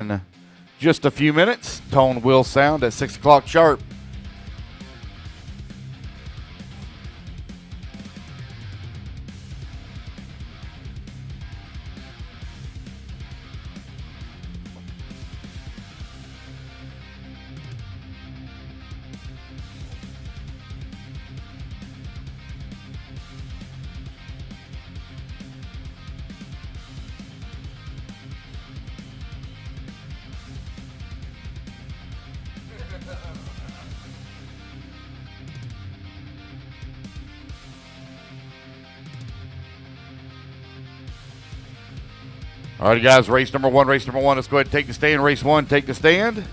In just a few minutes, tone will sound at 6 o'clock sharp. All right, guys, race number one. Let's go ahead and take the stand. Race one, take the stand.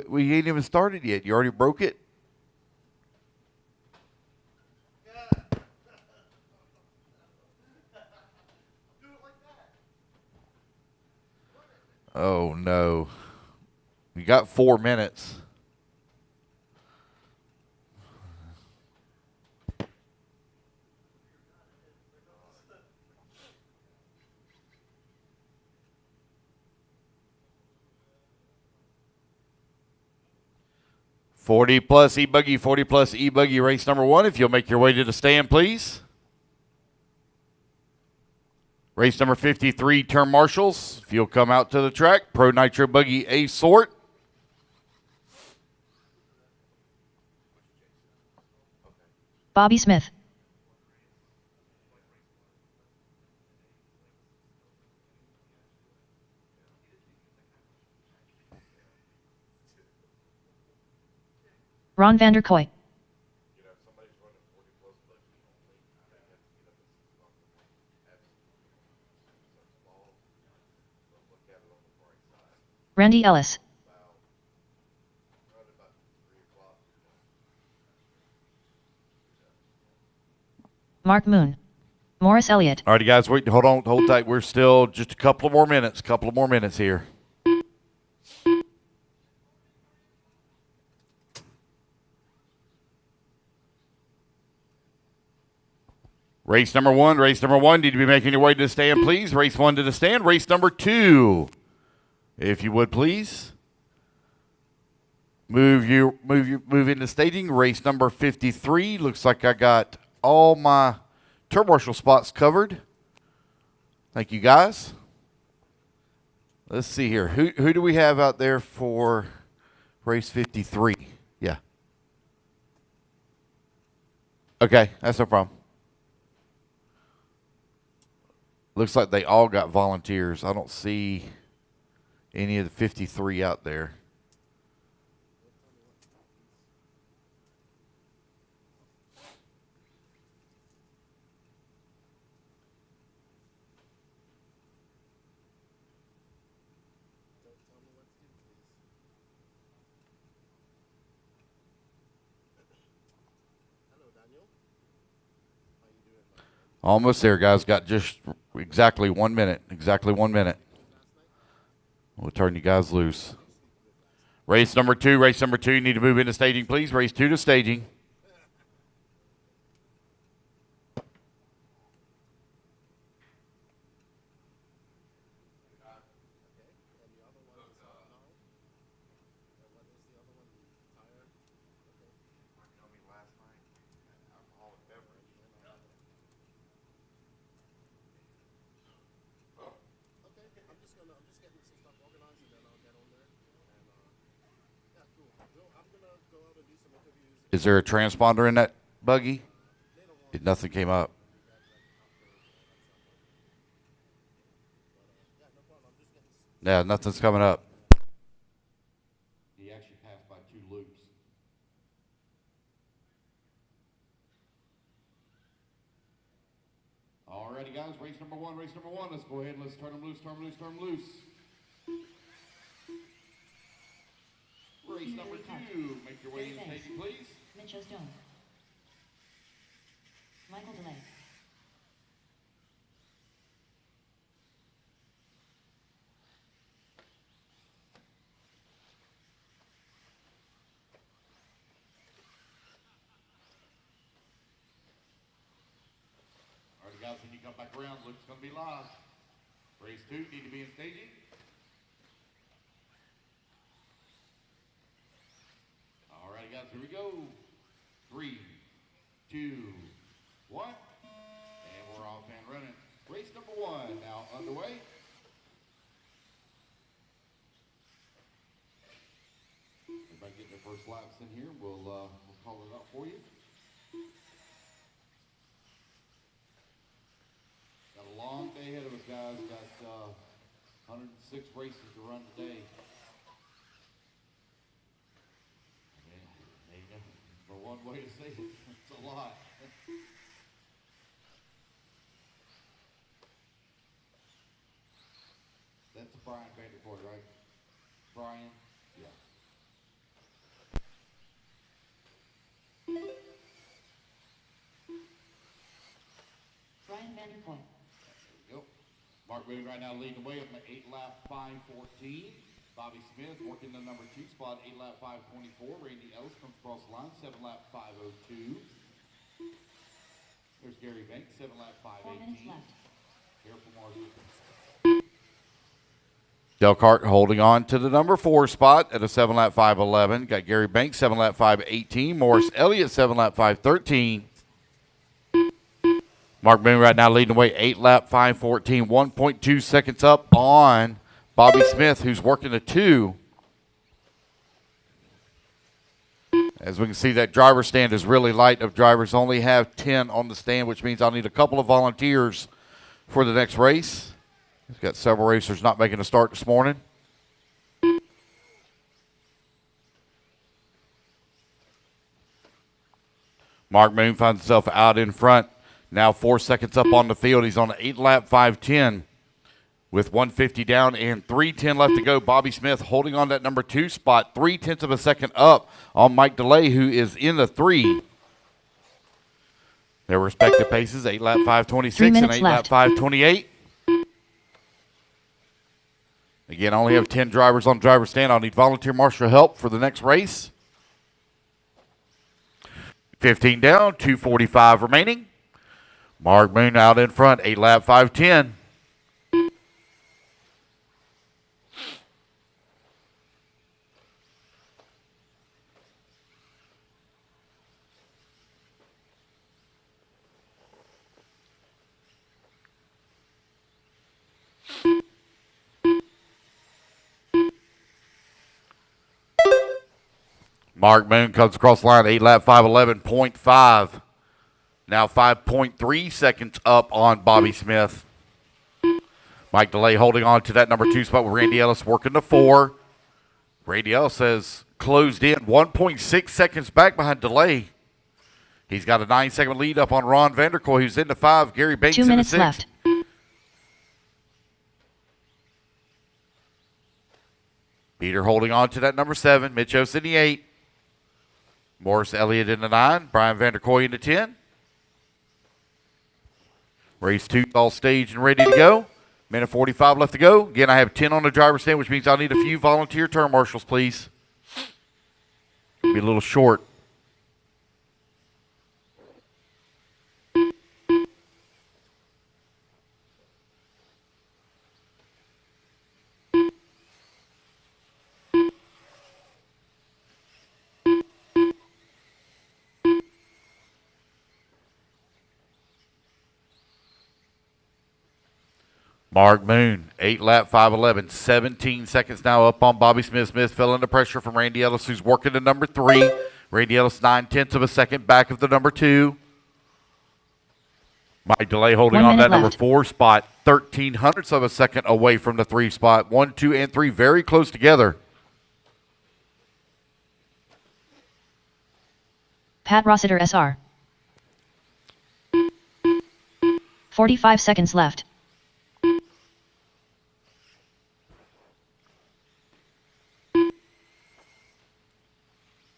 We ain't even started yet. You already broke it? Oh, no. You got 4 minutes. $40 plus eBuggy, $40 plus eBuggy, race number one. If you'll make your way to the stand, please. Race number 53, Term Marshals. If you'll come out to the track, Pro Nitro Buggy A sort. Bobby Smith. Ron Vanderkoy. Randy Ellis. Mark Moon. Morris Elliott. All right, guys, wait, hold tight. We're still just a couple of more minutes here. Race number one. Need to be making your way to the stand, please. Race one to the stand. Race number two, if you would, please. Move into staging. Race number 53. Looks like I got all my Term Marshal spots covered. Thank you, guys. Let's see here. Who do we have out there for race 53? Yeah. Okay, that's no problem. Looks like they all got volunteers. I don't see any of the 53 out there. Almost there, guys. Got just exactly 1 minute. We'll turn you guys loose. Race number two. You need to move into staging, please. Race two to staging. Is there a transponder in that buggy? Nothing came up. Yeah, nothing's coming up. He actually passed by 2 loops. Alrighty, guys, race number one. Let's go ahead. Let's turn them loose. number 2. Make your way in staging, please. Mitchell Stone. Michael Delay. All right, guys, when you come back around, Luke's going to be live. Race 2, need to be in staging. All right, guys, here we go. 3, 2, 1. And we're off and running. Race number 1 now underway. Everybody get their first laps in here. We'll call it up for you. Got a long day ahead of us, guys. Got 106 races to run today. For one way to say it, it's a lot. That's Brian Vandercourt, right? Brian? Yeah. Brian Vanderpoint. Yep. Mark Boone right now leading the way up at 8-lap 5:14. Bobby Smith working the number 2 spot, 8-lap 5:24. Randy Ellis comes across the line, 7-lap 5:02. There's Gary Banks, 7-lap 5:18. 4 minutes left. Careful, Mark. Delcart holding on to the number 4 spot at a 7-lap 5:11. Got Gary Banks, 7-lap 5:18. Morris Elliott, 7-lap 5:13. Mark Boone right now leading the way, 8-lap 5:14. 1.2 seconds up on Bobby Smith, who's working a 2. As we can see, that driver stand is really light of drivers. Only have 10 on the stand, which means I'll need a couple of volunteers for the next race. We've got several racers not making a start this morning. Mark Boone finds himself out in front. Now 4 seconds up on the field. He's on an 8-lap 5:10 with 150 down and 3:10 left to go. Bobby Smith holding on that number 2 spot, 0.3 of a second up on Mike DeLay, who is in the 3. Their respective paces, 8-lap 5:26 and 8-lap 5:28. Again, I only have 10 drivers on driver stand. I'll need volunteer marshal help for the next race. 15 down, 2:45 remaining. Mark Boone out in front, 8-lap 5:10. Mark Boone comes across the line, 8-lap 5:11.5. Now 5.3 seconds up on Bobby Smith. Mike DeLay holding on to that number 2 spot with Randy Ellis working the 4. Randy Ellis has closed in 1.6 seconds back behind DeLay. He's got a 9-second lead up on Ron Vanderkoy, who's in the 5. Gary Banks 2 in the minutes 6. left. Peter holding on to that number 7. Mitch Ose in the 8. Morris Elliott in the 9. Brian Vanderkoy in the 10. Race 2 all staged and ready to go. Minute 45 left to go. Again, I have 10 on the driver's stand, which means I'll need a few volunteer turn marshals, please. Be a little short. Mark Boone, 8-lap 5:11, 17 seconds now up on Bobby Smith. Smith fell under pressure from Randy Ellis, who's working the number 3. Randy Ellis, 9/10 of a second back of the number 2. Mike DeLay holding on that number 4 spot, 0.13 of a second away from the 3 spot. 1, 2, and 3 very close together. Pat Rossiter SR. 45 seconds left.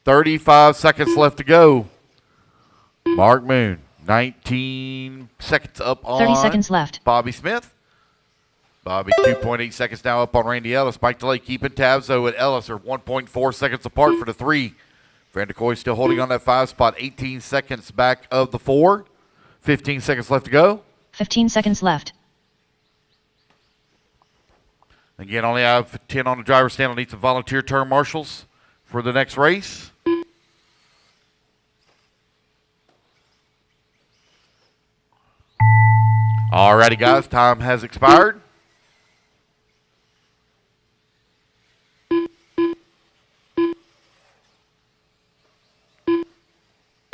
35 seconds left to go. Mark Moon, 19 seconds up on 30 seconds left. Bobby Smith. Bobby, 2.8 seconds now up on Randy Ellis. Mike DeLay keeping tabs, though, at Ellis are 1.4 seconds apart for the 3. Vanderkoy still holding on that 5 spot, 18 seconds back of the 4. 15 seconds left to go. 15 seconds left. Again, only have 10 on the driver's stand. I'll need some volunteer turn marshals for the next race. Alrighty, guys, time has expired.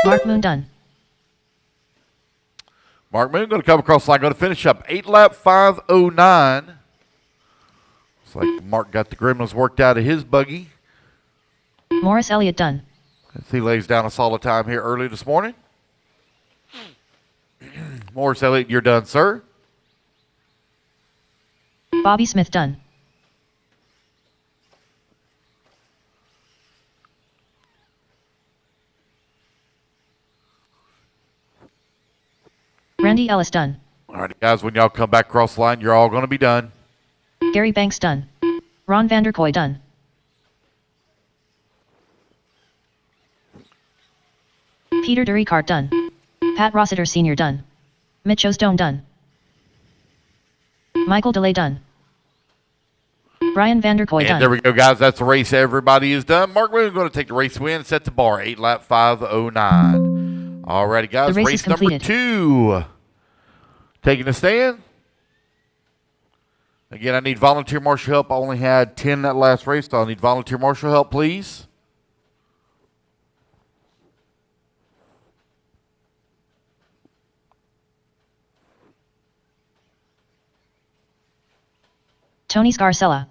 Mark Moon done. Mark Moon going to come across the line, going to finish up 8-lap 5:09. Looks like Mark got the gremlins worked out of his buggy. Morris Elliott done. As he lays down a solid time here early this morning. Morris Elliott, you're done, sir. Bobby Smith done. Randy Ellis done. All right, guys, when y'all come back across the line, you're all going to be done. Gary Banks done. Ron Vanderkoy done. Peter DeRicart done. Pat Rossiter Sr. done. Mitch Osdome done. Michael DeLay done. Brian Vanderkoy And done. there we go, guys. That's the race. Everybody is done. Mark Moon going to take the race win, set the bar, 8-lap 5:09. All righty, guys. The race is number completed. 2. Taking a stand. Again, I need volunteer marshal help. I only had 10 that last race, so I need volunteer marshal help, please. Tony Scarcella.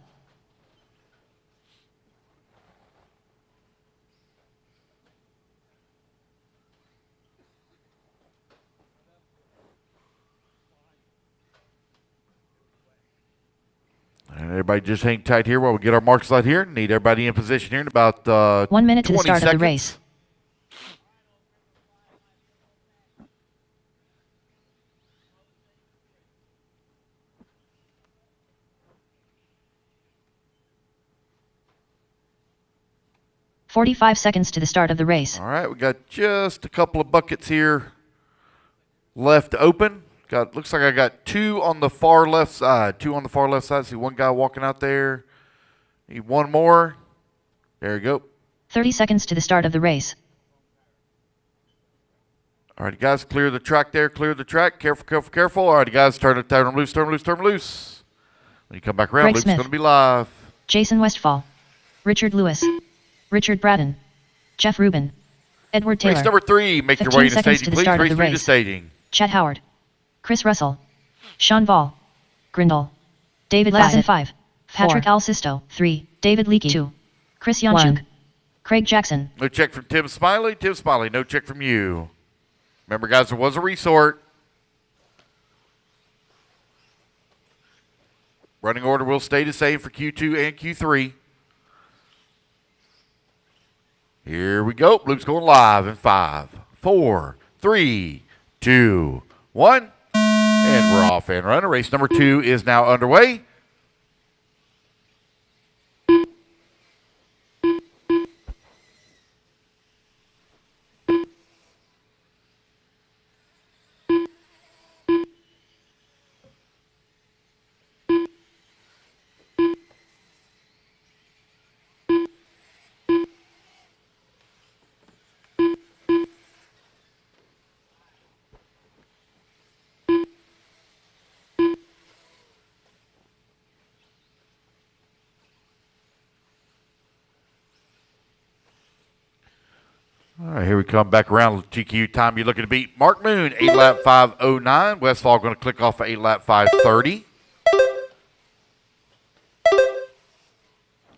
And everybody just hang tight here while we get our marks out here. Need everybody in position here in about 1 minute to the 20 start seconds. of the race. "45 seconds to the start of the race. All right, we got just a couple of buckets here left open. Looks like I got 2 on the far left side. 2 on the far left side. See one guy walking out there. Need one more. There you go. 30 seconds to the start of the race. All right, guys, clear the track there. Clear the track. Careful, careful, careful. All right, guys, turn them loose, turn them loose, turn them loose. When you come back around, Greg Luke's Smith. going to be live. Jason Westfall. Richard Lewis. Richard Braddon. Jeff Rubin. Edward Taylor. Race number 3. Make your 15 way to seconds staging, to the please. start of Race the 3 to race. staging. Chet Howard. Chris Russell. Sean Vall. Grindle. David Lassen 5. Patrick Alsisto 3. David Leakey 2. Chris Yonchuk. Craig Jackson. No check from Tim Smiley. Tim Smiley, no check from you. Remember, guys, there was a resort. Running order will stay the same for Q2 and Q3. Here we go. Luke's going live in 5, 4, 3, 2, 1. And we're off and running. Race number 2 is now underway. All right, here we come back around. TQ time you're looking to beat. Mark Moon, 8-lap 5:09. Westfall going to click off at 8-lap 5:30.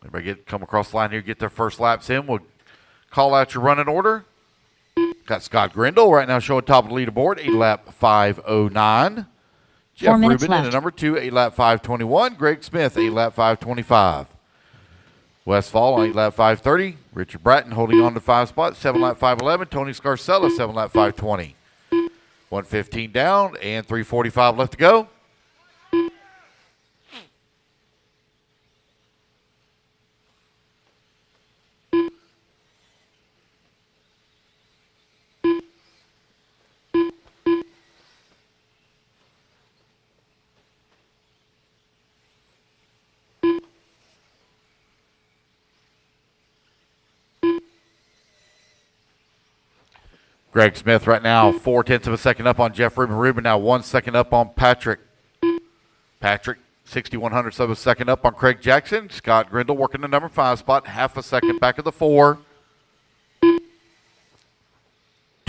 Everybody come across the line here, get their first laps in. We'll call out your running order. Got Scott Grindle right now showing top of the leaderboard, 8-lap 5:09. Jeff 4 minutes Rubin in left. the number 2, 8-lap 5:21. Greg Smith, 8-lap 5:25. Westfall on 8 lap 530. Richard Bratton holding on to 5 spots, 7 lap 511. Tony Scarcella, 7 lap 520. 115 down and 345 left to go. Greg Smith right now 0.4 of a second up on Jeff Rubin. Rubin now 1 second up on Patrick. Patrick 0.61 of a second up on Craig Jackson. Scott Grindle working the number 5 spot, half a second back of the 4. 2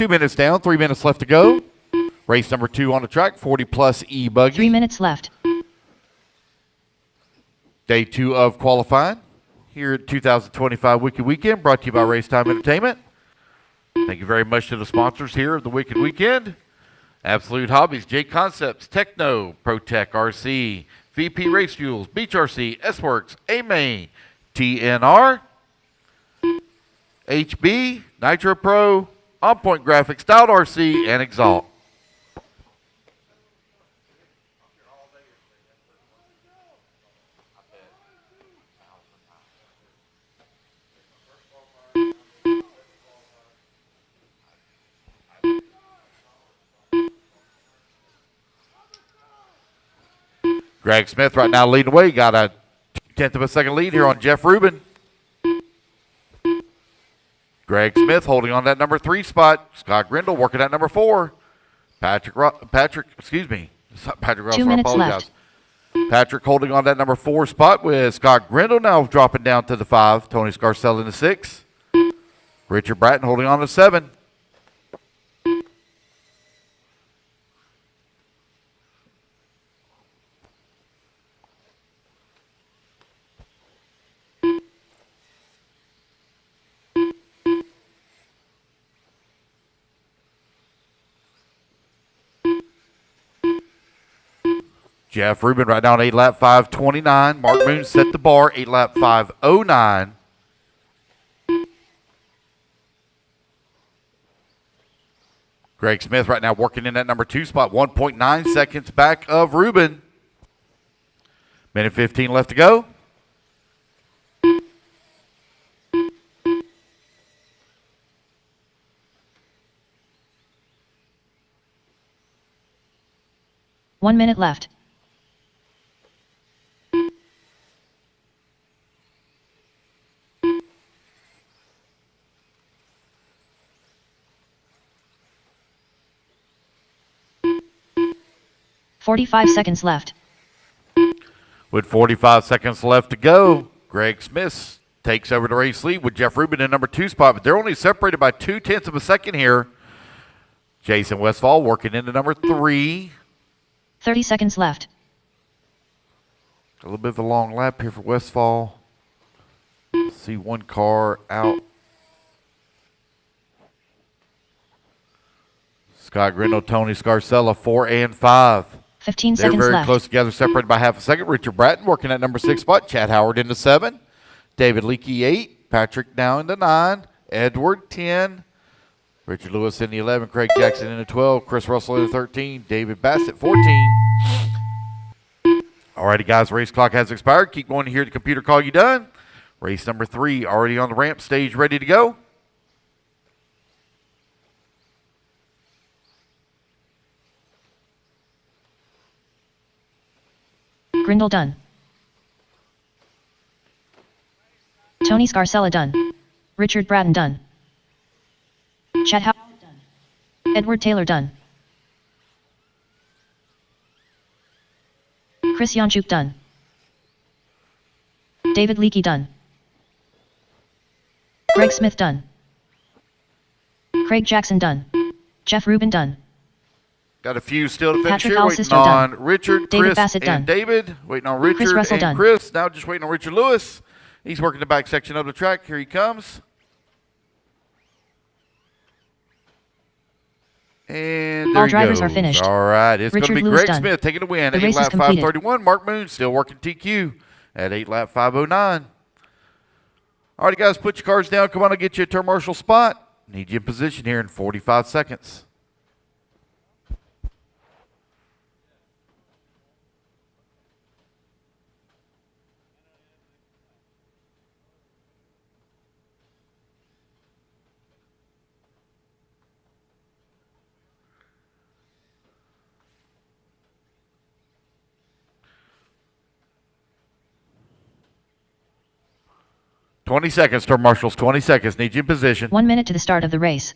minutes down, 3 minutes left to go. Race number 2 on the track, 40-plus eBuggy. 3 minutes left. Day 2 of qualifying here at 2025 Wicked Weekend, brought to you by Racetime Entertainment. Thank you very much to the sponsors here of the Wicked Weekend. Absolute Hobbies, J Concepts, Techno, ProTech RC, VP Race Fuels, Beach RC, S-Works, A-Main, TNR, HB, Nitro Pro, On Point Graphics, Styled RC, and Exalt. Greg Smith right now leading the way. Got a 0.1 of a second lead here on Jeff Rubin. Greg Smith holding on that number 3 spot. Scott Grindle working at number 4. Patrick Russell, 2 I minutes apologize. left. Patrick holding on that number 4 spot with Scott Grindle now dropping down to the 5. Tony Scarcella in the 6. Richard Bratton holding on to 7. Jeff Rubin right now on 8 lap 529. Mark Moon set the bar, 8 lap 509. Greg Smith right now working in that number 2 spot, 1.9 seconds back of Rubin. Minute 15 left to go. One minute left. .45 seconds left. With 45 seconds left to go, Greg Smith takes over the race lead with Jeff Rubin in number 2 spot, but they're only separated by 0.2 of a second here. Jason Westfall working into number 3. 30 seconds left. A little bit of a long lap here for Westfall. See one car out. Scott Grindle, Tony Scarcella, 4 and 5. 15 They're seconds very left. close together, separated by half a second. Richard Bratton working at number 6 spot. Chad Howard into 7. David Leakey, 8. Patrick now into 9. Edward, 10. Richard Lewis in the 11. Craig Jackson into 12. Chris Russell into 13. David Bassett, 14. All righty, guys, race clock has expired. Keep going to hear the computer call you done. Race number 3 already on the ramp stage, ready to go. Grindle done. Tony Scarcella done. Richard Bratton done. Chad Howard done. Edward Taylor done. Chris Yanchuk done. David Leakey done. Greg Smith done. Craig Jackson done. Jeff Rubin done. Got a few still to finish Patrick here. Waiting Alsisto on done. Richard, David Chris, Bassett and done. David. Waiting on Richard Russell and done. Chris. Now just waiting on Richard Lewis. He's working the back section of the track. Here he comes. And there All he drivers goes. are finished. All right, it's going to Richard be Lewis Greg done. Smith taking the win. The 8 race is lap completed. 531. Mark Moon still working TQ at 8 lap 509. All right, guys, put your cards down. Come on, I'll get you a turn marshal spot. Need you in position here in 45 seconds. $20 seconds, turn marshals. 20 seconds. Need you in position. 1 minute to the start of the race.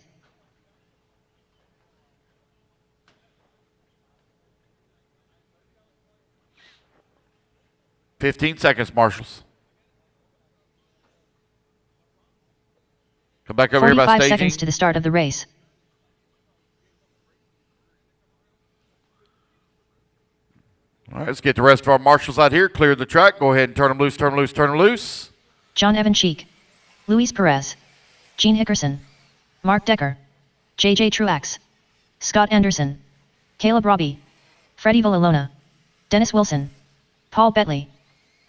$15 seconds, marshals. Come back over here by 45 staging. seconds to the start of the race. All right, let's get the rest of our marshals out here. Clear the track. Go ahead and turn them loose, turn them loose, turn them loose. John Evan Cheek, Luis Perez, Gene Hickerson, Mark Decker, JJ Truax, Scott Anderson, Caleb Robbie, Freddie Villalona, Dennis Wilson, Paul Betley.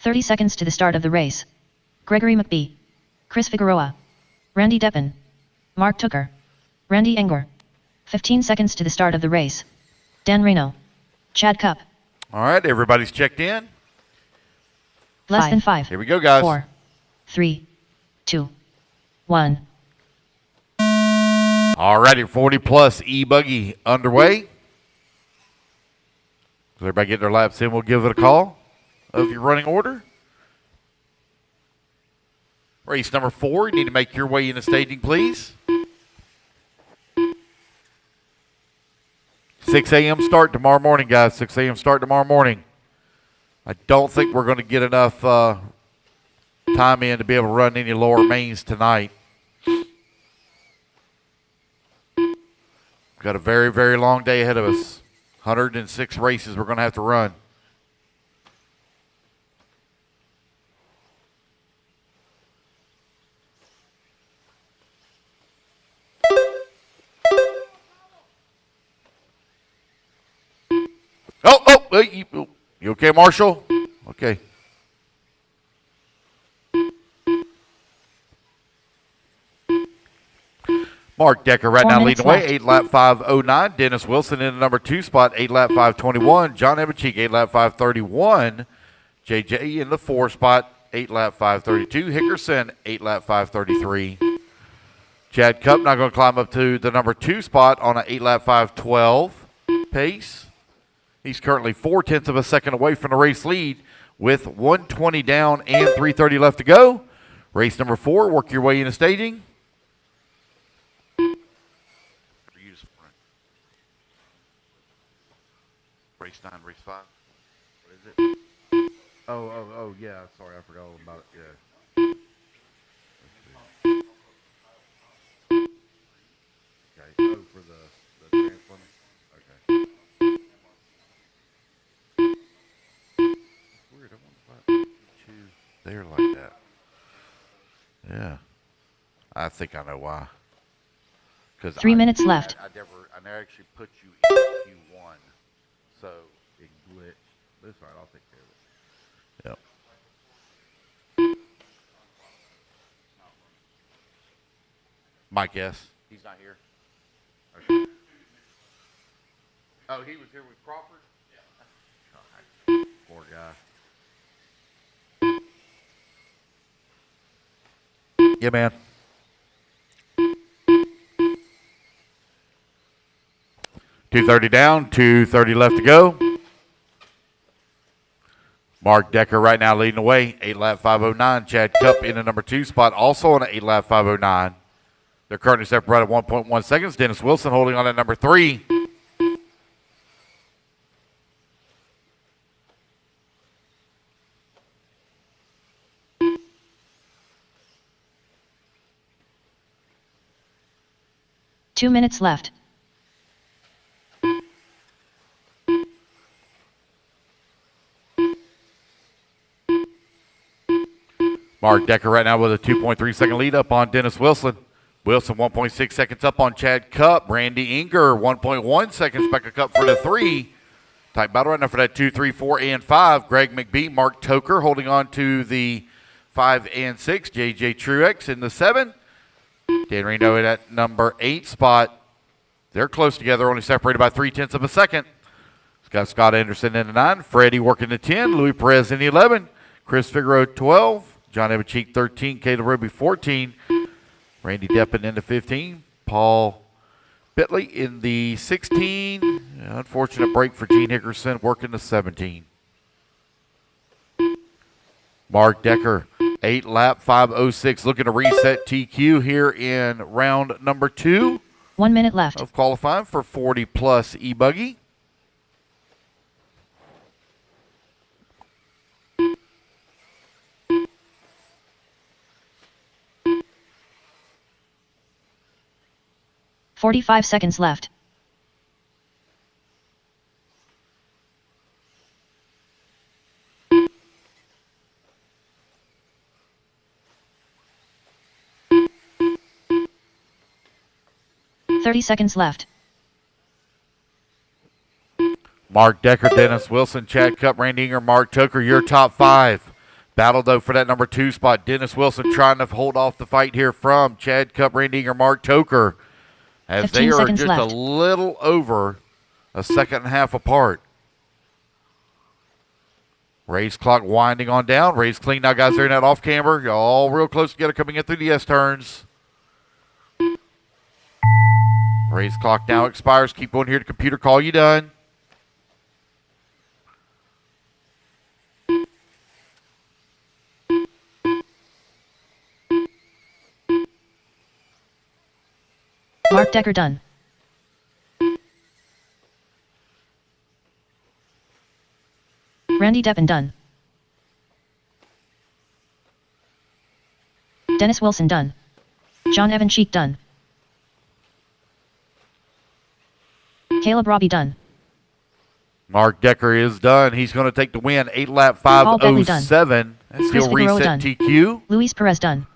30 seconds to the start of the race. Gregory McBee, Chris Figueroa, Randy Deppen, Mark Tooker, Randy Engwer. 15 seconds to the start of the race. Dan Reno, Chad Cup. All right, everybody's checked in. Less than 5. Here we go, guys. 4, 3, 2, 1. All righty, 40-plus eBuggy underway. So everybody get their laps in, we'll give it a call of your running order. Race number 4, you need to make your way into staging, please. 6 a.m. start tomorrow morning, guys. 6 a.m. start tomorrow morning. I don't think we're going to get enough time in to be able to run any lower mains tonight. Got a very, very long day ahead of us. 106 races we're going to have to run. You okay, Marshall? Okay. Mark Decker right now leading away, 8 lap 5:09. Dennis Wilson in the number 2 spot, 8 lap 5:21. John Ebencheek, 8 lap 5:31. JJ in the 4 spot, 8 lap 5:32. Hickerson, 8 lap 5:33. Chad Cup now going to climb up to the number 2 spot on an 8 lap 5:12 pace. He's currently 0.4 of a second away from the race lead with 120 down and 3:30 left to go. Race number 4, work your way into staging. Race 9, race 5. What is it? Oh, yeah. Sorry, I forgot all about it. Yeah. Okay. Oh, for the transformer. Okay. Weird. I wonder if I choose there like that. Yeah. I think I know why. 3 minutes left. I never actually put you in Q1. So it glitched. That's right, I'll take care of it. Yep. Mike S. He's not here. Okay. Oh, he was here with Crawford? Yeah. God, poor guy. Yeah, man. $230 down, $230 left to go. Mark Decker right now leading the way, 8 lap 5:09. Chad Cup in the number 2 spot, also on an 8 lap 5:09. They're currently separated at 1.1 seconds. Dennis Wilson holding on at number 3. Two minutes left. Mark Decker right now with a 2.3 second lead up on Dennis Wilson. Wilson 1.6 seconds up on Chad Cup. Randy Enger 1.1 seconds back a Cup for the 3. Tight battle right now for that 2, 3, 4, and 5. Greg McBee, Mark Toker holding on to the 5 and 6. JJ Truex in the 7. Dan Reno at number 8 spot. They're close together, only separated by 0.3 of a second. It's got Scott Anderson in the 9. Freddie working the 10. Louis Perez in the 11. Chris Figueroa 12. John Evancheek 13. Caleb Ruby 14. Randy Deppen in the 15. Paul Bitley in the 16. Unfortunate break for Gene Hickerson working the 17. Mark Decker, 8 lap, 5:06, looking to reset TQ here in round number 2. 1 minute left of qualifying for 40-plus eBuggy. .45 seconds left. .30 seconds left. Mark Decker, Dennis Wilson, Chad Cup, Randy Inger, Mark Tucker, your top 5. Battle, though, for that number 2 spot. Dennis Wilson trying to hold off the fight here from Chad Cup, Randy Inger, Mark Tucker, as they are just left. a little over a second and a half apart. Race clock winding on down. Race clean now, guys. They're in that off camber. Y'all all real close together coming in through the S turns. Race clock now expires. Keep going here to computer. Call you done. Mark Decker done. Randy Deppen done. Dennis Wilson done. John Evancheek done. Caleb Robbie done. Mark Decker is done. He's going to take the win. 8 lap 5:07. As he'll reset TQ. Luis Perez done.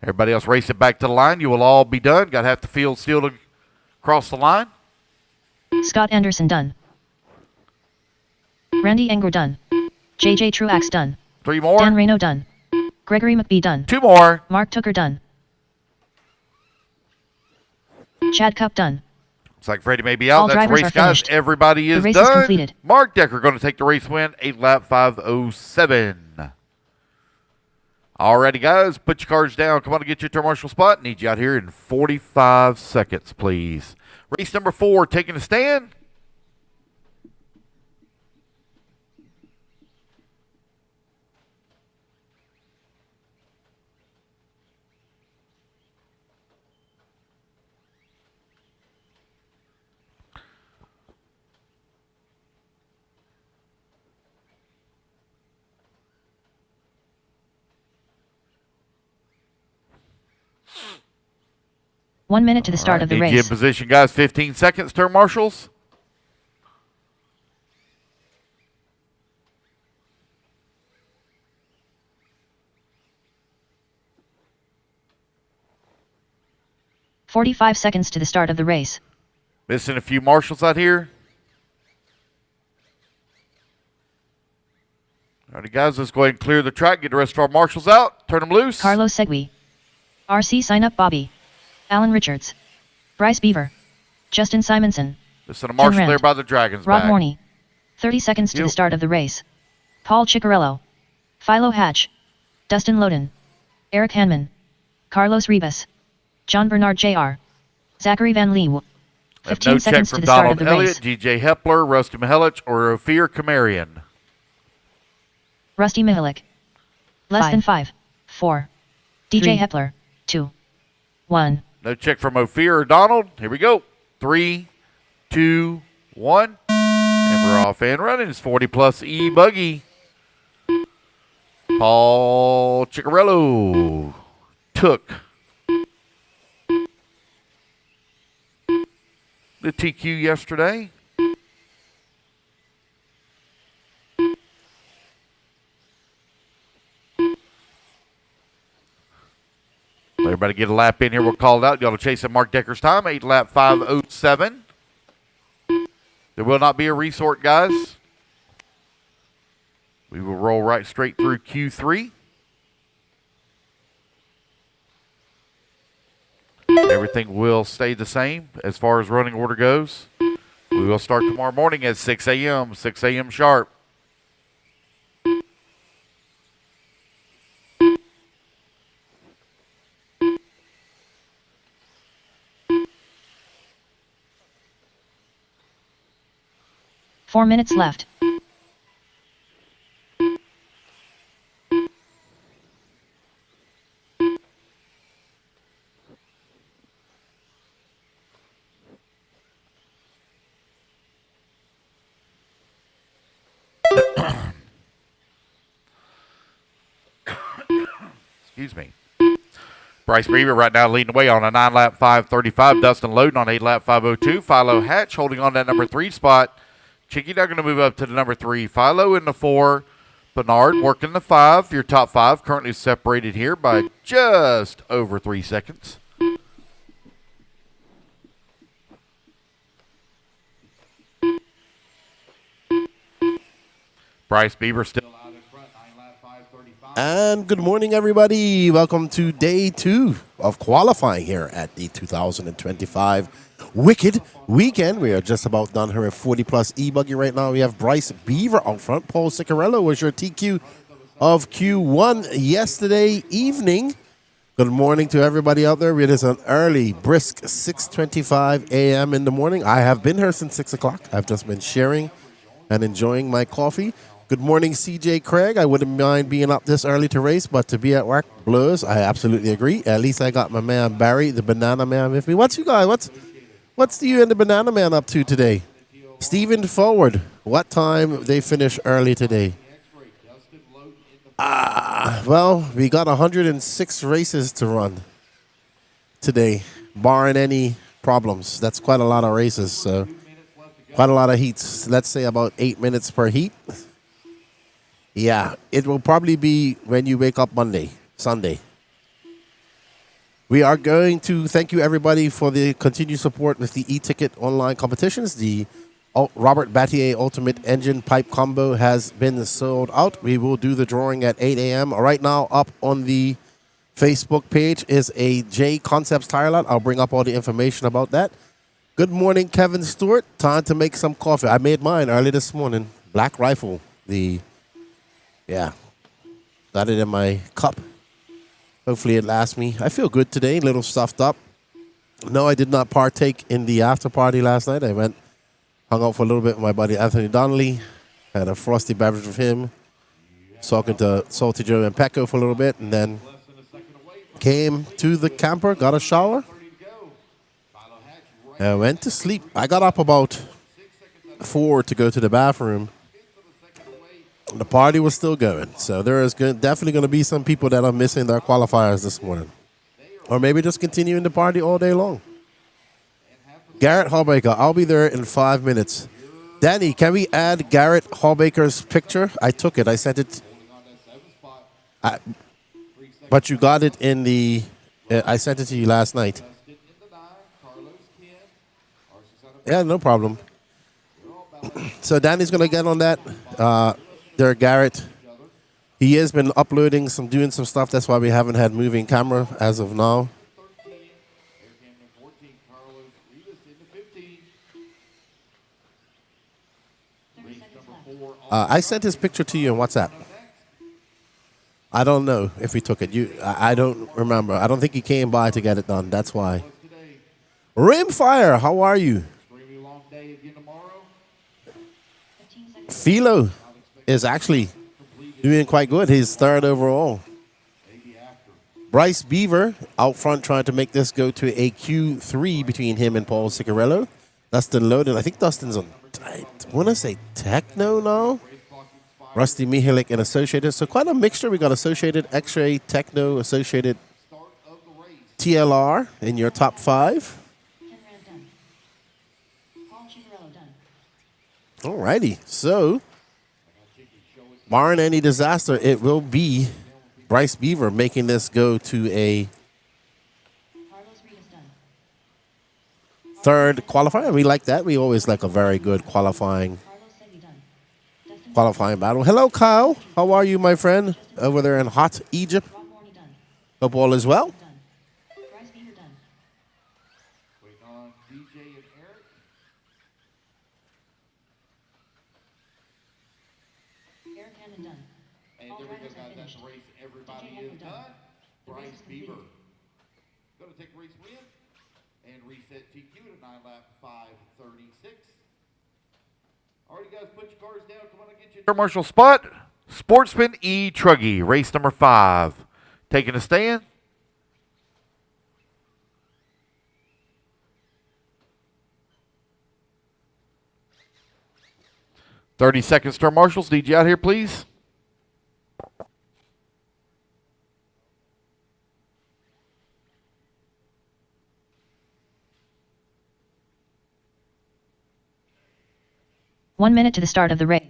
Everybody else race it back to the line. You will all be done. Got half the field still to cross the line. Scott Anderson done. Randy Enger done. JJ Truax done. 3 more. Dan Reno done. Gregory McBee done. 2 more. Mark Tucker done. Chad Cup done. Looks like Freddie may be out. All That's the race, guys. finished. Everybody is the race done. Is completed. Mark Decker going to take the race win. 8 lap 5:07. Alrighty, guys. Put your cards down. Come on and get your turn marshal spot. Need you out here in 45 seconds, please. Race number 4, taking a stand. One minute to the start of the race. Need you in position, guys. 15 seconds, turn marshals. .45 seconds to the start of the race. Missing a few marshals out here. Alrighty, guys, let's go ahead and clear the track. Get the rest of our marshals out. Turn them loose. Carlos Segui. RC Sign Up Bobby. Alan Richards. Bryce Beaver. Justin Simonson. Listen, a marshal there by the Dragons. Rob Morney. 30 seconds to the start of the race. Paul Ciccarello. Philo Hatch. Dustin Loden. Eric Hanman. Carlos Ribas. John Bernard Jr. Zachary Van Lee. 15 seconds to the start of the race. DJ Hepler, Rusty Mihelich, or Ophir Kamarian. Rusty Mihelich. Less than 5. 4. DJ Hepler. 2. 1. No check from Ophir or Donald. Here we go. 3, 2, 1. And we're off and running. It's 40-plus eBuggy. Paul Ciccarello took the TQ yesterday. Everybody get a lap in here. We'll call it out. Y'all chasing Mark Decker's time. 8 lap 5:07. There will not be a resort, guys. We will roll right straight through Q3. Everything will stay the same as far as running order goes. We will start tomorrow morning at 6 a.m., 6 a.m. sharp. Four minutes left. Excuse me. Bryce Beaver right now leading the way on a 9-lap 5:35. Dustin Loden on 8-lap 5:02. Philo Hatch holding on that number 3 spot. Chicky Duck going to move up to the number 3. Philo in the 4. Bernard working the 5. Your top 5 currently separated here by just over 3 seconds. Bryce Beaver still out in front, 9-lap 5:35. And good morning, everybody. Welcome to day 2 of qualifying here at the 2025 Wicked Weekend. We are just about done here at 40-plus eBuggy right now. We have Bryce Beaver out front. Paul Ciccarello was your TQ of Q1 yesterday evening. Good morning to everybody out there. It is an early, brisk 6:25 a.m. in the morning. I have been here since 6 o'clock. I've just been sharing and enjoying my coffee. Good morning, CJ Craig. I wouldn't mind being up this early to race, but to be at work blows. I absolutely agree. At least I got my man Barry, the Banana Man, with me. What's you guys? What's you and the Banana Man up to today? Steven Forward. What time they finish early today? Well, we got 106 races to run today, barring any problems. That's quite a lot of races, so quite a lot of heats. Let's say about 8 minutes per heat. Yeah, it will probably be when you wake up Sunday. We are going to thank you, everybody, for the continued support with the e-ticket online competitions. The Robert Battier Ultimate Engine Pipe Combo has been sold out. We will do the drawing at 8 a.m. Right now, up on the Facebook page is a J Concepts tire lot. I'll bring up all the information about that. Good morning, Kevin Stewart. Time to make some coffee. I made mine early this morning. Black Rifle. Got it in my cup. Hopefully it lasts me. I feel good today, a little stuffed up. No, I did not partake in the after party last night. I went, hung out for a little bit with my buddy Anthony Donnelly, had a frosty beverage with him, talking to Salty Joe and Pecco for a little bit, and then came to the camper, got a shower, and went to sleep. I got up about 4 to go to the bathroom. The party was still going, so there is definitely going to be some people that are missing their qualifiers this morning. Or maybe just continuing the party all day long. Garrett Hallbaker, I'll be there in 5 minutes. Danny, can we add Garrett Hallbaker's picture? I took it. I sent it. But you got it in the... I sent it to you last night. Yeah, no problem. So Danny's going to get on that. There, Garrett. He has been uploading doing some stuff. That's why we haven't had moving camera as of now. I sent his picture to you on WhatsApp. I don't know if we took it. I don't remember. I don't think he came by to get it done. That's why. Rimfire, how are you? Philo is actually doing quite good. He's 3rd overall. Bryce Beaver out front trying to make this go to a Q3 between him and Paul Ciccarello. Dustin Loden. I think Dustin's on, I want to say Techno now. Rusty Mihalik and Associated. So quite a mixture. We got Associated, X-Ray, Techno, Associated, TLR in your top 5. Alrighty. So barring any disaster, it will be Bryce Beaver making this go to a 3rd qualifier. We like that. We always like a very good qualifying battle. Hello, Kyle. How are you, my friend? Over there in hot Egypt. Hope all is well. Waiting on DJ and Eric. Eric Hannon done. And All there we go, drivers have guys. That's finished. the race. Everybody DJ is Hannon done. The race Bryce is complete. Beaver. Going to take race win and reset TQ to 9-lap 5:36. Alrighty, guys, put your cars down. Come on and get your commercial spot. Sportsman eTruggy, race number 5. Taking a stand. "30 seconds, Star Marshals. Need you out here, please." One minute to the start of the race.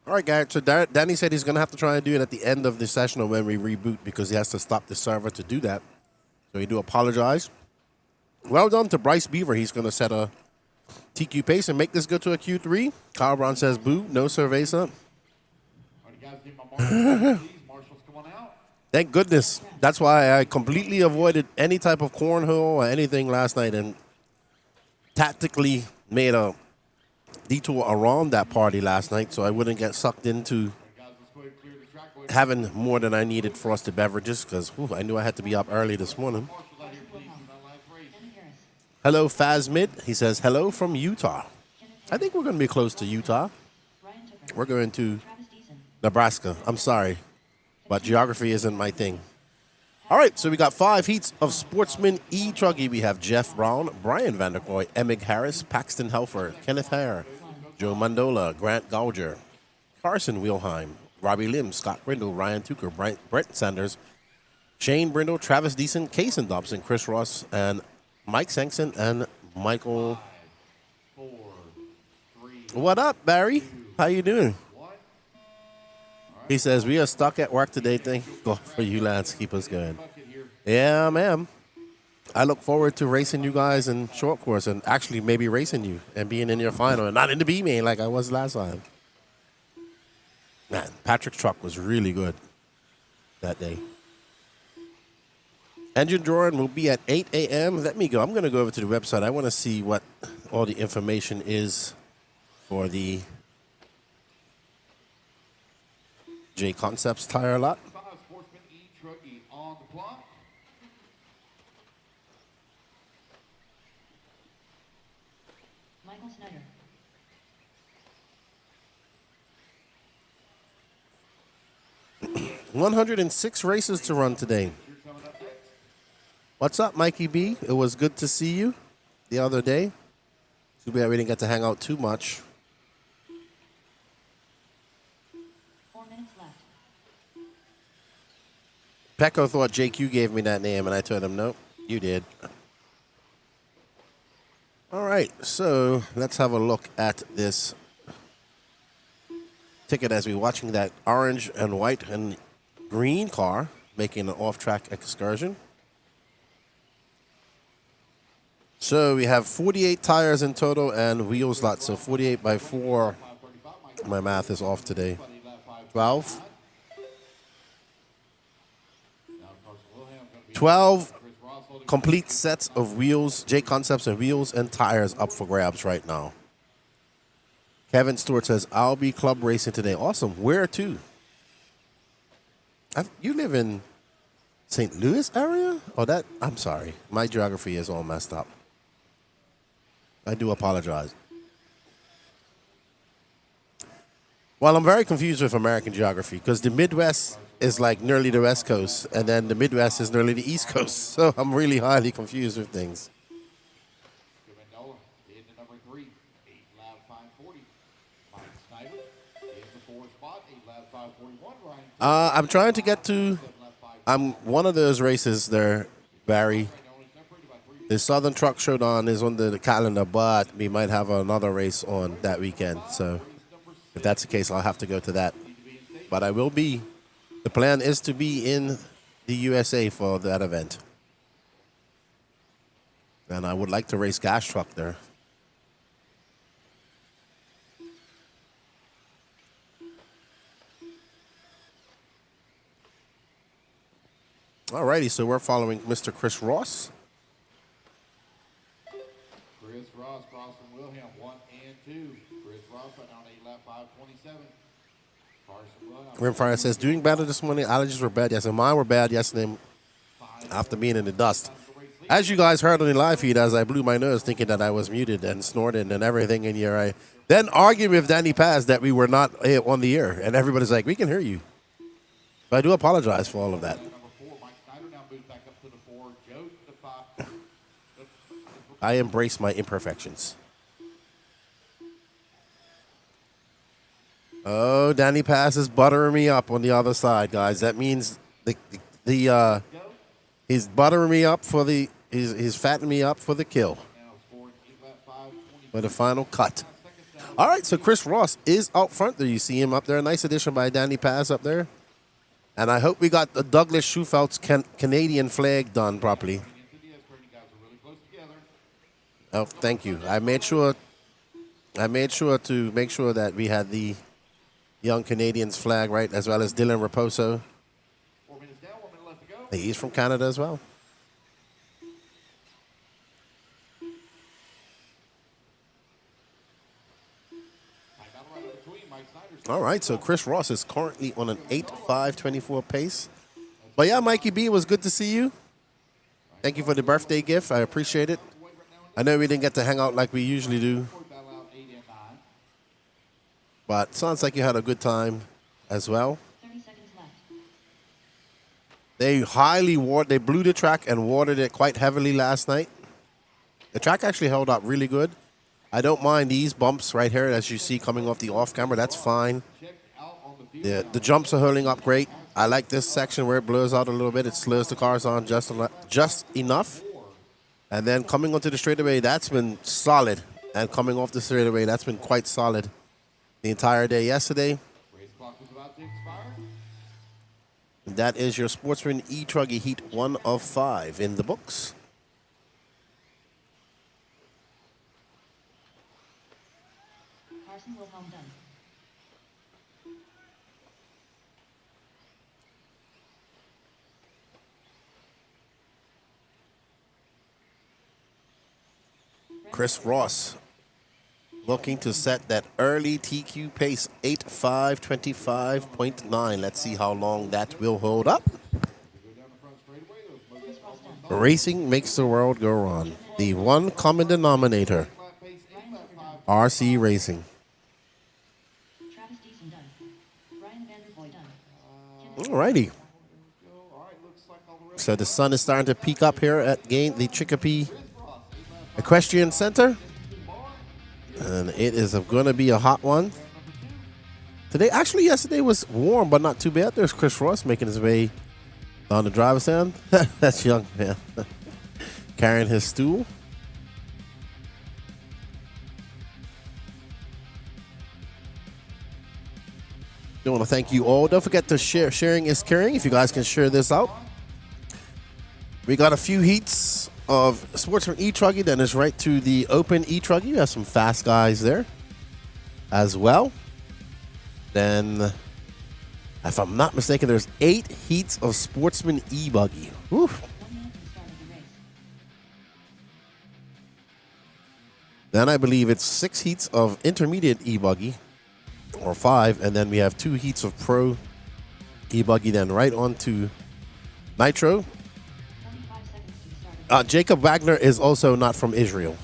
All right, guys. So Danny said he's going to have to try and do it at the end of the session or when we reboot because he has to stop the server to do that. So we do apologize. Well done to Bryce Beaver. He's going to set a TQ pace and make this go to a Q3. Kyle Brown says, boo, no cerveza. Thank goodness. That's why I completely avoided any type of cornhole or anything last night and tactically made a detour around that party last night so I wouldn't get sucked into having more than I needed frosted beverages because I knew I had to be up early this morning. Hello, Fazmid. He says, hello from Utah. I think we're going to be close to Utah. We're going to Nebraska. I'm sorry, but geography isn't my thing. All right, so we got 5 heats of Sportsman eTruggy. We have Jeff Brown, Brian Vanderkoy, Emig Harris, Paxton Helfer, Kenneth Hare, Joe Mandola, Grant Gauger, Carson Wilhelm, Robbie Lim, Scott Grindle, Ryan Tucker, Brent Sanders, Shane Brindle, Travis Deason, Kason Dobson, Chris Ross, and Mike Sankson, and Michael. What up, Barry? How you doing? He says, we are stuck at work today. Thank God for you, Lance. Keep us going. Yeah, ma'am. I look forward to racing you guys in short course and actually maybe racing you and being in your final and not in the B main like I was last time. Man, Patrick's truck was really good that day. Engine drawing will be at 8 a.m. Let me go. I'm going to go over to the website. I want to see what all the information is for the J Concepts tire lot. Sportsman eTruggy on the clock. Michael Snyder. $106 races to run today. What's up, Mikey B? It was good to see you the other day. Too bad we didn't get to hang out too much. 4 minutes left. Pecco thought JQ gave me that name, and I told him, nope, you did. All right, so let's have a look at this ticket as we're watching that orange and white and green car making an off-track excursion. So we have 48 tires in total and wheel slots, so 48 by 4. My math is off today. 12. 12 complete sets of wheels, J Concepts and wheels and tires up for grabs right now. Kevin Stewart says, I'll be club racing today. Awesome. Where to? You live in St. Louis area? Oh, that, I'm sorry. My geography is all messed up. I do apologize. Well, I'm very confused with American geography because the Midwest is like nearly the West Coast, and then the Midwest is nearly the East Coast. So I'm really highly confused with things. I'm trying to get to. I'm one of those races there, Barry. The Southern Truck Showdown is on the calendar, but we might have another race on that weekend. So if that's the case, I'll have to go to that. But I will be. The plan is to be in the USA for that event. And I would like to race gas truck there. Alrighty, so we're following Mr. Chris Ross. Chris Ross crossing Wilhelm, 1 and 2. Chris Ross right now on 8 lap 527. Rimfire says, doing better this morning. Allergies were bad yesterday. Mine were bad yesterday after being in the dust. As you guys heard on the live feed, as I blew my nose thinking that I was muted and snorted and everything in your eye. Then arguing with Danny Paz that we were not on the air. And everybody's like, we can hear you. But I do apologize for all of that. I embrace my imperfections. Oh, Danny Pass is buttering me up on the other side, guys. That means he's buttering me up for he's fattening me up for the kill. For the final cut. All right, so Chris Ross is out front there. You see him up there. Nice addition by Danny Pass up there. And I hope we got the Douglas Schufeld's Canadian flag done properly. Oh, thank you. I made sure to make sure that we had the young Canadians flag right, as well as Dylan Raposo. He's from Canada as well. All right, so Chris Ross is currently on an 8.524 pace. But yeah, Mikey B, it was good to see you. Thank you for the birthday gift. I appreciate it. I know we didn't get to hang out like we usually do. But sounds like you had a good time as well. 30 seconds left. They blew the track and watered it quite heavily last night. The track actually held up really good. I don't mind these bumps right here, as you see coming off the off camera. That's fine. The jumps are holding up great. I like this section where it blurs out a little bit. It slows the cars on just enough. And then coming onto the straightaway, that's been solid. And coming off the straightaway, that's been quite solid the entire day yesterday. That is your Sportsman eTruggy Heat 1 of 5 in the books. Carson Wilhelm done. Chris Ross looking to set that early TQ pace, 8.525.9. Let's see how long that will hold up. Racing makes the world go round. The one common denominator, RC Racing. Travis Deason done. Ryan Vanderboy done. Alrighty. So the sun is starting to peak up here at the Chicopee Equestrian Center. And it is going to be a hot one. Yesterday was warm, but not too bad. There's Chris Ross making his way down the driver's stand. That's young man. Carrying his stool. I want to thank you all. Don't forget to share. Sharing is caring. If you guys can share this out. We got a few heats of Sportsman eTruggy, then it's right to the Open eTruggy. You have some fast guys there as well. Then, if I'm not mistaken, there's 8 heats of Sportsman eBuggy. Whew. 1 minute to the start of the race. Then I believe it's 6 heats of intermediate eBuggy, or 5, and then we have 2 heats of Pro eBuggy. Then right on to Nitro. 75 seconds to the start of the Jacob Wagner is also not from Israel.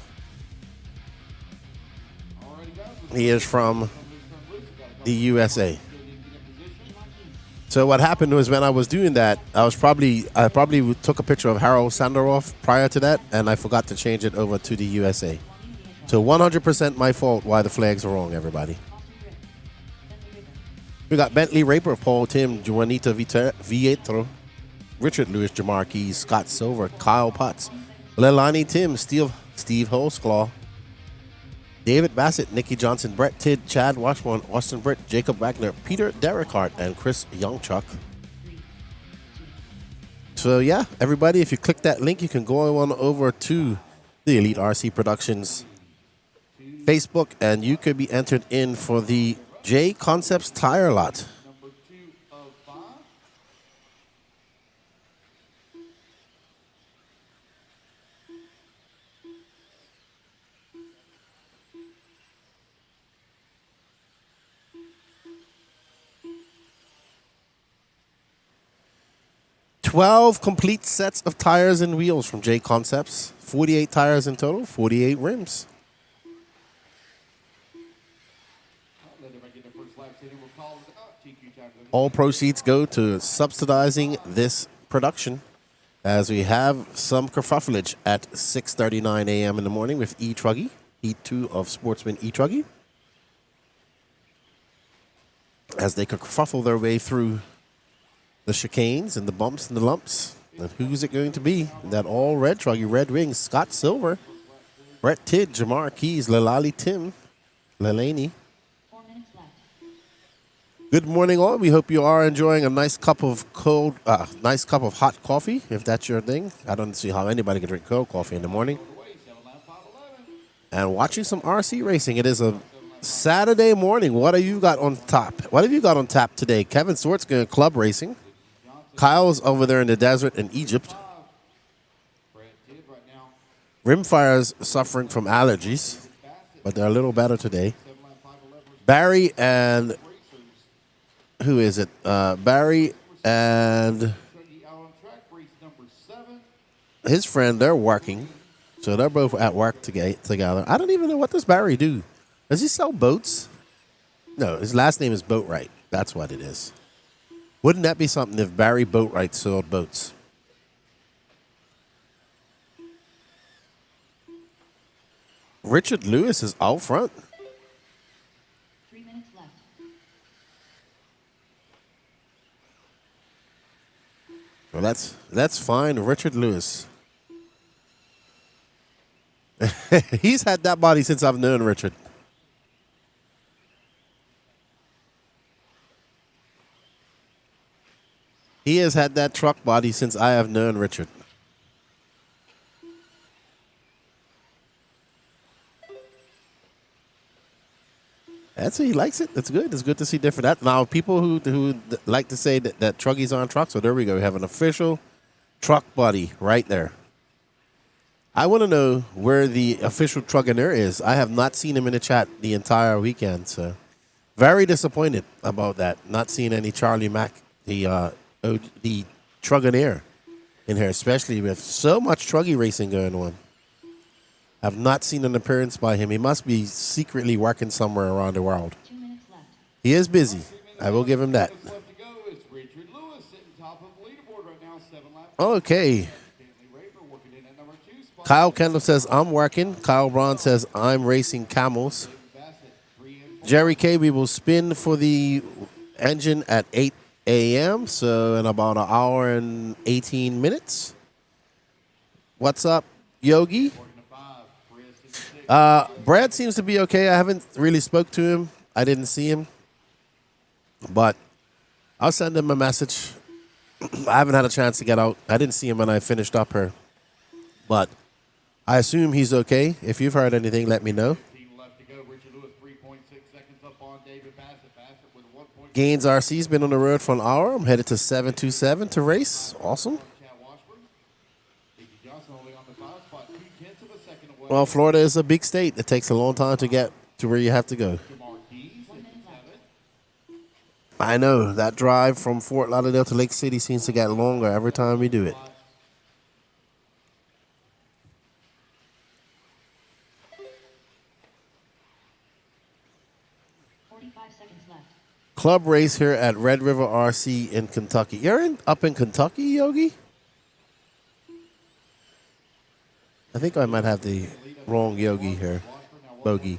He is from the USA. So what happened was when I was doing that, I probably took a picture of Harold Sandaroff prior to that, and I forgot to change it over to the USA. So 100% my fault why the flags are wrong, everybody. We got Bentley Raper, Paul Tim, Juanita Vietro, Richard Lewis, Jamar Keys, Scott Silver, Kyle Potts, Leilani Tim, Steve Holsclaw, David Bassett, Nikki Johnson, Brett Tidd, Chad Washburn, Austin Britt, Jacob Wagner, Peter Derrickhart, and Chris Youngchuck. So yeah, everybody, if you click that link, you can go on over to the Elite RC Productions Facebook, and you could be entered in for the J Concepts Tire Lot. 12 complete sets of tires and wheels from J Concepts. 48 tires in total, 48 rims. All proceeds go to subsidizing this production, as we have some kerfuffleage at 6:39 a.m. in the morning with eTruggy, Heat 2 of Sportsman eTruggy, as they kerfuffle their way through the chicanes and the bumps and the lumps. And who's it going to be? That all red Truggy, Red Wings, Scott Silver, Brett Tidd, Jamar Keys, Lalali Tim, Lelaney. 4 minutes left. Good morning, all. We hope you are enjoying a nice cup of hot coffee, if that's your thing. I don't see how anybody can drink cold coffee in the morning. And watching some RC racing. It is a Saturday morning. What have you got on top? What have you got on tap today? Kevin Swartz going club racing. Kyle's over there in the desert in Egypt. Rimfire's suffering from allergies, but they're a little better today. Barry and who is it? Barry and his friend, they're working. So they're both at work together. I don't even know, what does Barry do? Does he sell boats? No, his last name is Boatwright. That's what it is. Wouldn't that be something if Barry Boatwright sold boats? Richard Lewis is out front. 3 minutes left. Well, that's fine. Richard Lewis. He's had that body since I've known Richard. He has had that truck body since I have known Richard. He likes it. That's good. It's good to see different. Now, people who like to say that Truggies aren't trucks, so there we go. We have an official truck body right there. I want to know where the official Trugganer is. I have not seen him in the chat the entire weekend, so very disappointed about that. Not seeing any Charlie Mack, the Trugganer in here, especially with so much Truggy racing going on. I've not seen an appearance by him. He must be secretly working somewhere around the world. 2 minutes left. He is busy. I will give him that. Okay. Kyle Kendall says, I'm working. Kyle Braun says, I'm racing camels. Jerry K, we will spin for the engine at 8 a.m., so in about an hour and 18 minutes. What's up, Yogi? Brad seems to be okay. I haven't really spoke to him. I didn't see him. But I'll send him a message. I haven't had a chance to get out. I didn't see him when I finished up here. But I assume he's okay. If you've heard anything, let me know. Gaines RC's been on the road for an hour. I'm headed to 727 to race. Awesome. Well, Florida is a big state. It takes a long time to get to where you have to go. I know. That drive from Fort Lauderdale to Lake City seems to get longer every time we do it. Club race here at Red River RC in Kentucky. You're up in Kentucky, Yogi? I think I might have the wrong Yogi here. Bogey.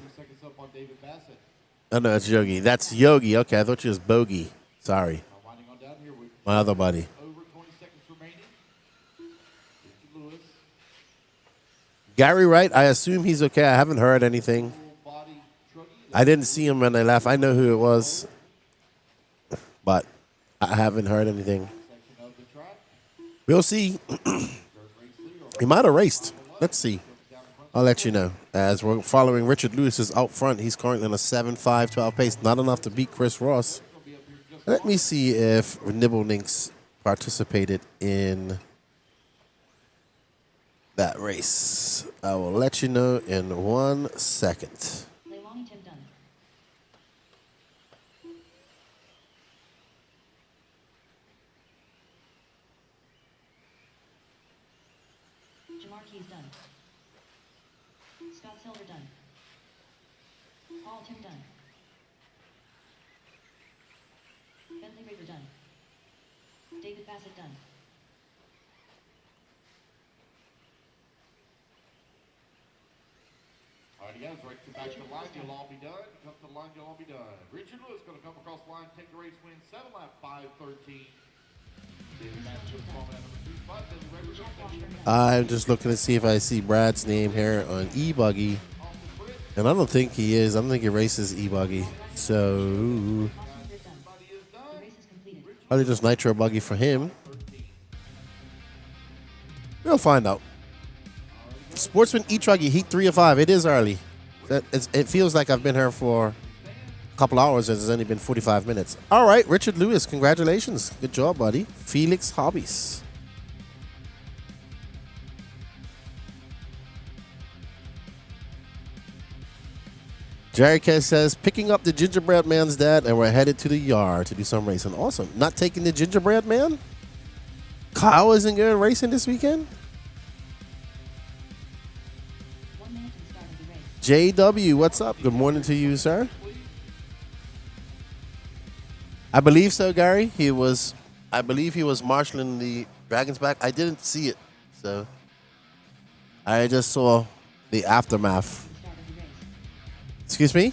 Oh, no, it's Yogi. That's Yogi. Okay, I thought you was Bogey. Sorry. My other buddy. Gary Wright, I assume he's okay. I haven't heard anything. I didn't see him when they left. I know who it was, but I haven't heard anything. We'll see. He might have raced. Let's see. I'll let you know. As we're following Richard Lewis's out front, he's currently on a 7.512 pace. Not enough to beat Chris Ross. Let me see if Nibbleninks participated in that race. I will let you know in 1 second. Jamar Keys done. Scott Silver done. Paul Tim done. Bentley Raver done. David Bassett done. All right, guys, right back to the line, you'll all be done. Come to the line, you'll all be done. Richard Lewis going to come across the line, take the race, win 7 lap 5:13. I'm just looking to see if I see Brad's name here on eBuggy. And I don't think he is. I don't think he races eBuggy. So, probably just Nitro Buggy for him. We'll find out. Sportsman eTruggy, Heat 3 of 5. It is early. It feels like I've been here for a couple hours. It's only been 45 minutes. All right, Richard Lewis, congratulations. Good job, buddy. Felix Hobbies. Jerry K says, picking up the gingerbread man's dad, and we're headed to the yard to do some racing. Awesome. Not taking the gingerbread man? Kyle isn't going racing this weekend? JW, what's up? Good morning to you, sir. I believe so, Gary. I believe he was marshaling the Dragon's back. I didn't see it, so I just saw the aftermath. Excuse me?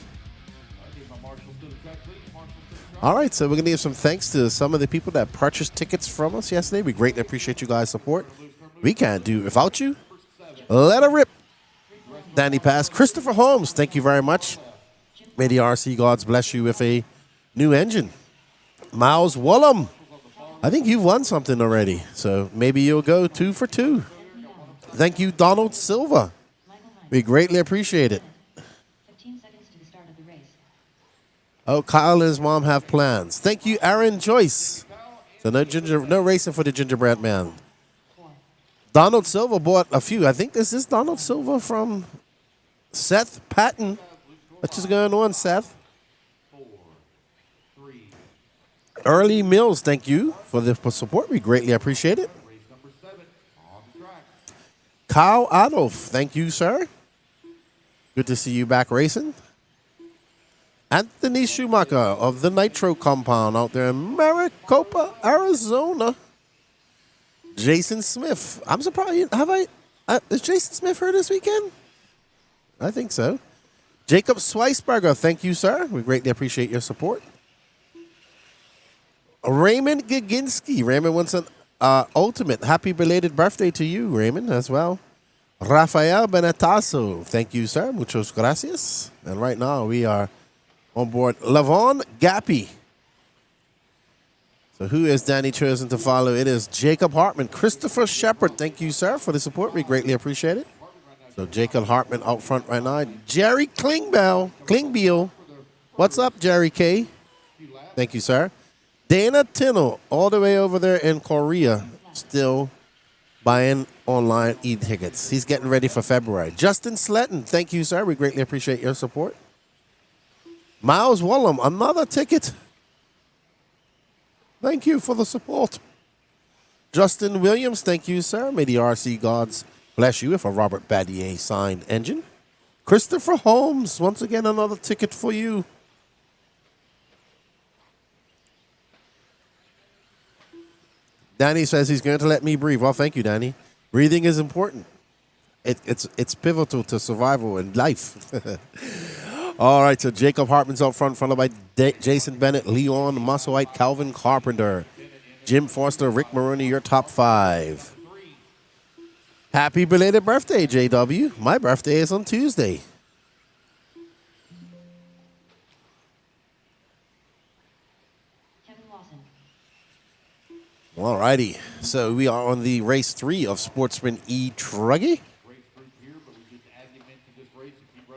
All right, so we're going to give some thanks to some of the people that purchased tickets from us yesterday. We greatly appreciate you guys' support. We can't do without you. Let her rip. Danny Pass. Christopher Holmes, thank you very much. May the RC gods bless you with a new engine. Miles Wollum, I think you've won something already, so maybe you'll go 2 for 2. Thank you, Donald Silva. We greatly appreciate it. Oh, Kyle and his mom have plans. Thank you, Aaron Joyce. So no racing for the gingerbread man. Donald Silva bought a few. I think this is Donald Silva from Seth Patton. What's just going on, Seth? Early Mills, thank you for the support. We greatly appreciate it. Kyle Adolf, thank you, sir. Good to see you back racing. Anthony Schumacher of the Nitro Compound out there in Maricopa, Arizona. Jason Smith. I'm surprised. Is Jason Smith here this weekend? I think so. Jacob Sweisberger, thank you, sir. We greatly appreciate your support. Raymond Gaginski. Raymond wants an ultimate. Happy belated birthday to you, Raymond, as well. Rafael Benetasso. Thank you, sir. Muchos gracias. And right now we are on board Lavon Gappy. So who is Danny chosen to follow? It is Jacob Hartman. Christopher Shepard, thank you, sir, for the support. We greatly appreciate it. So Jacob Hartman out front right now. Jerry Klingbeil. What's up, Jerry K? Thank you, sir. Dana Tinnell, all the way over there in Korea, still buying online e-tickets. He's getting ready for February. Justin Sletton, thank you, sir. We greatly appreciate your support. Miles Wollum, another ticket. Thank you for the support. Justin Williams, thank you, sir. May the RC gods bless you with a Robert Badier signed engine. Christopher Holmes, once again, another ticket for you. Danny says he's going to let me breathe. Well, thank you, Danny. Breathing is important. It's pivotal to survival and life. All right, so Jacob Hartman's out front, followed by Jason Bennett, Leon Musselwhite, Calvin Carpenter, Jim Forster, Rick Maroney, your top 5. Happy belated birthday, JW. My birthday is on Tuesday. All righty, so we are on the race 3 of Sportsman eTruggy.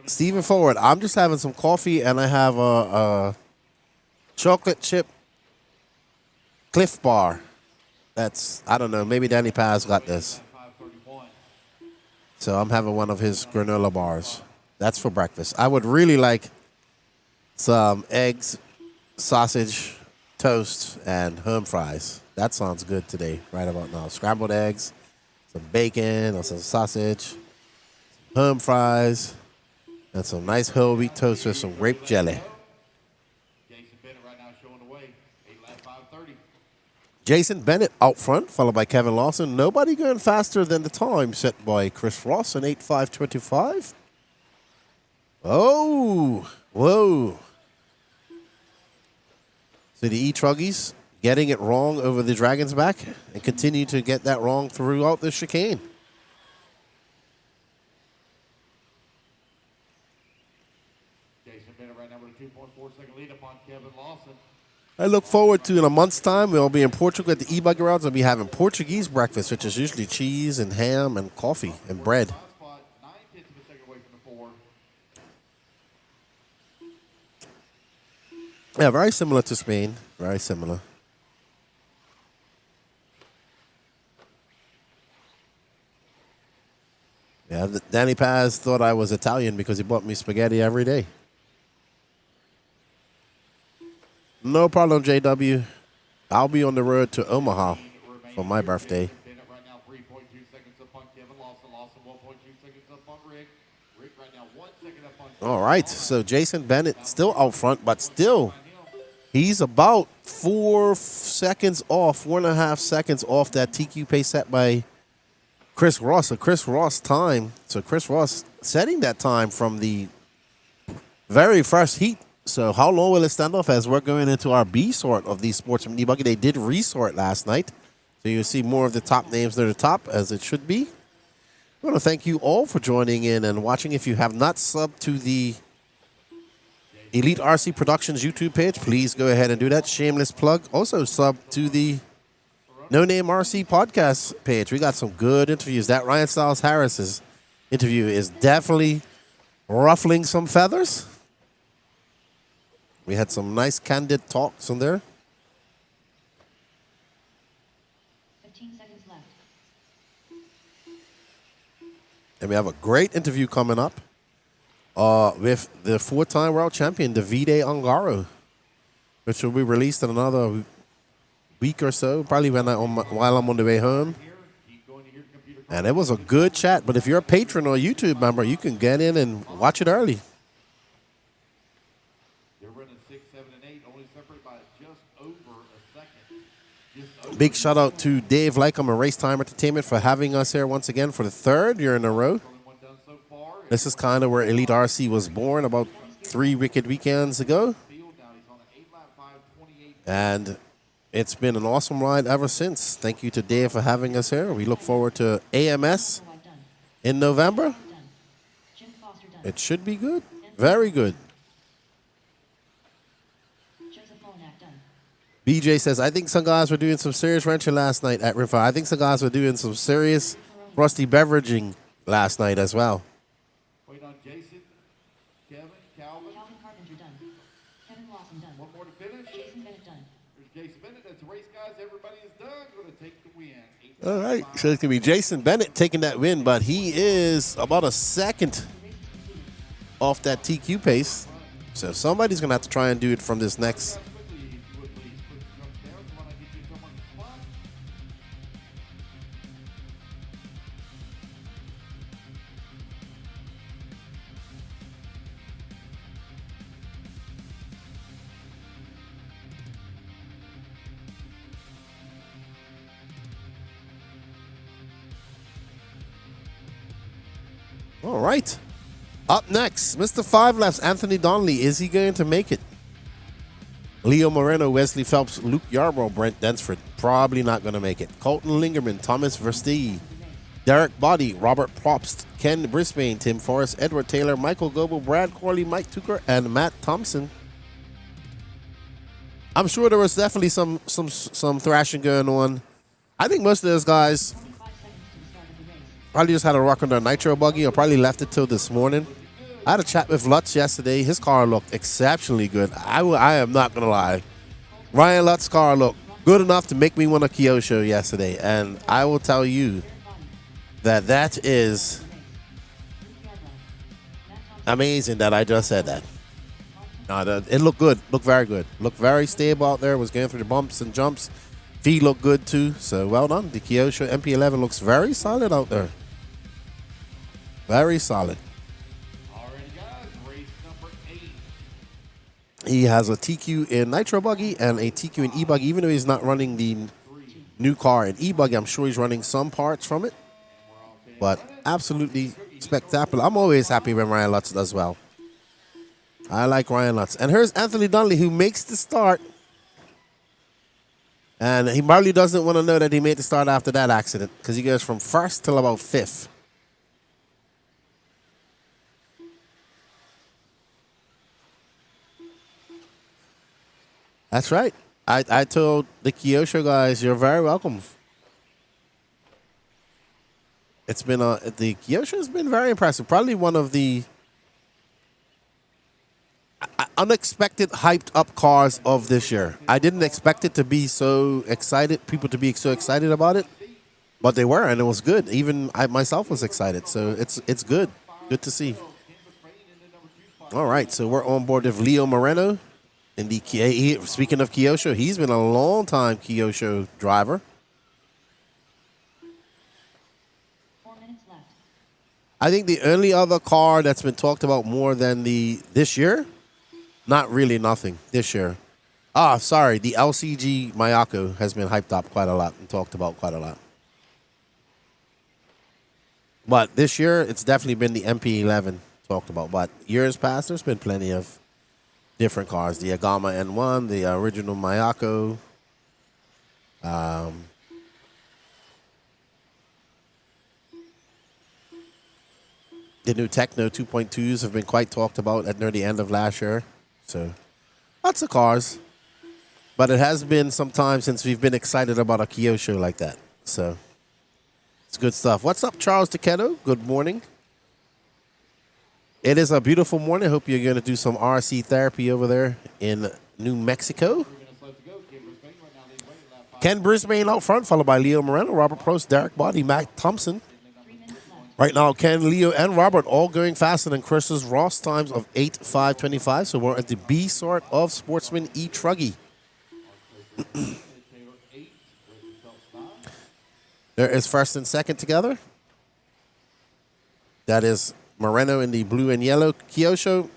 Stephen Forward, I'm just having some coffee and I have a chocolate chip Cliff Bar. That's, I don't know, maybe Danny Paz got this. So I'm having one of his granola bars. That's for breakfast. I would really like some eggs, sausage, toast, and home fries. That sounds good today, right about now. Scrambled eggs, some bacon or some sausage, home fries, and some nice whole wheat toast with some grape jelly. Jason Bennett right now showing the way. 8 lap 5:30. Jason Bennett out front, followed by Kevin Lawson. Nobody going faster than the time set by Chris Ross in 8:5:25. Oh, whoa. So the eTruggies getting it wrong over the Dragon's back and continue to get that wrong throughout the chicane. Jason Bennett right now with a 2.4-second lead upon Kevin Lawson. I look forward to in a month's time, we'll be in Portugal at the eBuggy routes. I'll be having Portuguese breakfast, which is usually cheese and ham and coffee and bread. Spot 9/10 of a second away from the 4. Yeah, very similar to Spain. Very similar. Yeah, Danny Paz thought I was Italian because he bought me spaghetti every day. No problem, JW. I'll be on the road to Omaha for my birthday. Bennett right now 3.2 seconds up on Kevin Lawson. Lawson 1.2 seconds up on Rick. Rick right now 1 second up on. All right, so Jason Bennett still out front, but still he's about 4 seconds off, 4.5 seconds off that TQ pace set by Chris Ross. So Chris Ross setting that time from the very first heat. So how long will it stand off as we're going into our B sort of the Sportsman eBuggy? They did resort last night. So you'll see more of the top names near the top, as it should be. I want to thank you all for joining in and watching. If you have not subbed to the Elite RC Productions YouTube page, please go ahead and do that. Shameless plug. Also sub to the No Name RC podcast page. We got some good interviews. That Ryan Styles Harris's interview is definitely ruffling some feathers. We had some nice candid talks on there. 15 seconds left. And we have a great interview coming up with the 4-time world champion, Davide Ongaro, which will be released in another week or so, probably while I'm on the way home. And it was a good chat. But if you're a patron or a YouTube member, you can get in and watch it early. They're running 6, 7, and 8, only separated by just over a second. Big shout out to Dave Lycom and Racetime Entertainment for having us here once again for the 3rd year in a row. This is kind of where Elite RC was born about 3 wicked weekends ago. And it's been an awesome ride ever since. Thank you to Dave for having us here. We look forward to AMS in November. It should be good. Very good. BJ says, I think some guys were doing some serious wrenching last night at River. I think some guys were doing some serious rusty beveraging last night as well. Wait on Jason, Kevin, Calvin. Calvin Carpenter done. Kevin Lawson done. One more to finish. Jason Bennett done. There's Jason Bennett. That's the race, guys. Everybody is done. Going to take the win. All right, so it's going to be Jason Bennett taking that win, but he is about a second off that TQ pace. So somebody's going to have to try and do it from this next. All right. Up next, Mr. 5 Laps, Anthony Donnelly. Is he going to make it? Leo Moreno, Wesley Phelps, Luke Yarbrough, Brent Densford. Probably not going to make it. Colton Lingerman, Thomas Verstee, Derek Body, Robert Probst, Ken Brisbane, Tim Forrest, Edward Taylor, Michael Goebel, Brad Corley, Mike Tucker, and Matt Thompson. I'm sure there was definitely some thrashing going on. I think most of those guys probably just had a rock on their Nitro Buggy or probably left it till this morning. I had a chat with Lutz yesterday. His car looked exceptionally good. I am not going to lie. Ryan Lutz's car looked good enough to make me want a Kyosho yesterday. And I will tell you that is amazing that I just said that. No, it looked good. Looked very good. Looked very stable out there. Was going through the bumps and jumps. Feet look good too, so well done. The Kyosho MP11 looks very solid out there. Very solid. Alrighty, guys. Race number 8. He has a TQ in Nitro Buggy and a TQ in eBuggy. Even though he's not running the new car in eBuggy, I'm sure he's running some parts from it. But absolutely spectacular. I'm always happy when Ryan Lutz does well. I like Ryan Lutz. And here's Anthony Donnelly, who makes the start. And he probably doesn't want to know that he made the start after that accident, because he goes from first till about fifth. That's right. I told the Kyosho guys, you're very welcome. It's been the Kyosho has been very impressive. Probably one of the unexpected, hyped up cars of this year. I didn't expect it to be so excited, people to be so excited about it, but they were, and it was good. Even I myself was excited, so it's good. Good to see. All right, so we're on board with Leo Moreno. In the speaking of Kyosho, he's been a long time Kyosho driver. 4 minutes left. I think the only other car that's been talked about more than this year, not really nothing this year. Sorry, the LCG Mayako has been hyped up quite a lot and talked about quite a lot. But this year, it's definitely been the MP11 talked about. But years past, there's been plenty of different cars. The Agama N1, the original Mayako. The new Techno 2.2s have been quite talked about near the end of last year. So, lots of cars. But it has been some time since we've been excited about a Kyosho like that. So, it's good stuff. What's up, Charles Takedo? Good morning. It is a beautiful morning. Hope you're going to do some RC therapy over there in New Mexico. Ken Brisbane out front, followed by Leo Moreno, Robert Prost, Derek Body, Matt Thompson. Right now, Ken, Leo, and Robert all going faster than Chris's Ross times of 8:5:25. So we're at the B sort of Sportsman eTruggy. There is first and second together. That is Moreno in the blue and yellow Kyosho,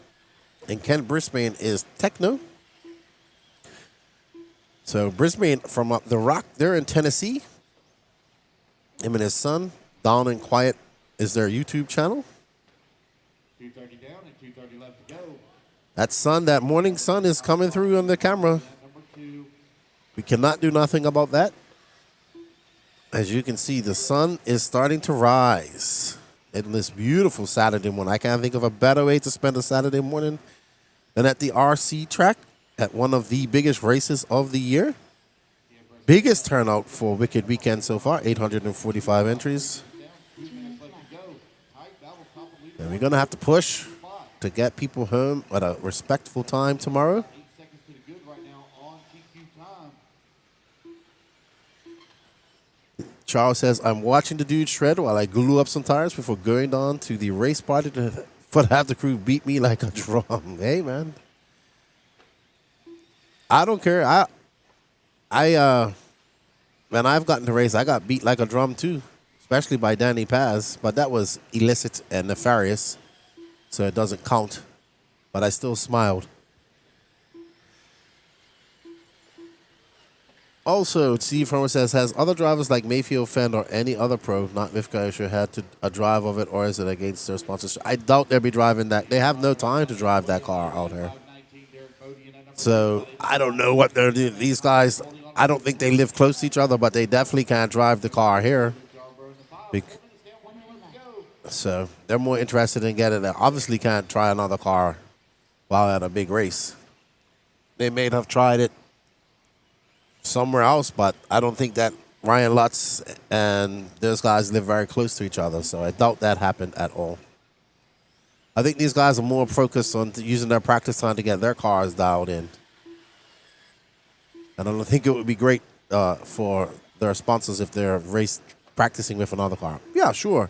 and Ken Brisbane is Techno. So Brisbane from up the rock there in Tennessee. Him and his son, Down and Quiet, is their YouTube channel. 2:30 down and 2:30 left to go. That sun, that morning sun is coming through on the camera. We cannot do nothing about that. As you can see, the sun is starting to rise. In this beautiful Saturday morning. I can't think of a better way to spend a Saturday morning than at the RC track at one of the biggest races of the year. Biggest turnout for Wicked Weekend so far, 845 entries. And we're going to have to push to get people home at a respectful time tomorrow. 8 seconds to the good right now on TQ time. Charles says, I'm watching the dude shred while I glue up some tires before going on to the race party to have the crew beat me like a drum. Hey, man. I don't care. When I've gotten to race, I got beat like a drum too, especially by Danny Paz. But that was illicit and nefarious, so it doesn't count. But I still smiled. Also, Steve Homer says, has other drivers like Mayfield Fenn or any other pro, not with Kyosho, had a drive of it, or is it against their sponsorship? I doubt they'll be driving that. They have no time to drive that car out here. So I don't know what they're doing. These guys, I don't think they live close to each other, but they definitely can't drive the car here. So they're more interested in getting it. Obviously can't try another car while at a big race. They may have tried it somewhere else, but I don't think that Ryan Lutz and those guys live very close to each other, so I doubt that happened at all. I think these guys are more focused on using their practice time to get their cars dialed in. And I don't think it would be great for their sponsors if they're practicing with another car. Yeah, sure.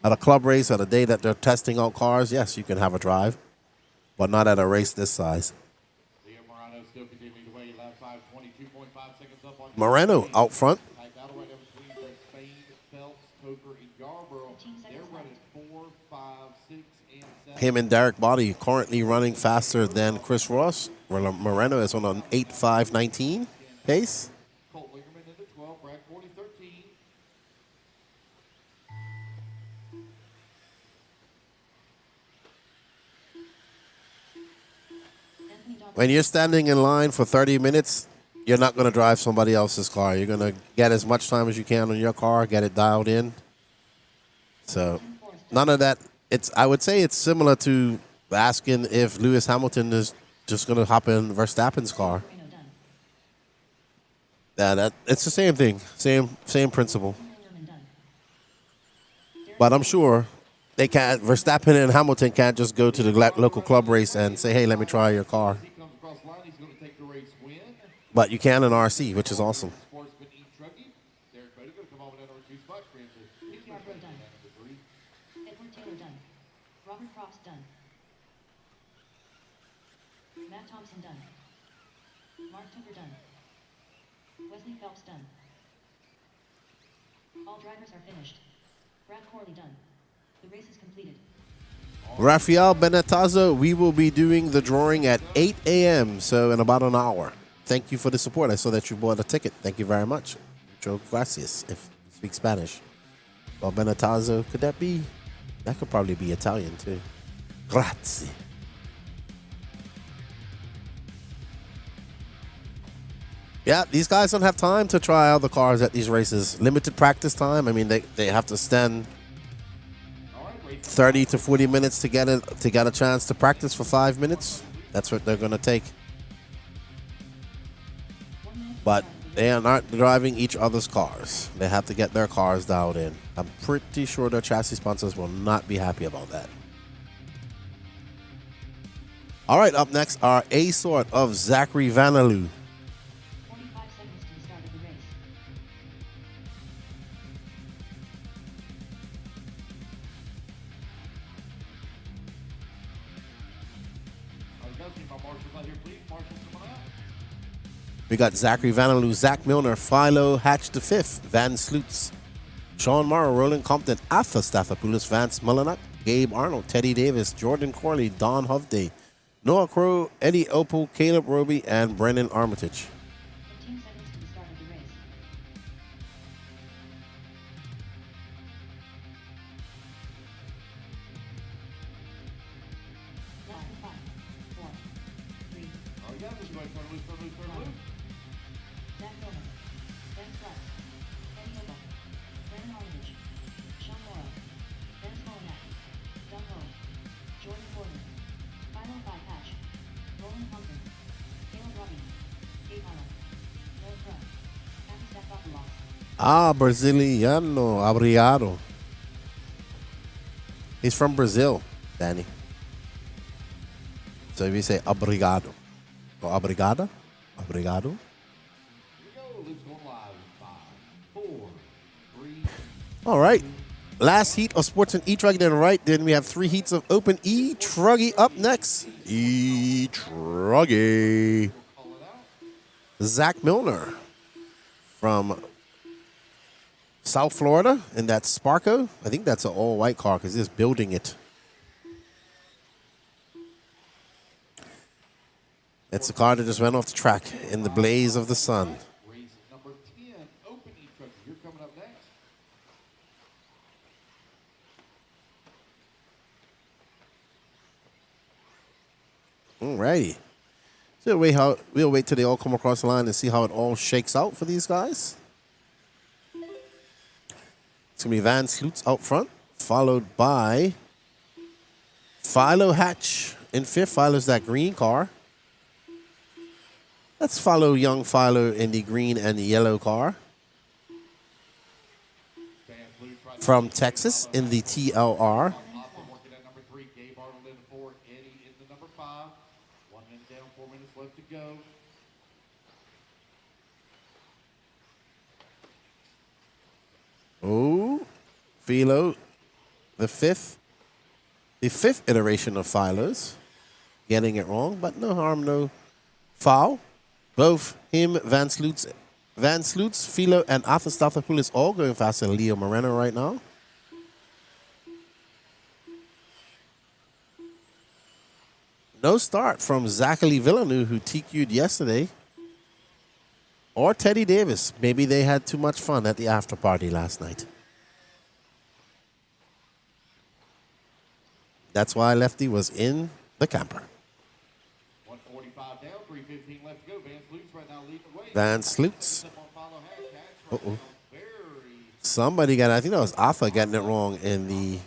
At a club race, at a day that they're testing out cars, yes, you can have a drive, but not at a race this size. Leo Moreno still continuing to weigh lap 5, 22.5 seconds up on Moreno out front. Him and Derek Body currently running faster than Chris Ross. Moreno is on an 8.519 pace. When you're standing in line for 30 minutes, you're not going to drive somebody else's car. You're going to get as much time as you can on your car, get it dialed in. So none of that. I would say it's similar to asking if Lewis Hamilton is just going to hop in Verstappen's car. It's the same thing, same principle. But I'm sure they can't. Verstappen and Hamilton can't just go to the local club race and say, "Hey, let me try your car." But you can in RC, which is awesome. Sportsman Truggy. Derek Bodie going to come over that number 2 spot. Ricky Arbro done. Edward Taylor done. Robert Frost done. Matt Thompson done. Mark Tucker done. Wesley Phelps done. All drivers are finished. Brad Corley done. The race is completed. Rafael Benetazzo, we will be doing the drawing at 8 a.m., so in about an hour. Thank you for the support. I saw that you bought a ticket. Thank you very much. Mucho gracias, if you speak Spanish. Well, Benetazzo, could that be? That could probably be Italian, too. Grazie. Yeah, these guys don't have time to try out the cars at these races. Limited practice time. I mean, they have to stand 30 to 40 minutes to get a chance to practice for 5 minutes. That's what they're going to take. But they are not driving each other's cars. They have to get their cars dialed in. I'm pretty sure their chassis sponsors will not be happy about that. All right, up next, our A-sort of Zachary Vanaloo. 45 seconds to the start of the race. We got Zachary Vanaloo, Zach Milner, Philo Hatch the Fifth, Van Sloots, Sean Morrow, Roland Compton, Arthur Stathopoulos, Vance Mullenut, Gabe Arnold, Teddy Davis, Jordan Corley, Don Hovde, Noah Crow, Eddie Opal, Caleb Roby, and Brennan Armitage. 15 seconds to the start of the race. Less than 5, 4, 3, Zach Miller, Ben Flex, Eddie Opal, Brennan Armitage, Sean Morrow, Vance Mullenat, Doug Lowe, Jordan Corley, Philo Hatch, Roland Compton, Caleb Robbie, Gabe Arnold, Noah Crow, Happy Stathopoulos. Ah, Braziliano, obrigado. He's from Brazil, Danny. So we say obrigado. Or obrigada? Obrigado. All right. Last heat of Sportsman eTruggy then right. Then we have 3 heats of Open eTruggy up next. eTruggy. Zach Milner from South Florida in that Sparko. I think that's an all-white car because he's building it. It's the car that just went off the track in the blaze of the sun. Race number 10, Open eTruggy. You're coming up next. Alrighty. So we'll wait till they all come across the line and see how it all shakes out for these guys. It's going to be Van Sloots out front, followed by Philo Hatch in 5th. Philo's that green car. Let's follow young Philo in the green and the yellow car. From Texas in the TLR. Working at number 3, Gabe Arnold in the 4, Eddie in the number 5. 1 minute down, 4 minutes left to go. Oh, Philo, the fifth iteration of Philo's. Getting it wrong, but no harm, no foul. Both him, Van Sloots, Van Sloots, Philo, and Athos all going faster than Leo Moreno right now. No start from Zachary Villeneuve, who TQ'd yesterday. Or Teddy Davis. Maybe they had too much fun at the after party last night. That's why Lefty was in the camper. 145 down, 3:15 left to go. Van Sloots right now leading the way. Van Sloots. Uh-oh. Somebody got, I think that was Alpha getting it wrong in the...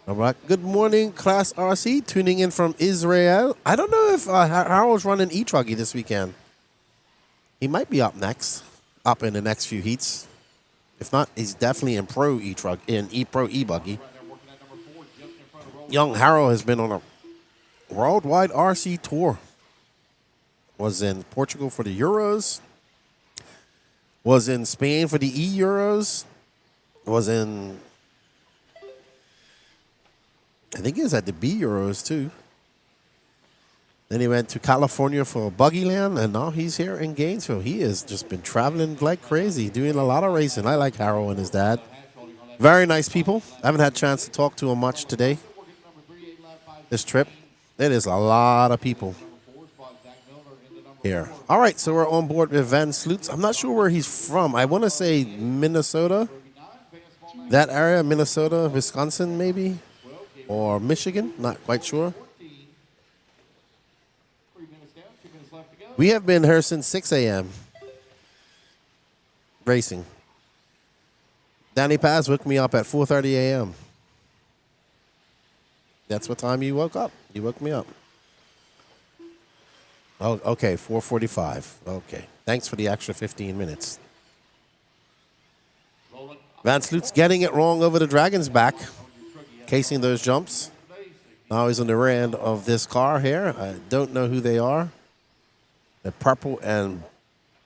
All right. Good morning, Class RC, tuning in from Israel. I don't know if Harold's running eTruggy this weekend. He might be up next, up in the next few heats. If not, he's definitely in Pro eTruggy, in Pro eBuggy. Young Harold has been on a worldwide RC tour. Was in Portugal for the Euros. Was in Spain for the E-Euros. Was in... I think he was at the B Euros too. Then he went to California for Buggyland, and now he's here in Gainesville. He has just been traveling like crazy, doing a lot of racing. I like Harold and his dad. Very nice people. I haven't had a chance to talk to him much today. This trip, it is a lot of people here. All right, so we're on board with Van Sloots. I'm not sure where he's from. I want to say Minnesota. That area, Minnesota, Wisconsin maybe. Or Michigan, not quite sure. We have been here since 6 a.m. racing. Danny Paz woke me up at 4:30 a.m. That's what time you woke up. You woke me up. Oh, okay, 4:45. Okay, thanks for the extra 15 minutes. Van Sloot's getting it wrong over the Dragon's back. Casing those jumps. Now he's on the rear end of this car here. I don't know who they are. The purple and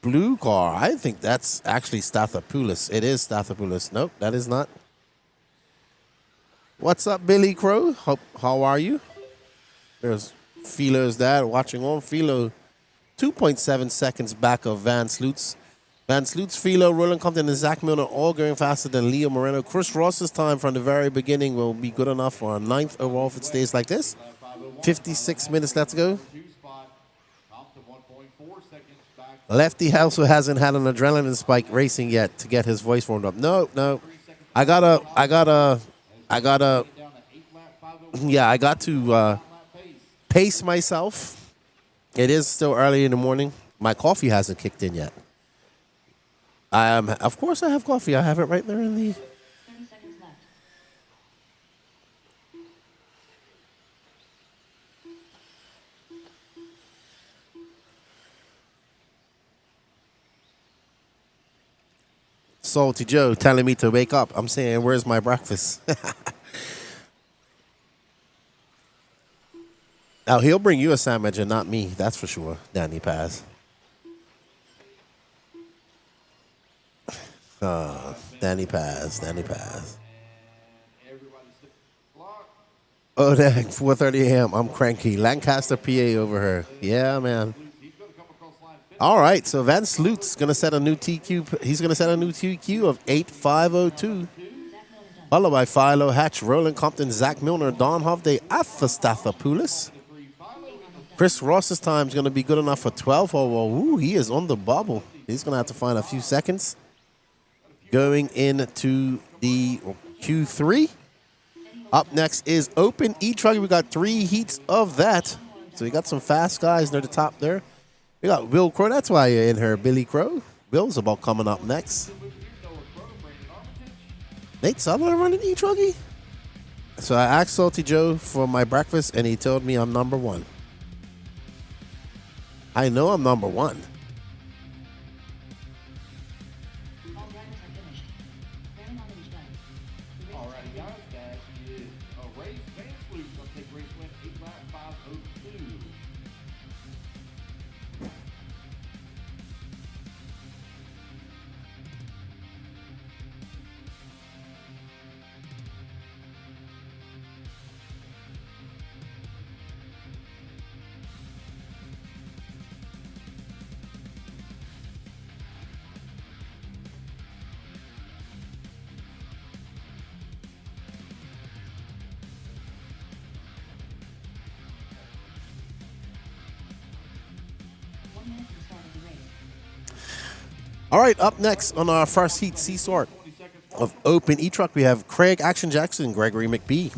blue car. I think that's actually Stathopoulos. It is Stathopoulos. Nope, that is not. What's up, Billy Crow? How are you? There's Philo's dad watching on. Philo 2.7 seconds back of Van Sloots. Van Sloots, Philo, Roland Compton, and Zach Milner all going faster than Leo Moreno. Chris Ross's time from the very beginning will be good enough for a 9th overall if it stays like this. 56 minutes left to go. Lefty also hasn't had an adrenaline spike racing yet to get his voice warmed up. No. I got to pace myself. It is still early in the morning. My coffee hasn't kicked in yet. Of course I have coffee. I have it right there in the... 30 seconds left. Salty Joe telling me to wake up. I'm saying, where's my breakfast? Now, he'll bring you a sandwich and not me. That's for sure, Danny Paz. Danny Paz. Oh, dang, 4:30 a.m. I'm cranky. Lancaster, PA over here. Yeah, man. All right, so Van Sloot's going to set a new TQ. He's going to set a new TQ of 8:502. Followed by Philo, Hatch, Roland Compton, Zach Milner, Don Hovde, Athos. Chris Ross's time is going to be good enough for 12. Ooh, he is on the bubble. He's going to have to find a few seconds. Going into the Q3. Up next is Open eTruggy. We got 3 heats of that. So we got some fast guys near the top there. We got Will Crow. That's why you're in here, Billy Crow. Will's about coming up next. Nate Sutherland running eTruggy? So I asked Salty Joe for my breakfast, and he told me I'm number 1. I know I'm number 1. All drivers have finished. Bearing on the beach done. The race is Alrighty, guys, that is a race. Van Sloots going to take race win 8:502. All right, up next on our first heat C sort of Open eTruck, we have Craig Action Jackson, Gregory McBee,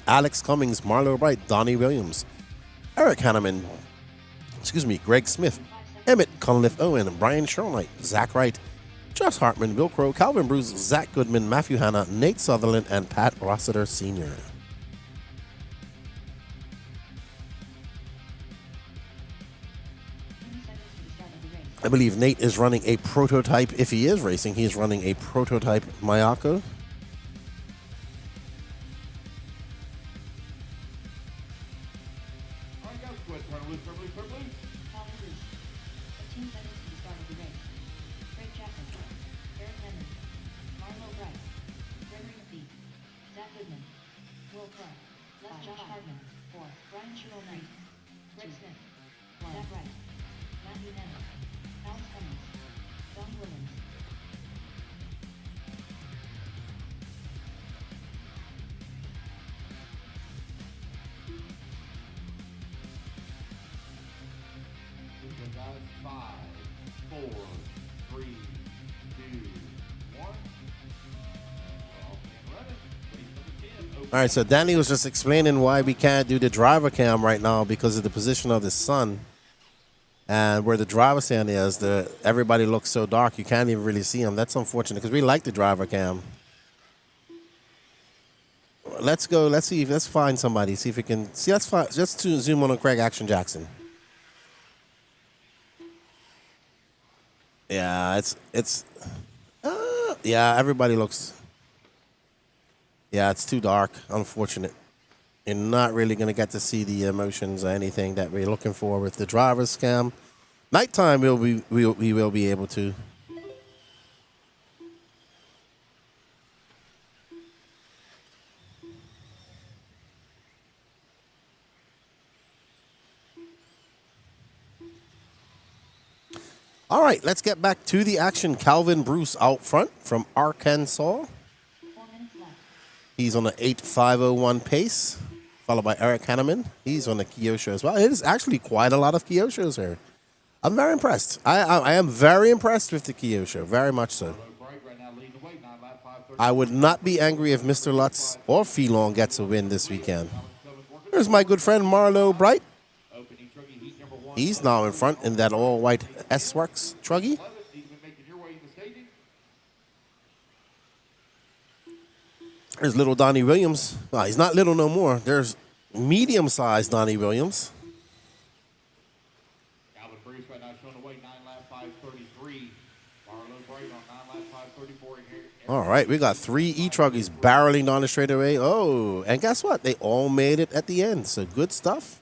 Alex Cummings, Marlo Bright, Donnie Williams, Eric Hanneman, Greg Smith, Emmett Cunliffe Owen, Brian Sherknight, Zach Wright, Josh Hartman, Will Crow, Calvin Bruce, Zach Goodman, Matthew Hanna, Nate Sutherland, and Pat Rossiter Sr. I believe Nate is running a prototype. If he is racing, he's running a prototype Mayako. All right, so Danny was just explaining why we can't do the driver cam right now because of the position of the sun. And where the driver stand is, everybody looks so dark you can't even really see them. That's unfortunate because we like the driver cam. Let's go. Let's find somebody. See if we can see. Just to zoom on Craig Action Jackson. Yeah, yeah, everybody looks. Yeah, it's too dark. Unfortunate. You're not really going to get to see the emotions or anything that we're looking for with the driver's cam. Nighttime, we will be able to. All right, let's get back to the action. Calvin Bruce out front from Arkansas. He's on an 8:5:01 pace, followed by Eric Hanneman. He's on the Kyosho as well. It is actually quite a lot of Kyoshos here. I'm very impressed. I am very impressed with the Kyosho, very much so. I would not be angry if Mr. Lutz or Phelon gets a win this weekend. Here's my good friend Marlo Bright. He's now in front in that all-white S-Works Truggy. There's little Donnie Williams. Well, he's not little no more. There's medium-sized Donnie Williams. Calvin Bruce right now showing away 9 lap 5:33. Marlo Bright on 9 lap 5:34 here. All right, we got 3 eTruggies barreling down the straightaway. Oh, and guess what? They all made it at the end. So good stuff.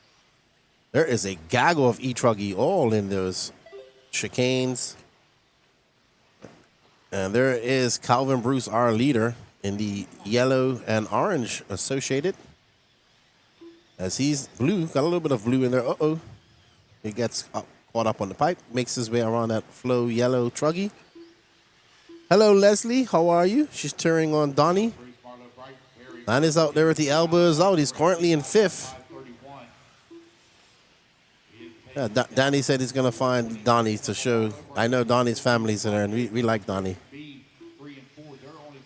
There is a gaggle of eTruggy all in those chicanes. And there is Calvin Bruce, our leader, in the yellow and orange associated. As he's blue, got a little bit of blue in there. Uh-oh. He gets caught up on the pipe, makes his way around that flow yellow Truggy. Hello, Leslie. How are you? She's cheering on Donnie. Donnie's out there with the elbows out. He's currently in 5th. Yeah, Danny said he's going to find Donnie to show. I know Donnie's family's in there, and we like Donnie.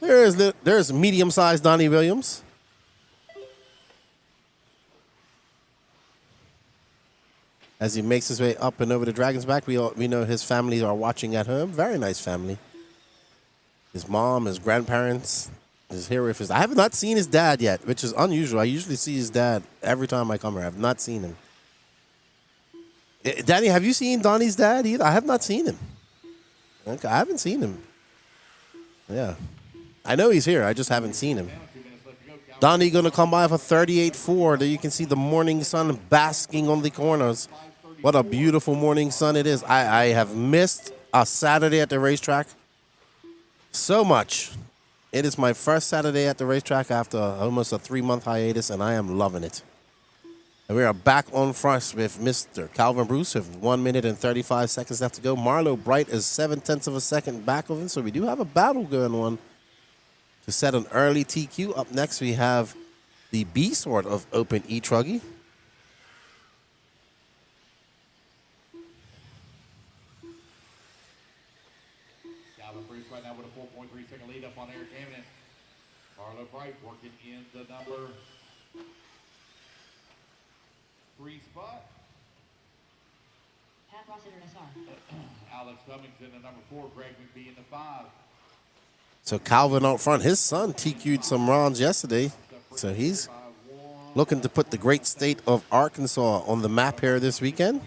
There's medium-sized Donnie Williams. As he makes his way up and over the Dragon's Back, we know his family are watching at home. Very nice family. His mom, his grandparents, is here with his. I have not seen his dad yet, which is unusual. I usually see his dad every time I come here. I have not seen him. Danny, have you seen Donnie's dad either? I have not seen him. Okay, I haven't seen him. Yeah. I know he's here. I just haven't seen him. Donnie going to come by for 38.4. There you can see the morning sun basking on the corners. What a beautiful morning sun it is. I have missed a Saturday at the racetrack so much. It is my first Saturday at the racetrack after almost a 3-month hiatus, and I am loving it. And we are back on front with Mr. Calvin Bruce with 1 minute and 35 seconds left to go. Marlo Bright is 0.7 of a second back of him, so we do have a battle going on to set an early TQ. Up next, we have the B sort of Open eTruggy. Marlo Bright working in the number 3 spot. Pat Rossiter SR. Alex Cummings in the number 4. Greg McBee in the 5. So Calvin out front. His son TQ'd some rounds yesterday. So he's looking to put the great state of Arkansas on the map here this weekend.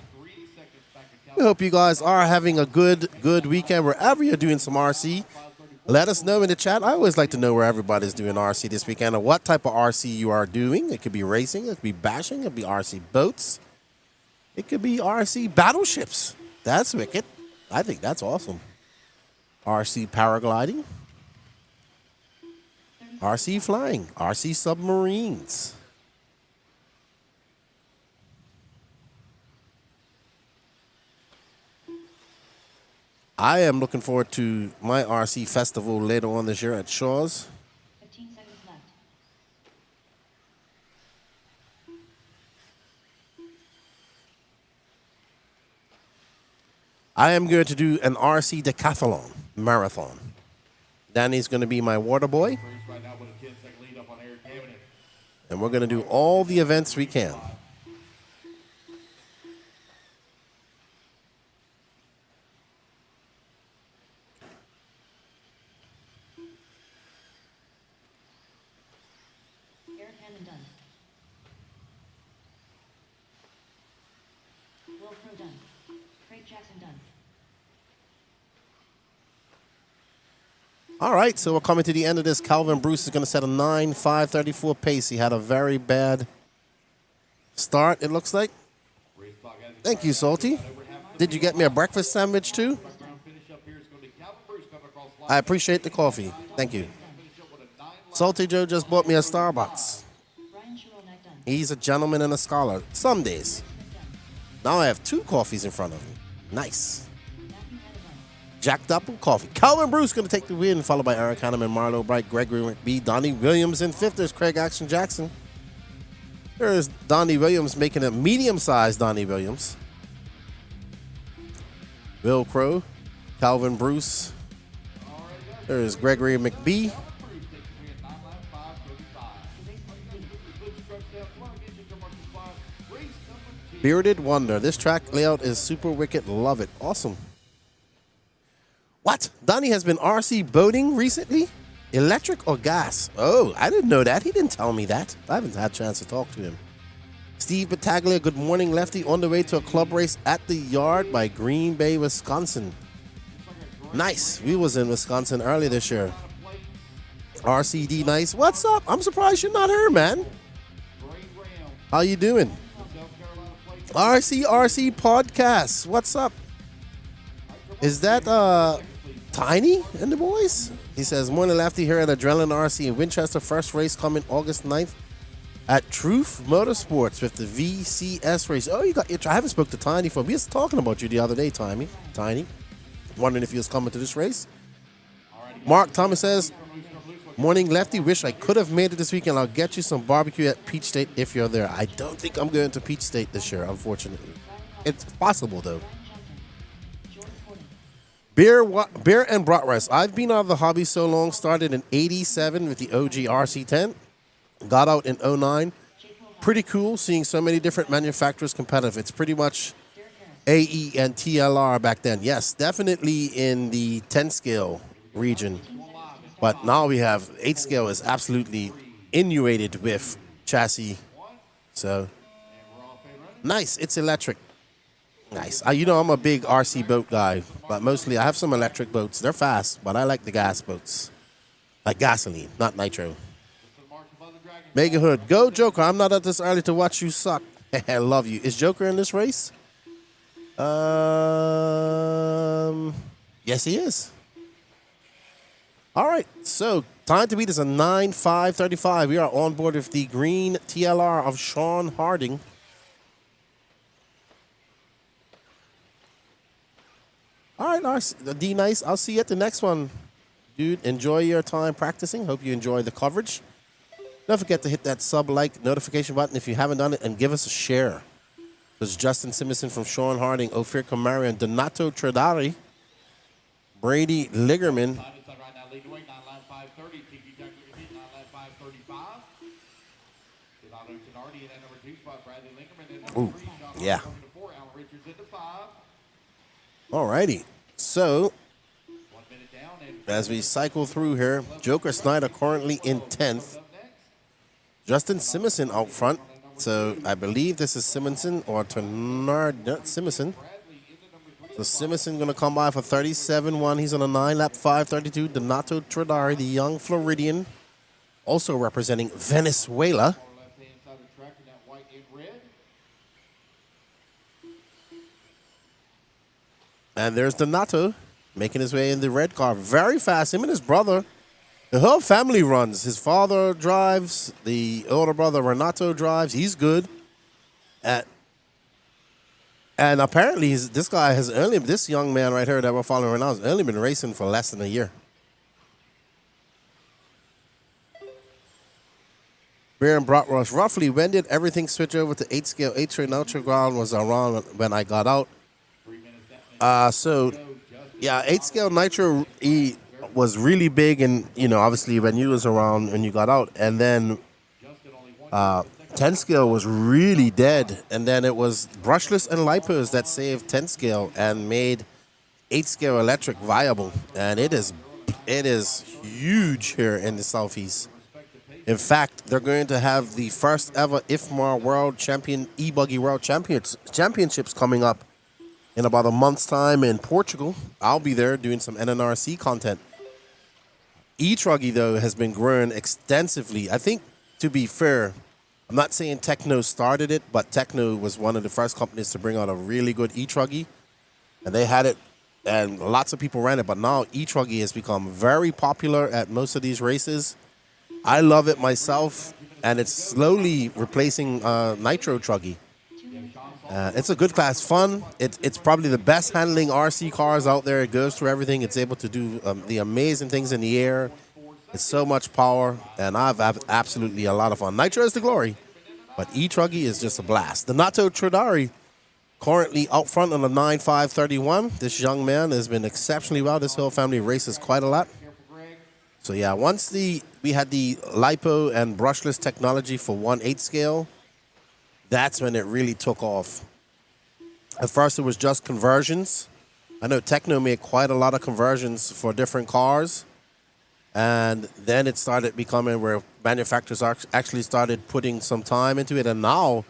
We hope you guys are having a good weekend wherever you're doing some RC. Let us know in the chat. I always like to know where everybody's doing RC this weekend and what type of RC you are doing. It could be racing, it could be bashing, it could be RC boats. It could be RC battleships. That's wicked. I think that's awesome. RC paragliding. RC flying. RC submarines. I am looking forward to my RC festival later on this year at Shaw's. 15 seconds left. I am going to do an RC decathlon marathon. Danny's going to be my water boy. Right now with a 10-second lead up on Eric Hammond. And we're going to do all the events we can. Eric Hammond done. Will Crow done. Craig Jackson done. All right, so we're coming to the end of this. Calvin Bruce is going to set a 9:5:34 pace. He had a very bad start, it looks like. Thank you, Salty. Did you get me a breakfast sandwich, too? I appreciate the coffee. Thank you. Salty Joe just bought me a Starbucks. Brian Shuronak done. He's a gentleman and a scholar. Some days. Now I have 2 coffees in front of me. Nice. Jacked up with coffee. Calvin Bruce going to take the win, followed by Eric Hanneman, Marlo Bright, Gregory McBee, Donnie Williams in 5th. There's Craig Action Jackson. There's Donnie Williams making a medium-sized Donnie Williams. Will Crow, Calvin Bruce. There's Gregory McBee. Bearded Wonder. This track layout is super wicked. Love it. Awesome. What? Donnie has been RC boating recently? Electric or gas? Oh, I didn't know that. He didn't tell me that. I haven't had a chance to talk to him. Steve Battaglia, good morning, Lefty. On the way to a club race at the yard by Green Bay, Wisconsin. Nice. We was in Wisconsin earlier this year. RCD Nice. What's up? I'm surprised you're not here, man. How you doing? RC Podcast. What's up? Is that Tiny and the boys? He says, morning Lefty here at Adrenaline RC in Winchester. First race coming August 9th at Truth Motorsports with the VCS race. Oh, you got your... I haven't spoke to Tiny for... We was talking about you the other day, Tiny. Wondering if you was coming to this race. Mark Thomas says, morning Lefty. Wish I could have made it this weekend. I'll get you some barbecue at Peach State if you're there. I don't think I'm going to Peach State this year, unfortunately. It's possible, though. Beer and bratwurst. I've been out of the hobby so long. Started in '87 with the OG RC10. Got out in '09. Pretty cool seeing so many different manufacturers competitive. It's pretty much AE and TLR back then. Yes, definitely in the 10 scale region. But now we have 8 scale is absolutely inundated with chassis. So nice. It's electric. Nice. You know, I'm a big RC boat guy, but mostly I have some electric boats. They're fast, but I like the gas boats. Like gasoline, not nitro. Mega Hood. Go, Joker. I'm not up this early to watch you suck. I love you. Is Joker in this race? Yes, he is. All right. So, time to beat is a 9:5:35. We are on board with the green TLR of Sean Harding. All right, D Nice. I'll see you at the next one. Dude, enjoy your time practicing. Hope you enjoy the coverage. Don't forget to hit that sub-like notification button if you haven't done it, and give us a share. There's Justin Simonson from Sean Harding, Ophir Kamari, and Donato Tredari, Brady Ligerman. 5:35. Donato Tenardi in at number 2 spot. Bradley Linkerman in number 3. John yeah. Harper into 4. Alan Richards into 5. Alrighty. So 1 minute down. And as we cycle through here, Joker Snyder currently in 10th. Justin Simonson out front. So I believe this is Simonson or Tenard, not Simonson. So Simonson going to come by for 37-1. He's on a 9-lap 5:32. Donato Tradari, the young Floridian, also representing Venezuela. left-hand side of the track in that white and red. And there's Donato making his way in the red car. Very fast. Him and his brother. The whole family runs. His father drives. The older brother, Renato, drives. He's good. And apparently, this guy has only, this young man right here that we're following right now has only been racing for less than a year. Bear and Bratwurst, roughly, when did everything switch over to 8 scale? 8 straight Nitro ground was around when I got out. So, yeah, 8 scale Nitro E was really big, and, you know, obviously when you was around when you got out. And then 10 scale was really dead, and then it was brushless and lipos that saved 10 scale and made 8 scale electric viable, and it is huge here in the Southeast. In fact, they're going to have the first ever IFMAR World Champion eBuggy World Championships coming up in about a month's time in Portugal. I'll be there doing some NNRC content. eTruggy, though, has been growing extensively. I think, to be fair, I'm not saying Techno started it, but Techno was one of the first companies to bring out a really good eTruggy. And they had it, and lots of people ran it. But now eTruggy has become very popular at most of these races. I love it myself, and it's slowly replacing Nitro Truggy. It's a good class, fun. It's probably the best handling RC cars out there. It goes through everything. It's able to do the amazing things in the air. It's so much power, and I've absolutely a lot of fun. Nitro is the glory, but eTruggy is just a blast. Donato Tradari currently out front on the 9.531. This young man has been exceptionally well. This whole family races quite a lot. So yeah, once we had the lipo and brushless technology for 1/8 scale, that's when it really took off. At first, it was just conversions. I know Techno made quite a lot of conversions for different cars. And then it started becoming where manufacturers actually started putting some time into it. And now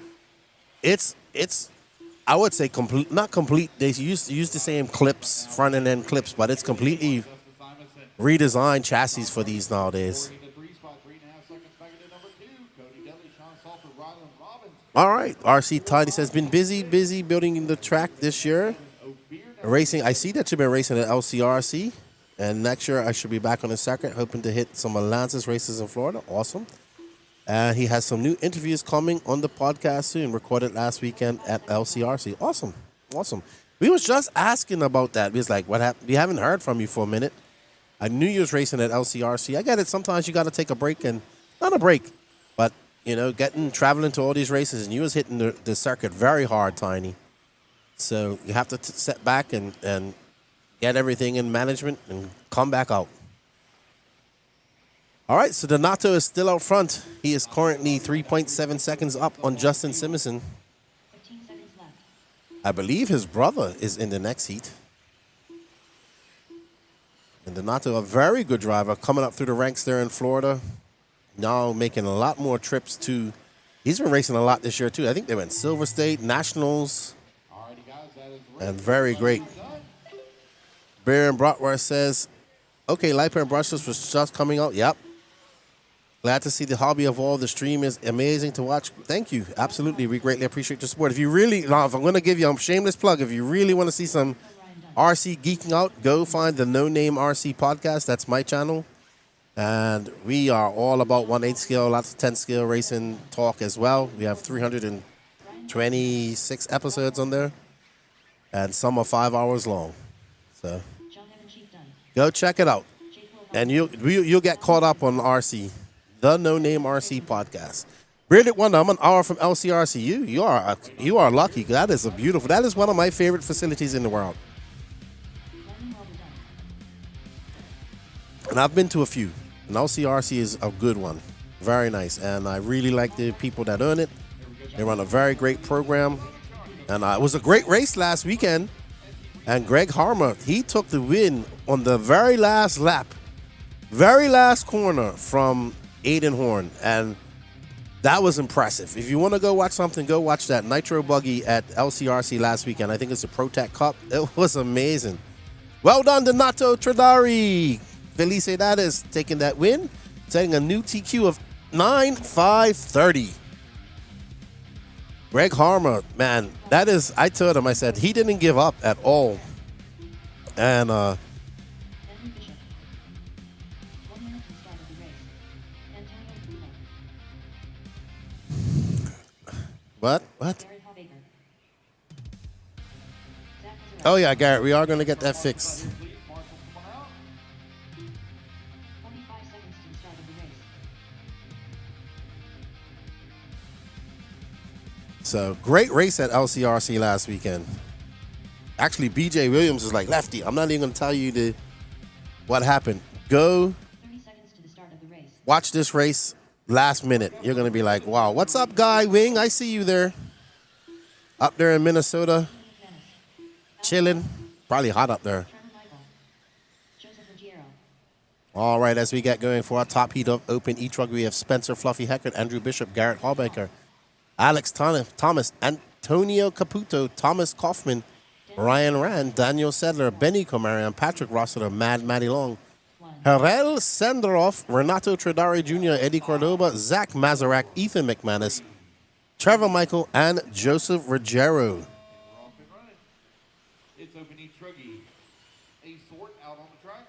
it's I would say, not complete. They use the same clips, front and end clips, but it's completely redesigned chassis for these nowadays. All right, RC Tiny says, been busy building the track this year. Racing, I see that you've been racing at LCRC. And next year, I should be back on the circuit, hoping to hit some Atlantis races in Florida. Awesome. And he has some new interviews coming on the podcast soon, recorded last weekend at LCRC. Awesome. We was just asking about that. We was like, what happened? We haven't heard from you for a minute. I knew you was racing at LCRC. I get it. Sometimes you got to take a break, and not a break, but, you know, traveling to all these races, and you was hitting the circuit very hard, Tiny. So you have to sit back and get everything in management and come back out. All right, so Donato is still out front. He is currently 3.7 seconds up on Justin Simonson. 15 seconds left. I believe his brother is in the next heat. And Donato, a very good driver, coming up through the ranks there in Florida. Now making a lot more trips to... He's been racing a lot this year, too. I think they went Silver State, Nationals, and very great. Bear and Bratwurst says, okay, Lipo and Brushless was just coming out. Yep. Glad to see the hobby evolve. The stream is amazing to watch. Thank you. Absolutely. We greatly appreciate your support. If you really, now if I'm going to give you a shameless plug, if you really want to see some RC geeking out, go find the No Name RC podcast. That's my channel. And we are all about 1/8 scale, lots of 10 scale racing talk as well. We have 326 episodes on there. And some are 5 hours long. So go check it out, and you'll get caught up on RC, the No Name RC podcast. Bearded Wonder, I'm an hour from LCRC. You are lucky. That is one of my favorite facilities in the world, and I've been to a few. And LCRC is a good one. Very nice. And I really like the people that own it. They run a very great program. And it was a great race last weekend. And Greg Harmer, he took the win on the very last lap, very last corner from Aiden Horn. And that was impressive. If you want to go watch something, go watch that Nitro Buggy at LCRC last weekend. I think it's a ProTech Cup. It was amazing. Well done, Donato Tradari. Felicidades taking that win, setting a new TQ of 9.530. Greg Harmer, man, that is, I told him, I said, he didn't give up at all. And, Henry Bishop. 1 minute to start of the race. Antonio Bruno. what? Garrett Hawbaker. Zach Hazard. Oh, yeah, Garrett, we are going to get that fixed. 45 seconds to the start of the race. So, great race at LCRC last weekend. Actually, BJ Williams is like, Lefty, I'm not even going to tell you what happened. Go 30 seconds to the start of the race. watch this race last minute. You're going to be like, wow, what's up, Guy Wing? I see you there. Up there in Minnesota, chilling. Probably hot up there. Trevor Michael. Joseph Ruggiero. All right, as we get going for our top heat of Open eTruggy, we have Spencer Fluffy Heckert, Andrew Bishop, Garrett Hallbaker, Alex Thomas, Antonio Caputo, Thomas Kaufman, Ryan Rand, Daniel Sedler, Benny Comarian, Patrick Rossiter, Mad Matty Long, Harel Senderoff, Renato Tradari Jr., Eddie Cordoba, Zach Mazarak, Ethan McManus, Trevor Michael, and Joseph Ruggiero. We're off and running. It's Open eTruggy. A sort out on the track.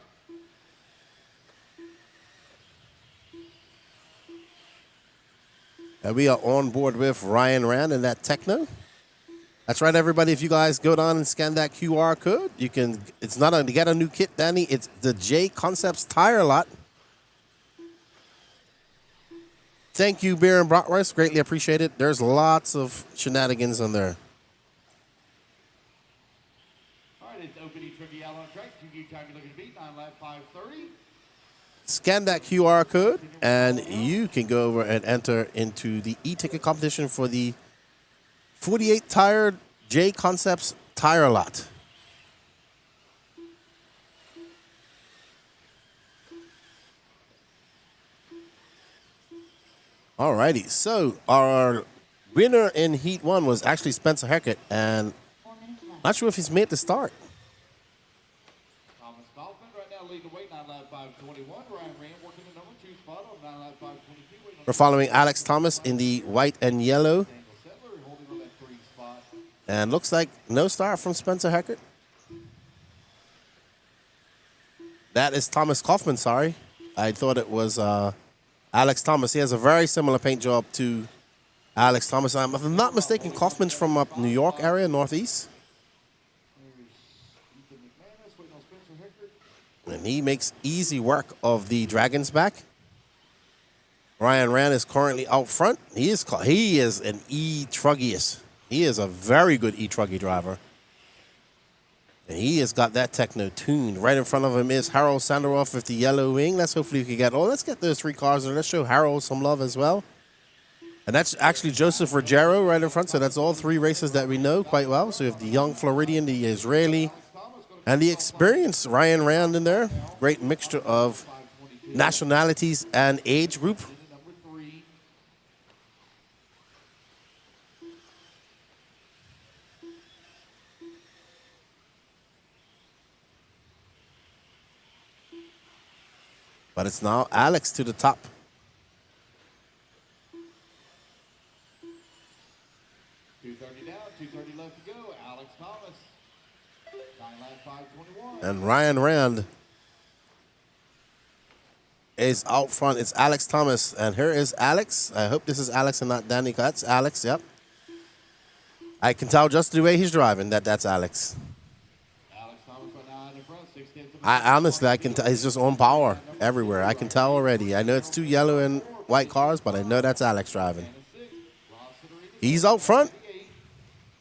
And we are on board with Ryan Rand and that Techno. That's right, everybody. If you guys go down and scan that QR code, you can. It's not to get a new kit, Danny. It's the J Concepts Tire Lot. Thank you, Beer and Bratwurst. Greatly appreciate it. There's lots of shenanigans on there. All right, it's Open eTruggy out on the track. QQ time you're looking to beat. 9 lap 5:30. Scan that QR code, and you can go over and enter into the e-ticket competition for the 48 tire J Concepts Tire Lot. Alrighty, so our winner in Heat 1 was actually Spencer Heckert, and 4 minutes left. not sure if he's made the start. Thomas Kaufman right now leading the way. 9 lap 5:21. Ryan Rand working the number 2 spot on 9 lap 5:22. We're following Alex Thomas in the white and yellow, Daniel Sedler holding on that 3 spot. and looks like no start from Spencer Heckert. That is Thomas Kaufman, sorry. I thought it was Alex Thomas. He has a very similar paint job to Alex Thomas. If I'm not mistaken, Kaufman's from up New York area, Northeast. There's Ethan McManus waiting on Spencer Heckert. And he makes easy work of the Dragons back. Ryan Rand is currently out front. He is an eTruggyist. He is a very good eTruggy driver. And he has got that Techno tuned. Right in front of him is Harold Sanderoff with the yellow wing. Let's hopefully we can get, let's get those 3 cars and let's show Harold some love as well. And that's actually Joseph Ruggiero right in front. So that's all 3 races that we know quite well. So you have the young Floridian, the Israeli, and the experienced Ryan Rand in there. Great mixture of nationalities and age group. Number 3. But it's now Alex to the top. 2:30 down, 2:30 left to go. Alex Thomas. 9 lap 5:21. And Ryan Rand is out front. It's Alex Thomas. And here is Alex. I hope this is Alex and not Danny. That's Alex, yep. I can tell just the way he's driving that's Alex. Alex Thomas right now in front. 6/10 of the I honestly, I can tell he's just on power everywhere. I can tell already. I know it's 2 yellow and white cars, but I know that's Alex driving. He's out front.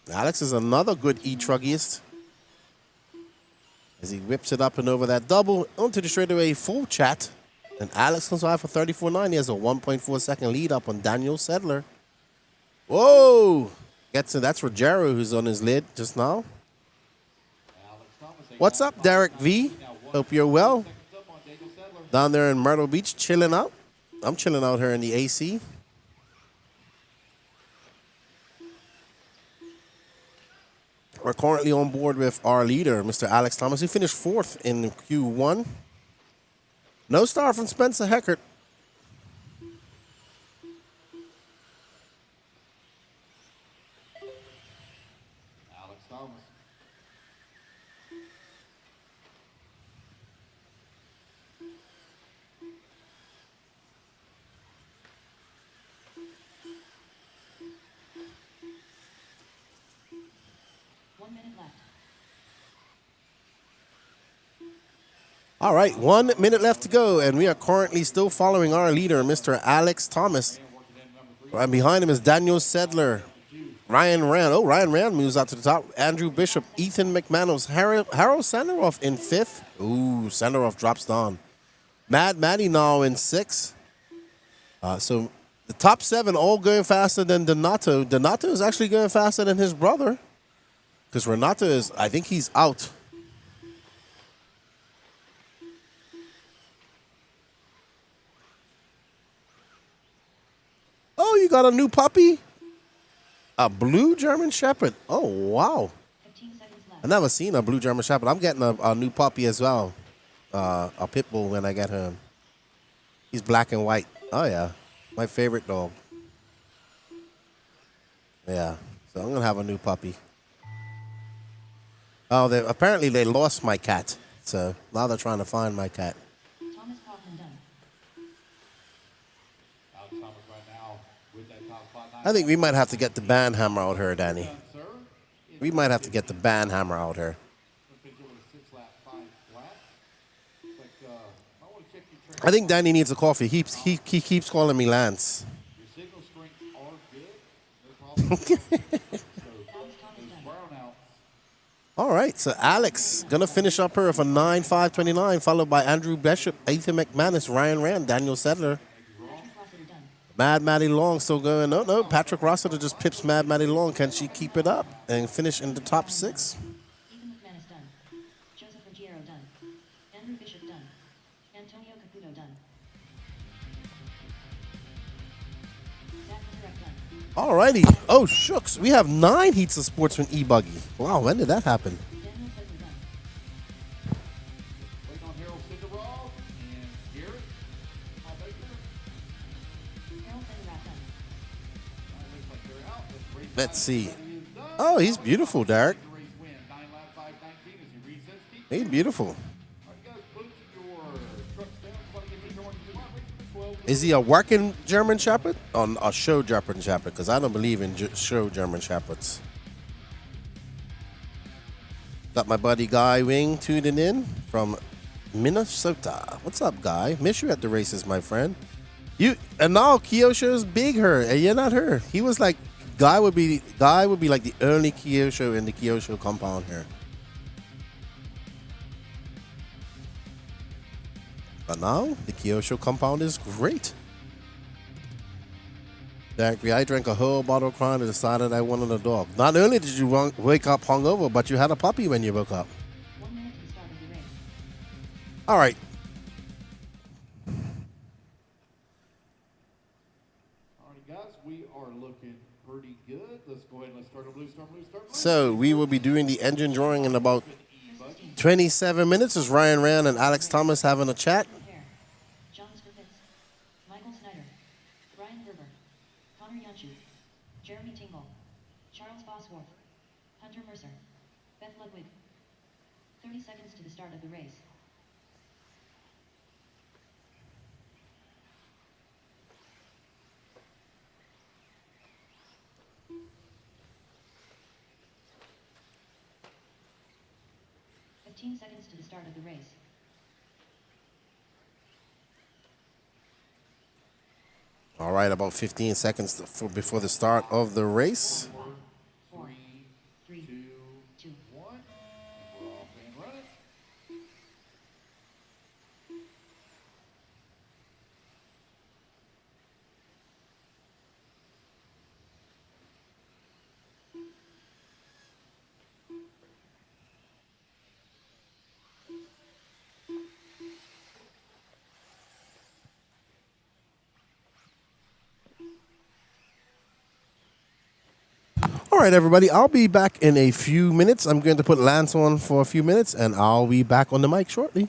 Alex is another good eTruggyist. As he whips it up and over that double onto the straightaway full chat. And Alex comes by for 34.9. He has a 1.4 second lead up on Daniel Sedler. Whoa! Gets it. That's Rogero who's on his lid just now. What's up, Derek V? Hope you're well. Down there in Myrtle Beach, chilling out. I'm chilling out here in the AC. We're currently on board with our leader, Mr. Alex Thomas. He finished 4th in Q1. No star from Spencer Heckert. Alex Thomas. All right, 1 minute left to go, and we are currently still following our leader, Mr. Alex Thomas. Right behind him is Daniel Sedler, Ryan Rand. Oh, Ryan Rand moves out to the top. Andrew Bishop, Ethan McManus, Harold Sanderoff in 5th. Ooh, Sanderoff drops down. Mad Matty now in 6th. So the top 7 all going faster than Donato. Donato is actually going faster than his brother, because Renato is, I think he's out. Oh, you got a new puppy? A blue German Shepherd. Oh, wow. I've never seen a blue German Shepherd. I'm getting a new puppy as well. A pit bull when I get him. He's black and white. Oh, yeah. My favorite dog. Yeah. So I'm going to have a new puppy. Oh, apparently they lost my cat. So now they're trying to find my cat. I think we might have to get the band hammer out here, Danny. We might have to get the band hammer out here. I think Danny needs a coffee. He keeps calling me Lance. All right, so Alex gonna finish up here with a 9.529, followed by Andrew Bishop, Ethan McManus, Ryan Rand, Daniel Sedler. Mad Maddie Long still going. No. Patrick Rossiter just pips Mad Maddie Long. Can she keep it up and finish in the top 6? Ethan McManus done. Joseph Ruggiero done. Andrew Bishop done. Antonio Caputo done. Zach Mazurek done. All righty. Oh, shucks. We have 9 heats of Sportsman eBuggy. Wow, when did that happen? Daniel Sedler done. Waiting on Harold Cinderall and Garrett. Harold Sedler done. Looks like they're out. Let's see. Oh, he's beautiful, Derek. He's beautiful. Is he a working German Shepherd or a show German Shepherd? Because I don't believe in show German Shepherds. Got my buddy Guy Wing tuning in from Minnesota. What's up, Guy? Miss you at the races, my friend. And now Kyosho's big her, and you're not her. He was like, Guy would be like the only Kyosho in the Kyosho compound here. But now the Kyosho compound is great. I drank a whole bottle of Crown and decided I wanted a dog. Not only did you wake up hungover, but you had a puppy when you woke up. 1 minute to the start of the race. All right. Alrighty, guys, we are looking pretty good. Let's go ahead and let's start a blue, start blue, start blue. So we will be doing the engine drawing in about 27 minutes. Is Ryan Rand and Alex Thomas having a chat? Prepare. John Spitz. Michael Snyder. Brian Gerber. Connor Yunchu. Jeremy Tingle. Charles Bosworth. Hunter Mercer. Beth Ludwig. 30 seconds to the start of the race. Seconds to the start of the race. All right, about 15 seconds before the start of the race. 4, 3, 2, 1. We're off and running. All right, everybody. I'll be back in a few minutes. I'm going to put Lance on for a few minutes, and I'll be back on the mic shortly.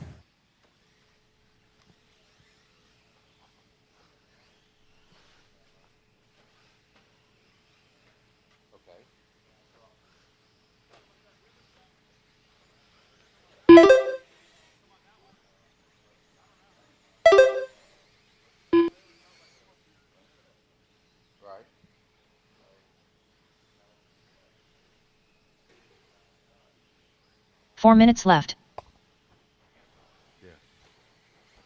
Right. 4 minutes left.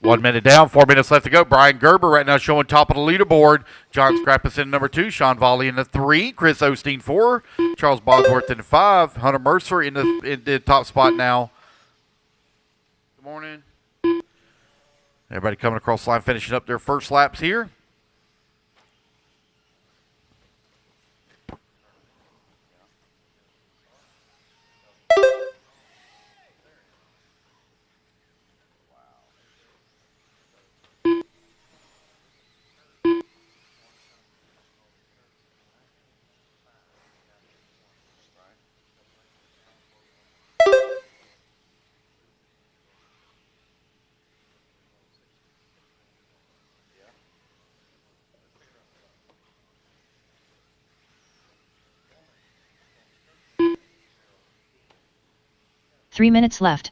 1 minute down, 4 minutes left to go. Brian Gerber right now showing top of the leaderboard. John Scrappus in number 2. Sean Volley in the 3. Chris Osteen 4. Charles Bosworth in the 5. Hunter Mercer in the top spot now. Good morning. Everybody coming across the line, finishing up their first laps here. Three minutes left.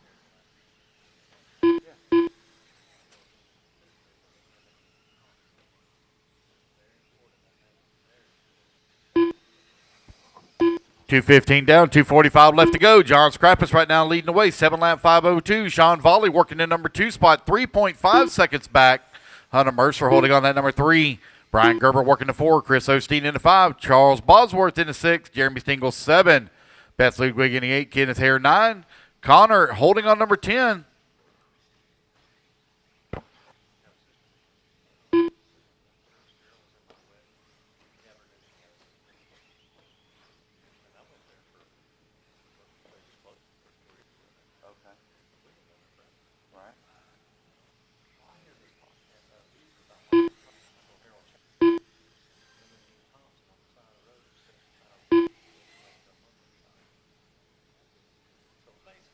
.215 down, 2:45 left to go. John Scrappus right now leading the way, 7-lap 5:02. Sean Volley working in number 2 spot, 3.5 seconds back. Hunter Mercer holding on that number 3. Brian Gerber working the 4. Chris Osteen in the 5. Charles Bosworth in the 6. Jeremy Stingle 7. Beth Ludwig in the 8. Kenneth Hare 9. Connor holding on number 10.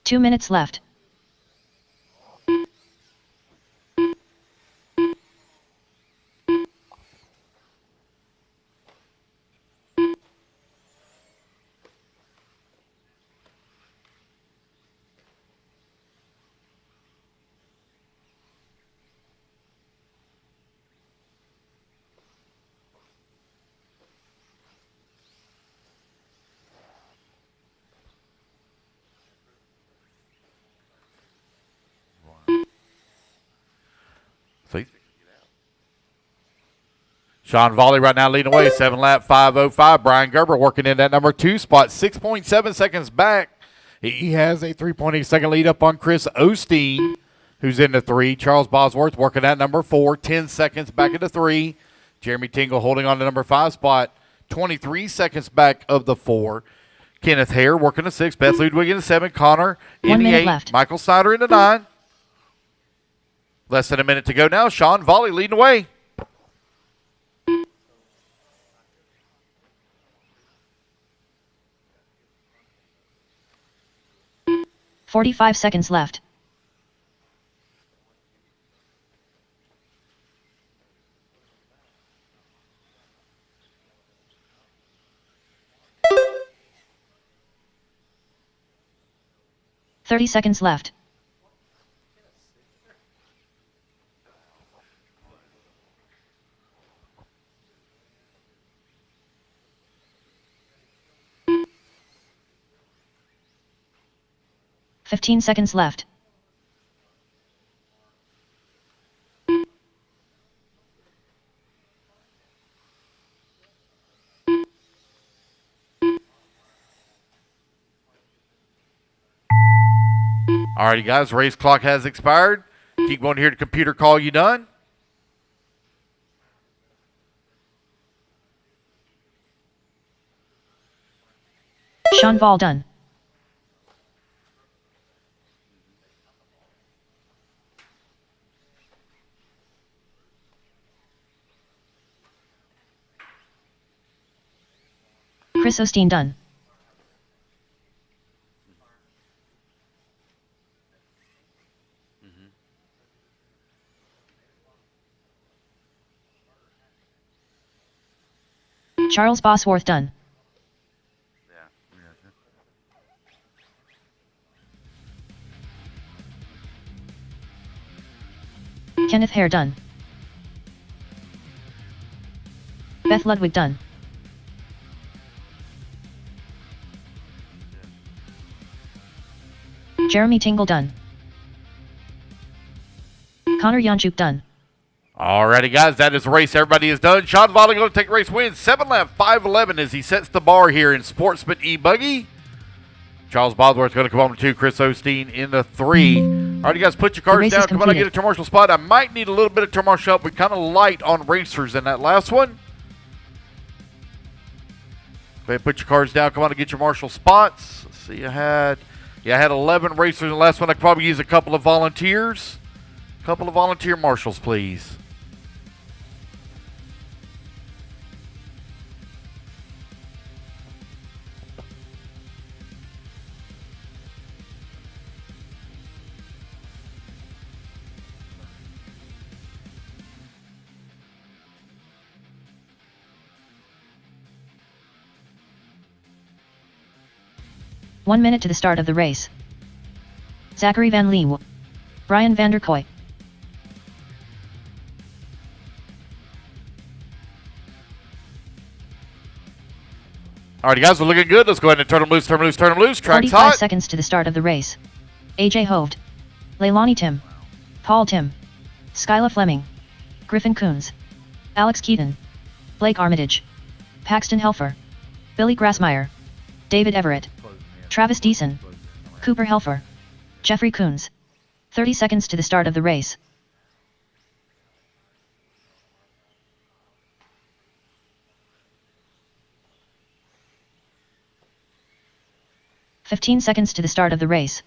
Two minutes left. Sean Volley right now leading away, 7-lap 5:05. Brian Gerber working in that number 2 spot, 6.7 seconds back. He has a 3.8-second lead up on Chris Osteen, who's in the 3. Charles Bosworth working at number 4, 10 seconds back at the 3. Jeremy Tingle holding on to number 5 spot, 23 seconds back of the 4. Kenneth Hare working the 6. Beth Ludwig in the 7. Connor in 1 the minute 8. left. Michael Snyder in the 9. Less than a minute to go now. Sean Volley leading away. .45 seconds left. .30 seconds left. .15 seconds left. Alrighty, guys, race clock has expired. Keep going here to computer call you done. Sean Vol done. Chris Osteen done. Charles Bosworth done. Kenneth Hare done. Beth Ludwig done. Jeremy Tingle done. Connor Janchuk done. Alrighty, guys, that is the race. Everybody is done. Sean Volley going to take race win. 7 lap, 5:11 as he sets the bar here in Sportsman eBuggy. Charles Bosworth going to come on to 2. Chris Osteen in the 3. Alrighty, guys, put your cards down. Come on, I get a turn marshal spot. I might need a little bit of turn marshal help. We're kind of light on racers in that last one. Go ahead, put your cards down. Come on and get your marshal spots. Let's see, I had 11 racers in the last one. I could probably use a couple of volunteers. A couple of volunteer marshals, please. One minute to the start of the race. Zachary Van Leeuw. Brian van der Kooi. Alrighty, guys, we're looking good. Let's go ahead and turn them loose, turn them loose, turn them loose. Track's 45 hot. seconds to the start of the race. AJ Hoved. Leilani Tim. Paul Tim. Skyla Fleming. Griffin Coons. Alex Keaton. Blake Armitage. Paxton Helfer. Billy Grassmeyer. David Everett. Travis Deason. Cooper Helfer. Jeffrey Coons. 30 seconds to the start of the race. "15 seconds to the start of the race.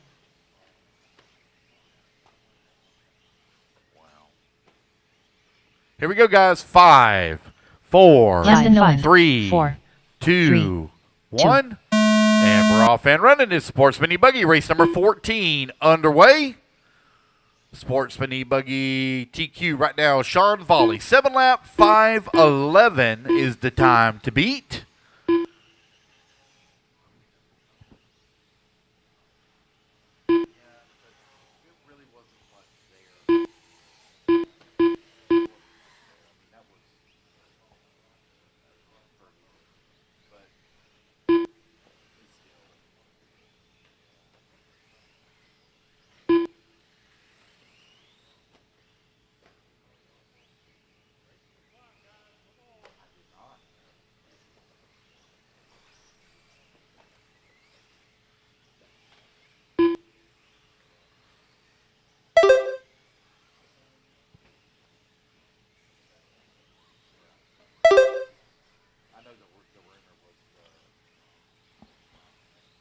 Here we go, guys. 5, 4, Less than 5, 3, 4, 2, 1. And we're off and running. It's Sportsman eBuggy race number 14 underway. Sportsman eBuggy TQ right now. Sean Volley. 7 lap, 5:11 is the time to beat.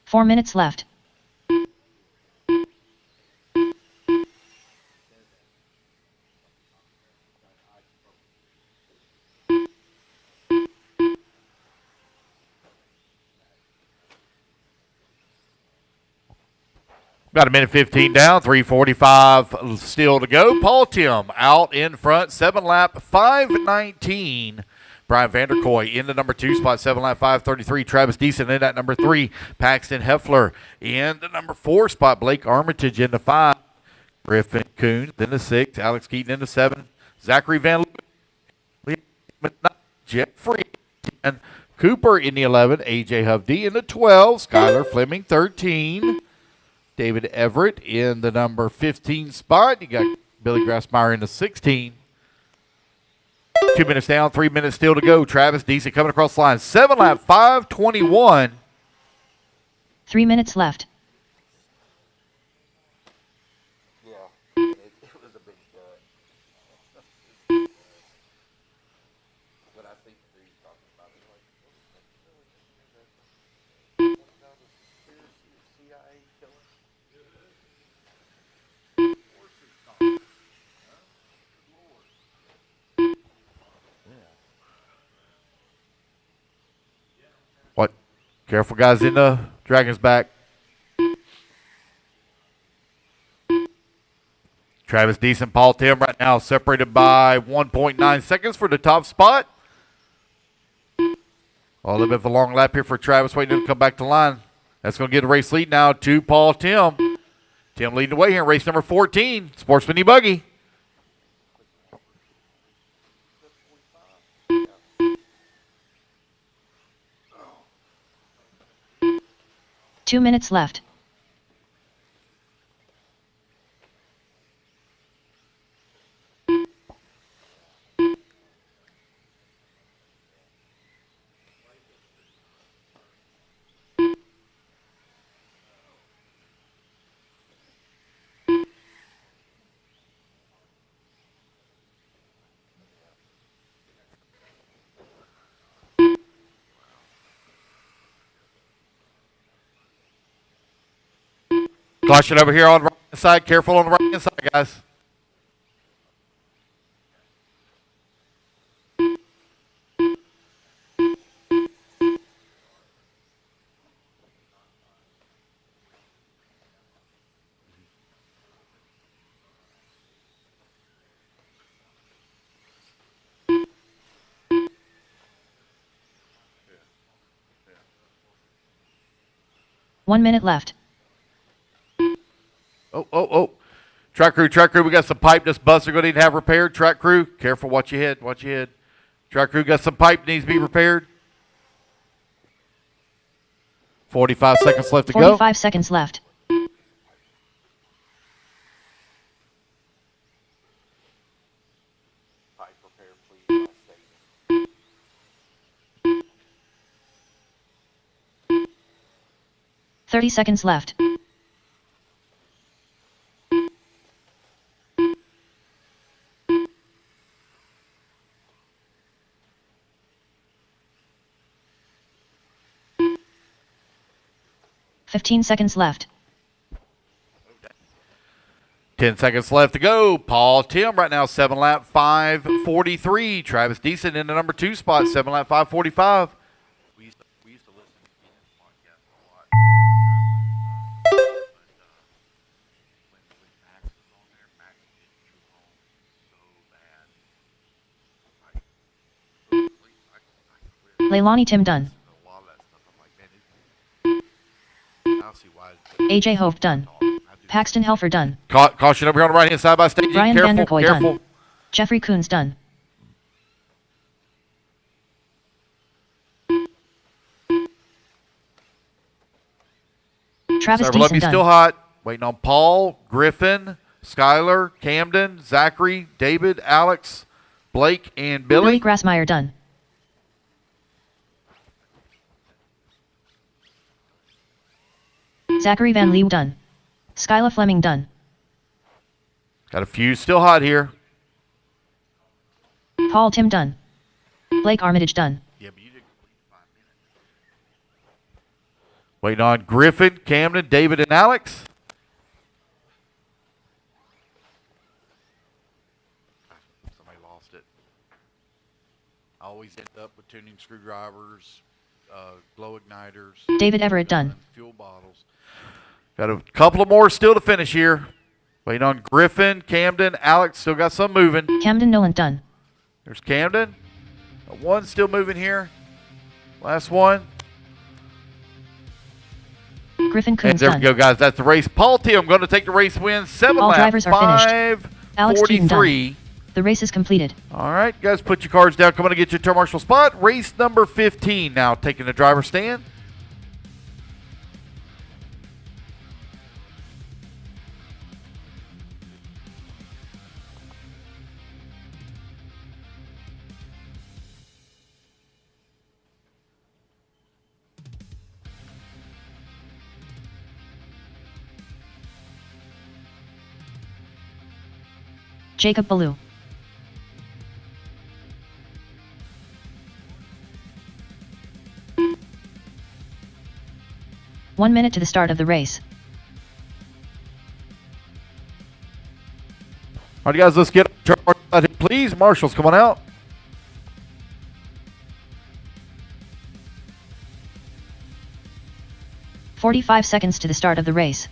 Four minutes left. About a minute 15 down, 3:45 still to go. Paul Tim out in front, 7 lap, 5:19. Brian van der Kooi in the number 2 spot, 7 lap, 5:33. Travis Deason in at number 3. Paxton Heffler in the number 4 spot. Blake Armitage in the 5. Griffin Coons in the 6. Alex Keaton in the 7. Zachary Van Leeuw, Jeffrey and Cooper in the 11. AJ Hovde in the 12. Skylar Fleming 13. David Everett in the number 15 spot. You got Billy Grassmeyer in the 16. 2 minutes down, 3 minutes still to go. Travis Deason coming across the line. 7 lap, 5:21. 3 minutes left. Yeah, it was a big what I think he's talking about. CIA killer. What? Careful, guys, in the Dragon's back. Travis Deason, Paul Tim right now separated by 1.9 seconds for the top spot. A little bit of a long lap here for Travis, waiting to come back to line. That's going to get a race lead now to Paul Tim. Tim leading the way here in race number 14, Sportsman eBuggy. Two minutes left. Caution over here on the right hand side. Careful on the right hand side, guys. One minute left. Oh. Track crew, we got some pipe this bus are going to need to have repaired. Track crew, careful, watch your head. Track crew got some pipe needs to be repaired. 45 seconds left to go. 45 seconds left. Pipe repair, please. 30 seconds left. Okay. 15 seconds left. 10 seconds left to go. Paul Tim right now, 7 lap 5:43. Travis Deason in the number 2 spot, 7 lap 5:45. We used to listen to this podcast a lot. But when Max was on there, Max just drew home so bad. Leilani Tim Dunn. A lot of that stuff. I'm like, man, I don't see why. AJ Hove Dunn. Paxton Helfer Dunn. Caution over here on the right hand side by staging. Brian Careful, Vanderkoy careful. Dunn. Jeffrey Coons Dunn. Travis Let me Deason still Dunn. hot. Waiting on Paul, Griffin, Skylar, Camden, Zachary, David, Alex, Blake, and Billy Billy. Grassmeyer Dunn. Zachary Van Leeuw Dunn. Skyla Fleming Dunn. Got a few still hot here. Paul Tim Dunn. Blake Armitage Dunn. Yeah, but you didn't complete 5 minutes. Waiting on Griffin, Camden, David, and Alex. Somebody lost it. I always end up with tuning screwdrivers, glow igniters, David Everett Dunn. fuel bottles. Got a couple of more still to finish here. Waiting on Griffin, Camden, Alex. Still got some moving. Camden Nolan Dunn. There's Camden. One still moving here. Last one. Griffin And Coons there we Dunn. go, guys. That's the race. Paul Tim going to take the race win. 7 All lap drivers are finished. Alex Keaton 5:43. The race is completed. All right, guys, put your cards down. Come on and get your turn marshal spot. Race number 15 now taking the driver's stand. Jacob Ballou. One minute to the start of the race. All right, guys, let's get turn marshal out here, please. Marshals, come on out. 45 seconds to the start of the race.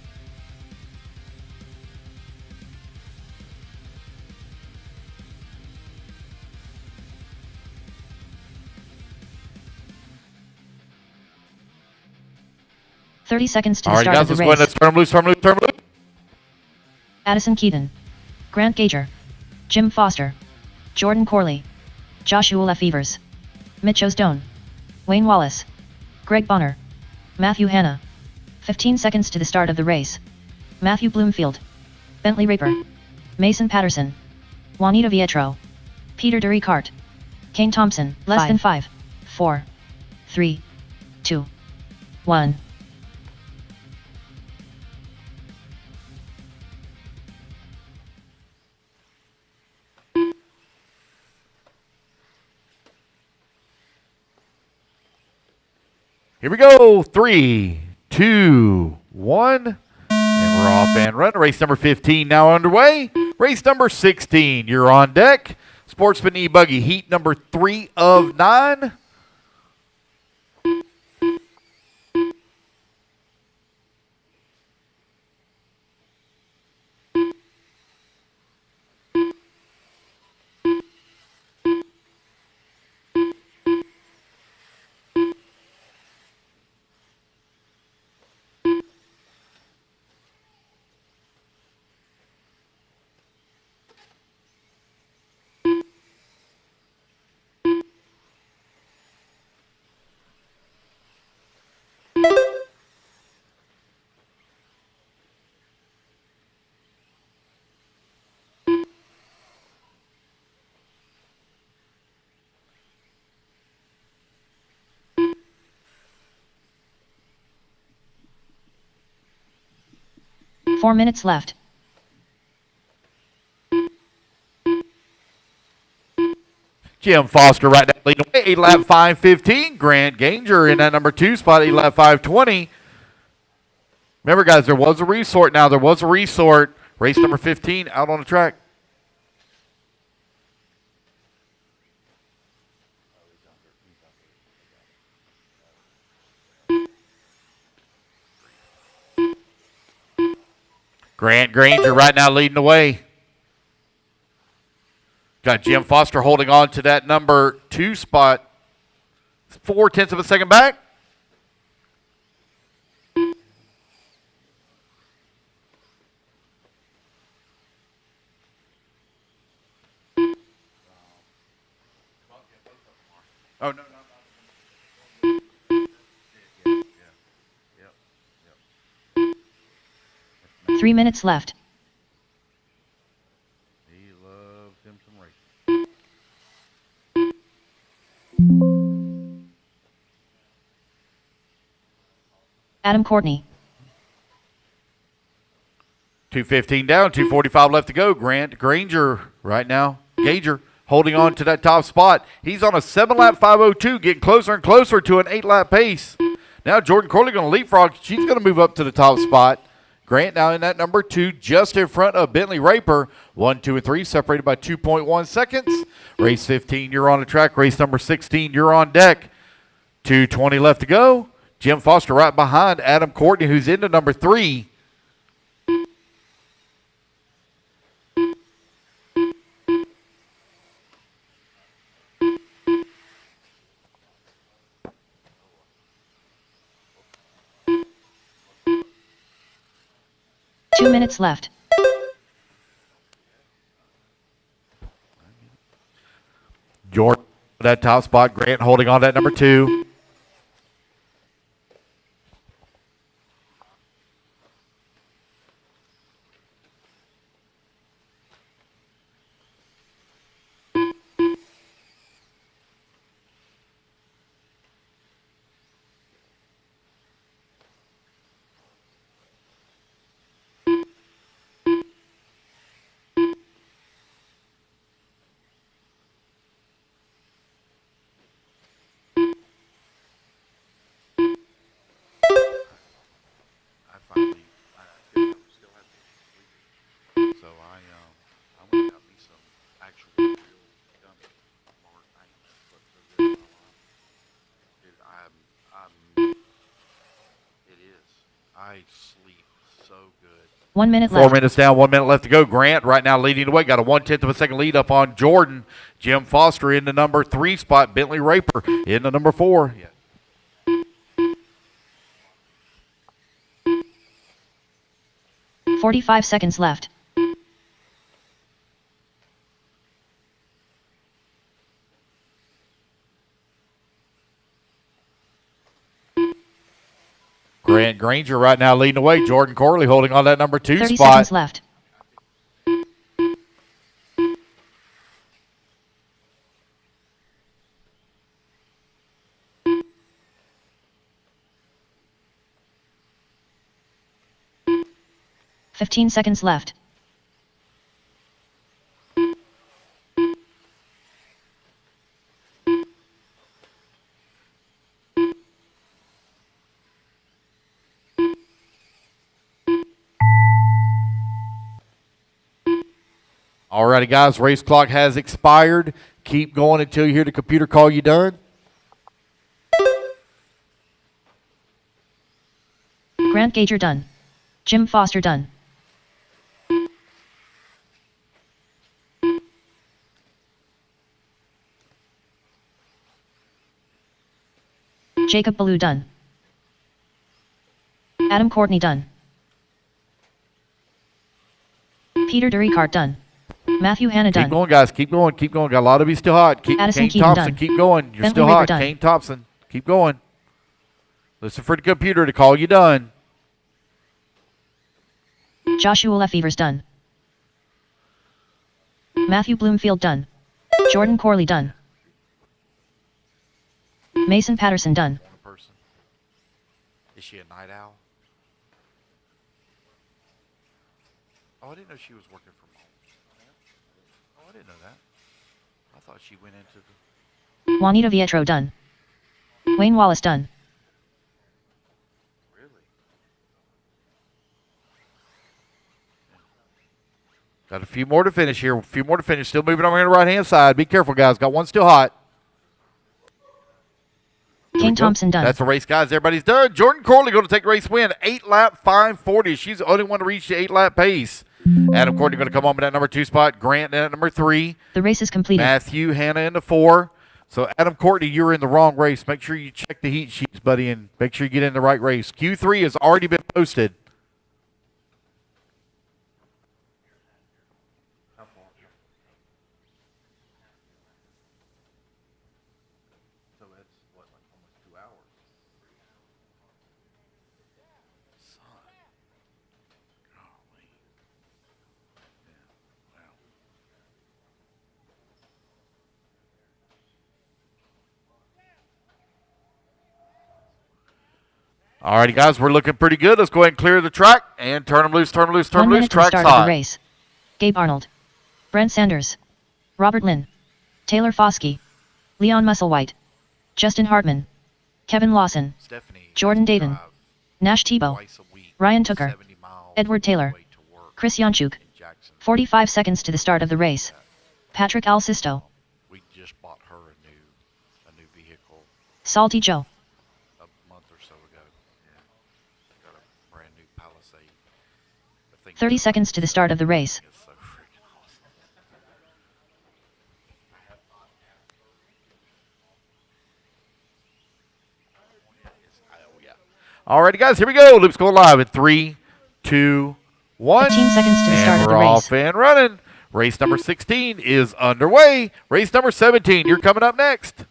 "30 seconds to the start of the race. Let's turn 'em loose, turn 'em loose, turn 'em loose. Addison Keaton, Grant Gager, Jim Foster, Jordan Corley, Joshua Lefevers, Mitch Osdone, Wayne Wallace, Greg Bonner, Matthew Hanna. 15 seconds to the start of the race. Matthew Bloomfield, Bentley Raper, Mason Patterson, Juanita Vietro, Peter DeRicart, Kane Thompson. Less than 5, 4, 3, 2, 1. Here we go. 3, 2, 1. And we're off and running. Race number 15 now underway. Race number 16, you're on deck. Sportsman eBuggy, heat number 3 of 9. Four minutes left. Jim Foster right now leading away, 8 lap 5:15. Grant Ganger in that number 2 spot, 8 lap 5:20. Remember, guys, there was a resort now. There was a resort. Race number 15 out on the track. Grant Granger right now leading the way. Got Jim Foster holding on to that number 2 spot. 0.4 of a second back. Oh, no. 3 minutes left. He loves him some racing. Adam Courtney. 2:15 down, 2:45 left to go. Grant Granger right now. Gager holding on to that top spot. He's on a 7-lap 5:02, getting closer and closer to an 8-lap pace. Now Jordan Corley going to leapfrog. She's going to move up to the top spot. Grant now in that number 2, just in front of Bentley Raper. 1, 2, and 3 separated by 2.1 seconds. Race 15, you're on the track. Race number 16, you're on deck. 2:20 left to go. Jim Foster right behind Adam Courtney, who's into number 3. Two minutes left. Jordan, that top spot. Grant holding on to that number 2. It is. I sleep so good. 1 minute 4 left. minutes down, 1 minute left to go. Grant right now leading the way. Got a 1/10 of a second lead up on Jordan. Jim Foster in the number 3 spot. Bentley Raper in the number 4. Yeah. Yeah. 45 seconds left. Grant Granger right now leading the way. Jordan Corley holding on that number 2 30 spot. seconds left. $15 seconds left. Alrighty, guys, race clock has expired. Keep going until you hear the computer call you done. Grant Gager done. Jim Foster done. Jacob Ballou done. Adam Courtney done. Peter DeRicart done. Matthew Hanna done. Keep going, guys. Keep going. Keep going. Got a lot of you still hot. Addison Kane Keaton Thompson, done. keep going. You're Bentley still Raper hot. done. Kane Thompson, keep going. Listen for the computer to call you done. Joshua Lefevers done. Matthew Bloomfield done. Jordan Corley done. Mason Patterson done. One person. Is she a night owl? Oh, I didn't know she was working from home. Oh, I didn't know that. I thought she went into the... Juanita Vietro done. Wayne Wallace done. Really? Got a few more to finish here. A few more to finish. Still moving over on the right-hand side. Be careful, guys. Got one still hot. Kane Thompson done. That's the race, guys. Everybody's done. Jordan Corley going to take the race win. 8-lap 540. She's the only one to reach the 8-lap pace. Adam Courtney going to come on with that number 2 spot. Grant in at number 3. The race is completed. Matthew Hanna in the 4. So, Adam Courtney, you're in the wrong race. Make sure you check the heat sheets, buddy, and make sure you get in the right race. Q3 has already been posted. So that's, what, like almost 2 hours? Son. Golly. Yeah, wow. All righty, guys, we're looking pretty good. Let's go ahead and clear the track and turn them loose, turn them loose, turn 1 them loose. minute to the Track's start of hot. the race. Gabe Arnold. Brent Sanders. Robert Lynn. Taylor Foskey. Leon Musselwhite. Justin Hartman. Kevin Lawson. Stephanie Jordan has to Davin. drive Nash Tebow. twice a week, Ryan Tooker. 70 miles Edward Taylor. away to work Chris Yanchuk. in Jacksonville. 45 seconds to the start of the race. Patrick Alsisto. We just bought her a new vehicle Salty Joe. a month or so ago. Yeah. Got a brand new Palisade. I think 30 seconds to the start of the race. it's so freaking awesome. Oh, yeah. Alrighty, guys, here we go. Loop's going live in 3, 2, 1. 15 seconds to the start And of the we're race. off and running. Race number 16 is underway. Race number 17, you're coming up next.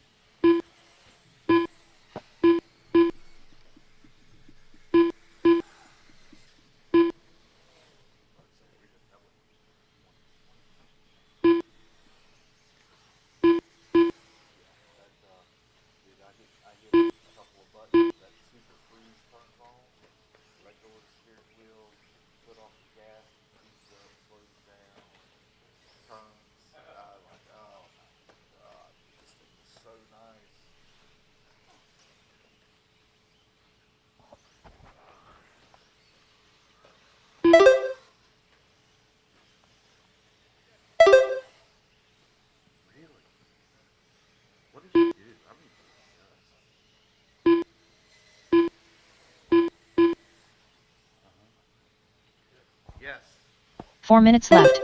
4 minutes left.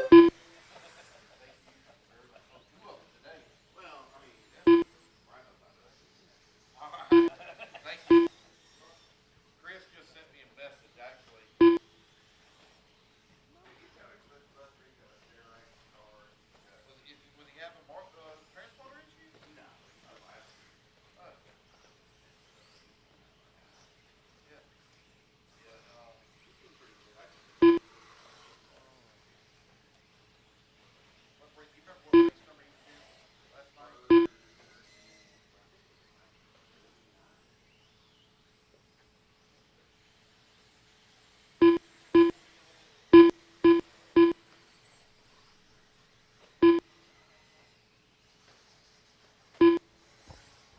Chris just sent me a message, actually. Was he having transponder issues? No.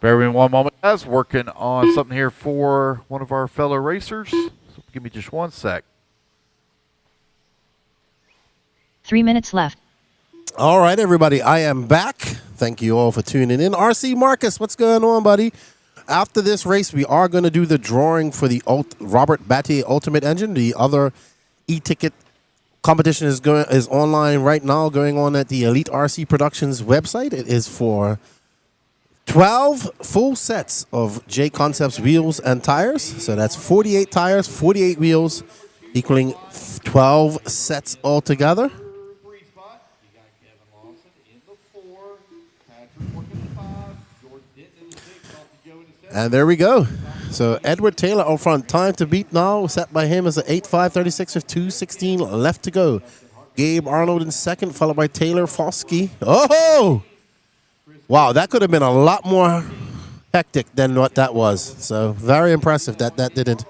Bear with me one moment, guys. Working on something here for one of our fellow racers. So give me just 1 sec. 3 minutes left. All right, everybody, I am back. Thank you all for tuning in. RC Marcus, what's going on, buddy? After this race, we are going to do the drawing for the Robert Batty Ultimate Engine. The other e-ticket competition is online right now, going on at the Elite RC Productions website. It is for 12 full sets of J Concepts wheels and tires. So that's 48 tires, 48 wheels, equaling 12 sets altogether. And there we go. So Edward Taylor out front. Time to beat now. Set by him is an 8:5:36 with 2:16 left to go. Gabe Arnold in second, followed by Taylor Foskey. Oh! Wow, that could have been a lot more hectic than what that was. So very impressive that didn't.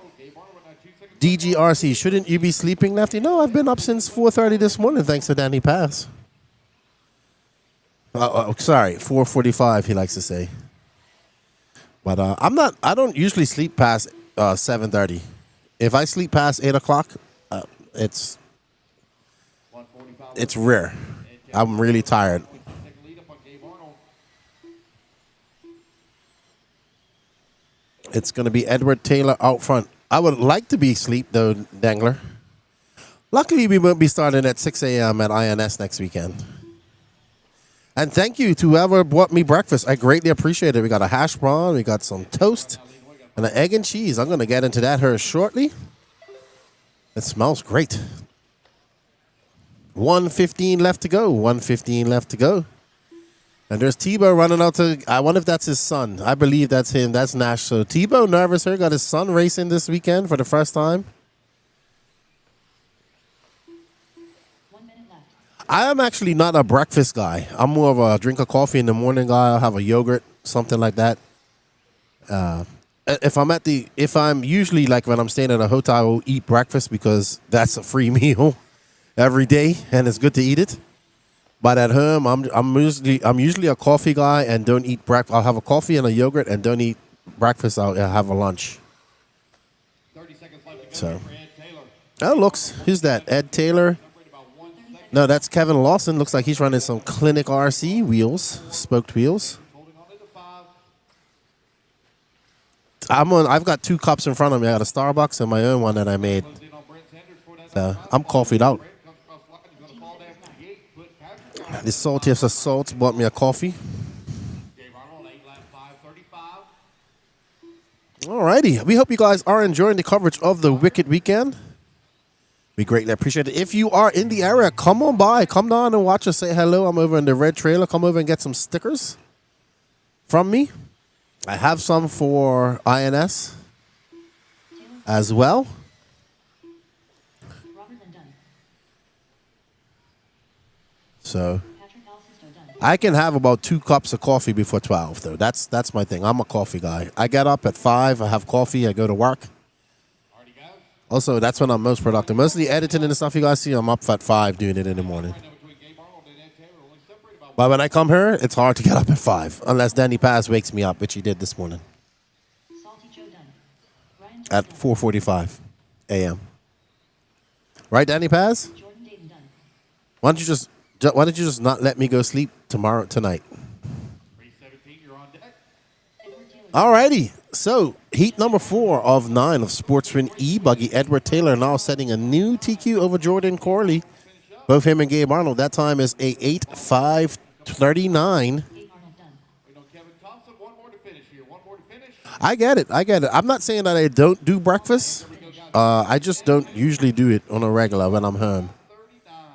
DGRC, shouldn't you be sleeping, Lefty? No, I've been up since 4:30 this morning, thanks to Danny Pass. Sorry, 4:45, he likes to say. But I don't usually sleep past 7:30. If I sleep past 8 o'clock, it's rare. I'm really tired. It's going to be Edward Taylor out front. I would like to be asleep, though, Dangler. Luckily, we won't be starting at 6 a.m. at INS next weekend. And thank you to whoever bought me breakfast. I greatly appreciate it. We got a hash brown, we got some toast, and an egg and cheese. I'm going to get into that here shortly. It smells great. 1:15 left to go. 1:15 left to go. And there's Tebow running out to, I wonder if that's his son. I believe that's him. That's Nash. So Tebow nervous here. Got his son racing this weekend for the first time. I am actually not a breakfast guy. I'm more of a drink of coffee in the morning guy. I'll have a yogurt, something like that. If I'm usually like when I'm staying at a hotel, I will eat breakfast because that's a free meal every day and it's good to eat it. But at home, I'm usually a coffee guy and don't eat breakfast. I'll have a coffee and a yogurt and don't eat breakfast. I'll have a lunch. 30 seconds left to go So, for Ed Taylor. oh, looks, who's that? Ed Taylor. No, that's Kevin Lawson. Looks like he's running some Clinic RC wheels, spoked wheels. Holding on into 5. I've got 2 cups in front of me. I got a Starbucks and my own one that I made. Closed in on Brent Sanders for that. So I'm coffeeed out. Brent comes across the line. He's going to fall down to the gate. Put Patrick on. The saltiest of salts bought me a coffee. Gabe Arnold, 8 lap 5:35. Alrighty. We hope you guys are enjoying the coverage of the Wicked Weekend. We greatly appreciate it. If you are in the area, come on by. Come down and watch us. Say hello. I'm over in the red trailer. Come over and get some stickers from me. I have some for INS as well. So I can have about 2 cups of coffee before 12, though. That's my thing. I'm a coffee guy. I get up at 5. I have coffee. I go to work. Already go. Also, that's when I'm most productive. Most of the editing and the stuff you guys see, I'm up at 5 doing it in the morning. Right now between Gabe Arnold and Ed Taylor, only separated by But when I come here, it's hard to get up at 5, unless Danny Paz wakes me up, which he did this morning at 4:45 a.m. Right, Danny Paz? Why don't you just not let me go sleep tonight? 3:17. You're on deck. Alrighty. So, heat number 4 of 9 of Sportsman eBuggy. Edward Taylor now setting a new TQ over Jordan Corley. Both him and Gabe Arnold. That time is a 8:5:39. Kevin Thompson, one more to finish here. One more to finish. I get it. I get it. I'm not saying that I don't do breakfast. I just don't usually do it on a regular when I'm home.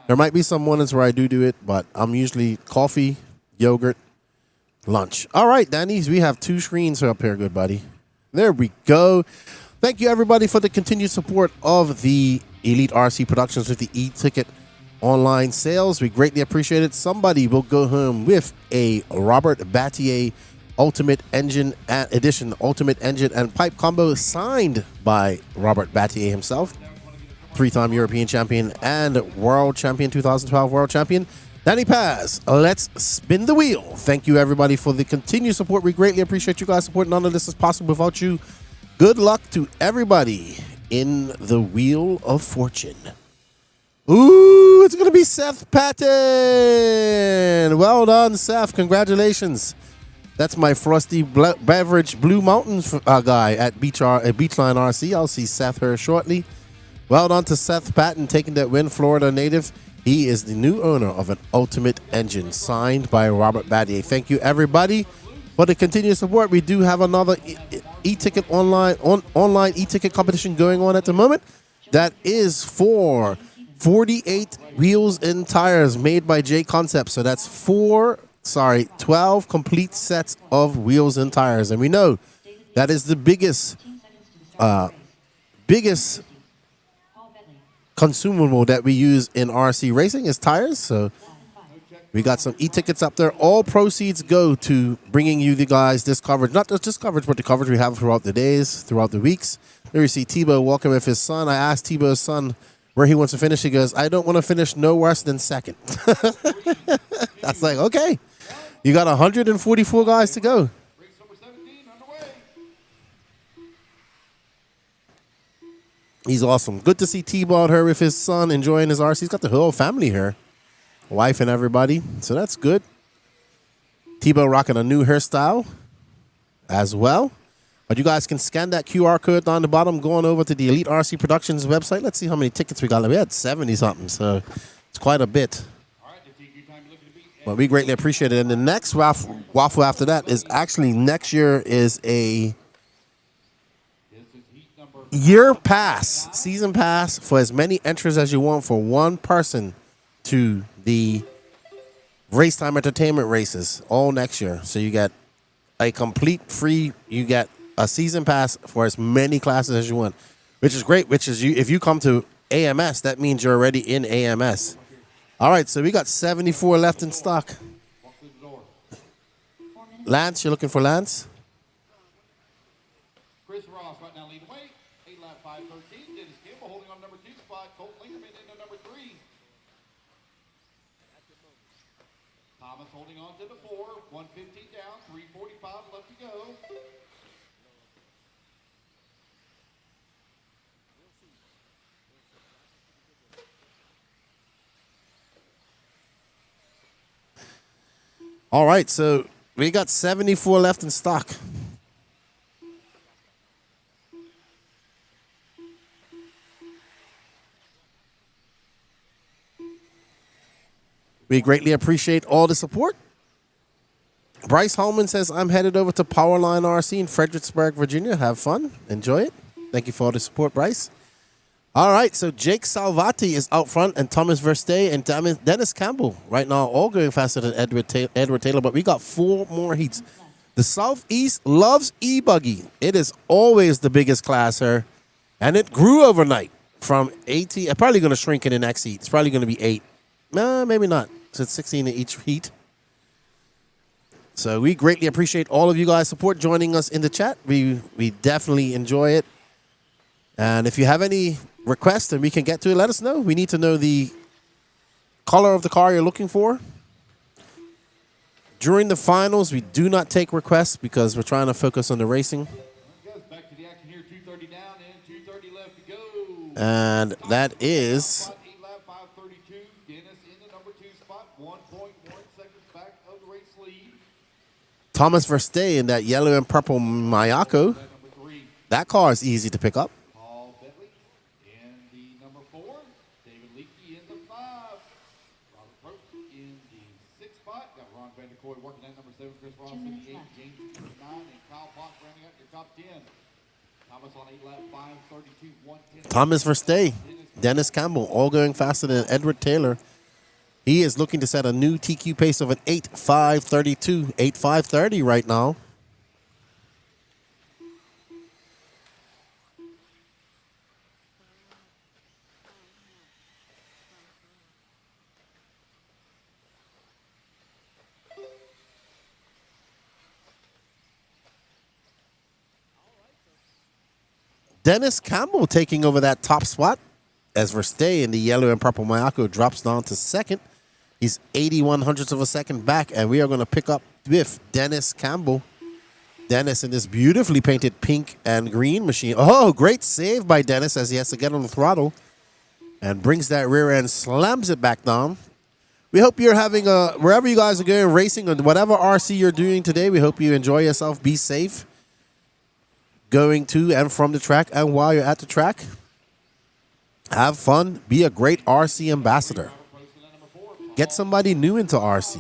There might be some mornings where I do it, but I'm usually coffee, yogurt, lunch. All right, Danny's, we have 2 screens up here, good buddy. There we go. Thank you, everybody, for the continued support of the Elite RC Productions with the e-ticket online sales. We greatly appreciate it. Somebody will go home with a Robert Battier Ultimate Engine Edition, Ultimate Engine and Pipe Combo signed by Robert Battier himself. 3-time European champion and world champion, 2012 world champion. Danny Paz, let's spin the wheel. Thank you, everybody, for the continued support. We greatly appreciate you guys' support. None of this is possible without you. Good luck to everybody in the Wheel of Fortune. Ooh, it's going to be Seth Patton. Well done, Seth. Congratulations. That's my Frosty Beverage Blue Mountains guy at Beachline RC. I'll see Seth here shortly. Well done to Seth Patton taking that win, Florida native. He is the new owner of an Ultimate Engine signed by Robert Battier. Thank you, everybody, for the continued support. We do have another e-ticket online e-ticket competition going on at the moment. That is for 48 wheels and tires made by J Concept. So that's 12 complete sets of wheels and tires. And we know that is the biggest consumable that we use in RC racing is tires. So we got some e-tickets up there. All proceeds go to bringing you the guys this coverage, not just this coverage, but the coverage we have throughout the days, throughout the weeks. There you see Tebow walking with his son. I asked Tebow's son where he wants to finish. He goes, I don't want to finish no worse than second. That's like, okay. You got 144 guys to go. Race number 17 underway. He's awesome. Good to see Tebow out here with his son enjoying his RC. He's got the whole family here. Wife and everybody. So that's good. Tebow rocking a new hairstyle as well. But you guys can scan that QR code down the bottom going over to the Elite RC Productions website. Let's see how many tickets we got. We had 70-something, so it's quite a bit. But we greatly appreciate it. And the next waffle after that is actually next year is a year pass, season pass for as many entries as you want for one person to the Racetime Entertainment races all next year. So you get a complete free, you get a season pass for as many classes as you want, which is great, which is if you come to AMS, that means you're already in AMS. All right, so we got 74 left in stock. Lance, you're looking for Lance? Chris Ross right now leading away. 8 lap 5:13. Dennis Campbell holding on number 2 spot. Colt Lingerman into number 3. Thomas holding on to the 4. 115 down. 345 left to go. All right, so we got 74 left in stock. We greatly appreciate all the support. Bryce Holman says, I'm headed over to Powerline RC in Fredericksburg, Virginia. Have fun. Enjoy it. Thank you for all the support, Bryce. All right, so Jake Salvati is out front, and Thomas Verstey and Dennis Campbell right now all going faster than Edward Taylor, but we got 4 more heats. The Southeast loves eBuggy. It is always the biggest class here, and it grew overnight from 18. I'm probably going to shrink in the next heat. It's probably going to be 8. No, maybe not. So it's 16 in each heat. So we greatly appreciate all of you guys' support joining us in the chat. We definitely enjoy it. And if you have any requests and we can get to it, let us know. We need to know the color of the car you're looking for. During the finals, we do not take requests because we're trying to focus on the racing. Back to the action here. 230 down and 230 left to go. And that is 8 lap 5:32. Dennis in the number 2 spot. 1.1 seconds back of the race lead. Thomas Verstappen in that yellow and purple Mayako. Number 3, That car is easy to pick up. Paul Bentley. In the number 4, David Leakey in the 5. Robert Probst in the 6th spot. Got Ron Vanderkoy working at number 7. Chris Ross 2 in minutes the 8. left. James in the 9. And Kyle Fox rounding out your top 10. Thomas on 8 lap 5:32, 110. Thomas Verstappen, Dennis Campbell, all going faster than Edward Taylor. He is looking to set a new TQ pace of an 8:5:32, 8:5:30 right now. Dennis Campbell taking over that top spot as Verstappen in the yellow and purple Mayako drops down to second. He's 81 hundredths of a second back, and we are going to pick up with Dennis Campbell. Dennis in this beautifully painted pink and green machine. Oh, great save by Dennis as he has to get on the throttle and brings that rear end, slams it back down. We hope you're having a, wherever you guys are going racing or whatever RC you're doing today, we hope you enjoy yourself. Be safe going to and from the track, and while you're at the track, have fun. Be a great RC ambassador. Get somebody new into RC.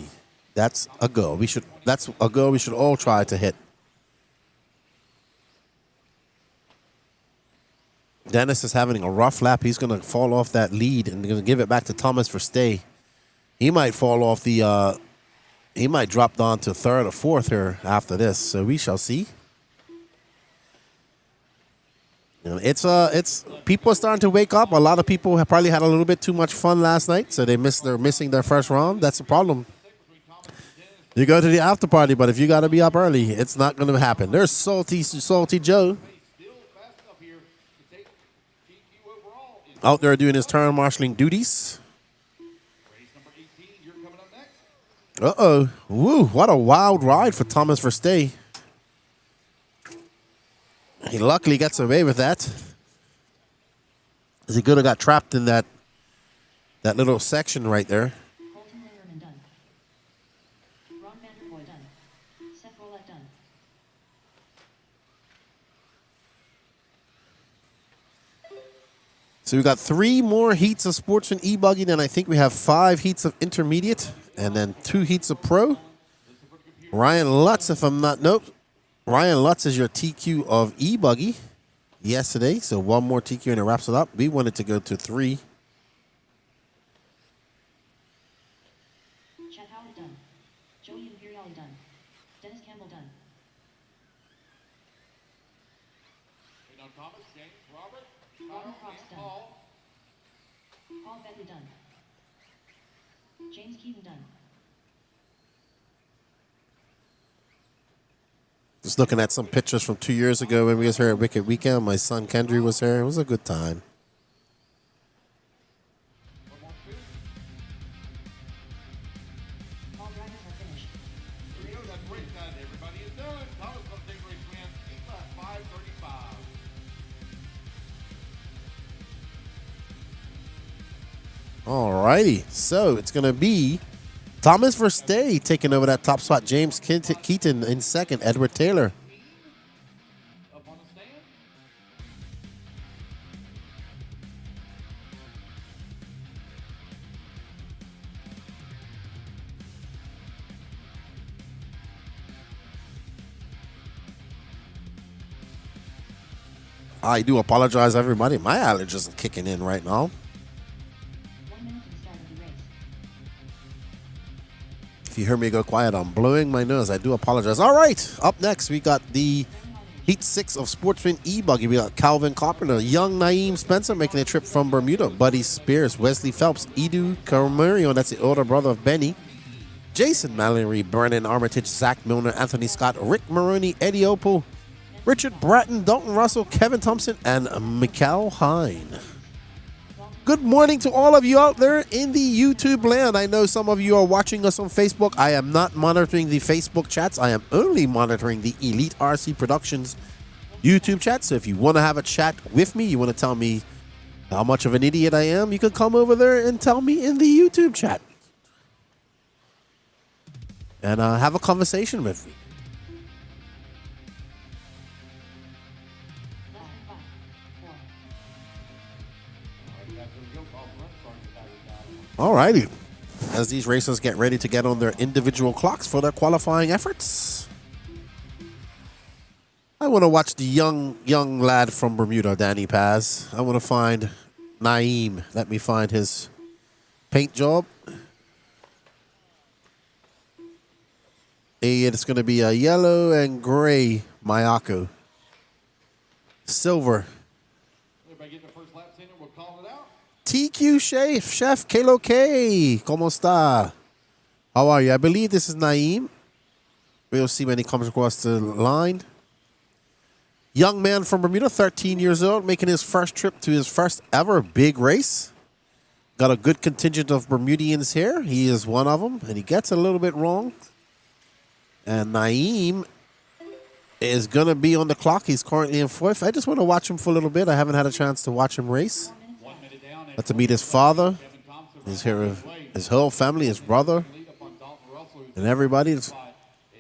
That's a goal. That's a goal we should all try to hit. Dennis is having a rough lap. He's going to fall off that lead and going to give it back to Thomas Verstappen. He might fall off the. He might drop down to third or fourth here after this. So we shall see. You know, it's people are starting to wake up. A lot of people have probably had a little bit too much fun last night, so they're missing their first round. That's the problem. You go to the after party, but if you got to be up early, it's not going to happen. There's Salty Joe out there doing his turn marshalling duties. Uh-oh. Woo, what a wild ride for Thomas Verstappen. He luckily gets away with that. As he could have got trapped in that little section right there. Colton Lingerman done. Ron Vanderkoy done. Seth Rollett done. So we got 3 more heats of Sportsman eBuggy, then I think we have 5 heats of intermediate, and then 2 heats of pro. Ryan Lutz, if I'm not, nope. Ryan Lutz is your TQ of eBuggy yesterday, so 1 more TQ and it wraps it up. We wanted to go to 3. Chad Howard done. Joey Imperiali done. Dennis Campbell done. Thomas, James, Robert, Robert Fox done. Paul. Paul Bentley done. James Keaton done. Just looking at some pictures from 2 years ago when we was here at Wicked Weekend. My son Kendry was here. It was a good time. All drivers are finished. Here we go. That's race time. Everybody is done. Thomas going to take race win. 8 lap 5:35. Alrighty, so it's going to be Thomas Verstappen taking over that top spot. James Keaton in second. Edward Taylor. Up on the stand. I do apologize, everybody. My allergies are kicking in right now. 1 minute to the start of the race. If you hear me go quiet, I'm blowing my nose. I do apologize. All right, up next, we got the Heat 6 of Sportsman eBuggy. We got Calvin Carpenter, young Naeem Spencer making a trip from Bermuda, Buddy Spears, Wesley Phelps, Edu Carmurion, that's the older brother of Benny, Jason Mallory, Brennan Armitage, Zach Milner, Anthony Scott, Rick Maroney, Eddie Opal, Richard Bratton, Dalton Russell, Kevin Thompson, and Mikal Hine. Good morning to all of you out there in the YouTube land. I know some of you are watching us on Facebook. I am not monitoring the Facebook chats. I am only monitoring the Elite RC Productions YouTube chat. So if you want to have a chat with me, you want to tell me how much of an idiot I am, you can come over there and tell me in the YouTube chat. And have a conversation with me. All righty. As these racers get ready to get on their individual clocks for their qualifying efforts, I want to watch the young lad from Bermuda, Danny Paz. I want to find Naeem. Let me find his paint job. It's going to be a yellow and gray Mayako. Silver. Everybody get the first laps in and we'll call it out. TQ Chef Kalo K. ¿Cómo está? How are you? I believe this is Naeem. We'll see when he comes across the line. Young man from Bermuda, 13 years old, making his first trip to his first ever big race. Got a good contingent of Bermudians here. He is one of them, and he gets a little bit wrong. And Naeem is going to be on the clock. He's currently in fourth. I just want to watch him for a little bit. I haven't had a chance to watch him race. Got to meet his father. He's here with his whole family, his brother, and everybody.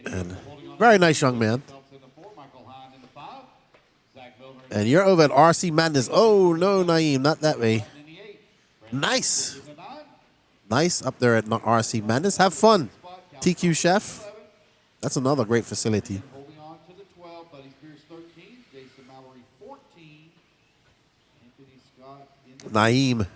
And very nice young man. And you're over at RC Madness. Oh, no, Naeem, not that way. Nice. Nice up there at RC Madness. Have fun, TQ Chef. That's another great facility. Holding on to the 12, Buddy Spears 13, Jason Mallory 14, Anthony Scott in the Naeem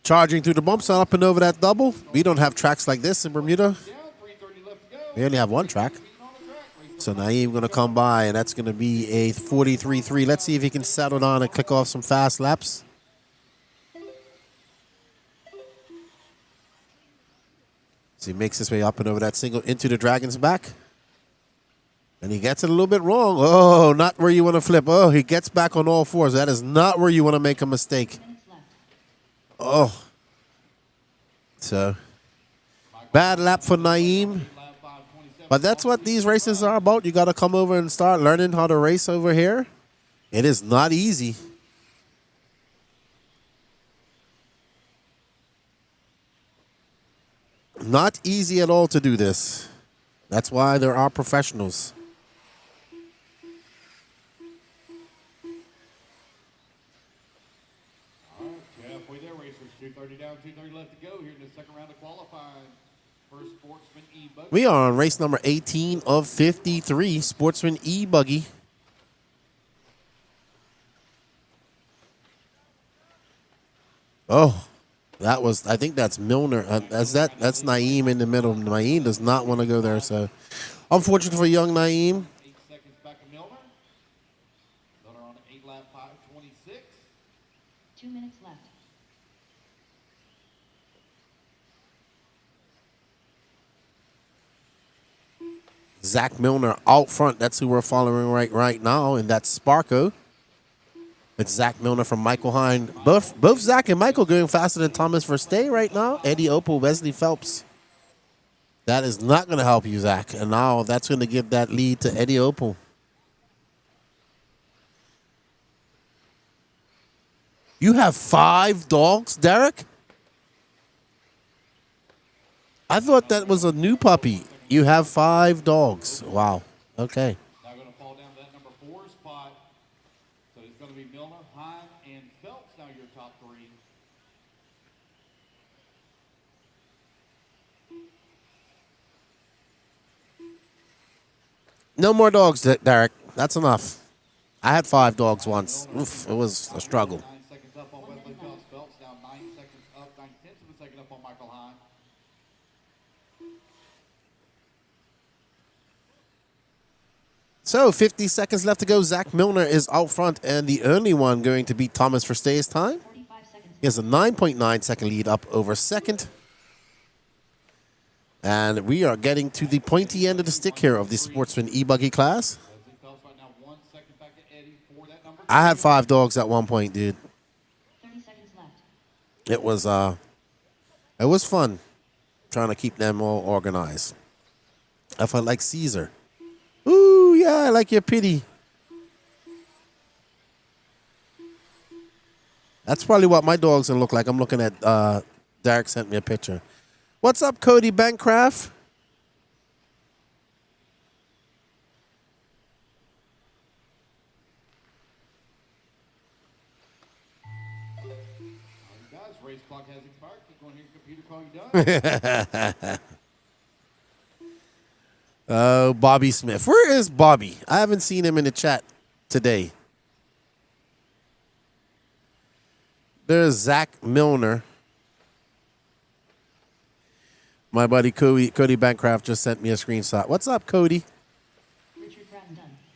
charging through the bumps and up and over that double. We don't have tracks like this in Bermuda. down, 3:30 left to go. We only have one track. On the track, race So Naeem going to come by, and that's going to be a 43.3. Let's see if he can settle down and click off some fast laps. So he makes his way up and over that single into the Dragon's back. And he gets it a little bit wrong. Oh, not where you want to flip. Oh, he gets back on all fours. That is not where you want to make a mistake. Oh. So, bad lap for Naeem. But that's what these races are about. You got to come over and start learning how to race over here. It is not easy. Not easy at all to do this. That's why there are professionals. All right, halfway there, racers. 2:30 down, 2:30 left to go here in the second round of qualifying. First Sportsman eBuggy. We are on race number 18 of 53, Sportsman eBuggy. Oh, that was, I think that's Milner. That's Naeem in the middle. Naeem does not want to go there, so unfortunate for young Naeem. 8 seconds back of Milner. Milner on 8-lap 5:26. 2 minutes left. Zach Milner out front. That's who we're following right now, and that's Sparko. It's Zach Milner from Michael Hine. Both Zach and Michael going faster than Thomas Verstappen right now. Eddie Opel, Wesley Phelps. That is not going to help you, Zach. And now that's going to give that lead to Eddie Opel. You have 5 dogs, Derek? I thought that was a new puppy. You have 5 dogs. Wow. Okay. Now going to fall down to that number 4 spot. So it's going to be Milner, Hine, and Phelps now your top 3. No more dogs, Derek. That's enough. I had 5 dogs once. Oof, it was a struggle. 9 seconds up on Wesley Phelps. Phelps now 9 seconds up, 9/10 of a second up on Michael Hine. So 50 seconds left to go. Zach Milner is out front, and the only one going to beat Thomas Verstappen's time. 45 seconds. He has a 9.9 second lead up over second. And we are getting to the pointy end of the stick here of the Sportsman eBuggy class. Wesley Phelps right now 1 second back to Eddie for that number. I had 5 dogs at one point, dude. 30 seconds left. It was fun trying to keep them all organized. I felt like Caesar. Ooh, yeah, I like your pity. That's probably what my dog's gonna look like. I'm looking at Derek sent me a picture. What's up, Cody Bancraft? race clock has expired. Keep going here, computer, call you done. Oh, Bobby Smith. Where is Bobby? I haven't seen him in the chat today. There's Zach Milner. My buddy Cody Bancroft just sent me a screenshot. What's up, Cody?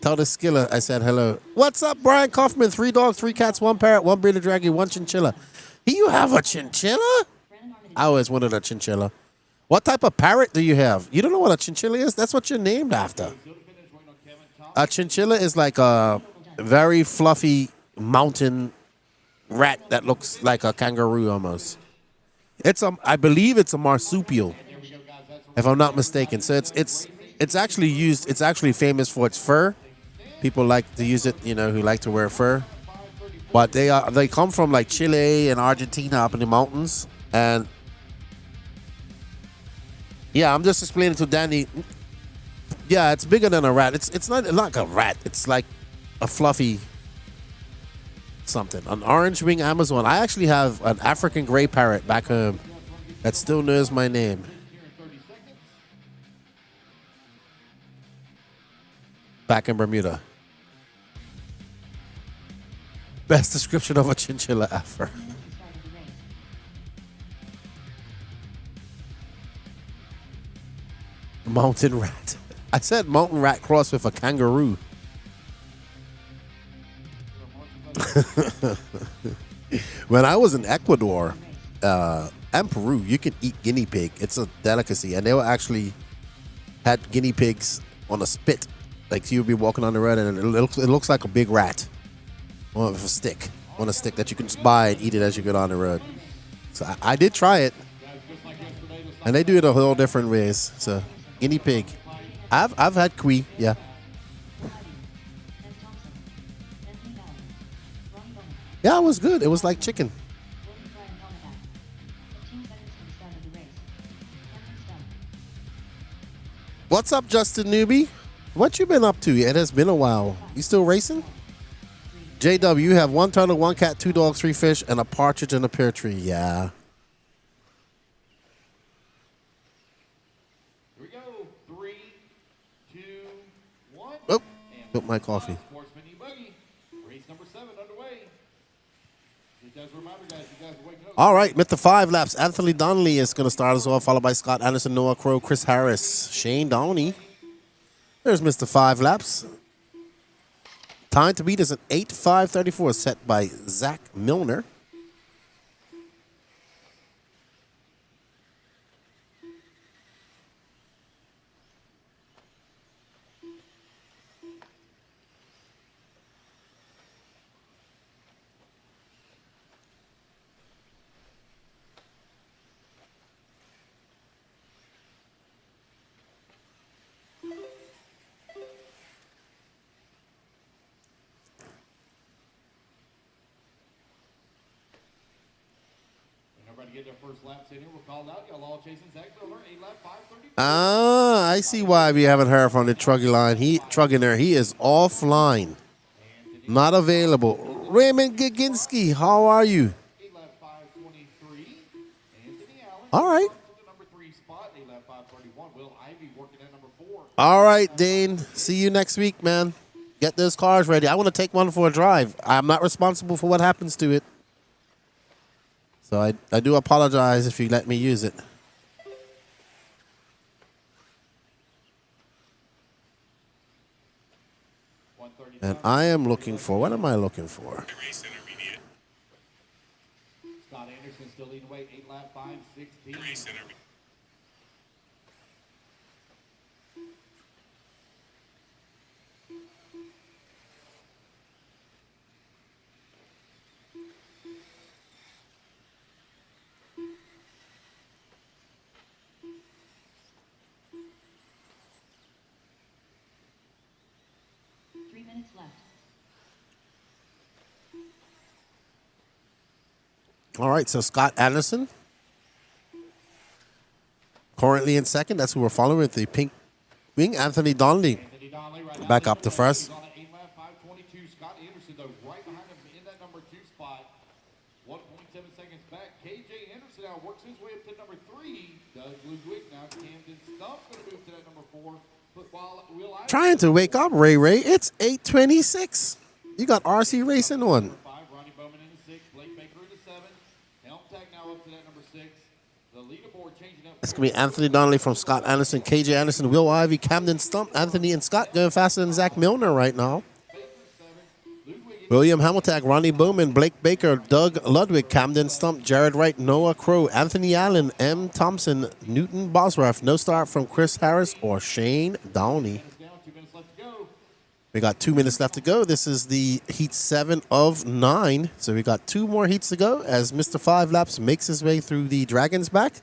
Tell the Skilla I said hello. What's up, Brian Kaufman? 3 dogs, 3 cats, 1 parrot, 1 bearded dragon, 1 chinchilla. You have a chinchilla? I always wanted a chinchilla. What type of parrot do you have? You don't know what a chinchilla is? That's what you're named after. A chinchilla is like a very fluffy mountain rat that looks like a kangaroo almost. I believe it's a marsupial, if I'm not mistaken. So it's actually used. It's actually famous for its fur. People like to use it, you know, who like to wear fur. But they come from like Chile and Argentina up in the mountains. And yeah, I'm just explaining to Danny. Yeah, it's bigger than a rat. It's not like a rat. It's like a fluffy something. An orange wing Amazon. I actually have an African gray parrot back home that still knows my name. Back in Bermuda. Best description of a chinchilla ever. Mountain rat. I said mountain rat crossed with a kangaroo. When I was in Ecuador and Peru, you can eat guinea pig. It's a delicacy. And they were actually had guinea pigs on a spit. Like you'd be walking on the road and it looks like a big rat on a stick. On a stick that you can just buy and eat it as you go down the road. So I did try it. And they do it a whole different ways. So guinea pig. I've had kui, yeah. Yeah, it was good. It was like chicken. What's up, Justin Newby? What you been up to? It has been a while. You still racing? JW, you have 1 turtle, 1 cat, 2 dogs, 3 fish, and a partridge in a pear tree. Yeah. Here we go. 3, 2, 1. Oh, took my coffee. Sportsman eBuggy. Race number 7 underway. Just as a reminder, guys, you guys are waking up. All right, with the 5 laps, Anthony Donnelly is going to start us off, followed by Scott Anderson, Noah Crow, Chris Harris, Shane Downey. There's Mr. 5 laps. Time to beat is an 8:5:34 set by Zach Milner. Everybody get their first laps in here. We're called out. Y'all all chasing Zach Miller. 8 lap 5:30. Ah, I see why we haven't heard from the Truggy line. Truggy there, he is offline. Not available. Raymond Gaginski, how are you? 8 lap 5:23. Anthony Allen. All right. The number 3 spot. 8 lap 5:31. Will Ivy working at number 4. All right, Dane. See you next week, man. Get those cars ready. I want to take one for a drive. I'm not responsible for what happens to it. So I do apologize if you let me use it. And I am looking for, what am I looking for? Scott Anderson still leading away. 8 lap 5:16. All right, so Scott Anderson, currently in second. That's who we're following with the pink wing. Anthony Donnelly back up to first. On 8 lap 5:22. Scott Anderson, though, right behind him in that number 2 spot. 1.7 seconds back. KJ Anderson now works his way up to number 3. Doug Ludwig now. Camden Stump going to move to that number 4. Trying to wake up, Ray Ray. It's 8:26. You got RC Racing on. 5, Ronnie Bowman in the 6, Blake Baker in the 7. Helm Tag now up to that number 6. The leaderboard changing up. It's going to be Anthony Donnelly from Scott Anderson, KJ Anderson, Will Ivey, Camden Stump, Anthony and Scott going faster than Zach Milner right now. William Hamilton, Ronnie Bowman, Blake Baker, Doug Ludwig, Camden Stump, Jared Wright, Noah Crow, Anthony Allen, M. Thompson, Newton Bosworth. No start from Chris Harris or Shane Downey. We got 2 minutes left to go. This is the heat 7 of 9. So we got 2 more heats to go as Mr. 5 Laps makes his way through the Dragon's Back.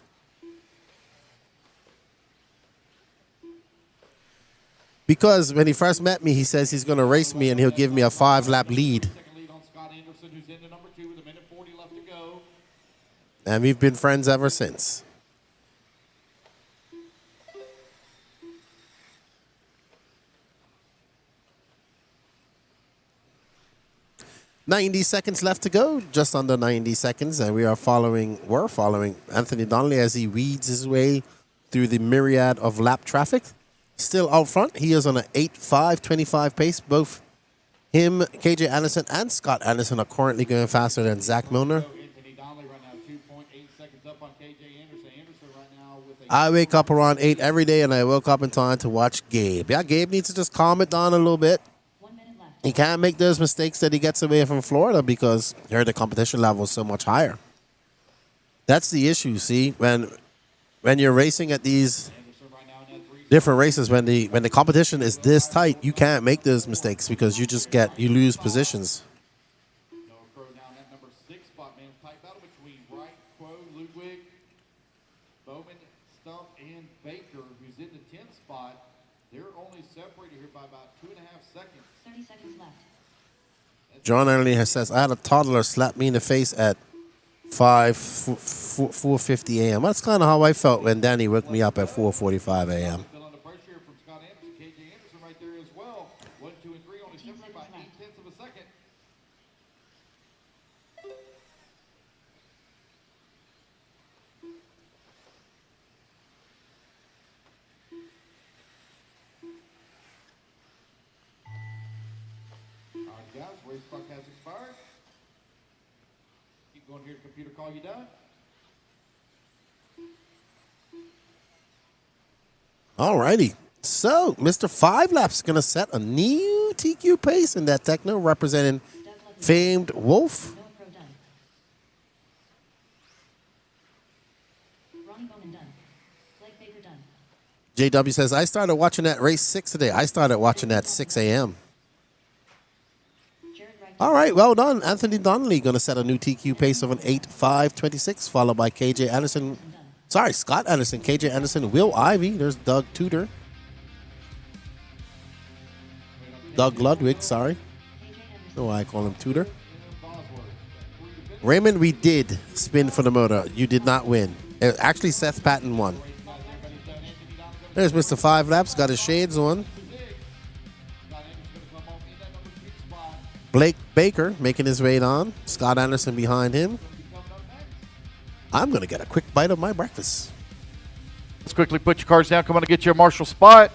Because when he first met me, he says he's going to race me and he'll give me a 5-lap lead. Second lead on Scott Anderson, who's into number 2 with 1:40 left to go. And we've been friends ever since. $90 left to go, just under 90 seconds, and we're following Anthony Donnelly as he weeds his way through the myriad of lap traffic. Still out front, he is on an 8.5.25 pace. Both him, KJ Anderson, and Scott Anderson are currently going faster than Zach Milner. Anthony Donnelly right now 2.8 seconds up on KJ Anderson. Anderson right now with a I wake up around 8 every day, and I woke up in time to watch Gabe. Yeah, Gabe needs to just calm it down a little bit. 1 minute left. He can't make those mistakes that he gets away from Florida because here the competition level is so much higher. That's the issue, see? When you're racing at these different races, when the competition is this tight, you can't make those mistakes because you lose positions. Noah Crow now in that number 6 spot, man. Tight battle between Wright, Crow, Ludwig, Bowman, Stump, and Baker, who's in the 10th spot. They're only separated here by about 2.5 seconds. 30 seconds left. John Erling says, I had a toddler slap me in the face at 4:50 a.m. That's kind of how I felt when Danny woke me up at 4:45 a.m. Still under pressure from Scott Anderson. KJ Anderson right there as well. 1, 2, and 3 only separated by 0.8 of a second. All right, guys, race clock has expired. Keep going here, computer, call you done. Alrighty. So, Mr. 5 Laps is going to set a new TQ pace in that Techno, representing famed Wolf. Noah Crow done. Ronnie Bowman done. Blake Baker done. JW says, I started watching that race 6 today. I started watching that 6 a.m. Jared Wright. All right, well done. Anthony Donnelly going to set a new TQ pace of an 8.5.26, followed by KJ Anderson. Sorry, Scott Anderson, KJ Anderson, Will Ivey. There's Doug Tudor. Doug Ludwig, sorry. KJ Anderson. No, I call him Tudor. Raymond, we did spin for the motor. You did not win. Actually, Seth Patton won. There's Mr. 5 Laps, got his shades on. Blake Baker making his way on. Scott Anderson behind him. I'm going to get a quick bite of my breakfast. Let's quickly put your cards down. Come on and get you a Marshall spot.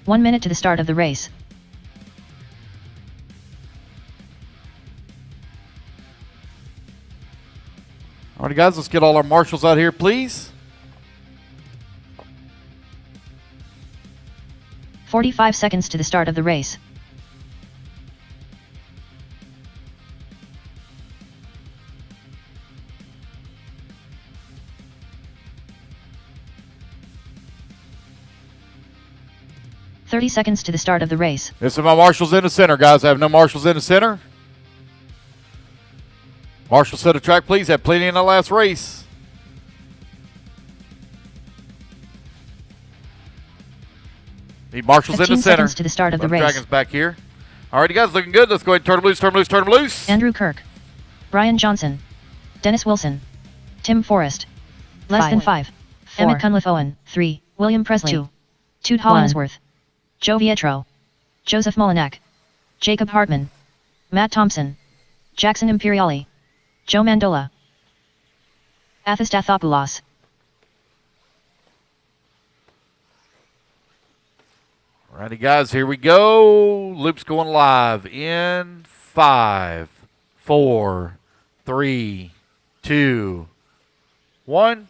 One minute to the start of the race. All right, guys, let's get all our marshals out here, please. 45 seconds to the start of the race. "30 seconds to the start of the race. This is my marshals in the center, guys. I have no marshals in the center. Marshal set a track, please. Had plenty in the last race. He marshals in the 15 center. seconds to the start of the race. Dragons back here. All right, guys, looking good. Let's go ahead and turn them loose, turn them loose, turn them loose. Andrew Kirk. Brian Johnson. Dennis Wilson. Tim Forrest. Less than 5. Emmett Cunliffe Owen. 3. William Presley. 2. Toot Hollingsworth. Joe Vietro. Joseph Molinak. Jacob Hartman. Matt Thompson. Jackson Imperiali. Joe Mandola. Athistathopoulos. Alrighty, guys, here we go. Loop's going live in 5, 4, 3, 2, 1.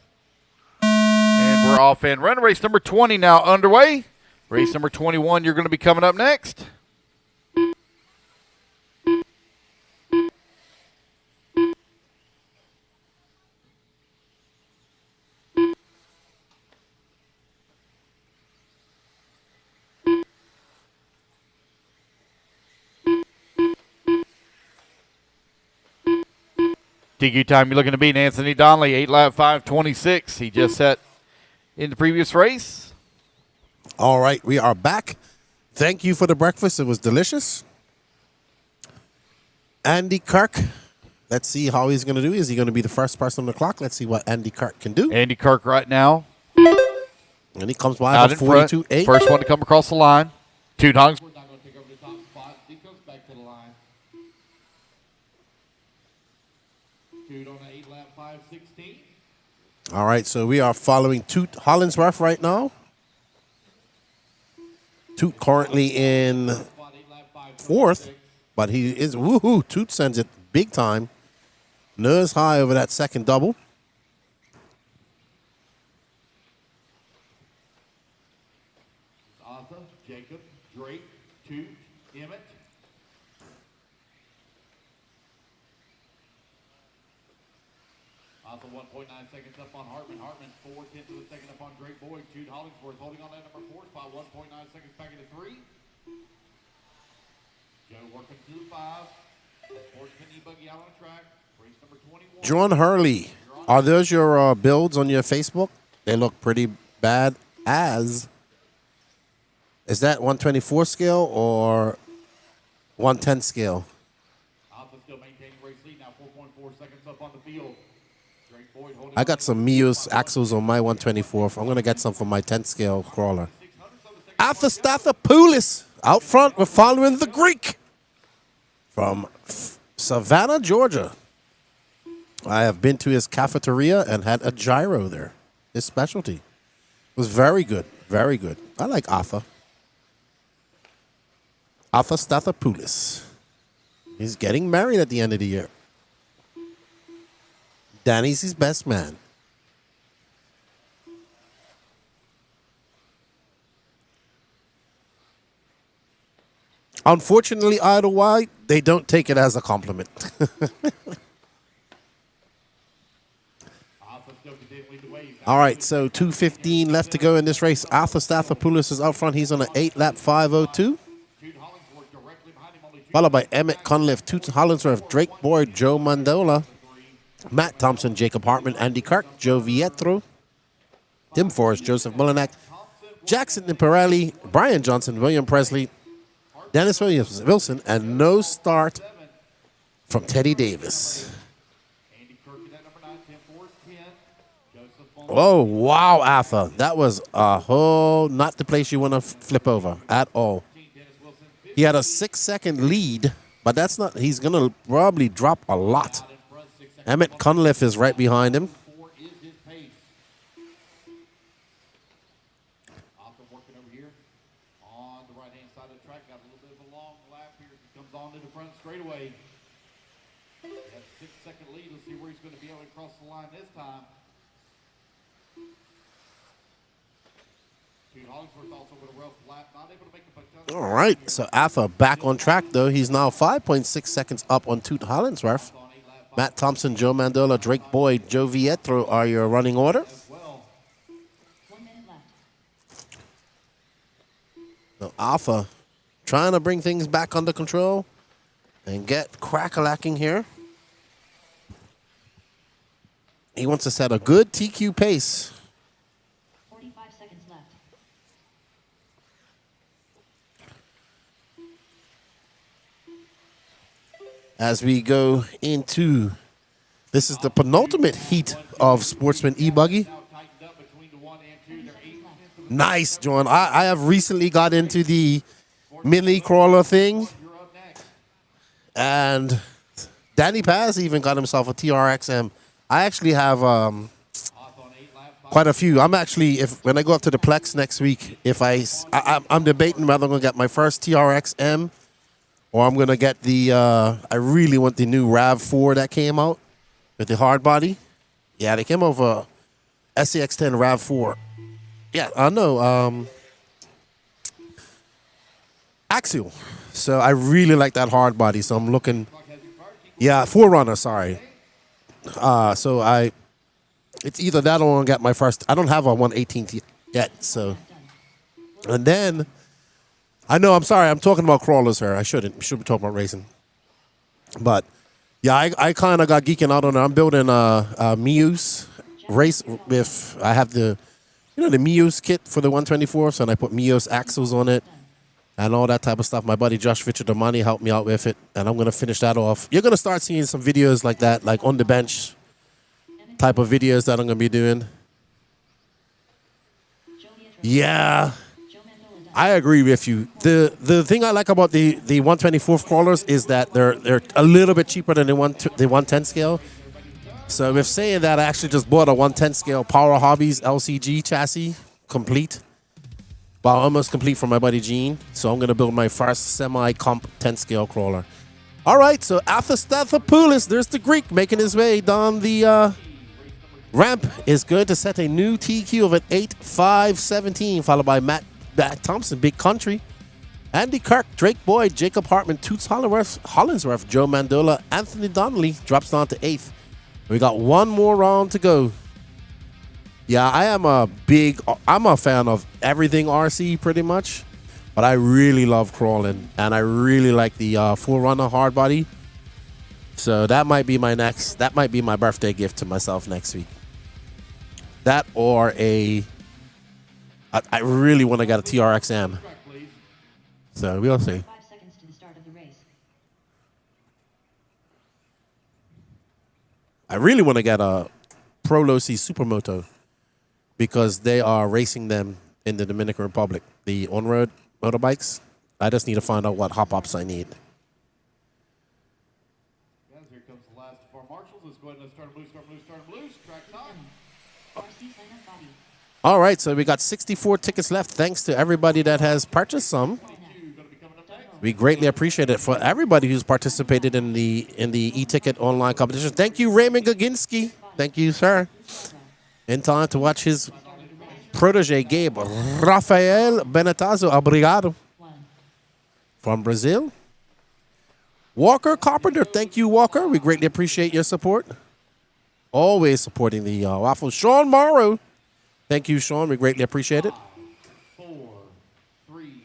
And we're off and running. Race number 20 now underway. Race number 21, you're going to be coming up next. DQ time you're looking to beat Anthony Donnelly, 8 lap 5:26. He just set in the previous race. All right, we are back. Thank you for the breakfast. It was delicious. Andy Kirk. Let's see how he's going to do. Is he going to be the first person on the clock? Let's see what Andy Kirk can do. Andy Kirk right now. And he comes by Out with in front. 42.8. First one to come across the line. Toot Hollingsworth. Not going to take over the top spot. He comes back to the line. Toot on an 8 lap 5:16. All right, so we are following Toot Hollingsworth right now. Toot currently in Spot 8 lap 5:26. fourth, but he is, woohoo, Toot sends it big time. Nose high over that second double. Arthur, Jacob, Drake, Toot, Emmett. Arthur 1.9 seconds up on Hartman. Hartman 4/10 of a second up on Drake Boyd. Toot Hollingsworth holding on that number 4 spot. 1.9 seconds back into 3. Joe working to the 5. Sportsman eBuggy out on the track. Race number 21. John Hurley, are those your builds on your Facebook? They look pretty bad as. Is that 124 scale or 110 scale? Arthur still maintaining race lead now. 4.4 seconds up on the field. Drake Boyd holding I got some Mios axles on my 124. I'm going to get some for my 10 scale crawler. Athistathopoulos out front. We're following the Greek from Savannah, Georgia. I have been to his cafeteria and had a gyro there. His specialty. It was very good. Very good. I like Arthur. Athistathopoulos. He's getting married at the end of the year. Danny's his best man. Unfortunately, Idle White, they don't take it as a compliment. All right, so 2:15 left to go in this race. Athistathopoulos is out front. He's on an 8 lap 5:02. Followed by Emmett Cunliffe, Toot Hollingsworth, Drake Boyd, Joe Mandola, Matt Thompson, Jacob Hartman, Andy Kirk, Joe Vietro, Tim Forrest, Joseph Molinak, Jackson Imperiali, Brian Johnson, William Presley, Dennis Wilson, and no start from Teddy Davis. Oh, wow, Arthur. That was a whole, not the place you want to flip over at all. He had a 6-second lead, but that's not, he's going to probably drop a lot. Emmett Cunliffe is right behind him. Working over here on the right-hand side of the track. Got a little bit of a long lap here. He comes on to the front straightaway. He has a 6-second lead. Let's see where he's going to be able to cross the line this time. Toot Hollingsworth also with a rough lap. Not able to make the putt. All right, so Arthur back on track, though. He's now 5.6 seconds up on Toot Hollingsworth. Matt Thompson, Joe Mandola, Drake Boyd, Joe Vietro are your running order. So Arthur trying to bring things back under control and get crack-a-lacking here. He wants to set a good TQ pace. 45 seconds left. as we go into, this is the penultimate heat of Sportsman eBuggy. Now tightened up between the 1 and 2. They're 8 into the Nice, John. I have recently got into the mini crawler thing, You're up next. and Danny Paz even got himself a TRXM. I actually have Off on 8 lap 5. quite a few. I'm actually, when I go up to the Plex next week, I'm debating whether I'm gonna get my first TRXM or I'm gonna get the. I really want the new RAV4 that came out with the hard body. Yeah, they came over SCX10 RAV4. Yeah, I know. Axial. So I really like that hard body. So I'm looking. Yeah, Forerunner. Sorry. So it's either that or I'll get my first. I don't have a 118 yet. So, and then I know. I'm sorry. I'm talking about crawlers here. I shouldn't. We should be talking about racing. But yeah, I kind of got geeking out on it. I'm building a Mius race with. I have the Mius kit for the 124, and I put Mius axles on it and all that type of stuff. My buddy Josh Victor-Domani helped me out with it, and I'm going to finish that off. You're going to start seeing some videos like that, like on the bench type of videos that I'm going to be doing. Yeah, I agree with you. The thing I like about the 124 crawlers is that they're a little bit cheaper than the 110 scale. So with saying that, I actually just bought a 110 scale Power Hobbies LCG chassis, complete. Well, almost complete for my buddy Gene. So I'm going to build my first semi-comp 10 scale crawler. All right, so Athosthathopoulos, there's the Greek making his way down the ramp, is going to set a new TQ of an 8.517, followed by Matt Thompson, Big Country, Andy Kirk, Drake Boyd, Jacob Hartman, Toots Hollinsworth, Joe Mandola, Anthony Donnelly drops down to 8th. We got one more round to go. Yeah, I'm a fan of everything RC pretty much, but I really love crawling, and I really like the Forerunner hard body. So that might be my birthday gift to myself next week. That or I really want to get a TRXM. So we'll see. 5 seconds to the start of the race. I really want to get a Pro Losi Supermoto because they are racing them in the Dominican Republic, the on-road motorbikes. I just need to find out what hop-ups I need. Guys, here comes the last of our marshals. Let's go ahead and start them loose. Track's on. RC sign up body. All right, so we got 64 tickets left. Thanks to everybody that has purchased some. We greatly appreciate it for everybody who's participated in the e-ticket online competition. Thank you, Raymond Gaginski. Thank you, sir. In time to watch his protege, Gabe Rafael Benetazo Obrigado from Brazil. Walker Carpenter, thank you, Walker. We greatly appreciate your support. Always supporting the raffle. Sean Morrow, thank you, Sean. We greatly appreciate it. 4, 3.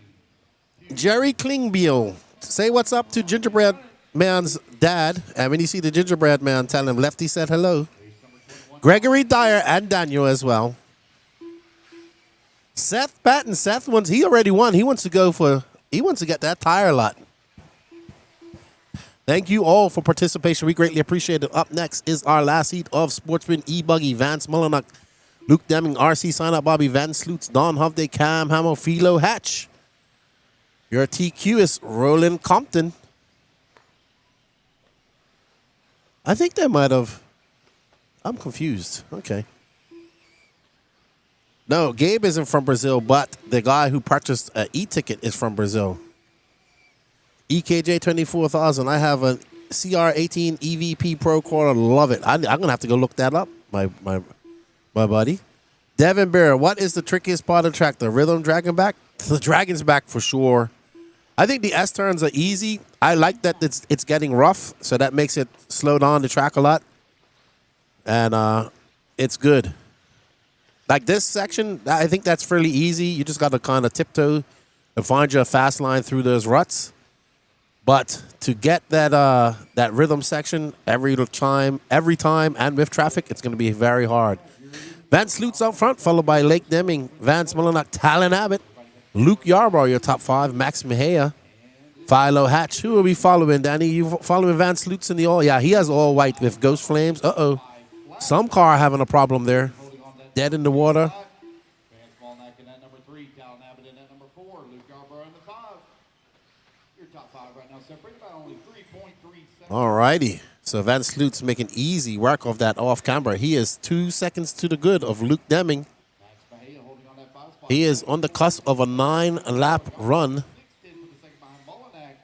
Jerry Klingbeil, say what's up to Gingerbread Man's dad. And when you see the Gingerbread Man, tell him Lefty said hello. Gregory Dyer and Daniel as well. Seth Patton. Seth he already won. He wants to get that tire lot. Thank you all for participation. We greatly appreciate it. Up next is our last heat of Sportsman eBuggy. Vance Mullinock, Luke Deming, RC Sign Up, Bobby Van Sloots, Don Hovde, Cam Hamill, Philo Hatch. Your TQ is Roland Compton. I think they might have. I'm confused. Okay. No, Gabe isn't from Brazil, but the guy who purchased an e-ticket is from Brazil. EKJ 24,000. I have a CR18 EVP Pro Crawler. Love it. I'm gonna have to go look that up. My buddy. Devin Bear. What is the trickiest part of the track? The rhythm dragon back? The dragon's back for sure. I think the S turns are easy. I like that it's getting rough, so that makes it slow down the track a lot. And it's good. Like this section, I think that's fairly easy. You just got to kind of tiptoe and find your fast line through those ruts. But to get that rhythm section every time, and with traffic, it's going to be very hard. Vance Lutz out front, followed by Lake Deming, Vance Mullinock, Talon Abbott, Luke Yarbrough, your top 5, Max Mejia, Philo Hatch. Who are we following, Danny? You following Vance Lutz in the all? Yeah, he has all white with ghost flames. Uh-oh. Some car having a problem there. Dead in the water. Van Smolnak in that number 3, Cal Abbott in that number 4, Luke Yarborough in the 5. Your top 5 right now separated by only 3.3 seconds. All righty. So Vance Lutz making easy work of that off camber. He is 2 seconds to the good of Luke Deming. Max Bahia holding on that 5 spot. He is on the cusp of a 9-lap run. 6'10" for the second behind Molinak.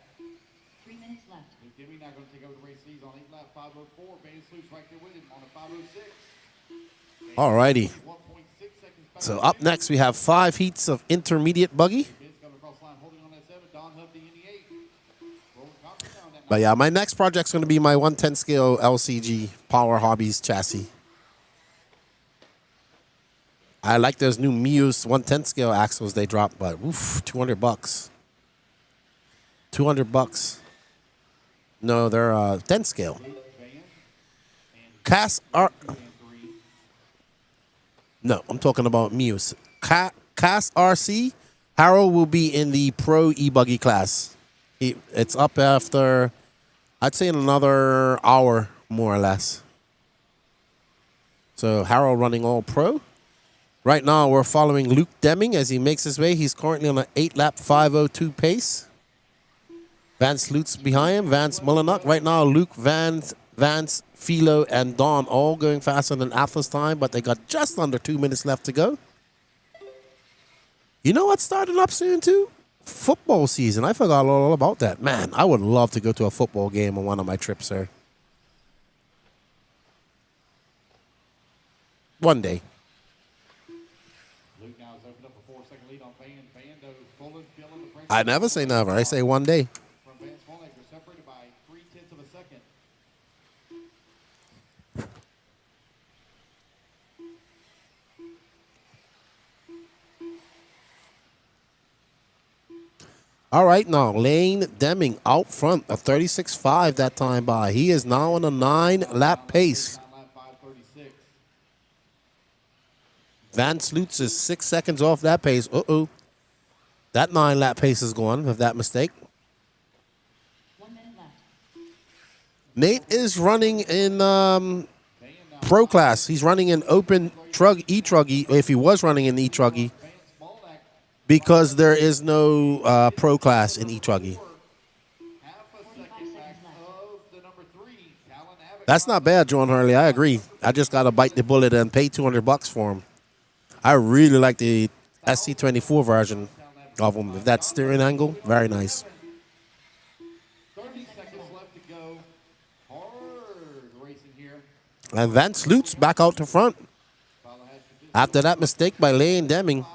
3 minutes left. Luke Deming now going to take over the race. He's on 8 lap 5:04. Van Sluice right there with him on a 5:06. All righty. 1.6 seconds back. So up next we have 5 heats of intermediate buggy. Vince coming across the line holding on that 7. Don Hubby in the 8. Rolling Cochran down that But yeah, my next project's going to be my 110 scale LCG Power Hobbies chassis. I like those new Muse 110 scale axles they dropped, but oof, $200. $200. No, they're 10 scale. Cast R. No, I'm talking about Muse. Cast RC. Harold will be in the Pro eBuggy class. It's up after, I'd say, in another hour, more or less. So Harold running all Pro. Right now, we're following Luke Deming as he makes his way. He's currently on an 8-lap 5:02 pace. Vance Lutz behind him. Vance Mullenuk. Right now, Luke, Vance, Philo, and Don all going faster than Atlas time, but they got just under 2 minutes left to go. You know what's starting up soon, too? Football season. I forgot all about that. Man, I would love to go to a football game on one of my trips, sir. One day. Luke now has opened up a 4-second lead on Van. Vando Fullen feeling the pressure. I never say never. I say one day. From Van Smolnak, they're separated by 0.3 of a second. All right, now, Lane Deming out front, a 36.5 that time by. He is now on a 9-lap pace. On lap 5:36. Vance Lutz is 6 seconds off that pace. Uh-oh. That 9-lap pace is gone with that mistake. 1 minute left. Nate is running in Pro class. He's running in open eTruggy, if he was running in eTruggy, Van Smolnak, because there is no Pro class in eTruggy. half a second back of the number 3, Callan Abbott. That's not bad, John Hurley. I agree. I just got to bite the bullet and pay $200 for him. I really like the SC24 version of him. With that steering angle, very nice. 30 seconds left to go. Hard racing here. And Vance Lutz back out to front. Fowler has to do After that mistake by Lane Deming, now.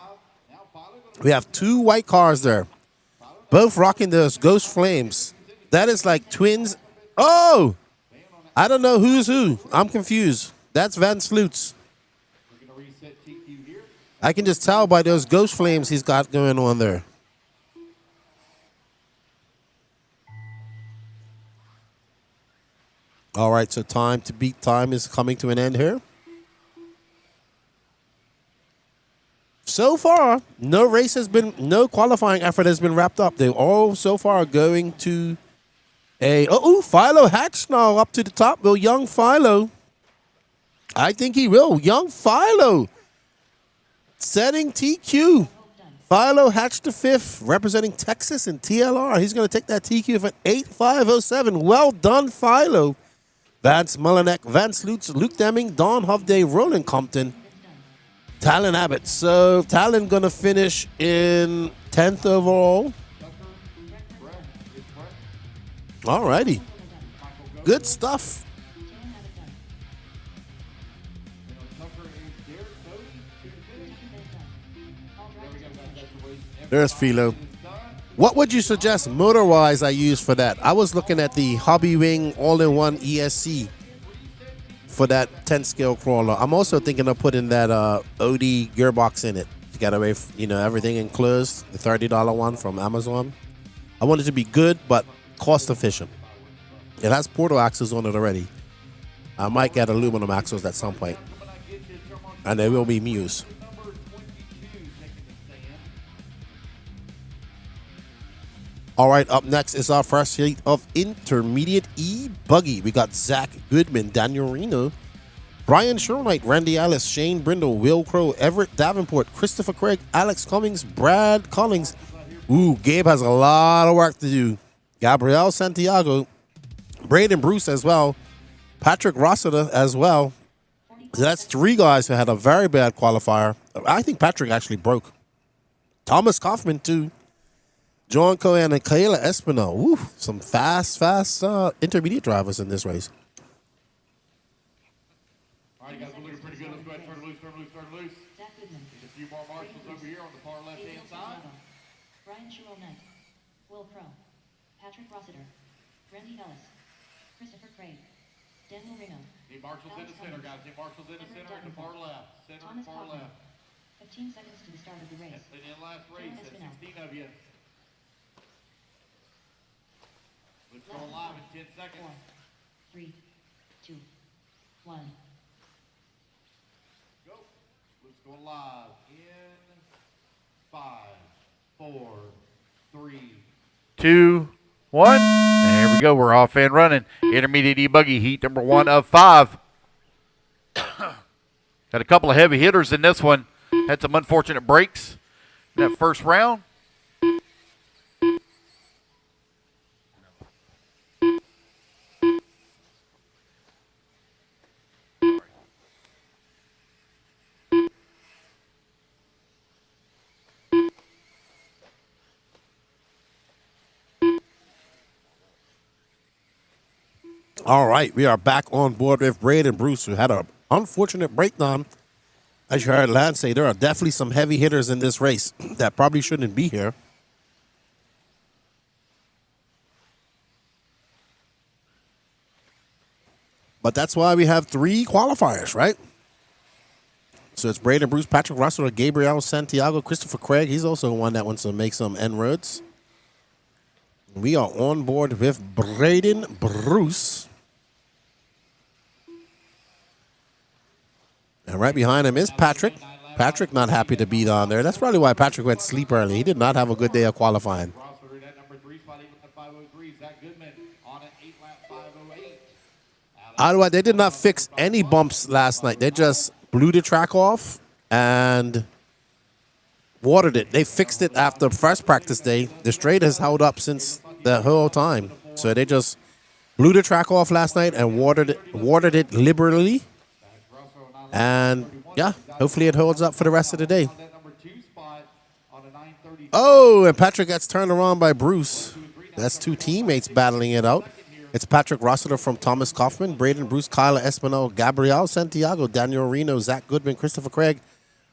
Fowler going we have 2 white cars there. Both rocking those Ghost Flames. That is like twins. Oh! I don't know who's who. I'm confused. That's Vance Lutz. we're going to reset TQ here. I can just tell by those Ghost Flames he's got going on there. All right, so time to beat time is coming to an end here. So far, no qualifying effort has been wrapped up. They all so far going to Philo Hatch now up to the top. Will young Philo? I think he will. Young Philo setting TQ. Philo Hatch the 5th, representing Texas and TLR. He's going to take that TQ for 8.507. Well done, Philo. Vance Mullenuk, Vance Lutz, Luke Deming, Don Hovday, Roland Compton, Talon Abbott. So Talon going to finish in 10th overall. All righty. Good stuff. There's Philo. What would you suggest motor-wise I use for that? I was looking at the Hobby Wing all-in-one ESC for that 10-scale crawler. I'm also thinking of putting that OD gearbox in it to get away from, everything enclosed, the $30 one from Amazon. I want it to be good, but cost-efficient. It has portal axles on it already. I might get aluminum axles at some point. And they will be Muse. All right, up next is our first heat of intermediate eBuggy. We got Zach Goodman, Daniel Reno, Brian Sherwright, Randy Ellis, Shane Brindle, Will Crow, Everett Davenport, Christopher Craig, Alex Cummings, Brad Collins. Ooh, Gabe has a lot of work to do. Gabriel Santiago, Braden Bruce as well, Patrick Rossiter as well. So that's 3 guys who had a very bad qualifier. I think Patrick actually broke. Thomas Kaufman, too. John Cohen and Kayla Espinal. Woo, some fast intermediate drivers in this race. All right, you guys are looking pretty good. Let's go ahead and turn loose. Zach Goodman. There's a few more marshals over here on the far left-hand side. Brian Sherrill Knight. Will Crow. Patrick Rossiter. Randy Ellis. Christopher Craig. Daniel Reno. Need marshals in the center, guys. Need marshals in the center and the far left. Center and Thomas far Kaufman. left. 15 seconds to the start of the race. And in last race, that's 16 of you. Let's go live in 10 seconds. 4, 3, 2, 1. Go. Let's go live in 5, 4, 3. 2, 1. And here we go. We're off and running. Intermediate eBuggy heat number 1 of 5. Got a couple of heavy hitters in this one. Had some unfortunate breaks in that first round. All right, we are back on board with Braden Bruce, who had an unfortunate breakdown. As you heard Lance say, there are definitely some heavy hitters in this race that probably shouldn't be here. But that's why we have 3 qualifiers, right? So it's Braden Bruce, Patrick Russell, Gabriel Santiago, Christopher Craig. He's also one that wants to make some N-words. We are on board with Braden Bruce. And right behind him is Patrick. Patrick not happy to be down there. That's probably why Patrick went to sleep early. He did not have a good day of qualifying. Ottawa, they did not fix any bumps last night. They just blew the track off and watered it. They fixed it after first practice day. The straight has held up since the whole time. So they just blew the track off last night and watered it liberally. And yeah, hopefully it holds up for the rest of the day. Oh, and Patrick gets turned around by Bruce. That's 2 teammates battling it out. It's Patrick Rossiter from Thomas Kaufman, Braden Bruce, Kyla Espinal, Gabriel Santiago, Daniel Reno, Zach Goodman, Christopher Craig,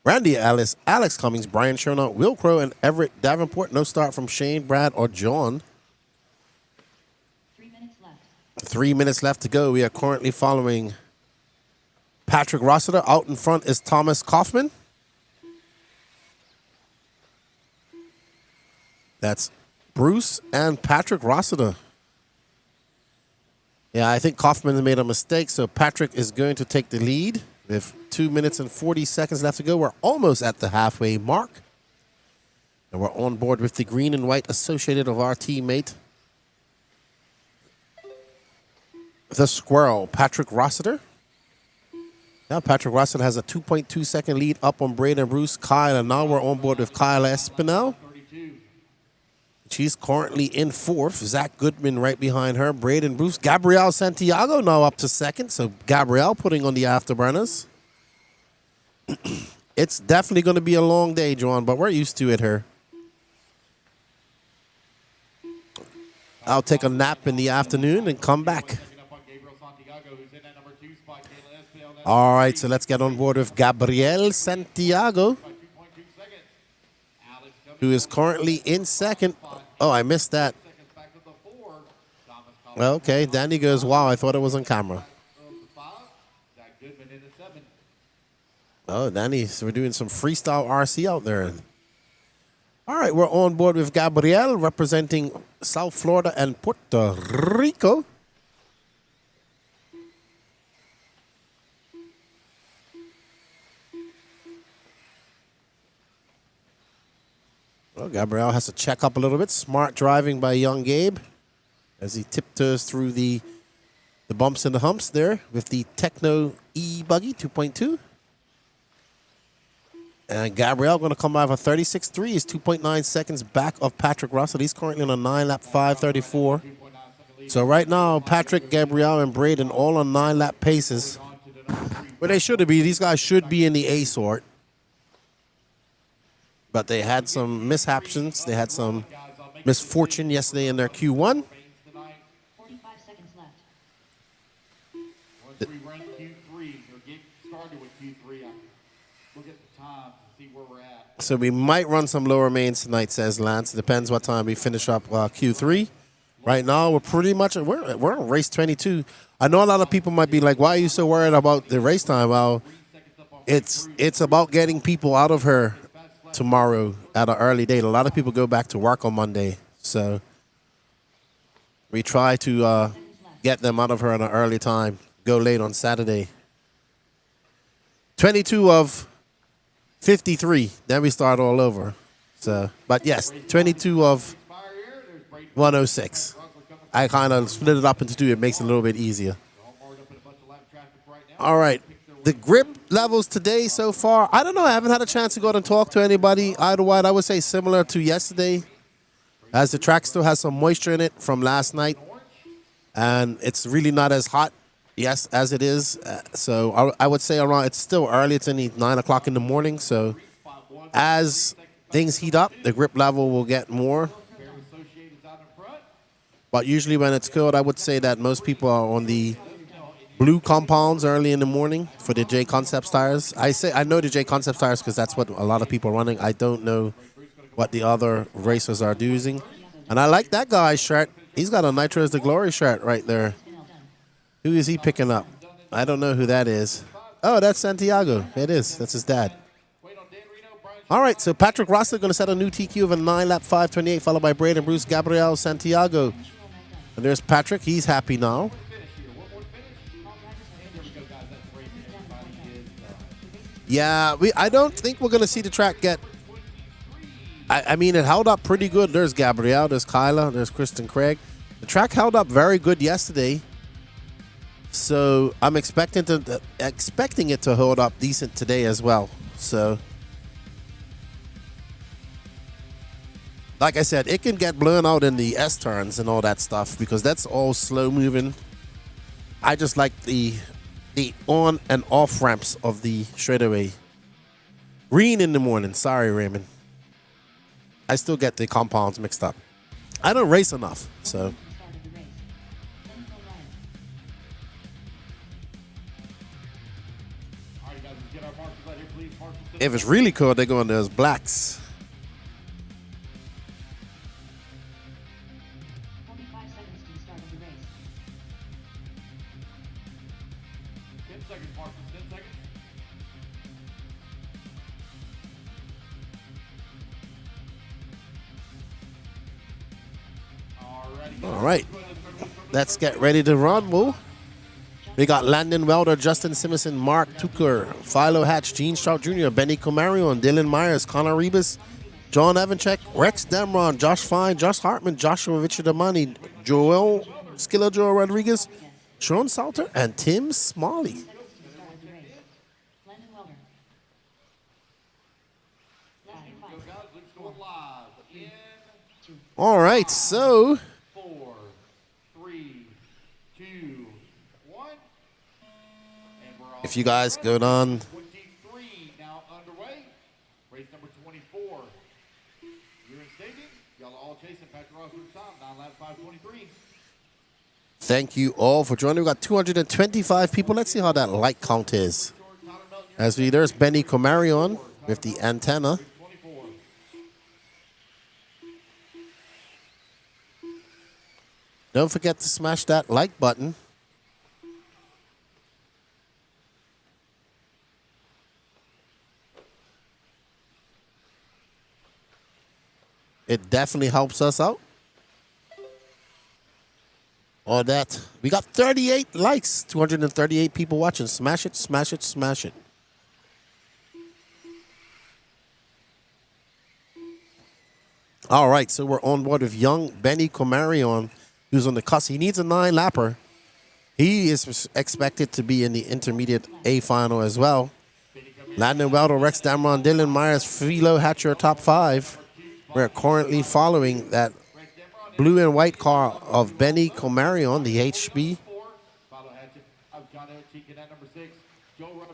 Randy Ellis, Alex Cummings, Brian Shernow, Will Crow, and Everett Davenport. No start from Shane, Brad, or John. 3 minutes left. 3 minutes left to go. We are currently following Patrick Rossiter. Out in front is Thomas Kaufman. That's Bruce and Patrick Rossiter. Yeah, I think Kaufman made a mistake, so Patrick is going to take the lead with 2 minutes and 40 seconds left to go. We're almost at the halfway mark. And we're on board with the green and white associated of our teammate, the Squirrel, Patrick Rossiter. Now Patrick Rossiter has a 2.2 second lead up on Braden Bruce, Kyle, and now we're on board with Kyle Espinel. She's currently in 4th. Zach Goodman right behind her. Braden Bruce. Gabrielle Santiago now up to 2nd. So Gabrielle putting on the afterburners. It's definitely going to be a long day, John, but we're used to it here. I'll take a nap in the afternoon and come back. All right, so let's get on board with Gabriel Santiago, who is currently in 2nd. Oh, I missed that. Okay, Danny goes, wow, I thought it was on camera. Oh, Danny, so we're doing some freestyle RC out there. All right, we're on board with Gabriel, representing South Florida and Puerto Rico. Well, Gabriel has to check up a little bit. Smart driving by young Gabe as he tiptoes through the bumps and the humps there with the Techno eBuggy 2.2. And Gabriel going to come out of a 36.3. He's 2.9 seconds back of Patrick Russell. He's currently on a 9-lap 5:34. So right now, Patrick, Gabriel, and Braden all on 9-lap paces. Where they should be. These guys should be in the A sort. But they had some mishaps. They had some misfortune yesterday in their Q1. 45 seconds left. Once we rank Q3, or get started with Q3, I look at the time to see where we're at. So we might run some lower mains tonight, says Lance. Depends what time we finish up Q3. Right now, we're pretty much we're on race 22. I know a lot of people might be like, "Why are you so worried about the race time?" Well, it's about getting people out of here tomorrow at an early date. A lot of people go back to work on Monday, so we try to get them out of here at an early time. Go late on Saturday. 22 of 53. Then we start all over. So, but yes, 22 of 106. I kind of split it up into two. It makes it a little bit easier. All right. The grip levels today so far, I don't know. I haven't had a chance to go out and talk to anybody either wide. I would say similar to yesterday, as the track still has some moisture in it from last night. And it's really not as hot, yes, as it is. So I would say around, it's still early. It's only 9 o'clock in the morning. So as things heat up, the grip level will get more. But usually when it's cold, I would say that most people are on the blue compounds early in the morning for the J Concepts tires. I know the J Concepts tires because that's what a lot of people are running. I don't know what the other racers are using. And I like that guy's shirt. He's got a Nitro is the Glory shirt right there. Who is he picking up? I don't know who that is. Oh, that's Santiago. It is. That's his dad. All right, so Patrick Rosser going to set a new TQ of a 9-lap 5:28, followed by Braden, Bruce, Gabriel, Santiago. And there's Patrick. He's happy now. Yeah, I don't think we're going to see the track get... I mean, it held up pretty good. There's Gabrielle, there's Kyla, there's Kristen Craig. The track held up very good yesterday. So I'm expecting it to hold up decent today as well. So, like I said, it can get blown out in the S-turns and all that stuff because that's all slow moving. I just like the on and off ramps of the straightaway. Green in the morning. Sorry, Raymond. I still get the compounds mixed up. I don't race enough, so. If it's really cold, they go in those blacks. 45 seconds to the start of the race. 10 seconds, Marcus, 10 seconds. All right. Let's get ready to rumble. We got Landon Welder, Justin Simonson, Mark Tucker, Philo Hatch, Gene Strout Jr., Benny Comarion, Dylan Myers, Connor Rebus, John Evanchek, Rex Demron, Josh Fine, Josh Hartman, Joshua Vichdamani, Joel Skilla Joe Rodriguez, Sean Salter, and Tim Smalley. Landon Welder. All right, so 4, 3, 2, 1. And we're off. if you guys go down, 23 now underway. Race number 24. You're in staging. Y'all are all chasing Patrick Ross through time. 9 laps 5:23. thank you all for joining. We got 225 people. Let's see how that like count is. As there's Benny Comarion with the antenna. 24. Don't forget to smash that like button. It definitely helps us out. Or that. We got 38 likes, 238 people watching. Smash it, smash it, smash it. All right, so we're on board with young Benny Comarion, who's on the cusp. He needs a 9-lapper. He is expected to be in the intermediate A final as well. Landon Weldo, Rex Damron, Dylan Myers, Philo Hatcher, top 5. We're currently following that blue and white car of Benny Comarion, the HB.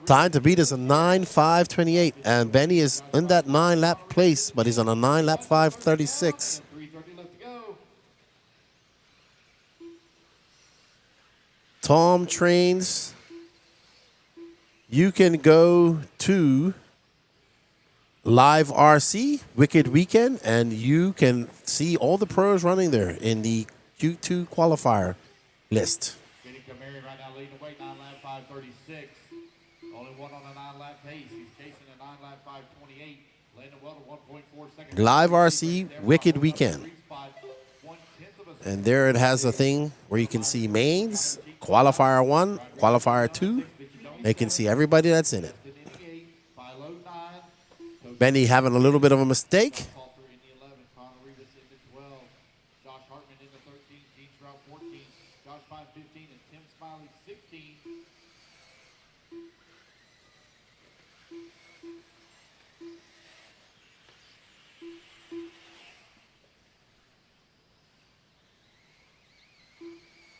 Time to beat is a 9.528, and Benny is in that 9-lap place, but he's on a 9-lap 5.36. Tom Trains, you can go to Live RC, Wicked Weekend, and you can see all the pros running there in the Q2 qualifier list. Kenny Camary right now leading away, 9-lap 5:36. Only one on a 9-lap pace. He's chasing a 9-lap 5:28. Landon Welder 1.4 seconds. Live RC, Wicked Weekend. And there it has a thing where you can see mains, qualifier 1, qualifier 2. You can see everybody that's in it. Benny having a little bit of a mistake.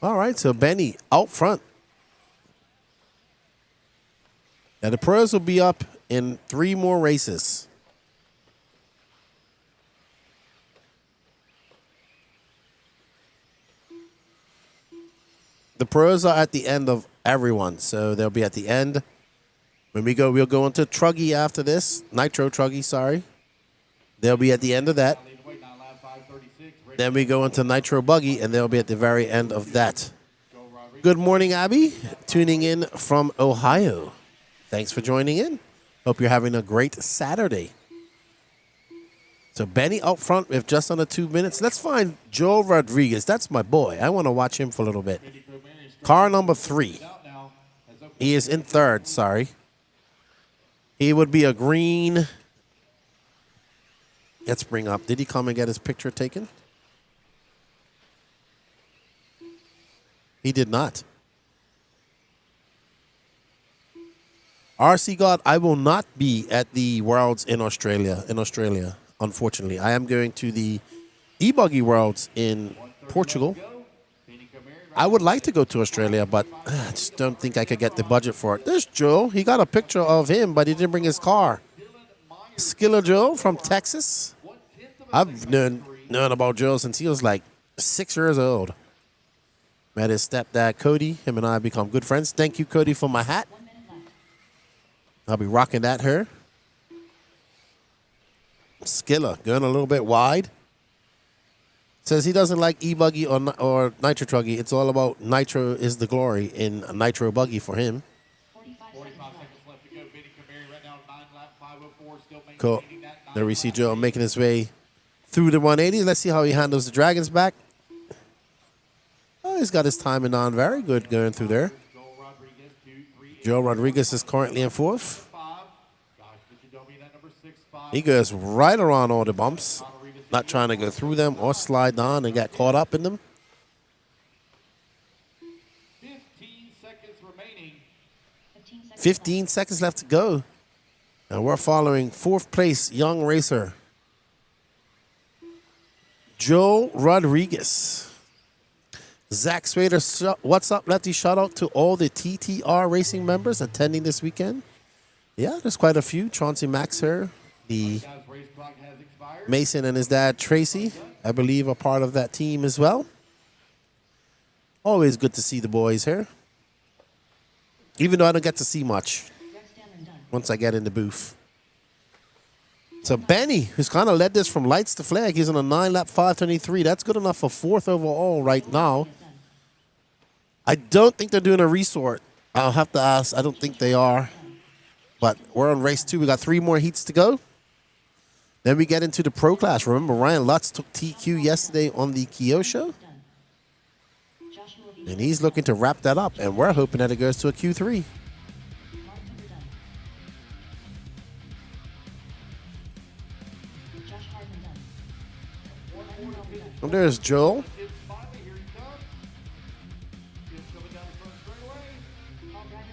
All right, so Benny out front. Now the pros will be up in 3 more races. The pros are at the end of everyone, so they'll be at the end. When we go, we'll go into Truggy after this. Nitro Truggy, sorry. They'll be at the end of that. Then we go into Nitro Buggy, and they'll be at the very end of that. Good morning, Abby. Tuning in from Ohio. Thanks for joining in. Hope you're having a great Saturday. So Benny out front with just under 2 minutes. Let's find Joe Rodriguez. That's my boy. I want to watch him for a little bit. Car number 3. He is in 3rd, sorry. He would be a green. Let's bring up. Did he come and get his picture taken? He did not. RC God, I will not be at the Worlds in Australia. Unfortunately, I am going to the eBuggy Worlds in Portugal. I would like to go to Australia, but I just don't think I could get the budget for it. There's Joe. He got a picture of him, but he didn't bring his car. Skiller Joe from Texas. I've known about Joe since he was like 6 years old. Met his stepdad, Cody. Him and I have become good friends. Thank you, Cody, for my hat. I'll be rocking that here. Skiller going a little bit wide. Says he doesn't like eBuggy or Nitro Truggy. It's all about Nitro is the glory in Nitro Buggy for him. 45 seconds left to go. Benny Camary right now, 9-lap 5:04. Still Cool. maintaining that. There we see Joe making his way through the 180. Let's see how he handles the Dragons back. Oh, he's got his timing on very good going through there. Joe Rodriguez is currently in 4th. He goes right around all the bumps, not trying to go through them or slide down and get caught up in them. 15 seconds remaining. 15 seconds left to go. And we're following 4th place young racer, Joe Rodriguez. Zach Swader, what's up, Lefty? Shout out to all the TTR racing members attending this weekend. Yeah, there's quite a few. Chauncey Max here. The Mason and his dad, Tracy, I believe, are part of that team as well. Always good to see the boys here. Even though I don't get to see much once I get in the booth. So Benny, who's kind of led this from lights to flag, he's on a 9-lap 5:23. That's good enough for 4th overall right now. I don't think they're doing a resort. I'll have to ask. I don't think they are. But we're on race 2. We got 3 more heats to go. Then we get into the pro class. Remember, Ryan Lutz took TQ yesterday on the Kyo show. And he's looking to wrap that up. And we're hoping that it goes to a Q3. And there's Joel. Tim Smiley, here he comes. Tim's coming down the front straightaway.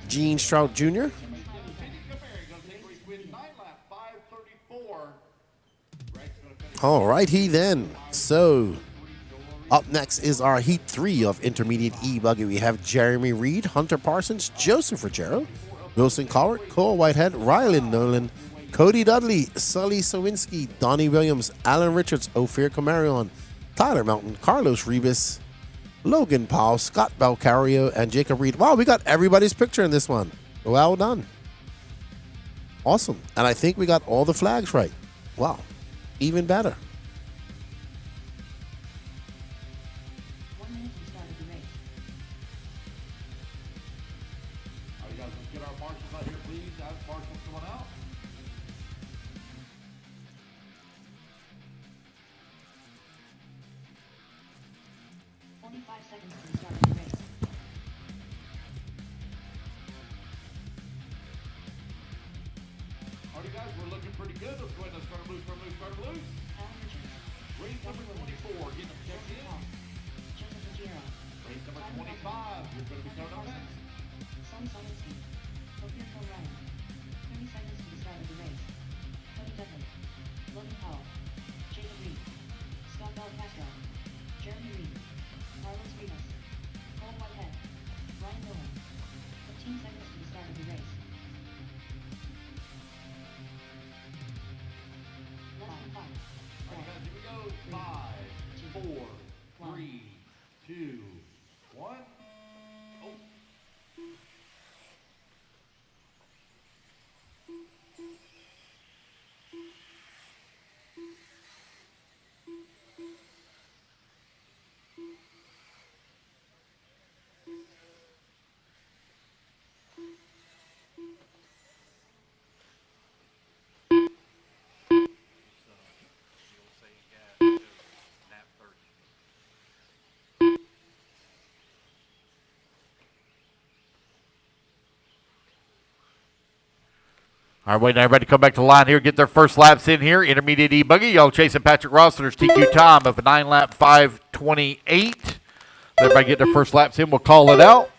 Gene Strout Jr. Vinny Camara going to take a race win 9 lap, 5:34. Greg's going to finish. All righty then. So up next is our Heat 3 of Intermediate E-Buggy. We have Jeremy Reed, Hunter Parsons, Joseph Ruggiero, Wilson Cowart, Cole Whitehead, Rylan Nolan, Cody Dudley, Sully Sawinski, Donnie Williams, Alan Richards, Ophir Camarion, Tyler Mountain, Carlos Rebus, Logan Powell, Scott Belcario, and Jacob Reed. Wow, we got everybody's picture in this one. Well done. Awesome. And I think we got all the flags right. Wow. Even better. 1 minute to the start of the race. All right, guys, let's get our marshals out here, please. Ask marshals coming out. 45 seconds to the start of the race. All right, guys, we're looking pretty good. Let's go ahead and start them loose, start them loose, start them loose. Alan Richards, Race number 24, getting them checked in. Joseph Ruggiero, Race number 25, you're going to be coming up next. Sonny Solinski, Ophir Ryan. 30 seconds to the start of the race. Cody Dudley, Logan Powell, Jacob Reed, Scott Bell Castro, Jeremy Reed, Carlos Rivas, Cole Whitehead, Ryan Nolan. 15 seconds to the start of the race. Less than 5, All right, guys, here we go. 5, 4, 3, 2, 1. Oh. All right, waiting everybody to come back to the line here, get their first laps in here. Intermediate E-Buggy, y'all chasing Patrick Ross. There's TQ time of a 9-lap 5:28. Everybody get their first laps in, we'll call it out.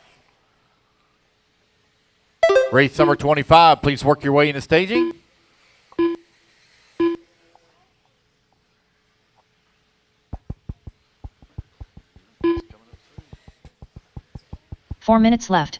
Race number 25, please work your way into staging. Four minutes left.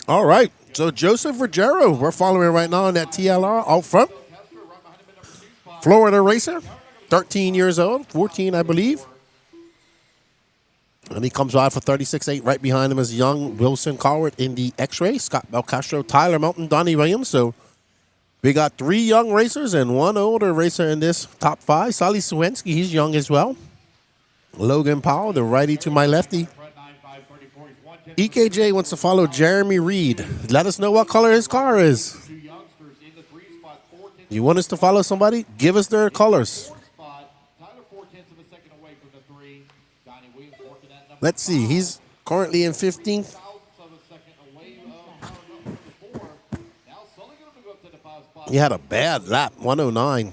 All right. So Joseph Ruggiero, we're following right now in that TLR out front. Florida racer, 13 years old, 14 I believe. And he comes out for 36.8. Right behind him is young Wilson Cowart in the X-Ray, Scott Belcastro, Tyler Mountain, Donnie Williams. So we got 3 young racers and 1 older racer in this top 5. Sally Sawinski, he's young as well. Logan Powell, the righty to my lefty. EKJ wants to follow Jeremy Reed. Let us know what color his car is. You want us to follow somebody? Give us their colors. Let's see. He's currently in 15th. He had a bad lap, 109.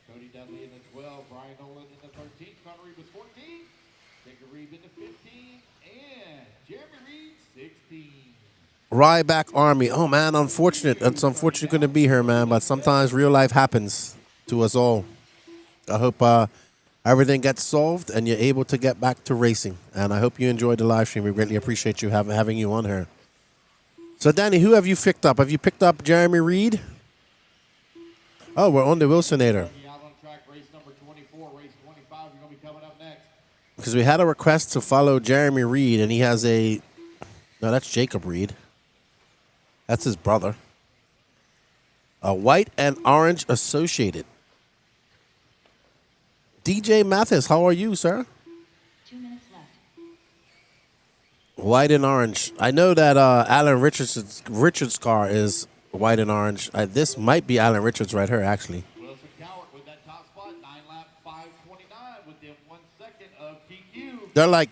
Cody Dudley in the 12, Brian Nolan in the 13, Connor Reed was 14, Jacob Reed in the 15, and Jeremy Reed 16. Ryback Army. Oh, man, unfortunate. It's unfortunate couldn't be here, man, but sometimes real life happens to us all. I hope everything gets solved and you're able to get back to racing. And I hope you enjoyed the live stream. We greatly appreciate you having you on here. So, Danny, who have you picked up? Have you picked up Jeremy Reed? Oh, we're on the Wilsonator. Race number 24, race 25, you're going to be coming up next. Because we had a request to follow Jeremy Reed, and he has a... No, that's Jacob Reed. That's his brother. A white and orange associated. DJ Mathis, how are you, sir? 2 minutes left. White and orange. I know that Alan Richards' car is white and orange. This might be Alan Richards right here, actually. Wilson Cowart with that top spot, 9 lap 5:29 within 1 second of TQ. They're like,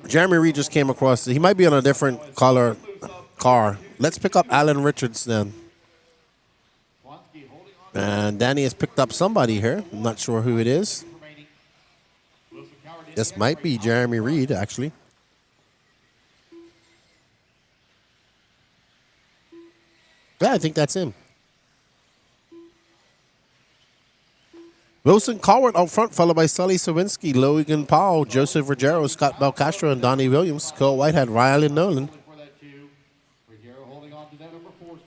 Jeremy Reed just came across. He might be on a different color car. Let's pick up Alan Richards then. And Danny has picked up somebody here. I'm not sure who it is. This might be Jeremy Reed, actually. Yeah, I think that's him. Wilson Cowart out front, followed by Sully Sawinski, Logan Powell, Joseph Ruggiero, Scott Belcastro, and Donnie Williams. Cole Whitehead, Riley Nolan.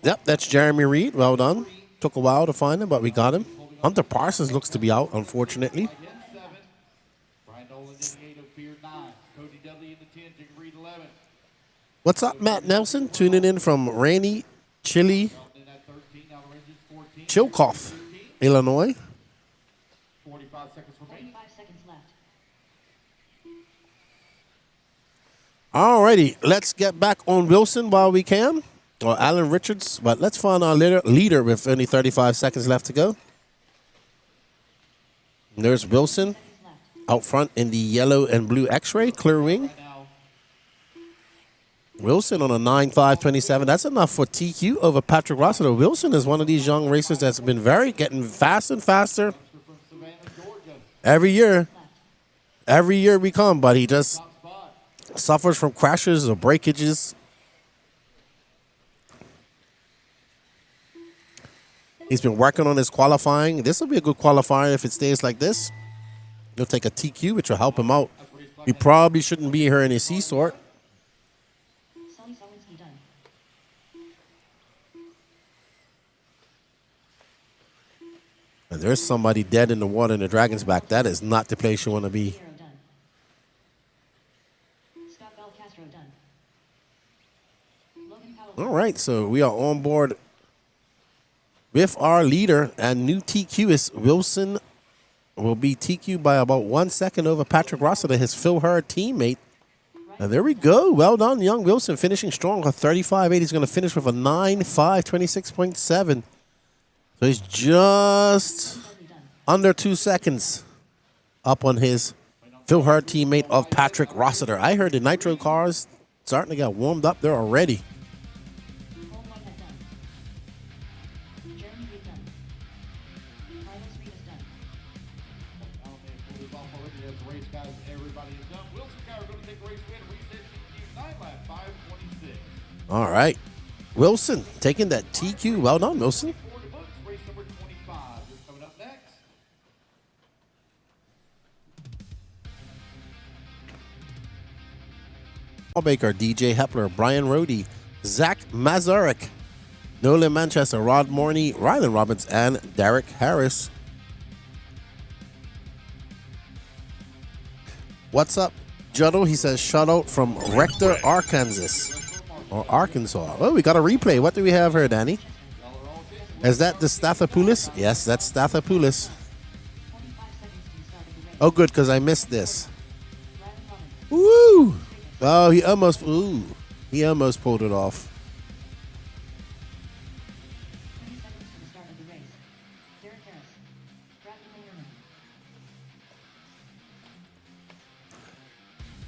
Yep, that's Jeremy Reed. Well done. Took a while to find him, but we got him. Hunter Parsons looks to be out, unfortunately. What's up, Matt Nelson? Tuning in from rainy, chilly Chillicothe, Illinois. 45 seconds remaining. 45 seconds left. Alrighty, let's get back on Wilson while we can. Or Alan Richards, but let's find our leader with only 35 seconds left to go. And there's Wilson out front in the yellow and blue X-ray, clear wing. Wilson on a 9.5.27. That's enough for TQ over Patrick Rossiter. Wilson is one of these young racers that's been getting faster and faster every year. Every year we come, but he just suffers from crashes or breakages. He's been working on his qualifying. This will be a good qualifier if it stays like this. He'll take a TQ, which will help him out. He probably shouldn't be here in his C-sort. Sully Sawinski done. And there's somebody dead in the water in the Dragon's back. That is not the place you want to be. Ruggiero done. Scott Belcastro done. Logan Powell. All right, so we are on board with our leader, and new TQ is Wilson. Will be TQ by about 1 second over Patrick Rossiter, his Phil Hurd teammate. And there we go. Well done, young Wilson, finishing strong. A 35.8. He's going to finish with a 9.5.26.7. So he's just under 2 seconds up on his Phil Hurd teammate of Patrick Rossiter. I heard the Nitro cars starting to get warmed up there already. Cole Whitehead done. Jeremy Reed done. Carlos Reed is done. Race guys, everybody is done. Wilson Cowart going to take the race win. Reset TQ 9 lap 5:26. All right. Wilson taking that TQ. Well done, Wilson. Forward to books, race number 25 is coming up next. Paul Baker, DJ Hepler, Brian Rohde, Zach Mazurek, Nolan Manchester, Rod Morney, Rylan Robbins, and Derek Harris. What's up, Juddle? He says, shout out from Rector, Arkansas. Or Arkansas. Oh, we got a replay. What do we have here, Danny? Is that the Stathopoulos? Yes, that's Stathopoulos. 25 seconds to the start of the race. Oh, good, because I missed this. Rylan Robbins. Woo! Oh, he almost pulled it off. 20 seconds to the start of the race. Derek Harris. Bradley Lerman.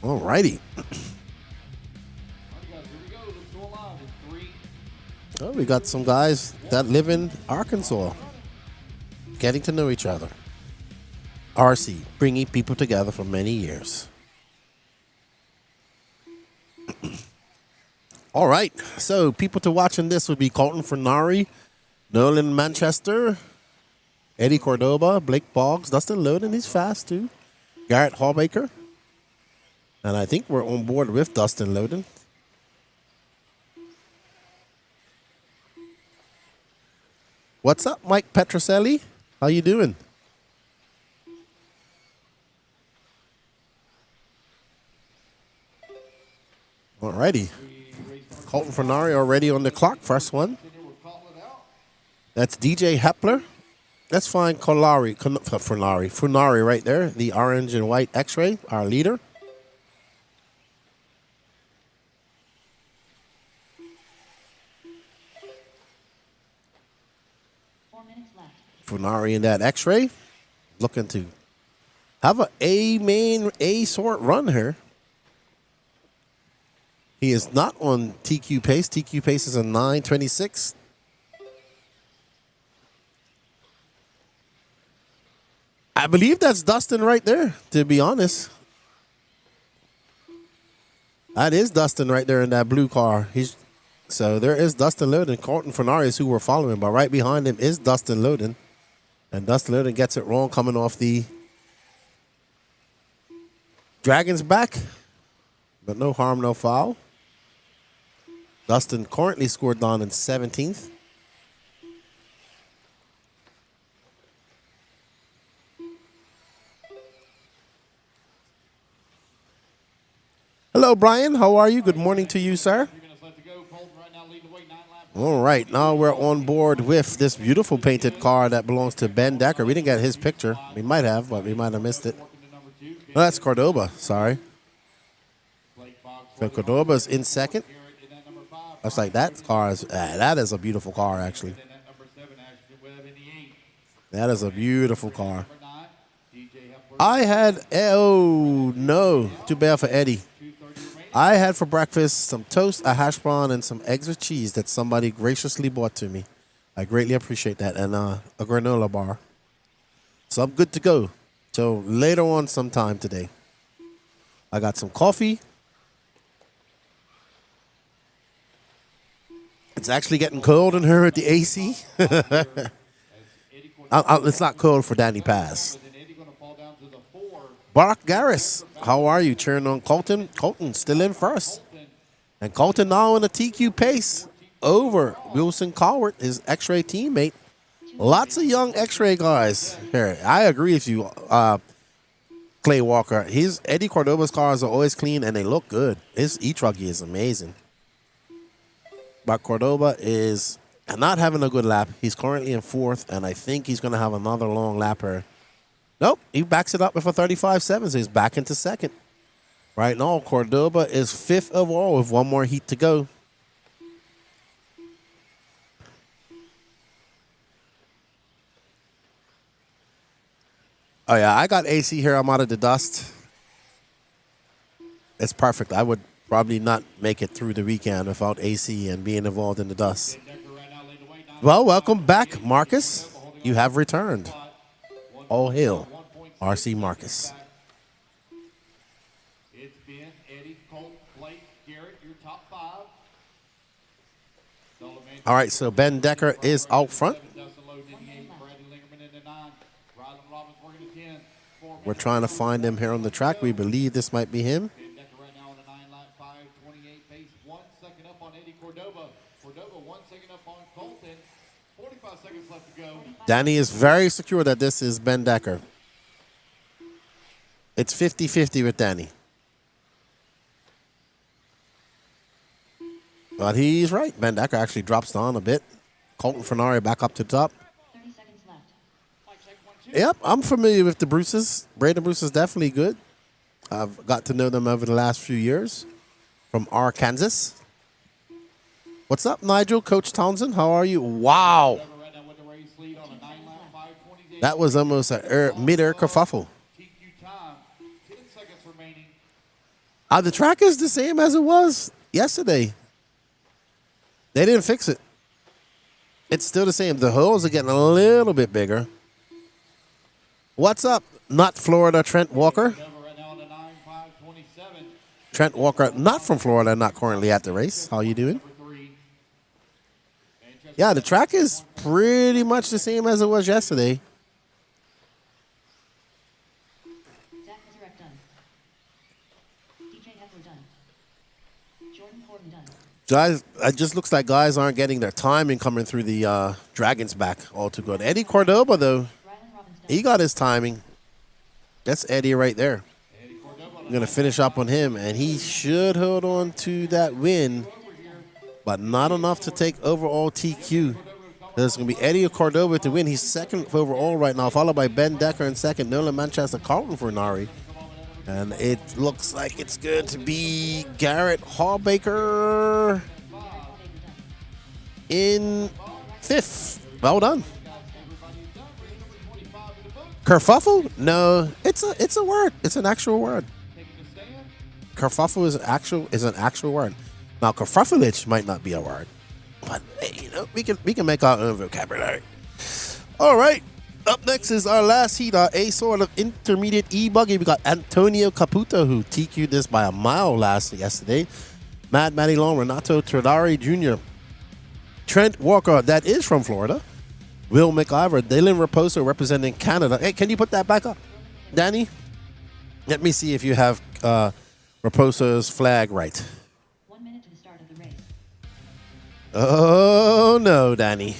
All righty. All right, guys, here we go. Let's go live in 3. Oh, we got some guys that live in Arkansas getting to know each other. RC, bringing people together for many years. All right, so people to watch in this would be Colton Fernari, Nolan Manchester, Eddie Cordoba, Blake Boggs, Dustin Loden, he's fast too, Garrett Hallbaker, and I think we're on board with Dustin Loden. What's up, Mike Petroselli? How you doing? Alrighty. Colton Fernari already on the clock. First one. That's DJ Hepler. Let's find Fernari right there. The orange and white X-ray, our leader. Funari in that X-ray. Looking to have a main A sort run here. He is not on TQ pace. TQ pace is a 9:26. I believe that's Dustin right there, to be honest. That is Dustin right there in that blue car. So there is Dustin Loden. Colton Funari is who we're following, but right behind him is Dustin Loden. And Dustin Loden gets it wrong coming off the Dragon's back. But no harm, no foul. Dustin currently scored down in 17th. Hello, Brian. How are you? Good morning to you, sir. All right, now we're on board with this beautiful painted car that belongs to Ben Decker. We didn't get his picture. We might have, but we might have missed it. No, that's Cordoba. Sorry. So Cordoba's in second. Looks like that car is, that is a beautiful car, actually. That is a beautiful car. I had, oh no, too bad for Eddie. I had for breakfast some toast, a hash brown, and some eggs with cheese that somebody graciously bought to me. I greatly appreciate that, and a granola bar. So I'm good to go till later on sometime today. I got some coffee. It's actually getting cold in here at the AC. It's not cold for Danny Pass. Barack Garris, how are you? Cheering on Colton. Colton still in first. And Colton now in a TQ pace over Wilson Cowart, his X-ray teammate. Lots of young X-ray guys here. I agree with you, Clay Walker. Eddie Cordoba's cars are always clean and they look good. His eTruggy is amazing. But Cordoba is not having a good lap. He's currently in fourth, and I think he's going to have another long lap here. Nope, he backs it up with a 35.7, so he's back into second. Right now, Cordoba is fifth overall with one more heat to go. Oh, yeah, I got AC here. I'm out of the dust. It's perfect. I would probably not make it through the weekend without AC and being involved in the dust. Well, welcome back, Marcus. You have returned. All hail, RC Marcus. It's been Eddie, Colt, Blake, Garrett, your top five. All right, so Ben Decker is out front. We're trying to find him here on the track. We believe this might be him. Danny is very secure that this is Ben Decker. It's 50-50 with Danny. But he's right. Ben Decker actually drops down a bit. Colton Funari back up to the top. 30 seconds left. Yep, I'm familiar with the Bruces. Braden Bruce is definitely good. I've got to know them over the last few years from Arkansas. What's up, Nigel? Coach Townsend, how are you? Wow. That was almost a mid-air kerfuffle. The track is the same as it was yesterday. They didn't fix it. It's still the same. The holes are getting a little bit bigger. What's up, not Florida Trent Walker? Trent Walker, not from Florida, not currently at the race. How you doing? Yeah, the track is pretty much the same as it was yesterday. Zach Mazarek done. DJ Hepler done. Jordan Horton done. Guys, it just looks like guys aren't getting their timing coming through the Dragon's back all too good. Eddie Cordoba, though, Rylan Robbins done. he got his timing. That's Eddie right there. I'm going to finish up on him, and he should hold on to that win, but not enough to take overall TQ. There's going to be Eddie Cordoba to win. He's second overall right now, followed by Ben Decker in second, Nolan Manchester, Carlton Funari. And it looks like it's going to be Garrett Hallbaker in fifth. Well done. Kerfuffle? No, it's a word. It's an actual word. Taking a stand. Kerfuffle is an actual word. Now, kerfuffleage might not be a word, but hey, we can make our own vocabulary. All right. Up next is our last heat, our A sort of intermediate eBuggy. We got Antonio Caputo, who TQ'd this by a mile yesterday. Mad Matty Long, Renato Tradari Jr., Trent Walker, that is from Florida. Will McIver, Dylan Raposo representing Canada. Hey, can you put that back up, Danny? Let me see if you have Raposo's flag right. 1 minute to the start of the race. Oh, no, Danny.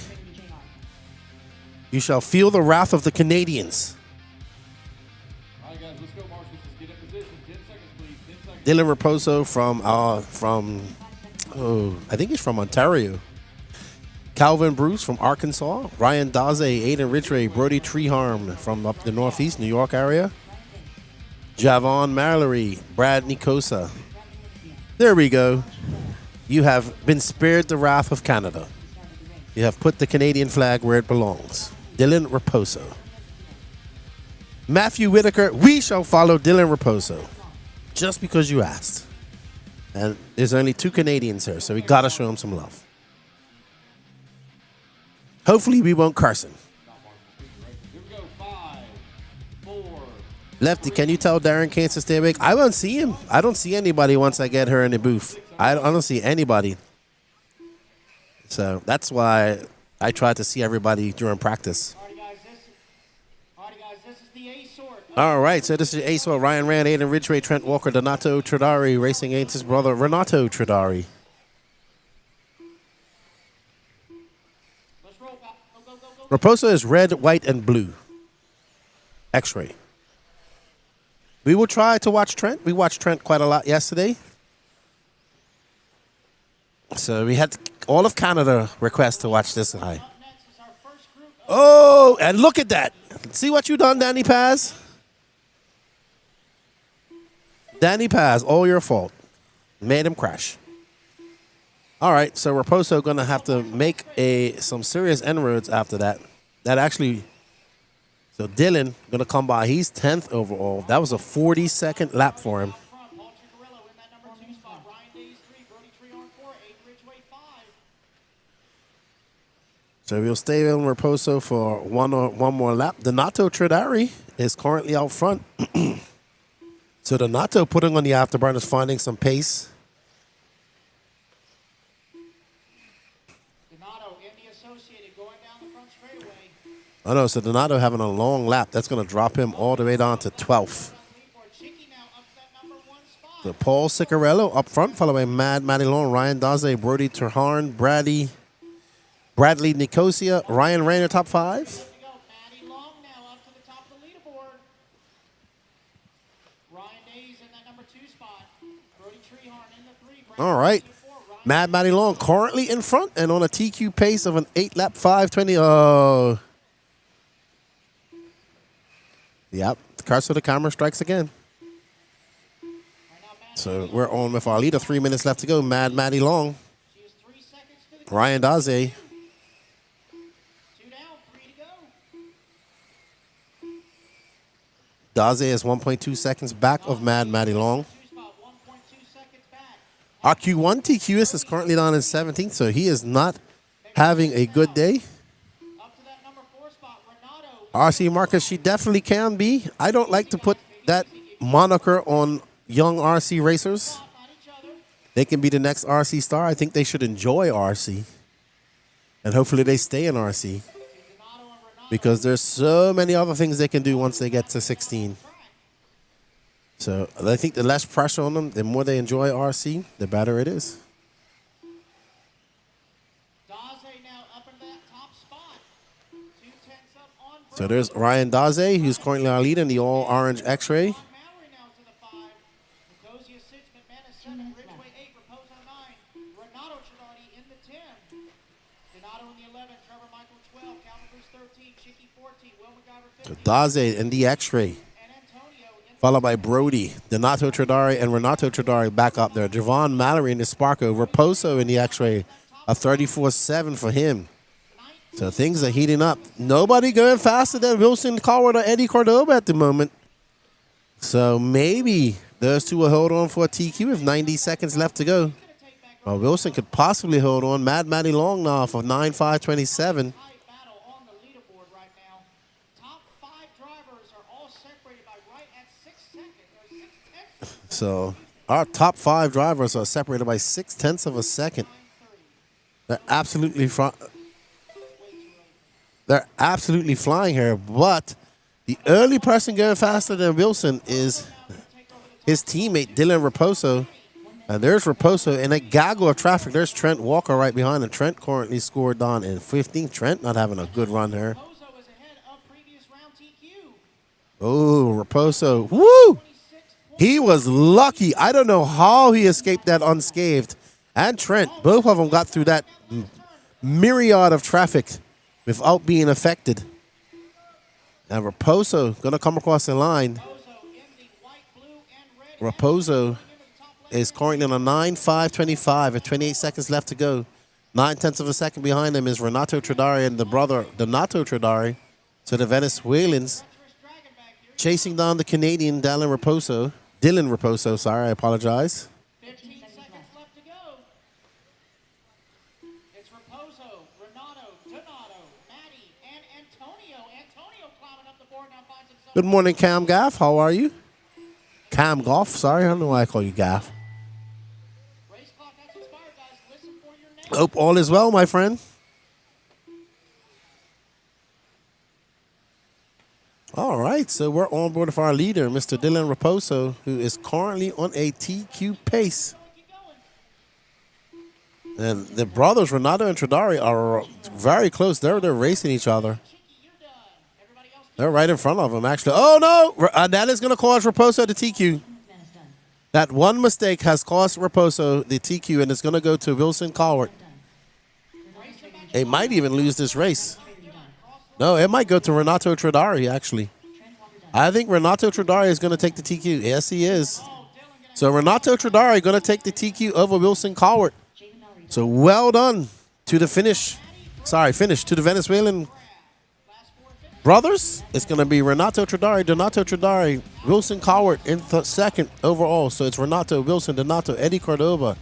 You shall feel the wrath of the Canadians. All right, guys, let's go, Marshals. Let's get in position. 10 seconds, please. 10 seconds. Dylan Raposo from I think he's from Ontario. Calvin Bruce from Arkansas. Ryan Daze, Aiden Ridgway, Brody Treharm from up the Northeast New York area. Javon Mallory, Brad Nicosa. There we go. You have been spared the wrath of Canada. You have put the Canadian flag where it belongs. Dylan Raposo. Matthew Whitaker, we shall follow Dylan Raposo. Just because you asked. And there's only 2 Canadians here, so we got to show him some love. Hopefully we won't curse him. Here we go. 5, 4. Lefty, can you tell Darren Canes to stay awake? I won't see him. I don't see anybody once I get her in the booth. I don't see anybody. So that's why I try to see everybody during practice. Alrighty, guys, this is the A sort. All right, so this is Ace Ryan Rand, Aiden Ridgway, Trent Walker, Donato Tradari, racing against his brother Renato Tradari. Let's roll. Go. Raposo is red, white, and blue. X-ray. We will try to watch Trent. We watched Trent quite a lot yesterday. So we had all of Canada request to watch this guy. Up next is our first group. Oh, and look at that. See what you done, Danny Paz? Danny Paz, all your fault. Made him crash. All right, so Raposo going to have to make some serious inroads after that. So Dylan going to come by. He's 10th overall. That was a 40-second lap for him. Up front, Paul Ciccarello in that number 2 spot. Ryan Days 3, Brody Treharm 4, Aiden Ridgway 5. So we'll stay on Raposo for one more lap. Donato Tradari is currently out front. So Donato putting on the afterburners, finding some pace. Donato and the Associated going down the front straightaway. Oh no, so Donato having a long lap. That's going to drop him all the way down to 12th. Chicky now up to that number 1 spot. So Paul Ciccarello up front, followed by Mad Matty Long, Ryan Daze, Brody Terharn, Bradley Nicosia, Ryan Rayner, top 5. There we go. Matty Long now up to the top of the leaderboard. Ryan Days in that number 2 spot. Brody Treharm in the 3. All right. Mad Matty Long currently in front and on a TQ pace of an 8-lap 5:20. Oh. Yep, the curse of the camera strikes again. So we're on with our leader. 3 minutes left to go. Mad Matty Long. She is 3 seconds to the Ryan Daze. 2 down, 3 to go. Daze is 1.2 seconds back of Mad Matty Long. 2 spot, 1.2 seconds back. Our Q1 TQS is currently down in 17th, so he is not having a good day. Up to that number 4 spot, Renato. RC Marcus, she definitely can be. I don't like to put that moniker on young RC racers. Not each other. They can be the next RC star. I think they should enjoy RC. And hopefully they stay in RC. Donato and Renato. Because there's so many other things they can do once they get to 16. So I think the less pressure on them, the more they enjoy RC, the better it is. Daze now up into that top spot. 2 tenths up on Brody. So there's Ryan Daze, who's currently our leader in the all-orange X-ray. Mallory now to the 5. Nicosia 6, McManus 7, Ridgway 8, Raposo 9. Renato Trinati in the 10. Donato in the 11, Trevor Michael 12, Calvin Bruce 13, Chicky 14, Will McIver So 15, Daze in the X-ray, and Antonio in followed by Brody, Donato Tradari, and Renato Tradari back up there. Javon Mallory in the Sparko, Raposo in the X-ray, a 34.7 for him. So things are heating up. Nobody going faster than Wilson Coward or Eddie Cordoba at the moment. So maybe those two will hold on for a TQ with 90 seconds left to go. Well, Wilson could possibly hold on. Mad Matty Long now for 9.527. Battle on the leaderboard right now. Top 5 drivers are all separated by right at 6 seconds or 6 tenths. So our top 5 drivers are separated by 6/10 of a second. They're absolutely flying here. But the early person going faster than Wilson is his teammate Dylan Raposo. And there's Raposo in a gaggle of traffic. There's Trent Walker right behind him. Trent currently scored down in 15th. Trent not having a good run here. Raposo is ahead of previous round TQ. Oh, Raposo. Woo! He was lucky. I don't know how he escaped that unscathed. And Trent, both of them got through that myriad of traffic without being affected. And Raposo going to come across the line. Raposo is currently on a 9.525 with 28 seconds left to go. 9/10 of a second behind him is Renato Tradari and the brother Donato Tradari. So the Venezuelans chasing down the Canadian Dylan Raposo, sorry, I apologize. 15 seconds left to go. It's Raposo, Renato, Donato, Matty, and Antonio. Antonio climbing up the board now finds himself. Good morning, Cam Gaff. How are you? Cam Goff, sorry, I don't know why I call you Gaff. Race clock has expired, guys. Listen for your name. Hope all is well, my friend. All right, so we're on board with our leader, Mr. Dylan Raposo, who is currently on a TQ pace. And the brothers, Renato and Tradari, are very close. They're racing each other. They're right in front of him, actually. Oh, no! That is going to cause Raposo the TQ. That one mistake has cost Raposo the TQ, and it's going to go to Wilson Coward. They might even lose this race. No, it might go to Renato Tradari, actually. I think Renato Tradari is going to take the TQ. Yes, he is. So Renato Tradari going to take the TQ over Wilson Coward. So well done to the finish to the Venezuelan brothers. It's going to be Renato Tradari, Donato Tradari, Wilson Coward in second overall. So it's Renato, Wilson, Donato, Eddie Cordoba.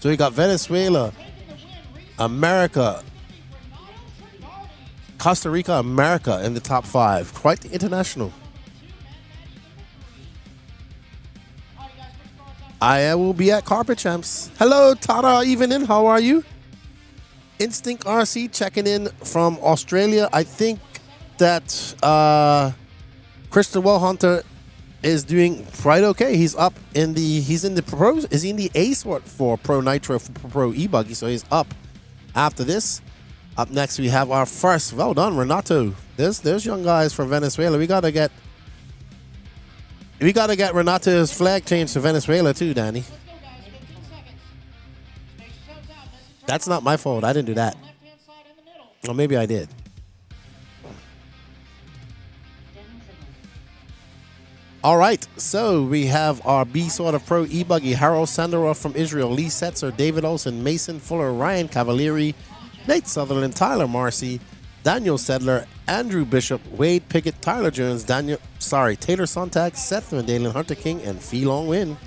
So we got Venezuela, America, Costa Rica, America in the top 5. Quite the international. I will be at Carpet Champs. Hello, Tara Evening. How are you? Instinct RC checking in from Australia. I think that Christian Wellhunter is doing quite okay. He's up in the pros. Is he in the A sort for Pro Nitro for Pro eBuggy? So he's up after this. Up next, we have our first. Well done, Renato. There's young guys from Venezuela. We gotta get Renato's flag changed to Venezuela too, Danny. That's not my fault. I didn't do that. Or maybe I did. All right, so we have our B sort of Pro eBuggy. Harold Sandarov from Israel, Lee Setzer, David Olson, Mason Fuller, Ryan Cavalieri, Nate Sutherland, Tyler Marcy, Daniel Sedler, Andrew Bishop, Wade Pickett, Tyler Jones, Taylor Sontag, Seth Mandalen, Hunter King, and Fee Long Win.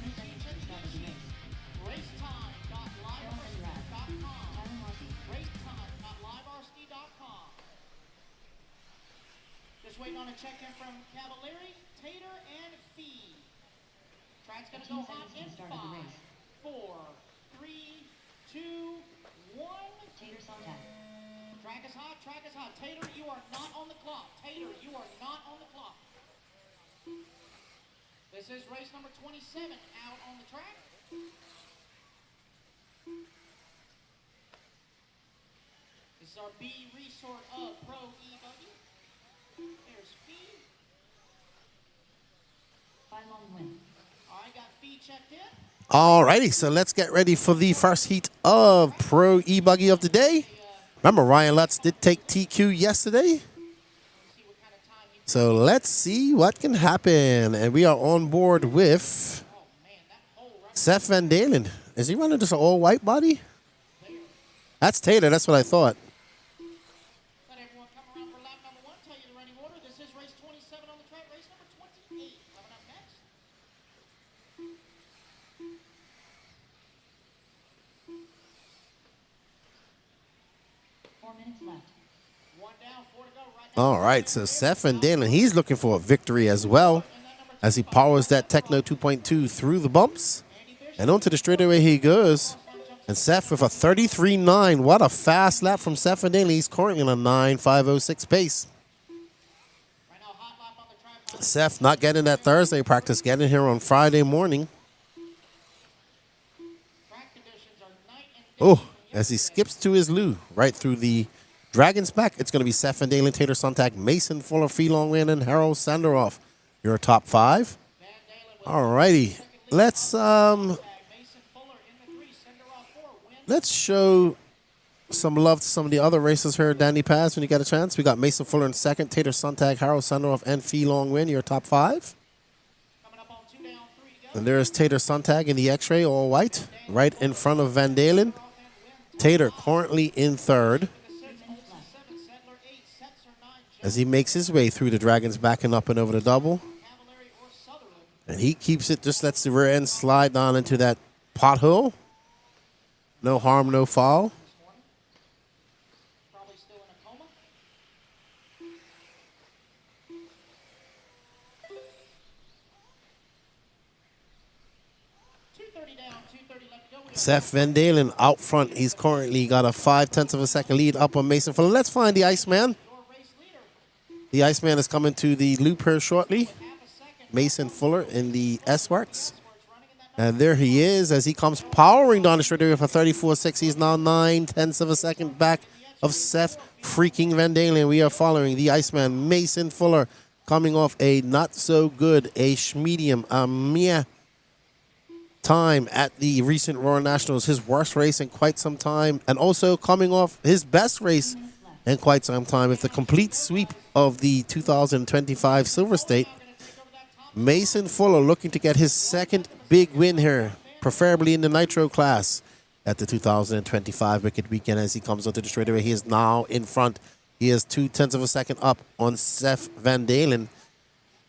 Just waiting on a check-in from Cavalieri, Tater, and Fee. Track's going to go hot in 5, 4, 3, 2, 1. Tater Sontag. Track is hot, track is hot. Tater, you are not on the clock. Tater, you are not on the clock. This is race number 27 out on the track. This is our B resort of Pro eBuggy. There's Fee. All right, got Fee checked in. Alrighty, so let's get ready for the first heat of Pro eBuggy of the day. Remember, Ryan Lutz did take TQ yesterday. So let's see what can happen. And we are on board with Seth Van Dalen. Is he running just an all-white body? That's Taylor. That's what I thought. One down, 4 to go. Right All right, so Seth Van Dalen, he's looking for a victory as well as he powers that Techno 2.2 through the bumps. And onto the straightaway he goes. And Seth with a 33.9. What a fast lap from Seth Van Dalen. He's currently on a 9.506 pace. now, hot lap on the track. Seth not getting that Thursday practice, getting here on Friday morning. Track conditions are night and day. Oh, as he skips to his loo, right through the Dragon's back, it's going to be Seth Van Dalen, Tater Sontag, Mason Fuller, Phelong Win, and Harold Sanderoff. Your top 5. All righty. Let's Mason Fuller in the 3, Sanderoff 4. Win. let's show some love to some of the other racers here, Danny Paz, when you get a chance. We got Mason Fuller in second, Tater Sontag, Harold Sanderoff, and Phelong Win, your top 5. Coming up on 2 down, 3 to go. And there's Tater Sontag in the X-ray, all white, right in front of Van Dalen. Tater currently in third as he makes his way through the Dragons, backing up and over the double. And he keeps it, just lets the rear end slide down into that pothole. No harm, no foul. Probably still in a coma. .230 down, 230 left to go. Seth Van Dalen out front. He's currently got a 0.5 of a second lead up on Mason Fuller. Let's find the Iceman. Your race leader. The Iceman is coming to the loop here shortly. Mason Fuller in the S-Works. And there he is as he comes powering down the straightaway for 34.6. He's now 0.9 of a second back of Seth freaking Van Dalen. We are following the Iceman, Mason Fuller, coming off a not so good, a schmedium, a meh time at the recent Royal Nationals, his worst race in quite some time, and also coming off his best race in quite some time with the complete sweep of the 2025 Silver State. Mason Fuller looking to get his second big win here, preferably in the Nitro class at the 2025 Wicked Weekend. As he comes onto the straightaway, he is now in front. He is 0.2 of a second up on Seth Van Dalen.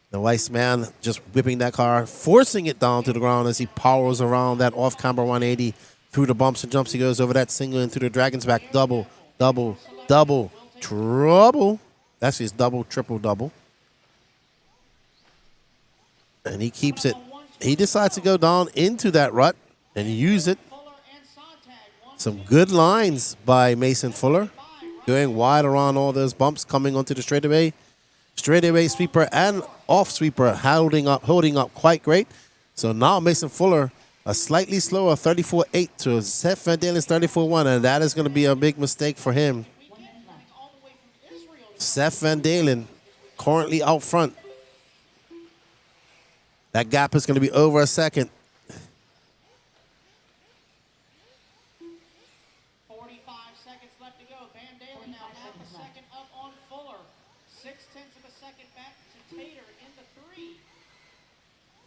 The Iceman just whipping that car, forcing it down to the ground as he powers around that off-camber 180 through the bumps and jumps. He goes over that single and through the Dragon's back. Double, double, double, trouble. Actually, it's double, triple, double. And he keeps it. He decides to go down into that rut and use it. Some good lines by Mason Fuller. Going wide around all those bumps, coming onto the straightaway. Straightaway sweeper and off sweeper holding up quite great. So now Mason Fuller, a slightly slower 34.8 to Seth Van Dalen's 34.1, and that is going to be a big mistake for him. Seth Van Dalen currently out front. That gap is going to be over a second. 45 seconds left to go. Van Dalen now half a second up on Fuller. 0.6 of a second back to Tater in the 3.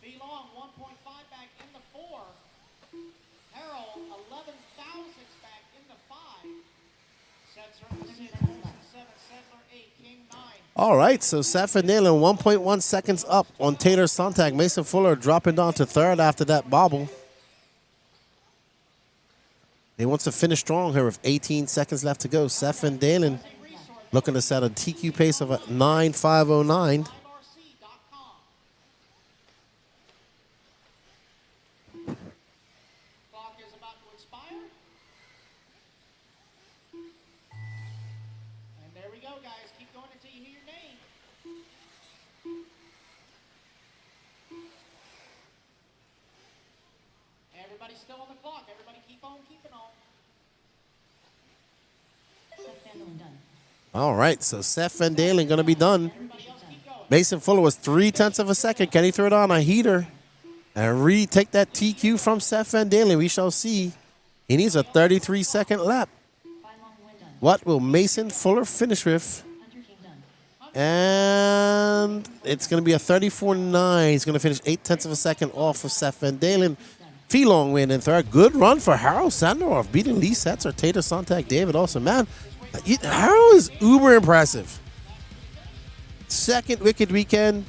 Phelong 1.5 back in the 4. Harold 11 thousandths back in the 5. Setzer in the 6. Olsen 7. Settler 8. King 9. All right, so Seth Van Dalen 1.1 seconds up on Tater Sontag. Mason Fuller dropping down to third after that bobble. He wants to finish strong here with 18 seconds left to go. Seth Van Dalen looking to set a TQ pace of a 9.509. Clock is about to expire. And there we go, guys. Keep going until you hear your name. Everybody's still on the clock. Everybody keep on keeping on. All right, so Seth Van Dalen going to be done. Everybody else keep going. Mason Fuller was 0.3 of a second. Can he throw it on a heater and retake that TQ from Seth Van Dalen? We shall see. He needs a 33-second lap. What will Mason Fuller finish with? And it's going to be a 34.9. He's going to finish 0.8 of a second off of Seth Van Dalen. Phelong win in third. Good run for Harold Sanderoff, beating Lee Setzer, Tater Sontag, David Olsen. Man, Harold is uber impressive. Second Wicked Weekend,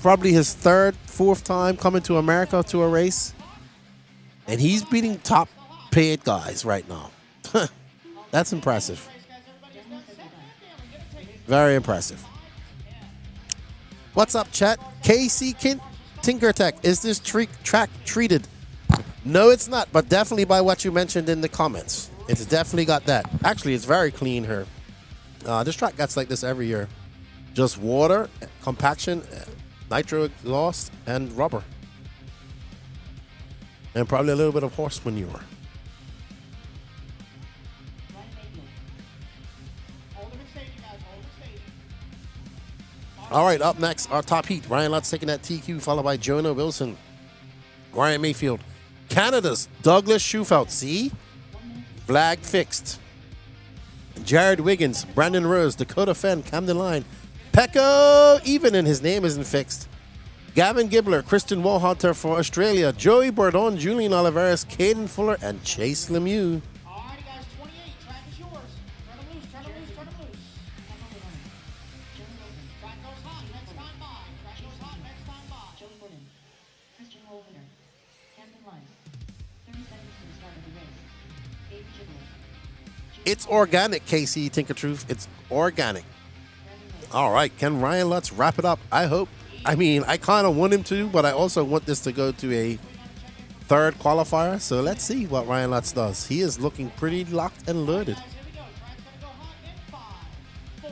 probably his third, fourth time coming to America to a race. And he's beating top paid guys right now. That's impressive. Guys, everybody Very impressive. What's up, chat? KC Tinkertech, is this track treated? No, it's not, but definitely by what you mentioned in the comments. It's definitely got that. Actually, it's very clean here. This track gets like this every year. Just water, compaction, nitro exhaust, and rubber. And probably a little bit of horse manure. All right, up next, our top heat. Ryan Lutz taking that TQ, followed by Jonah Wilson. Ryan Mayfield. Canada's Douglas Schufelt. See? Flag fixed. Jared Wiggins, Brandon Rose, Dakota Fenn, Camden Line. Pecco even, and his name isn't fixed. Gavin Gibbler, Kristen Walhunter for Australia. Joey Bourdon, Julian Oliveras, Caden Fuller, and Chase Lemieux. Alrighty, guys, 28. Track is yours. Turn them loose, turn them loose, turn them loose. Track goes hot, next time by. Track goes hot, next time by. Joey Gordon, Christian Wolfner, Camden Line, 30 seconds to the start of the race. Gabe Gibbler. It's organic, KC Tinkertruth. It's organic. All right, can Ryan Lutz wrap it up? I hope. I mean, I kind of want him to, but I also want this to go to a third qualifier. So let's see what Ryan Lutz does. He is looking pretty locked and loaded. Guys, here we go. Track's gonna go hot in 5, 4,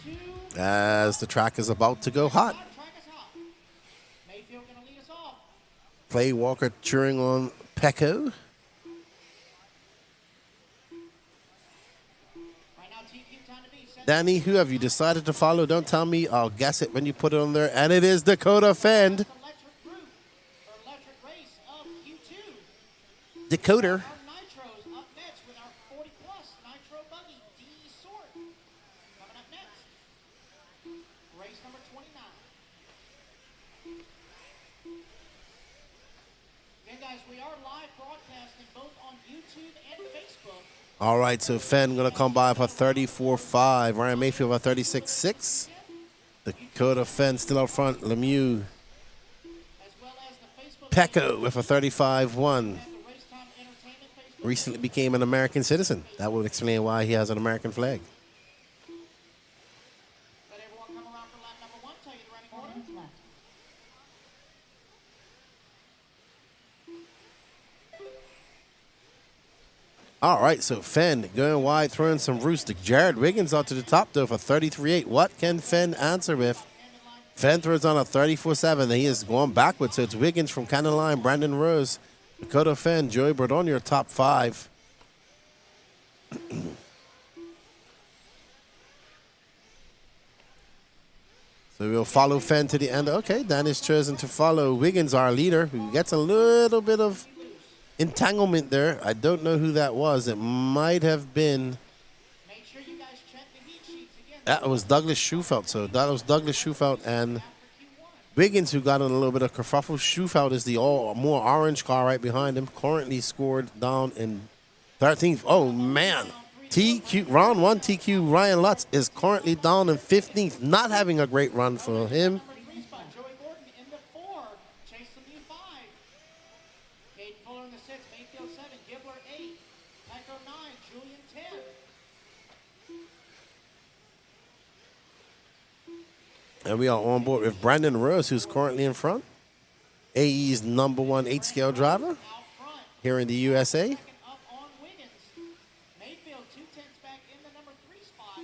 3, 2. As the track is about to go hot. Track is hot. Mayfield gonna lead us off. Clay Walker cheering on Pecco. Right now, TQ time to be. Danny, who have you decided to follow? Don't tell me. I'll guess it when you put it on there. And it is Dakota Fend. Electric group or electric race of Q2. Dakota. Our Nitros up next with our 40 plus Nitro Buggy D sort. Coming up next. Race number 29. Again, guys, we are live broadcasting both on YouTube and Facebook. All right, so Fenn going to come by for 34.5. Ryan Mayfield for 36.6. Dakota Fenn still up front. Lemieux. As well as the Facebook Pecco with a 35.1. and the Racetime Entertainment Facebook. Recently became an American citizen. That would explain why he has an American flag. Let everyone come around for lap number 1. Tell you the running 4 order. minutes left. All right, so Fenn going wide, throwing some roost. Jared Wiggins out to the top, though, for 33.8. What can Fenn answer with? Fenn throws on a 34.7, and he is going backwards. So it's Wiggins from Cannon Line, Brandon Rose, Dakota Fenn, Joey Bourdon, your top 5. So we'll follow Fenn to the end. Okay, Dan is chosen to follow Wiggins, our leader, who gets a little bit of entanglement there. I don't know who that was. It might have been. Make sure you guys check the heat sheets again. That was Douglas Schufelt. So that was Douglas Schufelt and After Q1. Wiggins, who got in a little bit of kerfuffle. Schufelt is the more orange car right behind him. Currently scored down in 13th. Oh, man. Round 1 TQ Ryan Lutz is currently down in 15th. Not having a great run for him. Number 3 spot, Joey Gordon in the 4. Chase Lemieux 5. Caden Fuller in the 6. Mayfield 7. Gibbler 8. Echo 9. Julian 10. And we are on board with Brandon Rose, who's currently in front. AE's number 1 8-scale driver Out front. here in the USA. Second up on Wiggins. Mayfield 2/10 back in the number 3 spot.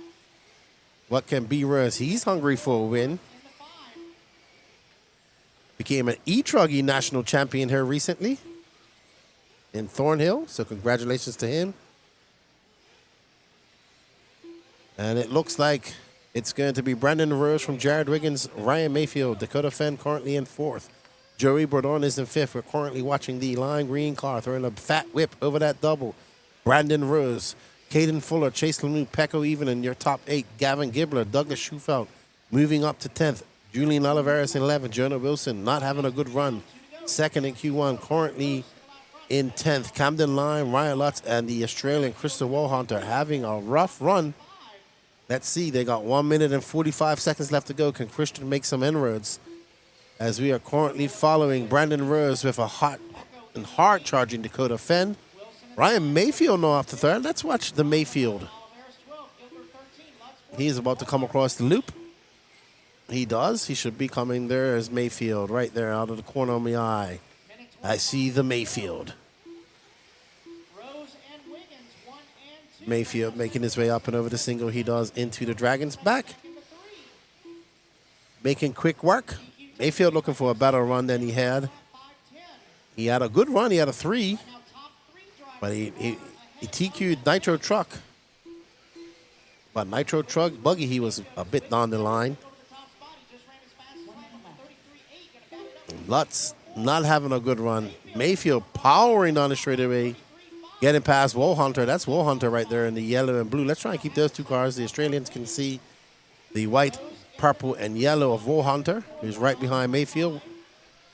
What can B Rose? He's hungry for a win. In the 5. Became an eTruggy national champion here recently in Thornhill. So congratulations to him. And it looks like it's going to be Brandon Rose from Jared Wiggins, Ryan Mayfield, Dakota Fenn currently in 4th. Joey Bourdon is in 5th. We're currently watching the lime green car throwing a fat whip over that double. Brandon Rose, Caden Fuller, Chase Lemieux, Pecco even in your top 8. Gavin Gibbler, Douglas Schufelt moving up to 10th. Julian Oliveras in 11th. Jonah Wilson not having a good run. 2nd in Q1, currently in 10th. Camden Line, Ryan Lutz, and the Australian Kristen Walhunter having a rough run. Let's see, they got 1 minute and 45 seconds left to go. Can Christian make some inroads? As we are currently following Brandon Rose with a hot and hard charging Dakota Fenn. Ryan Mayfield now off to 3rd. Let's watch the Mayfield. Oliveras 12. Gibbler 13. Lutz He's about to come across the loop. He does. He should be coming there as Mayfield right there out of the corner of my eye. I see the Mayfield. Rose and Wiggins, 1 and 2. Mayfield making his way up and over the single. He does into the Dragon's back. Making quick work. Mayfield looking for a better run than he had. He had a good run. He had a 3. But he TQ'd Nitro Truck. But Nitro Truck Buggy, he was a bit down the line. Lutz not having a good run. Mayfield powering down the straightaway. Getting past Wool Hunter. That's Wool Hunter right there in the yellow and blue. Let's try and keep those 2 cars. The Australians can see the white, purple, and yellow of Wool Hunter, who's right behind Mayfield.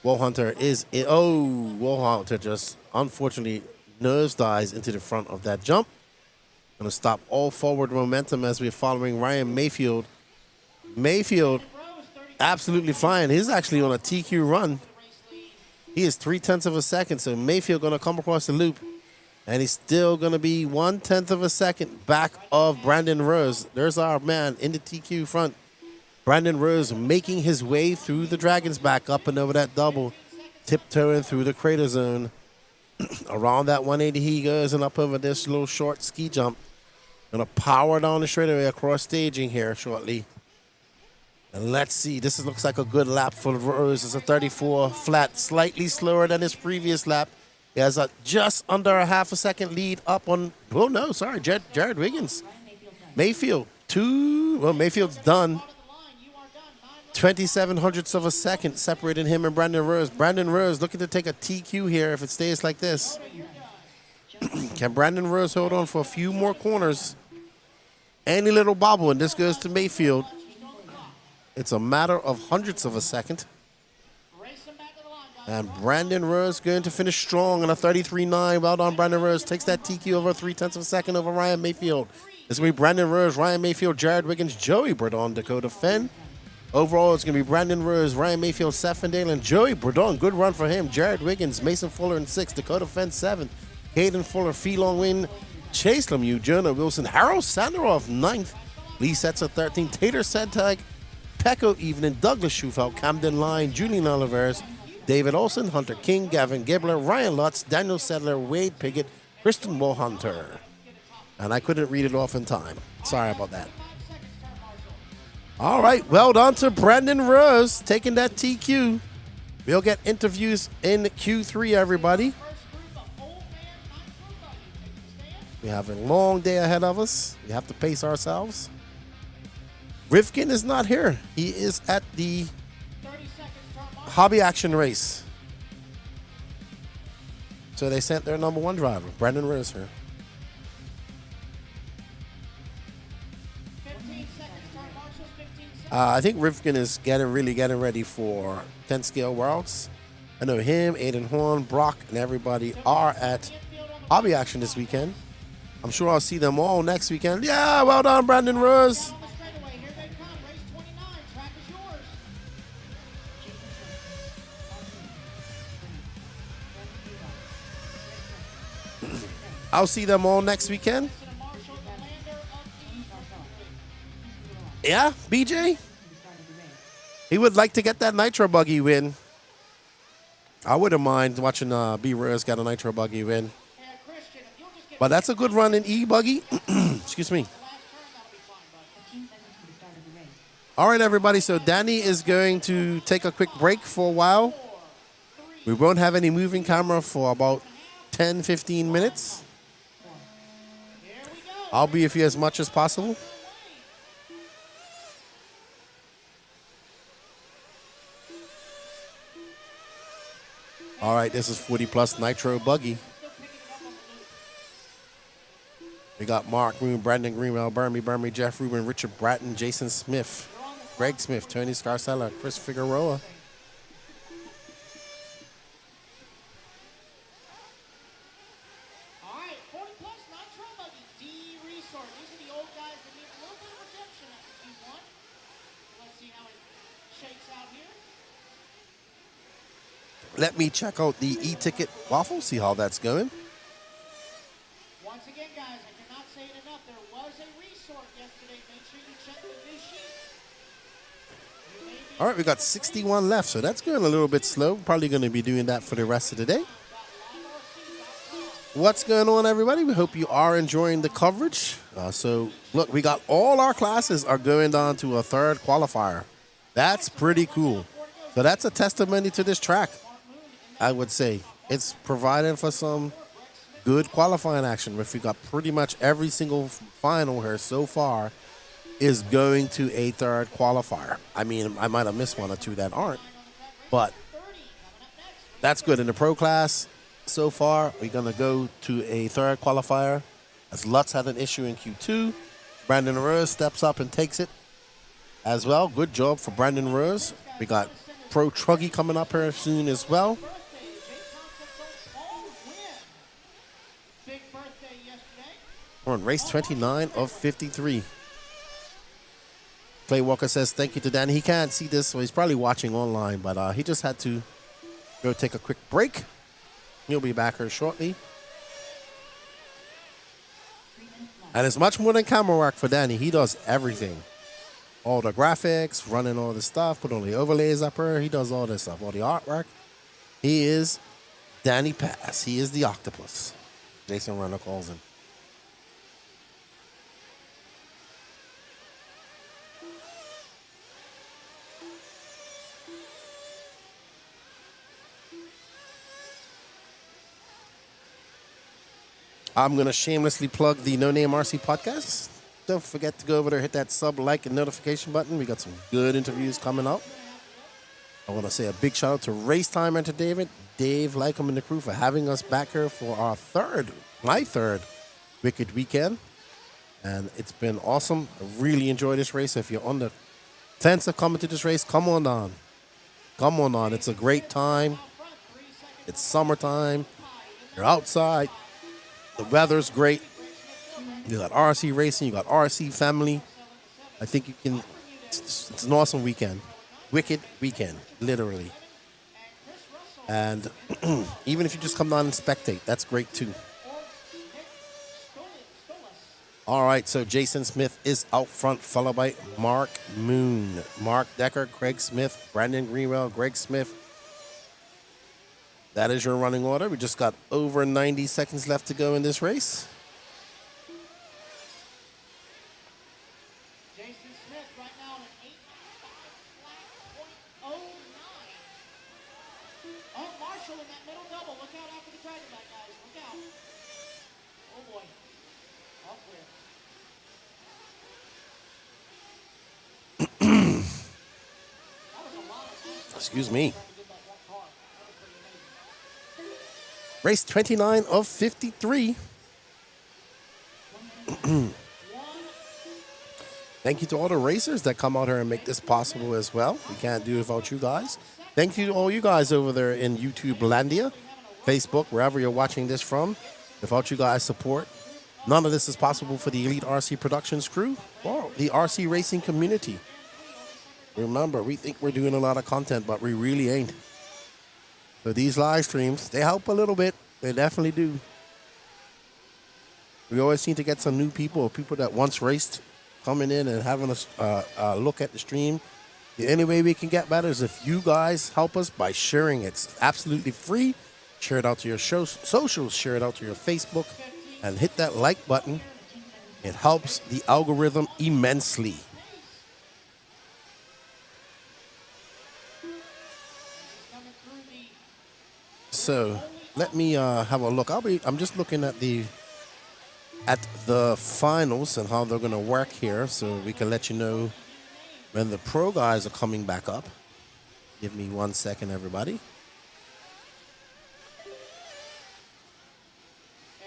Wool Hunter is in. Oh, Wool Hunter just unfortunately nosedives into the front of that jump. Going to stop all forward momentum as we're following Ryan Mayfield. Mayfield absolutely flying. He's actually on a TQ run. He is 0.3 of a second, so Mayfield going to come across the loop. And he's still going to be 1/10 of a second back of Brandon Rose. There's our man in the TQ front. Brandon Rose making his way through the Dragon's back up and over that double. Tiptoeing through the crater zone. Around that 180 he goes and up over this little short ski jump. Going to power down the straightaway across staging here shortly. And let's see. This looks like a good lap for Rose. It's a 34 flat, slightly slower than his previous lap. He has a just under a half a second lead up on, oh no, sorry, Jared Wiggins. Mayfield, Mayfield's done. 27 hundredths of a second separating him and Brandon Rose. Brandon Rose looking to take a TQ here if it stays like this. Can Brandon Rose hold on for a few more corners? Any little bobble, and this goes to Mayfield. It's a matter of hundredths of a second. And Brandon Rose going to finish strong on a 33.9. Well done, Brandon Rose. Takes that TQ over 0.3 of a second over Ryan Mayfield. It's going to be Brandon Rose, Ryan Mayfield, Jared Wiggins, Joey Bourdon, Dakota Fenn. Overall, it's going to be Brandon Rose, Ryan Mayfield, Seth Dale, and Joey Bourdon. Good run for him. Jared Wiggins, Mason Fuller in 6th, Dakota Fenn 7th, Caden Fuller, Phelong Win, Chase Lemieux, Jonah Wilson, Harold Sandaroff 9th, Lee Setzer 13th, Tater Sedtag, Pecco Evening, Douglas Schufelt, Camden Line, Julian Oliveras, David Olson, Hunter King, Gavin Gibbler, Ryan Lutz, Daniel Sedler, Wade Piggott, Kristen Mohunter. And I couldn't read it off in time. Sorry about that. All right, well done to Brandon Rose taking that TQ. We'll get interviews in Q3, everybody. We have a long day ahead of us. We have to pace ourselves. Rivkin is not here. He is at the Hobby Action race. So they sent their number 1 driver, Brandon Rose, here. I think Rivkin is really getting ready for 10 scale worlds. I know him, Aiden Horn, Brock, and everybody are at Hobby Action this weekend. I'm sure I'll see them all next weekend. Yeah, well done, Brandon Rose. I'll see them all next weekend. Yeah, BJ? He would like to get that Nitro Buggy win. I wouldn't mind watching B Rose get a Nitro Buggy win. But that's a good run in eBuggy. Excuse me. All right, everybody. So Danny is going to take a quick break for a while. We won't have any moving camera for about 10, 15 minutes. I'll be with you as much as possible. All right, this is 40 plus Nitro Buggy. We got Mark Moon, Brandon Greenwell, Burmy, Jeff Rubin, Richard Bratton, Jason Smith, Greg Smith, Tony Scarcella, Chris Figueroa. All right, 40 plus Nitro Buggy, D Resort. These are the old guys that need a little bit of redemption after Q1. Let's see how it shakes out here. Let me check out the e-ticket waffle, see how that's going. Once again, guys, I cannot say it enough. There was a sort yesterday. Make sure you check the new sheets. You may be All right, we got 61 left, so that's going a little bit slow. Probably going to be doing that for the rest of the day. What's going on, everybody? We hope you are enjoying the coverage. So, look, we got all our classes are going down to a third qualifier. That's pretty cool. So that's a testimony to this track, I would say. It's providing for some good qualifying action. If we got pretty much every single final here so far is going to a third qualifier. I mean, I might have missed one or two that aren't, but that's good. In the pro class, so far, we're going to go to a third qualifier. As Lutz had an issue in Q2, Brandon Rose steps up and takes it as well. Good job for Brandon Rose. We got Pro Truggy coming up here soon as well. Big birthday yesterday. We're on race 29 of 53. Clay Walker says thank you to Danny. He can't see this, so he's probably watching online, but he just had to go take a quick break. He'll be back here shortly. And it's much more than camera work for Danny. He does everything. All the graphics, running all the stuff, put all the overlays up here. He does all this stuff, all the artwork. He is Danny Pass. He is the octopus. Jason Runner calls him. I'm going to shamelessly plug the No Name RC podcast. Don't forget to go over there, hit that sub, like, and notification button. We got some good interviews coming up. I want to say a big shout out to Racetime Entertainment, Dave Lycom and the crew for having us back here for our my third Wicked Weekend. And it's been awesome. I really enjoy this race. If you're on the fence of coming to this race, come on on. Come on on. It's a great time. It's summertime. You're outside. The weather's great. You got RC racing. You got RC family. I think you can. It's an awesome weekend. Wicked weekend, literally. And even if you just come down and spectate, that's great too. All right, so Jason Smith is out front, followed by Mark Moon, Mark Decker, Craig Smith, Brandon Greenwell, Greg Smith. That is your running order. We just got over 90 seconds left to go in this race. Jason Smith right now at an 8.09. Oh, Marshall in that middle double. Look out after the dragon back, guys. Look out. Oh, boy. All clear. That was a lot of Excuse me. to get that one car. That was pretty amazing. Race 29 of 53. Thank you to all the racers that come out here and make this possible as well. We can't do it without you guys. Thank you to all you guys over there in YouTube Landia, Facebook, wherever you're watching this from. Without you guys' support, none of this is possible for the Elite RC Productions crew or the RC racing community. Remember, we think we're doing a lot of content, but we really ain't. So these live streams, they help a little bit. They definitely do. We always seem to get some new people, people that once raced, coming in and having a look at the stream. The only way we can get better is if you guys help us by sharing it. It's absolutely free. Share it out to your socials, share it out to your Facebook, and hit that like button. It helps the algorithm immensely. So let me have a look. I'm just looking at the finals and how they're going to work here, so we can let you know when the pro guys are coming back up. Give me 1 second, everybody.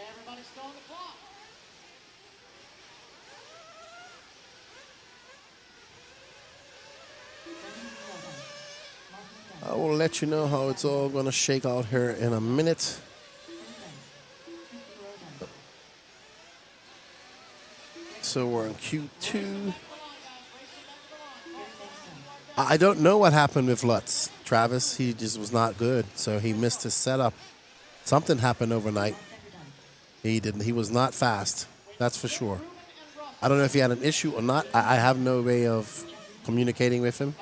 Everybody's still on the clock. I will let you know how it's all going to shake out here in a minute. So we're in Q2. I don't know what happened with Lutz. Travis, he just was not good, so he missed his setup. Something happened overnight. He was not fast, that's for sure. I don't know if he had an issue or not. I have no way of communicating with him.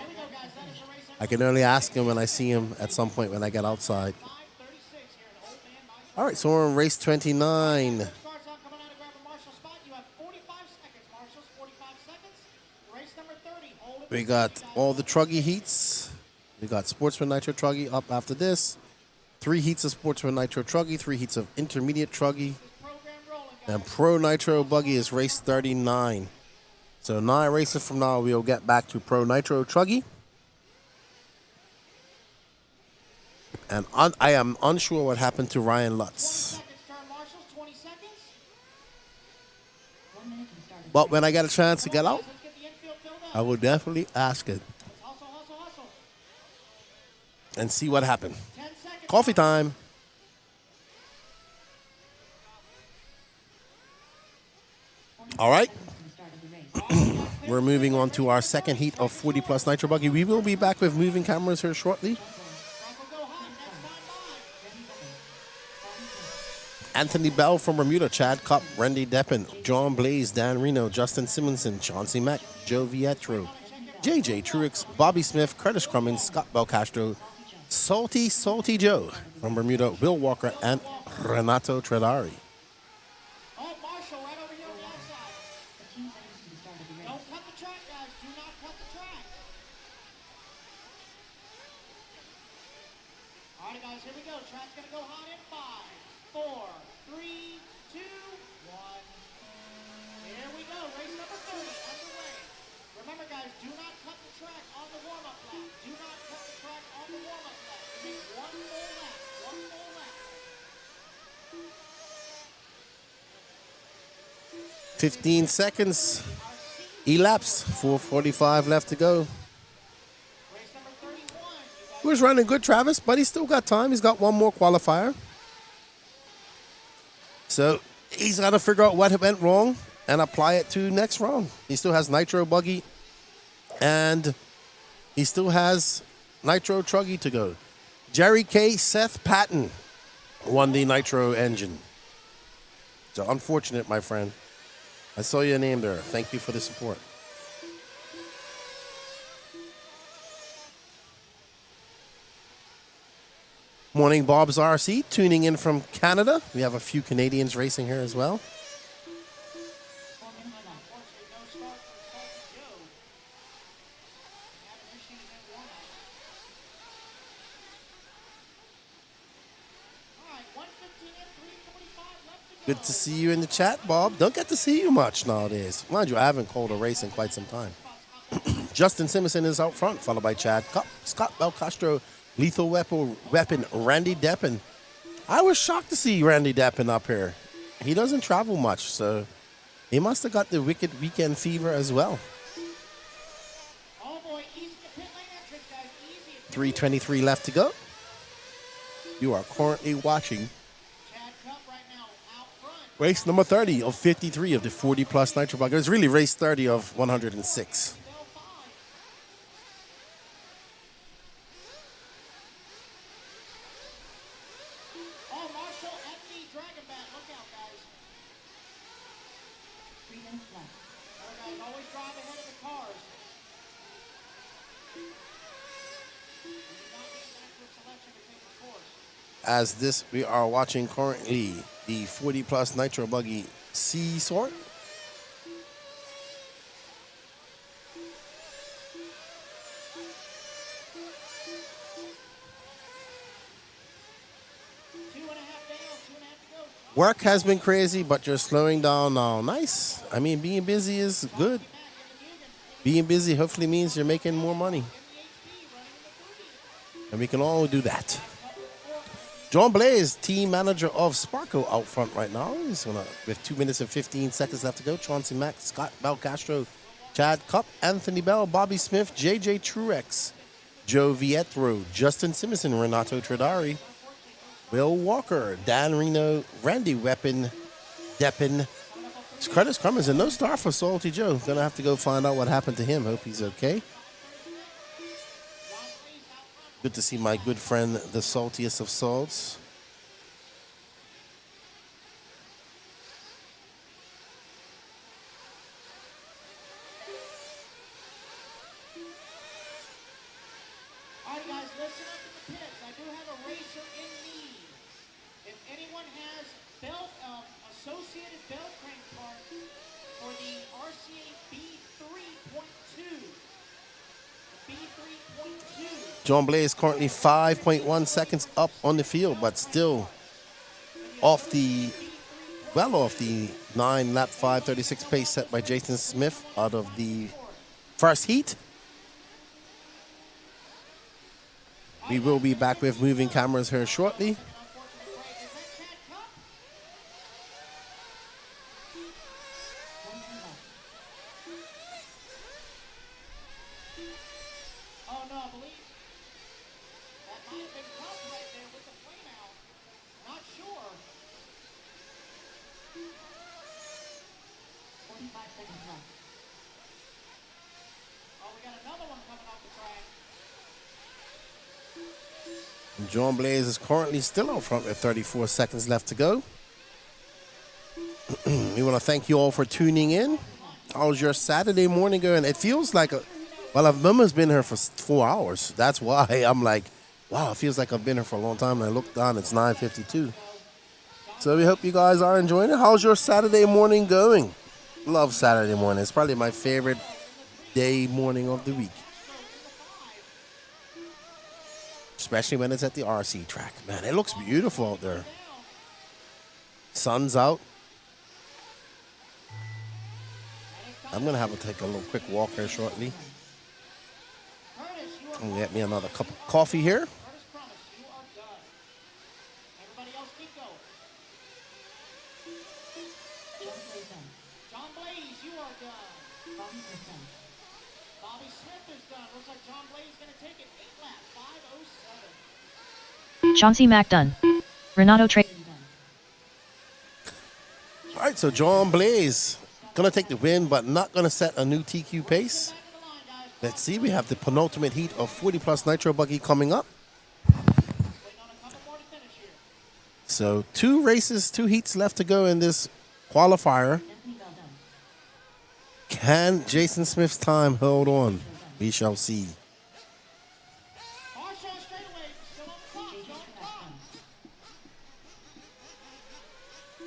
I can only ask him when I see him at some point when I get outside. All right, so we're on race 29. Starts out coming out of grab a Marshall spot. You have 45 seconds, Marshalls. 45 seconds. Race number 30. Hold it. We got all the Truggy heats. We got Sportsman Nitro Truggy up after this. 3 heats of Sportsman Nitro Truggy, 3 heats of Intermediate Truggy. Program rolling, guys. And Pro Nitro Buggy is race 39. So 9 races from now, we'll get back to Pro Nitro Truggy. And I am unsure what happened to Ryan 20 Lutz. seconds, turn Marshalls. 20 seconds. But when I get a chance to get out, Let's get the infield filled up. I will definitely ask it Hustle, hustle, hustle. and see what happened. 10 seconds. Coffee time. All right. We're moving on to our second heat of 40 plus Nitro Buggy. We will be back with moving cameras here shortly. Rifle go hot. Next time by. Anthony Bell from Bermuda, Chad Cup, Randy Deppen, John Blaze, Dan Reno, Justin Simonson, Chauncey Mack, Joe Vietro, JJ Truex, Bobby Smith, Curtis Crummins, Scott Belcastro, Salty Joe from Bermuda, Will Walker, and Renato Tredari. Oh, Marshall right over here on the outside. Don't cut the track, guys. Do not cut the track. All right, guys, here we go. Track's going to go hot in 5, 4, 3, 2, 1. Here we go. Race number 30 underway. Remember, guys, do not cut the track on the warm-up lap. Do not cut the track on the warm-up lap. You make one full lap. One full lap. 15 seconds elapsed, 4:45 left to go. Race number 31. You guys He was running good, Travis, but he's still got time. He's got one more qualifier. So he's got to figure out what went wrong and apply it to next round. He still has Nitro Buggy and he still has Nitro Truggy to go. Jerry K. Seth Patton won the Nitro engine. So unfortunate, my friend. I saw your name there. Thank you for the support. Morning, Bob's RC, tuning in from Canada. We have a few Canadians racing here as well. unfortunately, no start from Salty Joe. Having issues in warm-up. All right, 1:15 in, 3:45 left to go. Good to see you in the chat, Bob. Don't get to see you much nowadays. Mind you, I haven't called a race in quite some time. Justin Simonson is out front, followed by Chad Cup, Scott Belcastro, Lethal Weapon, Randy Deppen. I was shocked to see Randy Deppen up here. He doesn't travel much, so he must have got the wicked weekend fever as well. Oh boy, easy to pit lane entrance, guys. Easy. 3:23 left to go. You are currently watching Chad Cup right now out front. race number 30 of 53 of the 40 plus Nitro Buggy. It's really race 30 of 106. Bell 5. Oh, Marshall at the Dragon Bat. Look out, guys. 3 minutes left. All right, guys, always drive ahead of the cars. You do not need an accurate selection to take the course. As this, we are watching currently the 40 plus Nitro Buggy C sort. Two and a half down, 2.5 to go. Work has been crazy, but you're slowing down now. Nice. I mean, being busy is good. Being busy hopefully means you're making more money. And we can all do that. John Blaze, team manager of Sparko, out front right now. He's gonna, with 2 minutes and 15 seconds left to go. Chauncey Mack, Scott Belcastro, Chad Cup, Anthony Bell, Bobby Smith, JJ Truex, Joe Vietro, Justin Simonson, Renato Tredari, Will Walker, Dan Reno, Randy Weapon, Deppen, Curtis Crummins, and no star for Salty Joe. Gonna have to go find out what happened to him. Hope he's okay. Good to see my good friend, the saltiest of salts. listen up in the pits. I do have a racer in need. If anyone has belt, associated belt crank parts for the RCA B3.2. B3.2. John Blaze currently 5.1 seconds up on the field, but still off the, well off the 9-lap 5:36 pace set by Jason Smith out of the first heat. We will be back with moving cameras here shortly. Oh no, I believe that might have been Cup right there with the flame out. Not sure. 45 seconds left. Oh, we got another one coming off the track. John Blaze is currently still out front with 34 seconds left to go. We want to thank you all for tuning in. How's your Saturday morning going? It feels like well, I've almost been here for 4 hours. That's why I'm like, wow, it feels like I've been here for a long time. And I look down, it's 9:52. So we hope you guys are enjoying it. How's your Saturday morning going? Love Saturday morning. It's probably my favorite day morning of the week. Especially when it's at the RC track. Man, it looks beautiful out there. Sun's out. I'm going to have to take a little quick walk here shortly. I'm going to get me another cup of coffee here. Curtis Promise, you are done. Everybody else keep going. John Blaze, you are done. Bobby Smith is done. Looks like John Blaze is going to take it 8 laps, 5:07. Chauncey Mack done. Renato Trey. All right, so John Blaze going to take the win, but not going to set a new TQ pace. Let's see, we have the penultimate heat of 40+ Nitro Buggy coming up. So 2 races, 2 heats left to go in this qualifier. Can Jason Smith's time hold on? We shall see. Marshall straightaway, still on the clock, still on the clock.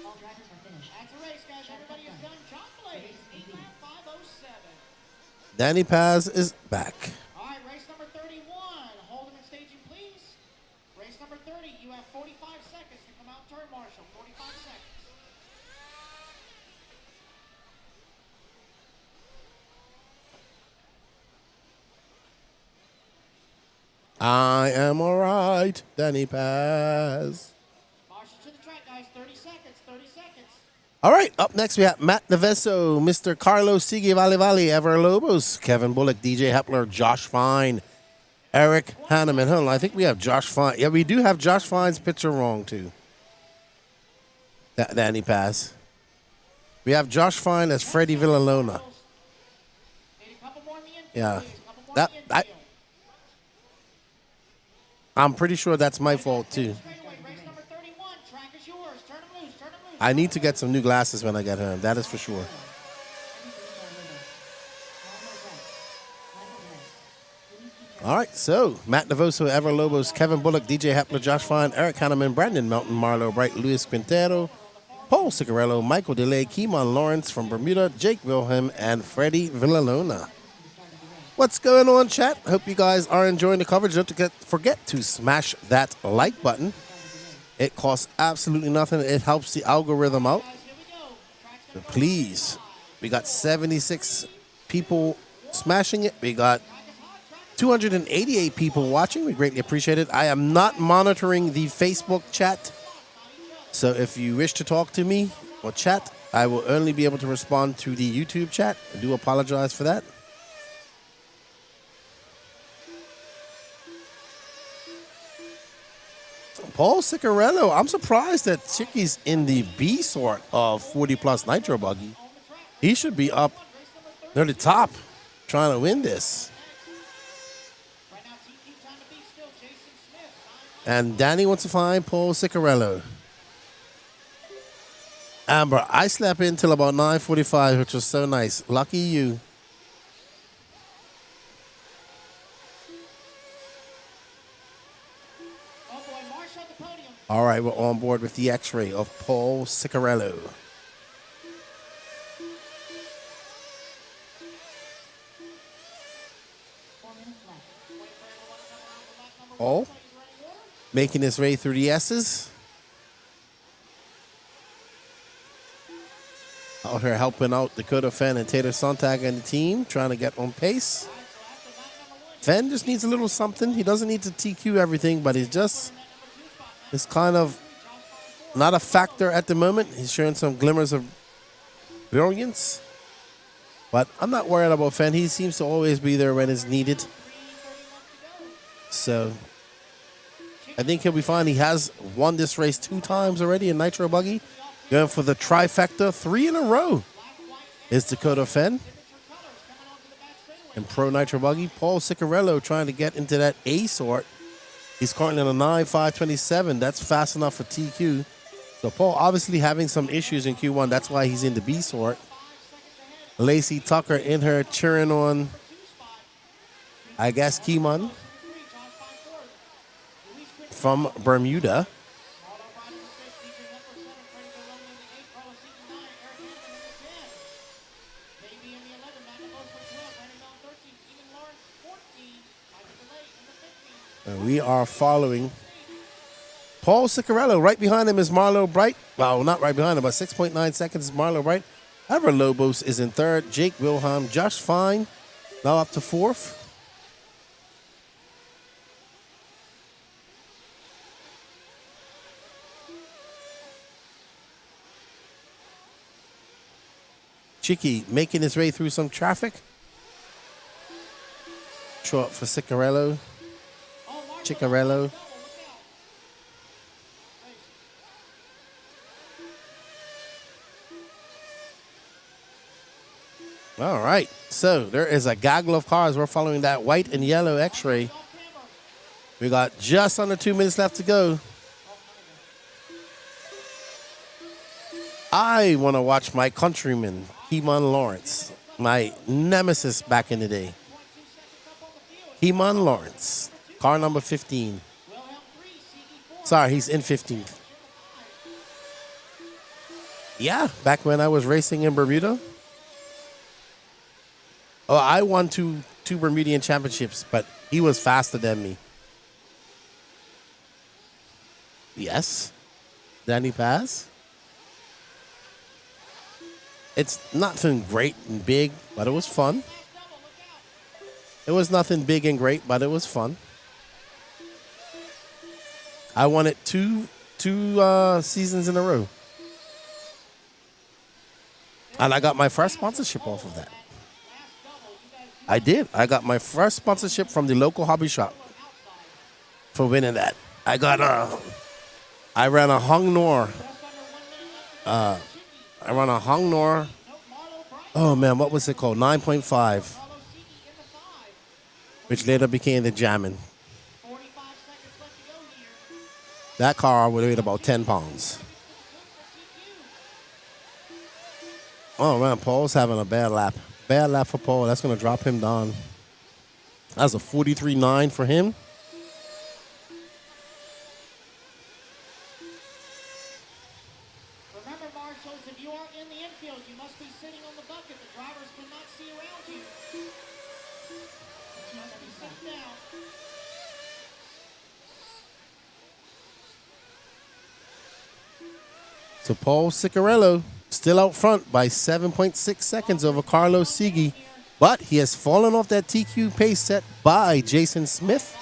All drivers are finished. That's a race, guys. Everybody is done. John Blaze, 8 lap, 5:07. Danny Paz is back. All right, race number 31. Hold him and staging, please. Race number 30, you have 45 seconds to come out and turn, Marshall. 45 seconds. I am all right, Danny Paz. Marshall to the track, guys. 30 seconds, 30 seconds. All right, up next we have Matt Neveso, Mr. Carlos Sigue Vale Vale, Ever Lobos, Kevin Bullock, DJ Hepler, Josh Fine, Eric Hanneman. Hold on, I think we have Josh Fine. Yeah, we do have Josh Fine's picture wrong, too. Danny Paz. We have Josh Fine as Freddie Villalona. Need a couple more in the infield, Yeah. please. A couple more That, in the infield. I'm pretty sure that's my fault, too. Straightaway, race number 31. Track is yours. Turn him loose, turn him loose. I need to get some new glasses when I get home. That is for sure. All right, so Matt Devoso, Ever Lobos, Kevin Bullock, DJ Hepler, Josh Fine, Eric Hanneman, Brandon Melton, Marlo Bright, Luis Quintero, Paul Cicarello, Michael DeLay, Keemon Lawrence from Bermuda, Jake Wilhelm, and Freddie Villalona. What's going on, chat? Hope you guys are enjoying the coverage. Don't forget to smash that like button. It costs absolutely nothing. It helps the algorithm out. So please, we got 76 people smashing it. We got 288 people watching. We greatly appreciate it. I am not monitoring the Facebook chat. So if you wish to talk to me or chat, I will only be able to respond to the YouTube chat. I do apologize for that. Paul Cicarello, I'm surprised that Chicky's in the B sort of 40+ Nitro Buggy. He should be up near the top trying to win this. And Danny wants to find Paul Cicarello. Amber, I slept in till about 9:45, which was so nice. Lucky you. All right, we're on board with the X-ray of Paul Ciccarello. Paul making his way through the S's. Out here helping out Dakota Fenn and Tater Sontag and the team, trying to get on pace. Fenn just needs a little something. He doesn't need to TQ everything, but he's kind of not a factor at the moment. He's showing some glimmers of brilliance. But I'm not worried about Fenn. He seems to always be there when it's needed. So I think he'll be fine. He has won this race 2 times already in Nitro Buggy. Going for the trifecta 3 in a row is Dakota Fenn. In Pro Nitro Buggy, Paul Ciccarello trying to get into that A sort. He's currently in a 9.527. That's fast enough for TQ. So Paul obviously having some issues in Q1. That's why he's in the B sort. Lacey Tucker in her cheering on, I guess, Keeman from Bermuda. And we are following Paul Ciccarello. Right behind him is Marlo Bright. Well, not right behind him, but 6.9 seconds is Marlo Bright. Ever Lobos is in 3rd. Jake Wilhelm, Josh Fine, now up to 4th. Chicky making his way through some traffic. Short for Ciccarello. Ciccarello. All right, so there is a gaggle of cars. We're following that white and yellow X-ray. We got just under 2 minutes left to go. I want to watch my countryman, Heman Lawrence, my nemesis back in the day. Heman Lawrence, car number 15. Sorry, he's in 15th. Yeah, back when I was racing in Bermuda. Oh, I won two Bermudian championships, but he was faster than me. Yes. Danny Paz. It's nothing great and big, but it was fun. It was nothing big and great, but it was fun. I won it two seasons in a row. And I got my first sponsorship off of that. I did. I got my first sponsorship from the local hobby shop for winning that. I ran a Hong Nor. Oh man, what was it called? 9.5, which later became the Jammin'. That car would weigh about 10 pounds. Oh man, Paul's having a bad lap. Bad lap for Paul. That's going to drop him down. That's a 43.9 for him. Remember, marshals, if you are in the infield, you must be sitting on the bucket. The drivers cannot see around you. You must be sitting down. So Paul Ciccarello still out front by 7.6 seconds over Carlos Sigui. But he has fallen off that TQ pace set by Jason Smith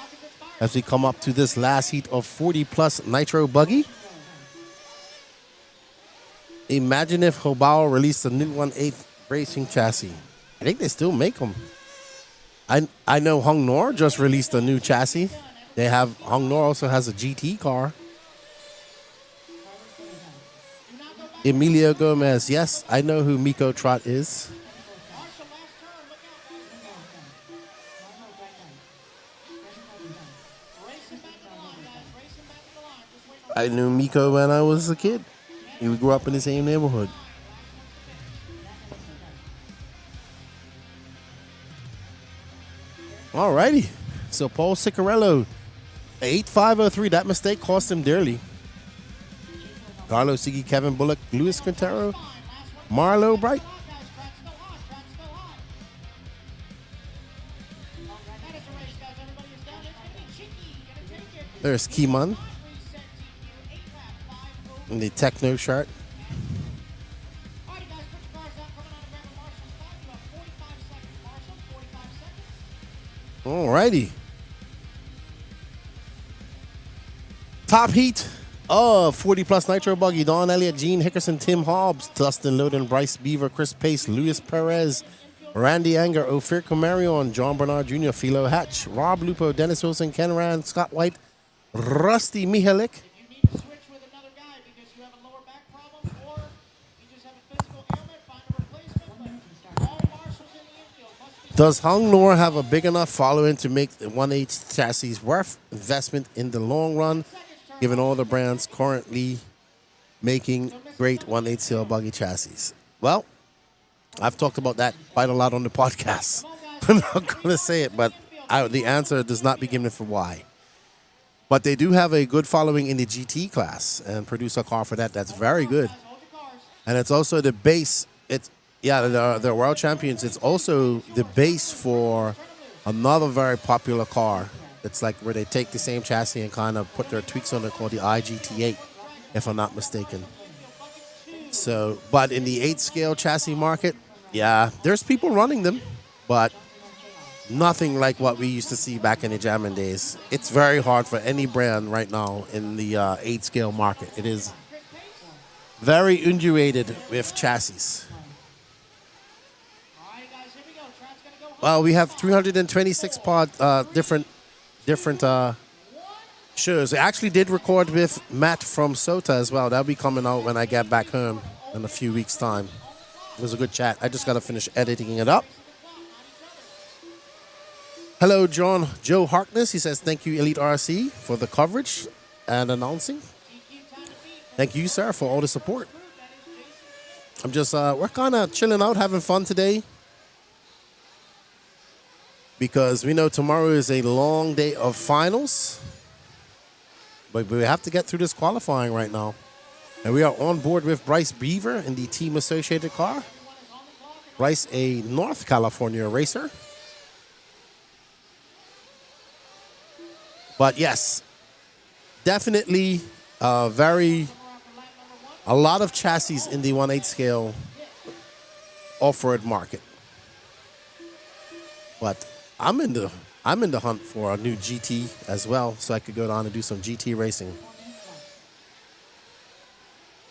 as we come up to this last heat of 40-plus Nitro Buggy. Imagine if Hobao released a new 1/8 racing chassis. I think they still make them. I know Hong Nor just released a new chassis. Hong Nor also has a GT car. Emilio Gomez, yes, I know who Miko Trot is. I knew Miko when I was a kid. We grew up in the same neighborhood. Alrighty, so Paul Ciccarello, 8.503, that mistake cost him dearly. Carlos Siggy, Kevin Bullock, Luis Quintero, Marlo Bright. There's Keyman in the techno shirt. Alrighty. Top heat of 40 plus Nitro Buggy. Don Elliott, Gene Hickerson, Tim Hobbs, Dustin Loden, Bryce Beaver, Chris Pace, Luis Perez, Randy Anger, Ophir Camarion, John Bernard Jr., Philo Hatch, Rob Lupo, Dennis Wilson, Ken Rand, Scott White, Rusty Mihalik. If you need to switch with another guy because you have a lower back problem or you just have a physical ailment, find a replacement. But all marshals in the infield must be. Does Hung Nor have a big enough following to make the 1/8 chassis worth investment in the long run, given all the brands currently making great 1/8 sail buggy chassis? Well, I've talked about that quite a lot on the podcast. I'm not going to say it, but the answer does not be given for why. But they do have a good following in the GT class and produce a car for that. That's very good. And it's also the base. They're world champions. It's also the base for another very popular car. It's like where they take the same chassis and kind of put their tweaks on it called the iGT8, if I'm not mistaken. So, but in the 8 scale chassis market, yeah, there's people running them, but nothing like what we used to see back in the jamming days. It's very hard for any brand right now in the 8 scale market. It is very undulated with chassis. Well, we have 326 different shows. I actually did record with Matt from SOTA as well. That'll be coming out when I get back home in a few weeks' time. It was a good chat. I just got to finish editing it up. Hello, Joe Harkness. He says, thank you, Elite RC, for the coverage and announcing. Thank you, sir, for all the support. I'm just, we're kind of chilling out, having fun today, because we know tomorrow is a long day of finals. But we have to get through this qualifying right now. And we are on board with Bryce Beaver in the team associated car. Bryce, a North California racer. But yes, definitely a lot of chassis in the 1/8 scale off-road market. But I'm in the hunt for a new GT as well, so I could go down and do some GT racing.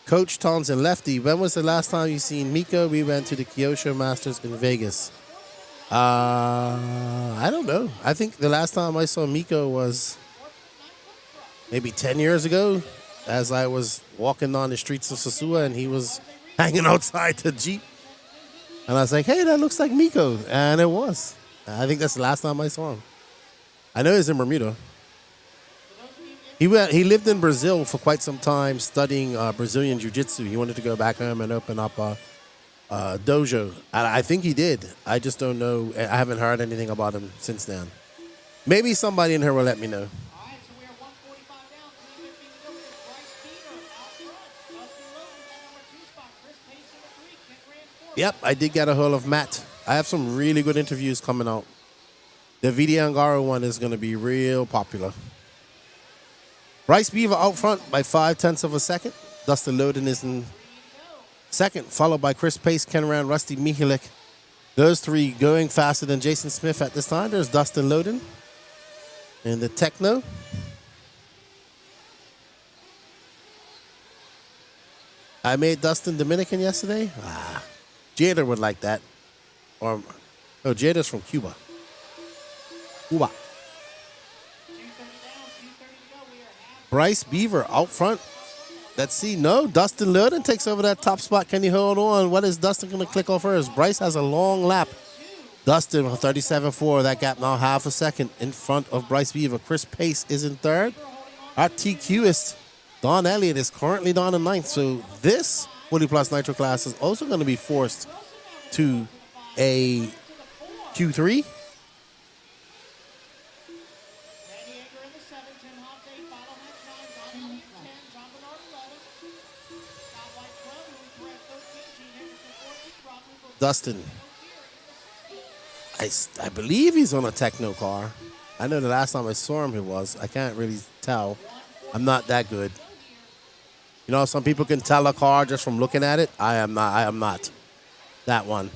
Coach Townsend, Lefty, when was the last time you seen Miko? We went to the Kyosho Masters in Vegas. I don't know. I think the last time I saw Miko was maybe 10 years ago, as I was walking on the streets of Sosua and he was hanging outside the Jeep. And I was like, hey, that looks like Miko. And it was. I think that's the last time I saw him. I know he's in Bermuda. He lived in Brazil for quite some time studying Brazilian Jiu-Jitsu. He wanted to go back home and open up a dojo. I think he did. I just don't know. I haven't heard anything about him since then. Maybe somebody in here will let me know. Yep, I did get a hold of Matt. I have some really good interviews coming out. The Vidi Angaro one is going to be real popular. Bryce Beaver out front by 0.5 of a second. Dustin Loden is in second, followed by Chris Pace, Ken Rand, Rusty Mihalik. Those three going faster than Jason Smith at this time. There's Dustin Loden in the Techno. I made Dustin Dominican yesterday. Jada would like that. Or, no, Jada's from Cuba. Cuba. Bryce Beaver out front. Let's see. No, Dustin Loden takes over that top spot. Can he hold on? What is Dustin going to click off first? Bryce has a long lap. Dustin, 37.4. That gap now 0.5 a second in front of Bryce Beaver. Chris Pace is in third. Our TQist, Don Elliott, is currently down in ninth. So this 40 plus Nitro class is also going to be forced to a Q3. Dustin. I believe he's on a techno car. I know the last time I saw him, he was. I can't really tell. I'm not that good. You know, some people can tell a car just from looking at it. I am not. I am not. That one.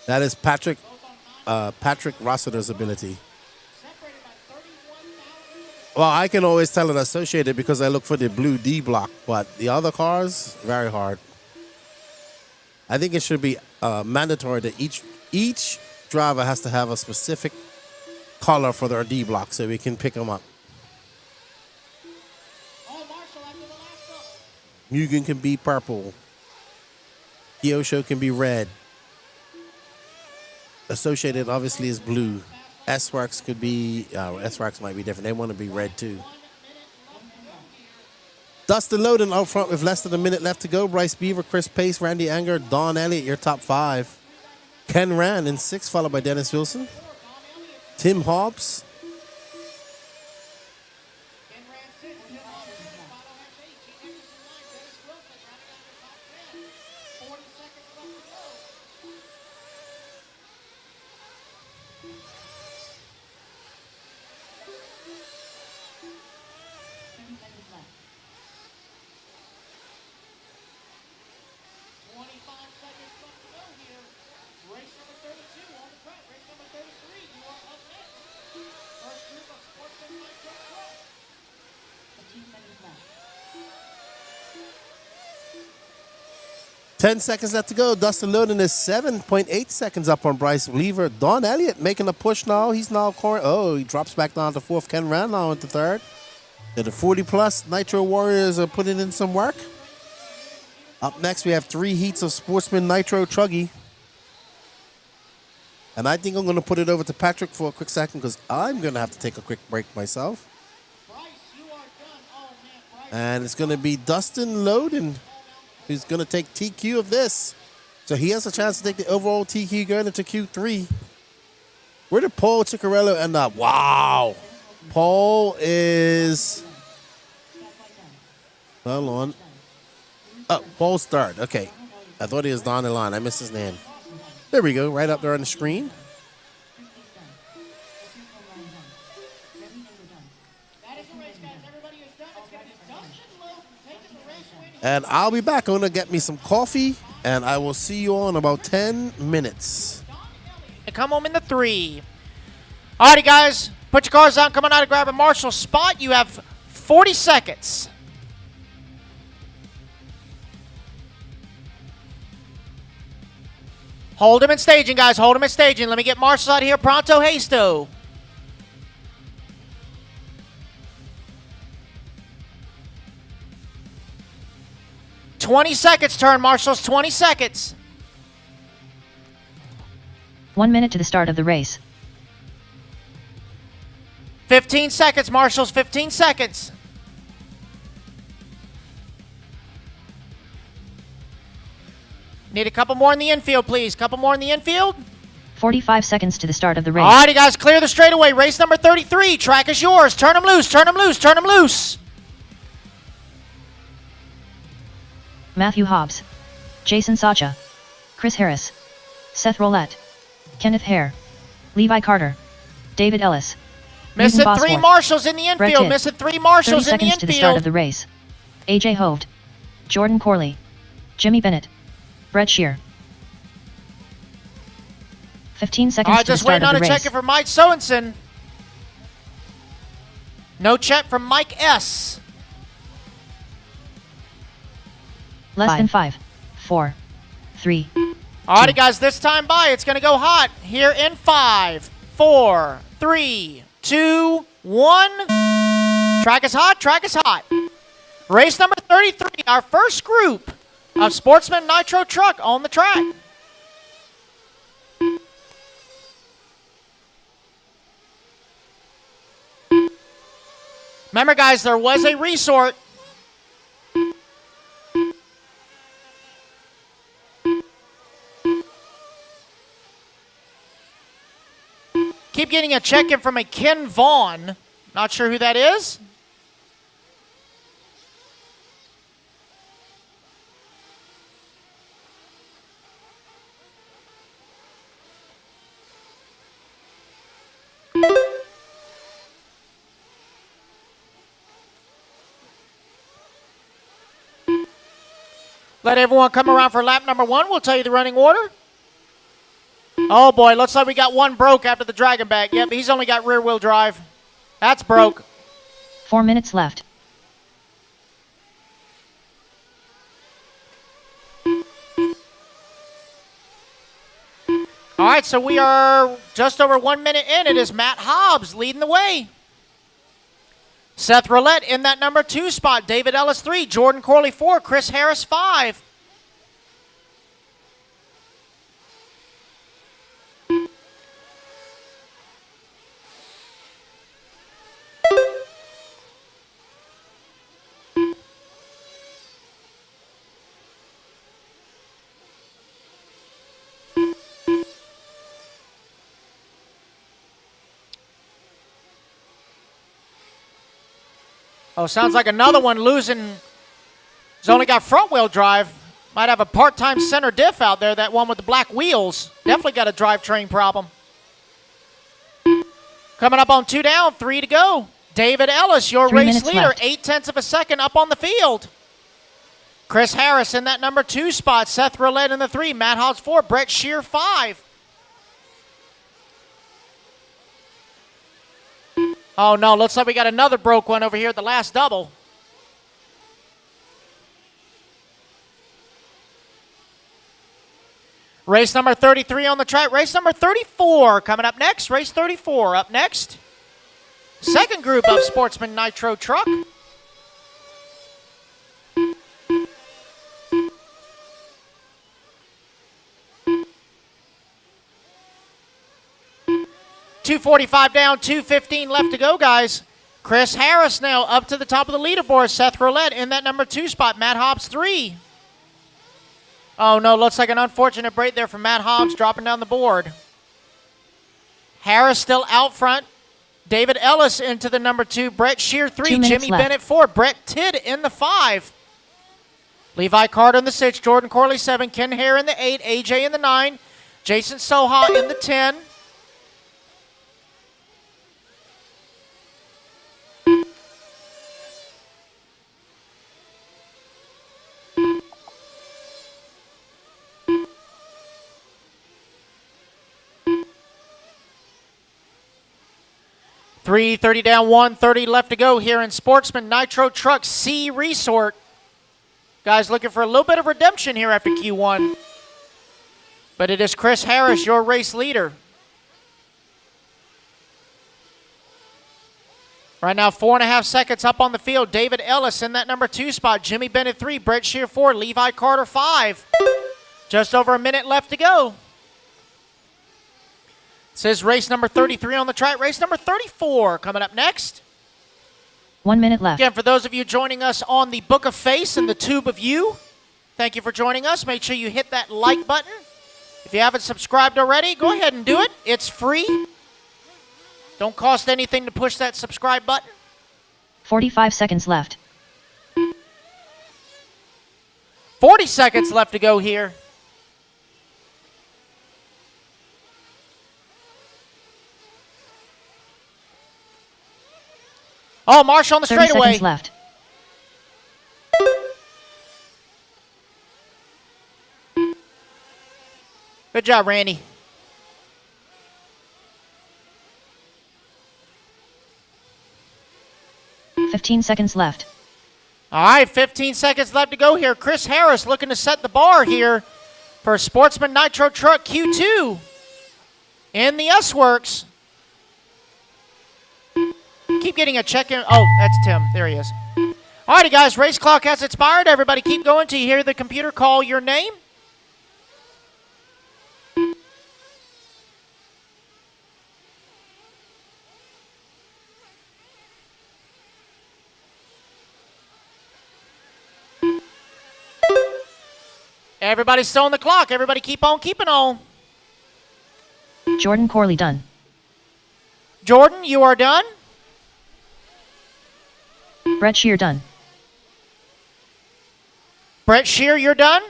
That is Patrick Rossiter's ability. Well, I can always tell it associated because I look for the blue D block, but the other cars, very hard. I think it should be mandatory that each driver has to have a specific color for their D block so we can pick them up. Mugen can be purple. Kyosho can be red. Associated obviously is blue. S-Works could be, S-Works might be different. They want to be red too. Dustin Loden out front with less than a minute left to go. Bryce Beaver, Chris Pace, Randy Anger, Don Elliott, your top 5. Ken Rand in 6th, followed by Dennis Wilson. Tim Hobbs. Ten seconds left to go. Dustin Loden is 7.8 seconds up on Bryce Weaver. Don Elliott making a push now. He's now he drops back down to 4th. Ken Rand now into 3rd. And the 40-plus Nitro Warriors are putting in some work. Up next, we have 3 heats of Sportsman Nitro Truggy. And I think I'm going to put it over to Patrick for a quick second because I'm going to have to take a quick break myself. And it's going to be Dustin Loden who's going to take TQ of this. So he has a chance to take the overall TQ going into Q3. Where did Paul Ciccarello end up? Wow. Paul is... Hold on. Oh, Paul's 3rd. Okay. I thought he was down the line. I missed his name. There we go. Right up there on the screen. And I'll be back. I'm going to get me some coffee, and I will see you all in about 10 minutes. Come home in the 3. Alrighty, guys. Put your cars down. Come on out and grab a Marshall spot. You have 40 seconds. Hold him in staging, guys. Hold him in staging. Let me get Marshall out here pronto hasto. $20 seconds, turn marshals, 20 seconds. 1 minute to the start of the race. 15 seconds, marshals, 15 seconds. Need a couple more in the infield, please. Couple more in the infield. 45 seconds to the start of the race. Alrighty, guys, clear the straightaway. Race number 33. Track is yours. Turn them loose, turn them loose, turn them loose. Matthew Hobbs, Jason Sacha, Chris Harris, Seth Roulette, Kenneth Hare, Levi Carter, David Ellis. Missing Newton 3 Bosworth, marshals in the Brett infield. Titt. Missing 3 marshals 30 in the seconds to the start of infield. the race. AJ Hoved, Jordan Corley, Jimmy Bennett, Brett Shear. 15 seconds Alright, to the just start waiting of on the a race. check for Mike Sorensen. No check from Mike S. Less than 5, 4, 3. Alrighty, guys, this time by, it's going to go hot here in 5, 4, 3, 2, 1. Track is hot, track is hot. Race number 33, our first group of Sportsman Nitro Truck on the track. Remember, guys, there was a resort. Keep getting a check-in from a Ken Vaughn. Not sure who that is. Let everyone come around for lap number 1. We'll tell you the running order. Oh boy, looks like we got one broke after the dragon back. Yep, he's only got rear wheel drive. That's broke. 4 minutes left. All right, so we are just over 1 minute in. It is Matt Hobbs leading the way. Seth Roulette in that number 2 spot. David Ellis 3, Jordan Corley 4, Chris Harris 5. Oh, sounds like another one losing. He's only got front wheel drive. Might have a part-time center diff out there, that one with the black wheels. Definitely got a drivetrain problem. Coming up on 2 down, 3 to go. David Ellis, your 3 race minutes leader, left. 0.8 of a second up on the field. Chris Harris in that number 2 spot. Seth Roulette in the 3. Matt Hobbs 4. Brett Shear 5. Oh, no, looks like we got another broke one over here at the last double. Race number 33 on the track. Race number 34 coming up next. Race 34 up next. Second group of Sportsman Nitro Truck. .245 down, 2:15 left to go, guys. Chris Harris now up to the top of the leaderboard. Seth Roulette in that number 2 spot. Matt Hobbs 3. Oh, no, looks like an unfortunate break there from Matt Hobbs dropping down the board. Harris still out front. David Ellis into the number 2. Brett Shear 3. 2 minutes Jimmy left. Bennett 4. Brett Tidd in the 5. Levi Carter in the 6. Jordan Corley 7. Ken Hare in the 8. AJ in the 9. Jason Soha in the 10. .330 down, 1:30 left to go here in Sportsman Nitro Truck C Resort. Guys looking for a little bit of redemption here after Q1. But it is Chris Harris, your race leader. Right now, 4.5 seconds up on the field. David Ellis in that number 2 spot. Jimmy Bennett 3, Brett Shear 4, Levi Carter 5. Just over a minute left to go. Says race number 33 on the track. Race number 34 coming up next. 1 minute left. Again, for those of you joining us on the Book of Face and the Tube of You, thank you for joining us. Make sure you hit that like button. If you haven't subscribed already, go ahead and do it. It's free. Don't cost anything to push that subscribe button. 45 seconds left. 40 seconds left to go here. Oh, Marsh on the 30 straightaway. seconds left. Good job, Randy. $15 seconds left. All right, 15 seconds left to go here. Chris Harris looking to set the bar here for Sportsman Nitro Truck Q2 in the S-Works. Keep getting a check-in. Oh, that's Tim. There he is. All righty, guys. Race clock has expired. Everybody keep going till you hear the computer call your name. Everybody's still on the clock. Everybody keep on keeping on. Jordan Corley done. Jordan, you are done. Brett Shear done. Brett Shear, you're done.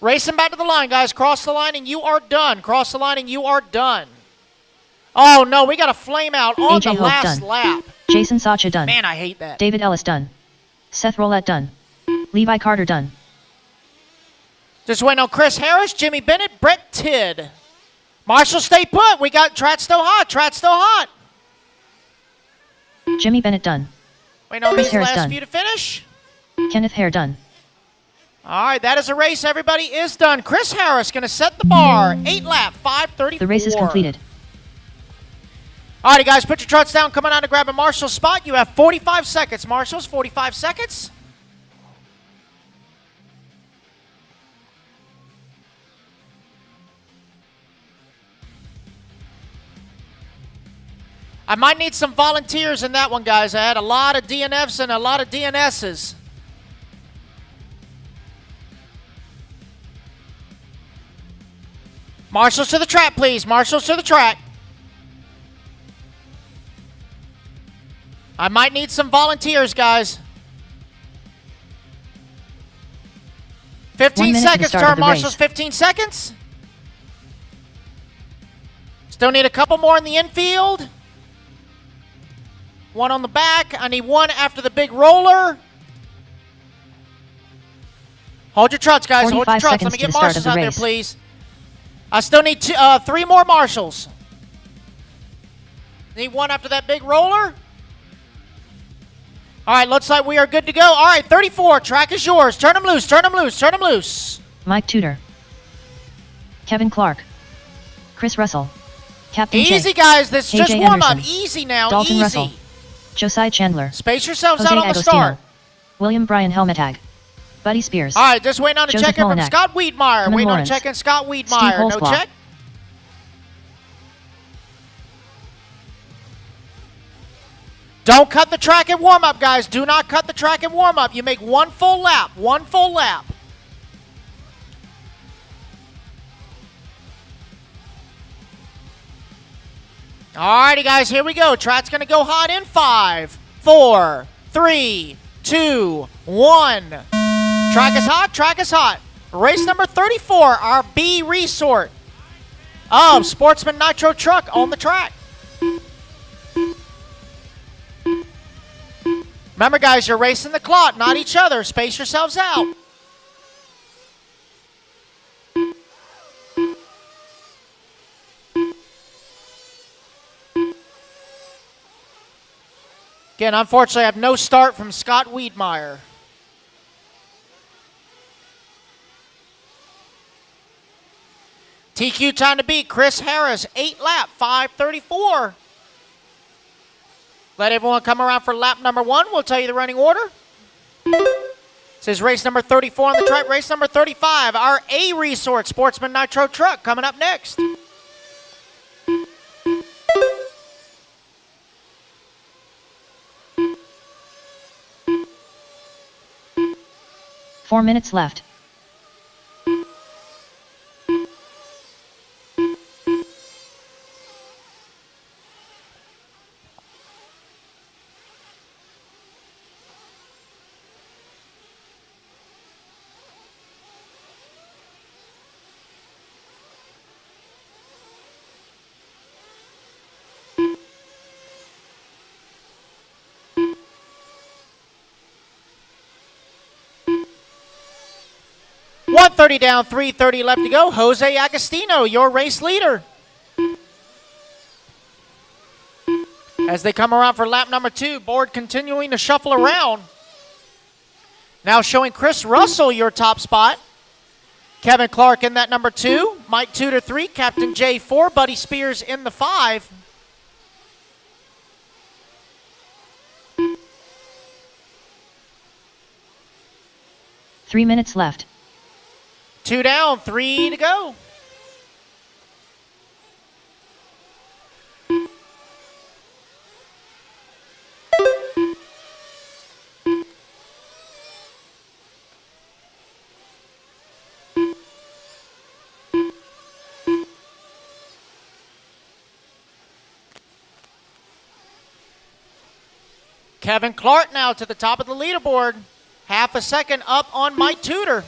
Racing back to the line, guys. Cross the line and you are done. Cross the line and you are done. Oh, no, we got a flame out on AJ the Hope last done. lap. Jason Sacha done. Man, I hate that. David Ellis done. Seth Roulette done. Levi Carter done. Just waiting on Chris Harris, Jimmy Bennett, Brett Tidd. Marshall, stay put. We got Trat still hot. Trat still hot. Jimmy Bennett done. Waiting on Chris these Harris last done. few to finish. Kenneth Hare done. All right, that is a race. Everybody is done. Chris Harris going to set the bar. 8 lap, 5:34. The race is completed. All righty, guys, put your trots down. Come on out to grab a Marshall spot. You have 45 seconds. Marshalls, 45 seconds. I might need some volunteers in that one, guys. I had a lot of DNFs and a lot of DNSs. Marshals to the track, please. Marshals to the track. I might need some volunteers, guys. 15 seconds, turn marshals, 15 seconds. Still need a couple more in the infield. One on the back. I need one after the big roller. Hold your trots, guys. Hold your trots. Let me get marshals out there, please. I still need 3 more marshals. Need one after that big roller. All right, looks like we are good to go. All right, 34. Track is yours. Turn them loose. Turn them loose. Turn them loose. Mike Tudor. Kevin Clark. Chris Russell. Captain Easy, Jay. guys. This is KJ just warm up. Anderson. Easy now. Dalton Easy. Russell. Josiah Chandler. Space yourselves Jose out on the Agostino. start. William Bryan Helmetag. Buddy Spears. All right, just waiting on a Joseph check-in from Molinak. Scott Wiedmeyer. Herman Waiting on a Lawrence. check-in, Scott Steve Wiedmeyer. No Holzbach. check. Don't cut the track in warm-up, guys. Do not cut the track in warm-up. You make one full lap. One full lap. Alrighty, guys, here we go. Track's going to go hot in 5, 4, 3, 2, 1. Track is hot. Track is hot. Race number 34, our B resort of Sportsman Nitro Truck on the track. Remember, guys, you're racing the clock, not each other. Space yourselves out. Again, unfortunately, I have no start from Scott Wiedmeyer. TQ time to beat, Chris Harris, 8 lap, 5:34. Let everyone come around for lap number 1. We'll tell you the running order. This is race number 34 on the track. Race number 35, our A Resort Sportsman Nitro Truck coming up next. Four minutes left. .130 down, 3:30 left to go. Jose Agostino, your race leader. As they come around for lap number 2, board continuing to shuffle around. Now showing Chris Russell your top spot. Kevin Clark in that number 2. Mike Tudor 3. Captain J 4. Buddy Spears in the 5. Three minutes left. 2 down, 3 to go. Kevin Clark now to the top of the leaderboard. Half a second up on Mike Tudor.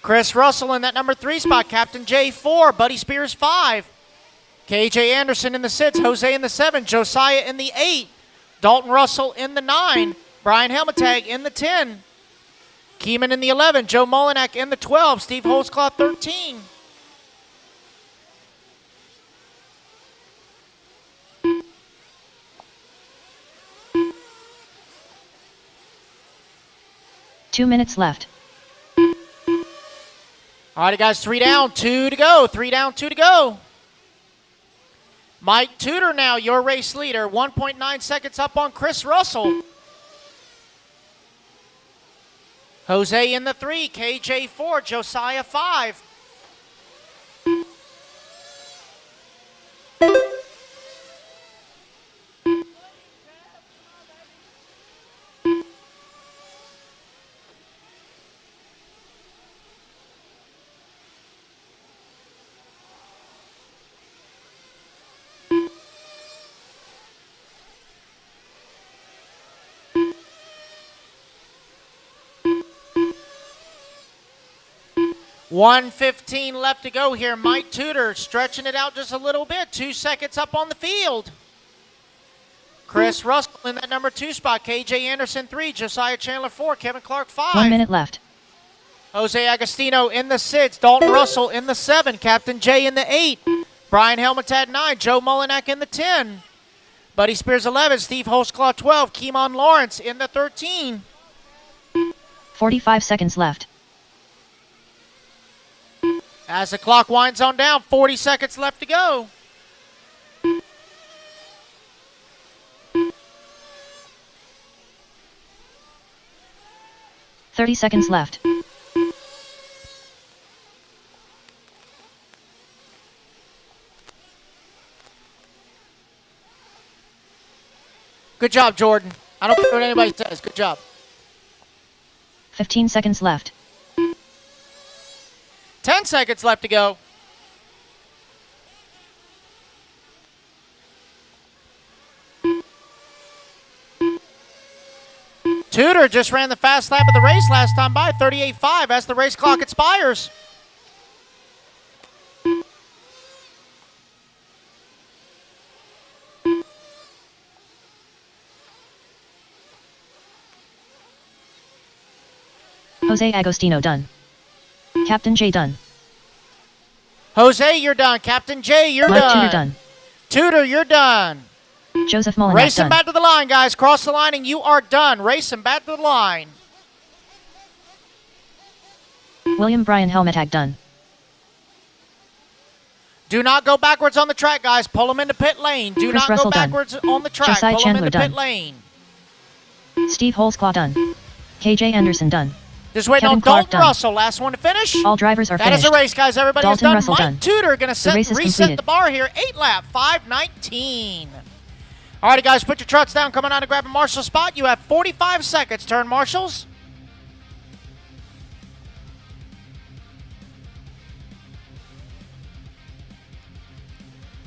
Chris Russell in that number 3 spot. Captain J 4. Buddy Spears 5. KJ Anderson in the 6. Jose in the 7. Josiah in the 8. Dalton Russell in the 9. Brian Helmetag in the 10. Keeman in the 11. Joe Molinak in the 12. Steve Holtzclaw 13. Two minutes left. All right, guys, 3 down, 2 to go. 3 down, 2 to go. Mike Tudor now, your race leader. 1.9 seconds up on Chris Russell. Jose in the 3, KJ 4, Josiah 5. $1:15 left to go here. Mike Tudor stretching it out just a little bit. 2 seconds up on the field. Chris Russell in that number 2 spot. KJ Anderson 3, Josiah Chandler 4, Kevin Clark 5. 1 minute left. Jose Agostino in the 6, Dalton Russell in the 7, Captain J in the 8, Brian Helmutad 9, Joe Molinak in the 10, Buddy Spears 11, Steve Holtzclaw 12, Keemon Lawrence in the 13. 45 seconds left. As the clock winds on down, 40 seconds left to go. $30 seconds left. Good job, Jordan. I don't care what anybody says. Good job. 15 seconds left. 10 seconds left to go. Tudor just ran the fast lap of the race last time by, 38.5 as the race clock expires. Jose Agostino done. Captain J done. Jose, you're done. Captain J, you're Mike done. Tudor done. Tudor, you're done. Joseph Molinak Race him done. back to the line, guys. Cross the line and you are done. Race him back to the line. William Brian Helmetag done. Do not go backwards on the track, guys. Pull him into pit lane. Do Chris not Russell go done. backwards on the track. Josiah Pull him Chandler into pit done. lane. Steve Holtzclaw done. KJ Anderson done. Just waiting Kevin on Clark Dalton done. Russell. Last one to finish. All drivers are That is finished. the race, guys. Everybody is Dalton done. Russell Mike done. Tudor going to race is reset completed. the bar here. 8 lap, 5:19. All righty, guys, put your trucks down. Coming on to grab a marshal spot. You have 45 seconds. Turn marshals.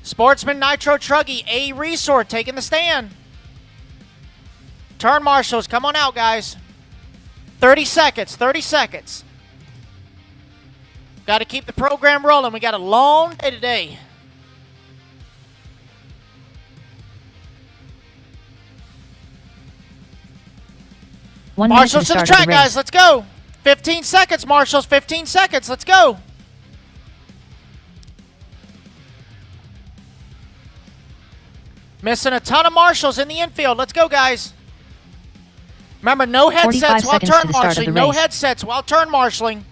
Sportsman Nitro Truggy, a resort, taking the stand. Turn marshals, come on out, guys. 30 seconds, 30 seconds. Got to keep the program rolling. We got a long day today. One minute Marshals to the start of track, race. guys. Let's go. 15 seconds, marshals. 15 seconds. Let's go. Missing a ton of marshals in the infield. Let's go, guys. Remember, no 45 headsets while seconds to turn the start of the marshaling. No race. headsets while turn marshaling.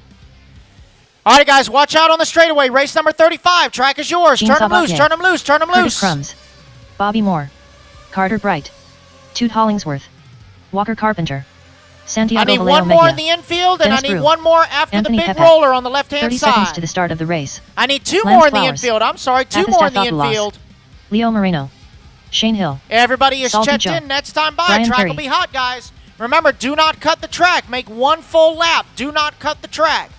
All right, guys, watch out on the straightaway. Race number 35. Track is yours. Gene Turn them loose. Sabatier. Turn them loose. Turn them Curtis loose. Crumbs. Bobby Moore. Carter Bright. Toot Hollingsworth. Walker Carpenter. I Santiago need Vallejo one more in Mejia. the infield, and Dennis I need Brew. one more after Anthony the big Pepe. roller on the left-hand 30 seconds to side. the start of the race. I need two Lance more in the Flowers. infield. I'm sorry, two Athos more in the Statopoulos. infield. Leo Moreno. Shane Hill. Everybody is Salty checked Joe. in. Next time by. Brian Track Perry. will be hot, guys. Remember, do not cut the track. Make one full lap. Do not cut the track.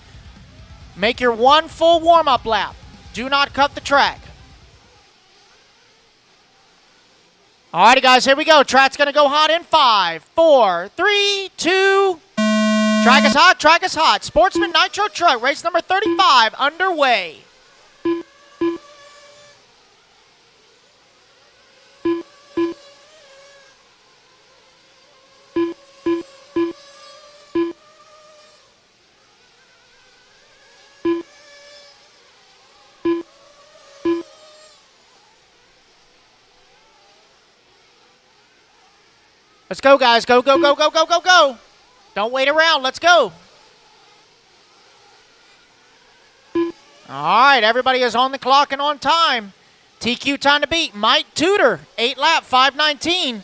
Make your one full warm-up lap. Do not cut the track. Alrighty, guys, here we go. Track's going to go hot in 5, 4, 3, 2. Track is hot. Track is hot. Sportsman Nitro Truck, race number 35, underway. Let's go, guys. Go, go, go, go, go, go, go. Don't wait around. Let's go. All right, everybody is on the clock and on time. TQ time to beat. Mike Tudor, 8 lap, 5:19.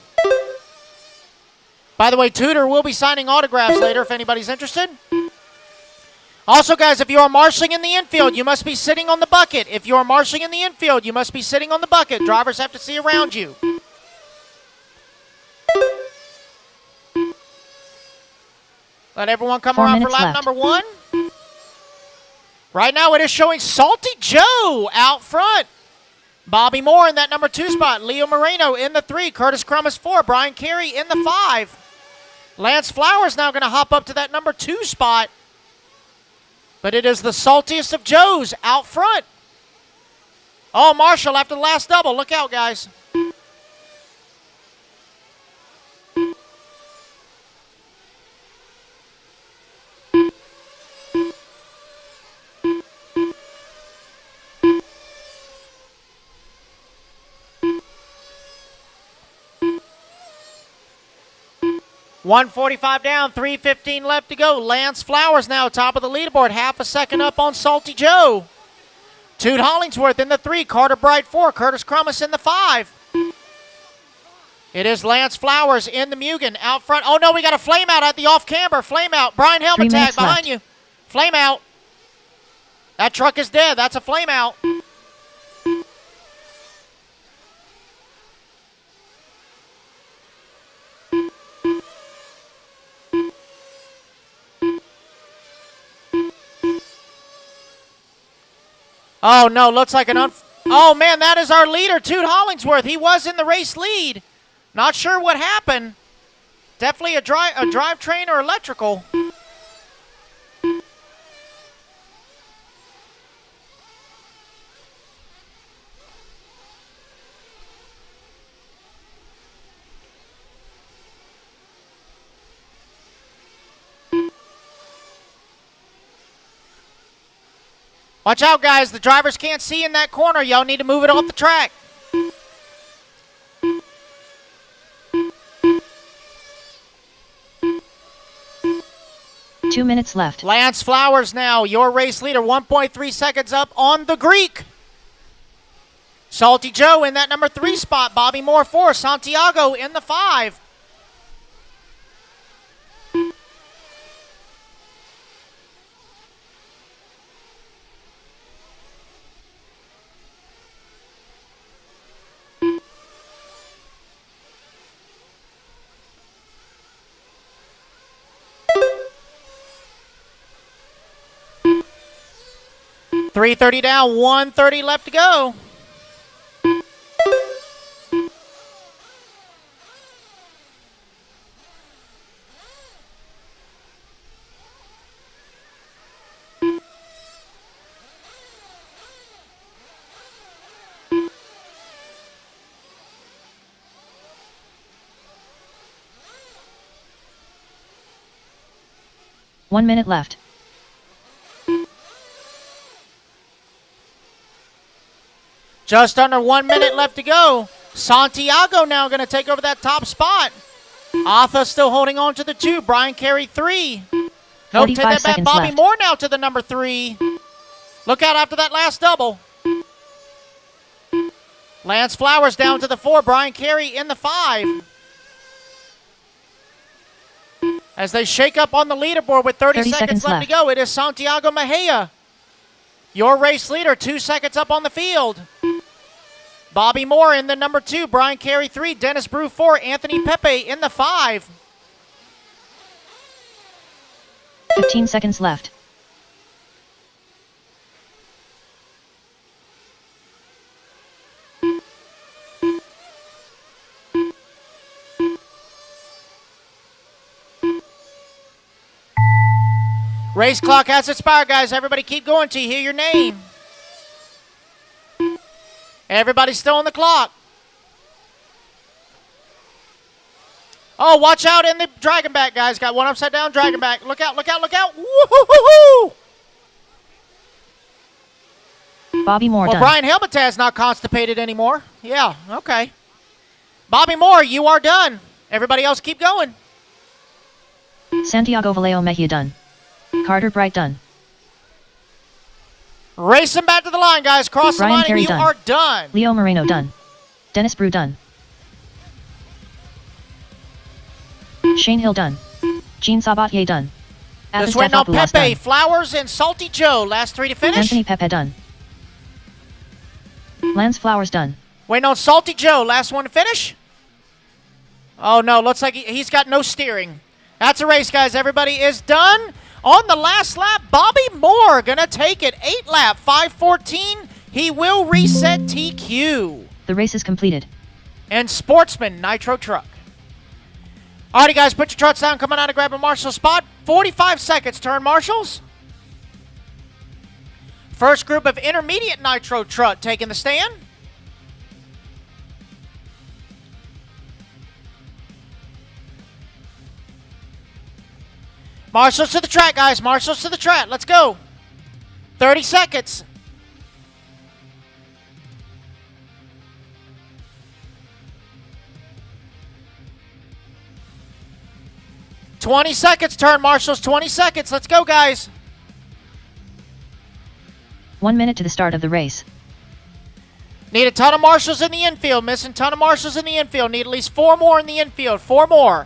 By the way, Tudor will be signing autographs later if anybody's interested. Also, guys, if you are marshalling in the infield, you must be sitting on the bucket. If you are marshalling in the infield, you must be sitting on the bucket. Drivers have to see around you. Let everyone come 4 around for minutes lap left. number 1. Right now, it is showing Salty Joe out front. Bobby Moore in that number 2 spot. Leo Moreno in the 3. Curtis Crumis 4. Brian Carey in the 5. Lance Flowers now going to hop up to that number 2 spot. But it is the saltiest of Joes out front. Oh, Marshall after the last double. Look out, guys. $145 down, $3:15 left to go. Lance Flowers now top of the leaderboard, half a second up on Salty Joe. Toot Hollingsworth in the 3, Carter Bright 4, Curtis Crumis in the 5. It is Lance Flowers in the Mugen out front. Oh no, we got a flame out at the off-camber. Flame out. Brian Helmet 3 tag minutes behind left. you. Flame out. That truck is dead. That's a flame out. Oh, no, looks like an oh, man, that is our leader, Toot Hollingsworth. He was in the race lead. Not sure what happened. Definitely a drivetrain or electrical. Watch out, guys. The drivers can't see in that corner. Y'all need to move it off the track. Two minutes left. Lance Flowers now, your race leader, 1.3 seconds up on the Greek. Salty Joe in that number 3 spot. Bobby Moore 4. Santiago in the 5. $330 down, $130 left to go. One minute left. Just under 1 minute left to go. Santiago now going to take over that top spot. Arthur still holding on to the 2. Brian Carey 3. Nope, take 45 that back. seconds Bobby left. Moore now to the number 3. Look out after that last double. Lance Flowers down to the 4. Brian Carey in the 5. As they shake up on the leaderboard with 30 seconds left to go, it is Santiago Mejia, your race leader, 2 seconds up on the field. Bobby Moore in the number 2, Brian Carey 3, Dennis Brew 4, Anthony Pepe in the 5. 15 seconds left. Race clock has expired, guys. Everybody keep going till you hear your name. Everybody's still on the clock. Oh, watch out in the dragon back, guys. Got one upside down dragon back. Look out, look out, look out. Woo-hoo-hoo-hoo! Bobby Moore Well, done. Brian Helmetaz not constipated anymore. Yeah, okay. Bobby Moore, you are done. Everybody else keep going. Santiago Vallejo Mejia done. Carter Bright done. Racing back to the line, guys. Cross the Ryan line Carey and you done. are done. Leo Moreno done. Dennis Brew done. Shane Hill done. Jean Sabatier done. This Athos went on Tafopoulos Pepe, done. Flowers, and Salty Joe. Last 3 to finish. Anthony Pepe done. Lance Flowers done. Waiting on Salty Joe. Last one to finish. Oh, no. Looks like he's got no steering. That's a race, guys. Everybody is done. On the last lap, Bobby Moore going to take it. 8 lap, 5:14. He will reset TQ. The race is completed. And Sportsman Nitro Truck. Alrighty, guys. Put your trucks down. Come on out and grab a marshal spot. 45 seconds. Turn marshals. First group of intermediate Nitro Truck taking the stand. Marshals to the track, guys. Marshals to the track. Let's go. 30 seconds. $20 seconds. Turn marshals. 20 seconds. Let's go, guys. 1 minute to the start of the race. Need a ton of marshals in the infield. Missing a ton of marshals in the infield. Need at least 4 more in the infield. 4 more.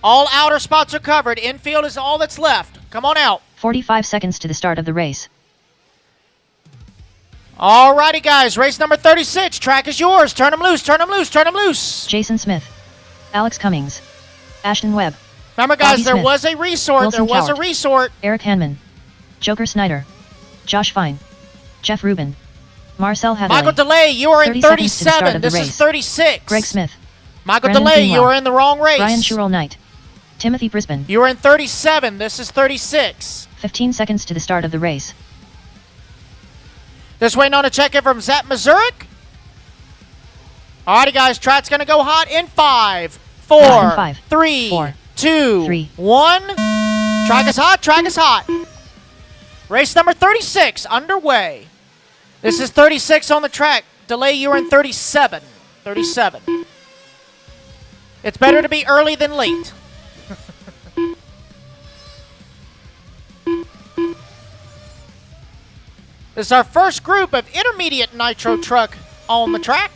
All outer spots are covered. Infield is all that's left. Come on out. 45 seconds to the start of the race. Alrighty, guys. Race number 36. Track is yours. Turn them loose. Turn them loose. Turn them loose. Jason Smith. Alex Cummings. Ashton Webb. Remember, guys, Bobby there Smith. was a resort. Wilson There was Cowart. a resort. Eric Hanman. Joker Snyder. Josh Fine. Jeff Rubin. Marcel Hadley. Michael DeLay, you are in 30 seconds to the start 37. of the This is race. 36. Greg Smith. Michael Brandon DeLay, you Greenwell. are in the wrong race. Ryan Sherrill Knight. Timothy Brisbane. You are in 37. This is 36. 15 seconds to the start of the race. Just waiting on a check-in from Zach Mazurek. Alrighty, guys. Track's going to go hot in 5, 4, In 5, 3, 4, 2, 3. 1. Track is hot. Track is hot. Race number 36 underway. This is 36 on the track. DeLay, you're in 37. 37. It's better to be early than late. This is our first group of intermediate Nitro Truck on the track.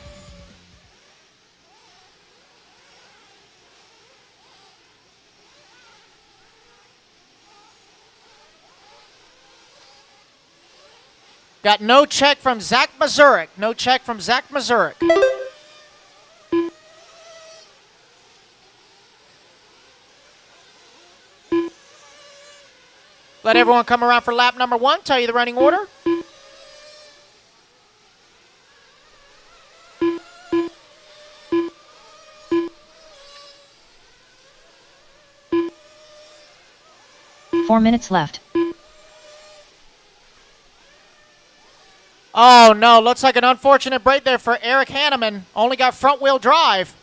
Got no check from Zach Mazurek. No check from Zach Mazurek. Let everyone come around for lap number 1. Tell you the running order. Four minutes left. Oh, no. Looks like an unfortunate break there for Eric Hanneman. Only got front-wheel drive.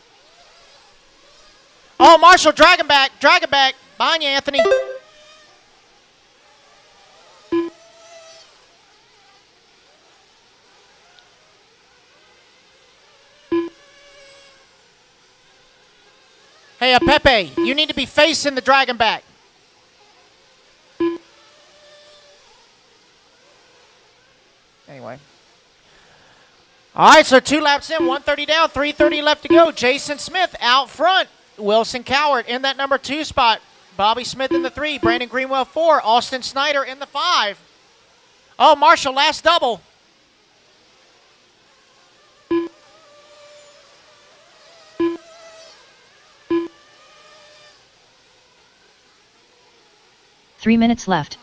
Oh, Marshall, drag him back. Drag him back. Behind you, Anthony. Hey, Pepe, you need to be facing the dragon back. Anyway. All right, so 2 laps in, 130 down, 330 left to go. Jason Smith out front. Wilson Cowart in that number 2 spot. Bobby Smith in the 3. Brandon Greenwell 4. Austin Snyder in the 5. Oh, Marshall, last double. Three minutes left.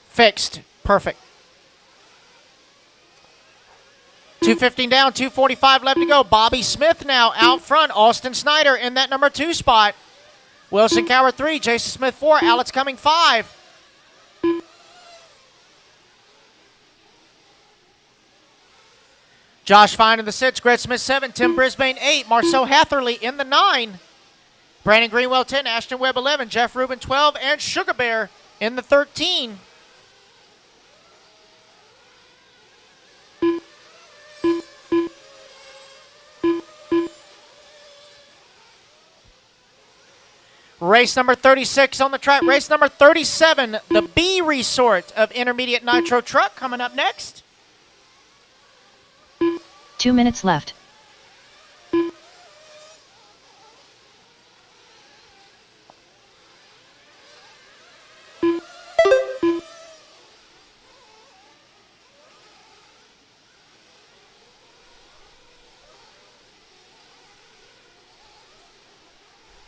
Fixed. Perfect. 2:15 down, 2:45 left to go. Bobby Smith now out front. Austin Snyder in that number 2 spot. Wilson Cowart 3, Jason Smith 4, Alex Cumming 5. Josh Fine in the 6, Greg Smith 7, Tim Brisbane 8, Marcel Hatherley in the 9. Brandon Greenwell 10, Ashton Webb 11, Jeff Rubin 12, and Sugar Bear in the 13. Race number 36 on the track. Race number 37, the B Resort of Intermediate Nitro Truck coming up next. 2 minutes left.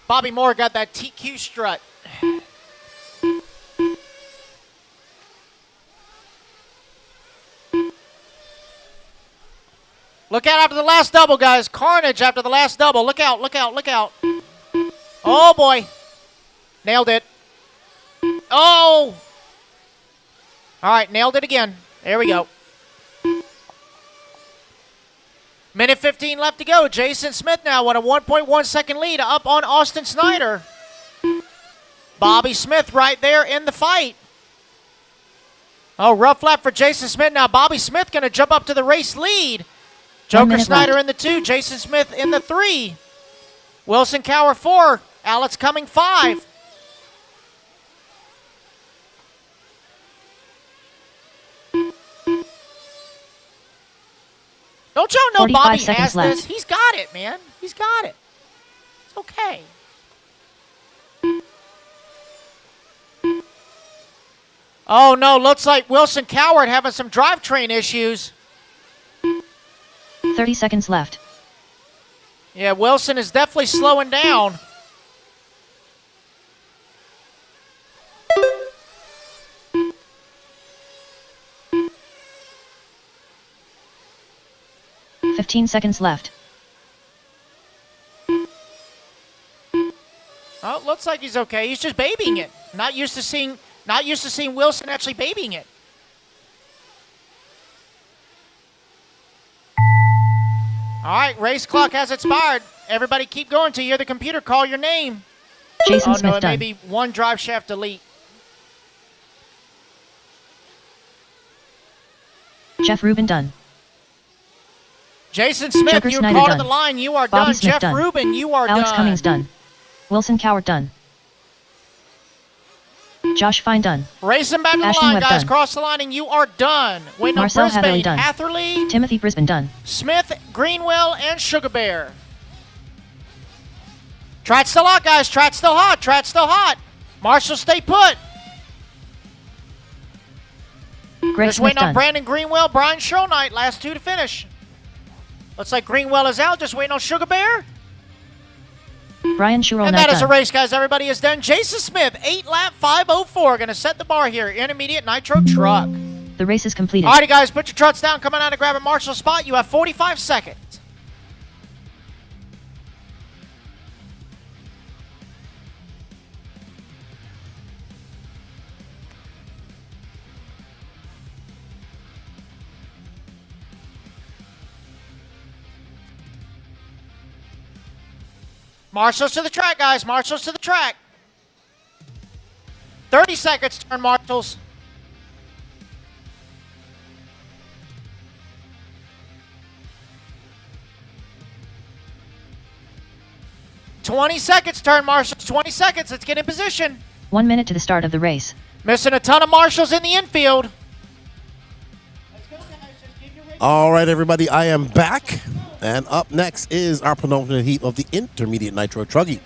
Bobby Moore got that TQ strut. Look out after the last double, guys. Carnage after the last double. Look out, look out, look out. Oh, boy. Nailed it. Oh! All right, nailed it again. There we go. Minute 15 left to go. Jason Smith now with a 1.1 second lead up on Austin Snyder. Bobby Smith right there in the fight. Oh, rough lap for Jason Smith. Now Bobby Smith going to jump up to the race lead. Joker Snyder left. in the 2. Jason Smith in the 3. Wilson Cower 4. Alex Cumming 5. Don't y'all know 45 Bobby seconds has left. this? He's got it, man. He's got it. It's okay. Oh, no. Looks like Wilson Coward having some drivetrain issues. 30 seconds left. Yeah, Wilson is definitely slowing down. Fifteen seconds left. Oh, looks like he's okay. He's just babying it. Not used to seeing Wilson actually babying it. All right, race clock has expired. Everybody keep going till you hear the computer call your name. Jason Oh, Smith no, it may done. be one drive shaft delete. Jeff Rubin done. Jason Smith, Joker you're Snyder caught at done. the line. You are Bobby done. Smith Jeff done. Rubin, you are Alex done. Cummings done. Wilson Coward done. Josh Fine done. Racing back to the Ashton line, Webb guys. done. Cross the line, and you are done. Waiting on Marcel Brisbane, Hatherley done. Hatherley, Timothy Brisbane done. Smith, Greenwell, and Sugar Bear. Track's still hot, guys. Track's still hot. Track's still hot. Marshall, stay put. Greg Just Smith waiting on done. Brandon Greenwell, Brian Shownight, last 2 to finish. Looks like Greenwell is out. Just waiting on Sugar Bear. Brian Shuro And not that is a done. race, guys. Everybody is done. Jason Smith, 8-lap 5:04. Going to set the bar here. Intermediate Nitro Truck. The race is completed. All righty, guys. Put your trucks down. Coming out and grab a Marshall spot. You have 45 seconds. Marshals to the track, guys. Marshals to the track. 30 seconds, turn marshals. $20 seconds, turn marshals. 20 seconds. Let's get in position. 1 minute to the start of the race. Missing a ton of marshals in the infield. Let's go, guys. Just give your race. All right, everybody, I am back. And up next is our penultimate heat of the Intermediate Nitro Truggy.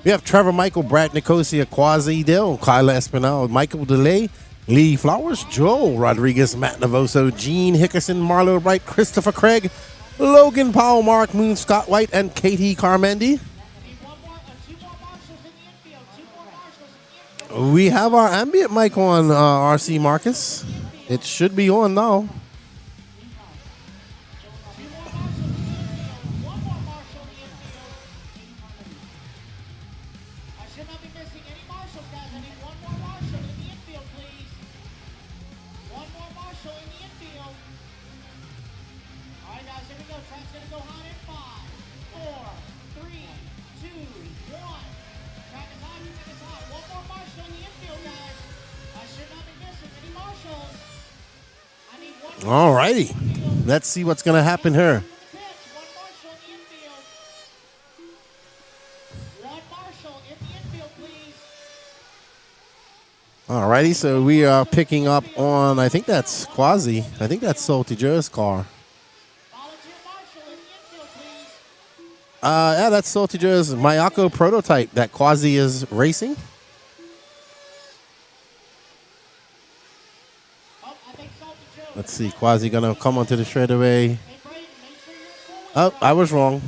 We have Trevor Michael, Brad Nicosia, Quasi Dill, Kyle Espinal, Michael DeLay, Lee Flowers, Joel Rodriguez, Matt Navoso, Gene Hickerson, Marlo Wright, Christopher Craig, Logan Powell, Mark Moon, Scott White, and Katie Carmendi. Need one more, 2 more marshals in the infield. 2 more marshals in the infield. We have our ambient mic on, RC Marcus. It should be on now. 2 more marshals in the infield. 1 more marshal in the infield. I should not be missing any marshals, guys. I need 1 more marshal in the infield, please. 1 more marshal in the infield. All right, guys, here we go. Track's going to go hot in 5, 4, 3, 2, 1. All righty. Let's see what's going to happen here. Pitch, one Marshall in the infield. One Marshall in the infield, please. All righty, so we are picking up on, I think that's Quasi. I think that's Salty Joe's car. Volunteer Marshall in the infield, please. Yeah, that's Salty Joe's Mayako prototype that Quasi is racing. Oh, I think Salty Joe. Let's see, Quasi going to come onto the straightaway. Hey, Braden, make sure you're in full Oh, I was wrong.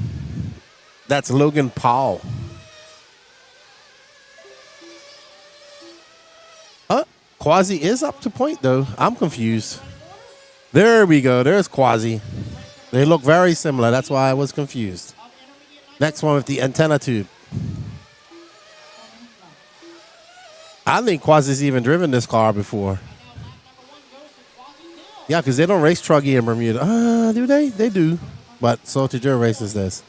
That's Logan Paul. Quasi is up to point, though. I'm confused. There we go. There's Quasi. They look very similar. That's why I was confused. Next one with the antenna tube. I think Quasi's even driven this car before. Yeah, because they don't race Truggy in Bermuda. Do they? They do. But Salty Joe races this.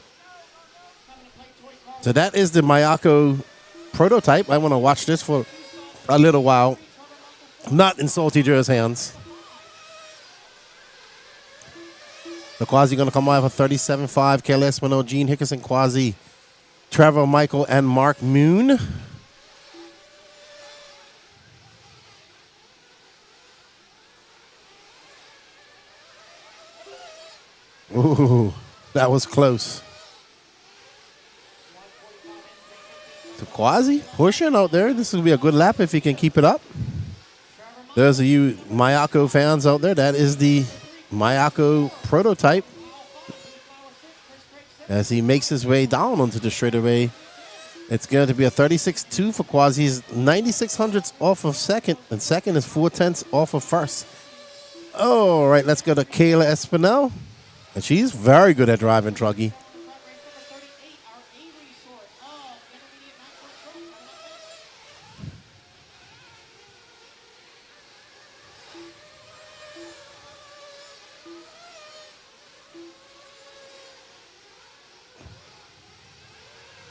So that is the Mayako prototype. I want to watch this for a little while. Not in Salty Joe's hands. The Quasi going to come out for 37.5. Kelly Espino, Gene Hickerson, Quasi, Trevor Michael, and Mark Moon. Ooh, that was close. To Quasi pushing out there. This will be a good lap if he can keep it up. There's you Mayako fans out there. That is the Mayako prototype. As he makes his way down onto the straightaway, it's going to be a 36.2 for Quasi. He's 96 off of second, and second is 4/10 off of first. All right, let's go to Kayla Espinel. And she's very good at driving Truggy.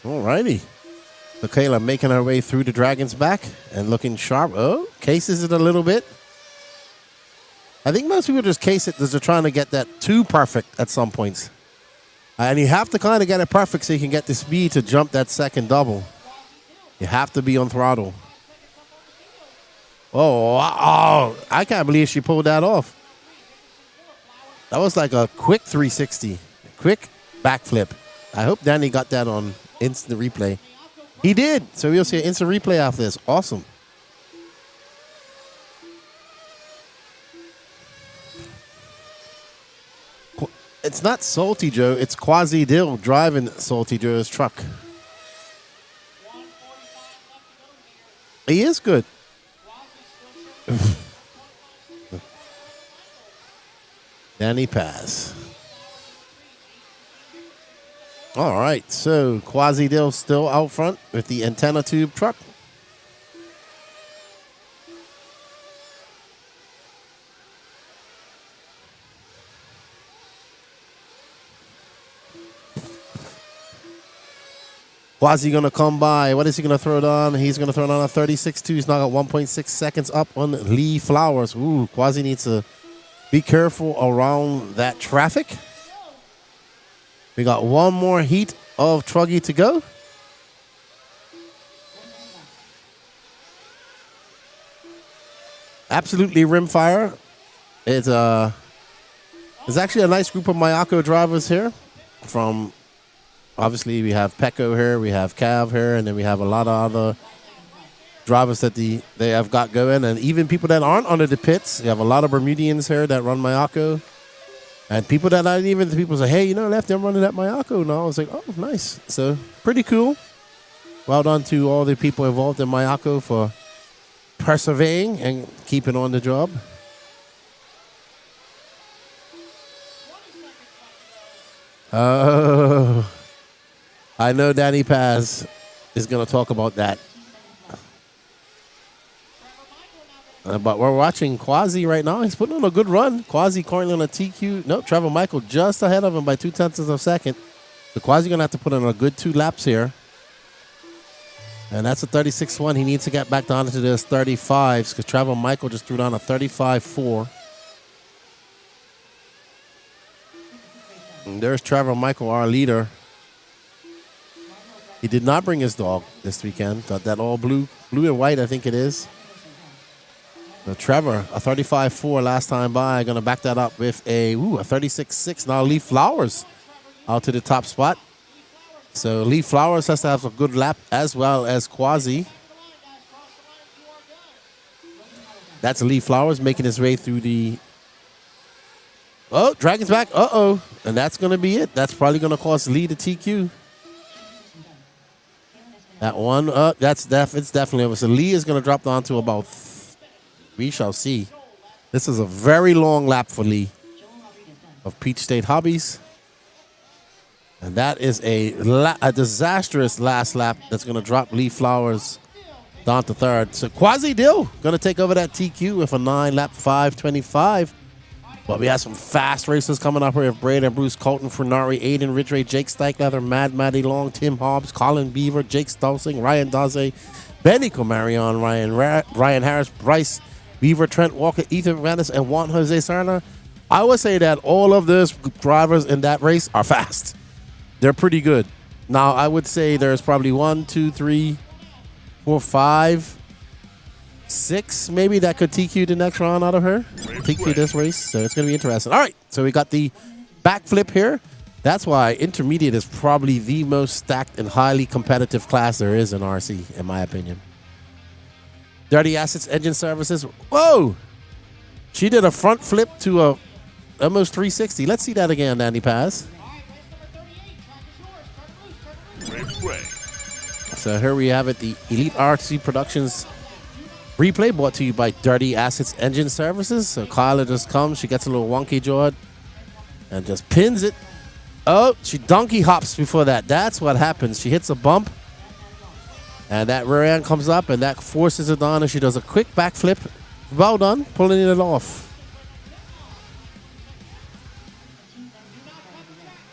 All righty. So Kayla making her way through the Dragon's back and looking sharp. Oh, cases it a little bit. I think most people just case it because they're trying to get that too perfect at some points. And you have to kind of get it perfect so you can get the speed to jump that second double. You have to be on throttle. Oh, I can't believe she pulled that off. That was like a quick 360, quick backflip. I hope Danny got that on instant replay. He did. So we'll see an instant replay after this. Awesome. It's not Salty Joe. It's Quasi Dill driving Salty Joe's truck. He is good. Danny pass. All right, so Quasi Dill still out front with the antenna tube truck. Quasi going to come by. What is he going to throw down? He's going to throw down a 36.2. He's now got 1.6 seconds up on Lee Flowers. Ooh, Quasi needs to be careful around that traffic. We got one more heat of Truggy to go. Absolutely rimfire. It's actually a nice group of Mayako drivers here. From obviously we have Pecco here, we have Cav here, and then we have a lot of other drivers that they have got going, and even people that aren't under the pits. You have a lot of Bermudians here that run Mayako. And people that I even, people say, hey, you know, Lefty, I'm running that Mayako now. I was like, oh, nice. So, pretty cool. Well done to all the people involved in Mayako for persevering and keeping on the job. Oh, I know Danny Paz is going to talk about that. But we're watching Quasi right now. He's putting on a good run. Quasi currently on a TQ. Nope, Trevor Michael just ahead of him by 0.2 of a second. So Quasi going to have to put in a good 2 laps here. And that's a 36.1. He needs to get back down to this 35s because Trevor Michael just threw down a 35.4. And there's Trevor Michael, our leader. He did not bring his dog this weekend. Got that all blue and white, I think it is. So Trevor, a 35.4 last time by. Going to back that up with a 36.6. Now Lee Flowers out to the top spot. So Lee Flowers has to have a good lap as well as Quasi. That's Lee Flowers making his way through the... Oh, Dragon's back. Uh-oh. And that's going to be it. That's probably going to cost Lee the TQ. That one, it's definitely over. So Lee is going to drop down to about... We shall see. This is a very long lap for Lee of Peach State Hobbies. And that is a disastrous last lap that's going to drop Lee Flowers down to third. So Quasi Dill going to take over that TQ with a 9-lap 5:25. But we have some fast races coming up here with Braden Bruce, Colton Furnari, Aiden Ridgway, Jake Steichleather, Mad Matty Long, Tim Hobbs, Colin Beaver, Jake Stolsing, Ryan Daze, Benny Comarion, Ryan Harris, Bryce Beaver, Trent Walker, Ethan Vanis, and Juan Jose Serna. I would say that all of those drivers in that race are fast. They're pretty good. Now, I would say there's probably 1, 2, 3, 4, 5, 6 maybe that could TQ the next round out of her. TQ this race, so it's going to be interesting. All right, so we got the backflip here. That's why intermediate is probably the most stacked and highly competitive class there is in RC, in my opinion. Dirty Assets Engine Services. Whoa! She did a front flip to a almost 360. Let's see that again, Danny Paz. So here we have it, the Elite RC Productions replay brought to you by Dirty Assets Engine Services. So Kyla just comes, she gets a little wonky jawed and just pins it. Oh, she donkey hops before that. That's what happens. She hits a bump and that rear end comes up and that forces it on and she does a quick backflip. Well done, pulling it off.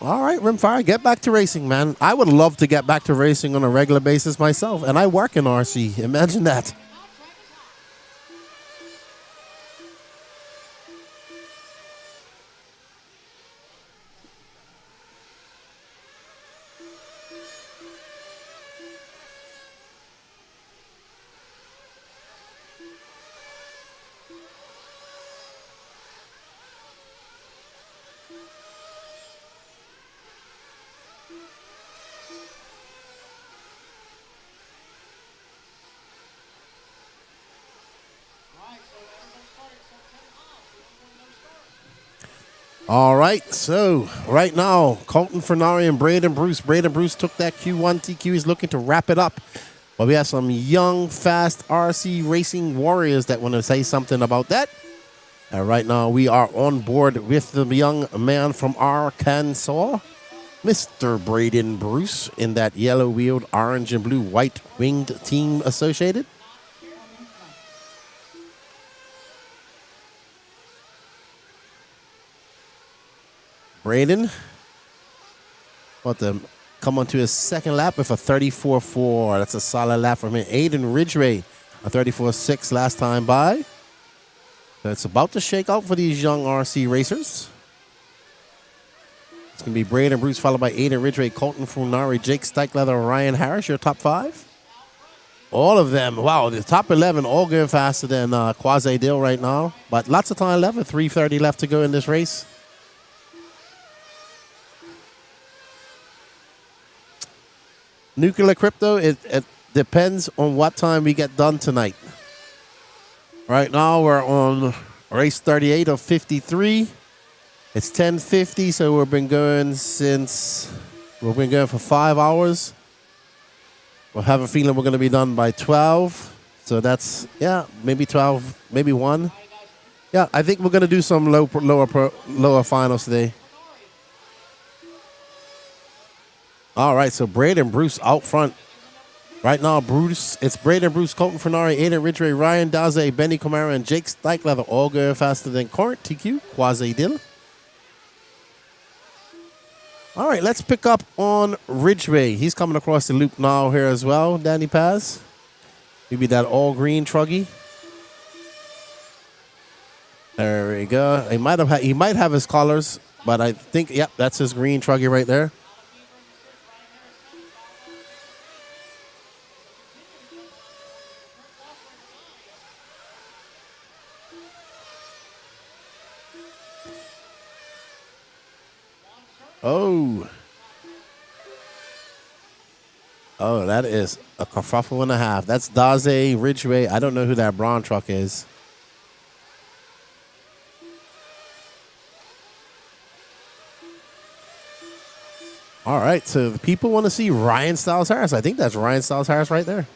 All right, Rimfire, get back to racing, man. I would love to get back to racing on a regular basis myself, and I work in RC. Imagine that. All right, so right now, Colton Fernari and Braden Bruce. Braden Bruce took that Q1 TQ. He's looking to wrap it up. But we have some young, fast RC racing warriors that want to say something about that. And right now, we are on board with the young man from Arkansas, Mr. Braden Bruce, in that yellow-wheeled, orange and blue, white-winged team associated. Braden about to come onto his second lap with a 34.4. That's a solid lap from him. Aiden Ridgway, a 34.6 last time by. So it's about to shake out for these young RC racers. It's going to be Braden Bruce, followed by Aiden Ridgway, Colton Funari, Jake Steichleather, Ryan Harris, your top 5. All of them. Wow, the top 11 all going faster than Quasi Dill right now. But lots of time left, 3:30 left to go in this race. Nuclear Crypto, it depends on what time we get done tonight. Right now, we're on race 38 of 53. It's 10:50, so we've been going for 5 hours. We'll have a feeling we're going to be done by 12. So that's, yeah, maybe 12, maybe 1. Yeah, I think we're going to do some lower finals today. All right, so Braden Bruce out front. Right now, it's Braden Bruce, Colton Fernari, Aiden Ridgway, Ryan Daze, Benny Comara, and Jake Steichleather all going faster than current TQ, Quasi Dill. All right, let's pick up on Ridgway. He's coming across the loop now here as well, Danny Paz. Maybe that all-green Truggy. There we go. He might have his colors but I think, yep, that's his green Truggy right there. Oh. Oh, that is a kerfuffle and a half. That's Daze Ridgeway. I don't know who that brown truck is. All right, so the people want to see Ryan Styles Harris. I think that's Ryan Styles Harris right there.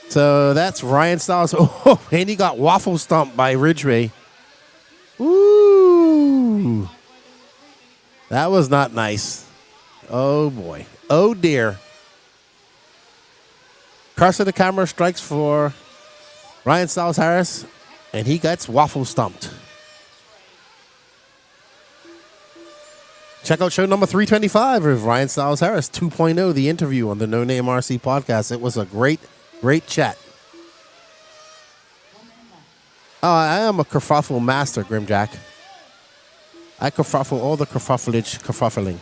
So that's Ryan Styles. Oh, and he got waffle stomped by Ridgeway. Ooh. That was not nice. Oh, boy. Oh, dear. Curse of the camera strikes for Ryan Styles Harris, and he gets waffle stomped. Check out show number 325 with Ryan Styles Harris 2.0, the interview on the No Name RC podcast. It was a great chat. Oh, I am a kerfuffle master, Grimjack. I kerfuffle all the kerfuffling.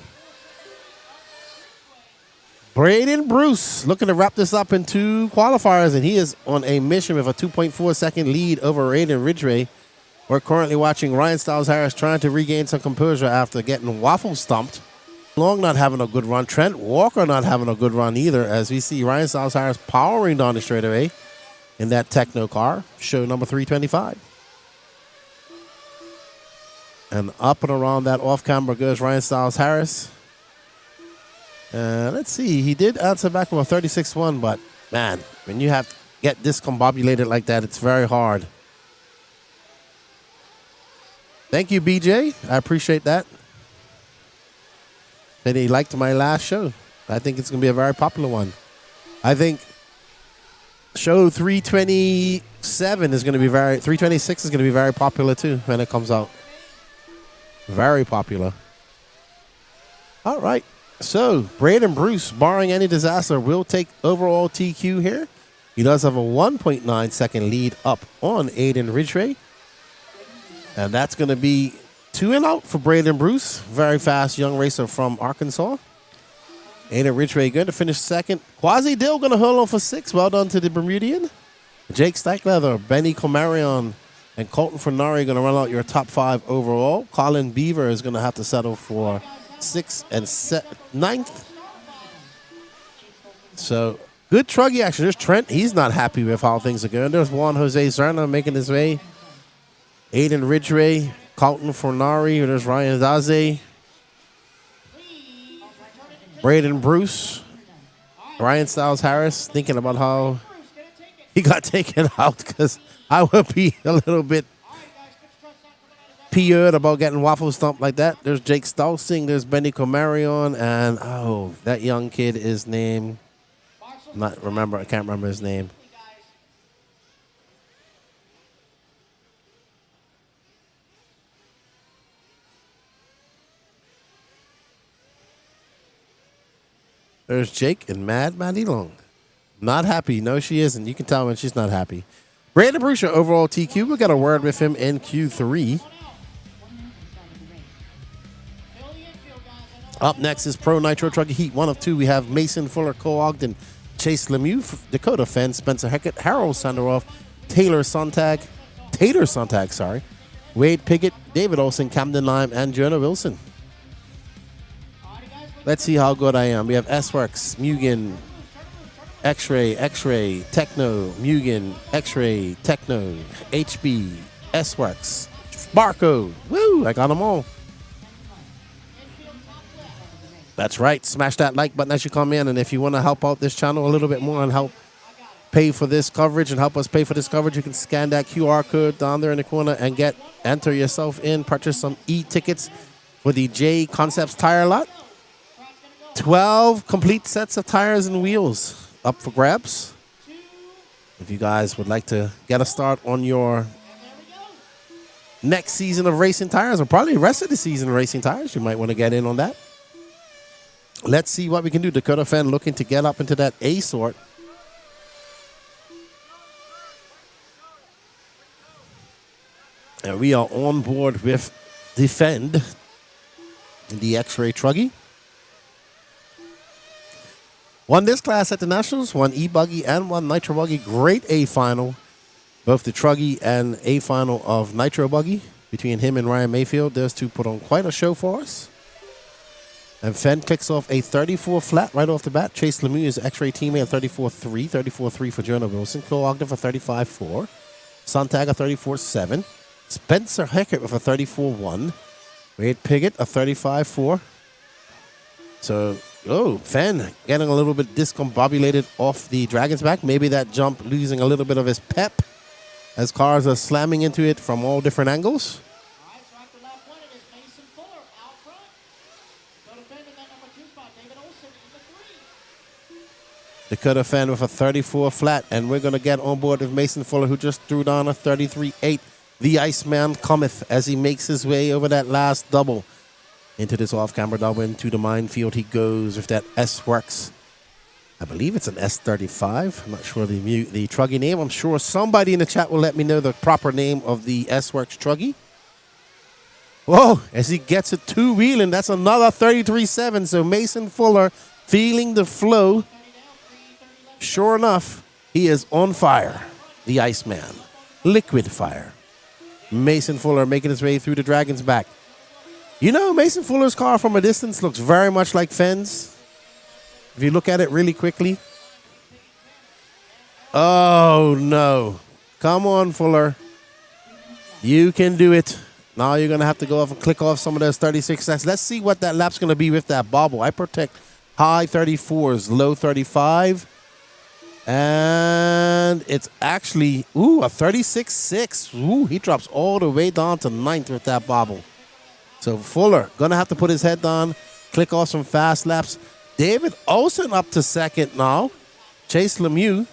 Braden Bruce looking to wrap this up in 2 qualifiers, and he is on a mission with a 2.4 second lead over Aiden Ridgway. We're currently watching Ryan Styles Harris trying to regain some composure after getting waffle stomped. Long not having a good run. Trent Walker not having a good run either, as we see Ryan Styles Harris powering down the straightaway in that Techno car, show number 325. And up and around that off-camera goes Ryan Styles Harris. Let's see, he did answer back with a 36-1, but man, when you have to get discombobulated like that, it's very hard. Thank you, BJ. I appreciate that. And he liked my last show. I think it's going to be a very popular one. I think show 327 is going to be 326 is going to be very popular too when it comes out. Very popular. All right. So, Braden Bruce, barring any disaster, will take overall TQ here. He does have a 1.9 second lead up on Aiden Ridgway. And that's going to be 2 and out for Braden Bruce. Very fast young racer from Arkansas. Aiden Ridgway going to finish second. Quasi Dill going to hold on for 6. Well done to the Bermudian. Jake Stackleather, Benny Comarion, and Colton Fernari going to run out your top 5 overall. Colin Beaver is going to have to settle for 6th and 9th. So, good Truggy action. There's Trent. He's not happy with how things are going. There's Juan Jose Zerna making his way. Aiden Ridgway, Colton Fernari. There's Ryan Daze. Braden Bruce. Ryan Styles Harris thinking about how he got taken out, because I would be a little bit PO'd about getting waffle stomped like that. There's Jake Stolzing. There's Benny Comarion. And, oh, that young kid is named, I can't remember his name. There's Jake and Maddie Long. Not happy. No, she isn't. You can tell when she's not happy. Brandon Bruce, overall TQ. We got a word with him in Q3. Up next is Pro Nitro Truggy Heat 1 of 2. We have Mason Fuller, Cole Ogden, Chase Lemieux, Dakota Fenn, Spencer Heckett, Harold Sanderoff, Tater Sontag, Wade Piggott, David Olson, Camden Lime, and Jonah Wilson. Let's see how good I am. We have S-Works, Mugen, X-Ray, Techno, Mugen, X-Ray, Techno, HB, S-Works, Barco. Woo! I got them all. That's right. Smash that like button as you come in. And if you want to help out this channel a little bit more and help pay for this coverage and help us pay for this coverage, you can scan that QR code down there in the corner and enter yourself in, purchase some e-tickets for the J Concepts tire lot. 12 complete sets of tires and wheels up for grabs. If you guys would like to get a start on your next season of Racing Tires, or probably the rest of the season of Racing Tires. You might want to get in on that. Let's see what we can do. Dakota Fenn looking to get up into that A sort. And we are on board with Defend in the X-Ray Truggy. Won this class at the Nationals, won eBuggy and won Nitro Buggy. Great A final. Both the Truggy and A final of Nitro Buggy. Between him and Ryan Mayfield, those two put on quite a show for us. And Fenn kicks off a 34 flat right off the bat. Chase Lemieux is X-Ray teammate at 34-3. 34-3 for Jonah Wilson. Phil Ogden for 35-4. Sontag a 34-7. Spencer Heckert with a 34-1. Wade Piggott a 35-4. So, Fenn getting a little bit discombobulated off the Dragon's back. Maybe that jump losing a little bit of his pep as cars are slamming into it from all different angles. All right, so after lap one, it is Mason Fuller out front. So defending that number 2 spot, David Olson in the 3. Dakota Fenn with a 34 flat, and we're going to get on board with Mason Fuller, who just threw down a 33-8. The Iceman cometh as he makes his way over that last double. Into this off-camera double, into the minefield he goes with that S-Works. I believe it's an S35. I'm not sure the Truggy name. I'm sure somebody in the chat will let me know the proper name of the S-Works Truggy. Whoa, as he gets it two-wheeling, that's another 33-7. So Mason Fuller feeling the flow. Sure enough, he is on fire. The Iceman. Liquid fire. Mason Fuller making his way through the Dragon's back. You know, Mason Fuller's car from a distance looks very much like Fenn's. If you look at it really quickly. Oh, no. Come on, Fuller. You can do it. Now you're going to have to go off and click off some of those 36 seconds. Let's see what that lap's going to be with that bobble. I protect high 34s, low 35. And it's actually, a 36.6. Ooh, he drops all the way down to 9th with that bobble. So Fuller going to have to put his head down, click off some fast laps. David Olson up to second now. Chase Lemieux.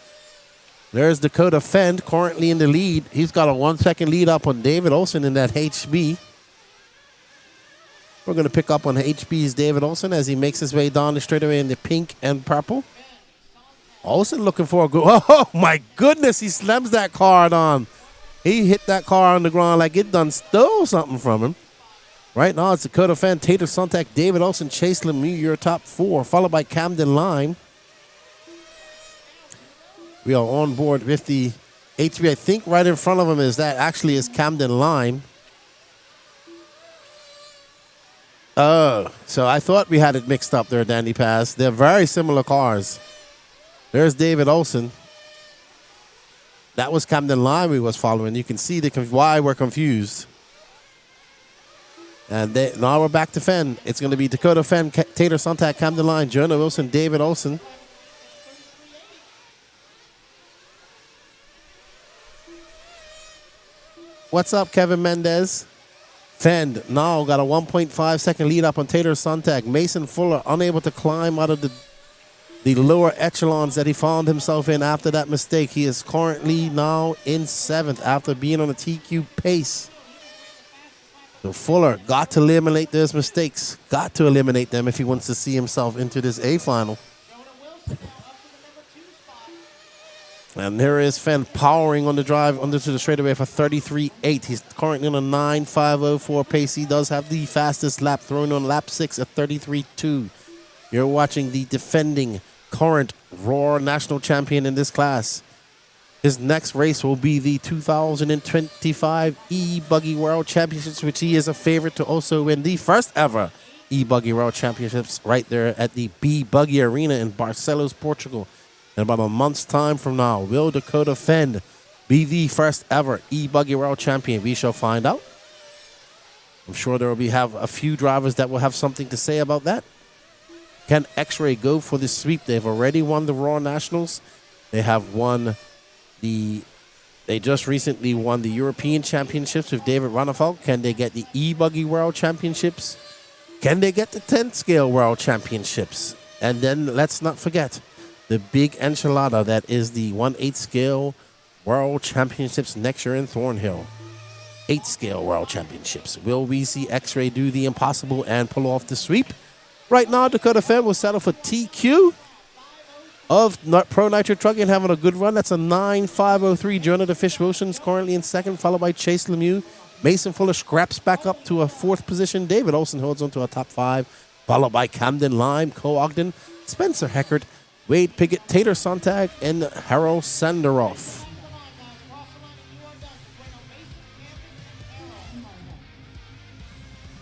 There's Dakota Fenn currently in the lead. He's got a 1 second lead up on David Olson in that HB. We're going to pick up on HB's David Olson as he makes his way down the straightaway in the pink and purple. Olson looking for a good... Oh, my goodness. He slams that car on. He hit that car on the ground like it done stole something from him. Right now, it's Dakota Fenn, Tater Sontag, David Olson, Chase Lemieux, your top 4, followed by Camden Lime. We are on board with the HB. I think right in front of him is Camden Lime. Oh, so I thought we had it mixed up there, Dandy Pass. They're very similar cars. There's David Olson. That was Camden Lime we was following. You can see why we're confused. And now we're back to Fenn. It's going to be Dakota Fenn, Tater Sontag, Camden Lime, Jonah Wilson, David Olson. What's up, Kevin Mendez? Fenn now got a 1.5 second lead up on Tater Sontag. Mason Fuller unable to climb out of the lower echelons that he found himself in after that mistake. He is currently now in 7th after being on a TQ pace. So Fuller got to eliminate those mistakes. Got to eliminate them if he wants to see himself into this A final. And there is Fenn powering on the drive under to the straightaway for 33.8. He's currently on a 9.504 pace. He does have the fastest lap, throwing on lap 6 at 33.2. You're watching the defending current Raw national champion in this class. His next race will be the 2025 eBuggy World Championships, which he is a favorite to also win the first ever eBuggy World Championships right there at the eBuggy Arena in Barcelos, Portugal. In about a month's time from now, will Dakota Fenn be the first ever eBuggy World Champion? We shall find out. I'm sure there will have a few drivers that will have something to say about that. Can X-Ray go for the sweep? They've already won the Raw Nationals. They have won they just recently won the European Championships with David Ronnefeld. Can they get the eBuggy World Championships? Can they get the 10th scale World Championships? And then let's not forget the big enchilada that is the 1/8 scale World Championships next year in Thornhill. 8 scale World Championships. Will we see X-Ray do the impossible and pull off the sweep? Right now, Dakota Fenn will settle for TQ of Pro Nitro Truggy and having a good run. That's a 9.503. Jonah the Fish Motions currently in second, followed by Chase Lemieux. Mason Fuller scraps back up to a 4th position. David Olson holds on to a top 5, followed by Camden Lime, Cole Ogden, Spencer Heckert, Wade Piggott, Tater Sontag, and Harold Sanderoff.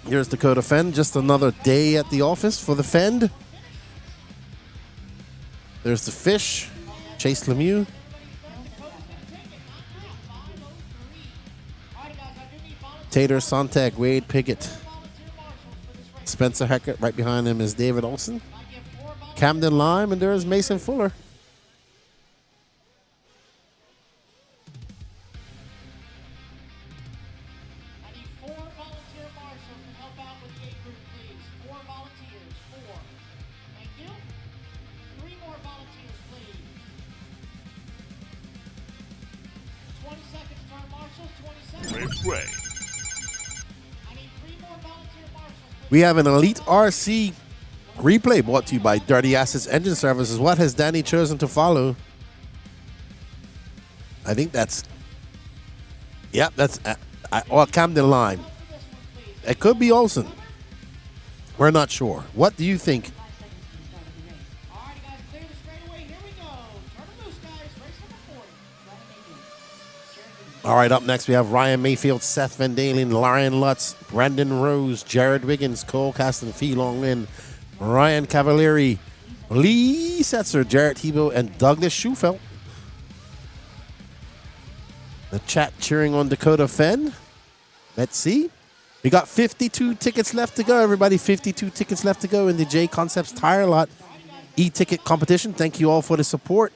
Here's Dakota Fend. Just another day at the office for the Fend. There's the Fish, Chase Lemieux. Tater Sontag, Wade Piggott. Spencer Heckert. Right behind him is David Olson. Camden Lime, and there's Mason Fuller. I need 4 volunteer marshals to help out with the A group, please. 4 volunteers. 4. Thank you. 3 more volunteers, please. 20 seconds, turn marshals. 20 seconds. I need 3 more volunteer marshals, please. We have an Elite RC replay brought to you by Dirty Assets Engine Services. What has Danny chosen to follow? I think that's... Yep, that's... or Camden Lime. It could be Olsen. We're not sure. What do you think? All right, guys, clear the straightaway. Here we go. Turn them loose, guys. Race number 40. All right, up next we have Ryan Mayfield, Seth Van Dalen, Larian Lutz, Brandon Rose, Jared Wiggins, Cole Caston, Fee Long Lin, Ryan Cavalieri, Lee Setzer, Jarrett Hebo, and Douglas Schufelt. The chat cheering on Dakota Fenn. Let's see. We got 52 tickets left to go, everybody. 52 tickets left to go in the J Concepts Tire Lot e-ticket competition. Thank you all for the support.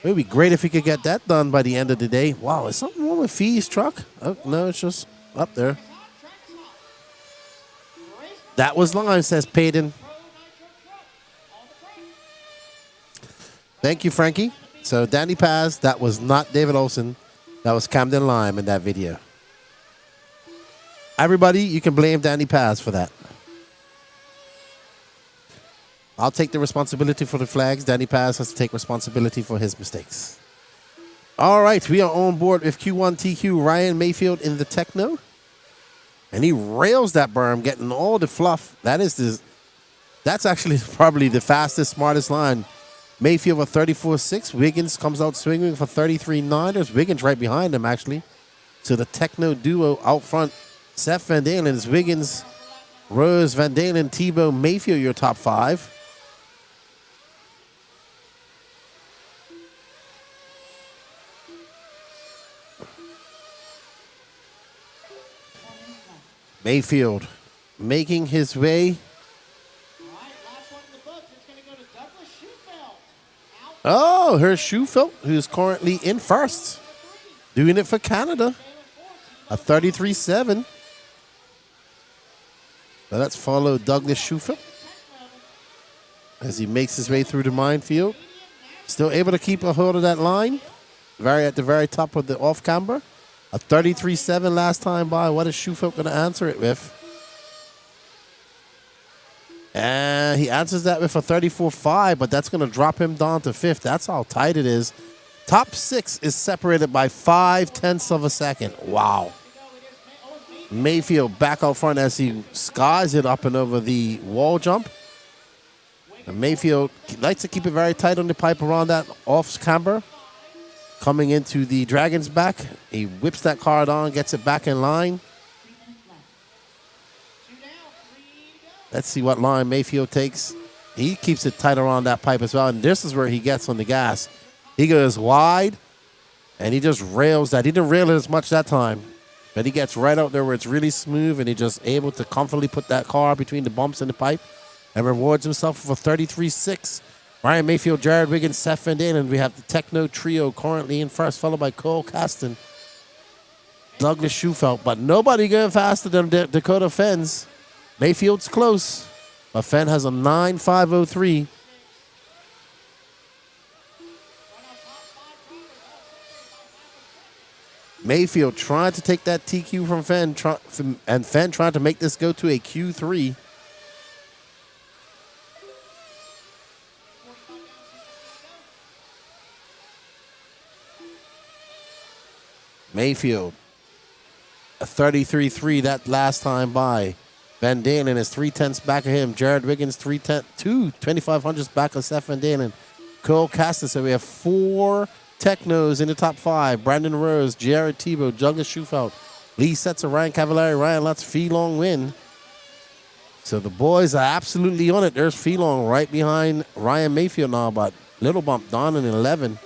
It would be great if we could get that done by the end of the day. Wow, is something wrong with Fee's truck? Oh, no, it's just up there. That was Lime, says Payton. Thank you, Frankie. So Danny Paz, that was not David Olson. That was Camden Lime in that video. Everybody, you can blame Danny Paz for that. I'll take the responsibility for the flags. Danny Paz has to take responsibility for his mistakes. All right, we are on board with Q1TQ Ryan Mayfield in the Techno. And he rails that berm, getting all the fluff. That's actually probably the fastest, smartest line. Mayfield with 34.6. Wiggins comes out swinging for 33.9. There's Wiggins right behind him, actually. So the Techno duo out front. Seth Van Dalen is Wiggins, Rose, Van Dalen, Tebow, Mayfield, your top 5. Mayfield making his way. Oh, here's Schufelt, who's currently in first. Doing it for Canada. A 33.7. So let's follow Douglas Schufelt as he makes his way through the minefield. Still able to keep a hold of that line. At the very top of the off camber. A 33.7 last time by. What is Schufelt going to answer it with? And he answers that with a 34.5, but that's going to drop him down to 5th. That's how tight it is. Top 6 is separated by 0.5 of a second. Wow. Mayfield back out front as he skies it up and over the wall jump. And Mayfield likes to keep it very tight on the pipe around that off camber. Coming into the Dragon's back. He whips that card on, gets it back in line. Let's see what line Mayfield takes. He keeps it tight around that pipe as well. And this is where he gets on the gas. He goes wide, and he just rails that. He didn't rail it as much that time. But he gets right out there where it's really smooth, and he's just able to comfortably put that car between the bumps in the pipe and rewards himself with a 33.6. Ryan Mayfield, Jared Wiggins, Seth Van Dalen. We have the Techno Trio currently in first, followed by Cole Caston, Douglas Schufelt. But nobody going faster than Dakota Fenn's. Mayfield's close, but Fenn has a 9.503. Mayfield trying to take that TQ from Fenn, and Fenn trying to make this go to a Q3. Mayfield, a 33-3 that last time by. Van Dalen is 3/10 back of him. Jared Wiggins 2/2500 back of Seth Van Dalen. Cole Caston. So we have 4 Technos in the top 5. Brandon Rose, Jared Tebow, Douglas Schufelt, Lee Setzer, Ryan Cavallari, Ryan Lutz, Feelong win. So the boys are absolutely on it. There's Feelong right behind Ryan Mayfield now, but little bump down in 11.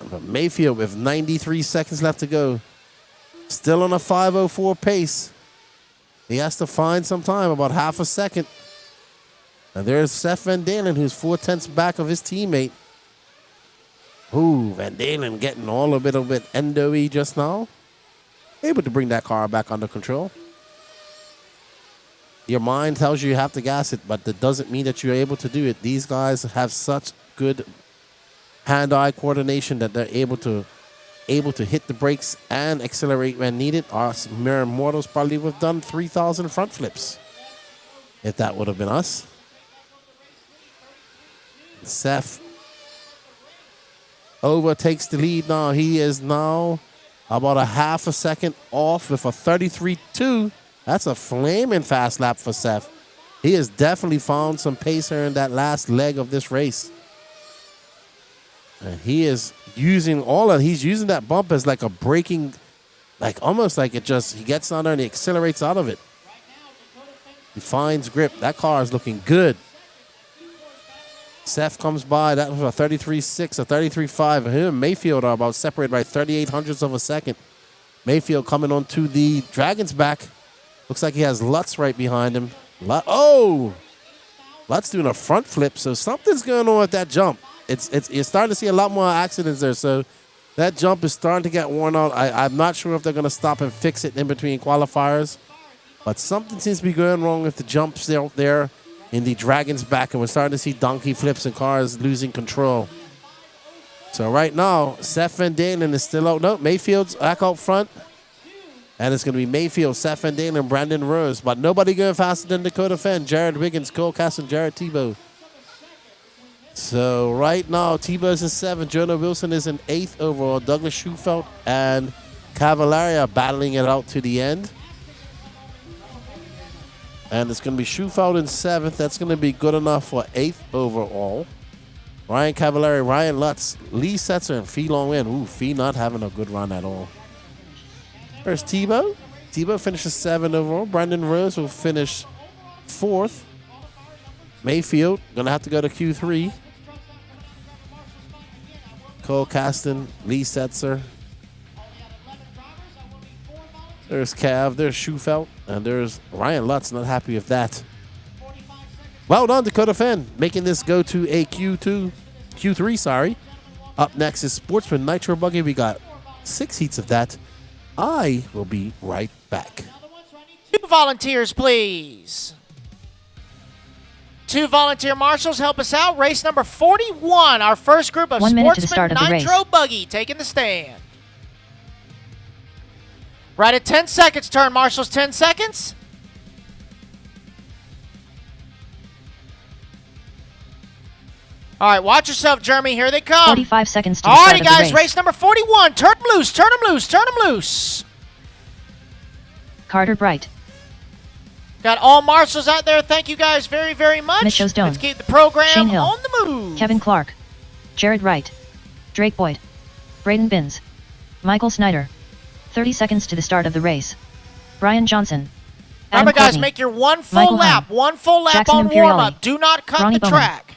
But Mayfield with 93 seconds left to go. Still on a 5:04 pace. He has to find some time, about half a second. And there's Seth Van Dalen, who's 4/10 back of his teammate. Ooh, Van Dalen getting all a bit endo-y just now. Able to bring that car back under control. Your mind tells you have to gas it, but that doesn't mean that you're able to do it. These guys have such good hand-eye coordination that they're able to hit the brakes and accelerate when needed. Our mere mortals probably would have done 3,000 front flips if that would have been us. Seth overtakes the lead now. He is now about a half a second off with a 33.2. That's a flaming fast lap for Seth. He has definitely found some pace here in that last leg of this race. And he is using he's using that bump as like a braking, like almost like he gets on there and he accelerates out of it. He finds grip. That car is looking good. Seth comes by. That was a 33.6, a 33.5. Him and Mayfield are about separated by 3800ths of a second. Mayfield coming onto the Dragon's back. Looks like he has Lutz right behind him. Lutz doing a front flip. So something's going on with that jump. You're starting to see a lot more accidents there. So that jump is starting to get worn out. I'm not sure if they're going to stop and fix it in between qualifiers. But something seems to be going wrong with the jumps out there in the Dragon's back. And we're starting to see donkey flips and cars losing control. So right now, Seth Van Dalen is still out. No, Mayfield's back out front. And it's going to be Mayfield, Seth Van Dalen, and Brandon Rose. But nobody going faster than Dakota Fenn, Jared Wiggins, Cole Caston, Jared Tebow. So right now, Tebow's in 7th. Jonah Wilson is in 8th overall. Douglas Schufelt and Cavallari are battling it out to the end. And it's going to be Schufelt in 7th. That's going to be good enough for 8th overall. Ryan Cavallari, Ryan Lutz, Lee Setzer, and Fee Long win. Ooh, Fee not having a good run at all. There's Tebow. Tebow finishes 7th overall. Brandon Rose will finish 4th. Mayfield going to have to go to Q3. Cole Caston, Lee Setzer. There's Cav, there's Schufelt, and there's Ryan Lutz. Not happy with that. Well done, Dakota Fenn, making this go to a Q3, sorry. Up next is Sportsman Nitro Buggy. We got 6 heats of that. I will be right back. 2 volunteers, please. 2 volunteer marshals help us out. Race number 41, our first group of 1 minute to the Sportsman start of the Nitro race. Buggy taking the stand. Right at 10 seconds, turn marshals, 10 seconds. All right, watch yourself, Jeremy. Here they come. 45 seconds to the All start righty, of the guys, race number 41. Turn them loose, turn them loose, turn them loose. Carter Bright, Got all marshals out there. Thank you guys very, very much. Mitchell Stone, Let's keep the program Shane Hill, on the move. Kevin Clark, Jared Wright, Drake Boyd, Braden Binns, Michael Snyder. 30 seconds to the start of the race. Brian Johnson. Adam Remember, guys, Courtney, make your one full Michael lap. Hunt, One full lap Jackson on Imperioli, warm-up. Do not cut Ronnie the Bowman. track.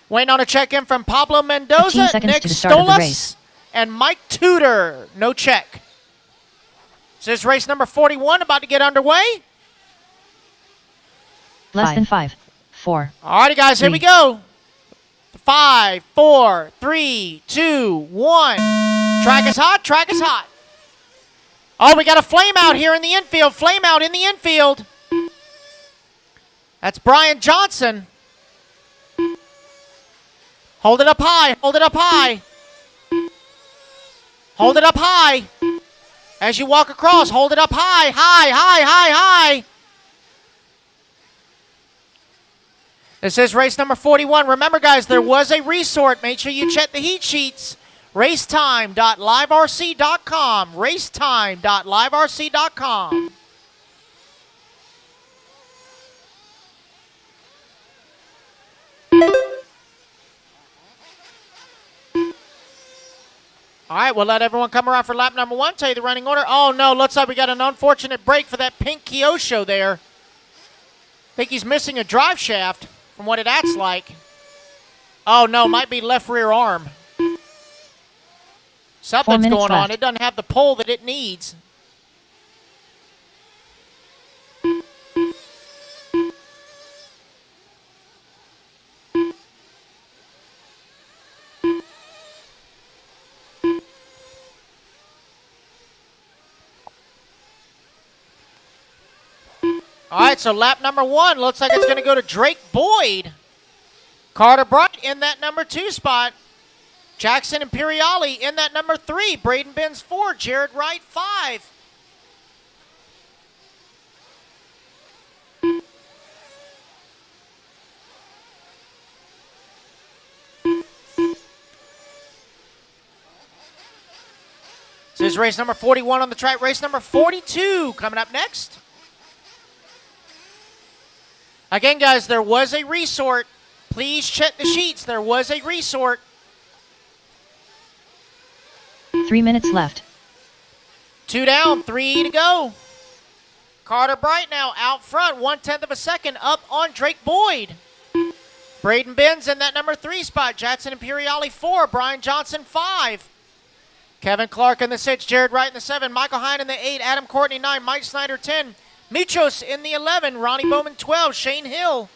Waiting on a check-in from Pablo 15 Mendoza, seconds Nick to the start of the Stolas, race. and Mike Tudor. No check. So this is race number 41 about to get underway. Less than 5, 4. All righty, guys, here we 3. go. 5, 4, 3, 2, 1. Track is hot. Track is hot. Oh, we got a flame out here in the infield. Flame out in the infield. That's Brian Johnson. Hold it up high. Hold it up high. Hold it up high. As you walk across, hold it up high, high, high, high, high. This is race number 41. Remember, guys, there was a resort. Make sure you check the heat sheets. Racetime.liverc.com. Racetime.liverc.com. All right, we'll let everyone come around for lap number 1. Tell you the running order. Oh, no, looks like we got an unfortunate break for that pink Kyosho there. I think he's missing a drive shaft from what it acts like. Oh, no, might be left rear arm. Something's going on. It doesn't have the pull that it needs. All right, so lap number 1 looks like it's going to go to Drake Boyd. Carter Bright in that number 2 spot. Jackson Imperiali in that number 3. Braden Benz 4. Jared Wright 5. This is race number 41 on the track. Race number 42 coming up next. Again, guys, there was a resort. Please check the sheets. There was a resort. 3 minutes left. 2 down, 3 to go. Carter Bright now out front, 1/10 of a second up on Drake Boyd. Braden Benz in that number 3 spot. Jackson Imperiali 4. Brian Johnson 5. Kevin Clark in the 6. Jared Wright in the 7. Michael Hine in the 8. Adam Courtney 9. Mike Snyder 10. Mitros in the 11. Ronnie Bowman 12. Shane Hill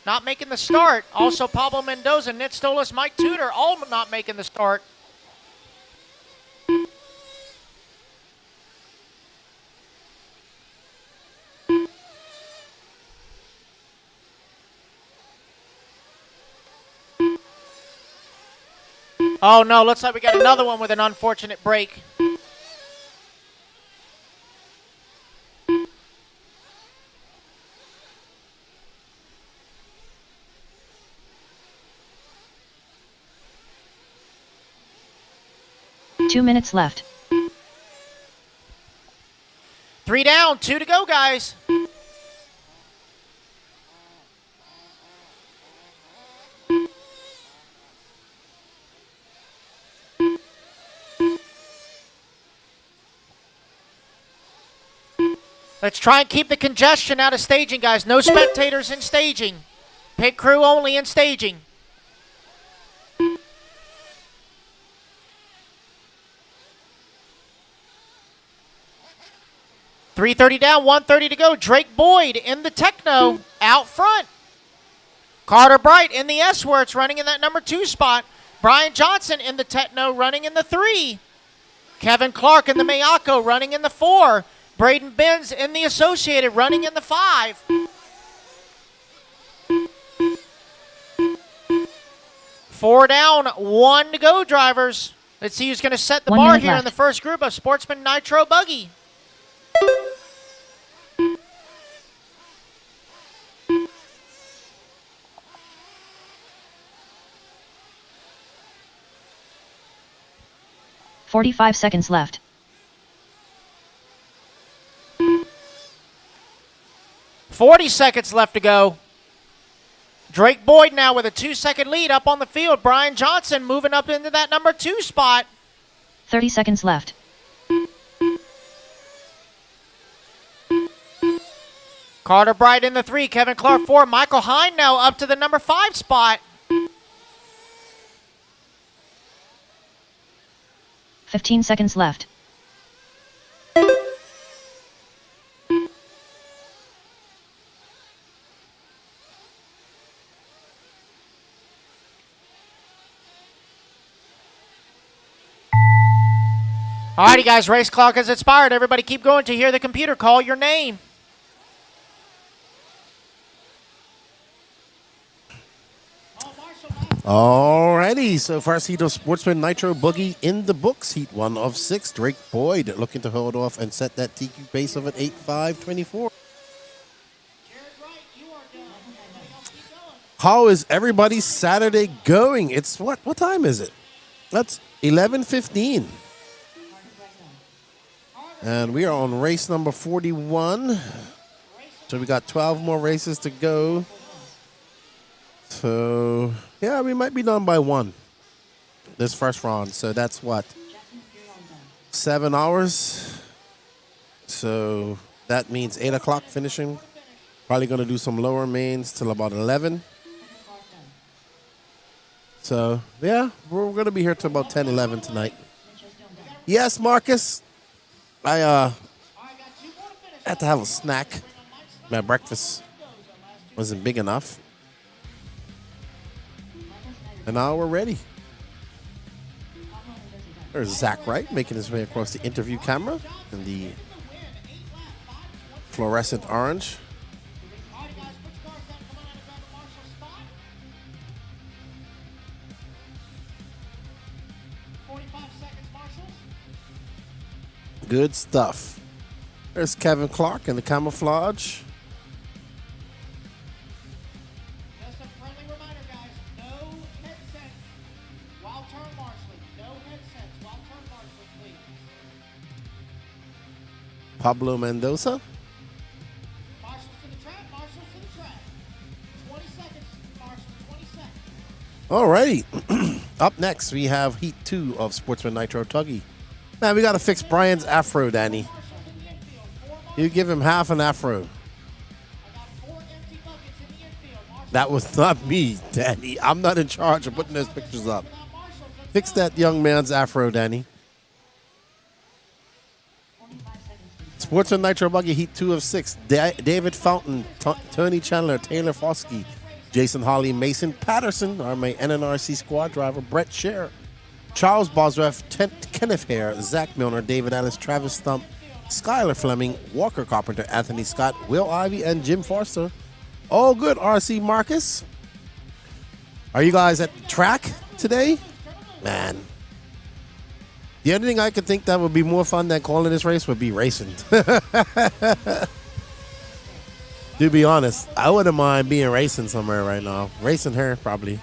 not making the start. Also Pablo Mendoza, Nit Stolas, Mike Tudor all not making the start. Oh no, looks like we got another one with an unfortunate break. Two minutes left. 3 down, 2 to go, guys. Let's try and keep the congestion out of staging, guys. No spectators in staging. Pit crew only in staging. .330 down, 1:30 to go. Drake Boyd in the Techno out front. Carter Bright in the S-Works running in that number 2 spot. Brian Johnson in the Techno running in the 3. Kevin Clark in the Miyako running in the 4. Braden Benz in the Associated running in the 5. Four down, 1 to go, drivers. Let's see who's going to set the bar here in the first group of Sportsman Nitro Buggy. .45 seconds left. 40 seconds left to go. Drake Boyd now with a 2-second lead up on the field. Brian Johnson moving up into that number 2 spot. 30 seconds left. Carter Bright in the 3. Kevin Clark 4. Michael Hine now up to the number 5 spot. 15 seconds left. Alrighty, guys, race clock has expired. Everybody keep going to hear the computer call your name. All right. Alrighty, so first heat of Sportsman Nitro Buggy in the books. Heat 1 of 6. Drake Boyd looking to hold off and set that TQ pace of an 8.524. Jared Wright, you are done. Everybody else keep going. How is everybody's Saturday going? It's what? What time is it? That's 11:15. And we are on race number 41. So we got 12 more races to go. So, yeah, we might be done by 1 this first round. So that's what? 7 hours. So that means 8 o'clock finishing. Probably going to do some lower mains till about 11. So, yeah, we're going to be here till about 10, 11 tonight. Yes, Marcus. I had to have a snack. My breakfast wasn't big enough. And now we're ready. There's Zach Wright making his way across the interview camera in the fluorescent orange. All right, guys, put your cars down. Come on out and grab a Marshall spot. 45 seconds, Marshalls. Good stuff. There's Kevin Clark in the camouflage. Just a friendly reminder, guys. No headsets while turn marshaling. No headsets while turn marshaling, please. Pablo Mendoza. Marshals to the track. Marshals to the track. 20 seconds, Marshals. 20 seconds. Alrighty. Up next, we have Heat 2 of Sportsman Nitro Truggy. Man, we got to fix Brian's afro, Danny. Marshals in the infield. 4 marshals. You give him half an afro. I got 4 empty buckets in the infield. Marshals That was not me, Danny. I'm not in charge of putting those pictures up. without marshals. Let's Fix go. that young man's afro, Danny. Sportsman Nitro Buggy Heat 2 of 6. David Fountain, Tony Chandler, Taylor Foskey, Jason Holly, Mason Patterson, our main NNRC squad driver, Brett Scher, Charles Bosworth, Kenneth Hare, Zach Milner, David Ellis, Travis Stump, Skylar Fleming, Walker Carpenter, Anthony Scott, Will Ivy, and Jim Forster. All good, RC Marcus. Are you guys at the track today? Man. The only thing I could think that would be more fun than calling this race would be racing. To be honest, I wouldn't mind being racing somewhere right now. Racing her, probably.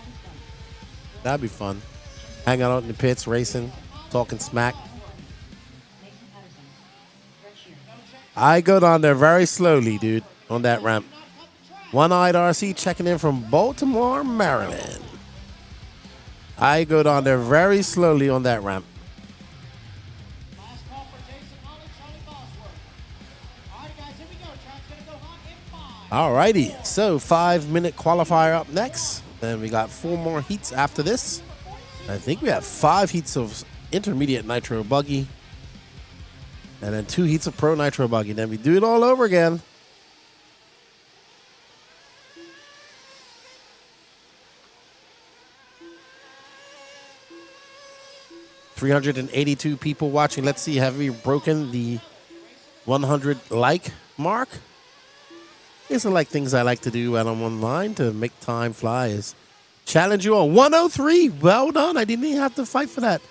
That'd be fun. Hanging out in the pits, racing, talking smack. I go down there very slowly, dude, on that ramp. One-eyed RC checking in from Baltimore, Maryland. I go down there very slowly on that ramp. Last call for Jason Holly, Charlie Bosworth. All right, guys, here we go. Track's going to go hot in 5. Alrighty, so 5-minute qualifier up next. Then we got 4 more heats after this. I think we have 5 heats of intermediate Nitro Buggy. And then 2 heats of Pro Nitro Buggy. Then we do it all over again. $382 people watching. Let's see, have we broken the 100 like mark? These are like things I like to do when I'm online to make time fly. Is challenge you on 103. Well done. I didn't even have to fight for that.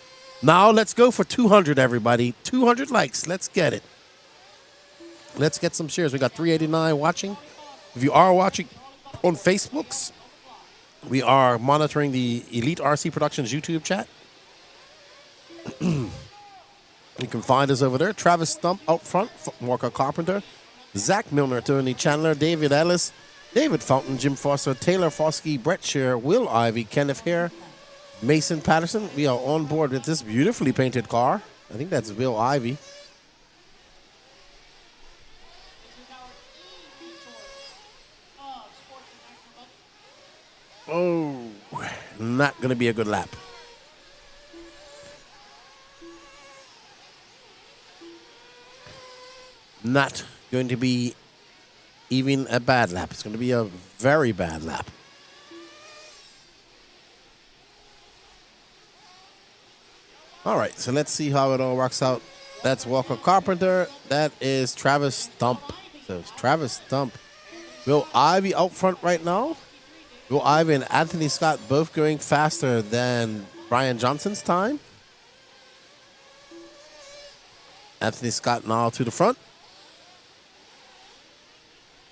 Now let's go for 200, everybody. 200 likes. Let's get it. Let's get some shares. We got 389 watching. If you are watching on Facebooks, we are monitoring the Elite RC Productions YouTube chat. You can find us over there. Travis Stump out front, Walker Carpenter, Zach Milner, Tony Chandler, David Ellis, David Fountain, Jim Foster, Taylor Foskey, Brett Scher, Will Ivy, Kenneth Hare, Mason Patterson. We are on board with this beautifully painted car. I think that's Will Ivy. This is our e-resource of Sportsman Nitro Buggy. Oh, not going to be a good lap. Not going to be even a bad lap. It's going to be a very bad lap. All right, so let's see how it all works out. That's Walker Carpenter. That is Travis Stump. So it's Travis Stump. Will Ivy out front right now. Will Ivan and Anthony Scott both going faster than Brian Johnson's time? Anthony Scott now to the front.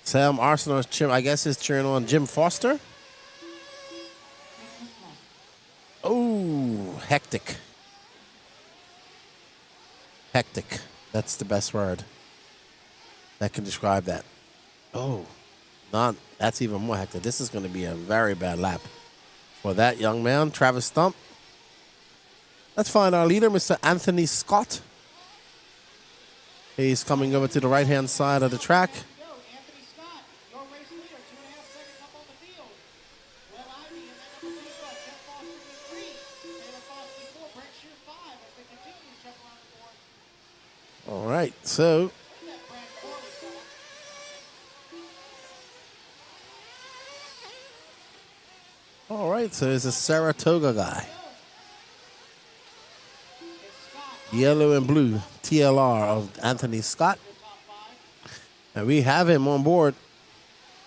Sam Arsenal, I guess, is cheering on Jim Foster. Oh, hectic. Hectic. That's the best word that can describe that. Oh, that's even more hectic. This is going to be a very bad lap for that young man, Travis Stump. Let's find our leader, Mr. Anthony Scott. He's coming over to the right-hand side of the track. Go, Anthony Scott, your race leader, 2.5 seconds up on the field. Will Ivy in that number 2 spot, Jeff Foster in 3, Taylor Foster in 4, Brent Shear 5 as they continue to jump around the board. All right, so Look at that Brad Corley fella. it's a Saratoga guy. It's Scott, Yellow and blue TLR of Anthony Scott. top 5. And we have him on board.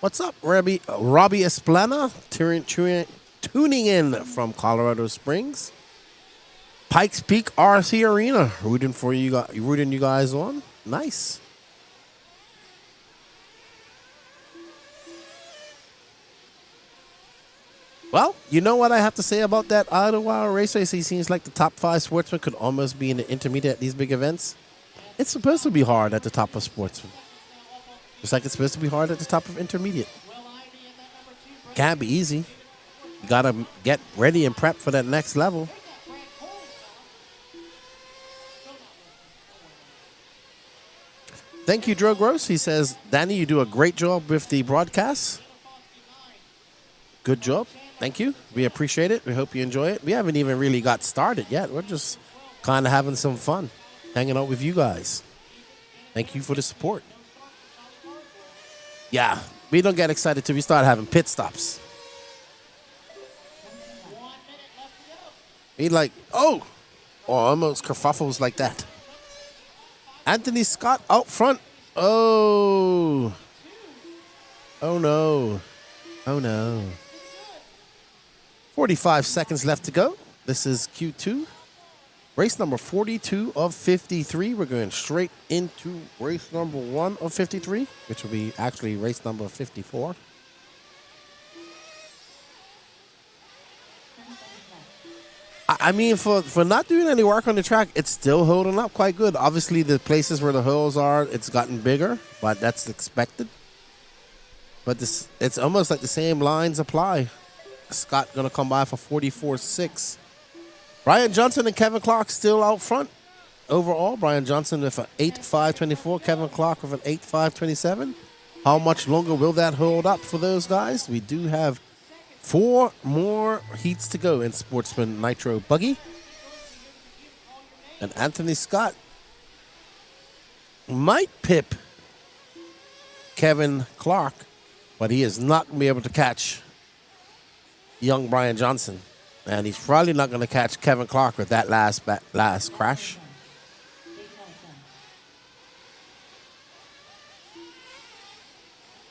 What's up, Robbie Esplana, tuning in from Colorado Springs. Pikes Peak RC Arena, rooting you guys on. Nice. Well, you know what I have to say about that Idlewild race race? He seems like the top 5 sportsman could almost be in the intermediate at these big events. It's supposed to be hard at the top of sportsman. Just like it's supposed to be hard at the top of intermediate. Will Ivy in that number 2, Brent Can't be easy. You gotta get ready and prep for that next level. Brad Corley fella. Still not working. Thank you, Drew Gross. He says, Danny, you do a great job with the broadcast. Good job. Thank you. We appreciate it. We hope you enjoy it. We haven't even really got started yet. We're just kind of having some fun, hanging out with you guys. Thank you for the support. Yeah, we don't get excited till we start having pit stops. 1 minute left to go. He like, oh, almost kerfuffles like that. Anthony Scott out front. Oh. Oh, no. Oh, no. 45 seconds left to go. This is Q2. Race number 42 of 53. We're going straight into race number 1 of 53, which will be actually race number 54. I mean, for not doing any work on the track, it's still holding up quite good. Obviously, the places where the holes are, it's gotten bigger, but that's expected. But it's almost like the same lines apply. Scott going to come by for 44.6. Brian Johnson and Kevin Clark still out front. Overall, Brian Johnson with an 8.524, Kevin Clark with an 8.527. How much longer will that hold up for those guys? We do have 4 more heats to go in Sportsman Nitro Buggy. And Anthony Scott might pip Kevin Clark, but he is not going to be able to catch young Brian Johnson. And he's probably not going to catch Kevin Clark with that last crash.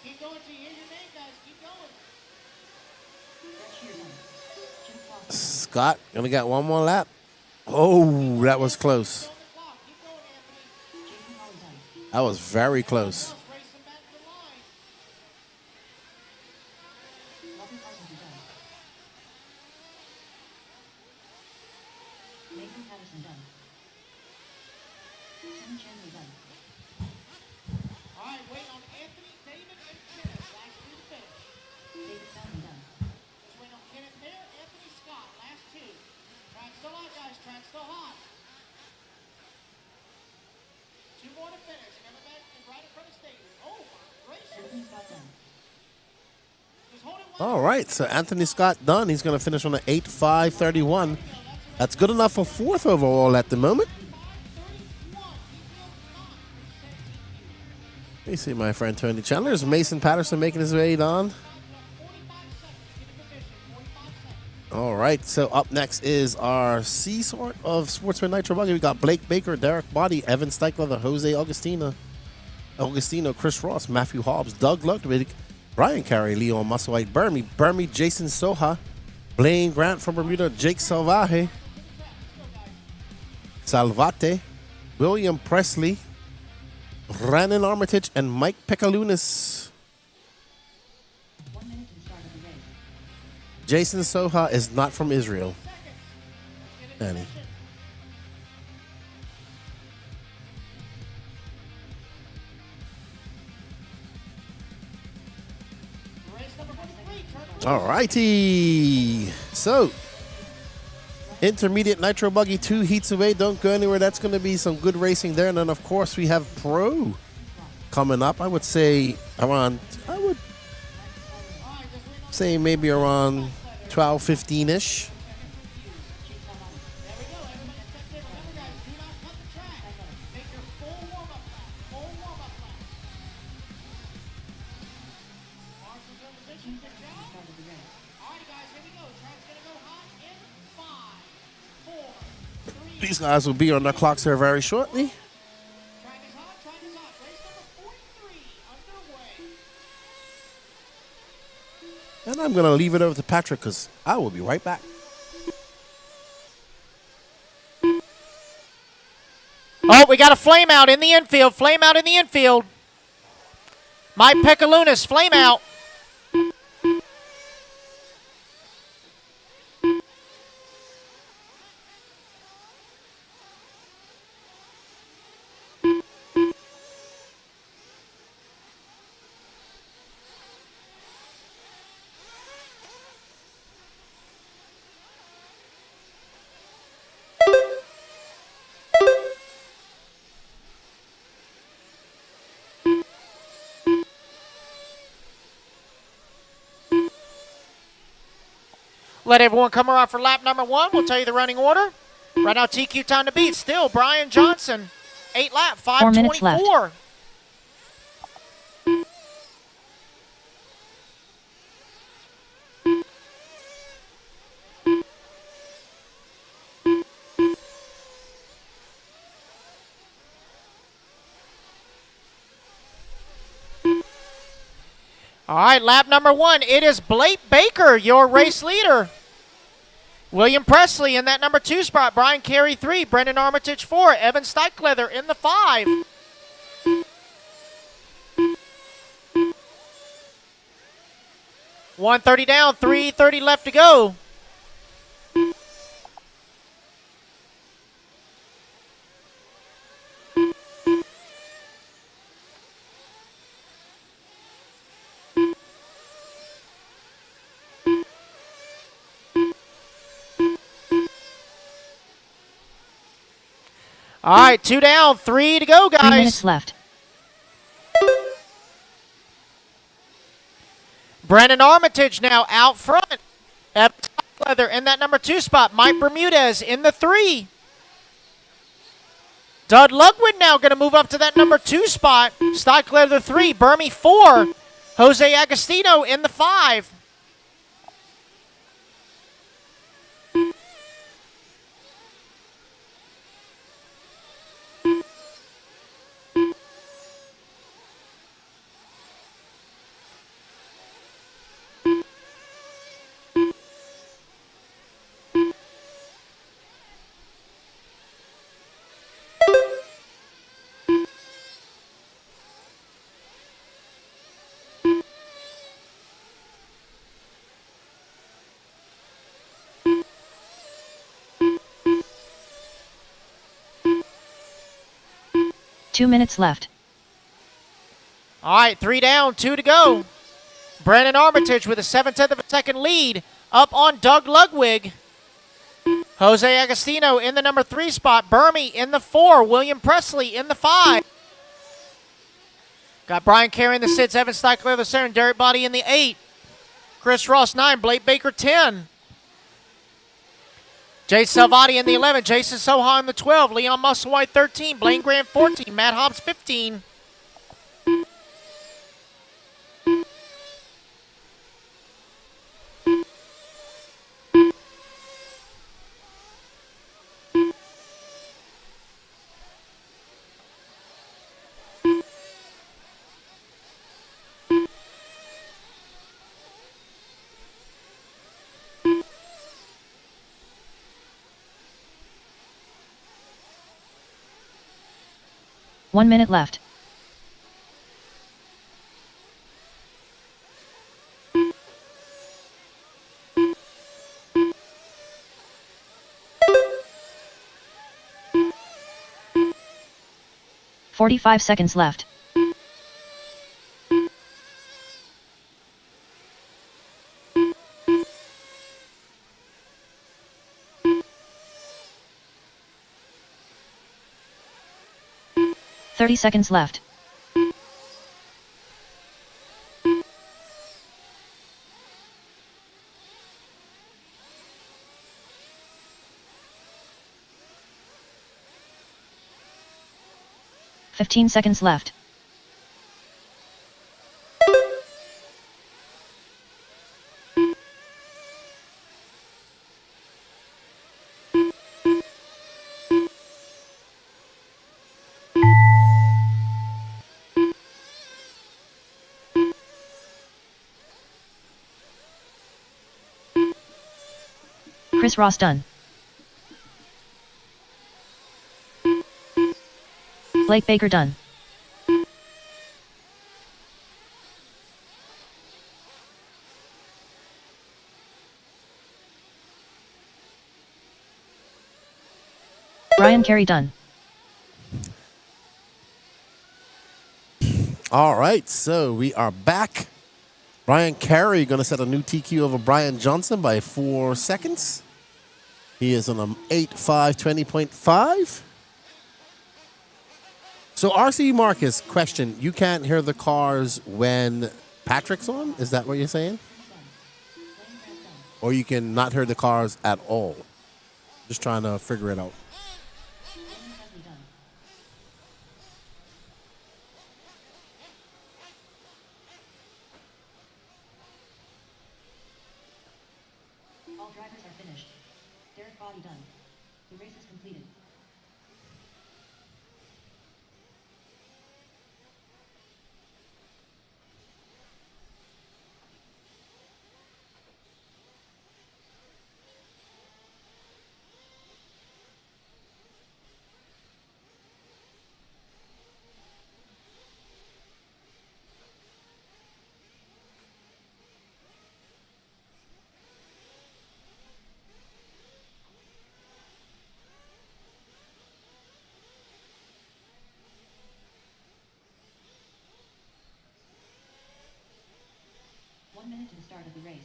Keep going till you hear your name, guys. Keep going. Scott going to get one more lap. Oh, that was close. Build the clock. Keep going, Anthony. That was very close. Let's race them back to the line. All right, wait on Anthony, David, and Kenneth. Last 2 to finish. Just wait on Kenneth there, Anthony Scott. Last 2. Track's still hot, guys. Track's still hot. 2 more to finish. Coming back and right in front of stadium. Oh, my gracious. Just hold it one. All right, so Anthony Scott done. He's going to finish on an 8.531. That's good enough for 4th overall at the moment. You see my friend Tony Chandler. Is Mason Patterson making his way down? All right, so up next is our C sort of Sportsman Nitro Buggy. We got Blake Baker, Derek Body, Evan Steichler, Jose Augustino, Chris Ross, Matthew Hobbs, Doug Ludwig, Brian Carey, Leon Musselwhite, Burmy, Jason Soha, Blaine Grant from Bermuda, Jake Salvaje, William Presley, Rannon Armitage, and Mike Pekalunas. Jason Soha is not from Israel. Danny. All righty. So, intermediate Nitro Buggy 2 heats away. Don't go anywhere. That's going to be some good racing there. And then, of course, we have Pro coming up. I would say maybe around 12, 15-ish. These guys will be on their clocks here very shortly. And I'm going to leave it over to Patrick because I will be right back. Oh, we got a flame out in the infield. Flame out in the infield. Mike Pekalunas, flame out. Let everyone come around for lap number 1. We'll tell you the running order. Right now, TQ time to beat. Still, Brian Johnson. 8 lap, 4 minutes left. 5:24. All right, lap number 1. It is Blake Baker, your race leader. William Presley in that number 2 spot. Brian Carey 3. Brendan Armitage 4. Evan Steichleather in the 5. $130 down, $330 left to go. All right, 2 down, 3 to go, guys. 3 minutes left. Brandon Armitage now out front. Evan Steichleather in that number 2 spot. Mike Bermudez in the 3. Dud Lugwood now going to move up to that number 2 spot. Steichleather 3. Burmy 4. Jose Agostino in the 5. Two minutes left. All right, 3 down, 2 to go. Brandon Armitage with a 7/10 of a second lead up on Doug Ludwig. Jose Agostino in the number 3 spot. Burmy in the 4. William Presley in the 5. Got Brian Carey in the 6. Evan Steichleather the 7. Derek Body in the 8. Chris Ross 9. Blake Baker 10. Jay Salvati in the 11. Jason Soha in the 12. Leon Musselwhite 13. Blaine Grant 14. Matt Hobbs 15. 1 minute left. "45 seconds left. "30 seconds left. "15 seconds left. Chris Ross done. Blake Baker done. Brian Carey done. All right, so we are back. Brian Carey going to set a new TQ over Brian Johnson by 4 seconds. He is on an 8.520.5. So RC Marcus, question, you can't hear the cars when Patrick's on? Is that what you're saying? Or you can not hear the cars at all? Just trying to figure it out. All drivers are finished. Derek Body done. The race is completed. "1 minute to the start of the race.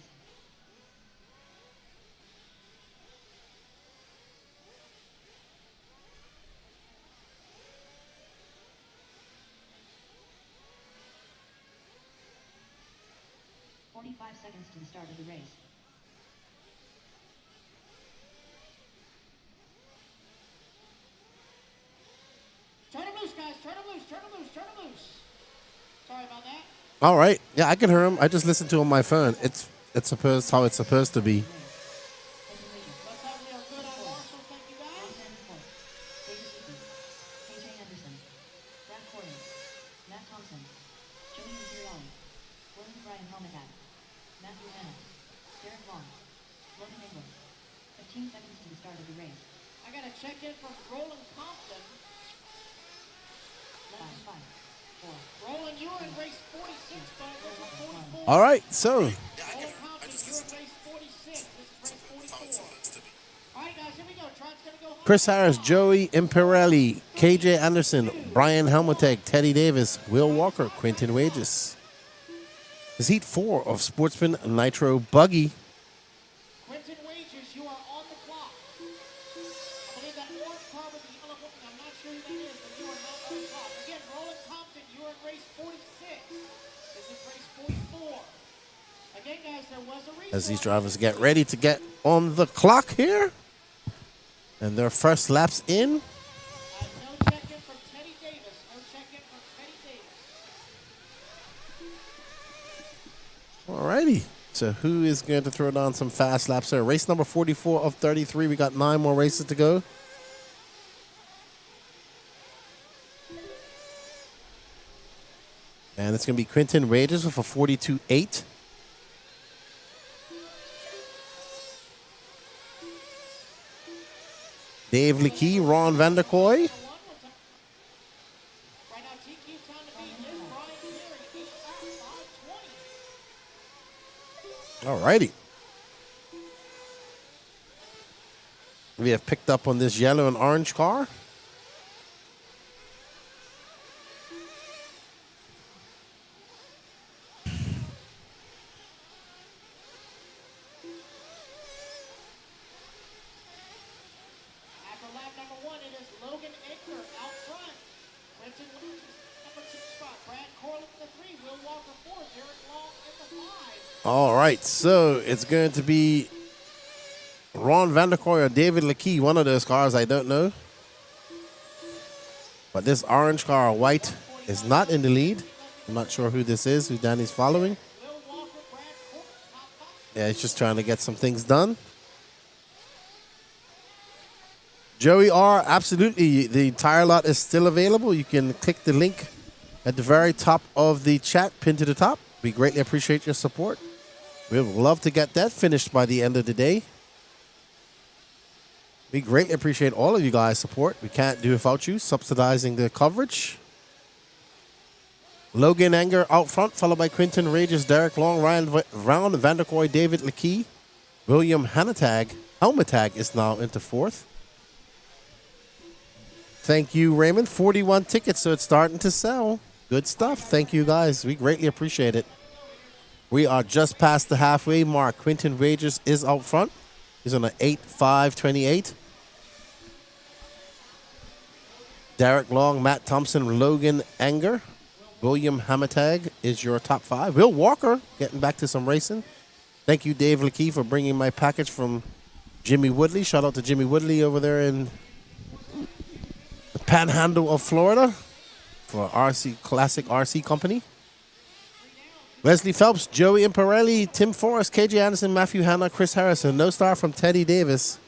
"45 seconds to the start of the race. Turn him loose, guys. Turn him loose. Turn him loose. Turn him loose. Sorry about that. All right. Yeah, I can hear him. I just listened to him on my phone. It's supposed how it's supposed to be. Let's have we are good on Marshall. Thank you, guys. KJ Anderson. Brad Corey. Matt Thompson. Joey Zirali. William Brian Helmetack. Matthew Bennett. Derek Long. Logan England. 15 seconds to the start of the race. I got a check in from Roland Compton. 5, 4. Roland, you were in race 46, but it was 44. All right. So Roland Compton, you were in race 46. This is race 44. All right, guys, here we go. Trot's going to go home. Chris Harris, Joey Imperelli, KJ Anderson, Brian Helmutek, Teddy Davis, Will Walker, Quentin Wages. This is heat 4 of Sportsman Nitro Buggy. Quentin Wages, you are on the clock. I believe that orange car with the yellow booking, I'm not sure who that is, but you are not on the clock. Again, Roland Compton, you are in race 46. This is race 44. Again, guys, there was a reason. As these drivers get ready to get on the clock here. And their first laps in. No check-in from Teddy Davis. No check-in from Teddy Davis. Alrighty. So who is going to throw down some fast laps there? Race number 44 of 33. We got 9 more races to go. And it's going to be Quentin Wages with a 42.8. Dave Leakey, Ron Vanderkoy. All righty. We have picked up on this yellow and orange car. After lap number 1, it is Logan Edgar out front. Quentin Williams, number 2 spot. Brad Corley in the 3. Will Walker 4. Derek Long in the 5. All right, so it's going to be Ron Vanderkoy or David Leakey, one of those cars, I don't know. But this orange car, white, is not in the lead. I'm not sure who this is, who Danny's following. Yeah, he's just trying to get some things done. Joey R, absolutely, the tire lot is still available. You can click the link at the very top of the chat, pinned to the top. We greatly appreciate your support. We would love to get that finished by the end of the day. We greatly appreciate all of you guys' support. We can't do without you subsidizing the coverage. Logan Anger out front, followed by Quinton Rages, Derek Long, Ryan Vanderkoy, David Leakey. William Helmetag is now into 4th. Thank you, Raymond. 41 tickets, so it's starting to sell. Good stuff. Thank you, guys. We greatly appreciate it. We are just past the halfway mark. Quinton Rages is out front. He's on an 8.528. Derek Long, Matt Thompson, Logan Anger. William Hamatag is your top 5. Will Walker getting back to some racing. Thank you, Dave Leakey, for bringing my package from Jimmy Woodley. Shout out to Jimmy Woodley over there in the Panhandle of Florida for RC Classic RC Company. Wesley Phelps, Joey Imparelli, Tim Forrest, KJ Anderson, Matthew Hanna, Chris Harrison. No star from Teddy Davis.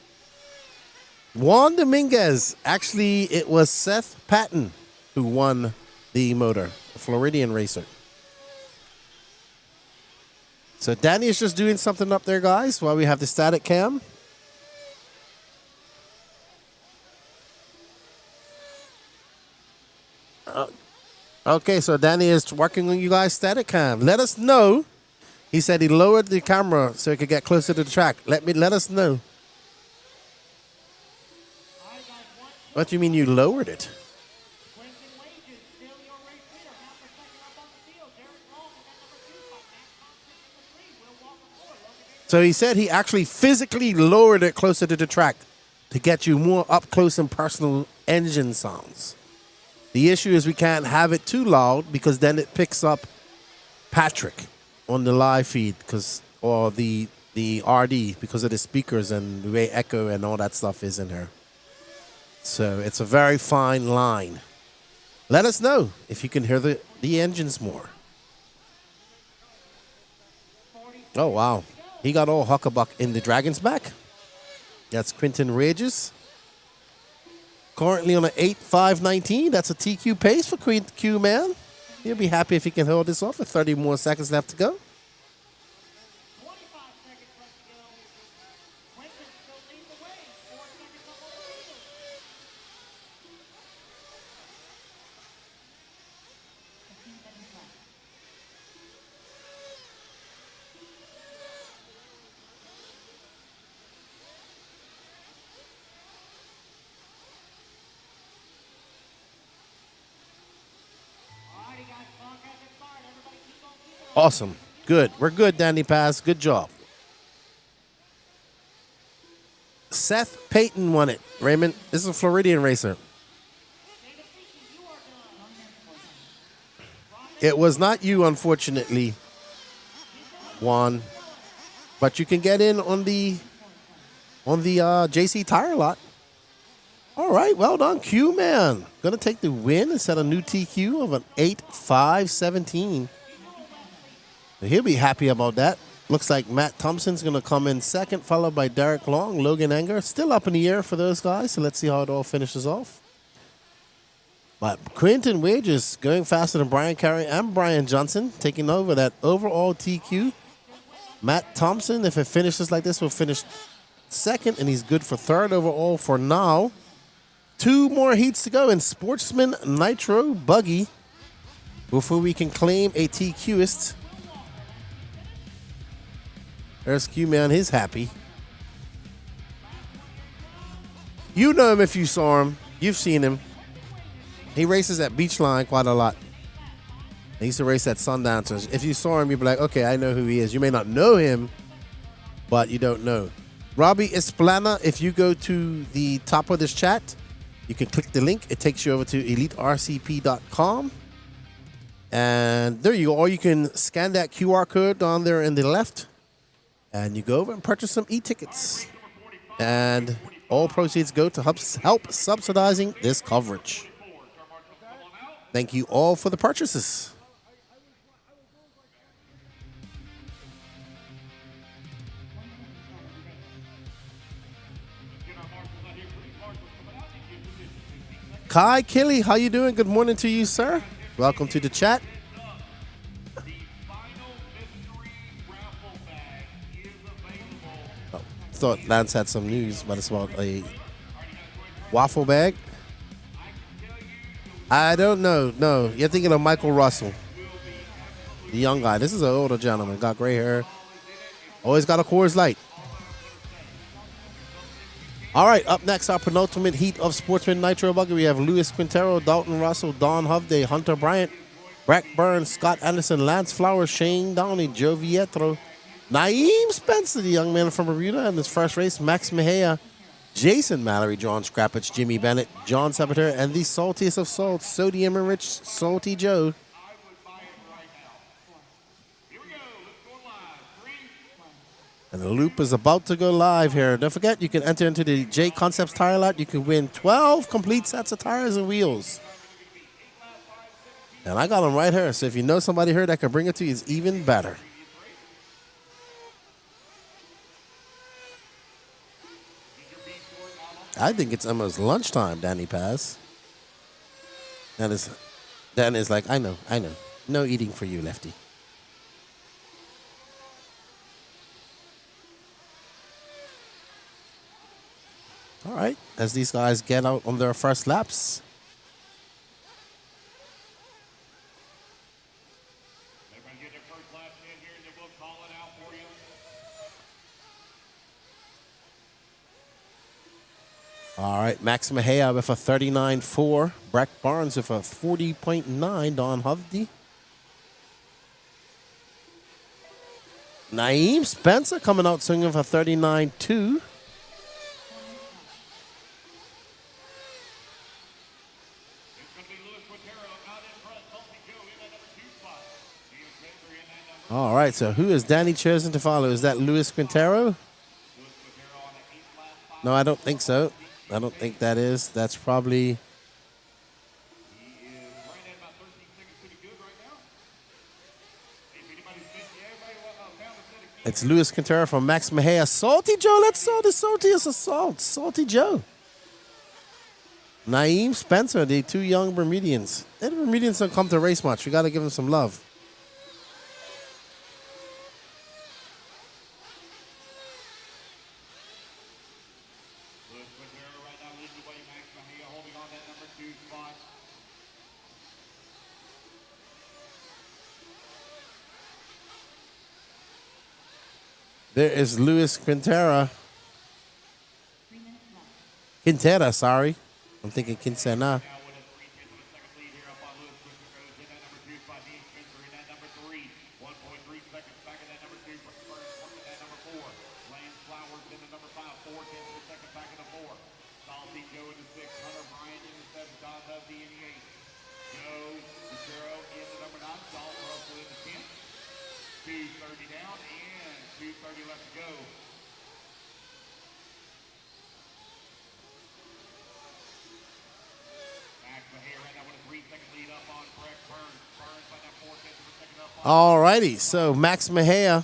Juan Dominguez. Actually, it was Seth Patton who won the motor, the Floridian racer. So Danny is just doing something up there, guys, while we have the static cam. Okay, so Danny is working on you guys' static cam. Let us know. He said he lowered the camera so he could get closer to the track. Let us know. What do you mean you lowered it? So he said he actually physically lowered it closer to the track to get you more up close and personal engine sounds. The issue is we can't have it too loud because then it picks up Patrick on the live feed or the RD because of the speakers and the way echo and all that stuff is in here. So it's a very fine line. Let us know if you can hear the engines more. Oh, wow. He got all huckabuck in the Dragon's back. That's Quinton Rages. Currently on an 8.519. That's a TQ pace for Q, man. He'll be happy if he can hold this off with 30 more seconds left to go. 25 seconds left to go. Quentin still leads the way. 4 seconds on the lead. Alrighty, guys, clock has expired. Everybody keep on keeping on. Awesome. Good. We're good, Danny Paz. Good job. Seth Payton won it. Raymond, this is a Floridian racer. It was not you, unfortunately, Juan. But you can get in on the JC tire lot. All right, well done, Q man. Gonna take the win and set a new TQ of an 8.517. He'll be happy about that. Looks like Matt Thompson's gonna come in second, followed by Derek Long, Logan Anger. Still up in the air for those guys, so let's see how it all finishes off. But Quinton Wages going faster than Brian Carey and Brian Johnson, taking over that overall TQ. Matt Thompson, if it finishes like this, will finish second, and he's good for third overall for now. 2 more heats to go in Sportsman Nitro Buggy before we can claim a TQist. There's Q-Man. He's happy. You know him if you saw him. You've seen him. He races at Beachline quite a lot. He used to race at Sundancers. If you saw him, you'd be like, okay, I know who he is. You may not know him, but you don't know. Robbie Esplana, if you go to the top of this chat, you can click the link. It takes you over to elitercp.com. And there you go. Or you can scan that QR code down there in the left. And you go over and purchase some e-tickets. And all proceeds go to help subsidizing this coverage. Thank you all for the purchases. Kai Killy, how you doing? Good morning to you, sir. Welcome to the chat. Oh, thought Lance had some news, but it's about a waffle bag. I don't know. No, you're thinking of Michael Russell, the young guy. This is an older gentleman. Got gray hair. Always got a Coors Light. All right, up next, our penultimate heat of Sportsman Nitro Buggy. We have Luis Quintero, Dalton Russell, Don Hovde, Hunter Bryant, Brack Burns, Scott Anderson, Lance Flowers, Shane Downey, Joe Vietro, Naeem Spencer, the young man from Bermuda, in his first race, Max Mejia, Jason Mallory, John Scrappage, Jimmy Bennett, John Sabater, and the saltiest of salts, Sodium Enriched Salty Joe. And the loop is about to go live here. Don't forget, you can enter into the J Concepts Tire Lot. You can win 12 complete sets of tires and wheels. And I got them right here. So if you know somebody here that can bring it to you, it's even better. I think it's almost lunchtime, Danny Paz. Dan is like, I know. No eating for you, Lefty. All right, as these guys get out on their first laps. They're going to get their first laps in here, and then we'll call it out for you. All right, Max Mejia with a 39.4. Brack Barnes with a 40.9. Don Hovde. Naeem Spencer coming out swinging with a 39.2. All right, so who has Danny chosen to follow? Is that Luis Quintero? No, I don't think so. I don't think that is. That's probably... It's Luis Quintero from Max Mejia. Salty Joe, let's saw the saltiest of salt. Salty Joe. Naeem Spencer, the two young Bermudians. The Bermudians don't come to race much. We got to give them some love. There is Luis Quintero. Quintera, sorry. I'm thinking Quintana. All righty, so Max Mejia.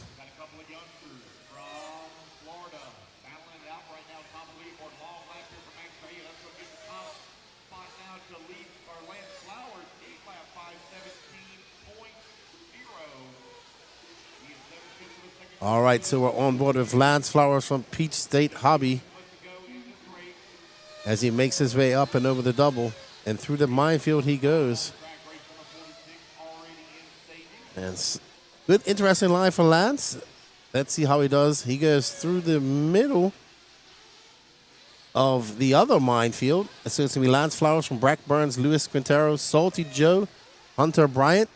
All right, so we're on board with Lance Flowers from Peach State Hobby as he makes his way up and over the double, and through the minefield he goes. And good, interesting line for Lance. Let's see how he does. He goes through the middle of the other minefield. So it's going to be Lance Flowers from Brack Burns, Luis Quintero, Salty Joe, Hunter Bryant.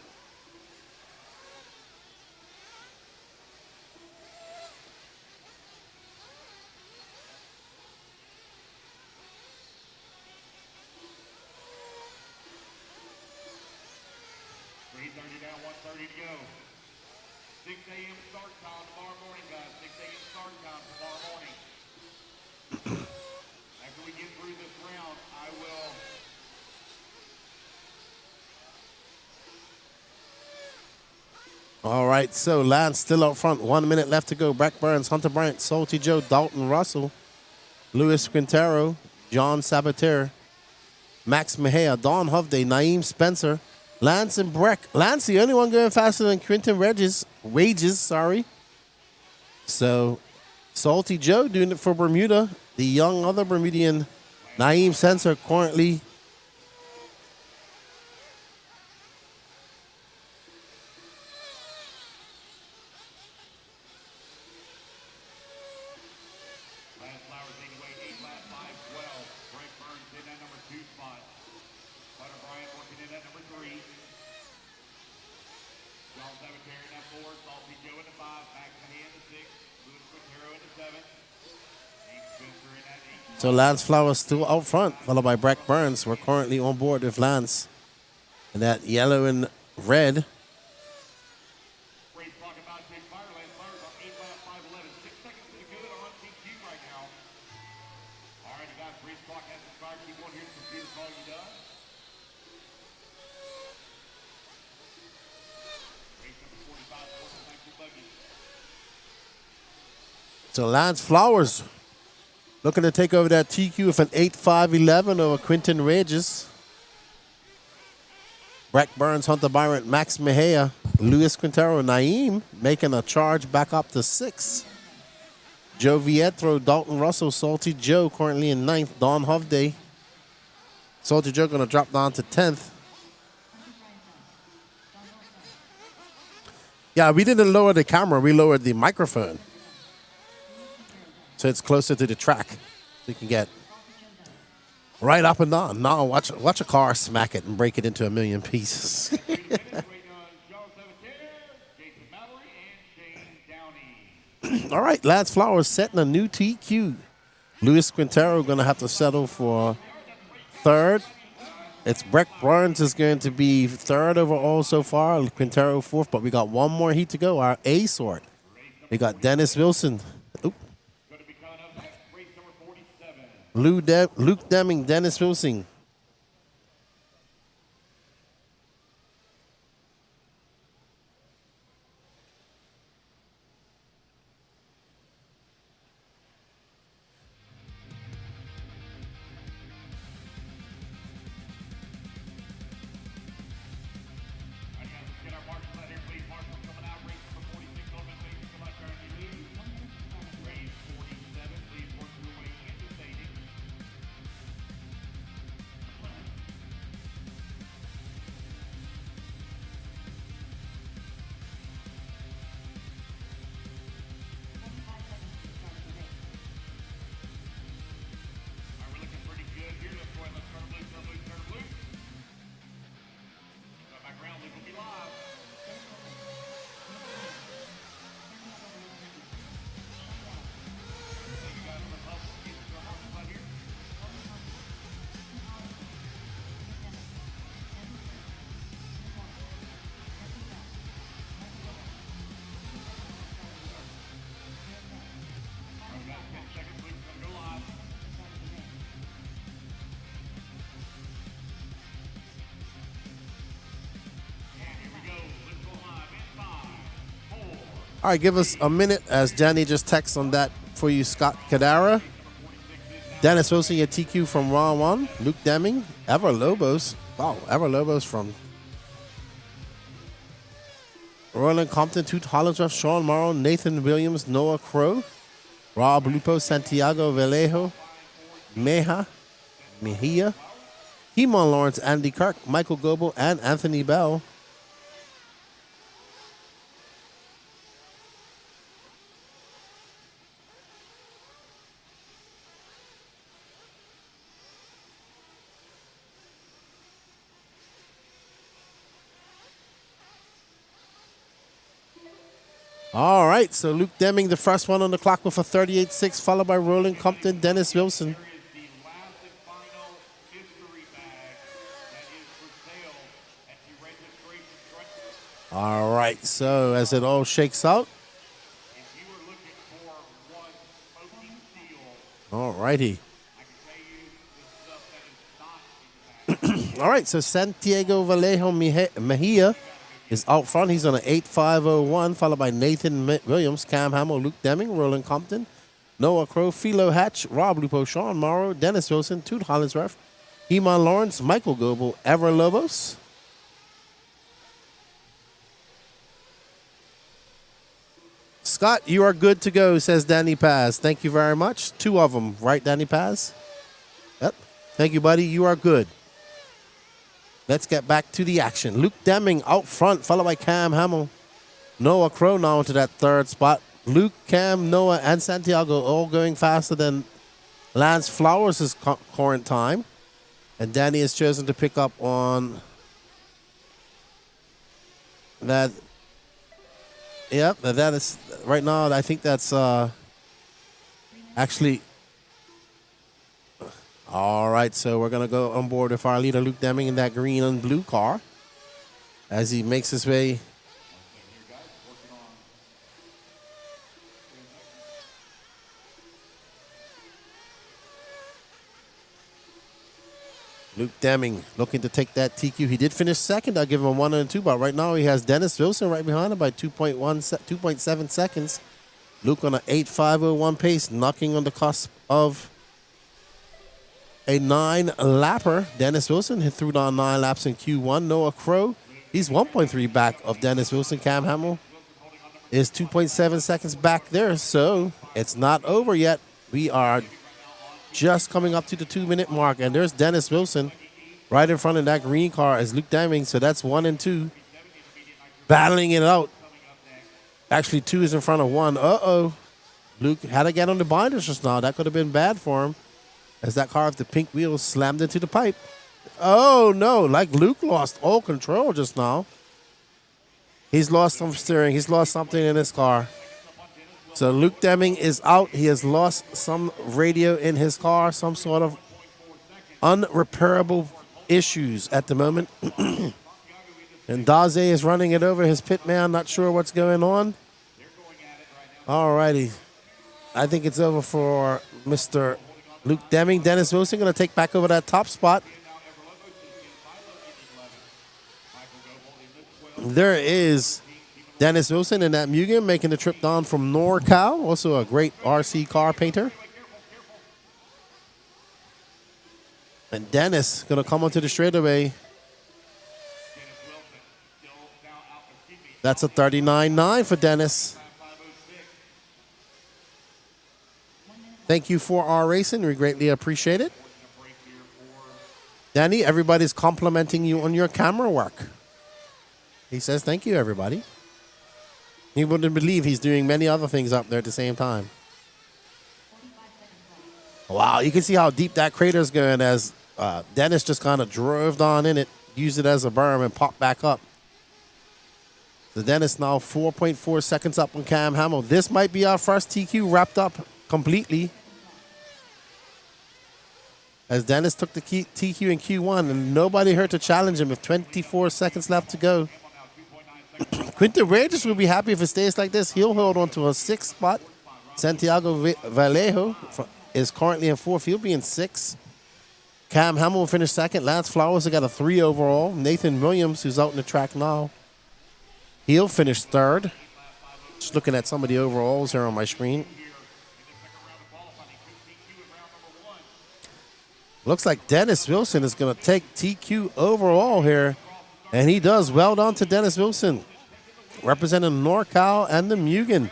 Down, 1:30 to go. 6 a.m. start time tomorrow morning, guys. 6 a.m. start time tomorrow morning. After we get through this round, I will. All right, so Lance still up front. 1 minute left to go. Brack Burns, Hunter Bryant, Salty Joe, Dalton Russell, Luis Quintero, John Sabater, Max Mejia, Don Hovde, Naeem Spencer, Lance and Breck. Lance, the only one going faster than Quentin Wages, sorry. So, Salty Joe doing it for Bermuda. The young other Bermudian, Naeem Spencer, currently Lance Flowers anyway, 8 lap 5:12. Greg Burns in that number 2 spot. Hunter Bryant working in at number 3. John Sabateri in that 4. Salty Joe in the 5. Max Mejia in the 6. Luis Quintero in the 7. Naeem Spencer in that 8. So Lance Flowers still out front, followed by Brack Burns. We're currently on board with Lance. And that yellow and red. Race clock about to expire. Lance Flowers on 8 lap 5:11. 6 seconds to the good on TQ right now. All right, you guys, race clock has expired. Keep on here. The computer's calling you done. Race number 45, Sportsman Nitro Buggy. So Lance Flowers looking to take over that TQ with an 8.5.11 over Quentin Regis. Brack Burns, Hunter Byron, Max Mejia, Luis Quintero, Naeem making a charge back up to 6. Joe Vietro, Dalton Russell, Salty Joe currently in 9th. Don Hovde. Salty Joe going to drop down to 10th. Yeah, we didn't lower the camera. We lowered the microphone. So it's closer to the track. So you can get right up and down. Now watch a car smack it and break it into a million pieces. Waiting on John Sabateri, Jason Mallory, and Shane Downey. All right, Lance Flowers setting a new TQ. Luis Quintero going to have to settle for 3rd. It's Brack Burns is going to be 3rd overall so far. Quintero 4th, but we got one more heat to go. Our A sort. We got Dennis Wilson. Oop. Going to be coming up next, race number 47. Luke Deming, Dennis Wilson. All right, guys, let's get our marshals out here, please. Marshals coming out. Race number 46, Norman Basin, come out, currently leading. Race 47, please work your way into staging. All right, we're looking pretty good here. Let's go ahead, let's turn loose, turn loose, turn loose. Background, Luke will be live. Thank you guys for the help. Get to our marshals out here. All right, we got 10 seconds. Luke's gonna go live. And here we go. Luke's going live in 5, 4. All right, give us a minute as Danny just texts on that for you, Scott Cadara. Dennis Wilson, your TQ from round 1. Luke Deming, Ever Lobos. Wow, Ever Lobos from Roland Compton, Toot Hollingsworth, Sean Morrow, Nathan Williams, Noah Crow, Rob Lupo, Santiago Vallejo, Mejia, Hemon Lawrence, Andy Kirk, Michael Goebel, and Anthony Bell. All right, so Luke Deming, the first one on the clock with a 38.6, followed by Roland Compton, Dennis Wilson. There is the last and final mystery bag that is for sale at the registration front. All right, so as it all shakes out. If you are looking for one smoking steel, All righty. I can tell you the stuff that is not in the bag. All right, so Santiago Vallejo Mejia is out front. He's on an 8.501, followed by Nathan Williams, Cam Hamill, Luke Deming, Roland Compton, Noah Crow, Philo Hatch, Rob Lupo, Sean Morrow, Dennis Wilson, Toot Hollinsworth, Heman Lawrence, Michael Goebel, Ever Lobos. Scott, you are good to go, says Danny Paz. Thank you very much. 2 of them, right, Danny Paz? Yep. Thank you, buddy. You are good. Let's get back to the action. Luke Deming out front, followed by Cam Hamill. Noah Crow now into that 3rd spot. Luke, Cam, Noah, and Santiago all going faster than Lance Flowers' current time. And Danny has chosen to pick up on that. Yep, that is right now. I think that's actually. All right, so we're going to go on board with our leader, Luke Deming, in that green and blue car as he makes his way. Luke Deming looking to take that TQ. He did finish 2nd. I'll give him a 1 and a 2, but right now he has Dennis Wilson right behind him by 2.7 seconds. Luke on an 8.501 pace, knocking on the cusp of a 9-lapper. Dennis Wilson hit through down 9 laps in Q1. Noah Crow, he's 1.3 back of Dennis Wilson. Cam Hamill is 2.7 seconds back there, so it's not over yet. We are just coming up to the 2-minute mark, and there's Dennis Wilson right in front of that green car as Luke Deming, so that's 1 and 2. Battling it out. Actually, 2 is in front of 1. Uh-oh. Luke had to get on the binders just now. That could have been bad for him, as that car with the pink wheels slammed into the pipe. Oh, no, like Luke lost all control just now. He's lost some steering. He's lost something in his car. So Luke Deming is out. He has lost some radio in his car, some sort of unrepairable issues at the moment. And Daze is running it over his pit man. Not sure what's going on. All righty. I think it's over for Mr. Luke Deming. Dennis Wilson going to take back over that top spot. There is Dennis Wilson in that Mugen making the trip down from NorCal. Also a great RC car painter. And Dennis going to come onto the straightaway. That's a 39.9 for Dennis. Thank you for our racing. We greatly appreciate it. Danny, everybody's complimenting you on your camera work. He says thank you, everybody. He wouldn't believe he's doing many other things up there at the same time. Wow, you can see how deep that crater is going as Dennis just kind of drove on in it, used it as a berm, and popped back up. So Dennis now 4.4 seconds up on Cam Hamill. This might be our first TQ wrapped up completely, as Dennis took the TQ in Q1 and nobody heard to challenge him with 24 seconds left to go. Quinton Regis will be happy if it stays like this. He'll hold on to a 6th spot. Santiago Vallejo is currently in 4th. He'll be in 6th. Cam Hamill will finish 2nd. Lance Flowers has got a 3 overall. Nathan Williams, who's out in the track now, he'll finish 3rd. Just looking at some of the overalls here on my screen. Looks like Dennis Wilson is going to take TQ overall here. And he does. Well done to Dennis Wilson, representing NorCal and the Mugen.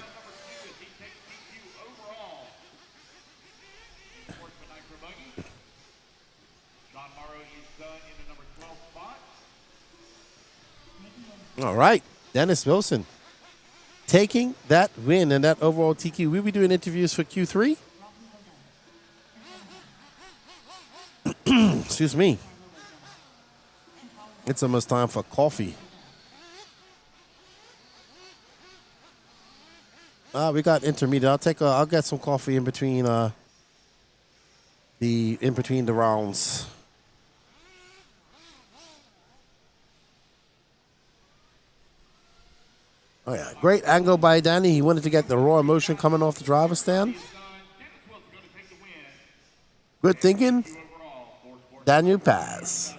All right, Dennis Wilson taking that win and that overall TQ. We'll be doing interviews for Q3. Excuse me. It's almost time for coffee. We got intermediate. I'll get some coffee in between the rounds. Oh yeah, great angle by Danny. He wanted to get the raw emotion coming off the driver's stand. Good thinking. Daniel pass.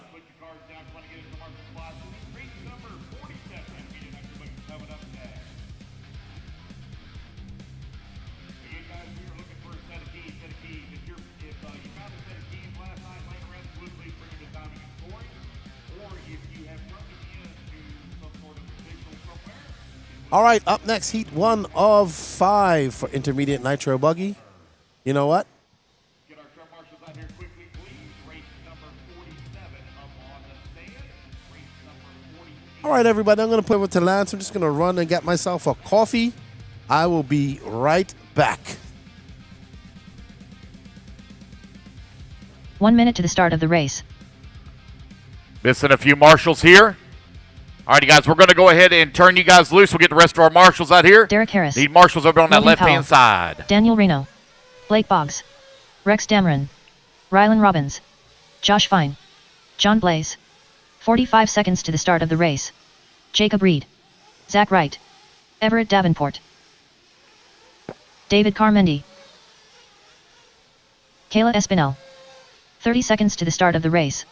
All right, up next, heat 1 of 5 for intermediate Nitro Buggy. You know what? Get our truck marshals out here quickly, please. Race number 47 up on the stand. Race number 48. All right, everybody, I'm going to put it to Lance. I'm just going to run and get myself a coffee. I will be right back. 1 minute to the start of the race. Missing a few marshals here. All right, guys, we're going to go ahead and turn you guys loose. We'll get the rest of our marshals out here. Derek Harris. Need marshals over on that Logan left-hand Powell. side. Daniel Reno. Blake Boggs. Rex Dameron. Rylan Robbins. Josh Fine. John Blaze. 45 seconds to the start of the race. Jacob Reed. Zach Wright. Everett Davenport. David Carmendi. Kayla Espinel. 30 seconds to the start of the race.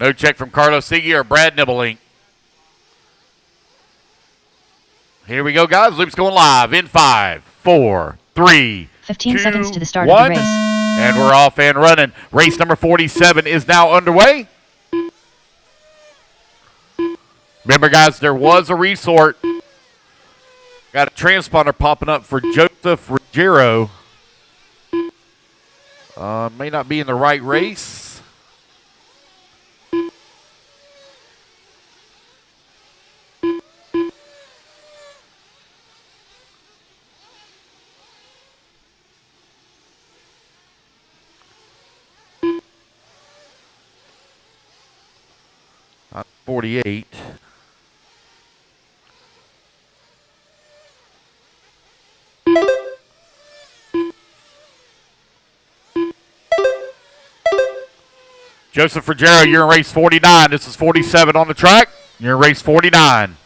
No check from Carlos Sigi or Brad Nibblink. Here we go, guys. Loop's going live in 5, 4, 3, 15 2, seconds to the start 1. of the race. And we're off and running. Race number 47 is now underway. Remember, guys, there was a resort. Got a transponder popping up for Joseph Ruggiero. May not be in the right race. Not 48. Joseph Ruggiero, you're in race 49. This is 47 on the track. You're in race 49.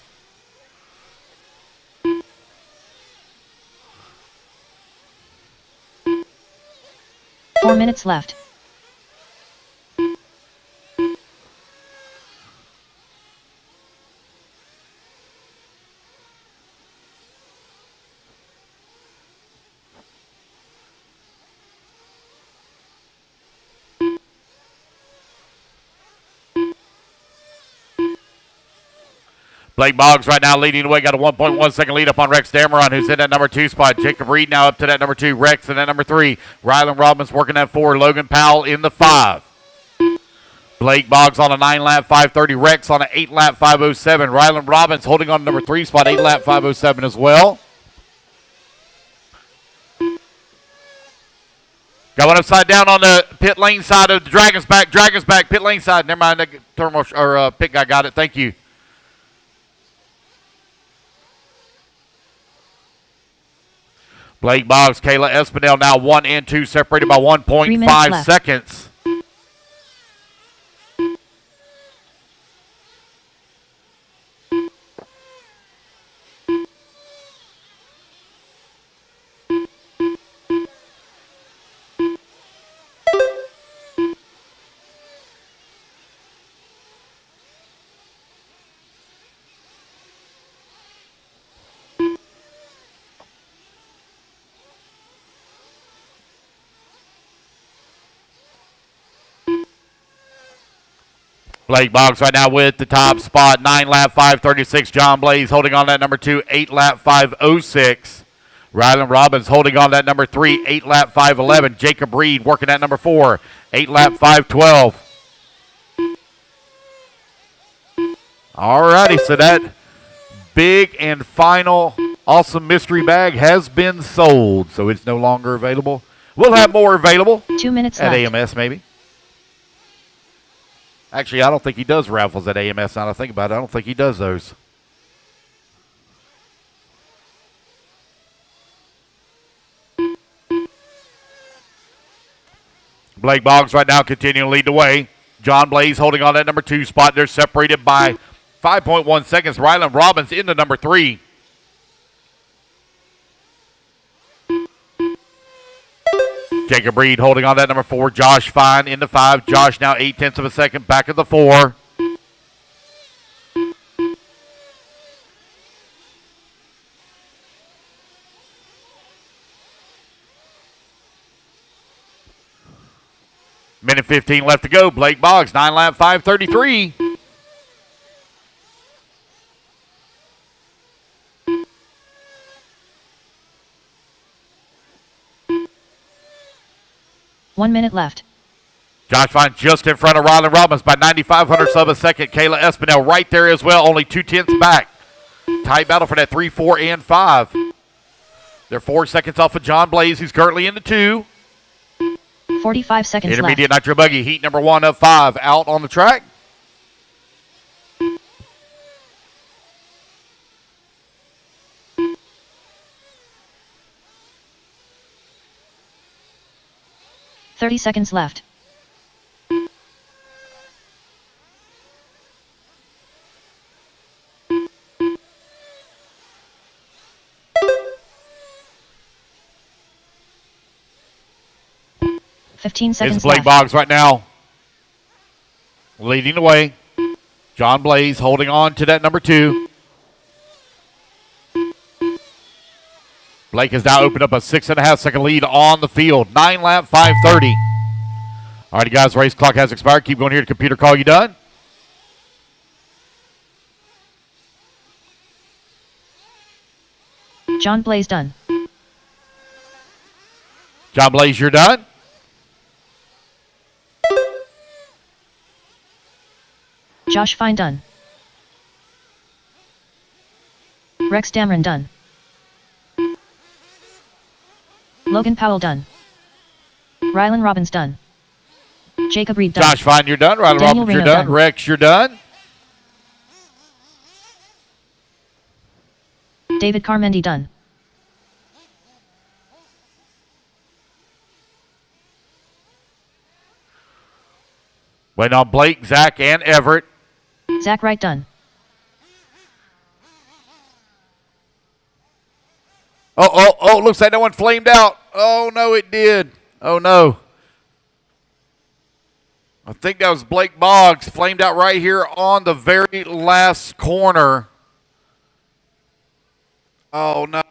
Four minutes left. Blake Boggs right now leading the way. Got a 1.1 second lead up on Rex Dameron, who's in that number 2 spot. Jacob Reed now up to that number 2. Rex in that number 3. Rylan Robbins working that 4. Logan Powell in the 5. Blake Boggs on a 9-lap 5:30. Rex on an 8-lap 5:07. Rylan Robbins holding on to number 3 spot, 8-lap 5:07 as well. Got one upside down on the pit lane side of the Dragon's back. Dragon's back, pit lane side. Never mind, that pit guy got it. Thank you. Blake Boggs, Kayla Espinel now 1 and 2, separated by 1.5 seconds. Blake Boggs right now with the top spot, 9-lap 5:36. John Blaze holding on that number 2, 8-lap 5:06. Rylan Robbins holding on that number 3, 8-lap 5:11. Jacob Reed working at number 4, 8-lap 5:12. All righty, so that big and final awesome mystery bag has been sold, so it's no longer available. We'll have more available 2 minutes at left. AMS maybe. Actually, I don't think he does raffles at AMS now that I think about it. I don't think he does those. Blake Boggs right now continuing to lead the way. John Blaze holding on that number 2 spot. They're separated by 5.1 seconds. Rylan Robbins into number 3. Jacob Reed holding on that number 4. Josh Fine into 5. Josh now 0.8 of a second back of the 4. Minute 15 left to go. Blake Boggs, 9 lap 5:33. One minute left. Josh Fine just in front of Rylan Robbins by 9,500 of a second. Kayla Espinel right there as well, only 0.2 back. Tight battle for that 3, 4, and 5. They're 4 seconds off of John Blaze, who's currently in the 2. 45 seconds Intermediate left. Nitro Buggy, heat number 1 of 5, out on the track. $30 seconds left. $15 seconds It's Blake left. Boggs right now, leading the way. John Blaze holding on to that number 2. Blake has now opened up a 6.5 second lead on the field. 9 lap 5:30. All right, guys, race clock has expired. Keep going here to computer call you done. John Blaze done. John Blaze, you're done. Josh Fine done. Rex Dameron done. Logan Powell done. Rylan Robbins done. Jacob Reed done. Josh Fine, you're done. Rylan Daniel Robbins, you're Reno done. done. Rex, you're done. David Carmendi done. Waiting on Blake, Zach, and Everett. Zach Wright done. Oh, looks like that one flamed out. Oh, no, it did. Oh, no. I think that was Blake Boggs, flamed out right here on the very last corner. Oh, no.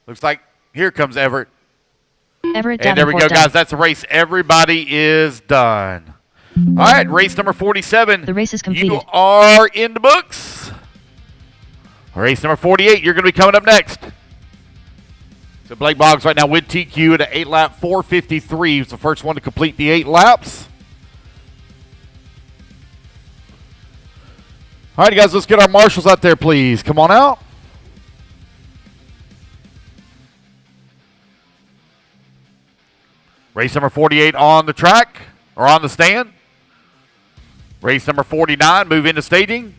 Looks like here comes Everett. Everett And there we go, Davenport done. guys. That's the race. Everybody is done. All right, race number 47. The race is completed. You are in the books. Race number 48, you're going to be coming up next. So Blake Boggs right now with TQ at an 8 lap 4:53. He's the first one to complete the 8 laps. All right, guys, let's get our marshals out there, please. Come on out. Race number 48 on the track, or on the stand. Race number 49, move into staging.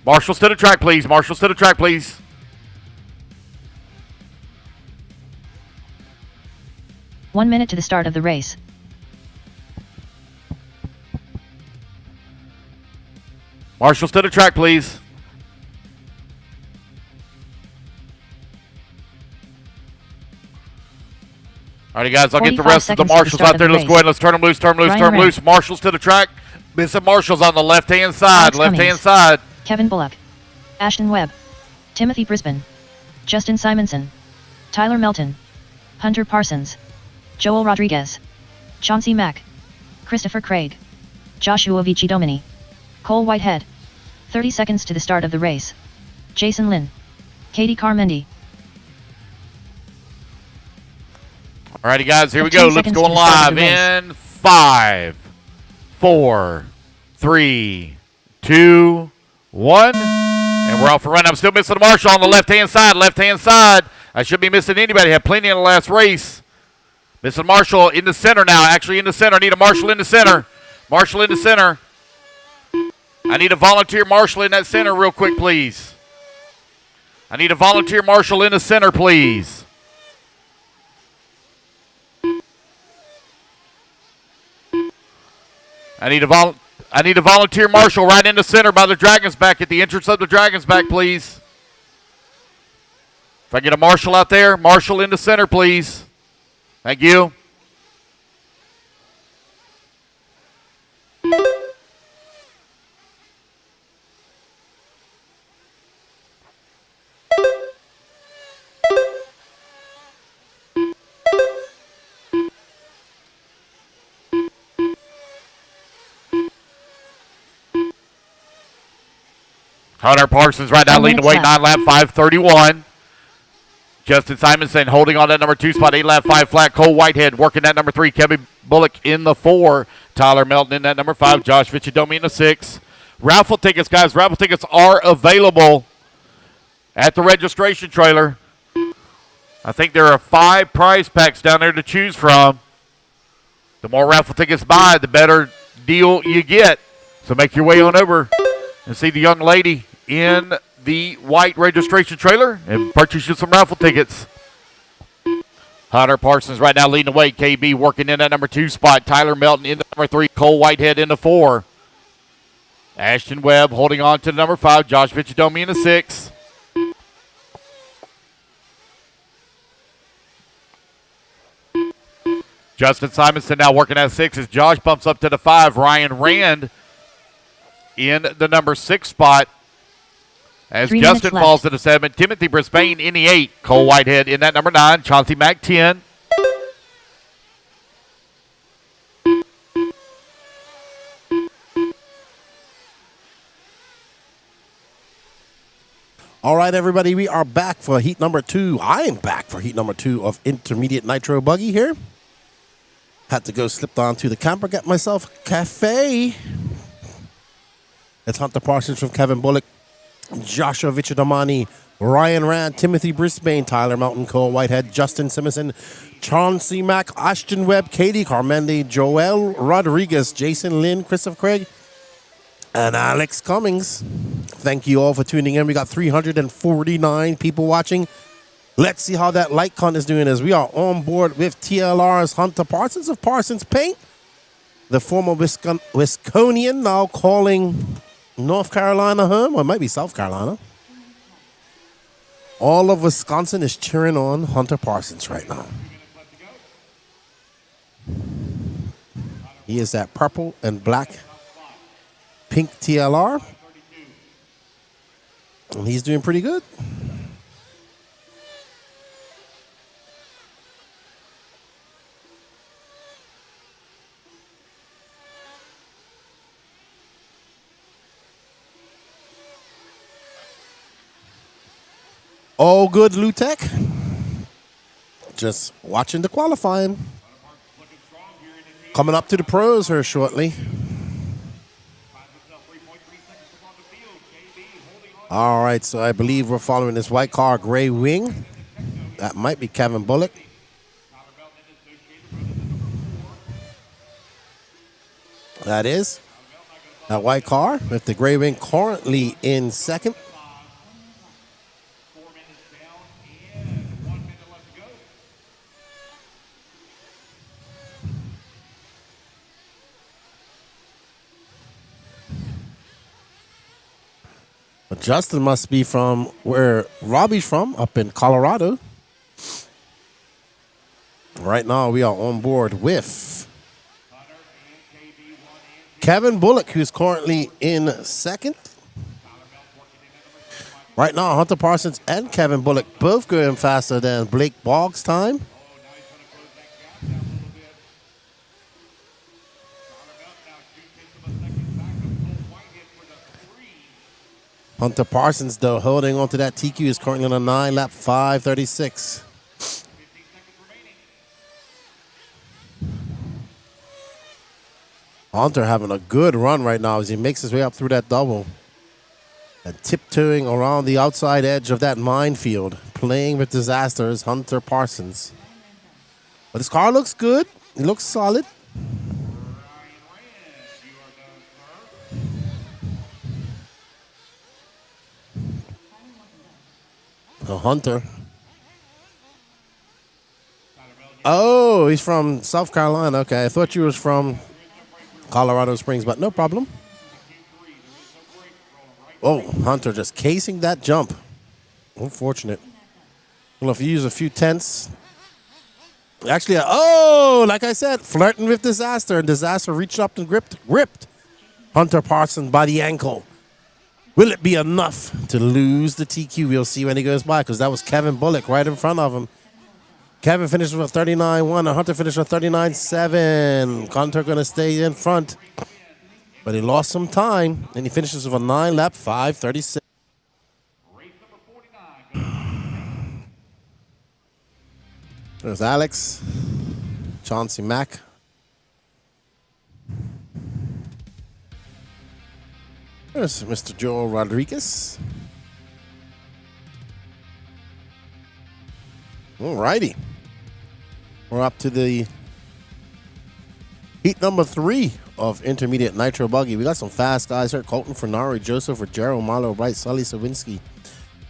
Marshals to the track, please. Marshals to the track, please. One minute to the start of the race. Marshals to the track, please. All right, guys, I'll get the 45 rest of the seconds to the marshals start out of there. the Let's go race. ahead. Let's turn them loose, turn them loose, Ryan turn them Ray. loose. Marshals to the track. Missing marshals on the left-hand side. Alex Left-hand Cummings. side. Kevin Bullock. Ashton Webb. Timothy Brisbane. Justin Simonson. Tyler Melton. Hunter Parsons. Joel Rodriguez. Chauncey Mack. Christopher Craig. Joshua Vici Domini. Cole Whitehead. 30 seconds to the start of the race. Jason Lynn. Katie Carmendi. All righty, guys, here we 15 go. Let's seconds go to the start live of the race. in 5, 4, 3, 2, 1. And we're off and running. I'm still missing the marshal on the left-hand side. Left-hand side. I shouldn't be missing anybody. Had plenty in the last race. Missing marshal in the center now. Actually in the center. I need a marshal in the center. Marshal in the center. I need a volunteer marshal in that center real quick, please. I need a volunteer marshal in the center, please. I need a volunteer marshal right in the center by the Dragon's Back at the entrance of the Dragon's Back, please. If I get a marshal out there, marshal in the center, please. Thank you. Hunter Parsons right now leading the way, 9 lap, 5:31. Justin Simonson holding on that number 2 spot, 8 lap, 5 flat. Cole Whitehead working that number 3. Kevin Bullock in the 4. Tyler Melton in that number 5. Josh Vichidomi in the 6. Raffle tickets, guys. Raffle tickets are available at the registration trailer. I think there are 5 prize packs down there to choose from. The more raffle tickets buy, the better deal you get. So make your way on over and see the young lady in the white registration trailer and purchase you some raffle tickets. Hunter Parsons right now leading the way. KB working in that number 2 spot. Tyler Melton in the number 3. Cole Whitehead in the 4. Ashton Webb holding on to the number 5. Josh Vichidomi in the 6. Justin Simonson now working at 6 as Josh bumps up to the 5. Ryan Rand in the number 6 spot. As Justin falls to the 7, Timothy Brisbane in the 8. Cole Whitehead in that number 9. Chauncey Mack 10. All right, everybody, we are back for heat number 2. I am back for heat number 2 of Intermediate Nitro Buggy here. Had to go slip down to the camper, get myself a cafe. It's Hunter Parsons from Kevin Bullock, Joshua Vichidomani, Ryan Rand, Timothy Brisbane, Tyler Mountain, Cole Whitehead, Justin Simonson, Chauncey Mack, Ashton Webb, Katie Carmendi, Joel Rodriguez, Jason Lynn, Christopher Craig, and Alex Cummings. Thank you all for tuning in. We got 349 people watching. Let's see how that light count is doing as we are on board with TLR's Hunter Parsons of Parsons Paint, the former Wisconian, now calling North Carolina home, or it might be South Carolina. All of Wisconsin is cheering on Hunter Parsons right now. He is that purple and black pink TLR. And he's doing pretty good. All good, Lutek. Just watching the qualifying. Coming up to the pros here shortly. All right, so I believe we're following this white car, gray wing. That might be Kevin Bullock. That is that white car with the gray wing currently in second. Justin must be from where Robbie's from, up in Colorado. Right now, we are on board with Kevin Bullock, who's currently in second. Right now, Hunter Parsons and Kevin Bullock both going faster than Blake Boggs' time. Hunter Parsons, though, holding on to that TQ, is currently on a 9 lap, 5:36. Hunter having a good run right now as he makes his way up through that double. And tiptoeing around the outside edge of that minefield. Playing with disaster is Hunter Parsons. But his car looks good. He looks solid. A Hunter. Oh, he's from South Carolina. Okay, I thought you was from Colorado Springs, but no problem. Oh, Hunter just casing that jump. Unfortunate. Well, if you use a few tenths. Actually, oh, like I said, flirting with disaster. And disaster reached up and gripped Hunter Parsons by the ankle. Will it be enough to lose the TQ? We'll see when he goes by, because that was Kevin Bullock right in front of him. Kevin finished with 39-1, and Hunter finished with 39-7. Hunter going to stay in front. But he lost some time, and he finishes with a 9-lap 5:36. There's Alex, Chauncey Mack. There's Mr. Joel Rodriguez. All righty. We're up to the heat number 3 of Intermediate Nitro Buggy. We got some fast guys here. Colton Fernari, Joseph Ruggiero, Marlo Wright, Sully Sawinski,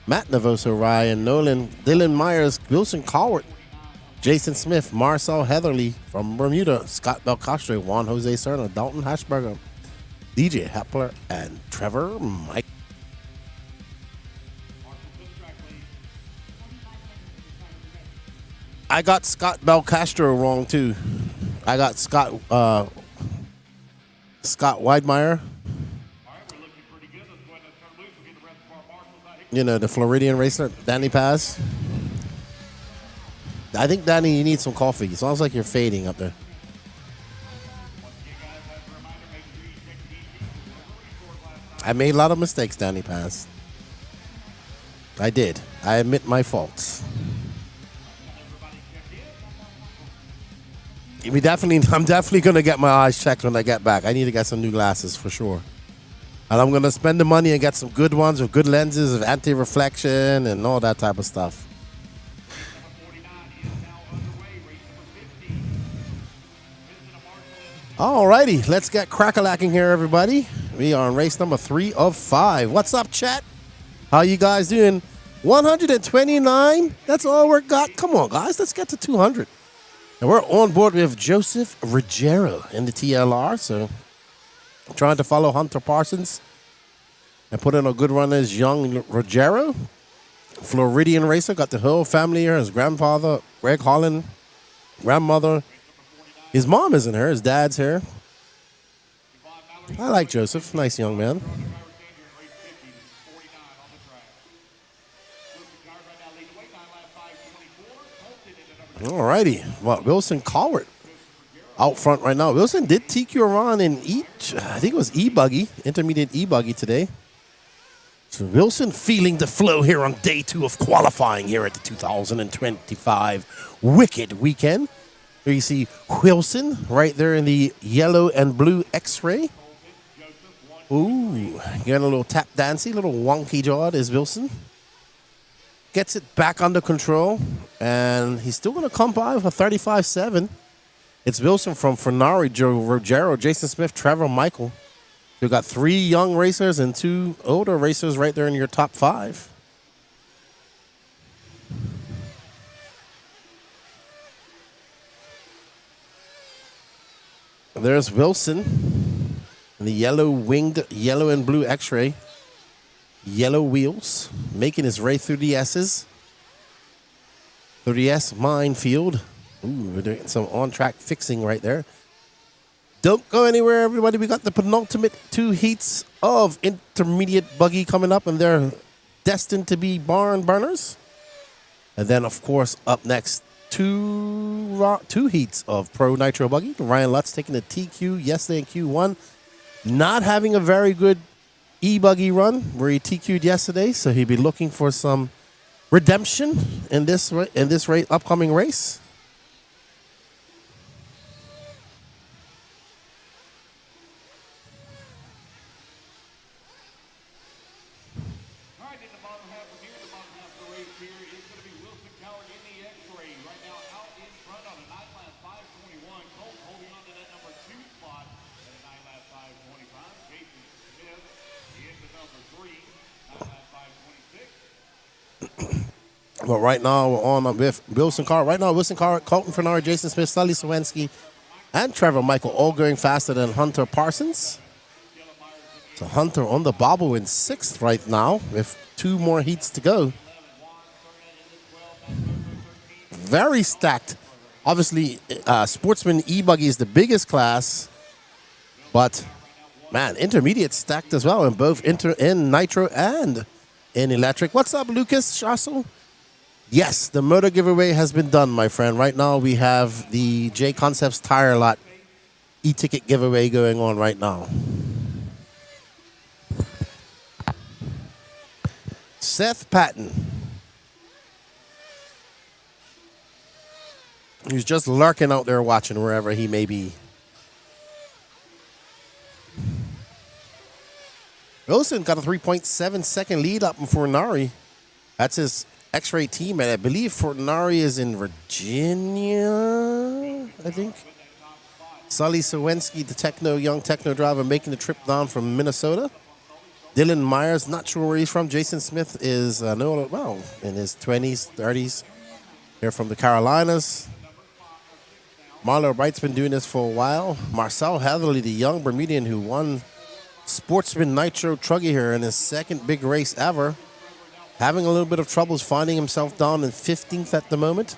Matt Navoso, Ryan Nolan, Dylan Myers, Wilson Cowart, Jason Smith, Marcel Heatherly from Bermuda, Scott Belcastre, Juan Jose Serna, Dalton Hashberger, DJ Hepler, and Trevor Mike. I got Scott Belcastro wrong too. I got Scott Weidmeyer. You know, the Floridian racer, Danny Paz. I think, Danny, you need some coffee. It sounds like you're fading up there. I made a lot of mistakes, Danny Paz. I did. I admit my faults. I'm definitely going to get my eyes checked when I get back. I need to get some new glasses for sure. And I'm going to spend the money and get some good ones with good lenses, of anti-reflection and all that type of stuff. Alrighty, let's get crack-a-lacking here, everybody. We are on race number 3 of 5. What's up, chat? How you guys doing? 129? That's all we got. Come on, guys. Let's get to 200. And we're on board with Joseph Ruggiero in the TLR. So I'm trying to follow Hunter Parsons and put in a good run as young Ruggiero. Floridian racer. Got the whole family here. His grandfather, Greg Holland, grandmother. His mom isn't here. His dad's here. I like Joseph. Nice young man. Alrighty. Well, Wilson Cowart out front right now. Wilson did TQ around in I think it was eBuggy, intermediate eBuggy today. So Wilson feeling the flow here on day 2 of qualifying here at the 2025 Wicked Weekend. Here you see Wilson right there in the yellow and blue X-ray. Ooh, getting a little tap dancey, little wonky jawed is Wilson. Gets it back under control, and he's still going to come by with a 35-7. It's Wilson from Fernari, Joe Ruggiero, Jason Smith, Trevor Michael. You've got 3 young racers and 2 older racers right there in your top 5. There's Wilson in the yellow-winged, yellow and blue X-ray. Yellow wheels, making his way through the S's. Through the S minefield. Ooh, we're doing some on-track fixing right there. Don't go anywhere, everybody. We got the penultimate 2 heats of intermediate buggy coming up, and they're destined to be barn burners. And then, of course, up next, two heats of Pro Nitro Buggy. Ryan Lutz taking the TQ yesterday in Q1. Not having a very good eBuggy run where he TQ'd yesterday, so he'll be looking for some redemption in this upcoming race. All right, in the bottom half of the race here is going to be Wilson Cowart in the X-ray. Right now out in front on a 9-lap 5:21. Colt holding on to that number 2 spot at a 9-lap 5:25. Jason Smith into number 3, 9-lap 5:26. But right now we're on with Wilson Cowart. Right now, Wilson Cowart, Colton Fernari, Jason Smith, Sully Sawinski, and Trevor Michael all going faster than Hunter Parsons. So Hunter on the bobble in 6th right now with 2 more heats to go. Very stacked. Obviously, Sportsman eBuggy is the biggest class, but man, intermediate stacked as well in both in Nitro and in Electric. What's up, Lucas Shassel? Yes, the motor giveaway has been done, my friend. Right now, we have the J Concepts Tire Lot e-ticket giveaway going on right now. Seth Patton. He's just lurking out there watching wherever he may be. Wilson got a 3.7 second lead up in Fornari. That's his X-ray team, and I believe Fornari is in Virginia, I think. Sully Sawensky, the young techno driver, making the trip down from Minnesota. Dylan Myers, not sure where he's from. Jason Smith is, in his 20s, 30s. They're from the Carolinas. Marlo Wright's been doing this for a while. Marcel Hatherley, the young Bermudian who won Sportsman Nitro Truggy here in his 2nd big race ever. Having a little bit of troubles finding himself down in 15th at the moment.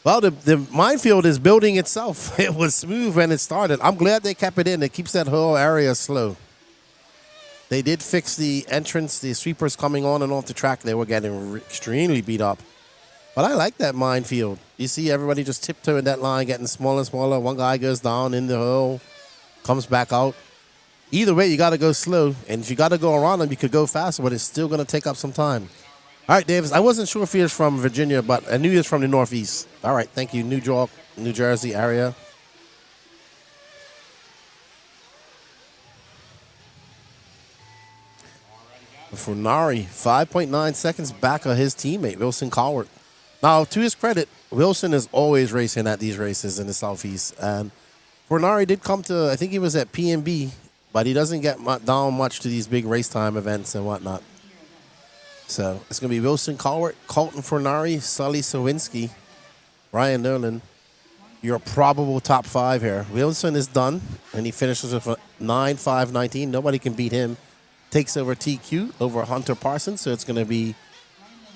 Well, the minefield is building itself. It was smooth when it started. I'm glad they kept it in. It keeps that whole area slow. They did fix the entrance, the sweepers coming on and off the track. They were getting extremely beat up. But I like that minefield. You see everybody just tiptoeing that line, getting smaller and smaller. One guy goes down in the hole, comes back out. Either way, you got to go slow. And if you got to go around them, you could go faster, but it's still going to take up some time. All right, Davis, I wasn't sure if he was from Virginia, but I knew he was from the Northeast. All right, thank you. New York, New Jersey area. Funari, 5.9 seconds back of his teammate, Wilson Cowart. Now, to his credit, Wilson is always racing at these races in the Southeast. And Funari did come to, I think he was at PNB, but he doesn't get down much to these big race time events and whatnot. So it's going to be Wilson Cowart, Colton Funari, Sully Sawinski, Ryan Nolan. Your probable top 5 here. Wilson is done, and he finishes with a 9.519. Nobody can beat him. Takes over TQ over Hunter Parsons, so it's going to be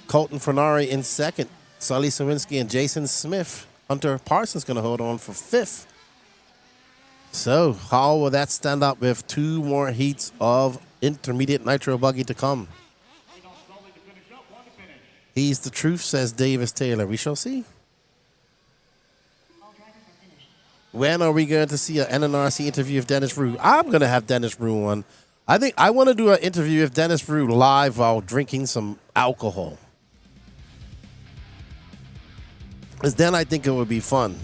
Colton Funari in 2nd, Sully Sawinski and Jason Smith. Hunter Parsons going to hold on for 5th. So how will that stand up with 2 more heats of intermediate Nitro Buggy to come? He's the truth, says Davis Taylor. We shall see. When are we going to see an NNRC interview of Dennis Brew? I'm going to have Dennis Brew on. I think I want to do an interview with Dennis Brew live while drinking some alcohol. Because then I think it would be fun.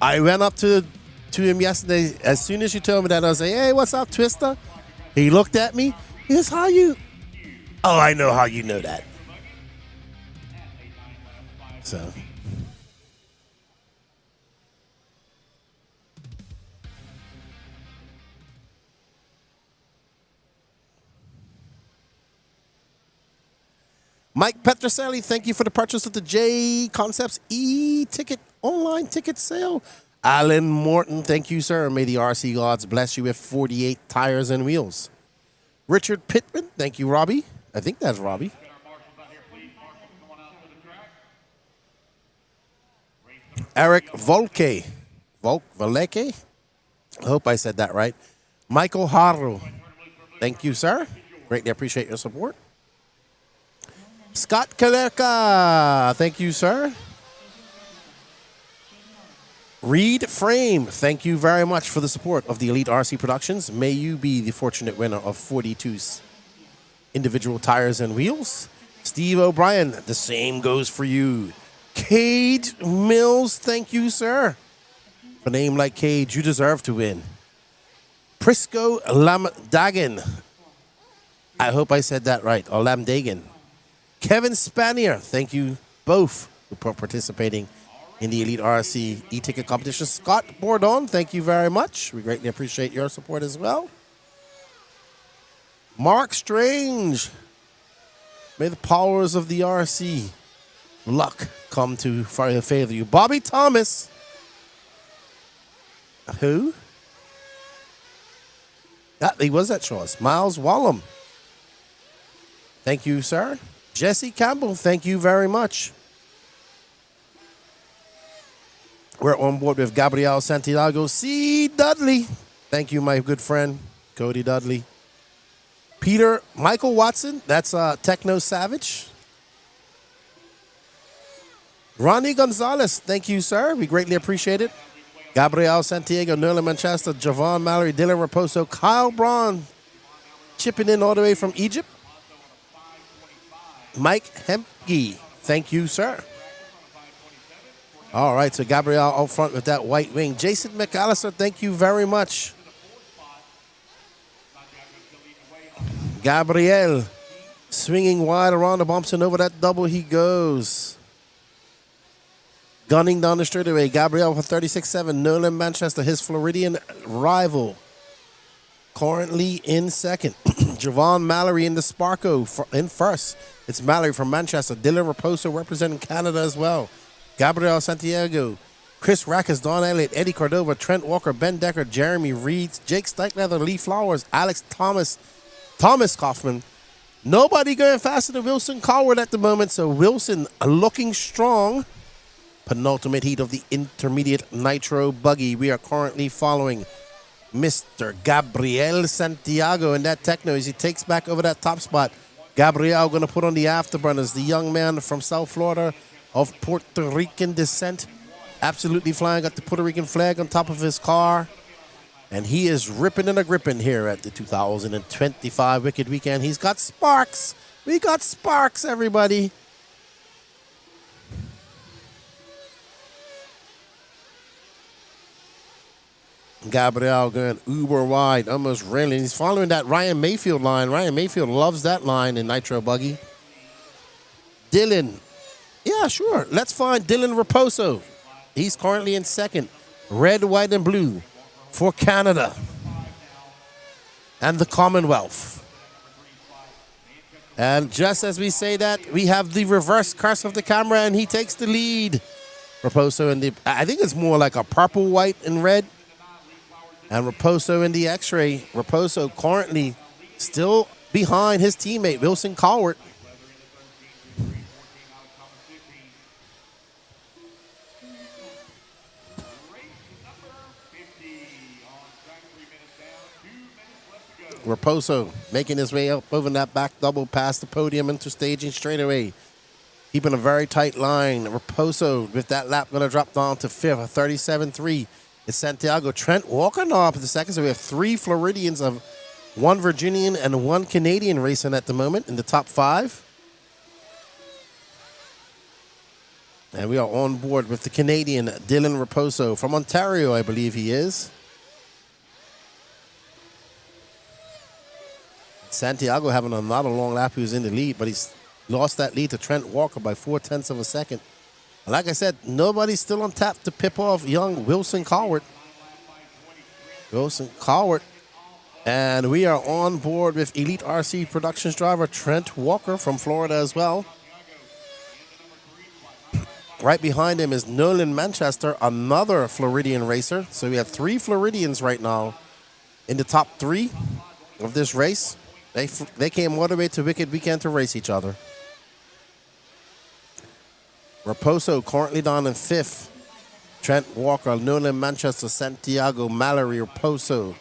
I went up to him yesterday. As soon as you told me that, I was like, hey, what's up, Twister? He looked at me. Here's how you... Oh, I know how you know that. So... Mike Petroselli, thank you for the purchase of the J Concepts e-ticket online ticket sale. Alan Morton, thank you, sir. May the RC gods bless you with 48 tires and wheels. Richard Pittman, thank you, Robbie. I think that's Robbie. Eric Volke. Voleke? I hope I said that right. Michael Haru, thank you, sir. Greatly appreciate your support. Scott Kalerka, thank you, sir. Reed Frame, thank you very much for the support of the Elite RC Productions. May you be the fortunate winner of 42 individual tires and wheels. Steve O'Brien, the same goes for you. Cade Mills, thank you, sir. For a name like Cade, you deserve to win. Prisco Lamdagan, I hope I said that right, or Lamdagan. Kevin Spanier, thank you both for participating in the Elite RC e-ticket competition. Scott Bourdon, thank you very much. We greatly appreciate your support as well. Mark Strange, May the powers of the RC luck come to favor you. Bobby Thomas. Who? He was at Shaw's. Miles Wallum. Thank you, sir. Jesse Campbell, thank you very much. We're on board with Gabriel Santiago. C. Dudley. Thank you, my good friend, Cody Dudley. Michael Watson. That's Techno Savage. Ronnie Gonzalez. Thank you, sir. We greatly appreciate it. Gabriel Santiago, Nerlin Manchester, Javon Mallory, Dylan Raposo, Kyle Braun chipping in all the way from Egypt. Mike Hempke. Thank you, sir. All right, so Gabriel out front with that white wing. Jason McAllister, thank you very much. Gabriel swinging wide around the bumps and over that double he goes. Gunning down the straightaway. Gabriel for 36-7. Nolan Manchester, his Floridian rival, currently in second. Javon Mallory in the Sparko in first. It's Mallory from Manchester. Dylan Raposo representing Canada as well. Gabriel Santiago, Chris Rackus, Don Elliott, Eddie Cordova, Trent Walker, Ben Decker, Jeremy Reed, Jake Steichleather, Lee Flowers, Alex Thomas, Thomas Kaufman. Nobody going faster than Wilson Coward at the moment, so Wilson looking strong. Penultimate heat of the intermediate Nitro Buggy. We are currently following Mr. Gabriel Santiago in that techno as he takes back over that top spot. Gabriel going to put on the afterburners. The young man from South Florida of Puerto Rican descent. Absolutely flying. Got the Puerto Rican flag on top of his car. And he is ripping and a-gripping here at the 2025 Wicked Weekend. He's got sparks. We got sparks, everybody. Gabriel going uber wide, almost railing. He's following that Ryan Mayfield line. Ryan Mayfield loves that line in Nitro Buggy. Dylan. Yeah, sure. Let's find Dylan Raposo. He's currently in second. Red, white, and blue for Canada and the Commonwealth. And just as we say that, we have the reverse curse of the camera, and he takes the lead. Raposo in the, I think it's more like a purple, white, and red. And Raposo in the X-ray. Raposo currently still behind his teammate, Wilson Cowart. Raposo making his way up over that back double past the podium into staging straightaway. Keeping a very tight line. Raposo with that lap going to drop down to fifth, a 37-3. It's Santiago. Trent Walker now up in the second. So we have three Floridians, of one Virginian and one Canadian racing at the moment in the top five. And we are on board with the Canadian Dylan Raposo from Ontario, I believe he is. Santiago having another long lap. He was in the lead, but he's lost that lead to Trent Walker by 0.4 of a second. And like I said, nobody's still on tap to pip off young Wilson Cowart. Wilson Cowart. And we are on board with Elite RC Productions driver Trent Walker from Florida as well. Right behind him is Nolan Manchester, another Floridian racer. So we have three Floridians right now in the top three of this race. They came all the way to Wicked Weekend to race each other. Raposo currently down in fifth. Trent Walker, Nolan Manchester, Santiago, Mallory, Raposo.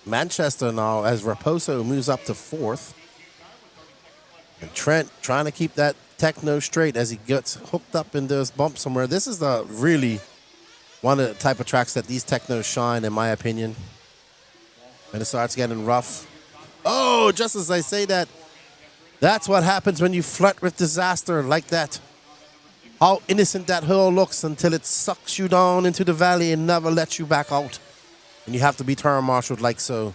Manchester now as Raposo moves up to fourth. And Trent trying to keep that techno straight as he gets hooked up in those bumps somewhere. This is the really one of the type of tracks that these technos shine, in my opinion. And it starts getting rough. Oh, just as I say that, that's what happens when you flirt with disaster like that. How innocent that hole looks until it sucks you down into the valley and never lets you back out. And you have to be turn-marshaled like so.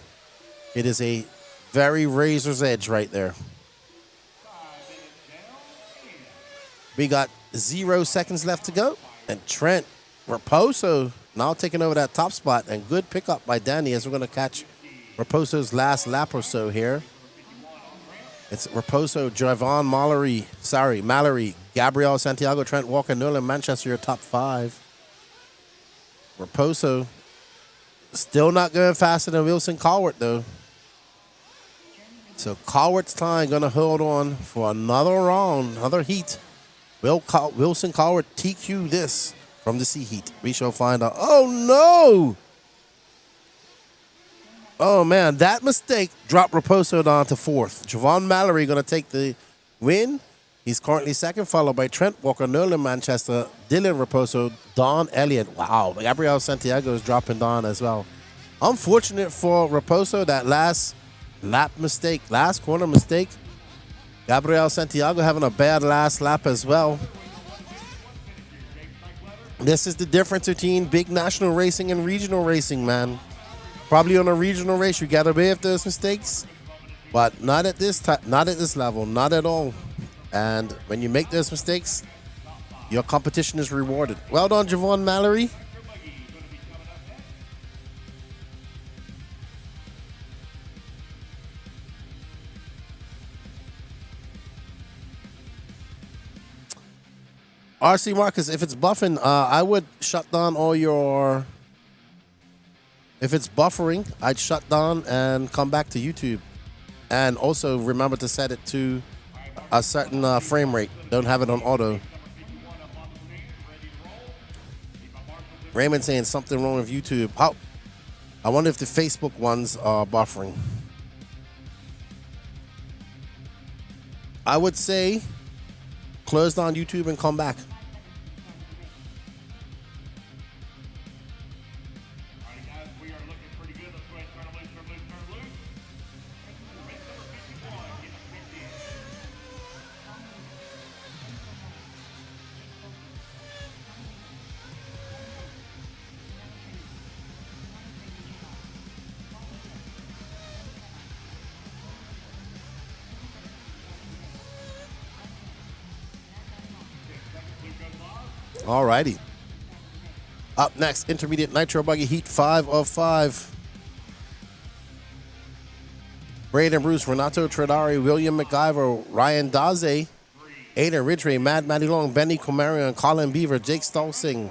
It is a very razor's edge right there. We got 0 seconds left to go. And Trent Raposo now taking over that top spot. And good pickup by Danny as we're going to catch Raposo's last lap or so here. It's Raposo, Javon Mallory, Gabriel Santiago, Trent Walker, Nolan Manchester, your top 5. Raposo still not going faster than Wilson Colwart, though. So Colwart's time going to hold on for another round, another heat. Wilson Colwart TQ this from the C heat. We shall find out. Oh, no! Oh, man, that mistake dropped Raposo down to 4th. Javon Mallory going to take the win. He's currently 2nd, followed by Trent Walker, Nolan Manchester, Dylan Raposo, Don Elliott. Wow, Gabriel Santiago is dropping down as well. Unfortunate for Raposo, that last corner mistake. Gabriel Santiago having a bad last lap as well. This is the difference between big national racing and regional racing, man. Probably on a regional race, you got away with those mistakes, but not at this level, not at all. And when you make those mistakes, your competition is rewarded. Well done, Javon Mallory. RC Marcus, if it's buffing, I would shut down all your... If it's buffering, I'd shut down and come back to YouTube. And also remember to set it to a certain frame rate. Don't have it on auto. Raymond saying something wrong with YouTube. Oh, I wonder if the Facebook ones are buffering. I would say close down YouTube and come back. Alrighty. Up next, Intermediate Nitro Buggy Heat 5 of 5. Braden Bruce, Renato Tredari, William McIver, Ryan Daze, Aiden Ridgway, Mad Matty Long, Benny Comarion, Colin Beaver, Jake Stolsing,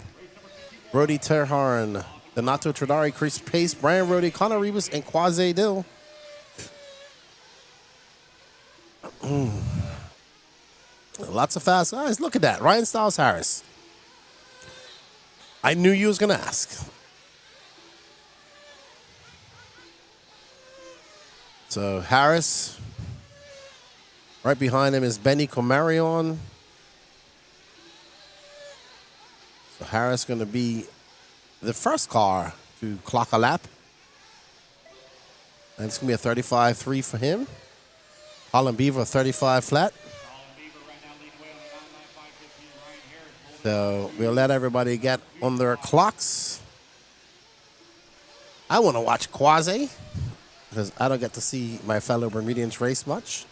Brody Terharn, Renato Tredari, Chris Pace, Brian Rody, Connor Rebus, and Quasi Dill. Lots of fast guys. Look at that. Ryan Styles Harris. I knew you was going to ask. So Harris. Right behind him is Benny Comarion. So Harris going to be the first car to clock a lap. And it's going to be a 35.3 for him. Colin Beaver, 35 flat. So we'll let everybody get on their clocks. I want to watch Quasi because I don't get to see my fellow Bermudians race much.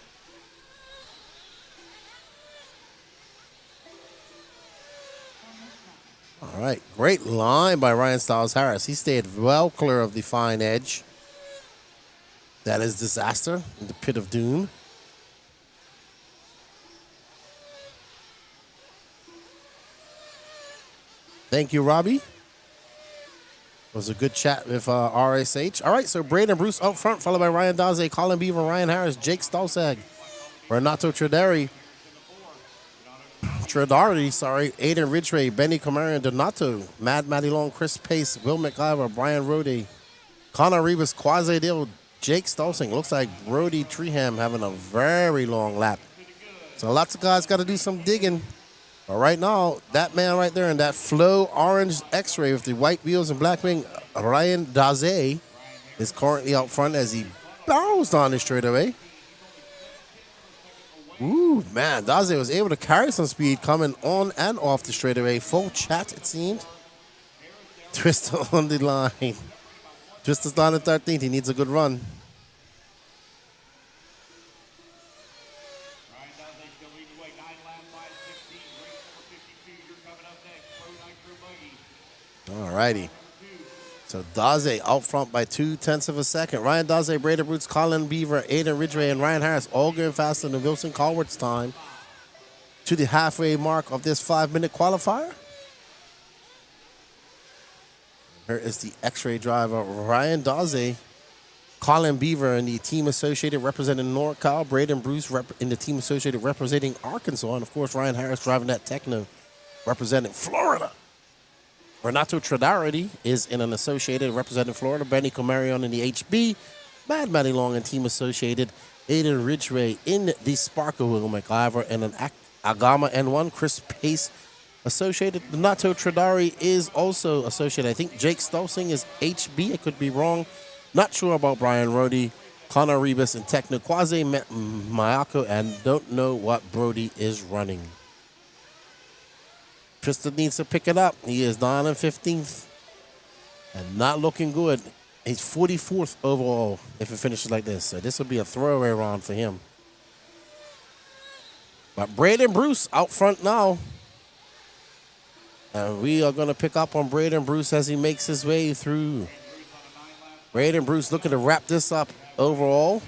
All right, great line by Ryan Styles Harris. He stayed well clear of the fine edge. That is disaster in the pit of doom. Thank you, Robbie. It was a good chat with RSH. All right, so Braden Bruce up front, followed by Ryan Daze, Colin Beaver, Ryan Harris, Jake Stolsag, Renato Tredari, Aiden Ridgway, Benny Comarion, Donato, Mad Matty Long, Chris Pace, Will McIver, Brian Rody, Connor Rebus, Quasi Dill, Jake Stolsing. Looks like Brody Treham having a very long lap. So lots of guys got to do some digging. But right now, that man right there in that flow orange X-ray with the white wheels and black wing, Ryan Daze, is currently out front as he barrels down the straightaway. Ooh, man, Daze was able to carry some speed coming on and off the straightaway. Full chat, it seemed. Twister on the line. Twister's down at 13th. He needs a good run. All righty. So Daze out front by 0.2 of a second. Ryan Daze, Braden Brooks, Colin Beaver, Aiden Ridgway, and Ryan Harris all going faster than Wilson Colwart's time to the halfway mark of this 5-minute qualifier. Here is the X-ray driver, Ryan Daze, Colin Beaver in the team associated representing NorCal, Braden Bruce in the team associated representing Arkansas, and of course Ryan Harris driving that Techno representing Florida. Renato Truggy is in an associated representing Florida, Benny Comarion in the HB, Mad Matty Long and team associated, Aiden Ridgway in the Sparkle Will McIver and an Agama N1, Chris Pace associated. Renato Truggy is also associated. I think Jake Stolsing is HB, I could be wrong. Not sure about Brian Rody, Connor Rebus, and Techno Quasi Mayako, and don't know what Brody is running. Tristan needs to pick it up. He is down in 15th and not looking good. He's 44th overall if it finishes like this. So this will be a throwaway round for him. But Braden Bruce out front now. And we are going to pick up on Braden Bruce as he makes his way through. Braden Bruce looking to wrap this up overall.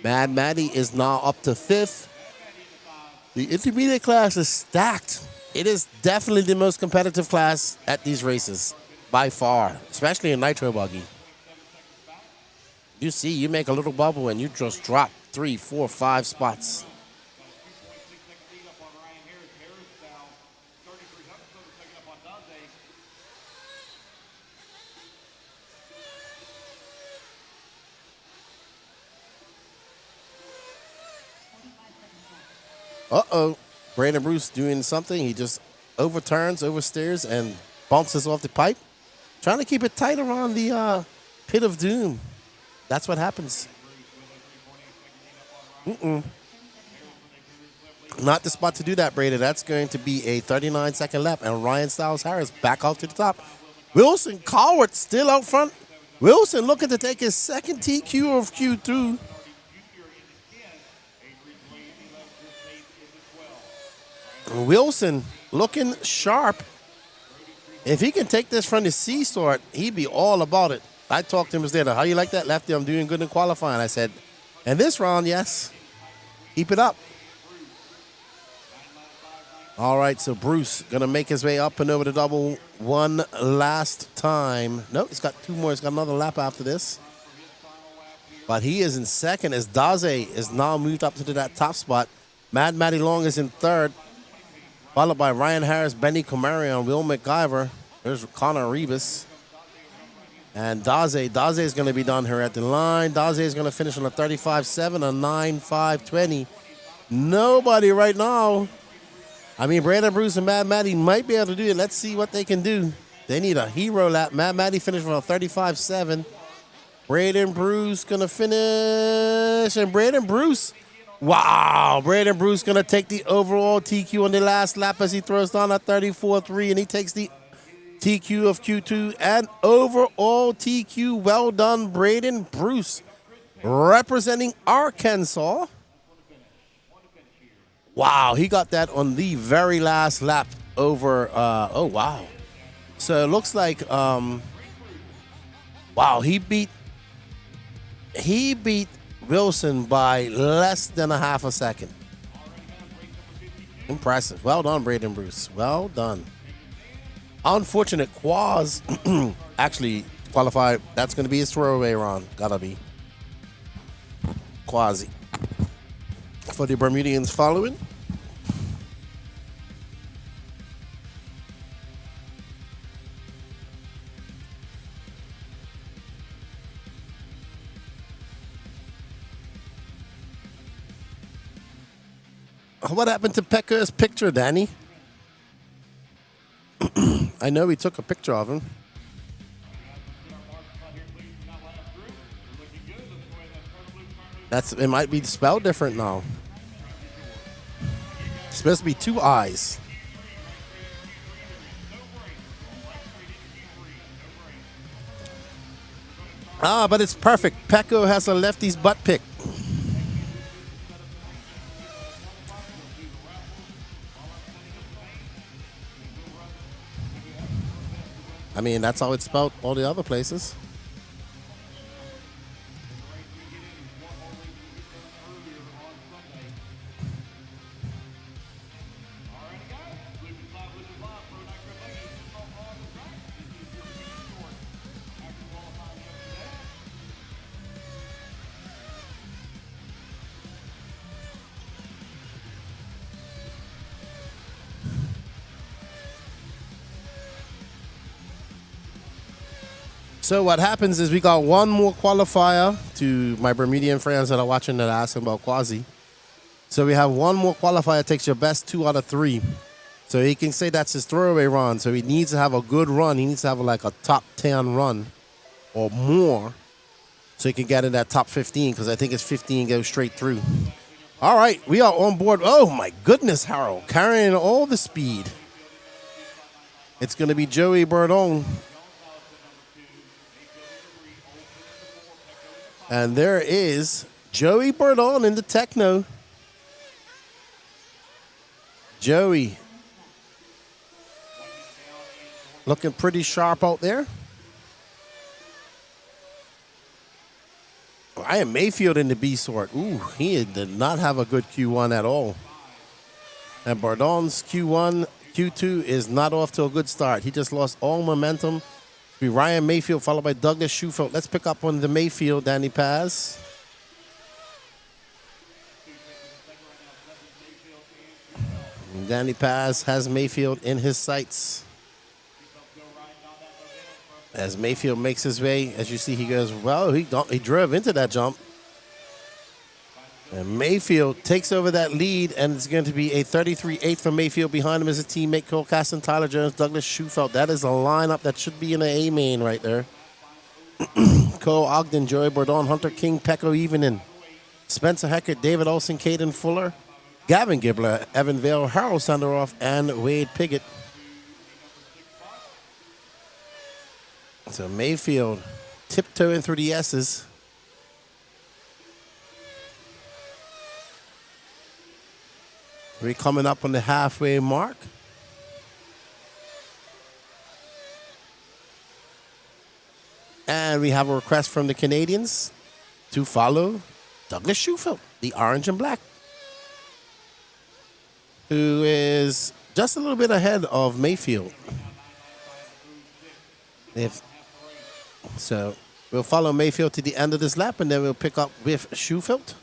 Mad Matty is now up to 5th. The intermediate class is stacked. It is definitely the most competitive class at these races, by far, especially in Nitro Buggy. You see, you make a little bubble and you just drop 3, 4, 5 spots. Uh-oh. Brandon Bruce doing something. He just overturns, oversteers, and bounces off the pipe. Trying to keep it tight around the pit of doom. That's what happens. Not the spot to do that, Brady. That's going to be a 39-second lap, and Ryan Styles Harris back out to the top. Wilson Colwart still out front. Wilson looking to take his second TQ of Q2. Wilson looking sharp. If he can take this from the C sort, he'd be all about it. I talked to him instead of, how you like that, Lefty? I'm doing good in qualifying. I said, and this round, yes, keep it up. All right, so Bruce going to make his way up and over the double one last time. Nope, he's got 2 more. He's got another lap after this. But he is in second as Daze is now moved up to that top spot. Mad Matty Long is in third, followed by Ryan Harris, Benny Comarion, Will McIver. There's Connor Rebus. And Daze. Daze is going to be done here at the line. Daze is going to finish on a 35.7, a 9.520. Nobody right now. I mean, Brandon Bruce and Mad Matty might be able to do it. Let's see what they can do. They need a hero lap. Mad Matty finished on a 35.7. Brandon Bruce going to finish. And Brandon Bruce. Wow. Brandon Bruce going to take the overall TQ on the last lap as he throws down a 34.3. And he takes the TQ of Q2 and overall TQ. Well done, Braden Bruce, representing Arkansas. Wow, he got that on the very last lap over, oh, wow. So it looks like, wow, he beat Wilson by less than a half a second. Impressive. Well done, Braden Bruce. Well done. Unfortunate Quaz actually qualified. That's going to be his throwaway round. Gotta be. Quasi. For the Bermudians following. What happened to Pekka's picture, Danny? I know we took a picture of him. It might be spelled different now. It's supposed to be 2 eyes. Ah, but it's perfect. Pecco has a lefty's butt pick. I mean, that's how it's spelled all the other places. So what happens is we got one more qualifier to my Bermudian friends that are watching that are asking about Quasi. So we have one more qualifier, takes your best 2 out of 3. So he can say that's his throwaway run. So he needs to have a good run. He needs to have like a top 10 run or more so he can get in that top 15, because I think it's 15 goes straight through. All right, we are on board. Oh my goodness, Harold, carrying all the speed. It's going to be Joey Burdon. And there is Joey Burdon in the Techno. Joey looking pretty sharp out there. Ryan Mayfield in the B sort. Ooh, he did not have a good Q1 at all. And Burdon's Q1, Q2 is not off to a good start. He just lost all momentum. Be Ryan Mayfield followed by Douglas Schufelt. Let's pick up on the Mayfield, Danny Paz. Danny Paz has Mayfield in his sights. As Mayfield makes his way, as you see, he goes, well, he drove into that jump. And Mayfield takes over that lead, and it's going to be a 33-8 for Mayfield. Behind him is his teammate, Cole Caston, Tyler Jones, Douglas Schufelt. That is a lineup that should be in the A main right there. Cole Ogden, Joey Burdon, Hunter King, Pecco Evening, Spencer Heckert, David Olson, Caden Fuller, Gavin Gibbler, Evan Vale, Harold Sanderoff, and Wade Piggott. So Mayfield tiptoeing through the S's. We're coming up on the halfway mark. And we have a request from the Canadians to follow Douglas Schufelt, the orange and black, who is just a little bit ahead of Mayfield. So we'll follow Mayfield to the end of this lap, and then we'll pick up with Schufelt.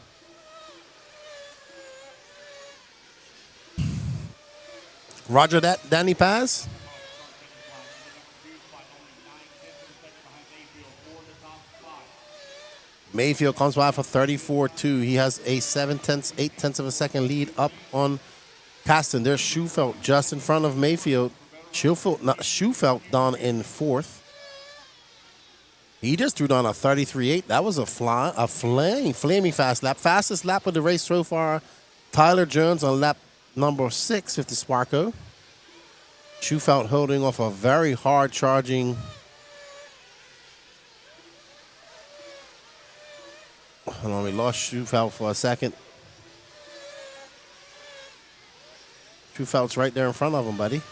Roger that, Danny Paz. Mayfield comes by for 34-2. He has a 8/10 of a second lead up on Caston. There's Schufelt just in front of Mayfield. Schufelt down in 4th. He just threw down a 33-8. That was a flaming fast lap. Fastest lap of the race so far. Tyler Jones on lap number 6 with the Sparko. Schufelt holding off a very hard charging. Hold on, we lost Schufelt for a second. Schufelt's right there in front of him, buddy.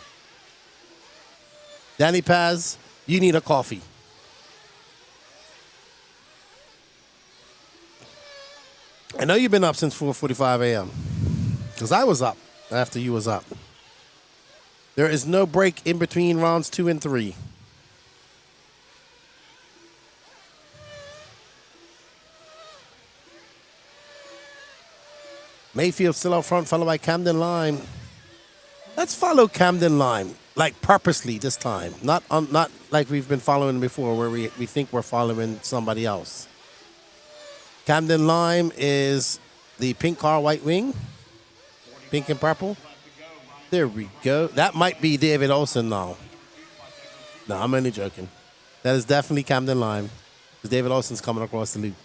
Danny Paz, you need a coffee. I know you've been up since 4:45 a.m. because I was up after you was up. There is no break in between rounds 2 and 3. Mayfield still out front, followed by Camden Lime. Let's follow Camden Lime, like purposely this time. Not like we've been following before where we think we're following somebody else. Camden Lime is the pink car, white wing. Pink and purple. There we go. That might be David Olson now. No, I'm only joking. That is definitely Camden Lime. Because David Olson's coming across the loop.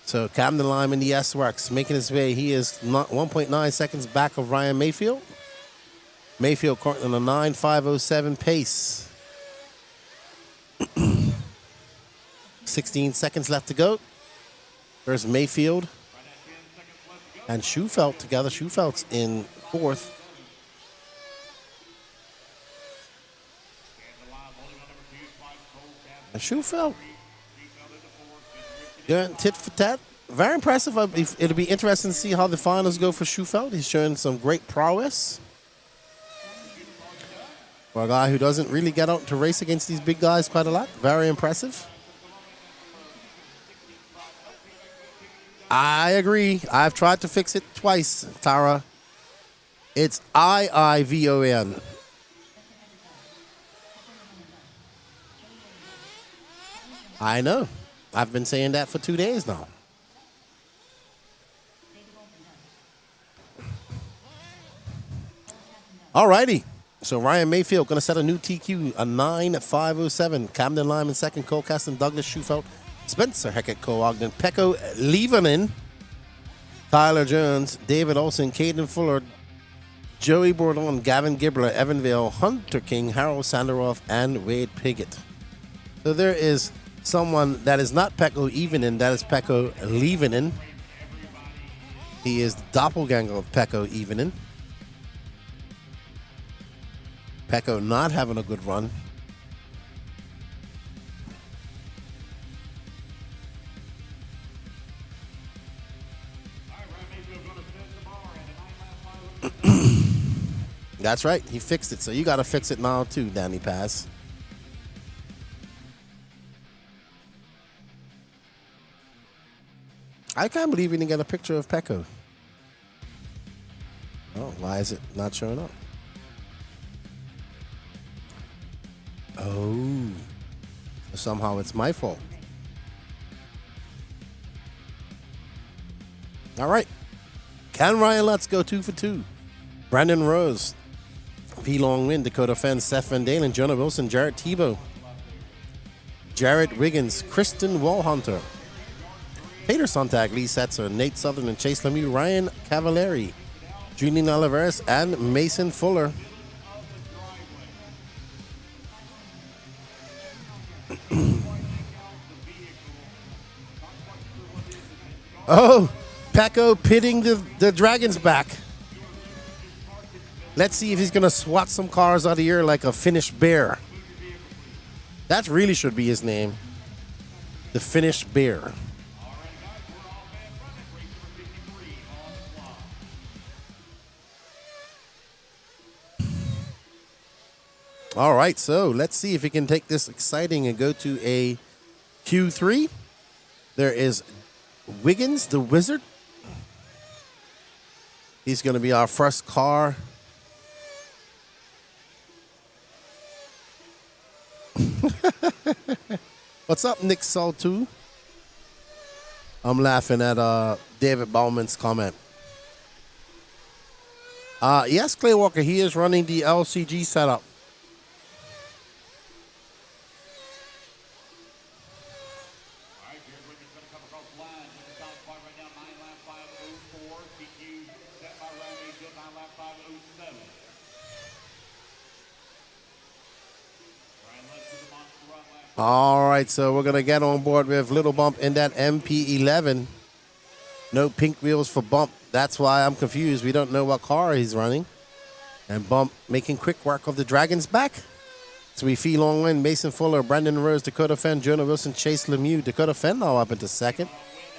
So Camden Lime in the S-Works, making his way. He is 1.9 seconds back of Ryan Mayfield. Mayfield currently on a 9.507 pace. 16 seconds left to go. There's Mayfield. and Schufelt together. Schufelt's in fourth. And Schufelt, yeah, tit for tat. Very impressive. It'll be interesting to see how the finals go for Schufelt. He's showing some great prowess. For a guy who doesn't really get out to race against these big guys quite a lot. Very impressive. I agree. I've tried to fix it twice, Tara. It's IIVON. I know. I've been saying that for 2 days now. Alrighty. So Ryan Mayfield going to set a new TQ, a 9.507. Camden Lyman second, Cole Caston, Douglas Schufelt, Spencer Heckett, Cole Ogden, Pecco Lievenin, Tyler Jones, David Olson, Caden Fuller, Joey Bourdon, Gavin Gibbler, Evan Vale, Hunter King, Harold Sanderoff, and Wade Piggott. So there is someone that is not Pecco Evenin, that is Pecco Lievenin. He is the doppelganger of Pecco Evenin. Pecco not having a good run. That's right. He fixed it. So you got to fix it now too, Danny Paz. I can't believe we didn't get a picture of Pecco. Oh, why is it not showing up? Oh, somehow it's my fault. All right. Can Ryan Lutz go 2 for 2? Brandon Rose, P. Long Win, Dakota Fenn, Seth Van Dalen, Jonah Wilson, Jarrett Tebow, Jarrett Wiggins, Kristen Wallhunter, Peter Sontag, Lee Setzer, Nate Southern, and Chase Lemieux, Ryan Cavallari, Julian Oliveris, and Mason Fuller. Oh, Pecco pitting the Dragons back. Let's see if he's going to swat some cars out of here like a Finnish bear. That really should be his name. The Finnish bear. All right, so let's see if he can take this exciting and go to a Q3. There is Wiggins, the Wizard. He's going to be our first car. What's up, Nick Saltu? I'm laughing at David Bauman's comment. Yes, Clay Walker, he is running the LCG setup. All right, so we're going to get on board with Little Bump in that MP11. No pink wheels for Bump. That's why I'm confused. We don't know what car he's running. And Bump making quick work of the Dragons back. So we feel Long Win, Mason Fuller, Brandon Rose, Dakota Fenn, Jonah Wilson, Chase Lemieux. Dakota Fenn now up into second.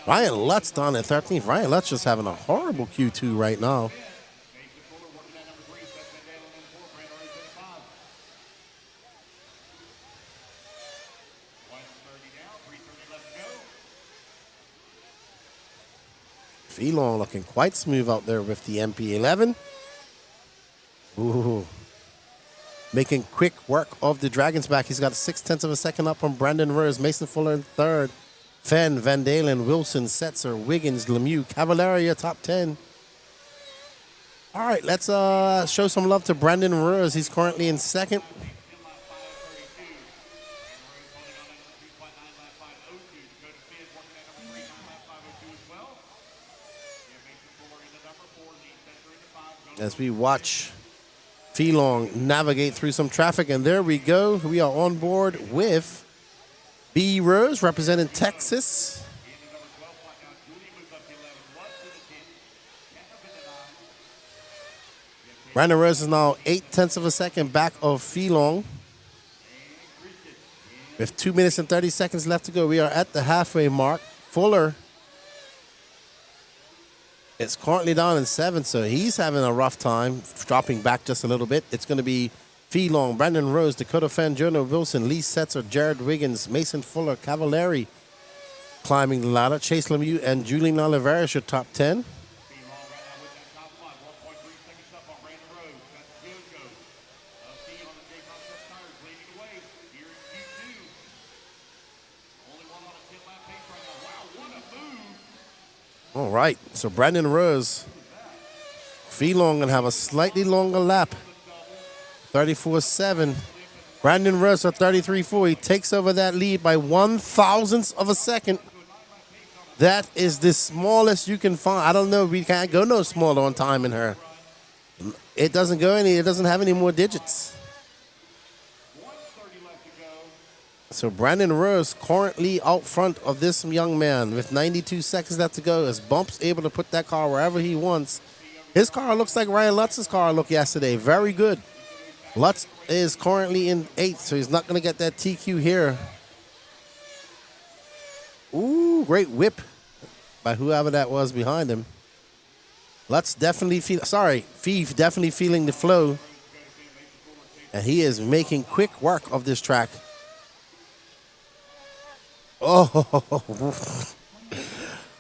Ryan Lutz down at 13th. Ryan Lutz just having a horrible Q2 right now. Felon looking quite smooth out there with the MP11. Ooh. Making quick work of the Dragons back. He's got 0.6 of a second up on Brandon Rose, Mason Fuller in third. Fenn, Van Dalen, Wilson, Setzer, Wiggins, Lemieux, Cavallari, top 10. All right, let's show some love to Brandon Rose. He's currently in second. As we watch Felong navigate through some traffic, and there we go. We are on board with B. Rose representing Texas. Brandon Rose is now 0.8 of a second back of Feelong. With 2 minutes and 30 seconds left to go, we are at the halfway mark. Fuller is currently down in 7th, so he's having a rough time, dropping back just a little bit. It's going to be Feelong, Brandon Rose, Dakota Fan, Jonah Wilson, Lee Setzer, Jared Wiggins, Mason Fuller, Cavallari climbing the ladder. Chase Lemieux and Julian Oliveira should top 10. All right, so Brandon Rose, Feelong going to have a slightly longer lap. 34.7. Brandon Rose at 33.4. He takes over that lead by 1/1000th of a second. That is the smallest you can find. I don't know. We can't go no smaller on time in her. It doesn't go any. It doesn't have any more digits. So Brandon Rose currently out front of this young man with 92 seconds left to go. As Bump's able to put that car wherever he wants. His car looks like Ryan Lutz's car looked yesterday. Very good. Lutz is currently in 8th, so he's not going to get that TQ here. Ooh, great whip by whoever that was behind him. Lutz definitely Feef definitely feeling the flow. And he is making quick work of this track. Oh,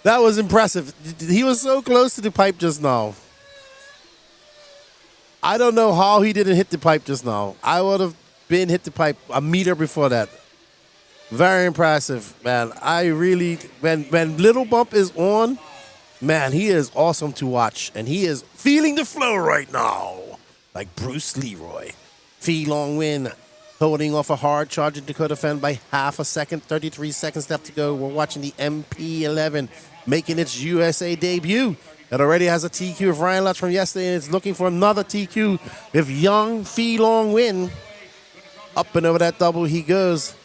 that was impressive. He was so close to the pipe just now. I don't know how he didn't hit the pipe just now. I would have been hit the pipe a meter before that. Very impressive, man. I really, when Little Bump is on, man, he is awesome to watch. And he is feeling the flow right now. Like Bruce Leroy. Feelong win. Holding off a hard charging Dakota Fan by 0.5 second. 33 seconds left to go. We're watching the MP11 making its USA debut. It already has a TQ of Ryan Lutz from yesterday, and it's looking for another TQ with young Feelong win. Up and over that double he goes.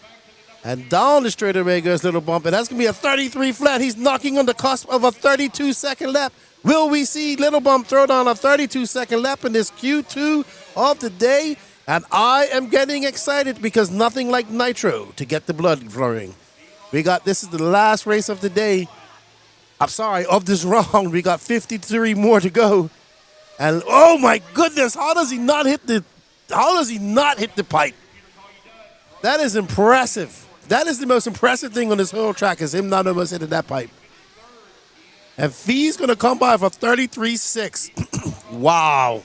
And down the straightaway goes Little Bump. And that's going to be a 33 flat. He's knocking on the cusp of a 32-second lap. Will we see Little Bump throw down a 32-second lap in this Q2 of the day? And I am getting excited because nothing like Nitro to get the blood flowing. This is the last race of the day. I'm sorry, of this round. We got 53 more to go. And oh my goodness, how does he not hit the pipe? That is impressive. That is the most impressive thing on this whole track is him not almost hitting that pipe. And Fee's going to come by for 33.6. Wow.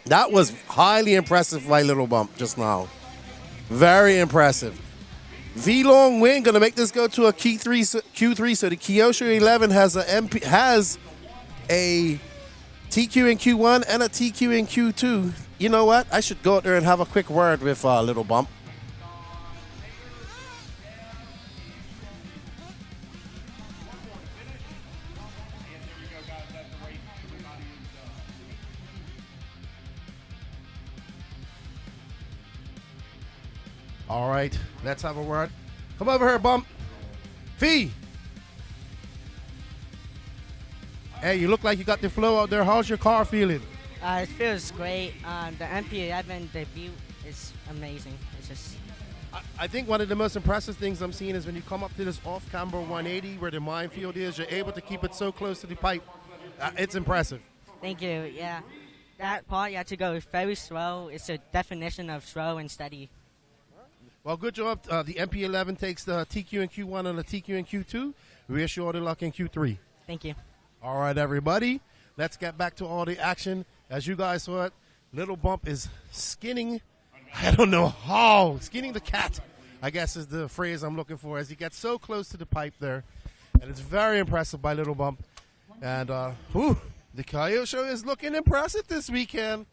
That was highly impressive by Little Bump just now. Very impressive. V-Long win, going to make this go to a Q3. So the Kyosho 11 has a TQ in Q1 and a TQ in Q2. You know what? I should go out there and have a quick word with Little Bump. All right, let's have a word. Come over here, Bump. Fee. Hey, you look like you got the flow out there. How's your car feeling? It feels great. The MP11 debut is amazing. It's just... I think one of the most impressive things I'm seeing is when you come up to this off-camber 180 where the minefield is, you're able to keep it so close to the pipe. It's impressive. Thank you, yeah. That part you have to go very slow. It's a definition of slow and steady. Well, good job. The MP11 takes the TQ in Q1 and the TQ in Q2. We wish you all the luck in Q3. Thank you. All right, everybody. Let's get back to all the action. As you guys saw it, Little Bump is skinning, I don't know how, skinning the cat, I guess is the phrase I'm looking for, as he gets so close to the pipe there. And it's very impressive by Little Bump. And, the Kyosho is looking impressive this weekend.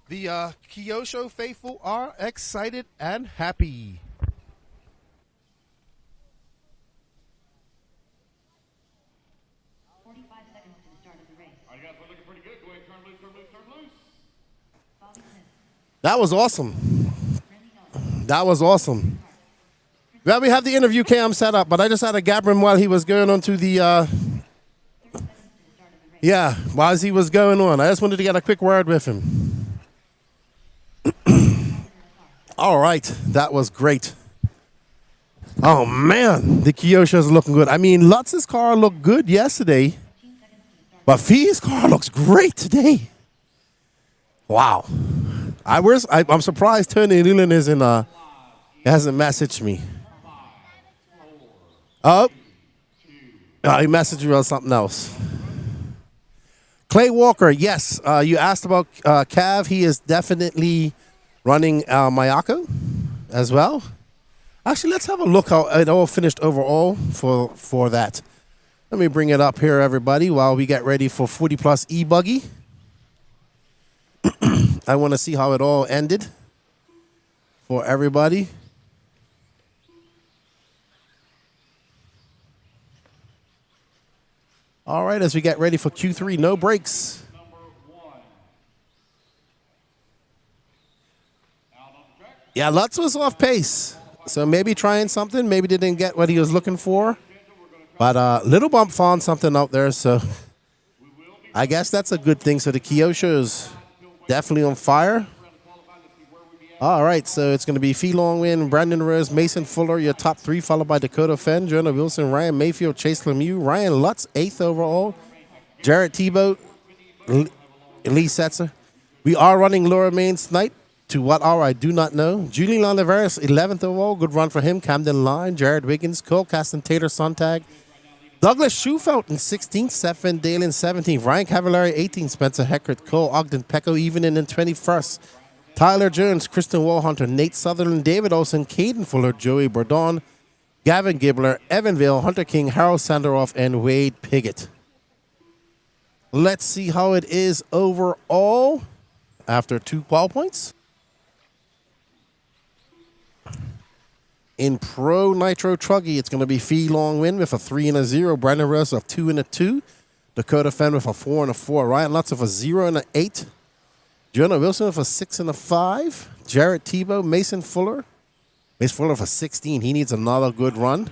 The Kyosho faithful are excited and happy. That was awesome. That was awesome. Well, we have the interview cam set up, but I just had to gab him while he was going on to the Yeah, while he was going on, I just wanted to get a quick word with him. All right, that was great. Oh, man, the Kyosho's looking good. I mean, Lutz's car looked good yesterday, but Fee's car looks great today. Wow. I'm surprised Tony Leland hasn't messaged me. Oh, he messaged me on something else. Clay Walker, yes, you asked about Cav. He is definitely running Mayako as well. Actually, let's have a look how it all finished overall for that. Let me bring it up here, everybody, while we get ready for 40 plus eBuggy. I want to see how it all ended for everybody. All right, as we get ready for Q3, no breaks. Yeah, Lutz was off pace. So maybe trying something. Maybe didn't get what he was looking for. But Little Bump found something out there. So I guess that's a good thing. So the Kyosho's definitely on fire. All right, so it's going to be Fee Longwin, Brandon Rose, Mason Fuller, your top three, followed by Dakota Fenn, Jonah Wilson, Ryan Mayfield, Chase Lemieux, Ryan Lutz, 8th overall, Jarrett Tebow, Lee Setzer. We are running Laura Main's night. To what hour, I do not know. Julian Oliveris, 11th overall, good run for him. Camden Line, Jared Wiggins, Cole Caston, Taylor Sontag. Douglas Schufelt in 16th, Seth Van Dalen 17th, Ryan Cavallari 18th, Spencer Heckert, Cole Ogden, Pecco Evening in 21st. Tyler Jones, Kristen Wallhunter, Nate Sutherland, David Olson, Caden Fuller, Joey Bourdon, Gavin Gibbler, Evanville, Hunter King, Harold Sanderoff, and Wade Piggott. Let's see how it is overall after 2 qual points. In Pro Nitro Truggy, it's going to be Fee Long Win with a 3 and a 0. Brandon Rose with a 2 and a 2. Dakota Fenn with a 4 and a 4. Ryan Lutz with a 0 and an 8. Jonah Wilson with a 6 and a 5. Jarrett Tebow, Mason Fuller. Mason Fuller with a 16. He needs another good run.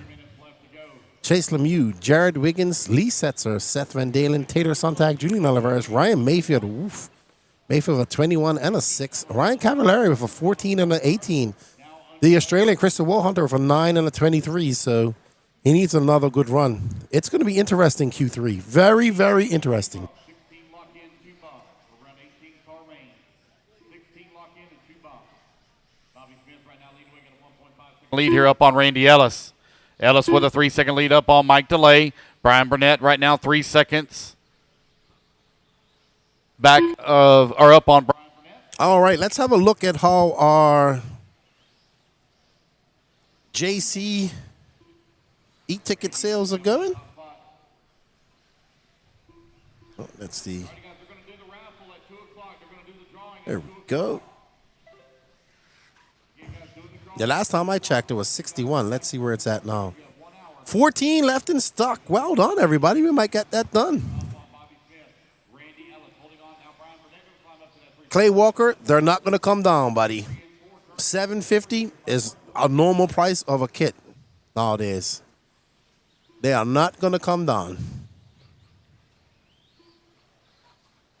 Chase Lemieux, Jared Wiggins, Lee Setzer, Seth Van Dalen, Taylor Sontag, Julian Oliveris, Ryan Mayfield. Oof. Mayfield with a 21 and a 6. Ryan Cavallari with a 14 and an 18. The Australian Kristen Wallhunter with a 9 and a 23, so he needs another good run. It's going to be interesting, Q3. Very, very interesting. 16 lock in, 2 bucks. Around 18 car range. 16 lock in and 2 bucks. Bobby Smith right now leading at a 1.5 Lead here up on Randy Ellis. Ellis with a 3-second lead up on Mike DeLay. Brian Burnett right now 3 seconds back of or up on Brian Burnett. All right, let's have a look at how our JC e-ticket sales are going. Oh, let's see. There we go. The last time I checked, it was 61. Let's see where it's at now. 14 left in stock. Well done, everybody. We might get that done. Clay Walker, they're not going to come down, buddy. $750 is a normal price of a kit nowadays. They are not going to come down.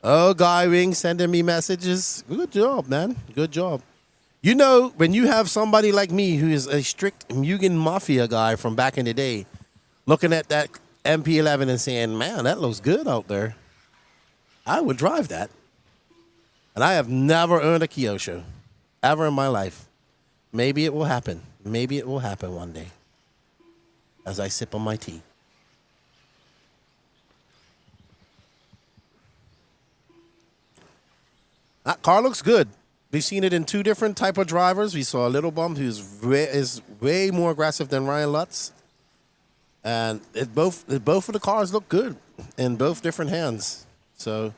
Oh, Guy Wing sending me messages. Good job, man. Good job. You know, when you have somebody like me who is a strict Mugen Mafia guy from back in the day, looking at that MP11 and saying, man, that looks good out there, I would drive that. And I have never earned a Kyosho, ever in my life. Maybe it will happen. Maybe it will happen one day as I sip on my tea. That car looks good. We've seen it in 2 different type of drivers. We saw a Little Bump who's is way more aggressive than Ryan Lutz. And both of the cars look good in both different hands. So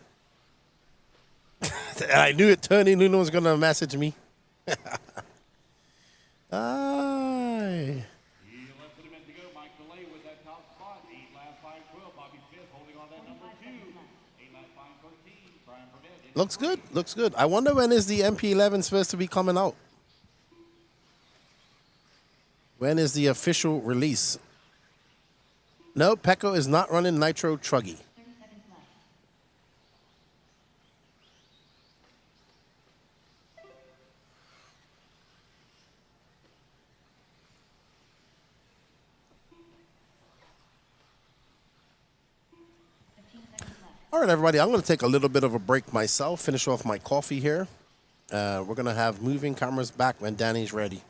I knew it. Tony Luna was going to message me. Aye. Looks good. Looks good. I wonder when is the MP11 supposed to be coming out? When is the official release? No, Pecco is not running Nitro Truggy. All right, everybody, I'm going to take a little bit of a break myself, finish off my coffee here. We're going to have moving cameras back when Danny's ready.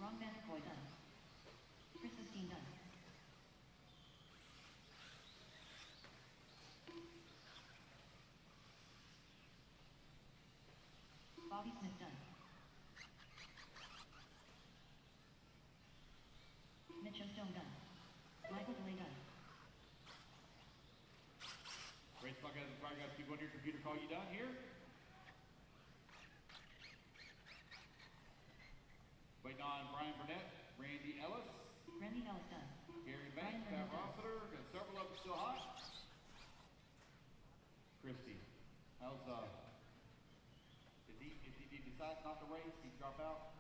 Wrong banner boy done. Chris's team done. Bobby Smith done. Mitchum Stone done. Michael Delay done. Race clock has expired, guys. Keep on your computer call you done here. Waiting on Brian Burnett, Randy Ellis, Randy Ellis done. Gary Banks, Pat Rossiter, got several of them still hot. Christie, how's if he decides not to race, he drop out?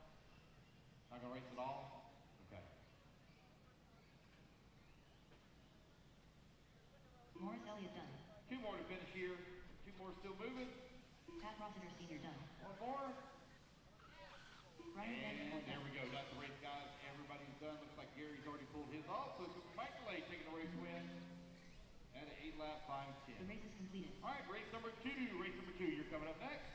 Not gonna race at all? Okay. Morris Elliott done. Two more to finish here. Two more still moving. Pat Rossiter Senior done. One more. Ryan Van And there we go. That's the race, guys. Everybody's done. Looks like Gary's already pulled his off. So it's Mike Delay taking the race win at an 8-lap 5:10. The race is completed. All right, race number two. Race number two. You're coming up next.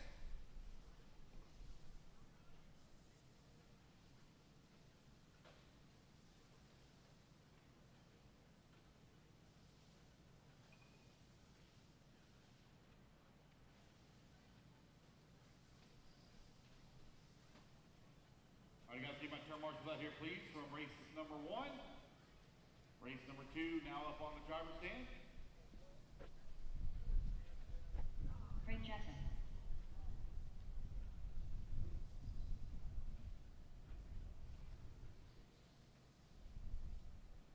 All right, you guys see my turn marshals out here, please, from race number one. Race number two now up on the driver's stand. Craig Jackson.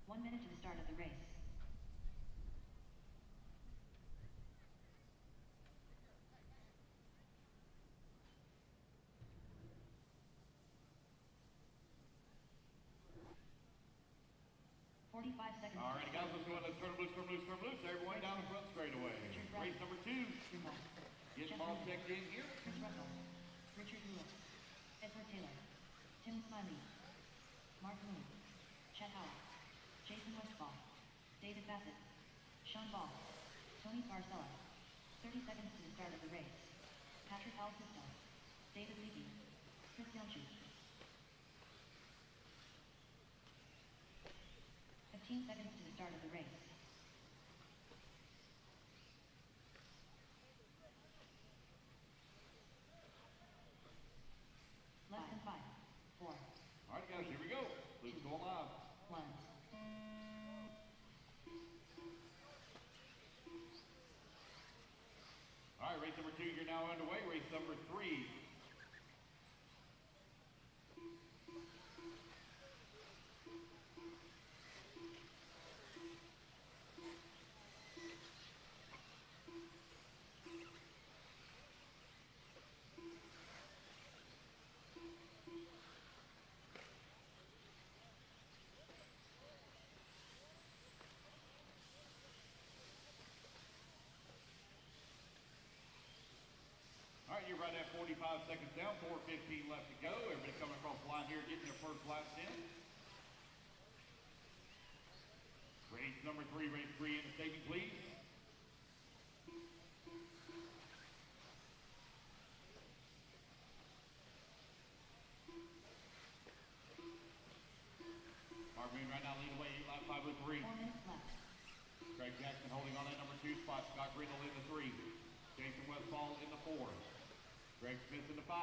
One minute to the start of the race. Seconds. All right, guys, let's go ahead. Let's turn loose, turn loose, turn loose. Everyone down the front straightaway. Race number two. Get Mark checked in here. Chris Russell. Richard Lewis. Edward Taylor. Tim Smiley. Mark Moon. Chet Howard. Jason Westfall. David Bassett. Sean Ball. Tony Barcella. 30 seconds to the start of the race. Patrick Alsisto. David Levy. Chris Yelchu. 15 seconds to the start of the race. Less than 5, 4. All right, guys, here we go. Luke's going live. 1. All right, race number two, you're now underway. Race number three. All right, you're right at 45 seconds down, 4:15 left to go. Everybody coming across the line here, getting their first laps in. Race number three, race three in the staging, please. Mark Green right now leading away, 8 lap 5:03. 4 minutes left. Craig Jackson holding on that number 2 spot. Scott Grindle in the 3. Jason Westfall in the 4. Greg Smith in the 5.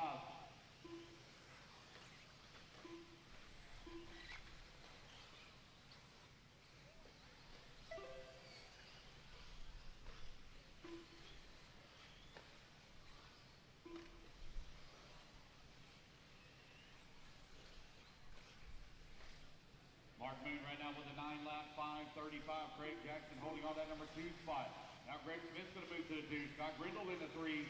Mark Moon right now with a 9-lap 5:35. Craig Jackson holding on that number 2 spot. Now Greg Smith's going to move to the 2. Scott Grindle in the 3.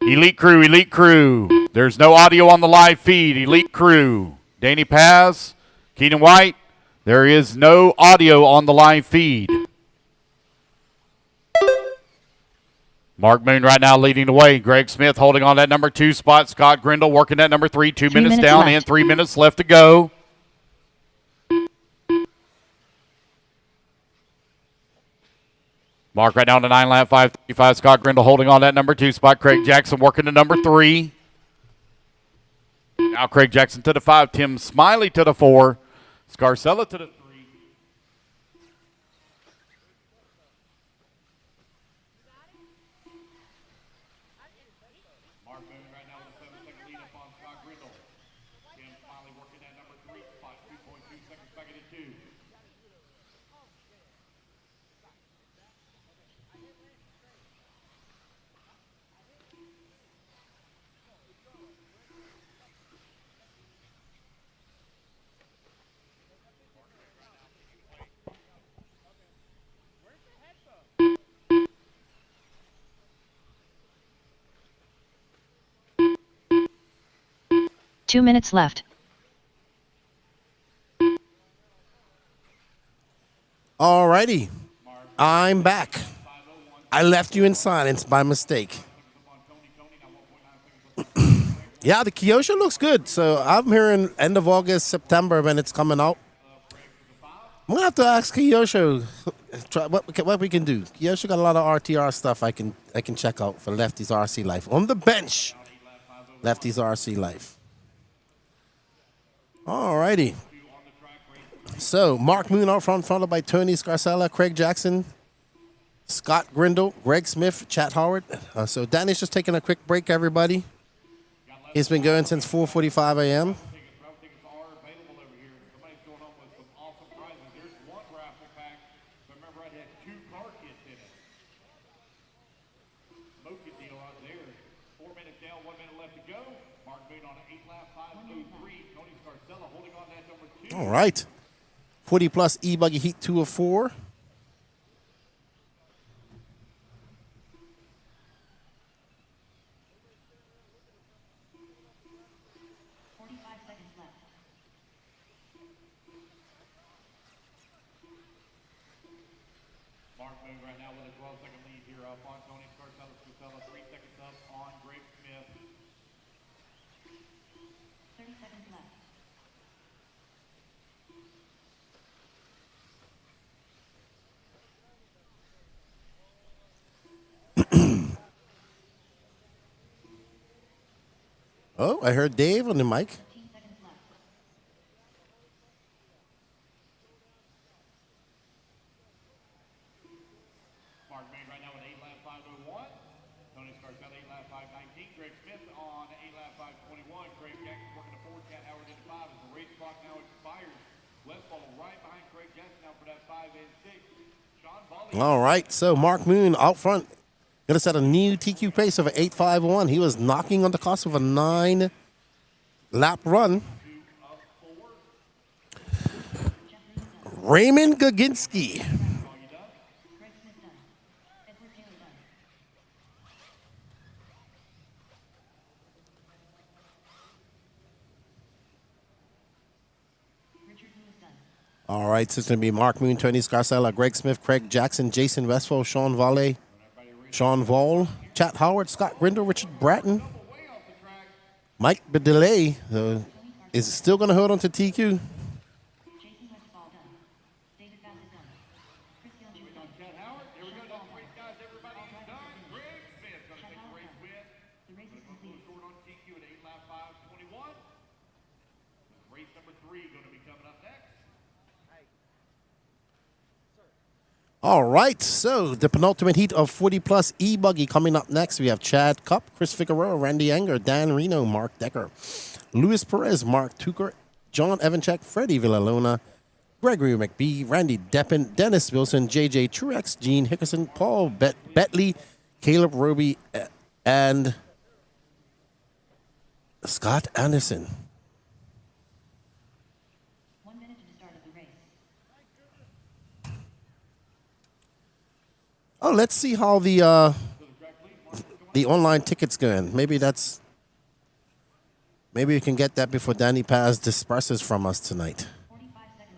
Elite Crew, Elite Crew. There's no audio on the live feed. Elite Crew. Danny Paz, Keenan White. There is no audio on the live feed. Mark Moon right now leading the way. Greg Smith holding on that number 2 spot. Scott Grindle working that number 3. 2 minutes down left. and 3 minutes left to go. Mark right down to 9 lap 5:35. Scott Grindle holding on that number 2 spot. Craig Jackson working the number 3. Now Craig Jackson to the 5. Tim Smiley to the 4. Scarcella to the 3. Mark Moon right now with a 7-second lead up on Scott Grindle. Tim Smiley working that number 3 spot. 2.2 seconds back into 2. Two minutes left. Alrighty. I'm back. I left you in silence by mistake. Yeah, the Kyosho looks good. So I'm hearing end of August, September when it's coming out. I'm gonna have to ask Kyosho what we can do. Kyosho got a lot of RTR stuff I can check out for Lefty's RC Life. On the bench. Lefty's RC Life. Alrighty. So Mark Moon out front, followed by Tony Scarcella, Craig Jackson, Scott Grindle, Greg Smith, Chat Howard. So Danny's just taking a quick break, everybody. He's been going since 4:45 a.m. All right. 40 plus eBuggy Heat 2 of 4. Mark Moon right now with a 12-second lead here up on Tony Scarcella. 3 seconds up on Greg Smith. 30 seconds left. Oh, I heard Dave on the mic. 15 seconds left. Mark Moon right now with 8 lap 5:01. Tony Scarcella 8 lap 5:19. Greg Smith on 8 lap 5:21. Craig Jackson working the 4. Cat Howard into 5 as the race clock now expires. Westfall right behind Craig Jackson now for that 5 and 6. Sean Volley. All right, so Mark Moon out front. Gonna set a new TQ pace of an 8.51. He was knocking on the cost of a 9-lap run. Raymond Gaginski. All right, so it's going to be Mark Moon, Tony Scarcella, Greg Smith, Craig Jackson, Jason Westphal, Sean Volley, Sean Vall, Chat Howard, Scott Grindle, Richard Bratton, Mike Bedelay is still going to hold on to TQ. All right, so the penultimate heat of 40 plus eBuggy coming up next. We have Chad Cup, Chris Figueroa, Randy Anger, Dan Reno, Mark Decker, Luis Perez, Mark Tucker, John Evanchek, Freddie Villalona, Gregory McBee, Randy Deppen, Dennis Wilson, JJ Truex, Gene Hickerson, Paul Betley, Caleb Roby, and Scott Anderson. 1 minute to the start of the race. Oh, let's see how the online tickets going. Maybe we can get that before Danny Paz disperses from us tonight.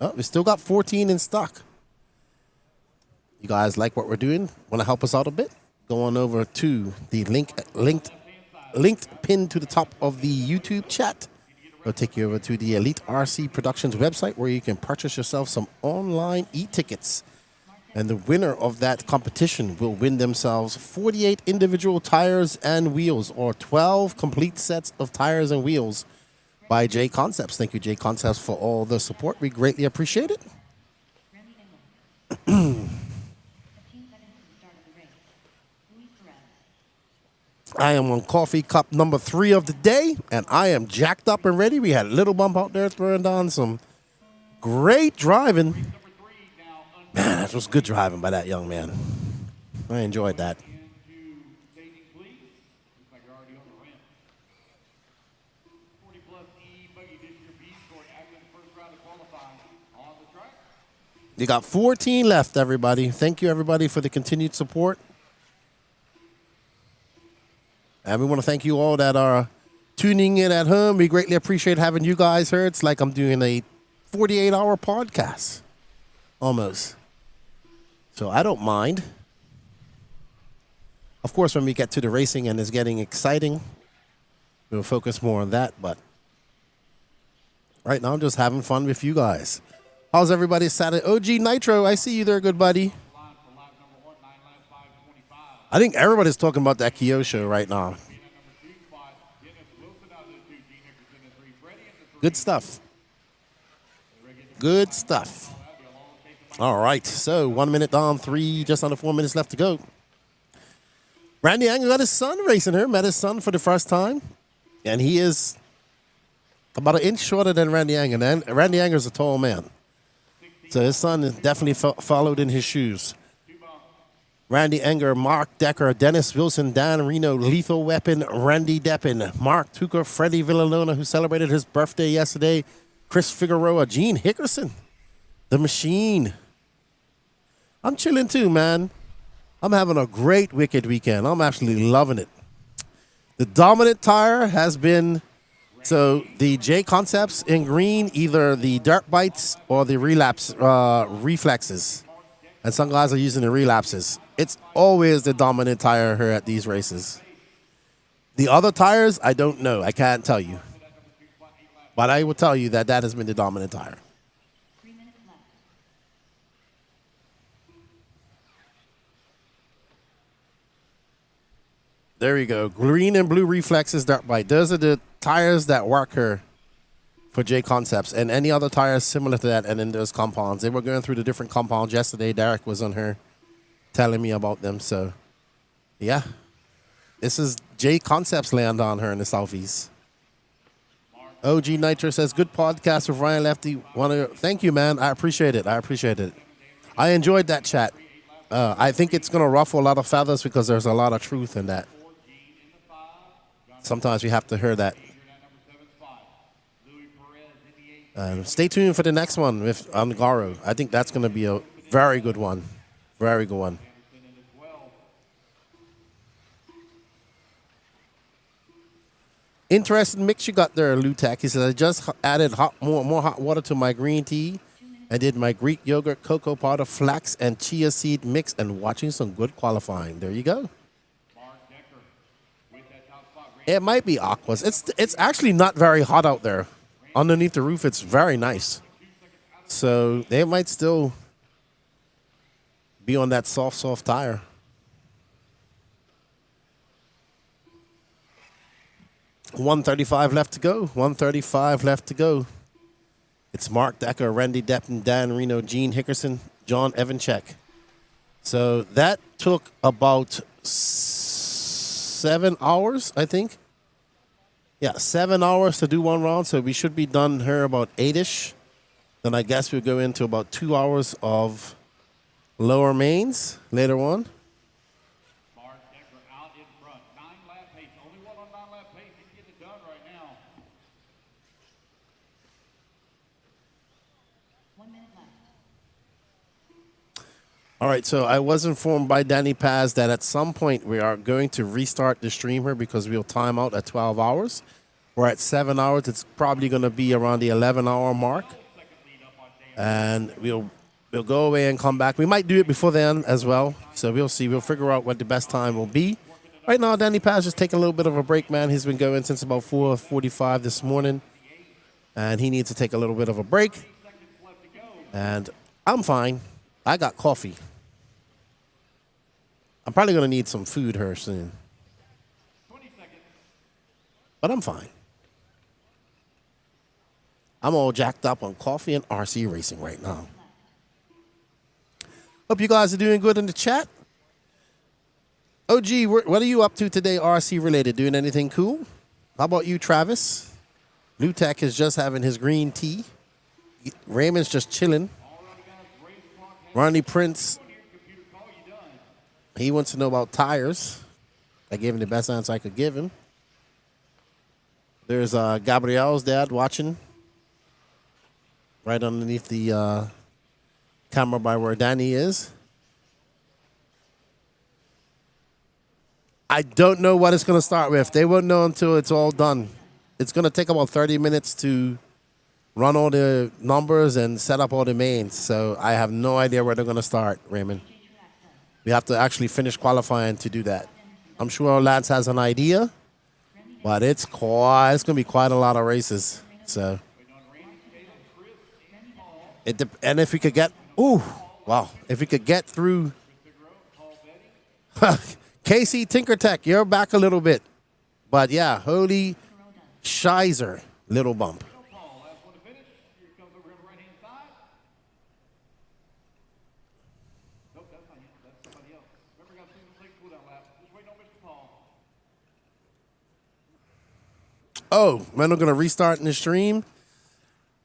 Oh, we still got 14 in stock. You guys like what we're doing? Want to help us out a bit? Go on over to the linked pin to the top of the YouTube chat. It'll take you over to the Elite RC Productions website where you can purchase yourself some online e-tickets. And the winner of that competition will win themselves 48 individual tires and wheels, or 12 complete sets of tires and wheels by J Concepts. Thank you, J Concepts, for all the support. We greatly appreciate it. I am on coffee cup number 3 of the day, and I am jacked up and ready. We had a little bump out there throwing down some great driving. Man, that was good driving by that young man. I enjoyed that. You got 14 left, everybody. Thank you, everybody, for the continued support. And we want to thank you all that are tuning in at home. We greatly appreciate having you guys here. It's like I'm doing a 48-hour podcast, almost. So I don't mind. Of course, when we get to the racing and it's getting exciting, we'll focus more on that. But right now, I'm just having fun with you guys. How's everybody's Saturday? OG Nitro, I see you there, good buddy. I think everybody's talking about that Kyo show right now. Good stuff. Good stuff. All right, so 1 minute down, just under 4 minutes left to go. Randy Anger got his son racing here. Met his son for the first time. And he is about an inch shorter than Randy Anger. And Randy Anger is a tall man. So his son definitely followed in his shoes. Randy Anger, Mark Decker, Dennis Wilson, Dan Reno, Lethal Weapon, Randy Deppin, Mark Tucker, Freddie Villalona, who celebrated his birthday yesterday, Chris Figueroa, Gene Hickerson, The Machine. I'm chilling too, man. I'm having a great Wicked weekend. I'm actually loving it. The dominant tire has been, so the J Concepts in green, either the dirt bites or the reflexes. And some guys are using the relapses. It's always the dominant tire here at these races. The other tires, I don't know. I can't tell you. But I will tell you that has been the dominant tire. There you go. Green and blue reflexes, dirt bite. Those are the tires that work here for J Concepts. And any other tires similar to that, and then those compounds. They were going through the different compounds yesterday. Derek was on here telling me about them. So, yeah. This is J Concepts land on her in the Southeast. OG Nitro says, good podcast with Ryan Lefty. Thank you, man. I appreciate it. I enjoyed that chat. I think it's going to ruffle a lot of feathers because there's a lot of truth in that. Sometimes we have to hear that. Stay tuned for the next one with Angaro. I think that's going to be a very good one. Very good one. Interesting mix you got there, Lutek. He says, I just added more hot water to my green tea. I did my Greek yogurt, cocoa powder, flax, and chia seed mix, and watching some good qualifying. There you go. It might be aquas. It's actually not very hot out there. Underneath the roof, it's very nice. So they might still be on that soft tire. $135 left to go. $135 left to go. It's Mark Decker, Randy Deppin, Dan Reno, Gene Hickerson, John Evanchek. So that took about 7 hours, I think. Yeah, 7 hours to do one round, so we should be done here about 8-ish. Then I guess we'll go into about 2 hours of lower mains later on. Mark Decker out in front. 9-lap pace. Only one on 9-lap pace. He can get it done right now. 1 minute left. All right, so I was informed by Danny Paz that at some point we are going to restart the stream here because we'll time out at 12 hours. We're at 7 hours. It's probably going to be around the 11-hour mark. and we'll go away and come back. We might do it before then as well. So we'll see. We'll figure out what the best time will be. Right now, Danny Paz just taking a little bit of a break, man. He's been going since about 4:45 this morning, and he needs to take a little bit of a break. And I'm fine. I got coffee. I'm probably going to need some food here soon. But I'm fine. I'm all jacked up on coffee and RC racing right now. Hope you guys are doing good in the chat. OG, what are you up to today, RC related? Doing anything cool? How about you, Travis? Lutek is just having his green tea. Raymond's just chilling. Ronnie Prince, he wants to know about tires. I gave him the best answer I could give him. There's Gabrielle's dad watching right underneath the camera by where Danny is. I don't know what it's going to start with. They won't know until it's all done. It's going to take about 30 minutes to run all the numbers and set up all the mains. So I have no idea where they're going to start, Raymond. We have to actually finish qualifying to do that. I'm sure Lance has an idea, but it's going to be quite a lot of races. So, and if we could get, if we could get through. Casey Tinkertech, you're back a little bit. But yeah, holy shizer, little bump. Oh, man, I'm going to restart in the stream.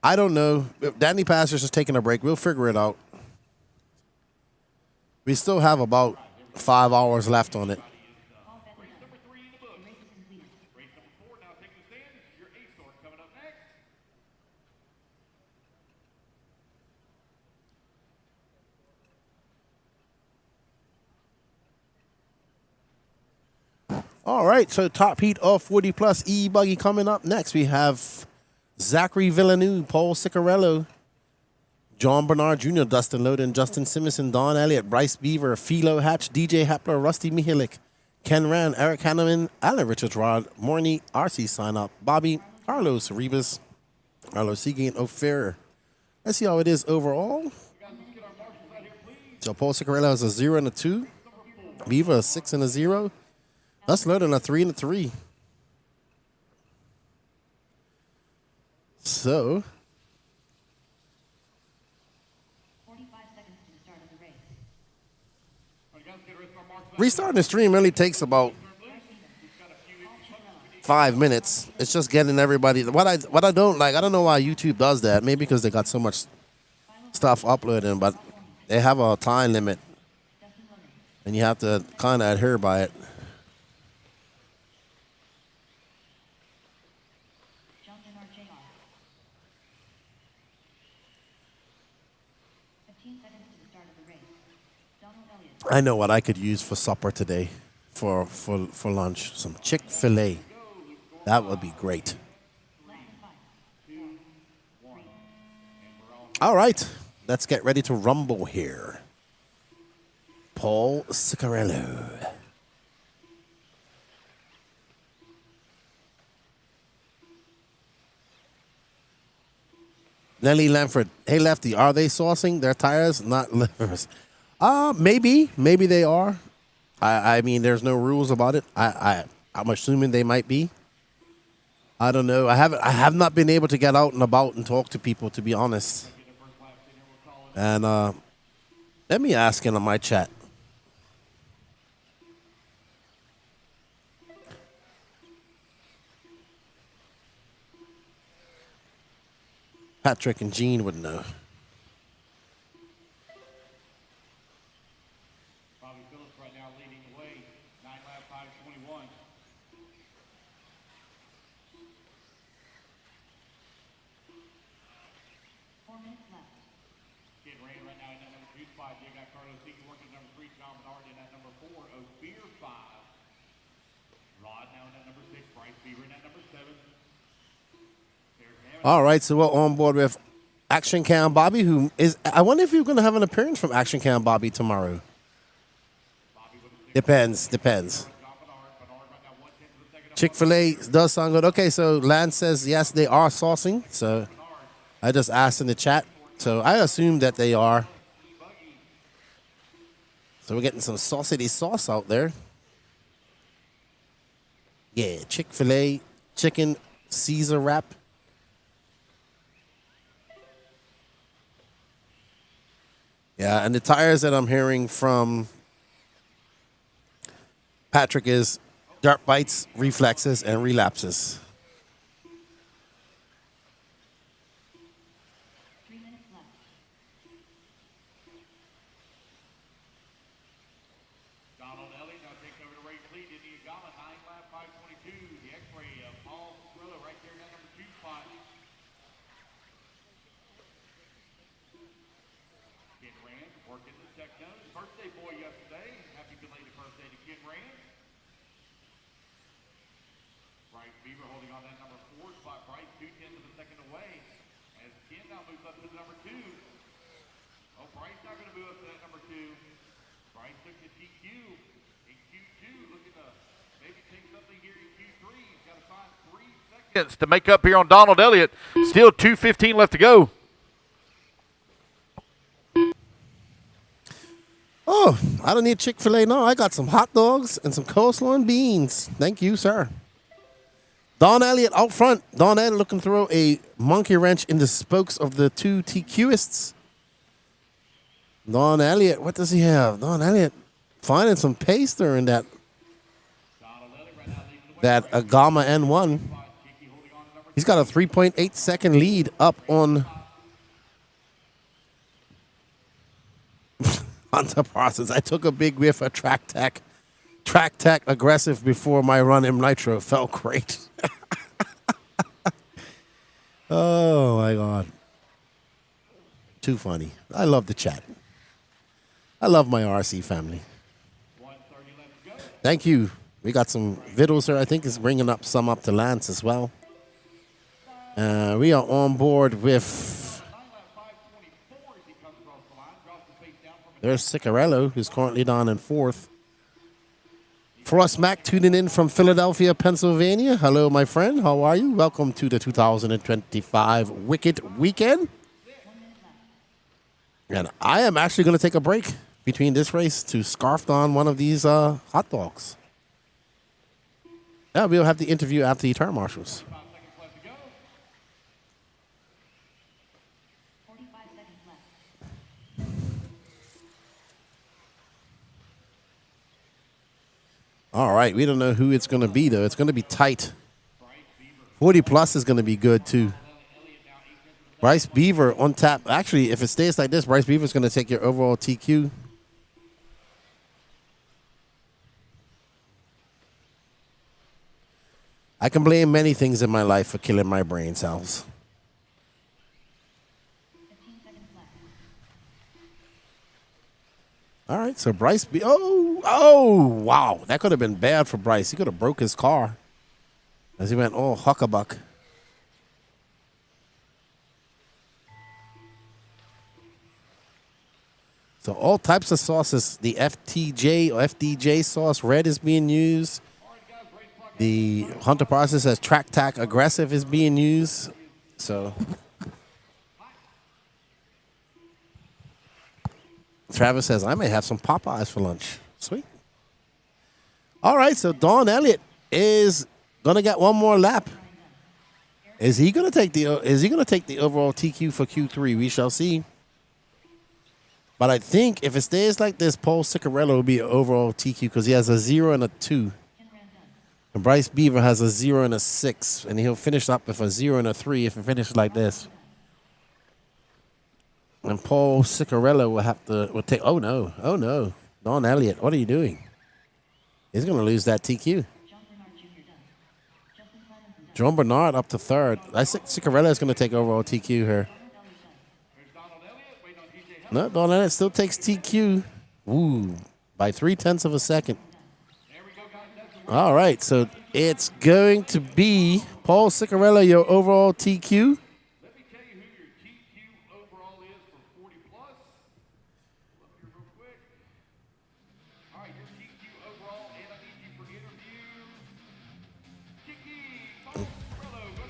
I don't know. Danny Pastor's just taking a break. We'll figure it out. We still have about 5 hours left on it. All right, so top heat of 40 plus eBuggy coming up next. We have Zachary Villeneuve, Paul Ciccarello, John Bernard Jr., Dustin Loden, Justin Simonson, Don Elliott, Bryce Beaver, Philo Hatch, DJ Hepler, Rusty Mihalik, Ken Rand, Eric Hanneman, Alan Richards Rod, Morney, RC Sign Up, Bobby, Carlos Rebus, Carlos Seagate, Ophir. Let's see how it is overall. So Paul Ciccarello has a 0 and a 2. Beaver a 6 and a 0. Dustin Loden a 3 and a 3. So restarting the stream only takes about 5 minutes. It's just getting everybody. What I don't like, I don't know why YouTube does that. Maybe because they got so much stuff uploading, but they have a time limit, and you have to kind of adhere by it. I know what I could use for supper today, for lunch. Some Chick-fil-A. That would be great. All right, let's get ready to rumble here. Paul Ciccarello. Nelly Lamford. Hey, Lefty, are they saucing their tires, not livers? Maybe they are. I mean, there's no rules about it. I'm assuming they might be. I don't know. I have not been able to get out and about and talk to people, to be honest. And let me ask in my chat. Patrick and Gene would know. All right, so we're on board with Action Cam Bobby, who is, I wonder if you're going to have an appearance from Action Cam Bobby tomorrow. Depends. Chick-fil-A does sound good. Okay, so Lance says, yes, they are saucing. So I just asked in the chat. So I assume that they are. So we're getting some saucity sauce out there. Yeah, Chick-fil-A chicken Caesar wrap. Yeah, and the tires that I'm hearing from Patrick is dirt bites, reflexes, and relapses. Donald Elliott now takes over the race lead in the Agama 9-lap 5:22. The X-ray of Paul Skrilla right there in that number 2 spot. Ken Rand working the check nose. Birthday boy yesterday. Happy belated birthday to Ken Rand. Bryce Beaver holding on that number 4 spot. Bryce 2/10 of a second away. As Ken now moves up to the number 2. Oh, Bryce not going to move up to that number 2. Bryce took the DQ in Q2. Looking to maybe take something here in Q3. He's got to find 3 seconds To make up here on Donald Elliott. Still 2:15 left to go. Oh, I don't need Chick-fil-A now. I got some hot dogs and some coleslaw and beans. Thank you, sir. Don Elliott out front. Don Elliott looking to throw a monkey wrench in the spokes of the 2 TQists. Don Elliott, what does he have? Don Elliott finding some pace there in that Agama N1. He's got a 3.8 second lead up on Hunter Parsons. I took a big whiff of track tack aggressive before my run in Nitro. Felt great. Oh my God. Too funny. I love the chat. I love my RC family. Thank you. We got some vittles here. I think it's bringing up some up to Lance as well. We are on board with. There's Ciccarello, who's currently down in 4th. Frost Mac tuning in from Philadelphia, Pennsylvania. Hello, my friend. How are you? Welcome to the 2025 Wicked Weekend. And I am actually going to take a break between this race to scarf on one of these hot dogs. Yeah, we'll have the interview after the turn marshals. All right, we don't know who it's going to be, though. It's going to be tight. 40 plus is going to be good, too. Bryce Beaver on tap. Actually, if it stays like this, Bryce Beaver is going to take your overall TQ. I can blame many things in my life for killing my brain cells. All right, so Bryce oh, wow. That could have been bad for Bryce. He could have broke his car as he went, oh, huckabuck. So all types of sauces. The FTJ or FDJ sauce, red, is being used. The Hunter Process as Track Tack Aggressive is being used. So Travis says, I may have some Popeyes for lunch. Sweet. All right, so Don Elliott is gonna get one more lap. Is he gonna take the overall TQ for Q3? We shall see. But I think if it stays like this, Paul Ciccarello will be an overall TQ because he has a 0 and a 2. And Bryce Beaver has a 0 and a 6. And he'll finish up with a 0 and a 3 if it finishes like this. And Paul Ciccarello will take, oh no. Don Elliott, what are you doing? He's going to lose that TQ. John Bernard up to 3rd. I think Ciccarello is going to take overall TQ here. No, Don Elliott still takes TQ. Ooh, by 0.3 of a second. All right, so it's going to be Paul Ciccarello, your overall TQ.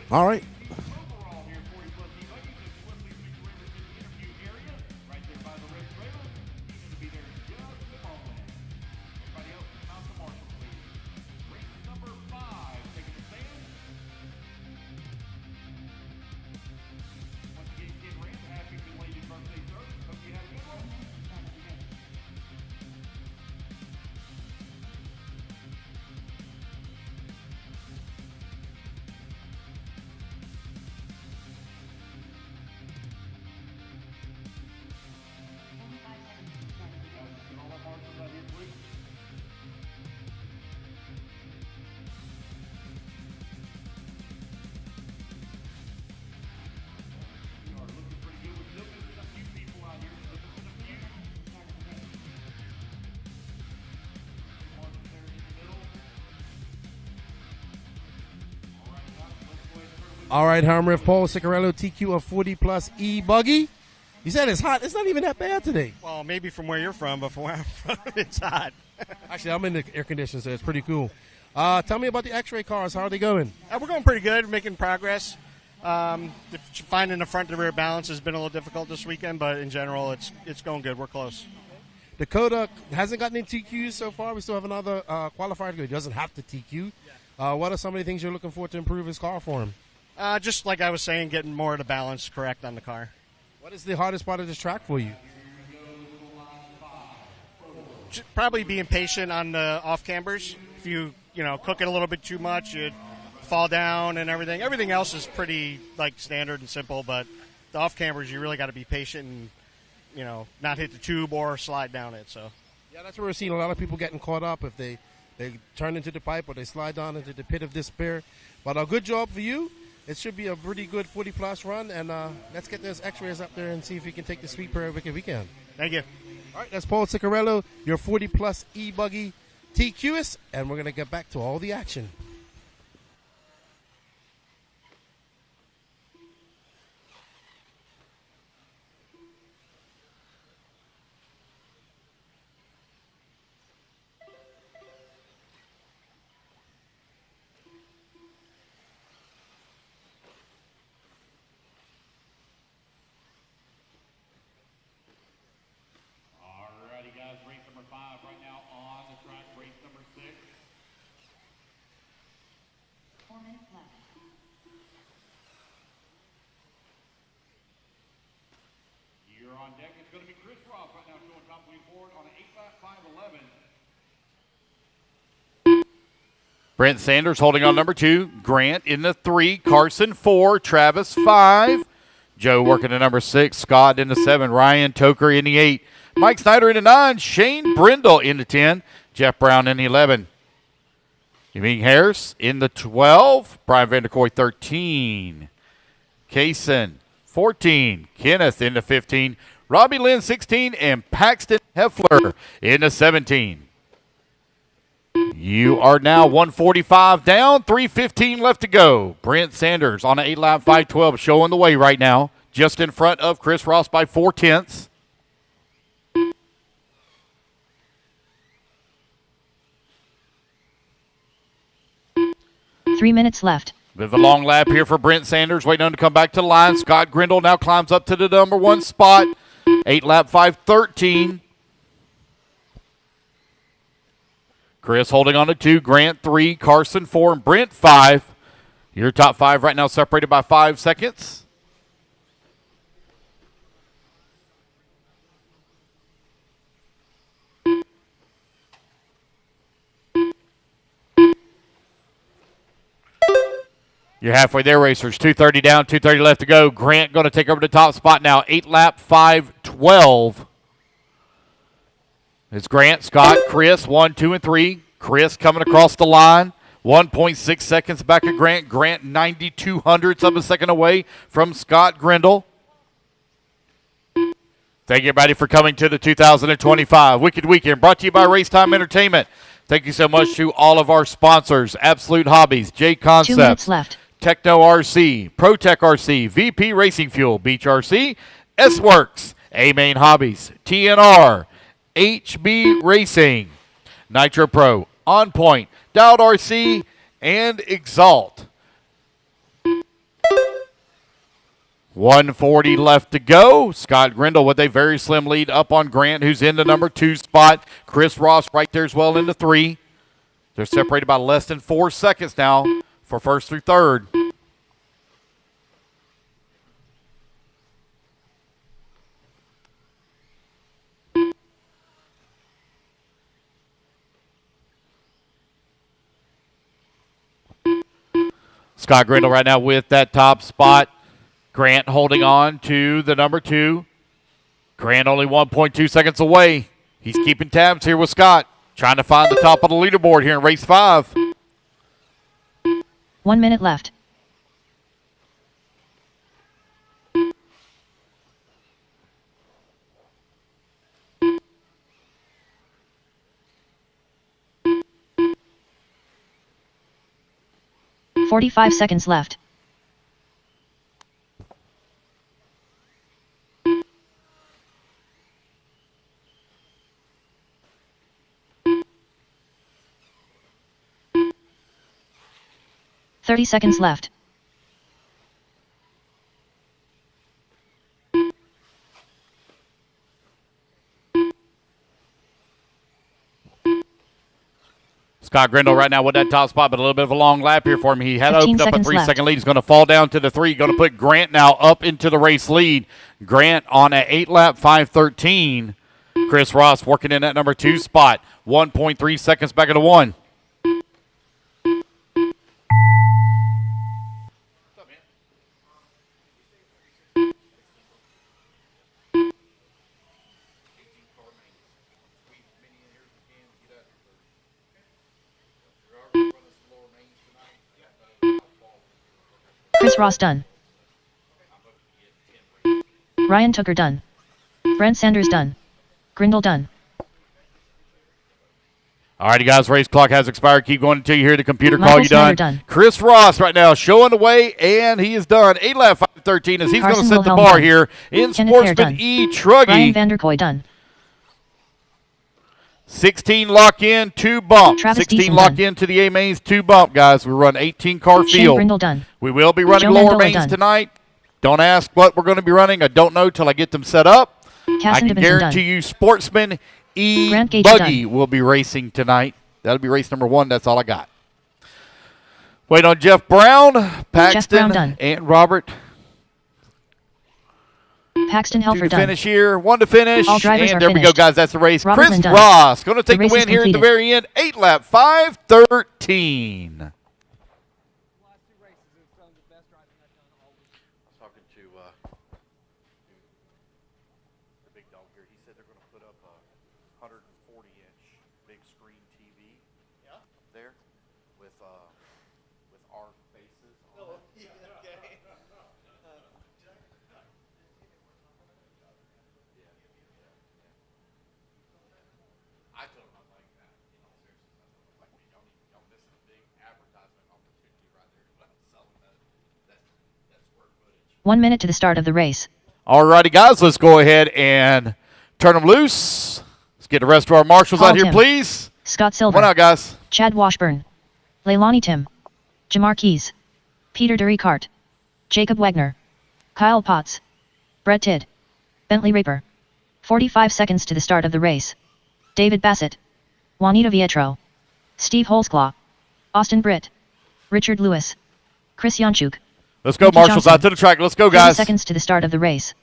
All right. Overall here, 40 plus eBuggy, just swiftly make your way to the interview area, right there by the red trailer. He's going to be there in just a moment. Everybody else, mount the marshal, please. Race number 5, taking the stand. Once again, Ken Rand, happy belated birthday, sir. Hope you had a good one. Get all our marshals out here, please. We are looking pretty good. We're still missing a few people out here. Still missing a few. Marshals there in the middle. All right, guys, let's go ahead and turn it with All right, Harmriff Paul Ciccarello, TQ of 40 plus eBuggy. You said it's hot. It's not even that bad today. Well, maybe from where you're from, but from where I'm from, it's hot. Actually, I'm in the air conditioner, so it's pretty cool. Tell me about the X-ray cars. How are they going? We're going pretty good, making progress. Finding the front to rear balance has been a little difficult this weekend, but in general, it's going good. We're close. Dakota hasn't gotten any TQs so far. We still have another qualifier to go. He doesn't have to TQ. What are some of the things you're looking for to improve his car for him? Just like I was saying, getting more of the balance correct on the car. What is the hardest part of this track for you? Probably being patient on the off cambers. If you cook it a little bit too much, you'd fall down and everything. Everything else is pretty standard and simple, but the off cambers you really got to be patient and not hit the tube or slide down it. So Yeah, that's where we're seeing a lot of people getting caught up if they turn into the pipe or they slide down into the pit of despair. But a good job for you. It should be a pretty good 40-plus run, and let's get those X-rays up there and see if we can take the sweep per Wicked Weekend. thank you. All right, that's Paul Ciccarello, your 40-plus eBuggy TQS, and we're going to get back to all the action. Alrighty, guys, race number 5 right now on the track. Race number 6. 4 minutes left. You're on deck. It's going to be Chris Ross right now showing top wheel forward on an 8-lap 5:11. Brent Sanders holding on number 2. Grant in the 3. Carson 4. Travis 5. Joe working at number 6. Scott in the 7. Ryan Toker in the 8. Mike Snyder in the 9. Shane Brindle in the 10. Jeff Brown in the 11. Yving Harris in the 12. Brian Vanderkoy 13. Kaysen 14. Kenneth in the 15. Robbie Lynn 16. And Paxton Heffler in the 17. You are now 145 down, 3:15 left to go. Brent Sanders on an 8-lap 5:12 showing the way right now, just in front of Chris Ross by 0.4. 3 minutes left. Bit of a long lap here for Brent Sanders, waiting on him to come back to the line. Scott Grindle now climbs up to the number 1 spot, 8-lap 5:13. Chris holding on to 2, Grant 3, Carson 4, and Brent 5. Your top 5 right now separated by 5 seconds. You're halfway there, racers. 2:30 down, 2:30 left to go. Grant going to take over the top spot now. 8-lap 5:12. It's Grant, Scott, Chris, 1, 2, and 3. Chris coming across the line. 1.6 seconds back of Grant. Grant 92 hundredths of a second away from Scott Grindle. Thank you, everybody, for coming to the 2025 Wicked Weekend, brought to you by Racetime Entertainment. Thank you so much to all of our sponsors, Absolute Hobbies, J 2 Concepts, minutes left. Techno RC, ProTech RC, VP Racing Fuel, Beach RC, S-Works, A-Main Hobbies, TNR, HB Racing, Nitro Pro, On Point, Dowd RC, and Exalt. 140 left to go. Scott Grindle with a very slim lead up on Grant, who's in the number 2 spot. Chris Ross right there as well into 3. They're separated by less than 4 seconds now for first through third. Scott Grindle right now with that top spot. Grant holding on to the number 2. Grant only 1.2 seconds away. He's keeping tabs here with Scott, trying to find the top of the leaderboard here in race 5. 1 minute left. "45 seconds left. "30 seconds left. Scott Grindle right now with that top spot, but a little bit of a long lap here for him. He had 15 opened up a seconds 3-second left. lead. He's going to fall down to the 3. Going to put Grant now up into the race lead. Grant on an 8-lap 5:13. Chris Ross working in that number 2 spot. 1.3 seconds back of the 1. Chris Ross done. Ryan Tucker done. Brent Sanders done. Grindle done. All righty, guys, race clock has expired. Keep going until you hear the computer call Michael you Snyder done. done. Chris Ross right now showing the way, and he is done. 8-lap 5:13 as he's going to Carson set the Wilhelm bar done. here in Kenneth Hare Sportsman done. eTruggy. Ryan Vanderkoy done. 16 lock in, 2 bump. Travis 16 Deason lock done. into the A mains, 2 bump, guys. We run 18-car Shane field. Grindle done. We will be running Joe lower Mandola mains done. tonight. Don't ask what we're going to be running. I don't know till I get them set up. I Casson can Dibinson guarantee done. you Sportsman Grant Gage eBuggy done. will be racing tonight. That'll be race number 1. That's all I got. Wait on Jeff Brown, Paxton, done. and Robert. Paxton 2 Helfer to done. finish here, 1 to finish, All drivers and are there we go, finished. guys. That's the race. Robertman Chris done. Ross going to The take the race win is here at the completed. very end. 8-lap 5:13. Talking to the big dog here. He said they're going to put up a 140-inch big screen TV up there with our faces on it. I told him, I'm like, seriously, like, y'all missing a big advertisement opportunity right there. Selling that square footage. 1 minute to the start of the race. Alrighty, guys, let's go ahead and turn them loose. Let's get the rest of our marshals Paul out here, Tim. please. Scott Come on Silver. out, guys. Chad Washburn. Leilani Tim. Jamar Keys. Peter DeRicart. Jacob Wagner. Kyle Potts. Brett Tidd. Bentley Raper. 45 seconds to the start of the race. David Bassett. Juanito Vietro. Steve Holsclaw. Austin Britt. Richard Lewis. Chris Yanchuk. Let's go, Ricky marshals, Johnson. out to the track. Let's go, 30 guys. seconds to the start of the race.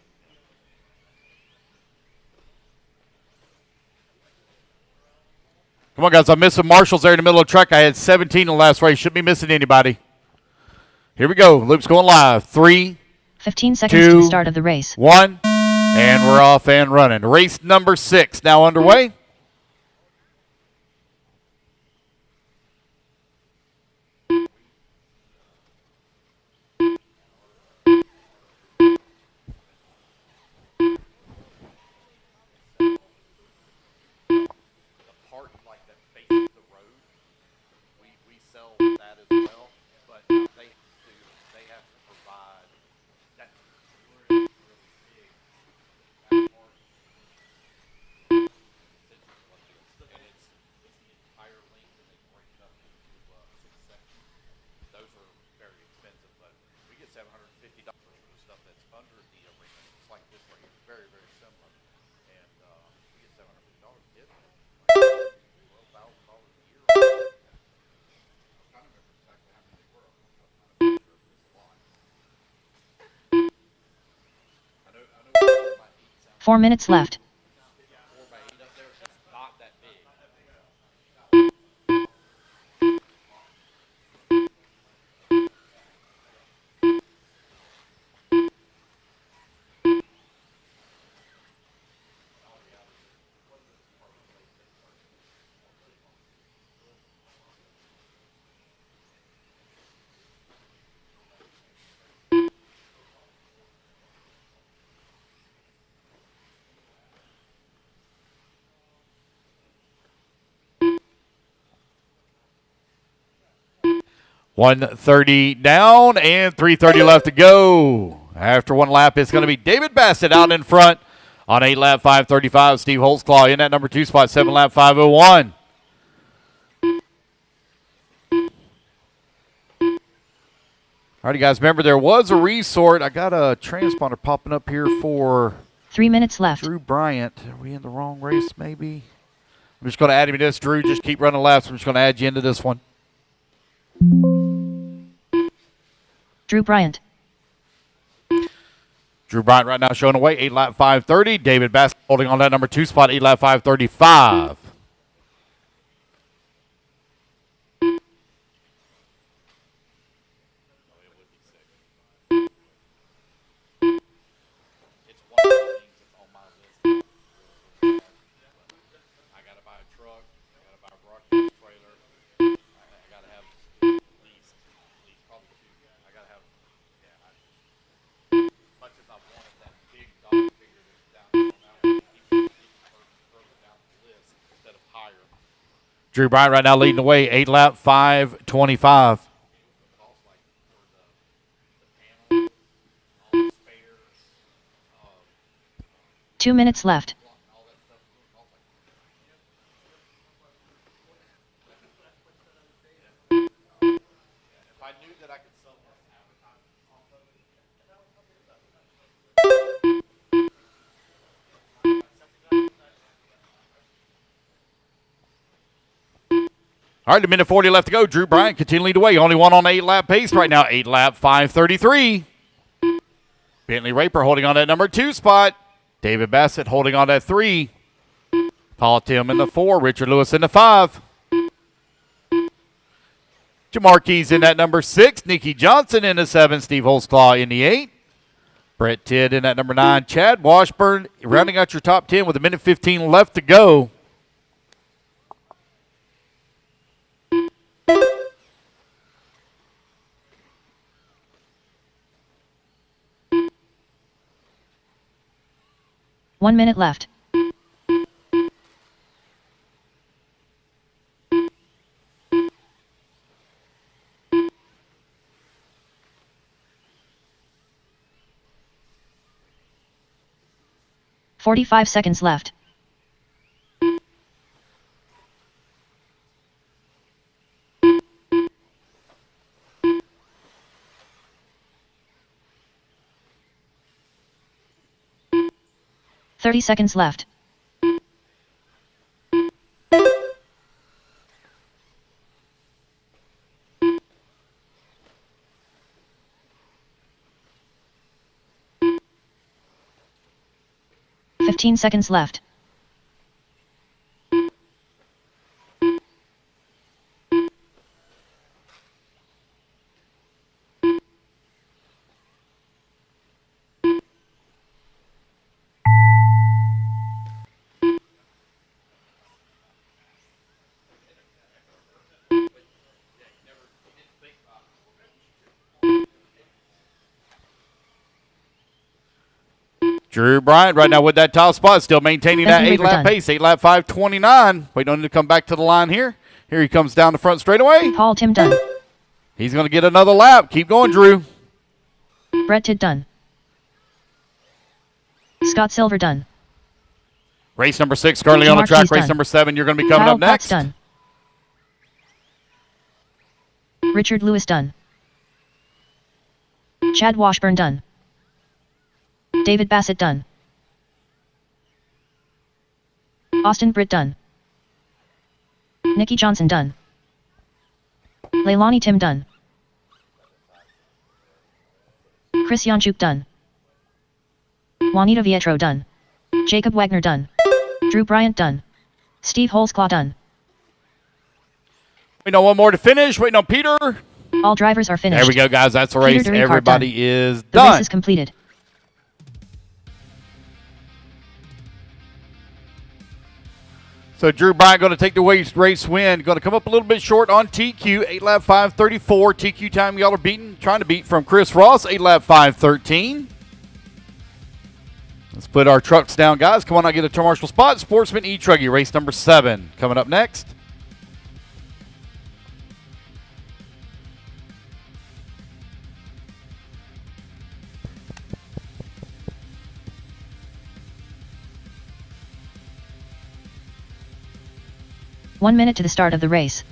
Come on, guys. I'm missing marshals there in the middle of the track. I had 17 in the last race. Shouldn't be missing anybody. Here we go. Loop's going live. 3, 15 seconds to 2, the start of the race. 1, and we're off and running. Race number 6 now underway. stuff that's under the arena. It's like this right here, very, very similar. And we get $750 to get that. $12,000 a year. I'm trying to remember exactly how many they were. I'm not sure if it's a lot. I know about 8 4 minutes left. 4 by 8 up there. It's not that big. $130 down and $330 left to go. After one lap, it's going to be David Bassett out in front on 8 lap 535. Steve Holtzclaw in that number 2 spot, 7 lap 501. All right, guys, remember there was a resort. I got a transponder popping up here for 3 minutes left. Drew Bryant. Are we in the wrong race, maybe? I'm just going to add him to this. Drew, just keep running laps. I'm just going to add you into this one. Drew Bryant. Drew Bryant right now showing away, 8 lap 530. David Bassett holding on that number 2 spot, 8 lap 535. It's one of the things that's on my list. I got to buy a truck. I got to buy a broadcast trailer. I got to have at least probably 2. I got to have, as much as I wanted that big dog figure that's down further down the list instead of higher. Drew Bryant right now leading the way, 8 lap 525. 2 minutes left. If I knew that I could sell this advertising off of it. All right, a minute 40 left to go. Drew Bryant continuing to lead the way. Only one on the 8 lap pace right now, 8 lap 533. Bentley Raper holding on that number 2 spot. David Bassett holding on that 3. Paul Tim in the 4. Richard Lewis in the 5. Jamar Keys in that number 6. Nikki Johnson in the 7. Steve Holtzclaw in the 8. Brett Tidd in that number 9. Chad Washburn rounding out your top 10 with a minute 15 left to go. One minute left. $45 seconds left. $30 seconds left. $15 seconds left. Drew Bryant right now with that top spot, still maintaining that 8 lap pace, 8 lap 529. Waiting on him to come back to the line here. Here he comes down the front straightaway. Paul Tim done. He's going to get another lap. Keep going, Drew. Brett Tidd done. Scott Silver done. Race number 6 currently on the track. Race number 7, you're going to be coming Kyle up next. Potts done. Richard Lewis done. Chad Washburn done. David Bassett done. Austin Britt done. Nikki Johnson done. Leilani Tim done. Chris Yanchuk done. Juanita Vietro done. Jacob Wagner done. Drew Bryant done. Steve Holzclaw done. Waiting on one more to finish. Waiting on Peter. All drivers are finished. There we go, guys. That's the Peter race. Durinkart Everybody done. is The done. race is completed. So Drew Bryant going to take the race win. Going to come up a little bit short on TQ. 8 lap 5:34. TQ time y'all are beating. Trying to beat from Chris Ross. 8 lap 5:13. Let's put our trucks down, guys. Come on, I get a turn marshal spot. Sportsman eTruggy, race number 7. Coming up next. One minute to the start of the race.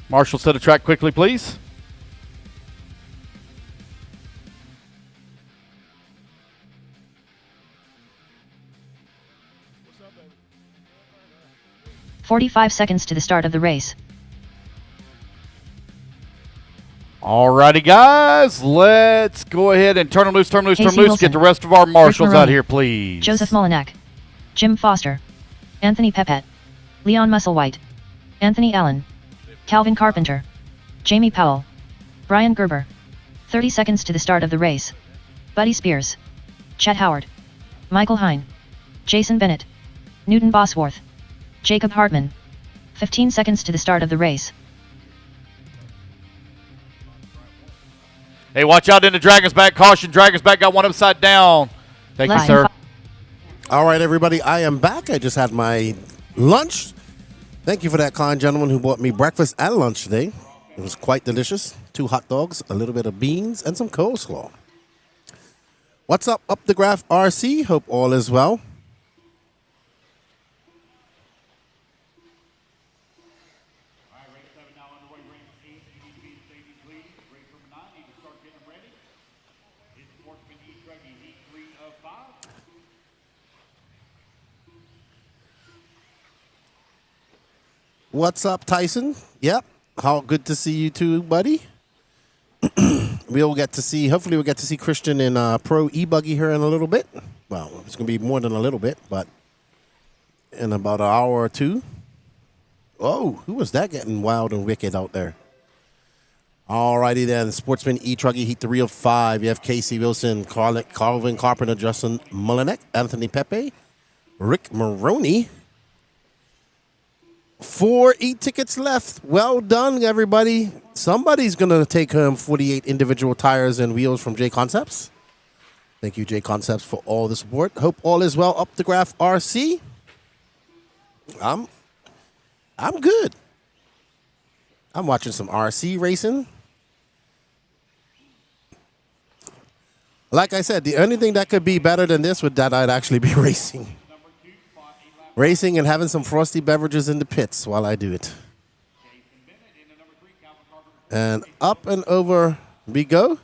Marshall, set a track quickly, please. What's up, baby? 45 seconds to the start of the race. Alrighty, guys. Let's go ahead and turn them loose, turn them loose, turn Casey them loose. Wilson. Get the rest of our marshals Maroney. out here, please. Joseph Molinak. Jim Foster. Anthony Pepet. Leon Musselwhite. Anthony Allen. Calvin Carpenter. Jamie Powell. Brian Gerber. 30 seconds to the start of the race. Buddy Spears. Chet Howard. Michael Hine. Jason Bennett. Newton Bosworth. Jacob Hartman. 15 seconds to the start of the race. Hey, watch out in the Dragon's Back. Caution, Dragon's Back got one upside down. Thank you, Less sir. than All right, everybody, I am back. I just had my lunch. Thank you for that kind gentleman who bought me breakfast and lunch today. It was quite delicious. 2 hot dogs, a little bit of beans, and some coleslaw. What's up the graph RC? Hope all is well. All right, race 7 now underway. Race 8, you need to be in staging, please. Race number 9, need to start getting ready. It's Sportsman eTruggy, heat 3 of 5. What's up, Tyson? Yep. How good to see you too, buddy. We'll get to see, hopefully we'll get to see Christian in Pro eBuggy here in a little bit. Well, it's going to be more than a little bit, but in about an hour or two. Oh, who was that getting wild and wicked out there? All righty then. Sportsman eTruggy, heat 3 of 5. You have Casey Wilson, Calvin Carpenter, Justin Mullinek, Anthony Pepe, Rick Maroney. 4 e-tickets left. Well done, everybody. Somebody's going to take home 48 individual tires and wheels from J Concepts. Thank you, J Concepts, for all the support. Hope all is well. Up the graph RC. I'm good. I'm watching some RC racing. Like I said, the only thing that could be better than this would that I'd actually be racing. Racing and having some frosty beverages in the pits while I do it. And up and over we go.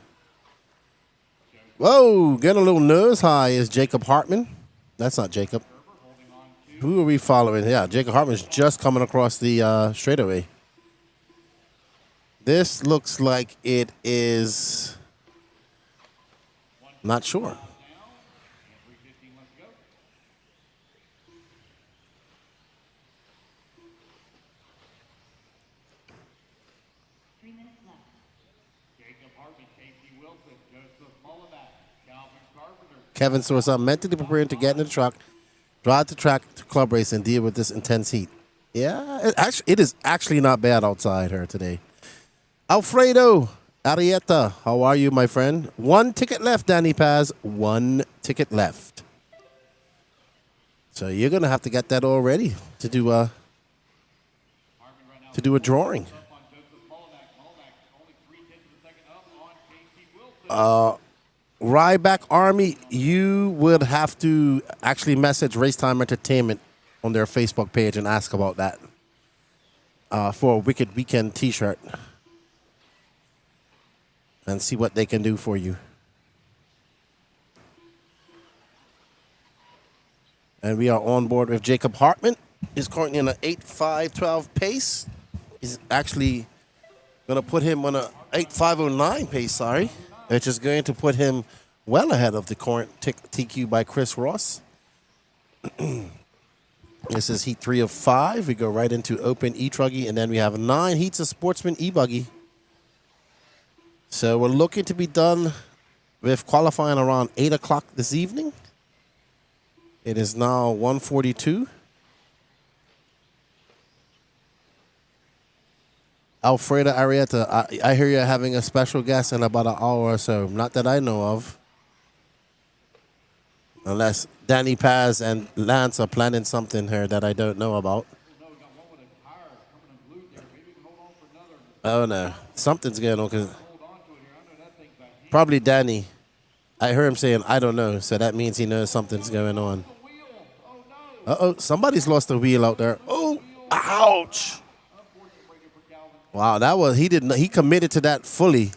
Whoa, getting a little nose high is Jacob Hartman. That's not Jacob. Who are we following? Yeah, Jacob Hartman's just coming across the straightaway. This looks like it is... Not sure. Kevin Source, I'm mentally preparing to get in the truck, drive the track to club race, and deal with this intense heat. Yeah, it is actually not bad outside here today. Alfredo Arietta, how are you, my friend? 1 ticket left, Danny Paz. 1 ticket left. So you're gonna have to get that all ready to do a drawing. Ryback Army, you would have to actually message Racetime Entertainment on their Facebook page and ask about that for a Wicked Weekend t-shirt and see what they can do for you. And we are on board with Jacob Hartman. He's currently in an 8.512 pace. He's actually going to put him on a 8.509 pace, sorry, which is going to put him well ahead of the current TQ by Chris Ross. This is heat 3 of 5. We go right into open eTruggy, and then we have 9 heats of Sportsman eBuggy. So we're looking to be done with qualifying around 8 o'clock this evening. It is now 1:42. Alfredo Arietta, I hear you're having a special guest in about an hour or so. Not that I know of. Unless Danny Paz and Lance are planning something here that I don't know about. Oh, no. Something's going on. 'Cause probably Danny. I heard him saying, I don't know. So that means he knows something's going on. Uh-oh. Somebody's lost a wheel out there. Oh, ouch. Wow, that was, he committed to that fully.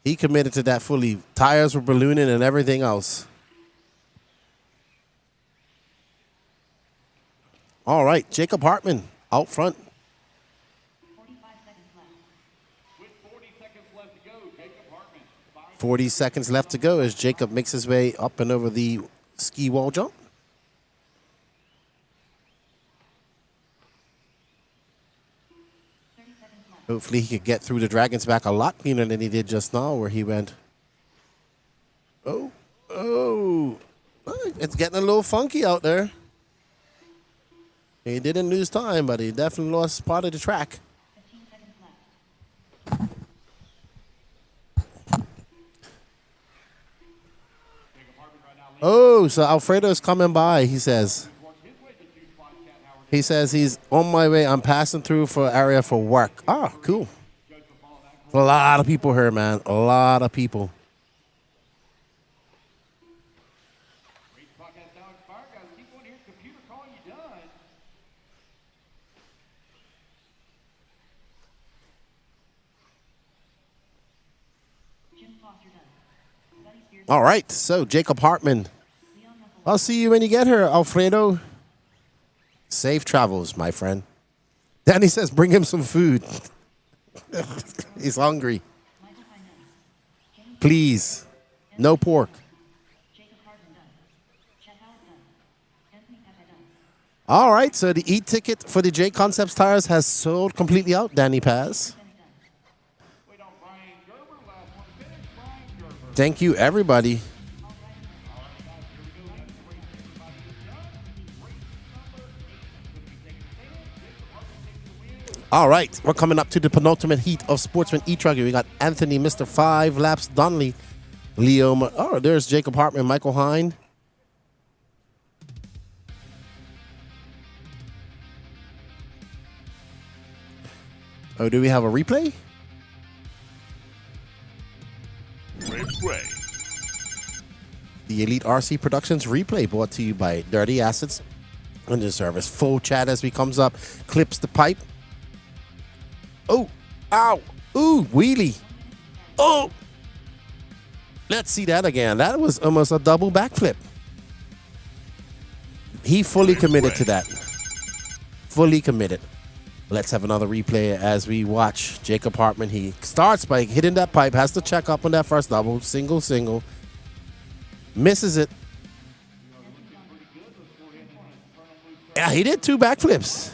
He committed to that fully. Tires were ballooning and everything else. All right, Jacob Hartman out front. 40 seconds left to go as Jacob makes his way up and over the ski wall jump. Hopefully he could get through the Dragon's Back a lot cleaner than he did just now where he went. Oh, it's getting a little funky out there. He didn't lose time, but he definitely lost part of the track. Oh, so Alfredo's coming by, he says. He says he's on my way. I'm passing through for area for work. Ah, cool. A lot of people here, man. A lot of people. All right, so Jacob Hartman. I'll see you when you get here, Alfredo. Safe travels, my friend. Danny says bring him some food. He's hungry. Please, no pork. All right, so the e-ticket for the J Concepts tires has sold completely out, Danny Paz. Thank you, everybody. All right, we're coming up to the penultimate heat of Sportsman eTruggy. We got Anthony, Mr. 5 Laps, Donnelly, Leo. Oh, there's Jacob Hartman, Michael Hine. Oh, do we have a replay? Replay. The Elite RC Productions replay brought to you by Dirty Assets Engine Service. Full chat as we comes up, clips the pipe. Oh, ow, ooh, wheelie. Oh, let's see that again. That was almost a double backflip. He fully committed to that. Fully committed. Let's have another replay as we watch Jacob Hartman. He starts by hitting that pipe, has to check up on that first double, single, misses it. Yeah, he did 2 backflips.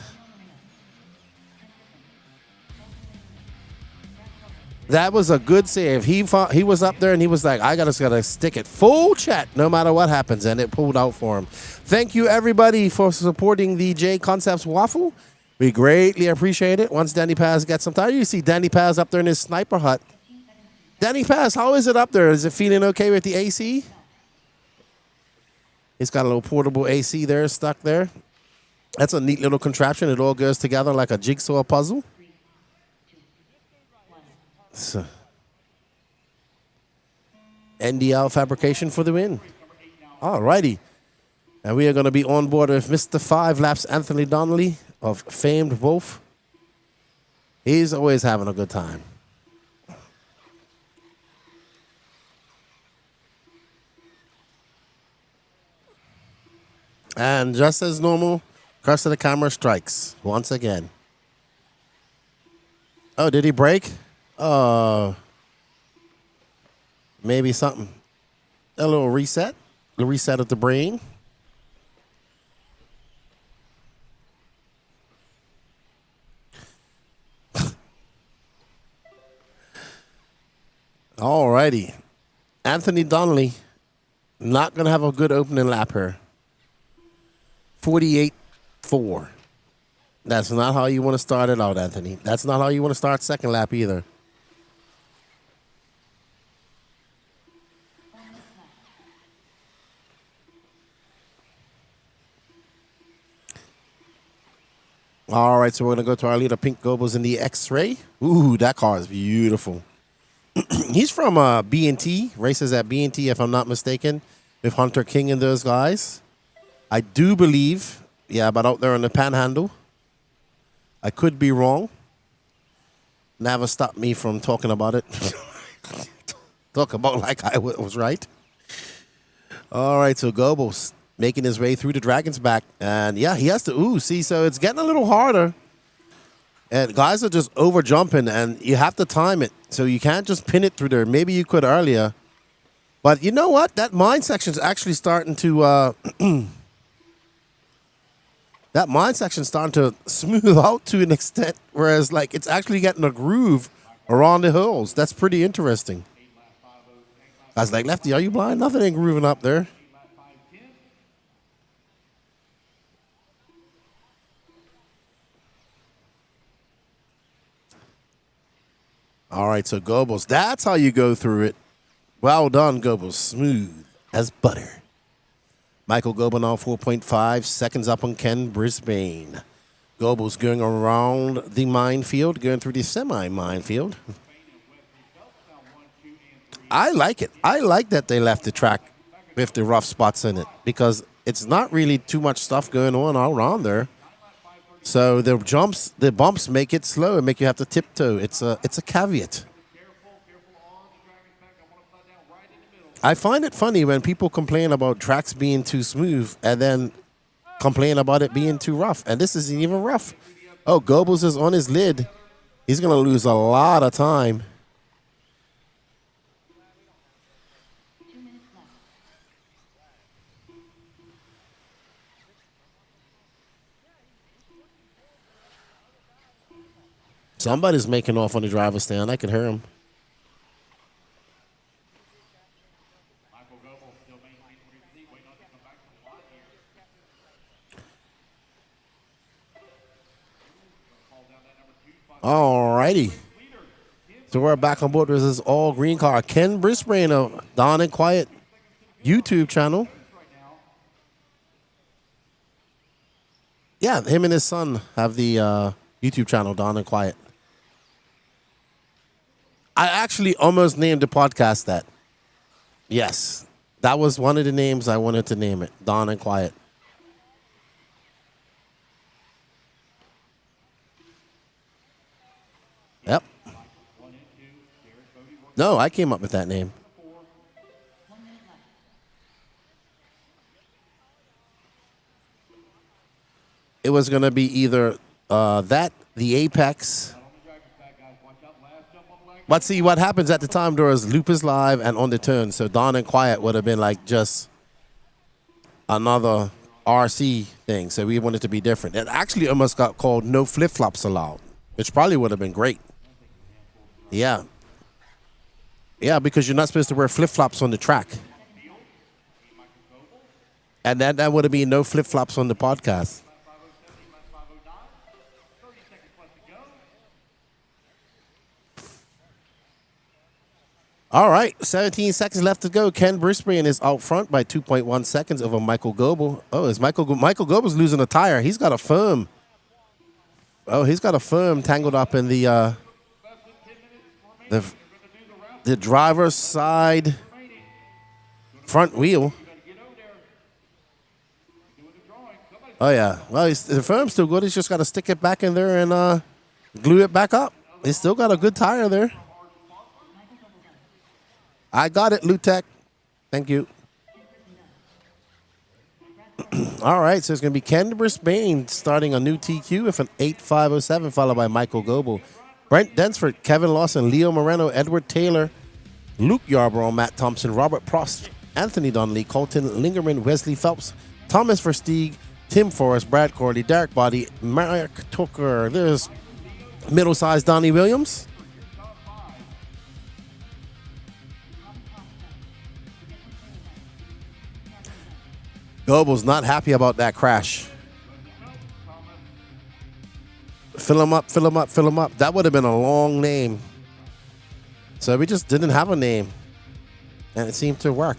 That was a good save. He was up there and he was like, I just gotta stick it full chat no matter what happens, and it pulled out for him. Thank you everybody for supporting the J Concepts waffle. We greatly appreciate it. Once Danny Paz gets some time, you see Danny Paz up there in his sniper hut. Danny Paz, how is it up there? Is it feeling okay with the AC? He's got a little portable AC there stuck there. That's a neat little contraption. It all goes together like a jigsaw puzzle. So, NDL fabrication for the win. All righty. And we are going to be on board with Mr. 5 Laps Anthony Donnelly of famed Wolf. He's always having a good time. And just as normal, crest of the camera strikes once again. Oh, did he break? Maybe something. A little reset. The reset of the brain. Alrighty. Anthony Donnelly, not going to have a good opening lap here. 48-4. That's not how you want to start it out, Anthony. That's not how you want to start second lap either. All right, so we're going to go to our leader, Pink Gobles in the X-Ray. Ooh, that car is beautiful. He's from B&T, races at B&T, if I'm not mistaken, with Hunter King and those guys. I do believe, yeah, but out there on the Panhandle. I could be wrong. Never stopped me from talking about it. Talk about like I was right. All right, so Gobles making his way through the Dragon's back. And, yeah, he has to, see, so it's getting a little harder. And guys are just over jumping, and you have to time it. So you can't just pin it through there. Maybe you could earlier. But you know what? That mine section's actually starting to that mine section's starting to smooth out to an extent, whereas like it's actually getting a groove around the hills. That's pretty interesting. I was like, Lefty, are you blind? Nothing ain't grooving up there. All right, so Goebbels, that's how you go through it. Well done, Goebbels. Smooth as butter. Michael Goebel now 4.5 seconds up on Ken Brisbane. Goebbels going around the minefield, going through the semi-minefield. I like it. I like that they left the track with the rough spots in it because it's not really too much stuff going on all around there. So the bumps make it slow and make you have to tiptoe. It's a caveat. I find it funny when people complain about tracks being too smooth and then complain about it being too rough. And this isn't even rough. Oh, Goebbels is on his lid. He's going to lose a lot of time. Somebody's making off on the driver's stand. I can hear him. All righty. So we're back on board with this all green car. Ken Brisbane of Don and Quiet YouTube channel. Yeah, him and his son have the YouTube channel, Don and Quiet. I actually almost named the podcast that. Yes, that was one of the names I wanted to name it, Don and Quiet. Yep. No, I came up with that name. It was going to be either that, the Apex. But see, what happens at the time, there was Lupus Live and On the Turn. So Don and Quiet would have been like just another RC thing. So we wanted to be different. It actually almost got called No Flip Flops Allowed, which probably would have been great. Yeah. Yeah, because you're not supposed to wear flip-flops on the track. And that would have been no flip-flops on the podcast. All right, 17 seconds left to go. Ken Brisbane is out front by 2.1 seconds over Michael Goebel. Oh, is Michael Goebel's losing a tire. He's got a firm. Oh, he's got a firm tangled up in the driver's side front wheel. Oh, yeah. Well, the firm's still good. He's just got to stick it back in there and glue it back up. He's still got a good tire there. I got it, Lutek. Thank you. All right, so it's going to be Ken Brisbane starting a new TQ with an 8.507, followed by Michael Goebel. Brent Densford, Kevin Lawson, Leo Moreno, Edward Taylor, Luke Yarborough, Matt Thompson, Robert Prost, Anthony Donnelly, Colton Lingerman, Wesley Phelps, Thomas Versteeg, Tim Forrest, Brad Corley, Derek Body, Mark Tucker. There's middle-sized Donnie Williams. Goebel's not happy about that crash. Fill him up, fill him up, fill him up. That would have been a long name. So we just didn't have a name. And it seemed to work.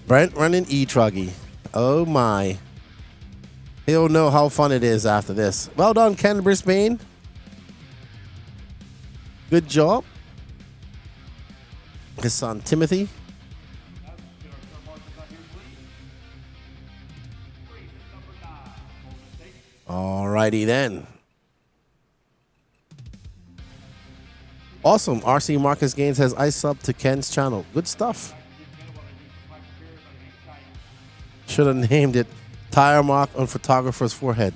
Brent running eTruggy. Oh my. He'll know how fun it is after this. Well done, Ken Brisbane. Good job. His son, Timothy. Alrighty then. Awesome. RC Marcus Gaines has ice sub to Ken's channel. Good stuff. Should have named it Tire Mark on Photographer's Forehead.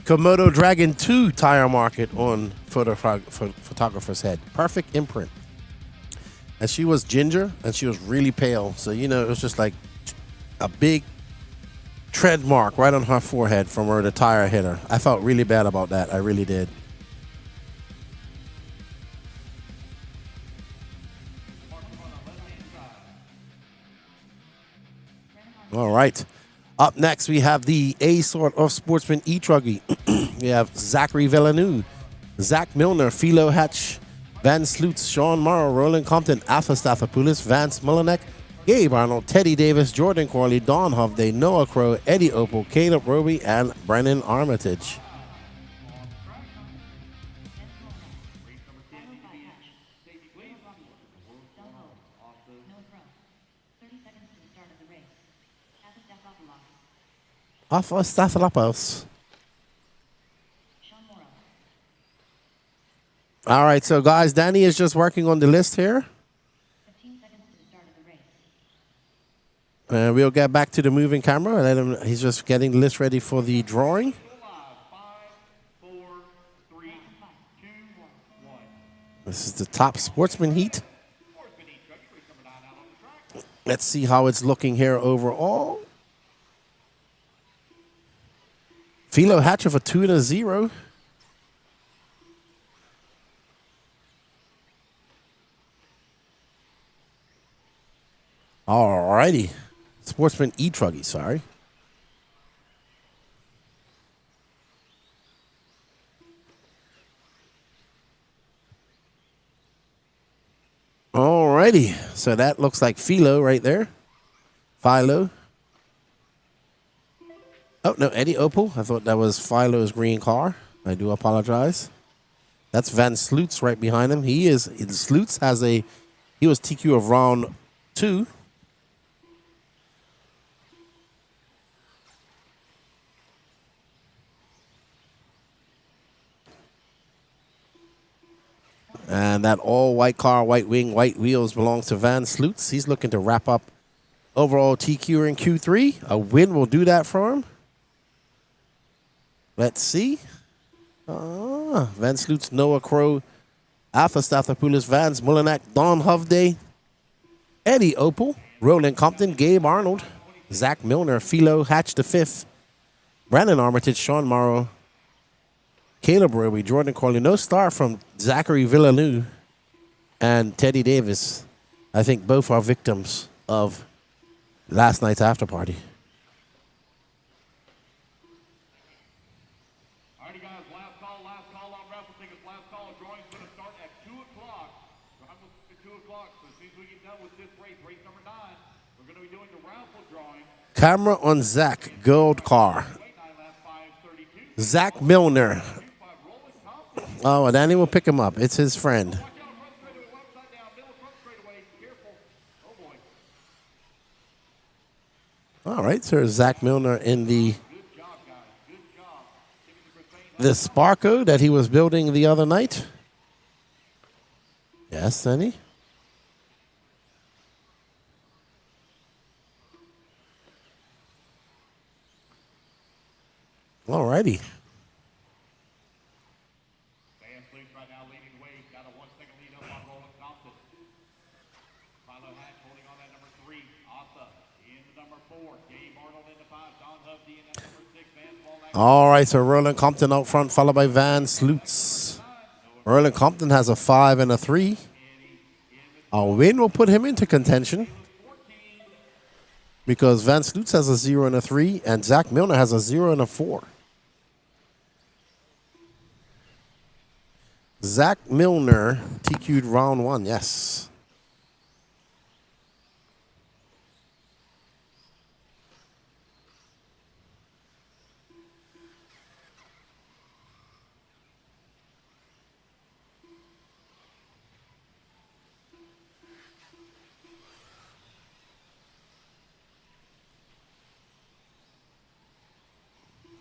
Komodo Dragon 2 tire market on Photographer's Head. Perfect imprint. And she was ginger and she was really pale. So, you know, it was just like a big tread mark right on her forehead from where the tire hit her. I felt really bad about that. I really did. All right. Up next, we have the A sort of Sportsman eTruggy. We have Zachary Villeneuve, Zach Milner, Philo Hatch, Van Sloots, Sean Morrow, Roland Compton, Alpha Stathopoulos, Vance Mullineck, Gabe Arnold, Teddy Davis, Jordan Corley, Don Hovde, Noah Crow, Eddie Opal, Caleb Roby, and Brennan Armitage. Alpha Stathopoulos. All right, so guys, Danny is just working on the list here. 15 seconds to the start of the race. And we'll get back to the moving camera. And let him, he's just getting the list ready for the drawing. 5, 4, 3, 2, 1. This is the top Sportsman heat. Let's see how it's looking here overall. Philo Hatcher for 2 and a 0. Alrighty. Sportsman eTruggy, sorry. Alrighty. So that looks like Philo right there. Philo. Oh, no, Eddie Opal. I thought that was Philo's green car. I do apologize. That's Van Sloots right behind him. Sloots has he was TQ of round 2. And that all white car, white wing, white wheels belongs to Van Sloots. He's looking to wrap up overall TQ in Q3. A win will do that for him. Let's see. Van Sloots, Noah Crow, Alpha Stathopoulos, Vance Mullineck, Don Hovde, Eddie Opal, Roland Compton, Gabe Arnold, Zach Milner, Philo Hatch the 5th, Brandon Armitage, Sean Morrow, Caleb Roby, Jordan Corley. No star from Zachary Villeneuve and Teddy Davis. I think both are victims of last night's after party. Alrighty, guys, last call on raffle tickets. Last call. Drawing's going to start at 2 o'clock. At 2 o'clock. So as soon as we get done with this race number 9, we're going to be doing the raffle drawing. Camera on Zach, gold car. Zach Milner. Oh, Danny will pick him up. It's his friend. All right, so Zach Milner in the the Sparko that he was building the other night? Yes, Danny? All righty. Van Fleet right now leading the way. Got a 1 second lead up on Roland Compton. Milo Hatch holding on at number 3. Asa in the number 4. Gabe Arnold in the 5. Don Hovde in at number 6. Van Small. All right, so Roland Compton out front, followed by Van Sloots. Roland Compton has a 5 and a 3. A win will put him into contention because Van Sloots has a 0 and a 3, and Zach Milner has a 0 and a 4. Zach Milner TQ'd round 1, yes.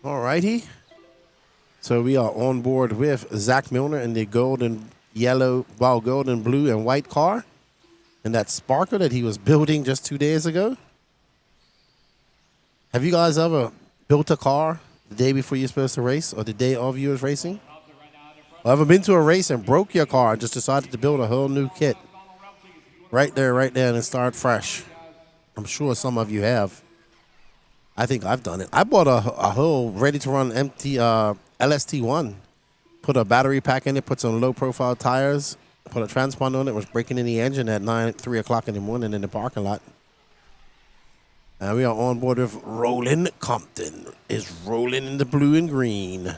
All righty. So we are on board with Zach Milner in the gold and yellow, well, gold and blue and white car. And that Sparker that he was building just 2 days ago. Have you guys ever built a car the day before you're supposed to race or the day of you was racing? Or ever been to a race and broke your car and just decided to build a whole new kit? Right there, and start fresh. I'm sure some of you have. I think I've done it. I bought a whole ready-to-run empty LST1. Put a battery pack in it, put some low-profile tires, put a transponder on it, was breaking in the engine at 3 o'clock in the morning in the parking lot. And we are on board with Roland Compton. Is rolling in the blue and green.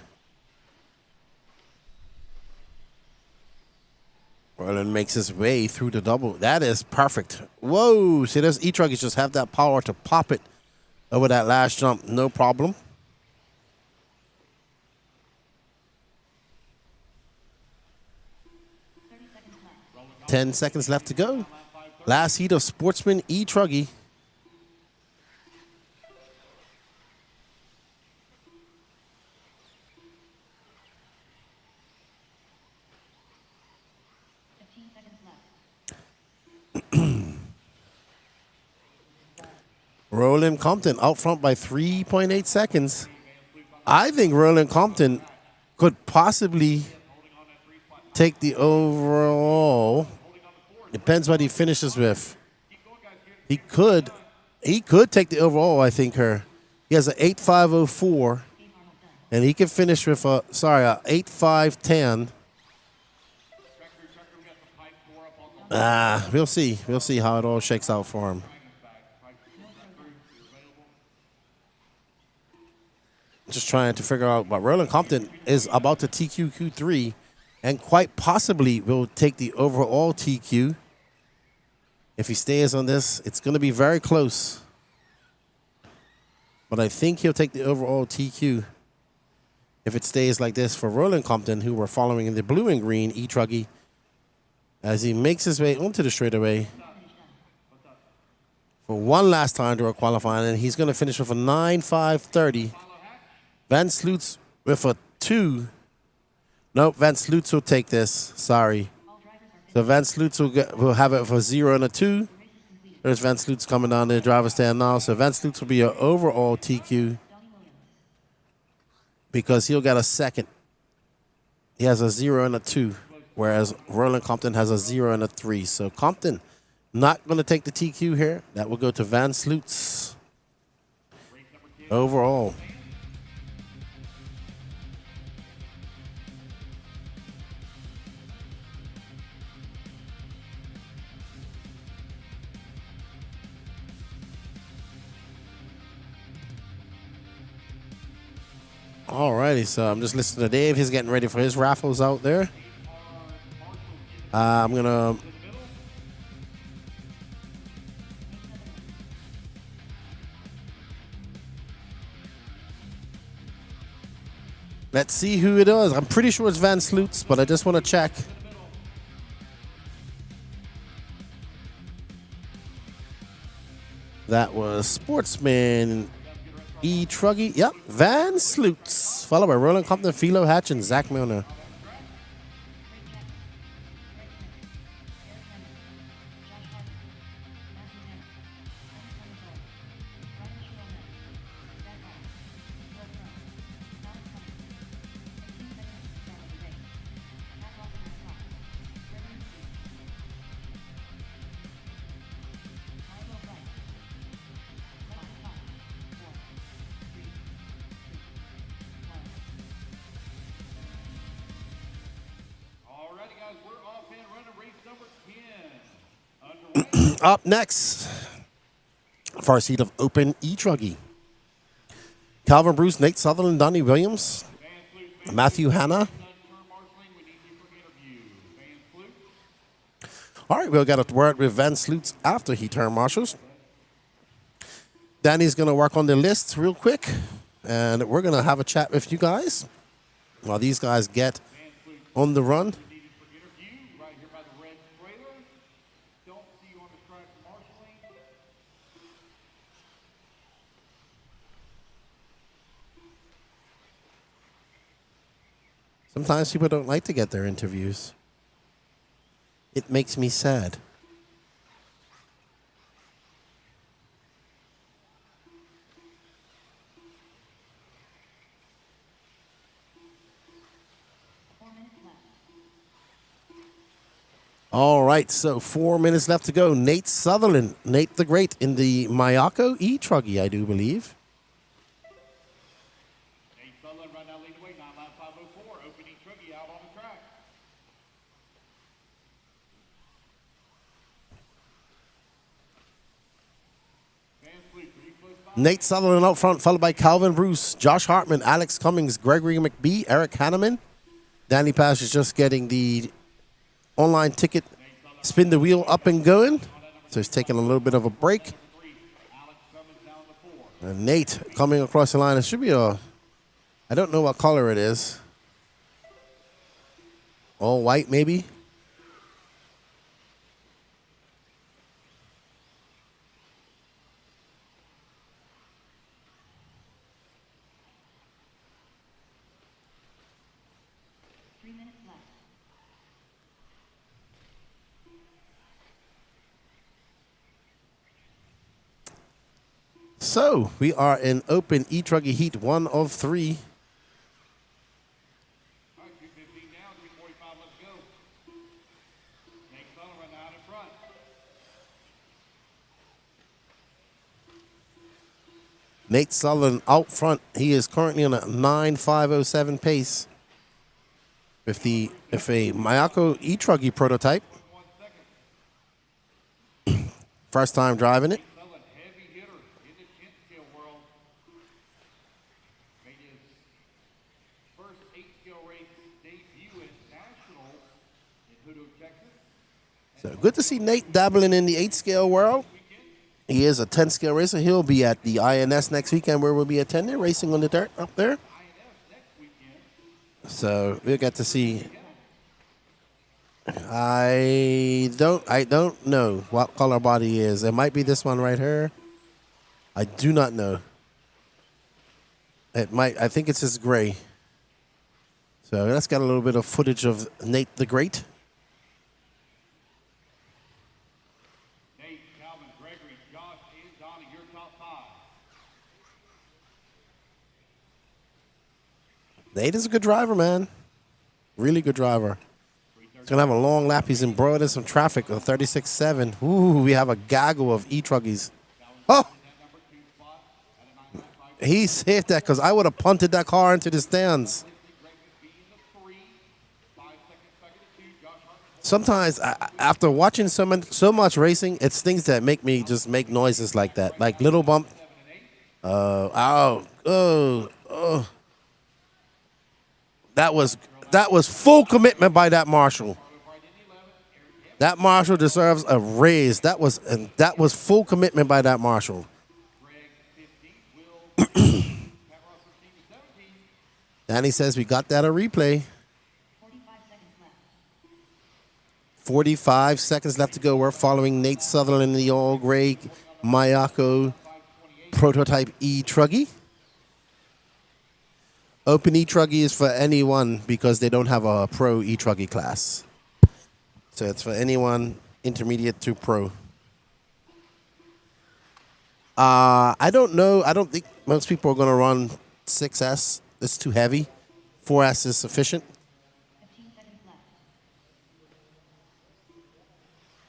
Roland makes his way through the double. That is perfect. Whoa. See, those eTruggies just have that power to pop it over that last jump. No problem. Ten seconds left to go. Last heat of Sportsman eTruggy. Roland Compton out front by 3.8 seconds. I think Roland Compton could possibly take the overall. Depends what he finishes with. He could take the overall, I think. He has an 8.504, and he can finish with a 8.510. We'll see. We'll see how it all shakes out for him. Just trying to figure out, but Roland Compton is about to TQ Q3 and quite possibly will take the overall TQ. If he stays on this, it's going to be very close. But I think he'll take the overall TQ if it stays like this for Roland Compton, who we're following in the blue and green eTruggy as he makes his way onto the straightaway for one last time to a qualifying, and he's going to finish with a 9.530. Van Sloots with a 2. Nope, Van Sloots will take this. Sorry. So Van Sloots will have it for 0 and a 2. There's Van Sloots coming down the driver's stand now. So Van Sloots will be an overall TQ because he'll get a second. He has a 0 and a 2, whereas Roland Compton has a 0 and a 3. So Compton not going to take the TQ here. That will go to Van Sloots overall. Alrighty, so I'm just listening to Dave. He's getting ready for his raffles out there. I'm gonna let's see who it is. I'm pretty sure it's Van Sloots, but I just want to check. That was Sportsman eTruggy. Yep, Van Sloots. Followed by Roland Compton, Philo Hatch, and Zach Milner. Alrighty, guys, we're off and running race number 10. Underway. Up next, first heat of Open eTruggy. Calvin Bruce, Nate Sutherland, Donnie Williams, Matthew Hanna. All right, we'll get a word with Van Sloots after he turn marshals. Danny's going to work on the list real quick, and we're going to have a chat with you guys while these guys get on the run. Sometimes people don't like to get their interviews. It makes me sad. All right, so 4 minutes left to go. Nate Sutherland, Nate the Great in the Mayako eTruggy, I do believe. Nate Sutherland right now leading the way, 9.504, Open eTruggy out on the track. Van Fleet, pretty close by. Nate Sutherland out front, followed by Calvin Bruce, Josh Hartman, Alex Cummings, Gregory McBee, Eric Hanneman. Danny Pash is just getting the online ticket, spin the wheel up and going. So he's taking a little bit of a break. And Nate coming across the line. It should be a, I don't know what color it is. All white maybe. So we are in Open eTruggy Heat 1 of 3. All right, 2:15 now, 3:45 left to go. Nate Sutherland out in front. Nate Sutherland out front. He is currently on a 9.507 pace with a Mayako eTruggy prototype. First time driving it. Sutherland, heavy hitter in the 10th scale world. Made his first 8-scale race debut at Nationals in Hoodoo, Texas. So good to see Nate dabbling in the 8-scale world. He is a 10-scale racer. He'll be at the INS next weekend where we'll be attending, racing on the dirt up there. So we'll get to see. I don't know what color body he is. It might be this one right here. I do not know. It might. I think it's this gray. So let's get a little bit of footage of Nate the Great. Nate, Calvin, Gregory, Josh, and Donnie, your top 5. Nate is a good driver, man. Really good driver. He's going to have a long lap. He's embroiled in some traffic, a 36.7. Ooh, we have a gaggle of eTruggies. Oh! He saved that because I would have punted that car into the stands. Sometimes, after watching so much racing, it's things that make me just make noises like that. Like little bump. That was full commitment by that marshal. That marshal deserves a raise. That was full commitment by that marshal. Danny says we got that a replay. 45 seconds left to go. We're following Nate Sutherland in the all-gray Mayako prototype eTruggy. Open eTruggy is for anyone because they don't have a pro eTruggy class. So it's for anyone intermediate to pro. I don't know. I don't think most people are going to run 6S. It's too heavy. 4S is sufficient.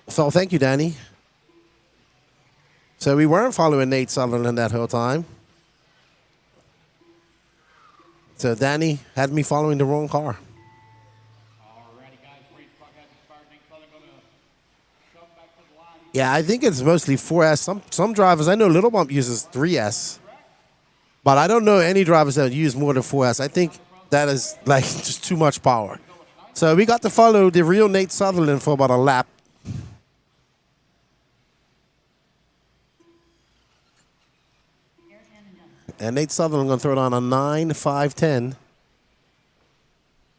So thank you, Danny. So we weren't following Nate Sutherland that whole time. So Danny had me following the wrong car. Yeah, I think it's mostly 4S. Some drivers, I know Little Bump uses 3S. But I don't know any drivers that use more than 4S. I think that is like just too much power. So we got to follow the real Nate Sutherland for about a lap. And Nate Sutherland going to throw it on a 9.510.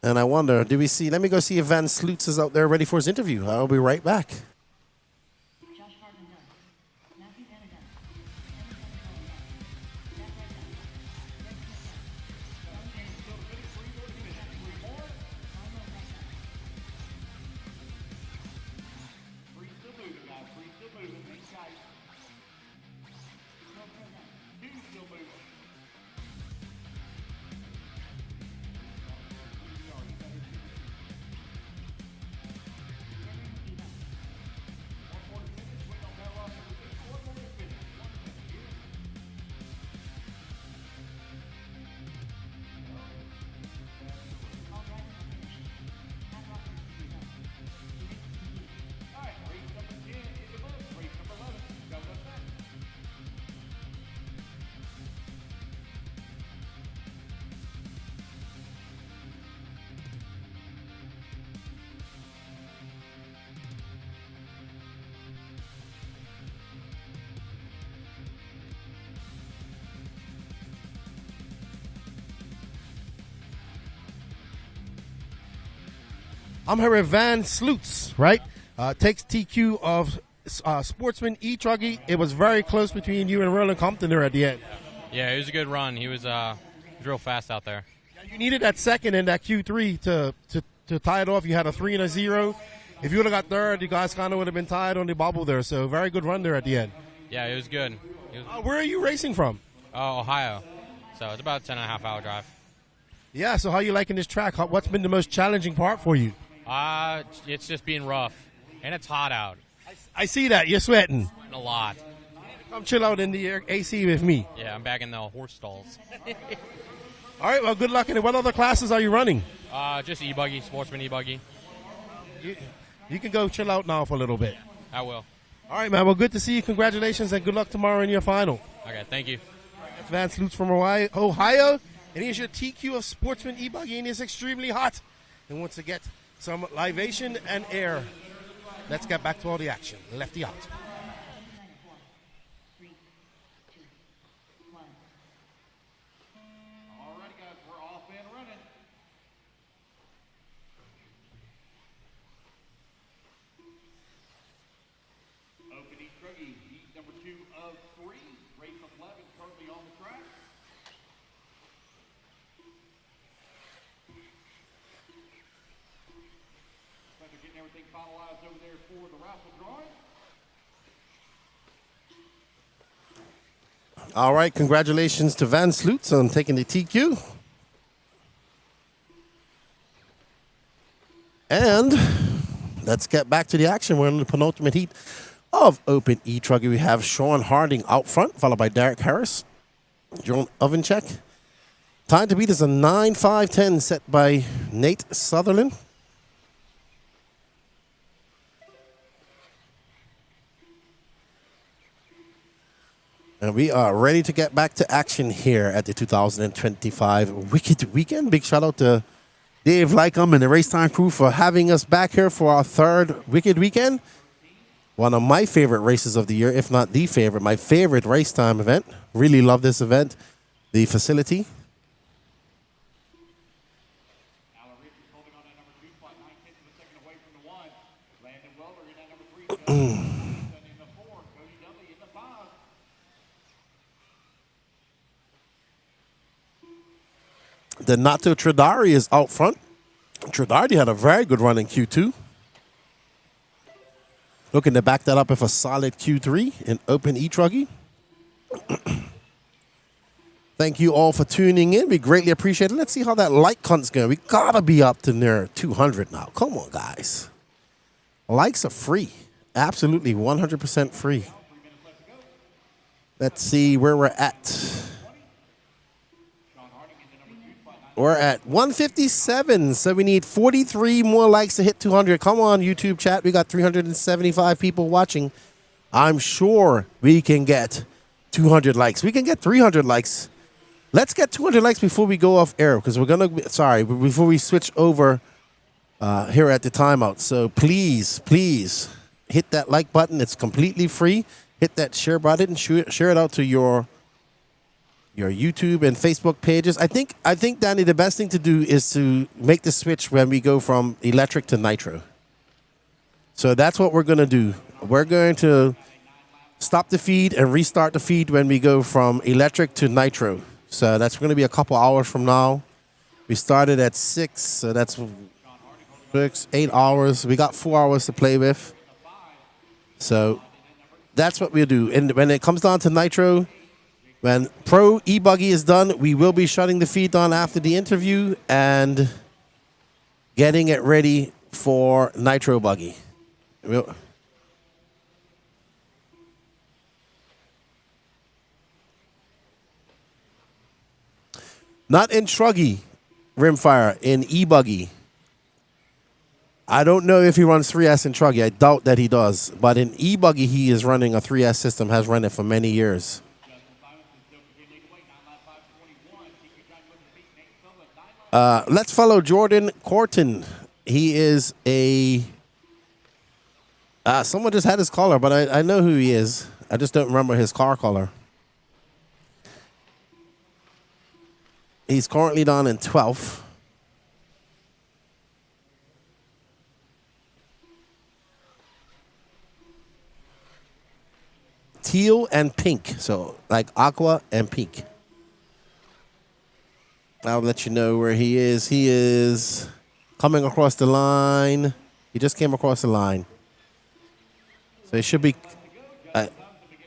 And I wonder, do we see, let me go see if Van Sloots is out there ready for his interview. I'll be right back. I'm here with Van Sloots, right? Takes TQ of Sportsman eTruggy. It was very close between you and Roland Compton there at the end. Yeah, it was a good run. He was real fast out there. You needed that second and that Q3 to tie it off. You had a 3 and a 0. If you would have got third, you guys kind of would have been tied on the bubble there. So very good run there at the end. Yeah, it was good. Where are you racing from? Ohio. So it's about a 10.5-hour drive. Yeah, so how are you liking this track? What's been the most challenging part for you? It's just being rough, and it's hot out. I see that. You're sweating. A lot. Come chill out in the AC with me. Yeah, I'm back in the horse stalls. All right, well, good luck. And what other classes are you running? Just eBuggy, Sportsman eBuggy. You can go chill out now for a little bit. I will. All right, man. Well, good to see you. Congratulations, and good luck tomorrow in your final. Okay, thank you. That's Van Sloots from Ohio. And here's your TQ of Sportsman eBuggy, and it's extremely hot. And wants to get some libation and air. Let's get back to all the action. Lefty out. Alrighty, guys, we're off and running. Open eTruggy, heat number 2 of 3. Race 11 currently on the track. They're getting everything finalized over there for the raffle drawing. All right, congratulations to Van Sloots on taking the TQ. And let's get back to the action. We're in the penultimate heat of Open eTruggy. We have Sean Harding out front, followed by Derek Harris, John Ovencheck. Time to beat is a 9.510 set by Nate Sutherland. And we are ready to get back to action here at the 2025 Wicked Weekend. Big shout out to Dave Lycom and the Racetime crew for having us back here for our third Wicked Weekend. One of my favorite races of the year, if not the favorite, my favorite Racetime event. Really love this event. The facility. The Nitro Truggy is out front. Truggy had a very good run in Q2. Looking to back that up with a solid Q3 in open eTruggy. Thank you all for tuning in. We greatly appreciate it. Let's see how that like count's going. We gotta be up to near 200 now. Come on, guys. Likes are free. Absolutely 100% free. Let's see where we're at. We're at 157, so we need 43 more likes to hit 200. Come on, YouTube chat. We got 375 people watching. I'm sure we can get 200 likes. We can get 300 likes. Let's get 200 likes before we go off air, because we're going to, sorry, before we switch over here at the timeout. So please, please hit that like button. It's completely free. Hit that share button. Share it out to your YouTube and Facebook pages. I think, Danny, the best thing to do is to make the switch when we go from electric to nitro. So that's what we're going to do. We're going to stop the feed and restart the feed when we go from electric to nitro. So that's going to be a couple hours from now. We started at 6, so that's 8 hours. We got 4 hours to play with. So that's what we'll do. And when it comes down to nitro, when Pro eBuggy is done, we will be shutting the feed on after the interview and getting it ready for Nitro Buggy. Not in Truggy, Rimfire, in eBuggy. I don't know if he runs 3S in Truggy. I doubt that he does. But in eBuggy, he is running a 3S system, has run it for many years. Let's follow Jordan Corton. He is a... someone just had his color, but I know who he is. I just don't remember his car color. He's currently down in 12th. Teal and pink. So, like aqua and pink. I'll let you know where he is. He is coming across the line. He just came across the line. So it should be...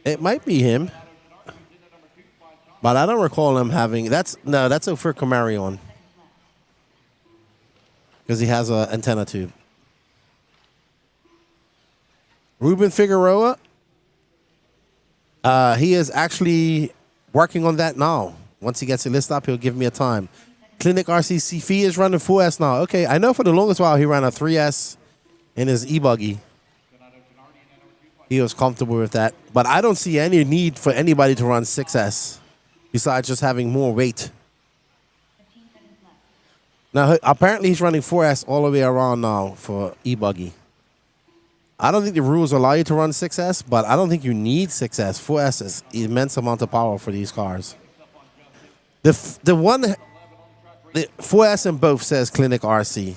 it might be him. But I don't recall him having... That's Ophir Camarion. Because he has an antenna tube. Ruben Figueroa. He is actually working on that now. Once he gets it listed up, he'll give me a time. Clinic RCC Fee is running 4S now. Okay, I know for the longest while he ran a 3S in his eBuggy. He was comfortable with that. But I don't see any need for anybody to run 6S besides just having more weight. Now, apparently he's running 4S all the way around now for eBuggy. I don't think the rules allow you to run 6S, but I don't think you need 6S. 4S is immense amount of power for these cars. The 4S in both says Clinic RC.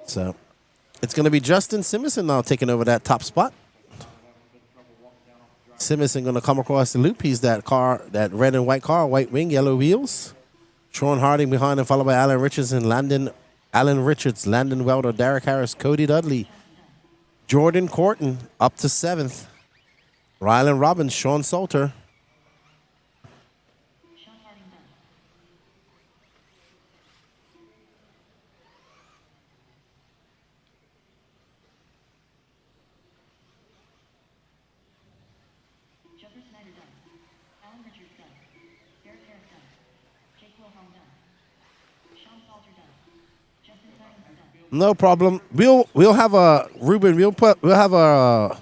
So it's going to be Justin Simonson now taking over that top spot. Simonson going to come across the loop. He's that car, that red and white car, white wing, yellow wheels. Sean Harding behind him, followed by Alan Richards, Landon Welder, Derek Harris, Cody Dudley, Jordan Corton up to 7th. Rylan Robbins, Sean Salter. No problem. We'll have a Ruben. We'll have a.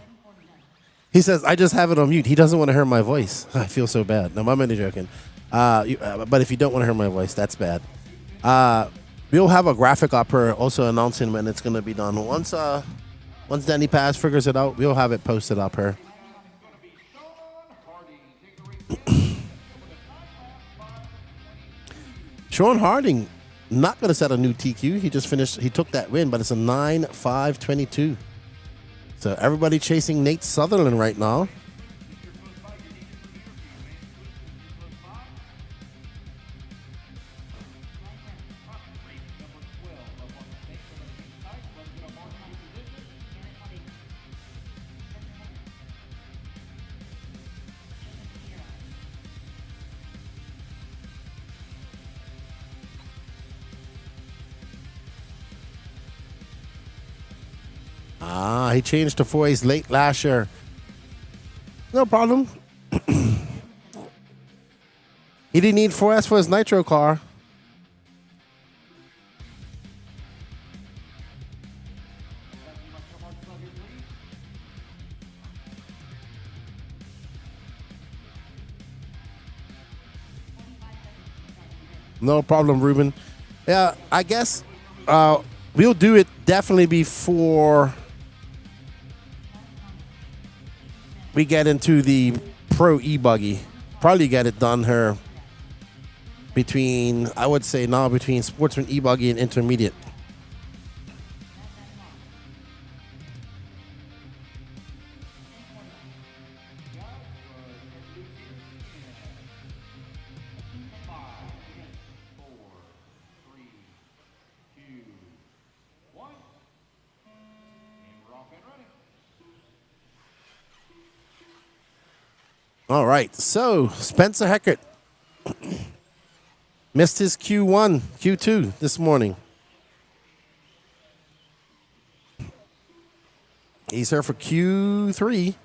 He says I just have it on mute. He doesn't want to hear my voice. I feel so bad. No, I'm only joking. But if you don't want to hear my voice, that's bad. We'll have a graphic up here also announcing when it's going to be done. Once Danny Paz figures it out, we'll have it posted up here. Sean Harding. Not going to set a new TQ. He just finished. He took that win, but it's a 9.522. So everybody chasing Nate Sutherland right now. He changed to 4As late last year. No problem. He didn't need 4S for his Nitro car. No problem, Ruben. Yeah, I guess we'll do it definitely before we get into the Pro eBuggy. Probably get it done here between, I would say now, between Sportsman eBuggy and Intermediate. All right, so Spencer Heckert missed his Q1, Q2 this morning. He's here for Q3.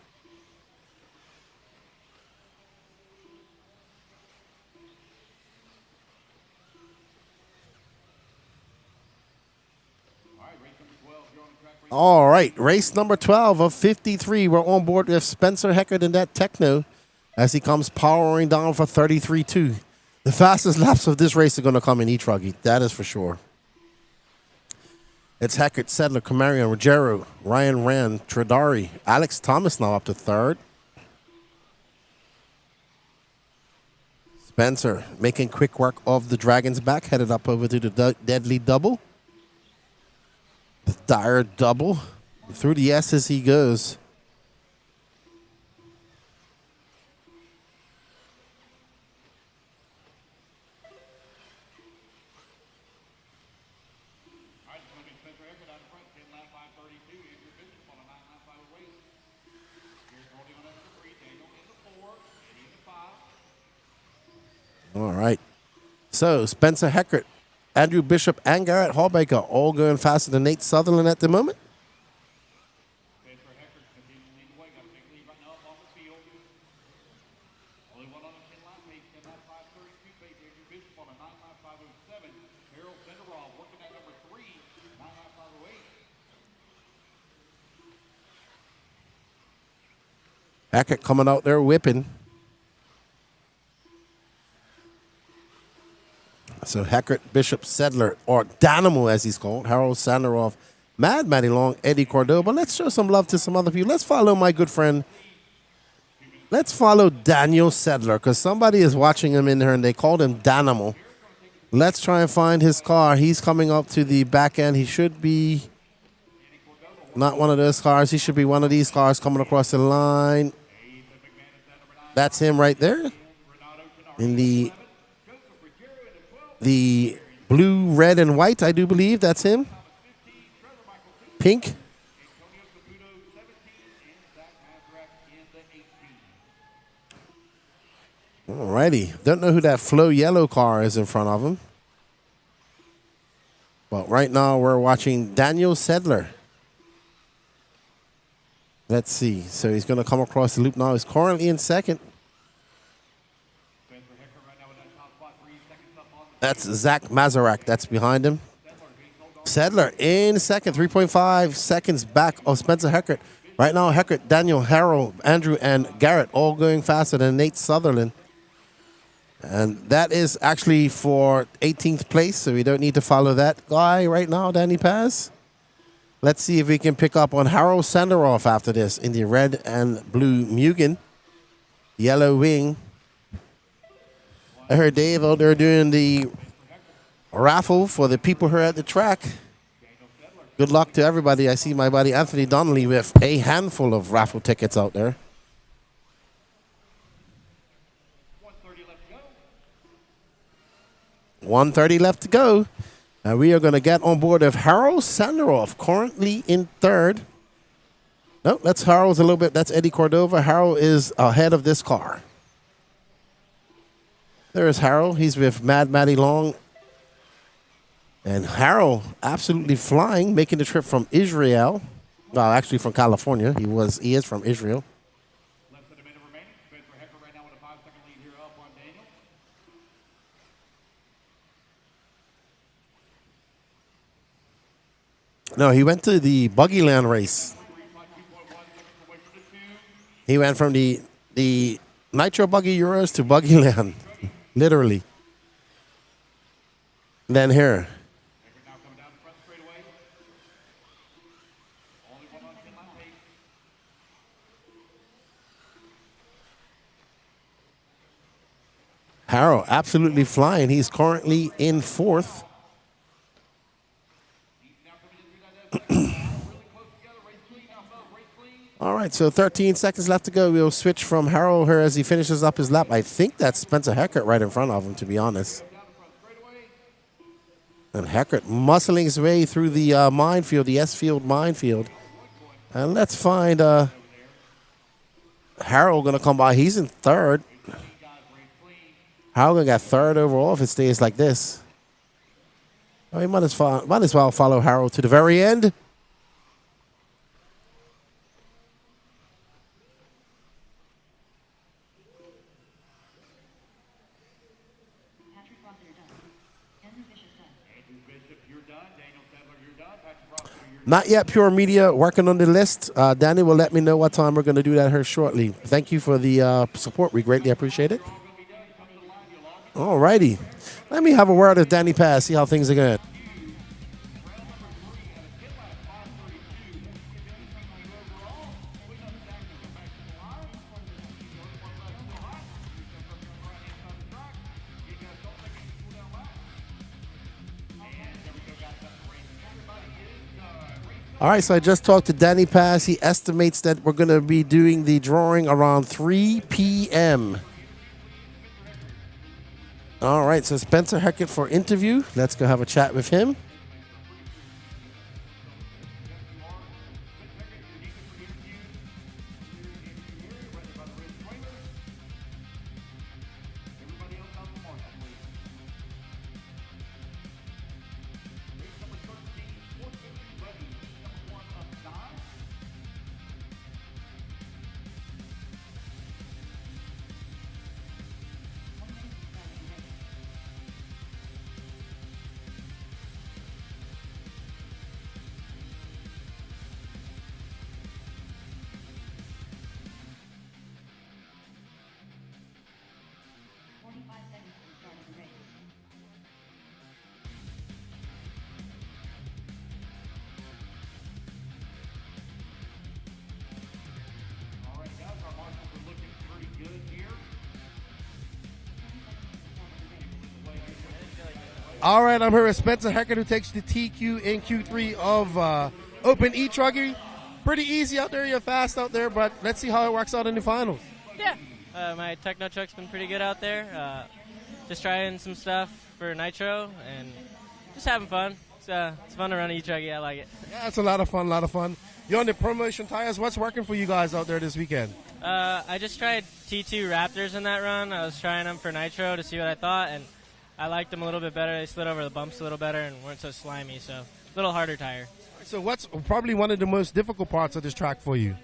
All right, race number 12 of 53. We're on board with Spencer Heckert in that Techno as he comes powering down for 33.2. The fastest laps of this race are going to come in eTruggy. That is for sure. It's Heckert, Sedler, Camarion, Ruggiero, Ryan Rand, Tradari, Alex Thomas now up to third. Spencer making quick work of the Dragon's back, headed up over to the Deadly Double. The Dire Double. Through the S's he goes. All right. So, Spencer Heckert, Andrew Bishop, and Garrett Hallbaker all going faster than Nate Sutherland at the moment. Heckert coming out there whipping. So Heckert, Bishop, Sedler, or Dynamo as he's called, Harold Sanderoff, Mad Matty Long, Eddie Cordoba. Let's show some love to some other people. Let's follow my good friend. Let's follow Daniel Sedler because somebody is watching him in here and they called him Dynamo. Let's try and find his car. He's coming up to the back end. He should be not one of those cars. He should be one of these cars coming across the line. That's him right there in the blue, red, and white, I do believe. That's him. Pink. Alrighty. Don't know who that Flow yellow car is in front of him. But right now we're watching Daniel Sedler. Let's see. So he's going to come across the loop now. He's currently in second. That's Zach Mazarak. That's behind him. Sedler in second, 3.5 seconds back of Spencer Heckert. Right now, Heckert, Daniel, Harold, Andrew, and Garrett all going faster than Nate Sutherland. And that is actually for 18th place, so we don't need to follow that guy right now, Danny Paz. Let's see if we can pick up on Harold Sanderoff after this in the red and blue Mugen. Yellow wing. I heard Dave out there doing the raffle for the people here at the track. Good luck to everybody. I see my buddy Anthony Donnelly with a handful of raffle tickets out there. 1:30 left to go. And we are going to get on board of Harold Sanderoff, currently in third. No, that's Harold's a little bit. That's Eddie Cordova. Harold is ahead of this car. There's Harold. He's with Mad Matty Long. And Harold absolutely flying, making the trip from Israel Well, actually from California. He is from Israel. Less than a minute remaining. Spencer Hecker right now with a 5-second lead here up on Daniel. No, he went to the Buggy Land race. He went from the Nitro Buggy Euros to Buggy Land, literally. Then here. Now coming down the front straightaway. Only one on 10-lap pace. Harrow absolutely flying. He's currently in 4th. All right, so 13 seconds left to go. We'll switch from Harrow here as he finishes up his lap. I think that's Spencer Heckert right in front of him, to be honest. And Heckert muscling his way through the minefield, the S-field minefield. And let's find Harrow going to come by. He's in 3rd. Harrow going to get 3rd overall if it stays like this. Oh, he might as well follow Harrow to the very end. Not yet, Pure Media, working on the list. Danny will let me know what time we're going to do that here shortly. Thank you for the support. We greatly appreciate it. All righty. Let me have a word with Danny Paz, see how things are going. All right, so I just talked to Danny Paz. He estimates that we're going to be doing the drawing around 3 p.m. All right, so Spencer Heckert for interview. Let's go have a chat with him. All right, I'm here with Spencer Heckert, who takes the TQ in Q3 of Open eTruggy. Pretty easy out there, you're fast out there, but let's see how it works out in the finals. Yeah, my Techno truck's been pretty good out there. Just trying some stuff for Nitro and just having fun. It's fun to run eTruggy. I like it. Yeah, it's a lot of fun, You're on the promotion tires. What's working for you guys out there this weekend? I just tried T2 Raptors in that run. I was trying them for Nitro to see what I thought, and I liked them a little bit better. They slid over the bumps a little better and weren't so slimy, so a little harder tire. So what's probably one of the most difficult parts of this track for you?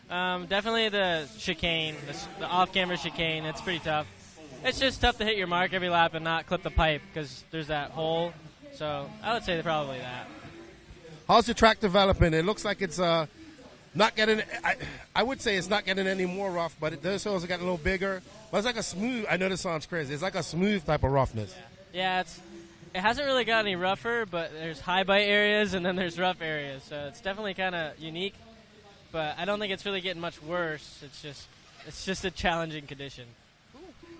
Definitely the chicane, the off-camber chicane. It's pretty tough. It's just tough to hit your mark every lap and not clip the pipe because there's that hole. So I would say probably that. How's the track developing? It looks like it's not getting, I would say it's not getting any more rough, but it does also get a little bigger. But it's like a smooth, I know this sounds crazy, it's like a smooth type of roughness. Yeah, it hasn't really got any rougher, but there's high bite areas and then there's rough areas. So it's definitely kind of unique, but I don't think it's really getting much worse. It's just a challenging condition.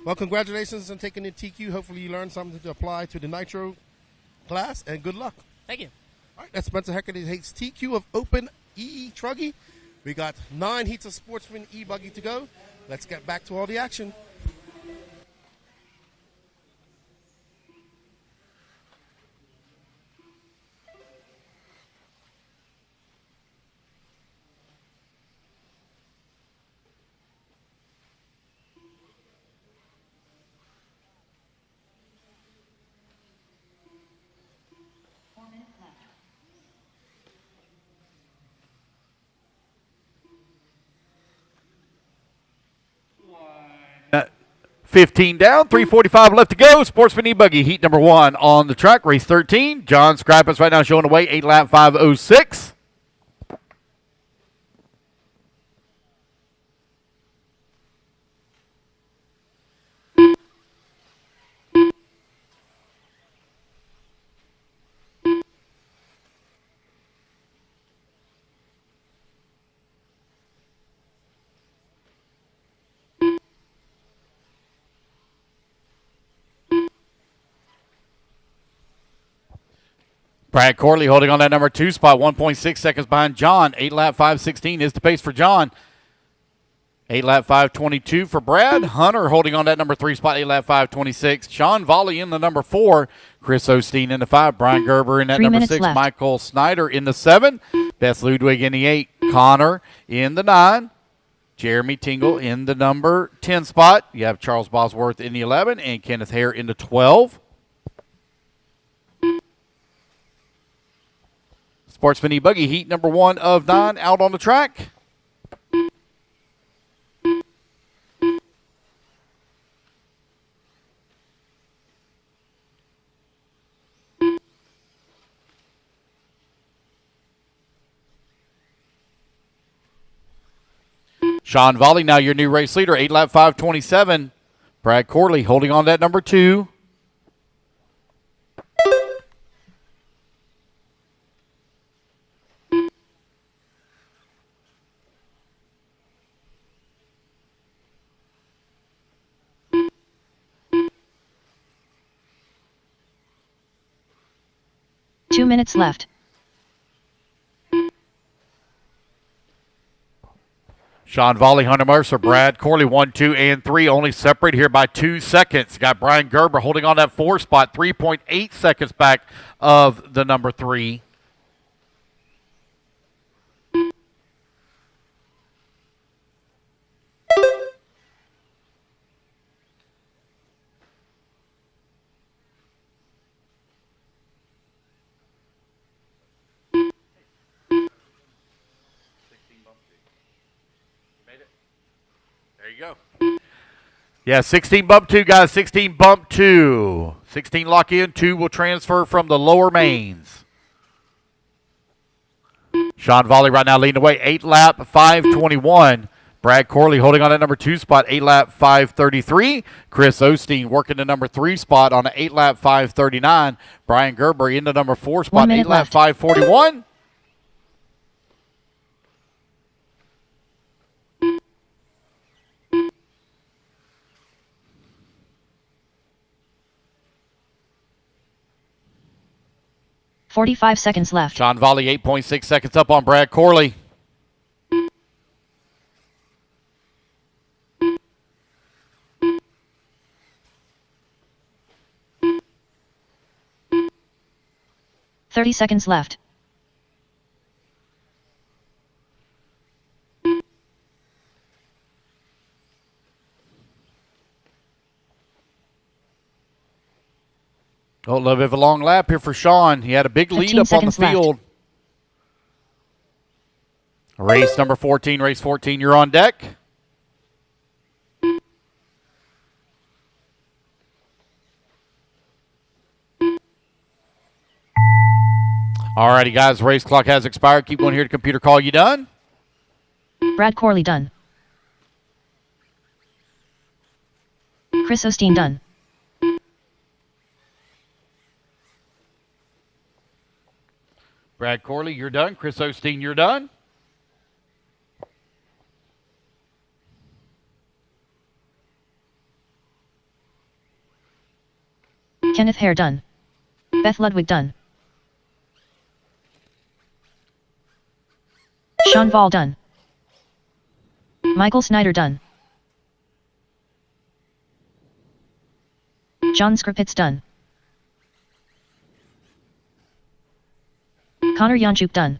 Well, congratulations on taking the TQ. Hopefully you learned something to apply to the Nitro class, and good luck. Thank you. All right, that's Spencer Heckert. He takes TQ of Open eTruggy. We got 9 heats of Sportsman eBuggy to go. Let's get back to all the action. 15 down, 3:45 left to go. Sportsman eBuggy, heat number 1 on the track, race 13. John Scrappus right now showing away, 8-lap 5:06. Brad Corley holding on that number 2 spot, 1.6 seconds behind John. 8-lap 5:16 is the pace for John. 8-lap 5:22 for Brad. Hunter holding on that number 3 spot, 8-lap 5:26. Sean Volley in the number 4. Chris Osteen in the 5. Brian Gerber in that 3 number minutes 6. left. Michael Snyder in the 7. Beth Ludwig in the 8. Connor in the 9. Jeremy Tingle in the number 10 spot. You have Charles Bosworth in the 11 and Kenneth Hare in the 12. Sportsman eBuggy, heat number 1 of 9 out on the track. Sean Volley, now your new race leader, 8-lap 5:27. Brad Corley holding on that number 2. Two minutes left. Sean Volley, Hunter Mercer, Brad Corley, 1, 2, and 3, only separate here by 2 seconds. Got Brian Gerber holding on that 4 spot, 3.8 seconds back of the number 3. There you go. Yeah, 16 bump 2, guys. 16 bump 2. 16 lock in. 2 will transfer from the lower mains. Sean Volley right now leading away. 8-lap 5:21. Brad Corley holding on that number 2 spot. 8-lap 5:33. Chris Osteen working the number 3 spot on an 8-lap 5:39. Brian Gerber in the number 4 spot. 1 minute 8-lap left. 5:41. $45 seconds left. Sean Volley, 8.6 seconds up on Brad Corley. $30 seconds left. Oh, a little bit of a long lap here for Sean. He had a big lead 15 up on the seconds left. field. Race number 14, race 14, you're on deck. All righty, guys, race clock has expired. Keep going here to computer call. You done? Brad Corley done. Chris Osteen done. Brad Corley, you're done. Chris Osteen, you're done. Kenneth Hare done. Beth Ludwig done. Sean Vol done. Michael Snyder done. John Skrpitz done. Connor Janchuk done.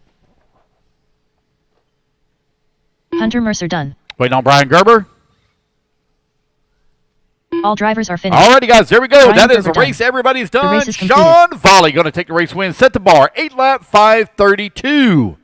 Hunter Mercer done. Waiting on Brian Gerber. All drivers are finished. All righty, guys, there we go. Brian That is Gerber the race. done. Everybody's The done. race is completed. Sean Volley going to take the race win. Set the bar. 8-lap 5:32.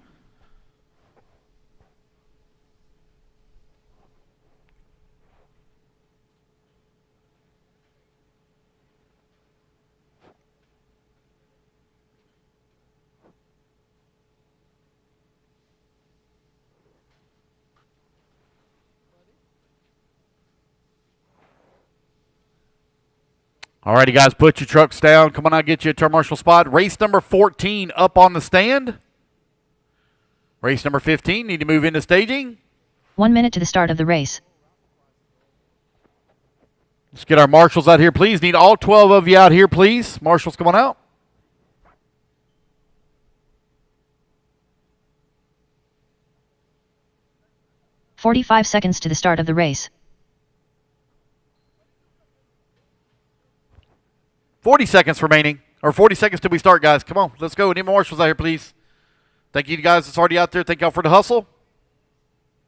All righty, guys, put your trucks down. Come on out, get you a turn marshal spot. Race number 14 up on the stand. Race number 15, need to move into staging. 1 minute to the start of the race. Let's get our marshals out here, please. Need all 12 of you out here, please. Marshals, come on out. "45 seconds to the start of the race. 40 seconds remaining. Or 40 seconds till we start, guys. Come on, let's go. Need more marshals out here, please. Thank you guys that's already out there. Thank y'all for the hustle.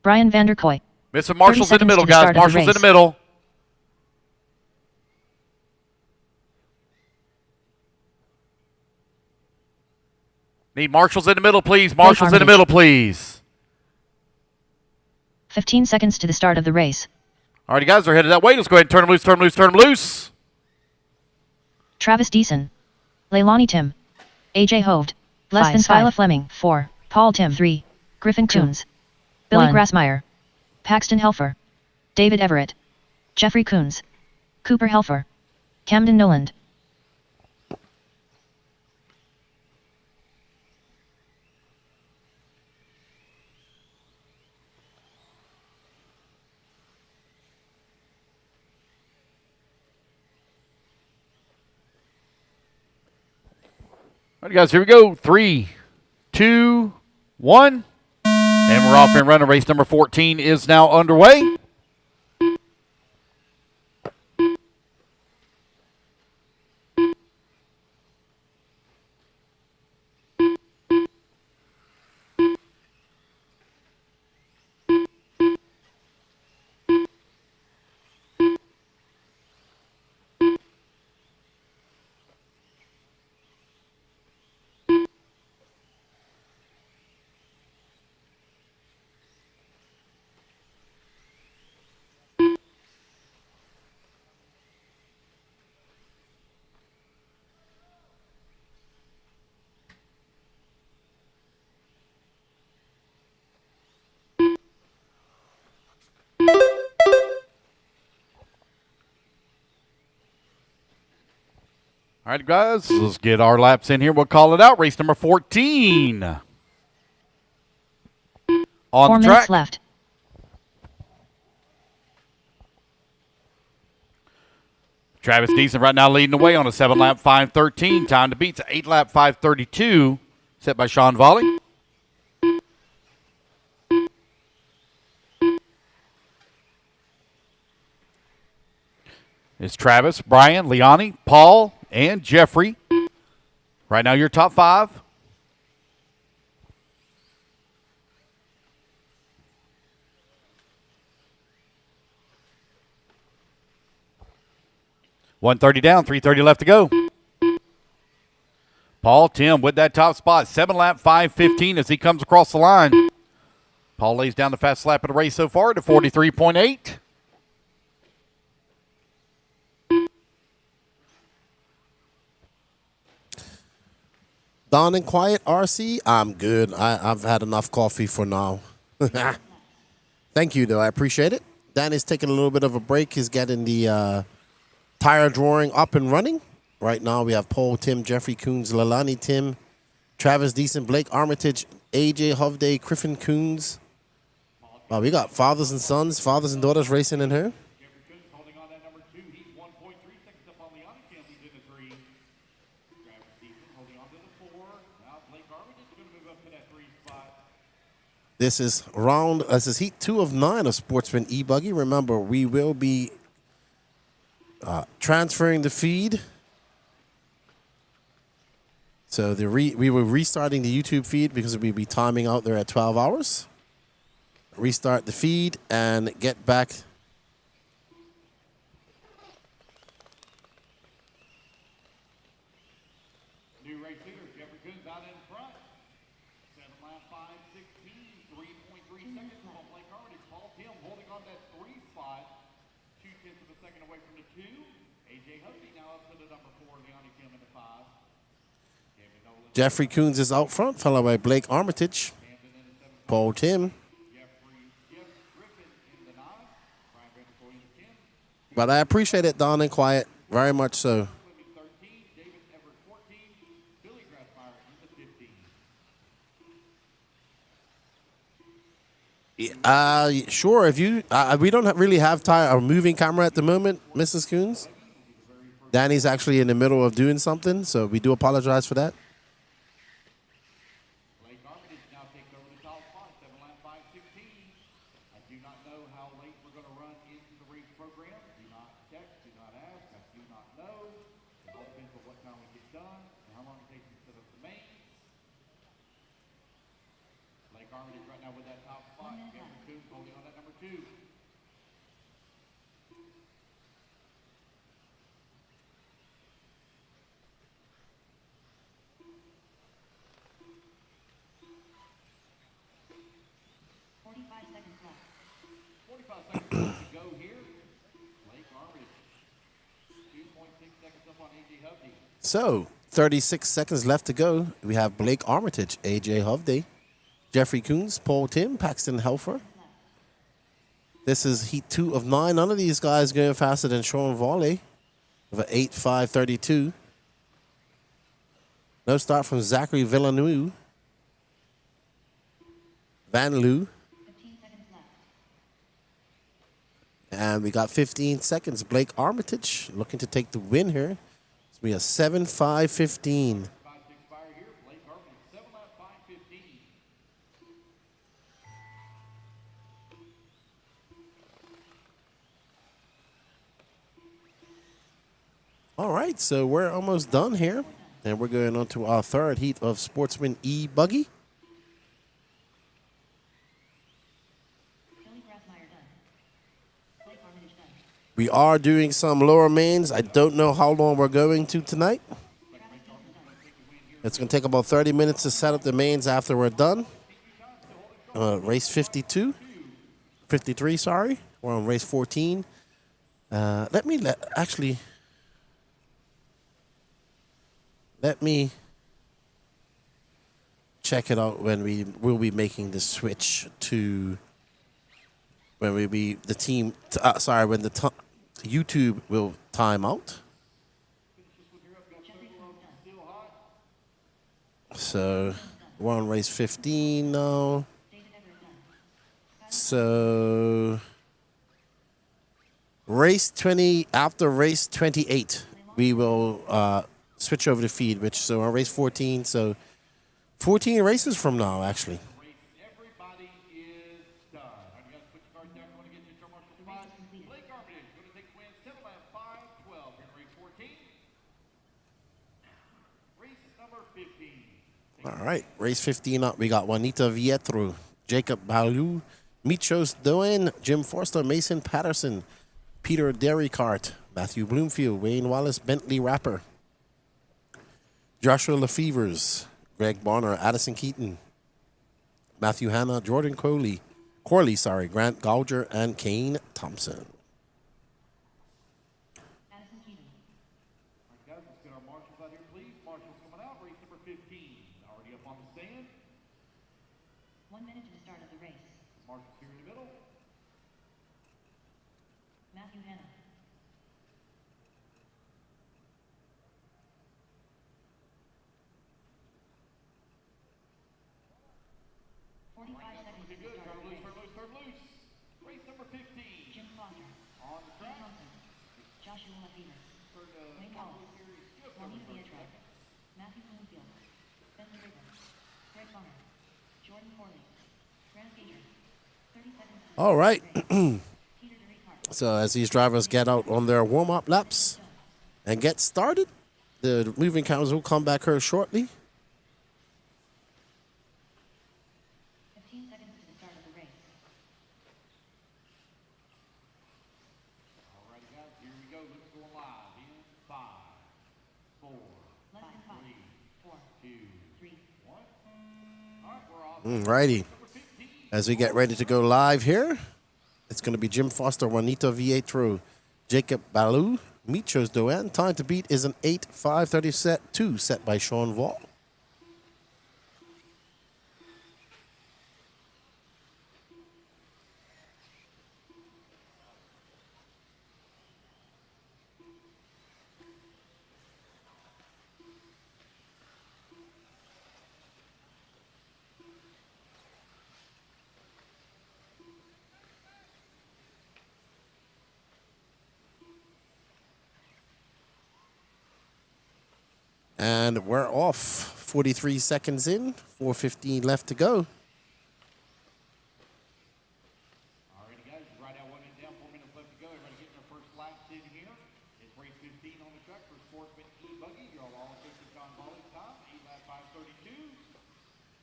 Brian Vanderkoy. Missing marshals in the middle, guys. Marshals in the middle. Need marshals in the middle, please. Marshals in the middle, please. 15 seconds to the start of the race. All righty, guys, they're headed that way. Let's go ahead and turn them loose, turn them loose, turn them loose. Travis Deason. Leilani Tim. AJ Hoved. Less than Skyla Fleming. 4. Paul Tim. 3. Griffin Coons. Billy Grassmeyer. Paxton Helfer. David Everett. Jeffrey Coons. Cooper Helfer. Camden Noland. All right, guys, here we go. 3, 2, 1. And we're off and running. Race number 14 is now underway. All right, guys, let's get our laps in here. We'll call it out. Race number 14. On 4 the track. minutes left. Travis Deason right now leading the way on a 7-lap 5:13. Time to beat's 8-lap 5:32, set by Sean Volley. It's Travis, Brian, Liani, Paul, and Jeffrey. Right now, your top 5. $130 down, $330 left to go. Paul, Tim with that top spot. 7-lap 5:15 as he comes across the line. Paul lays down the fast lap of the race so far to 43.8. Don and Quiet, RC, I'm good. I've had enough coffee for now. Thank you, though. I appreciate it. Danny's taking a little bit of a break. He's getting the tire drawing up and running. Right now, we have Paul, Tim, Jeffrey Coons, Lalani, Tim, Travis Deason, Blake Armitage, AJ Hovde, Griffin Coons. Wow, we got fathers and sons, fathers and daughters racing in here. This is heat 2 of 9 of Sportsman eBuggy. Remember, we will be transferring the feed. So we were restarting the YouTube feed because we'll be timing out there at 12 hours. Restart the feed and get back. New race leader, Jeffrey Coons out in front. 7-lap 5:16, 3.3 seconds on Blake Armitage. Paul Tim holding on that 3 spot. 2/10 of a second away from the 2. AJ Husey now up to the number 4, Leonie Kim in the 5. Jeffrey Coons is out front, followed by Blake Armitage. Paul Tim. But I appreciate it, Don and Quiet. very much so. Swimming 13, David Everett 14, Billy Grassmeyer in the 15. Sure. If you, we don't really have a moving camera at the moment, Mrs. Coons. Danny's actually in the middle of doing something, so we do apologize for that. Blake Armitage now takes over the top spot, 7 lap 5:16. I do not know how late we're going to run into the race program. Do not text, do not ask, I do not know. It all depends on what time we get done and how long it takes to set up the mains. Blake Armitage right now with that top spot. Cameron Coons holding on that number 2. Seconds to go here. Blake Armitage. 2.6 seconds up on AJ Hovde. So, 36 seconds left to go. We have Blake Armitage, AJ Hovde, Jeffrey Coons, Paul Tim, Paxton Helfer. This is heat 2 of 9. None of these guys going faster than Sean Volley of an 8.532. No start from Zachary Villeneuve. Van Loo. And we got 15 seconds. Blake Armitage looking to take the win here. It's going to be a 7.515. 5-6 fire here. Blake Armitage, 7 lap 5:15. All right, so we're almost done here. And we're going on to our third heat of Sportsman eBuggy. We are doing some lower mains. I don't know how long we're going to tonight. It's going to take about 30 minutes to set up the mains after we're done. Race 52. 53, sorry. We're on race 14. Let me check it out when we will be making the switch to when we be the team. When the YouTube will time out. So we're on race 15 now. So race 20 after race 28, we will switch over the feed. Which so on race 14. So 14 races from now, actually. Everybody is done. All right, you guys put your cards down. You want to get to your marshal spot. Blake Armitage going to take the win, 7 lap 5:12 in race 14. Race number 15. All right, race 15 up. We got Juanita Vietru, Jacob Balou, Michos Doen, Jim Forster, Mason Patterson, Peter Derricart, Matthew Bloomfield, Wayne Wallace, Bentley Rapper, Joshua Lefevers, Greg Bonner, Addison Keaton, Matthew Hanna, Jordan Corley, Grant Gouger, and Kane Thompson. All right, guys, let's get our marshals out here, please. Marshals coming out. Race number 15. Already up on the stand. 1 minute to the start of the race. Marshals here in the middle. Matthew Hanna. Looking good. Turn loose, turn loose, turn loose. Race number 15. Jim Foster. On the track. Thompson. Joshua Lefevers. Wayne Wallace. Juanita Vietru. Matthew Bloomfield. Bentley River. Greg Bonner. Jordan Corley. Grant Gouger. 30 seconds. All right. Peter Derricart. So as these drivers get out on their warm-up laps and get started, the moving cameras will come back here shortly. 15 seconds to the start of the race. All right, guys, here we go. Let's go live in 5, 4, Less than 5. 3, 4. 2, 3. 1. All right, we're off. Righty. As we get ready to go live here, it's going to be Jim Foster, Juanito Vietru, Jacob Balou, Michos Doen. Time to beat is an 8.532 set by Sean Vaughn. And we're off. 43 seconds in, 4:15 left to go. Alrighty, guys, right out one and down, 4 minutes left to go. Everybody getting their first laps in here. It's race 15 on the track for Sportsman eBuggy. You're all fixing on volley time, 8 lap 5:32.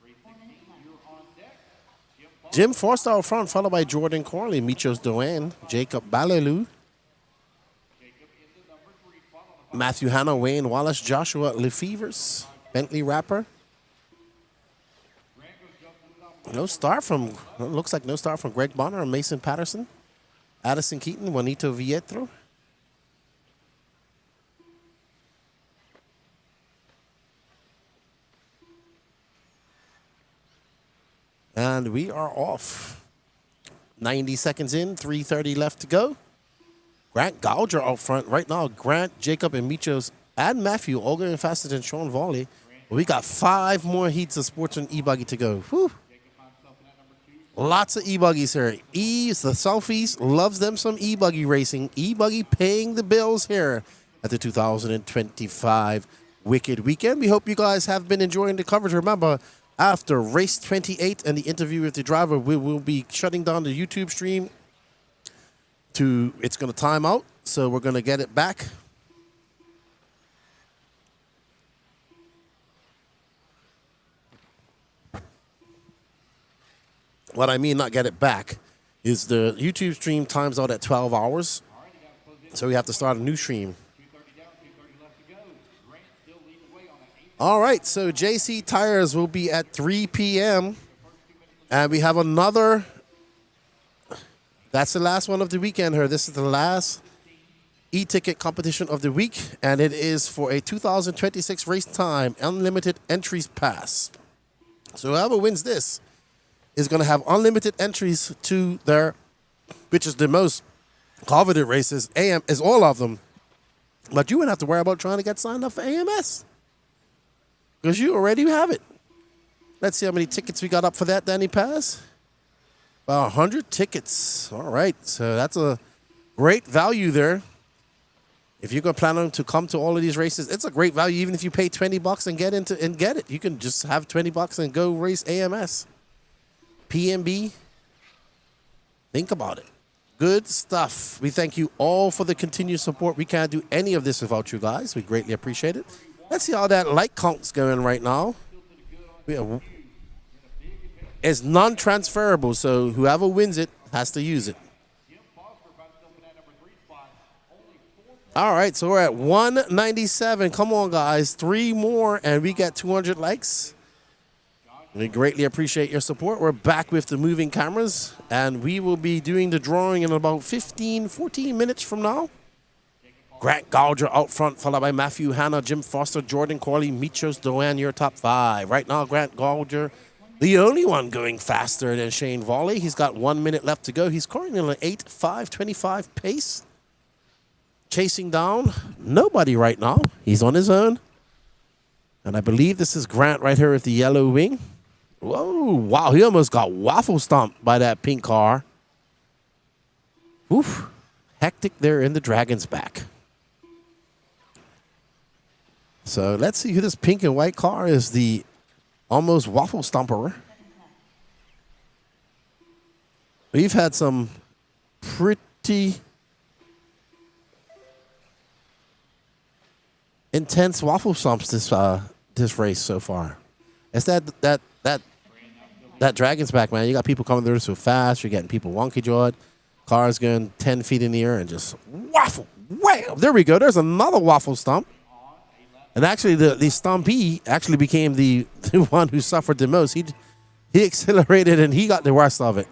Race 16, you're on deck. Jim Forster out front, followed by Jordan Corley, Michos Doan, Jacob Balelu, Matthew Hanna, Wayne Wallace, Joshua Lefevers, Bentley Rapper. No start from, looks like no start from Greg Bonner and Mason Patterson. Addison Keaton, Juanito Vietro. And we are off. 90 seconds in, 3:30 left to go. Grant Gouger out front right now. Grant, Jacob, and Michos and Matthew all going faster than Sean Volley. We got 5 more heats of Sportsman eBuggy to go. Whew. Lots of eBuggies here. The Southeast loves them some eBuggy racing. eBuggy paying the bills here at the 2025 Wicked Weekend. We hope you guys have been enjoying the coverage. Remember, after race 28 and the interview with the driver, we will be shutting down the YouTube stream. It's going to time out, so we're going to get it back. What I mean, not get it back, is the YouTube stream times out at 12 hours. So we have to start a new stream. All right, so JC Tires will be at 3 p.m. And we have another. That's the last one of the weekend here. This is the last e-ticket competition of the week. And it is for a 2026 Racetime Unlimited Entries Pass. So whoever wins this is going to have unlimited entries to their, which is the most coveted races, is all of them. But you wouldn't have to worry about trying to get signed up for AMS, because you already have it. Let's see how many tickets we got up for that, Danny Paz. About 100 tickets. All right, so that's a great value there. If you're going to plan on to come to all of these races, it's a great value. Even if you pay $20 and get it, you can just have $20 and go race AMS. PMB, think about it. Good stuff. We thank you all for the continued support. We can't do any of this without you guys. We greatly appreciate it. Let's see how that like count's going right now. It's non-transferable, so whoever wins it has to use it. All right, so we're at 197. Come on, guys. 3 more, and we get 200 likes. We greatly appreciate your support. We're back with the moving cameras, and we will be doing the drawing in about 14 minutes from now. Grant Gouger out front, followed by Matthew Hanna, Jim Foster, Jordan Corley, Michos Doan, your top 5. Right now, Grant Gouger, the only one going faster than Shane Volley. He's got 1 minute left to go. He's currently on an 8:5:25 pace. Chasing down nobody right now. He's on his own. And I believe this is Grant right here with the yellow wing. Whoa, wow, he almost got waffle stomped by that pink car. Oof, hectic there in the Dragon's back. So let's see who this pink and white car is, the almost waffle stomper. We've had some pretty intense waffle stomps this race so far. It's that Dragon's back, man. You got people coming through so fast. You're getting people wonky-jawed. Cars going 10 feet in the air and just waffle. Wham! There we go. There's another waffle stomp. And actually, the stompee actually became the one who suffered the most. He accelerated, and he got the worst of it.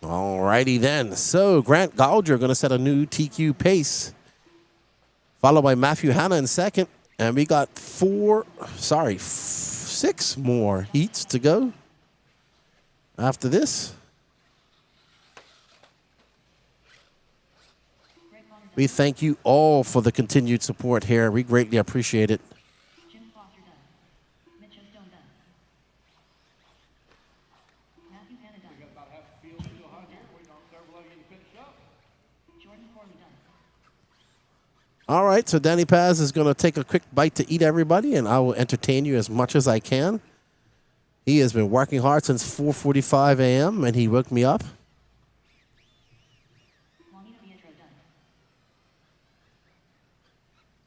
Alrighty then. So Grant Gouger going to set a new TQ pace, followed by Matthew Hanna in second. And we got 6 more heats to go after this. We thank you all for the continued support here. We greatly appreciate it. All right, so Danny Paz is going to take a quick bite to eat, everybody, and I will entertain you as much as I can. He has been working hard since 4:45 a.m., and he woke me up.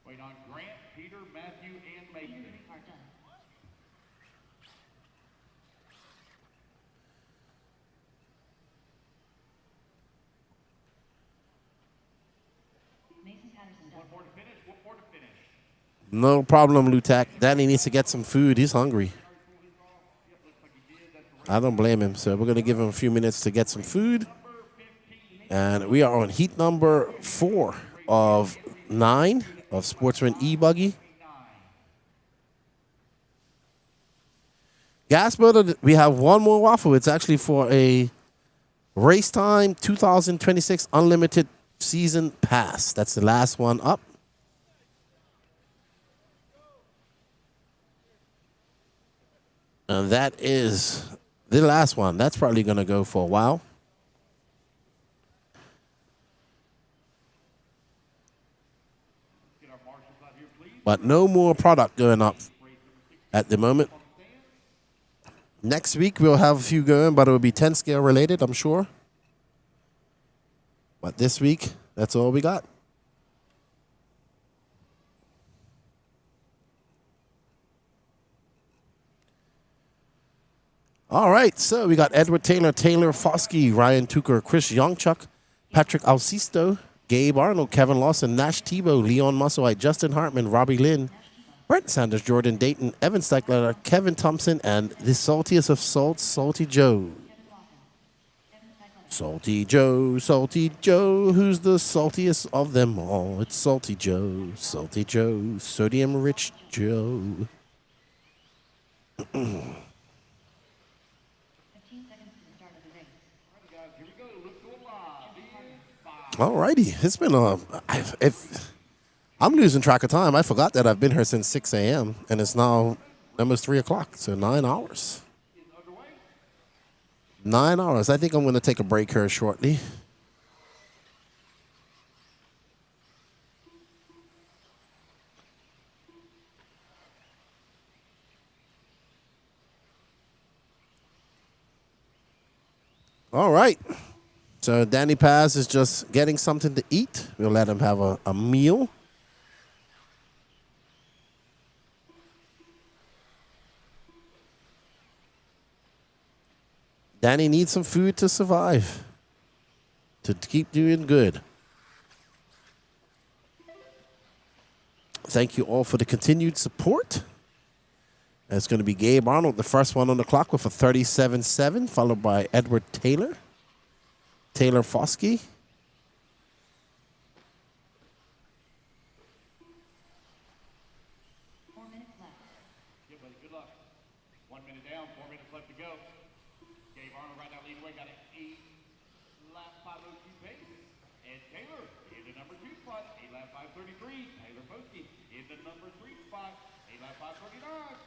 Wait on Grant, Peter, Matthew, and Mason. One more to finish. One more to finish. No problem, Lutak. Danny needs to get some food. He's hungry. I don't blame him. So we're going to give him a few minutes to get some food. And we are on heat number 4 of 9 of Sportsman eBuggy. Gas motor, we have one more waffle. It's actually for a Racetime 2026 Unlimited Season Pass. That's the last one up. And that is the last one. That's probably going to go for a while. But no more product going up at the moment. Next week we'll have a few going, but it will be 10 scale related, I'm sure. But this week, that's all we got. All right, so we got Edward Taylor, Taylor Foskey, Ryan Tucker, Chris Youngchuck, Patrick Alcisto, Gabe Arnold, Kevin Lawson, Nash Tebow, Leon Musselwhite, Justin Hartman, Robbie Lynn, Brent Sanders, Jordan Dayton, Evan Steckler, Kevin Thompson, and the saltiest of salts, Salty Joe. Salty Joe, who's the saltiest of them all? It's Salty Joe, sodium-rich Joe. Alrighty, it's been I'm losing track of time. I forgot that I've been here since 6 a.m. and it's now almost 3 o'clock, so 9 hours. 9 hours. I think I'm going to take a break here shortly. All right. So Danny Paz is just getting something to eat. We'll let him have a meal. Danny needs some food to survive, to keep doing good. Thank you all for the continued support. It's going to be Gabe Arnold, the first one on the clock with a 37.7, followed by Edward Taylor, Taylor Foskey. Yeah, buddy, good luck. 1 minute down, 4 minutes left to go. Gabe Arnold right now leading away, got an 8-lap 5:02 pace. And Taylor in the number 2 spot, 8-lap 5:33. Taylor Foskey in the number 3 spot, 8-lap 5:29.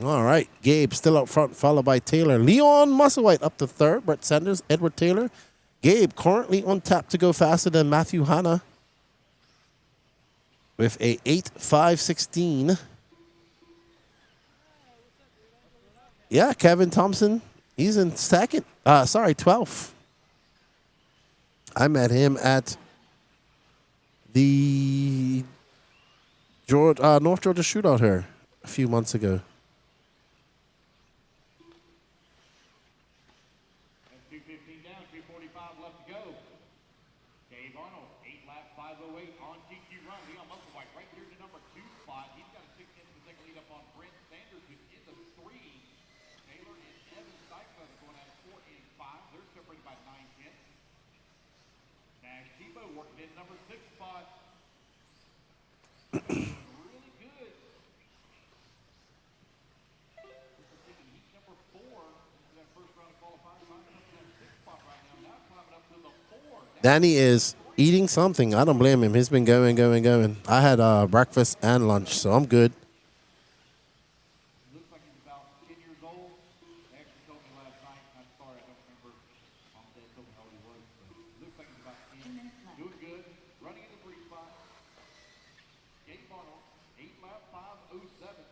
All right, Gabe still up front, followed by Taylor. Leon Musselwhite up to third. Brett Sanders, Edward Taylor. Gabe currently on tap to go faster than Matthew Hanna with a 8.516. Yeah, Kevin Thompson, he's in second. 12th. I met him at the North Georgia Shootout here a few months ago. 2:15 down, 2:45 left to go. Dave Arnold, 8-lap 5:08 on TQ run. Leon Musselwhite right here in the number 2 spot. He's got a 6-second lead up on Brent Sanders, who's in the 3. Taylor and Evan Steikler going at 4 and 5. They're separated by 9 tenths. Nash Tebow working in number 6 spot. Really good. This is taking heat number 4 into that first round of qualifiers. Danny is eating something. I don't blame him. He's been going. I had breakfast and lunch, so I'm good. Looks like he's about 10 years old. They actually told me last night. I'm sorry, I don't remember. Mom and Dad told me how old he was. But looks like he's about 10. Doing good. Running in the 3 spot. Gabe Arnold, 8 lap 5:07.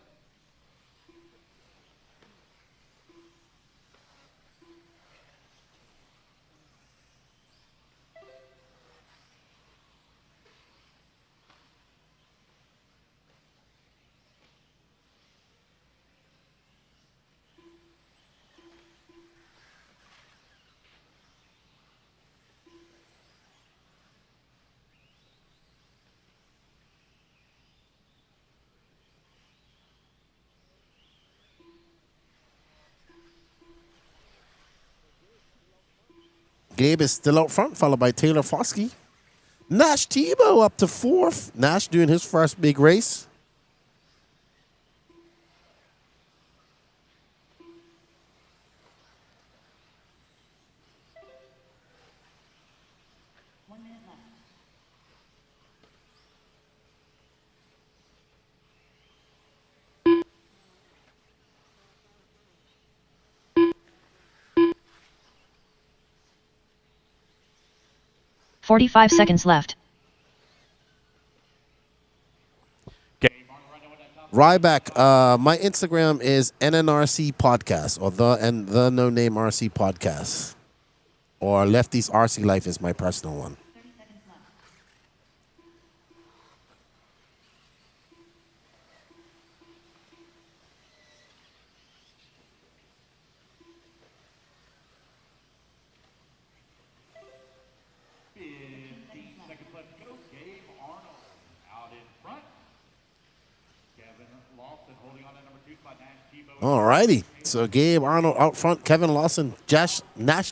Gabe is still out front, followed by Taylor Foskey. Nash Tebow up to 4th. Nash doing his first big race. $45 seconds left. Ryback, my Instagram is NNRC Podcast, or the No Name RC Podcast. Or Lefty's RC Life is my personal one. All righty. So Gabe Arnold out front, Kevin Lawson, Nash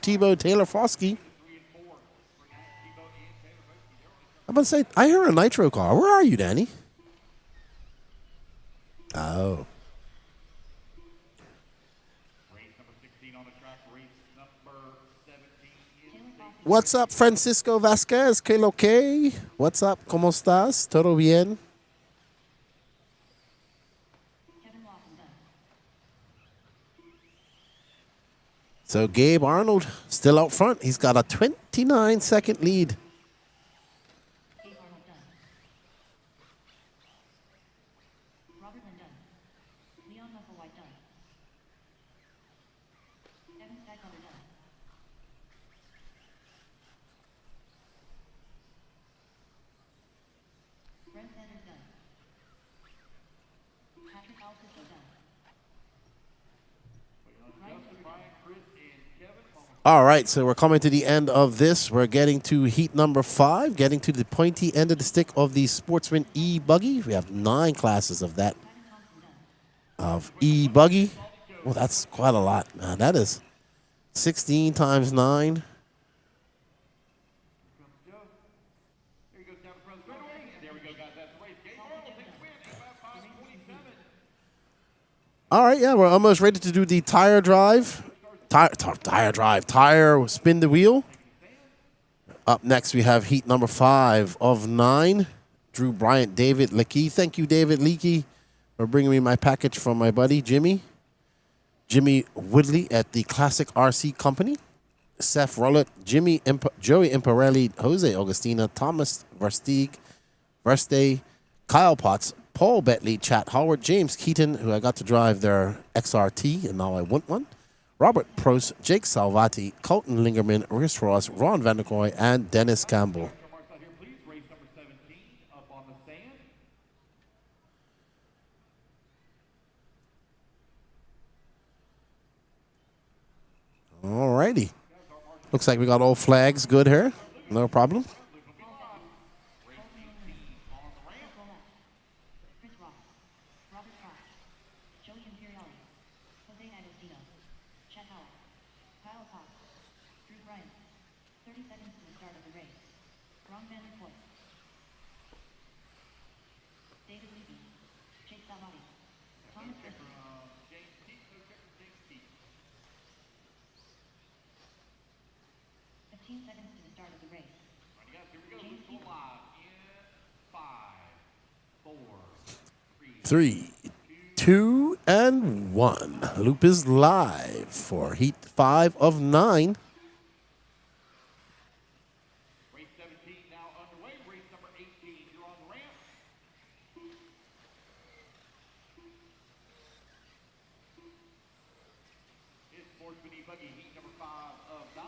Tebow, Taylor Foskey. I'm about to say, I hear a Nitro car. Where are you, Danny? Oh. What's up, Francisco Vasquez? ¿Qué lo que? What's up? ¿Cómo estás? ¿Todo bien? So Gabe Arnold still out front. He's got a 29-second lead. All right, so we're coming to the end of this. We're getting to heat number 5, getting to the pointy end of the stick of the Sportsman eBuggy. We have 9 classes of that, of eBuggy. Well, that's quite a lot, man. That is 16 times 9. All right, yeah, we're almost ready to do the tire drive. Tire spin the wheel. Up next, we have heat number 5 of 9. Drew Bryant, David Leakey. Thank you, David Leakey, for bringing me my package from my buddy, Jimmy. Jimmy Woodley at the Classic RC Company. Seth Rollett, Joey Imparelli, Jose Augustina, Thomas Verste, Kyle Potts, Paul Betley, Chat Howard, James Keaton, who I got to drive their XRT, and now I want one. Robert Prost, Jake Salvati, Colton Lingerman, Rhys Ross, Ron Vanderkoy, and Dennis Campbell. All righty. Looks like we got all flags good here. No problem. Three, 2, and 1. Loop is live for Heat 5 of 9. Race 17 now underway. Race number 18, you're on the ramp. It's Sportsman eBuggy, heat number 5 of 9.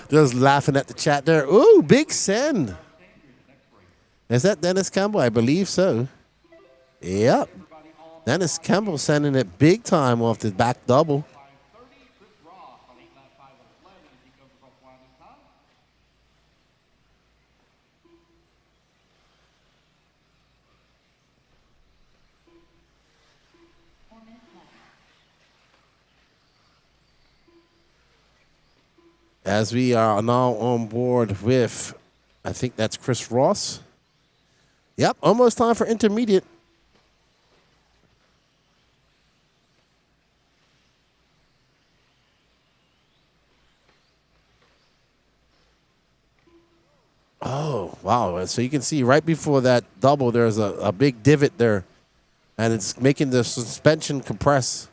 Just laughing at the chat there. Ooh, big send. Is that Dennis Campbell? I believe so. Yep. Dennis Campbell sending it big time off the back double. As we are now on board with, I think that's Chris Ross. Yep, almost time for intermediate. Oh, wow. So you can see right before that double, there's a big divot there. And it's making the suspension compress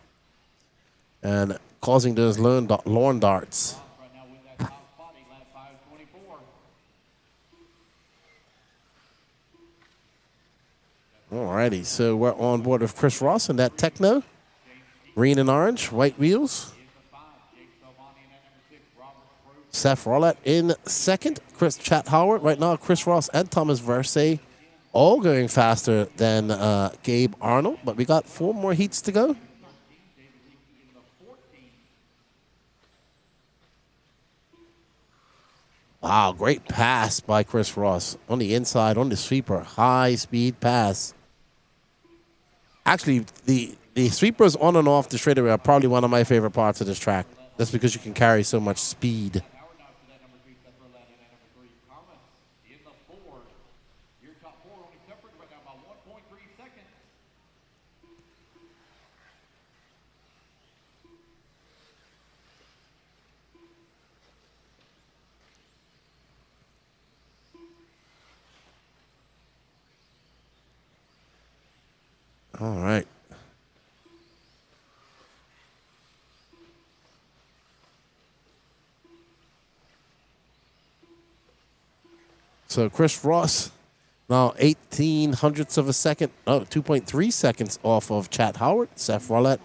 and causing those lawn darts. Alrighty, so we're on board with Chris Ross and that Techno. Green and orange, white wheels. Seth Rollett in second. Chat Howard. Right now, Chris Ross and Thomas Versay all going faster than Gabe Arnold. But we got 4 more heats to go. Wow, great pass by Chris Ross. On the inside, on the sweeper. High-speed pass. Actually, the sweepers on and off the straightaway are probably one of my favorite parts of this track. That's because you can carry so much speed. All right. So Chris Ross now 18 hundredths of a second, 2.3 seconds off of Chat Howard, Seth Rollett.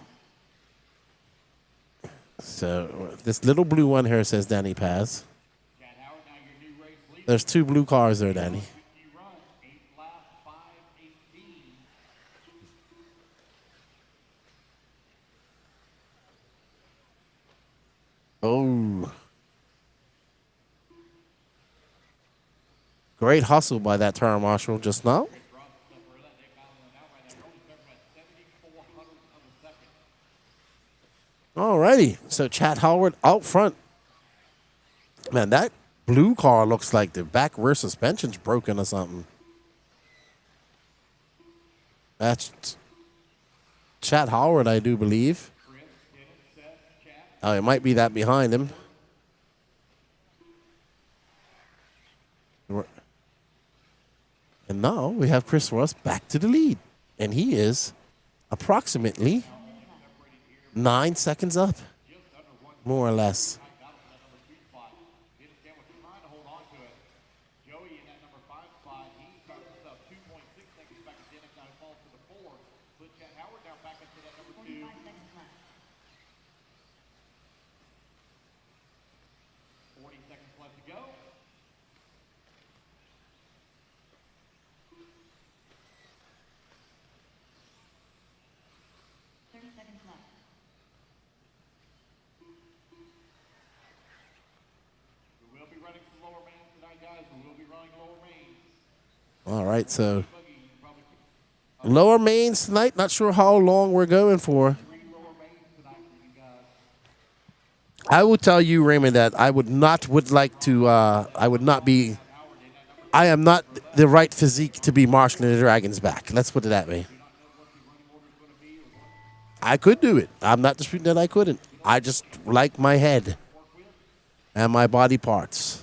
So this little blue one here says Danny Paz. There's 2 blue cars there, Danny. Oh. Great hustle by that turn marshal just now. Alrighty, so Chad Howard out front. Man, that blue car looks like the back rear suspension's broken or something. That's Chad Howard, I do believe. Oh, it might be that behind him. And now we have Chris Ross back to the lead. And he is approximately 9 seconds up, more or less. All right, so lower mains tonight. Not sure how long we're going for. I will tell you, Raymond, that I would not be. I am not the right physique to be marshalling the Dragons back. Let's put it that way. I could do it. I'm not disputing that I couldn't. I just like my head and my body parts.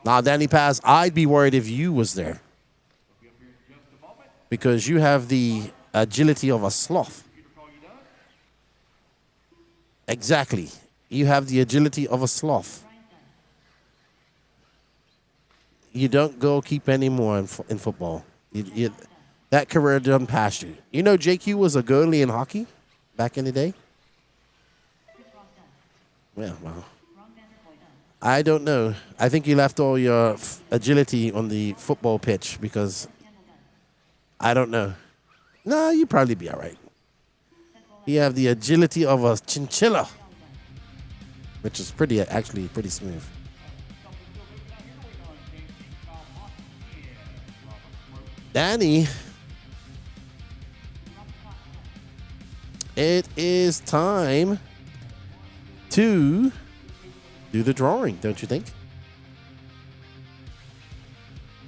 Now, Danny Paz, I'd be worried if you was there, because you have the agility of a sloth. Exactly. You have the agility of a sloth. You don't go keep anymore in football. That career done past you. You know JQ was a goalie in hockey back in the day? Yeah, well. I don't know. I think you left all your agility on the football pitch because I don't know. No, you'd probably be all right. You have the agility of a chinchilla, which is actually pretty smooth. Danny, it is time to do the drawing, don't you think?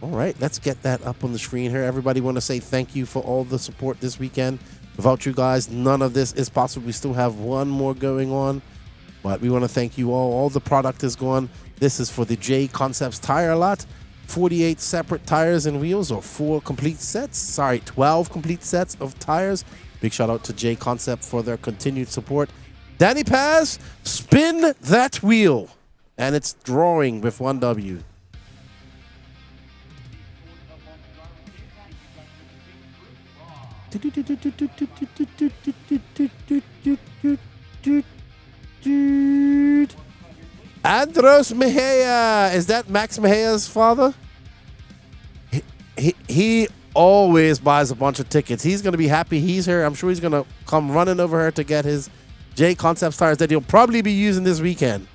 All right, let's get that up on the screen here. Everybody want to say thank you for all the support this weekend. Without you guys, none of this is possible. We still have one more going on, but we want to thank you all. All the product is gone. This is for the J Concepts tire lot. 48 separate tires and wheels, or 12 complete sets of tires. Big shout out to J Concept for their continued support. Danny Paz, spin that wheel. And it's drawing with 1W. Andros Mejia. Is that Max Mejia's father? He always buys a bunch of tickets. He's going to be happy he's here. I'm sure he's going to come running over here to get his J Concepts tires that he'll probably be using this weekend.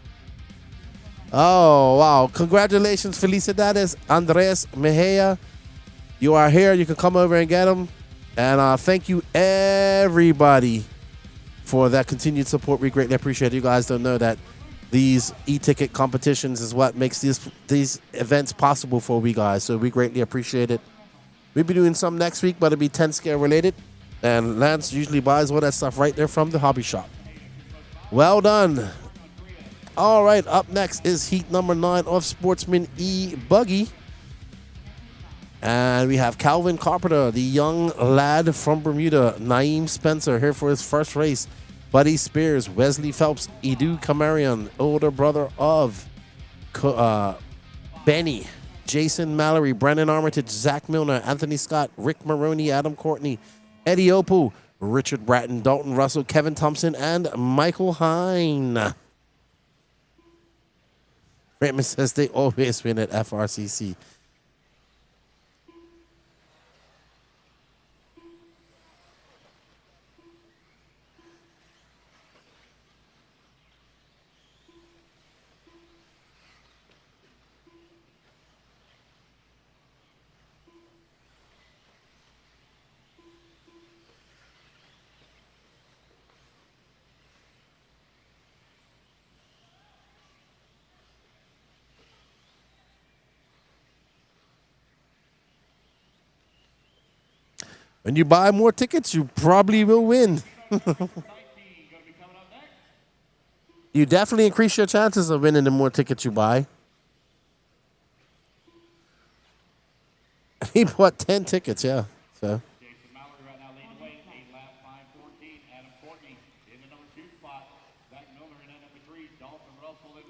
Oh, wow. Congratulations, Felicidades, Andres Mejia. You are here. You can come over and get them. And thank you, everybody, for that continued support. We greatly appreciate it. You guys don't know that these e-ticket competitions is what makes these events possible for we guys. So we greatly appreciate it. We'll be doing some next week, but it'll be 10 scale related. And Lance usually buys all that stuff right there from the hobby shop. Well done. All right, up next is heat number 9 of Sportsman eBuggy. And we have Calvin Carpenter, the young lad from Bermuda. Naeem Spencer here for his first race. Buddy Spears, Wesley Phelps, Edu Kamarian, older brother of Benny, Jason Mallory, Brandon Armitage, Zach Milner, Anthony Scott, Rick Maroney, Adam Courtney, Eddie Opu, Richard Bratton, Dalton Russell, Kevin Thompson, and Michael Hine. Raymond says they always win at FRCC. When you buy more tickets, you probably will win. You definitely increase your chances of winning the more tickets you buy. He bought 10 tickets, yeah. So.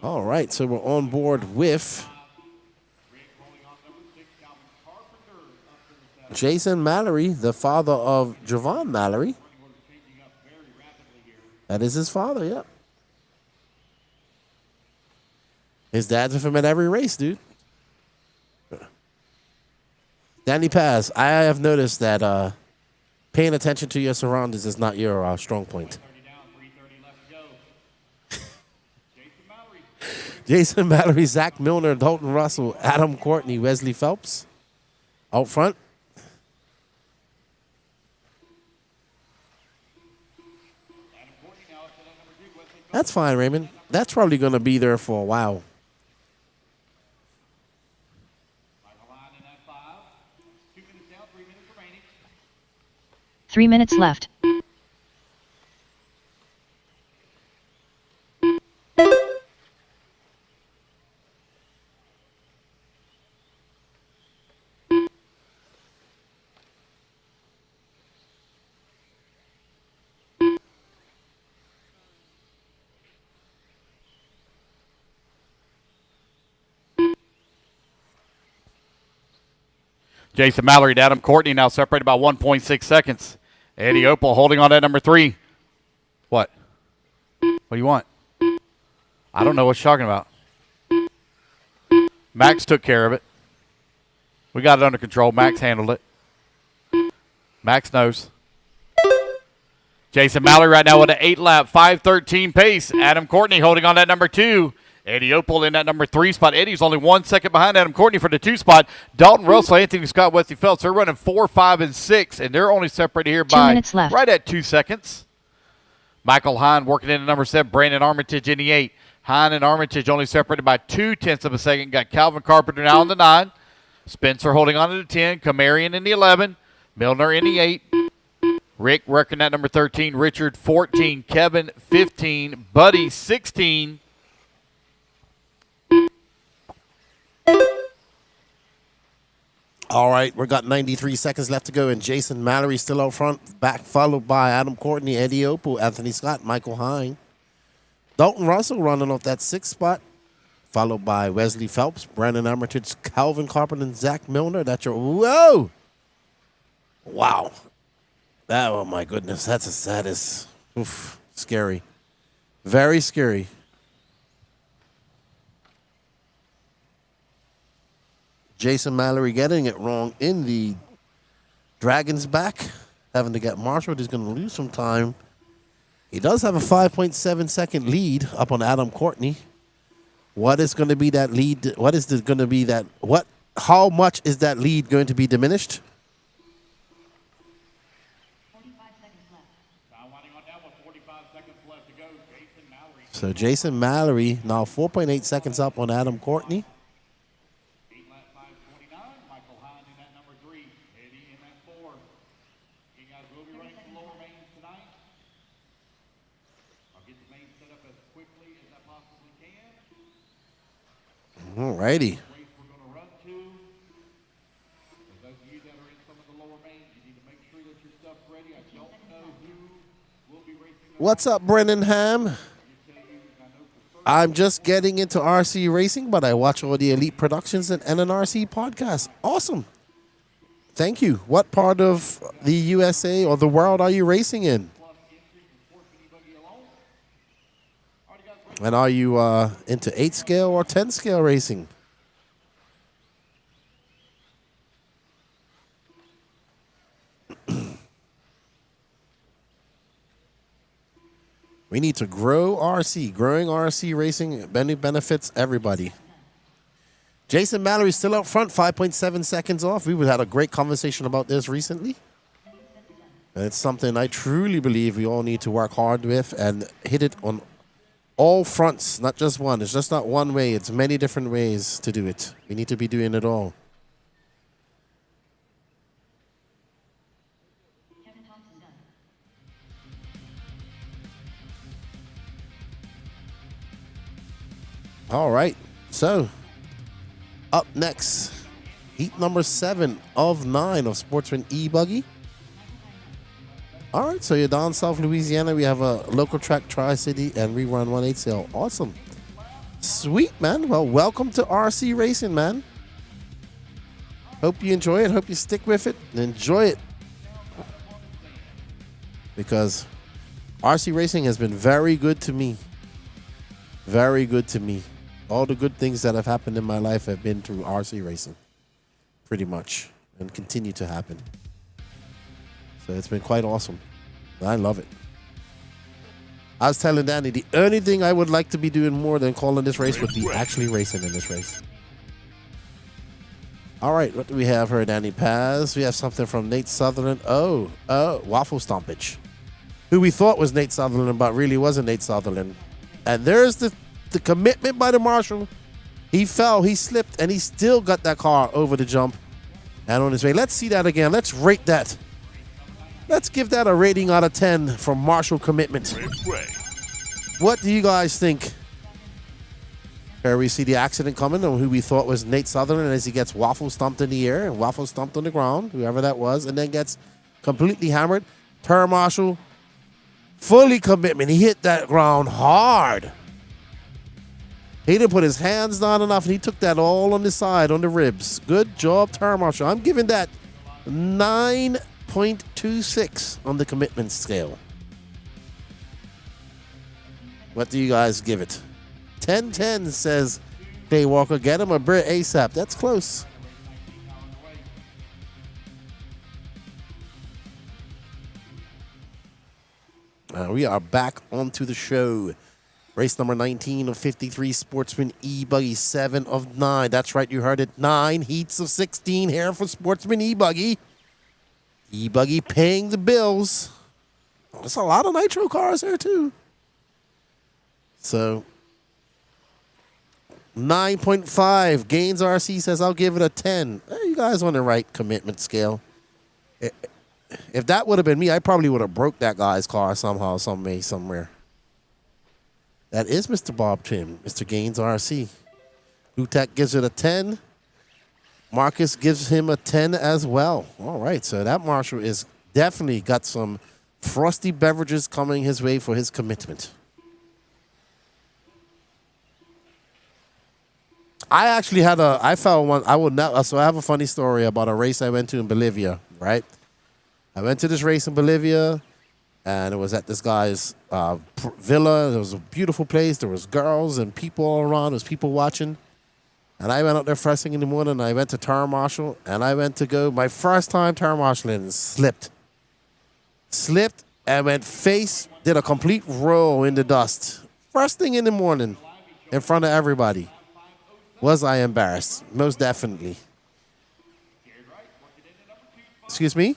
All right, so we're on board with Jason Mallory, the father of Javon Mallory. That is his father, yep. His dad's with him at every race, dude. Danny Paz, I have noticed that paying attention to your surroundings is not your strong point. Jason Mallory, Zach Milner, Dalton Russell, Adam Courtney, Wesley Phelps out front. That's fine, Raymond. That's probably going to be there for a while. Michael Hine in that 5. 2 minutes down, 3 minutes remaining. 3 minutes left. Jason Mallory to Adam Courtney now separated by 1.6 seconds. Eddie Opal holding on at number 3. What? What do you want? I don't know what you're talking about. Max took care of it. We got it under control. Max handled it. Max knows. Jason Mallory right now with an 8-lap, 5:13 pace. Adam Courtney holding on at number 2. Eddie Opal in that number 3 spot. Eddie's only 1 second behind Adam Courtney for the 2 spot. Dalton Russell, Anthony Scott, Wesley Phelps, they're running 4, 5, and 6, and they're only separated here 2 by minutes left. right at 2 seconds. Michael Hine working in at number 7. Brandon Armitage in the 8. Hine and Armitage only separated by 0.2 of a second. Got Calvin Carpenter now in the 9. Spencer holding on to the 10. Kamarian in the 11. Milner in the 8. Rick working at number 13. Richard 14. Kevin 15. Buddy 16. All right, we've got 93 seconds left to go, and Jason Mallory still out front, back followed by Adam Courtney, Eddie Opal, Anthony Scott, Michael Hine. Dalton Russell running off that 6th spot, followed by Wesley Phelps, Brandon Armitage, Calvin Carpenter, and Zach Milner. That's your, whoa! Wow. That, oh my goodness, that is oof, scary. Very scary. Jason Mallory getting it wrong in the Dragon's back, having to get marshaled. He's going to lose some time. He does have a 5.7 second lead up on Adam Courtney. What is going to be that lead? What is going to be that? What? How much is that lead going to be diminished? 45 seconds left. Now winding on down with 45 seconds left to go. Jason Mallory. So Jason Mallory now 4.8 seconds up on Adam Courtney. 8-lap 5:29. Michael Hine in that number 3. Eddie in that 4. You guys will be running some lower mains tonight. I'll get the main set up as quickly as I possibly can. All righty. Race we're going to run to. For those of you that are in some of the lower mains, you need to make sure that your stuff's ready. I don't know who will be racing. What's up, Brennan Ham? I'm just getting into RC racing, but I watch all the Elite Productions and NNRC podcasts. Awesome. Thank you. What part of the USA or the world are you racing in? And are you into 8 scale or 10 scale racing? We need to grow RC. Growing RC racing benefits everybody. Jason Mallory still out front, 5.7 seconds off. We had a great conversation about this recently. And it's something I truly believe we all need to work hard with and hit it on all fronts, not just one. It's just not one way. It's many different ways to do it. We need to be doing it all. All right, so up next, heat number 7 of 9 of Sportsman eBuggy. All right, so you're down South Louisiana. We have a local track, Tri-City, and we run 1/8 sale. Awesome. Sweet, man. Well, welcome to RC Racing, man. Hope you enjoy it. Hope you stick with it and enjoy it. Because RC Racing has been very good to me. Very good to me. All the good things that have happened in my life have been through RC racing, pretty much, and continue to happen. So it's been quite awesome. I love it. I was telling Danny, the only thing I would like to be doing more than calling this race would be actually racing in this race. All right, what do we have here, Danny Paz? We have something from Nate Sutherland. Waffle Stompage, who we thought was Nate Sutherland, but really wasn't Nate Sutherland. And there's the commitment by the marshal. He fell, he slipped, and he still got that car over the jump and on his way. Let's see that again. Let's rate that. Let's give that a rating out of 10 for marshal commitment. What do you guys think? Here we see the accident coming on who we thought was Nate Sutherland as he gets waffle stomped in the air and waffle stomped on the ground, whoever that was, and then gets completely hammered. Terra Marshall, fully commitment. He hit that ground hard. He didn't put his hands down enough, and he took that all on the side, on the ribs. Good job, Terra Marshall. I'm giving that 9.26 on the commitment scale. What do you guys give it? 10-10 says Clay Walker. Get him a Brit ASAP. That's close. We are back onto the show. Race number 19 of 53, Sportsman eBuggy, 7 of 9. That's right, you heard it. 9 heats of 16 here for Sportsman eBuggy. eBuggy paying the bills. There's a lot of nitro cars here, too. So, 9.5. Gaines RC says, I'll give it a 10. You guys on the right commitment scale. If that would have been me, I probably would have broke that guy's car somehow, some way, somewhere. That is Mr. Bob Trim, Mr. Gaines RC. Lutek gives it a 10. Marcus gives him a 10 as well. All right, so that marshal is definitely got some frosty beverages coming his way for his commitment. I actually had I found one, so I have a funny story about a race I went to in Bolivia, right? I went to this race in Bolivia, and it was at this guy's villa. It was a beautiful place. There was girls and people all around. There was people watching. And I went out there first thing in the morning, and I went to Terra Marshall, and I went to go, my first time Terra Marshall, and slipped. Slipped and went did a complete roll in the dust. First thing in the morning, in front of everybody. Was I embarrassed? Most definitely. Excuse me?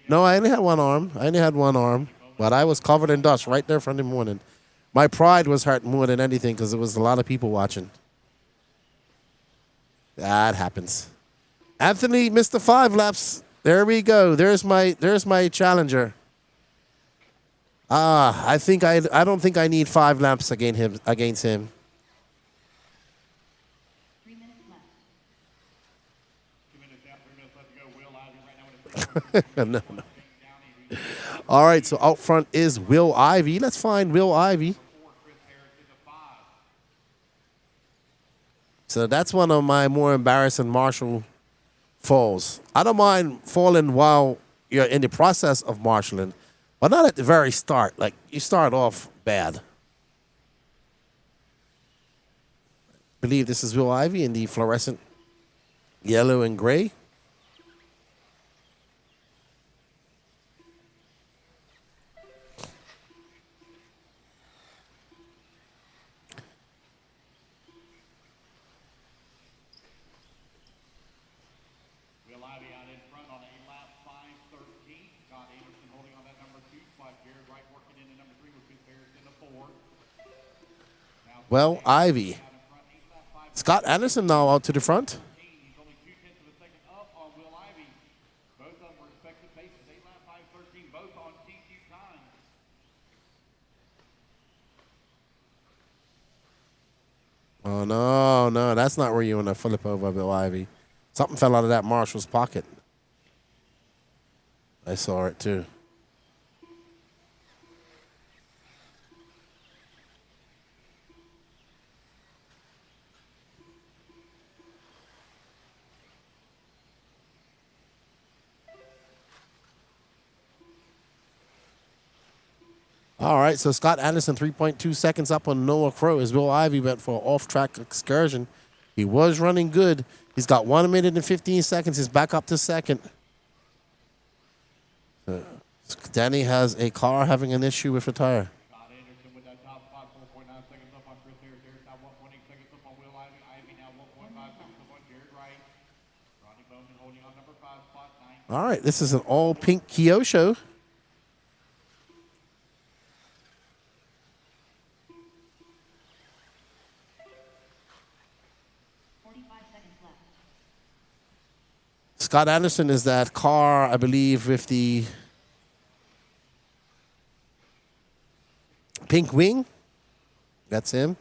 No, I only had one arm. But I was covered in dust right there from the morning. My pride was hurt more than anything because there was a lot of people watching. That happens. Anthony, Mr. 5 laps. There we go. There's my challenger. I don't think I need 5 laps against him. No. All right, so out front is Will Ivy. Let's find Will Ivy. So that's one of my more embarrassing marshal falls. I don't mind falling while you're in the process of marshalling, but not at the very start. Like, you start off bad. I believe this is Will Ivy in the fluorescent yellow and gray. Well, Ivy. Scott Anderson now out to the front. Oh, no, that's not where you want to flip over, Bill Ivy. Something fell out of that marshal's pocket. I saw it, too. All right, so Scott Anderson, 3.2 seconds up on Noah Crow as Will Ivy went for an off-track excursion. He was running good. He's got 1 minute and 15 seconds. He's back up to second. Danny has a car having an issue with a tire. All right, this is an all-pink Kyosho. Scott Anderson is that car, I believe, with the pink wing. That's him.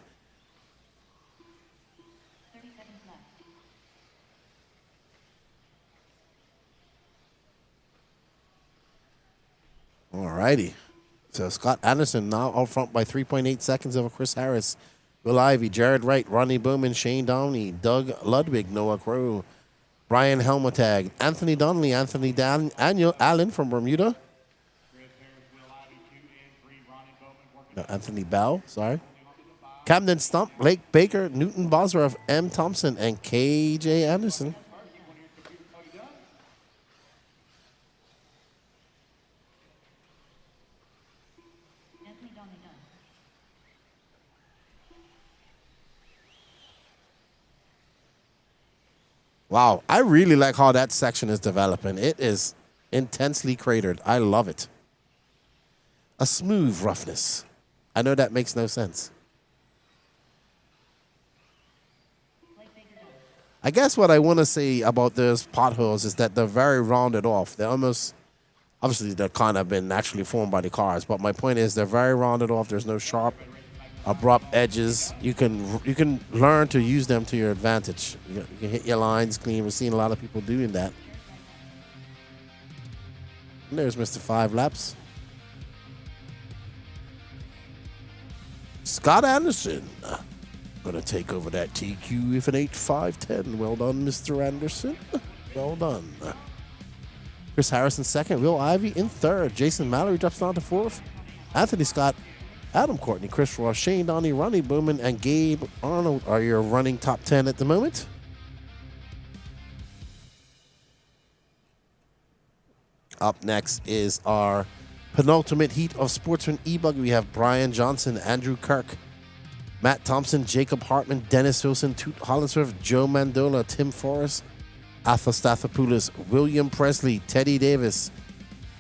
All righty. So Scott Anderson now out front by 3.8 seconds over Chris Harris, Will Ivey, Jared Wright, Ronnie Bowman, Shane Downey, Doug Ludwig, Noah Crow, Brian Helmutag, Anthony Donnelly, Anthony Allen from Bermuda. No, Anthony Bell, sorry. Camden Stump, Blake Baker, Newton Bosworth, M. Thompson, and KJ Anderson. Wow, I really like how that section is developing. It is intensely cratered. I love it. A smooth roughness. I know that makes no sense. I guess what I want to say about those potholes is that they're very rounded off. They're almost, obviously they're kind of been naturally formed by the cars, but my point is they're very rounded off. There's no sharp, abrupt edges. You can learn to use them to your advantage. You can hit your lines clean. We're seeing a lot of people doing that. And there's Mr. 5 Laps. Scott Anderson gonna take over that TQ with an 8.510. Well done, Mr. Anderson. Well done. Chris Harrison second. Will Ivey in third. Jason Mallory drops down to fourth. Anthony Scott, Adam Courtney, Chris Ross, Shane Downey, Ronnie Bowman, and Gabe Arnold are your running top 10 at the moment. Up next is our penultimate heat of Sportsman eBuggy. We have Brian Johnson, Andrew Kirk, Matt Thompson, Jacob Hartman, Dennis Wilson, Toot Hollinsworth, Joe Mandola, Tim Forrest, Arthur Stathopoulos, William Presley, Teddy Davis,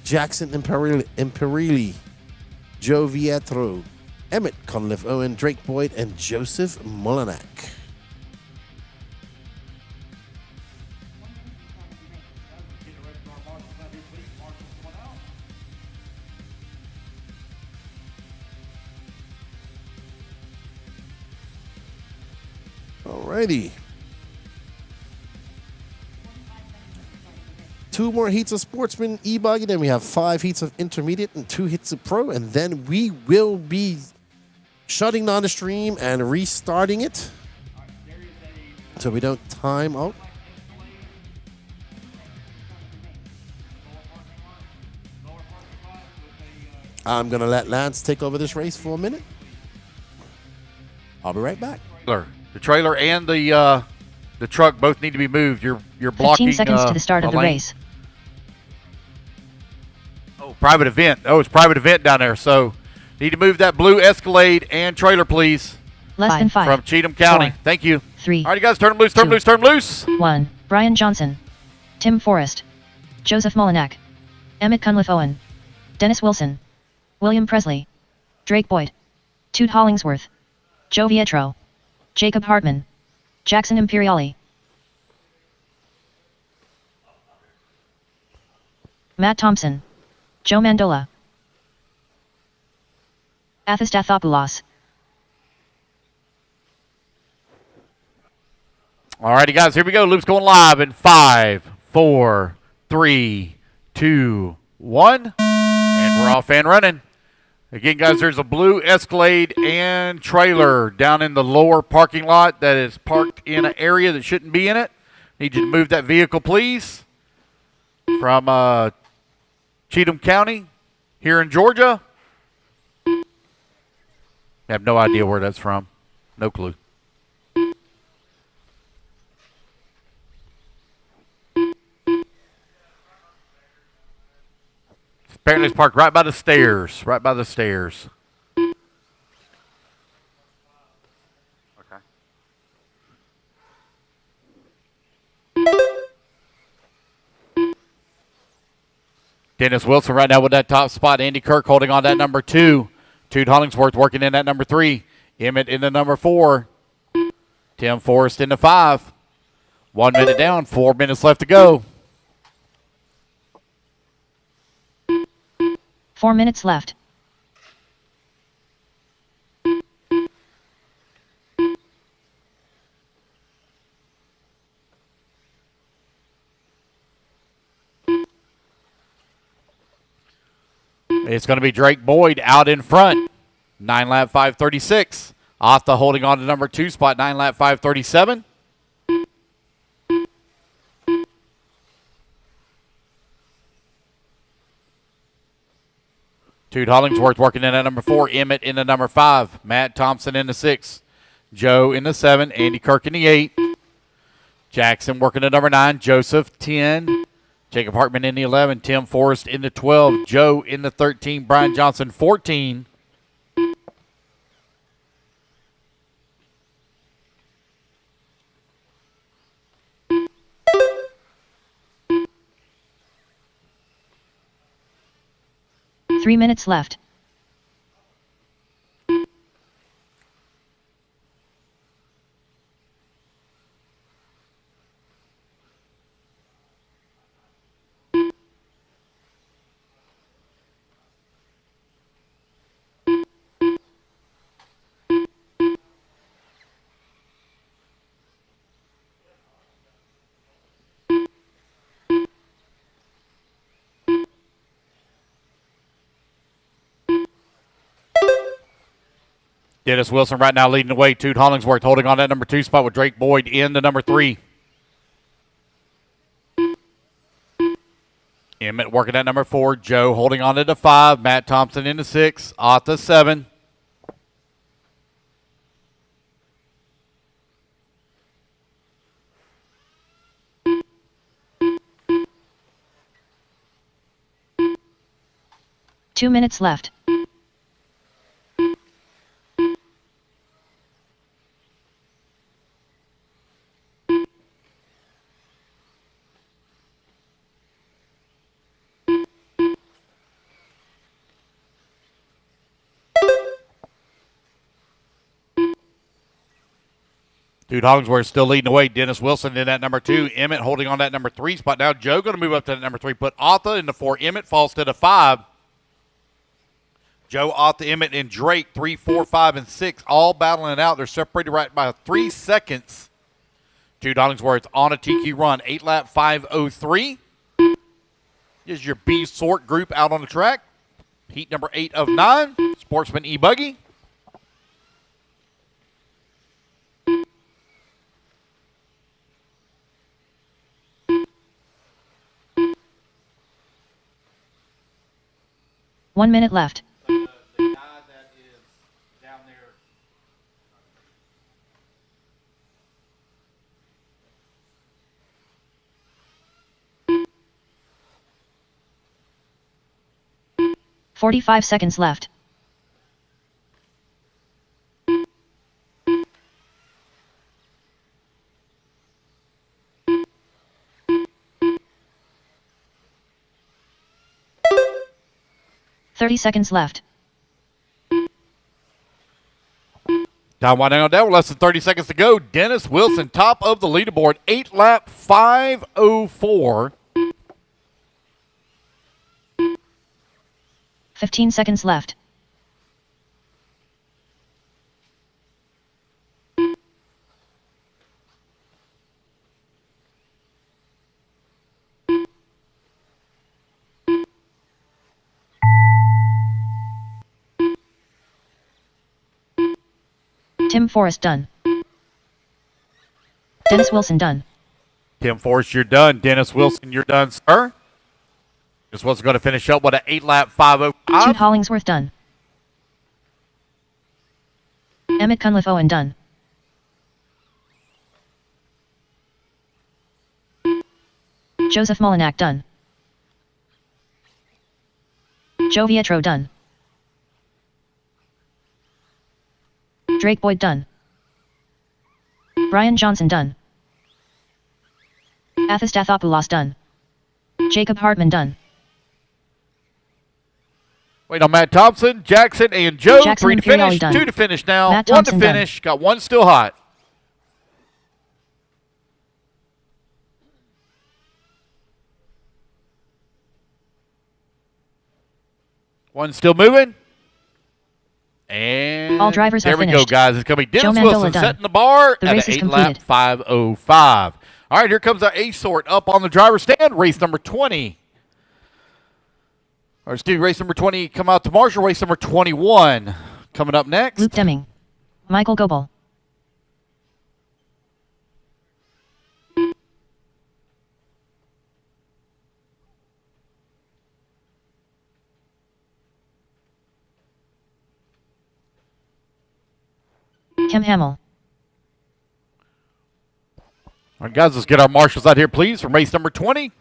Jackson Imperilli, Joe Vietro, Emmett Conliffe Owen, Drake Boyd, and Joseph Molinak. Alrighty. 2 more heats of Sportsman eBuggy, then we have 5 heats of Intermediate and 2 heats of Pro, and then we will be shutting down the stream and restarting it so we don't time out. I'm going to let Lance take over this race for a minute. I'll be right back. The trailer and the truck both need to be moved. You're blocking 15 seconds to the start of the race. Oh, private event. Oh, it's private event down there. So need to move that blue Escalade and trailer, please. Less than 5. From Cheatham County. 4, Thank you. 3. All right, you guys, turn them loose, turn them loose, turn them loose. 1. Brian Johnson, Tim Forrest, Joseph Molinak, Emmett Cunliffe Owen, Dennis Wilson, William Presley, Drake Boyd, Toot Hollingsworth, Joe Vietro, Jacob Hartman, Jackson Imperiali, Matt Thompson, Joe Mandola, Athistathopoulos. All righty, guys, here we go. Loop's going live in 5, 4, 3, 2, 1. And we're off and running. Again, guys, there's a blue Escalade and trailer down in the lower parking lot that is parked in an area that shouldn't be in it. Need you to move that vehicle, please, from Cheatham County here in Georgia. I have no idea where that's from. No clue. Apparently it's parked right by the stairs. Right by the stairs. Okay. Dennis Wilson right now with that top spot. Andy Kirk holding on that number 2. Toot Hollingsworth working in that number 3. Emmett in the number 4. Tim Forrest in the 5. 1 minute down, 4 minutes left to go. 4 minutes left. It's going to be Drake Boyd out in front. 9 lap 5:36. Atha holding on to number 2 spot, 9 lap 5:37. Toot Hollingsworth working in at number 4. Emmett in the number 5. Matt Thompson in the 6. Joe in the 7. Andy Kirk in the 8. Jackson working at number 9. Joseph 10. Jacob Hartman in the 11. Tim Forrest in the 12. Joe in the 13. Brian Johnson 14. Three minutes left. Dennis Wilson right now leading the way. Toot Hollingsworth holding on that number 2 spot with Drake Boyd in the number 3. Emmett working at number 4. Joe holding on to the 5. Matt Thompson in the 6. Atha 7. Two minutes left. Toot Hollingsworth still leading the way. Dennis Wilson in that number 2. Emmett holding on that number 3 spot. Now Joe going to move up to that number 3. Put Atha in the 4. Emmett falls to the 5. Joe, Atha, Emmett, and Drake, 3, 4, 5, and 6, all battling it out. They're separated right by 3 seconds. Toot Hollingsworth on a TQ run. 8 lap 5:03. Is your B sort group out on the track. Heat number 8 of 9. Sportsman eBuggy. One minute left. The guy that is down there. – 45 seconds left. –30 seconds left. Time winding down with less than 30 seconds to go. Dennis Wilson, top of the leaderboard, 8 lap 5:04. 15 seconds left. Tim Forrest done. Dennis Wilson done. Tim Forrest, you're done. Dennis Wilson, you're done, sir. This was going to finish up with an 8 lap 5:05. Toot Hollingsworth done. Emmett Cunliffe Owen done. Joseph Molinak done. Joe Vietro done. Drake Boyd done. Brian Johnson done. Athistathopoulos done. Jacob Hartman done. Wait on Matt Thompson, Jackson, and Joe. Jackson 3 to Imperioli finish, done. 2 to finish now. Matt 1 to Thompson finish. Got 1 still hot. One still moving. And All drivers there are we go, finished. guys. It's going to be Joe Dennis Mandola Wilson done. setting the bar The at race an is 8-lap completed. 5:05. All right, here comes our A sort up on the driver's stand. Race number 20. Or excuse me, race number 20 come out to Marshall. Race number 21 coming up next. Luke Deming. Michael Goebel. Kim Hamill. All right, guys, let's get our marshals out here, please, from race number 20.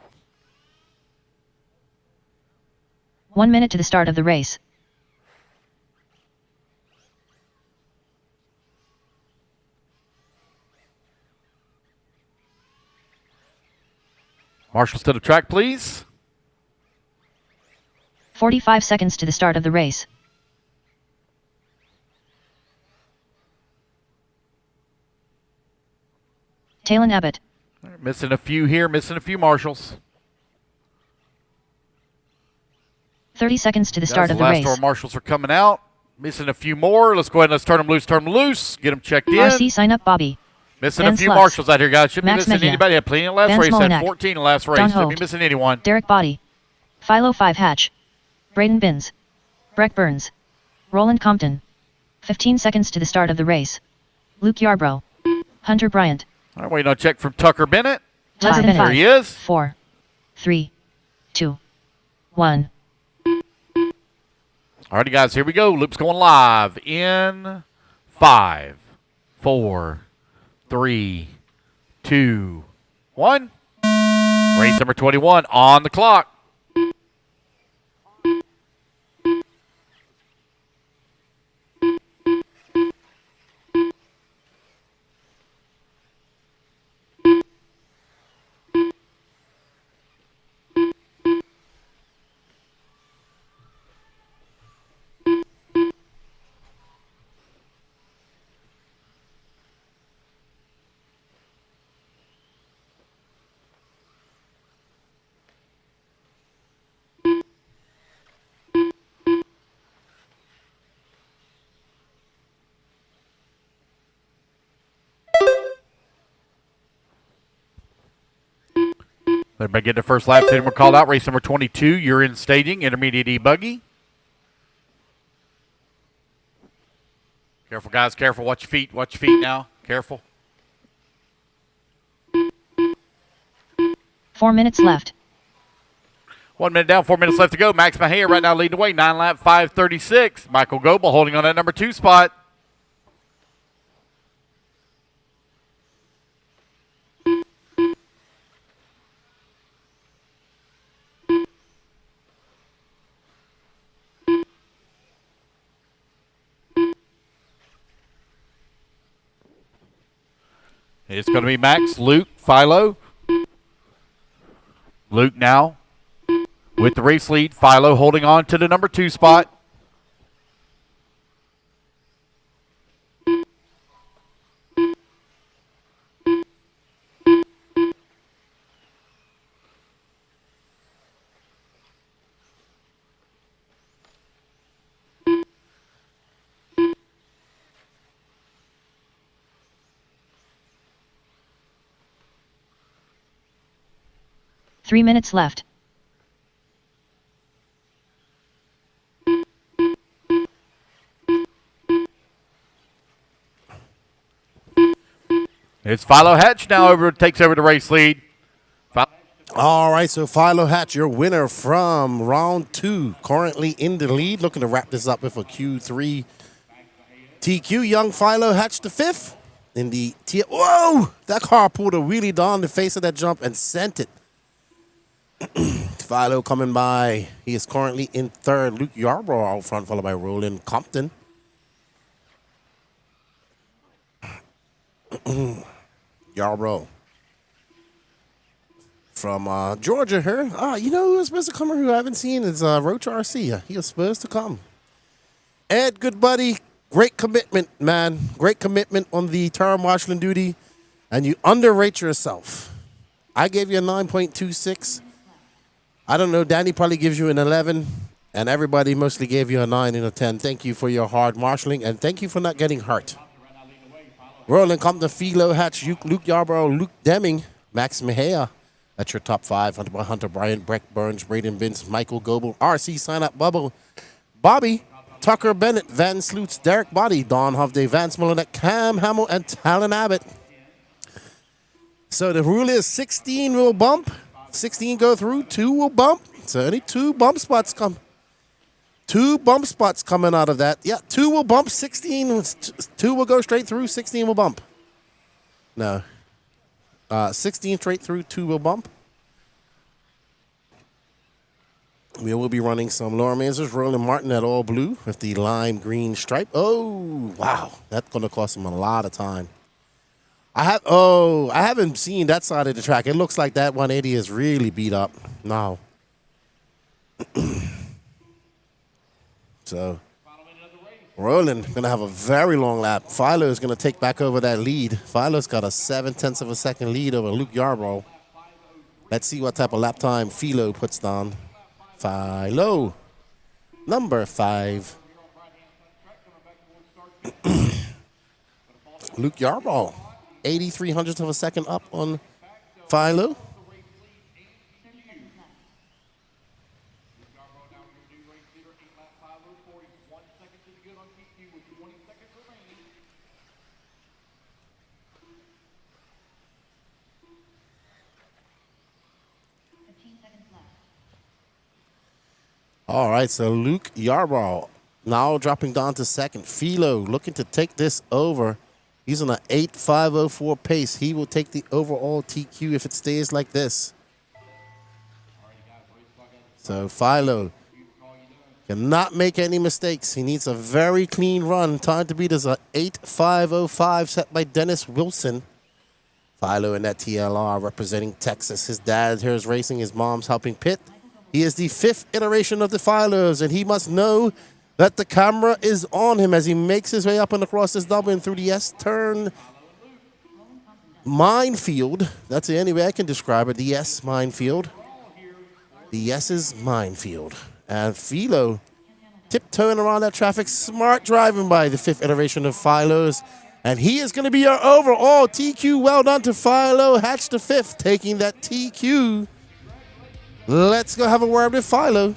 1 minute to the start of the race. Marshals to the track, please. 45 seconds to the start of the race. Talon Abbott. Missing a few here, missing a few marshals. 30 seconds to the start of the last race. door marshals are coming out. Missing a few more. Let's go ahead and let's turn them loose. Get them checked in. RC sign up Bobby. Missing Ben a few Slutz. marshals out here, guys. Shouldn't Max be missing Mejia. anybody. Had plenty in the last Vance race. Had Molinak. 14 in the last race. Don Shouldn't Holt. be missing anyone. Derek Body. Philo 5 Hatch. Braden Binns. Breck Burns. Roland Compton. 15 seconds to the start of the race. Luke Yarbrough. Hunter Bryant. All right, waiting on a check from Tucker Bennett. Tucker There Bennett. he is. 4, 3, 2, 1. All righty, guys, here we go. Loop's going live in 5, 4, 3, 2, 1. Race number 21 on the clock. Everybody get the first lap. Then we're called out. Race number 22. You're in staging. Intermediate eBuggy. Careful, guys. Careful. Watch your feet. Watch your feet now. Careful. 4 minutes left. 1 minute down. 4 minutes left to go. Max Mejia right now leading the way. 9-lap 5:36. Michael Goebel holding on that number 2 spot. It's going to be Max, Luke, Philo. Luke now with the race lead. Philo holding on to the number 2 spot. Three minutes left. It's Philo Hatch now takes over the race lead. All right, so Philo Hatch, your winner from round 2, currently in the lead. Looking to wrap this up with a Q3 TQ. Young Philo Hatch the 5th in the tier. Whoa! That car pulled a wheelie down the face of that jump and sent it. Philo coming by. He is currently in 3rd. Luke Yarbrough out front, followed by Roland Compton. Yarbrough from Georgia here. You know who was supposed to come here who I haven't seen is Roach RC. He was supposed to come. Ed, good buddy. Great commitment, man. Great commitment on the term marshalling duty. And you underrate yourself. I gave you a 9.26. I don't know. Danny probably gives you an 11. And everybody mostly gave you a 9 and a 10. Thank you for your hard marshalling, and thank you for not getting hurt. Rolling Compton, Philo Hatch, Luke Yarborough, Luke Deming, Max Mejia. That's your top 5. Hunter Bryant, Breck Burns, Braden Vince, Michael Goebel, RC Sign Up Bubble, Bobby, Tucker Bennett, Van Sloots, Derek Body, Don Hovde, Vance Mullinet, Cam Hamill, and Talon Abbott. So the rule is 16 will bump, 16 go through, 2 will bump. So only 2 bump spots come. 2 bump spots coming out of that. Yeah, 2 will bump, 16, 2 will go straight through, 16 will bump. No. 16 straight through, 2 will bump. We will be running some Lower Mazers, Roland Martin at all blue with the lime green stripe. Oh, wow. That's going to cost him a lot of time. I haven't seen that side of the track. It looks like that 180 is really beat up. No. So, Roland going to have a very long lap. Philo is going to take back over that lead. Philo's got a 7/10 of a second lead over Luke Yarborough. Let's see what type of lap time Philo puts down. Philo, number 5. Luke Yarborough, 83/100 of a second up on Philo. All right, so Luke Yarborough now dropping down to second. Philo looking to take this over. He's on an 8.504 pace. He will take the overall TQ if it stays like this. So Philo cannot make any mistakes. He needs a very clean run. Time to beat is an 8.505 set by Dennis Wilson. Philo in that TLR representing Texas. His dad here is racing. His mom's helping pit. He is the 5th iteration of the Philos, and he must know that the camera is on him as he makes his way up and across this double and through the S-turn minefield. That's the only way I can describe it, the S minefield. The S is minefield. And Philo tiptoeing around that traffic, smart driving by the 5th iteration of Philos. And he is going to be our overall TQ. Well done to Philo. Hatch the 5th, taking that TQ. Let's go have a word with Philo.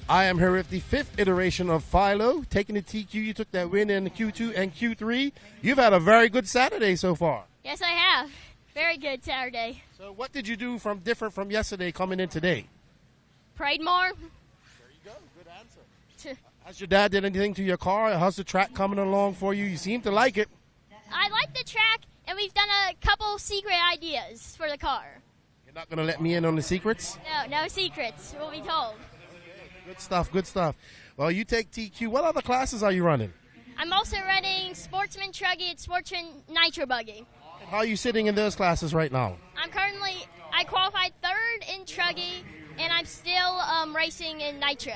I am here with the 5th iteration of Philo, taking the TQ. You took that win in Q2 and Q3. You've had a very good Saturday so far. Yes, I have. Very good Saturday. So what did you do different from yesterday coming in today? Prayed more. There you go. Good answer. Has your dad did anything to your car? How's the track coming along for you? You seem to like it. I like the track, and we've done a couple secret ideas for the car. You're not going to let me in on the secrets? No secrets. We'll be told. Good stuff, good stuff. Well, you take TQ. What other classes are you running? I'm also running Sportsman Truggy and Sportsman Nitro Buggy. How are you sitting in those classes right now? I qualified 3rd in Truggy, and I'm still racing in Nitro.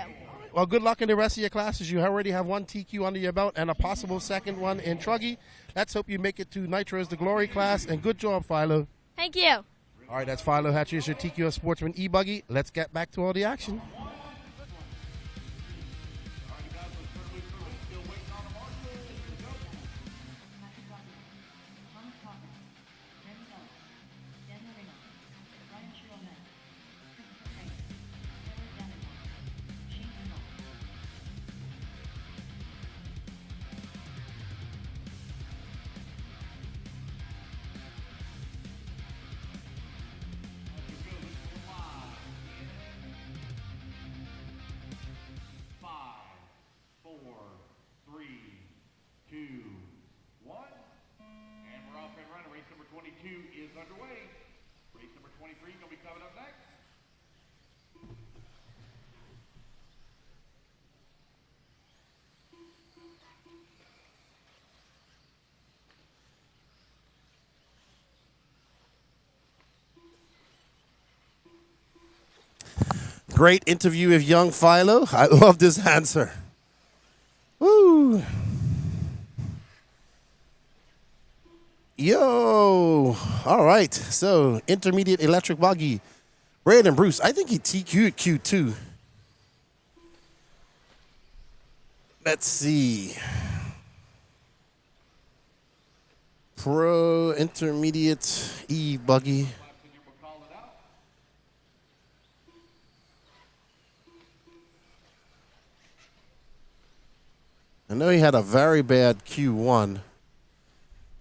Well, good luck in the rest of your classes. You already have 1 TQ under your belt and a possible 2nd one in Truggy. Let's hope you make it to Nitro's The Glory class, and good job, Philo. Thank you. All right, that's Philo Hatcher. Here's your TQ of Sportsman eBuggy. Let's get back to all the action. underway. Race number 23 going to be coming up next. Great interview with young Philo. I love this answer. Woo. Yo. All right. So, intermediate electric buggy. Braden Bruce. I think he TQ'd Q2. Let's see. Pro intermediate eBuggy. I know he had a very bad Q1.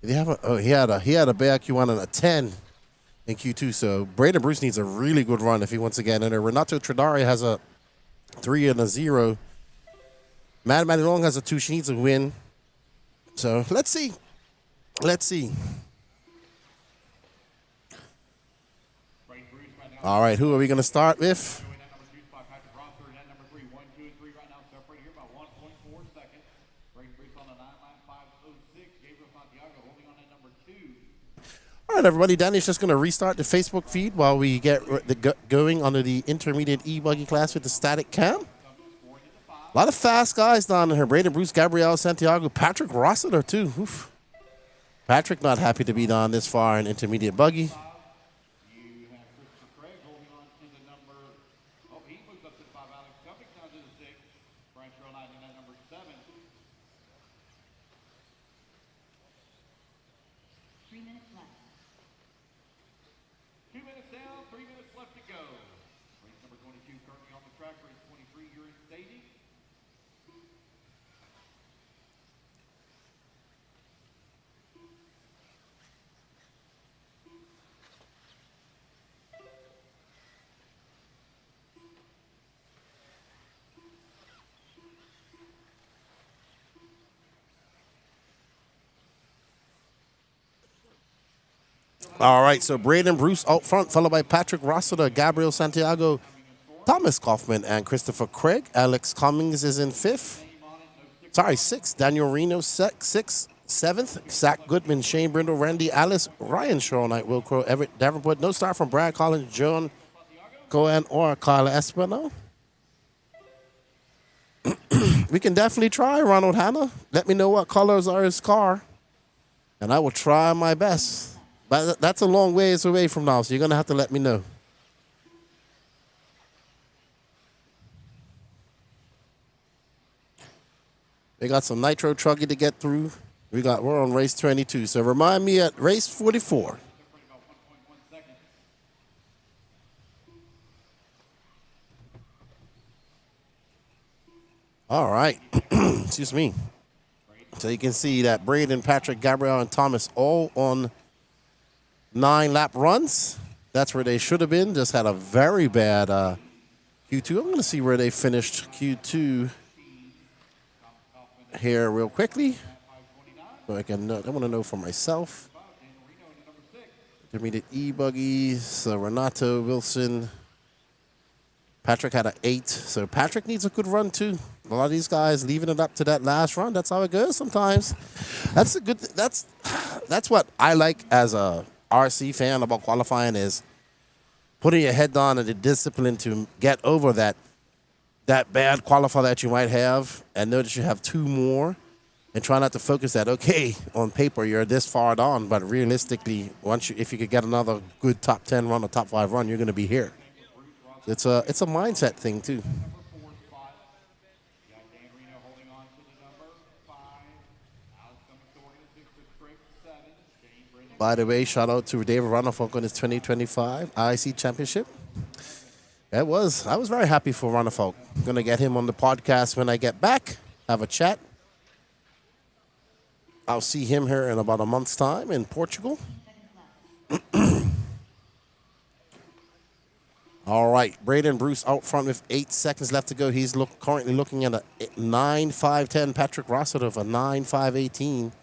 Did he have a? Oh, he had a bad Q1 and a 10 in Q2. So Braden Bruce needs a really good run if he wants to get in there. Renato Tradari has a 3 and a 0. Mad Maddie Long has a 2. She needs a win. So let's see. Let's see. All right, who are we going to start with? All right, everybody. Danny's just going to restart the Facebook feed while we get going onto the intermediate eBuggy class with the static cam. A lot of fast guys down here. Braden Bruce, Gabriel Santiago, Patrick Rossiter, too. Oof. Patrick not happy to be down this far in intermediate buggy. All right, so Braden Bruce out front, followed by Patrick Rossiter, Gabriel Santiago, Thomas Kaufman, and Christopher Craig. Alex Cummings is in 5th. Sorry, 6th. Daniel Reno, 6th. 7th. Zach Goodman, Shane Brindle, Randy Alice, Ryan Shaw Knight, Will Crow, Everett Davenport. No start from Brad Collins, John Cohen, or Kyle Espino. We can definitely try, Ronald Hanna. Let me know what colors are his car, and I will try my best. But that's a long ways away from now, so you're going to have to let me know. They got some Nitro Truggy to get through. We're on race 22, so remind me at race 44. All right. Excuse me. So you can see that Braden, Patrick, Gabriel, and Thomas all on 9-lap runs. That's where they should have been. Just had a very bad Q2. I'm going to see where they finished Q2 here real quickly. So I want to know for myself. Intermediate eBuggy. So Renato Wilson. Patrick had an 8. So Patrick needs a good run too. A lot of these guys leaving it up to that last run. That's how it goes sometimes. That's a good. That's what I like as a RC fan about qualifying, is putting your head down and the discipline to get over that bad qualifier that you might have, and know that you have 2 more, and try not to focus that, okay, on paper you're this far down, but realistically, if you could get another good top 10 run or top 5 run, you're going to be here. It's a mindset thing too. By the way, shout out to David Ranafolk on his 2025 IC Championship. I was very happy for Ranafolk. I'm going to get him on the podcast when I get back, have a chat. I'll see him here in about a month's time in Portugal. All right, Braden Bruce out front with 8 seconds left to go. He's currently looking at a 9.510. Patrick Rossiter for 9.518.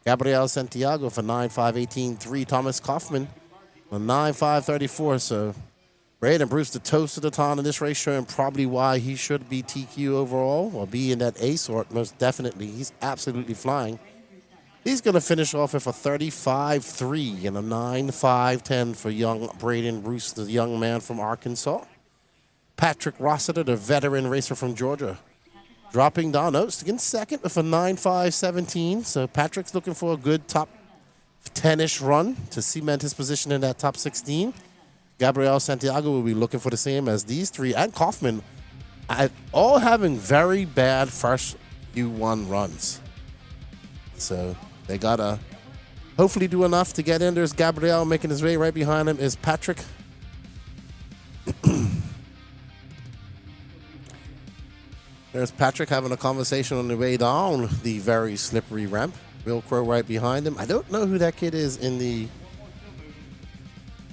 Gabriel Santiago for 9.518. 3. Thomas Kaufman A 9.534. So Braden Bruce, the toast of the town in this race, showing probably why he should be TQ overall or be in that A sort. Most definitely. He's absolutely flying. He's going to finish off with a 35.3 and a 9.510 for young Braden Bruce, the young man from Arkansas. Patrick Rossiter, the veteran racer from Georgia, dropping down in second with a 9.517. So Patrick's looking for a good top 10-ish run to cement his position in that top 16. Gabriel Santiago will be looking for the same as these three, and Kaufman, all having very bad first U1 runs. So they got to hopefully do enough to get in. There's Gabriel making his way. Right behind him is Patrick. There's Patrick having a conversation on the way down the very slippery ramp. Will Crow right behind him. I don't know who that kid is in the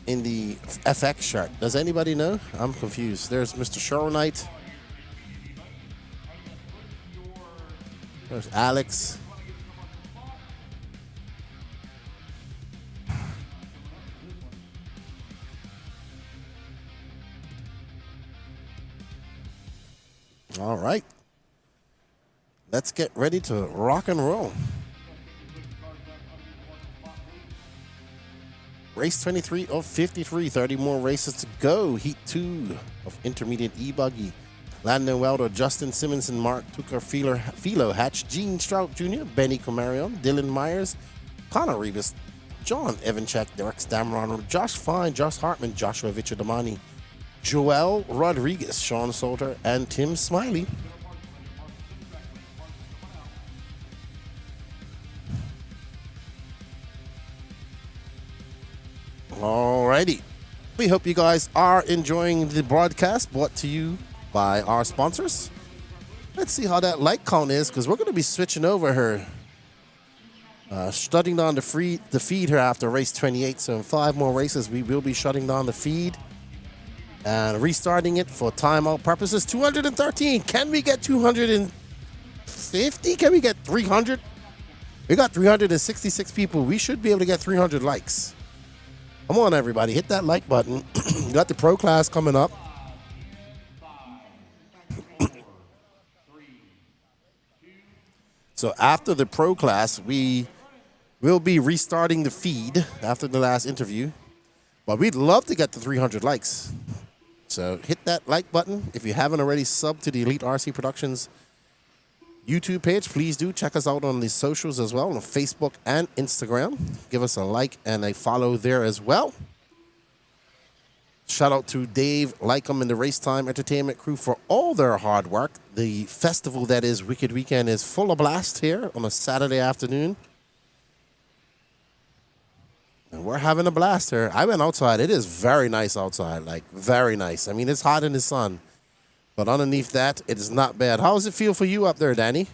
FX shirt. Does anybody know? I'm confused. There's Mr. Show Knight. There's Alex. All right. Let's get ready to rock and roll. Race 23 of 53. 30 more races to go. Heat 2 of intermediate eBuggy. Landon Welder, Justin Simmons, and Mark Tucker, Philo Hatch, Gene Strout Jr., Benny Comarion, Dylan Myers, Connor Rebus, John Evanchek, Derek Stamron, Josh Fine, Josh Hartman, Joshua Vichodamani, Joel Rodriguez, Sean Salter, and Tim Smiley. Alrighty. We hope you guys are enjoying the broadcast brought to you by our sponsors. Let's see how that like count is, because we're going to be switching over her. Shutting down the feed here after race 28. So in 5 more races, we will be shutting down the feed and restarting it for timeout purposes. 213. Can we get 250? Can we get 300? We got 366 people. We should be able to get 300 likes. Come on, everybody. Hit that like button. You got the pro class coming up. So after the pro class, we will be restarting the feed after the last interview. But we'd love to get to 300 likes. So hit that like button. If you haven't already subbed to the Elite RC Productions YouTube page, please do check us out on the socials as well, on Facebook and Instagram. Give us a like and a follow there as well. Shout out to Dave Lycom and the Racetime Entertainment crew for all their hard work. The festival that is Wicked Weekend is full of blast here on a Saturday afternoon. And we're having a blast here. I went outside. It is very nice outside, like very nice. I mean, it's hot in the sun. But underneath that, it is not bad. How does it feel for you up there, Danny?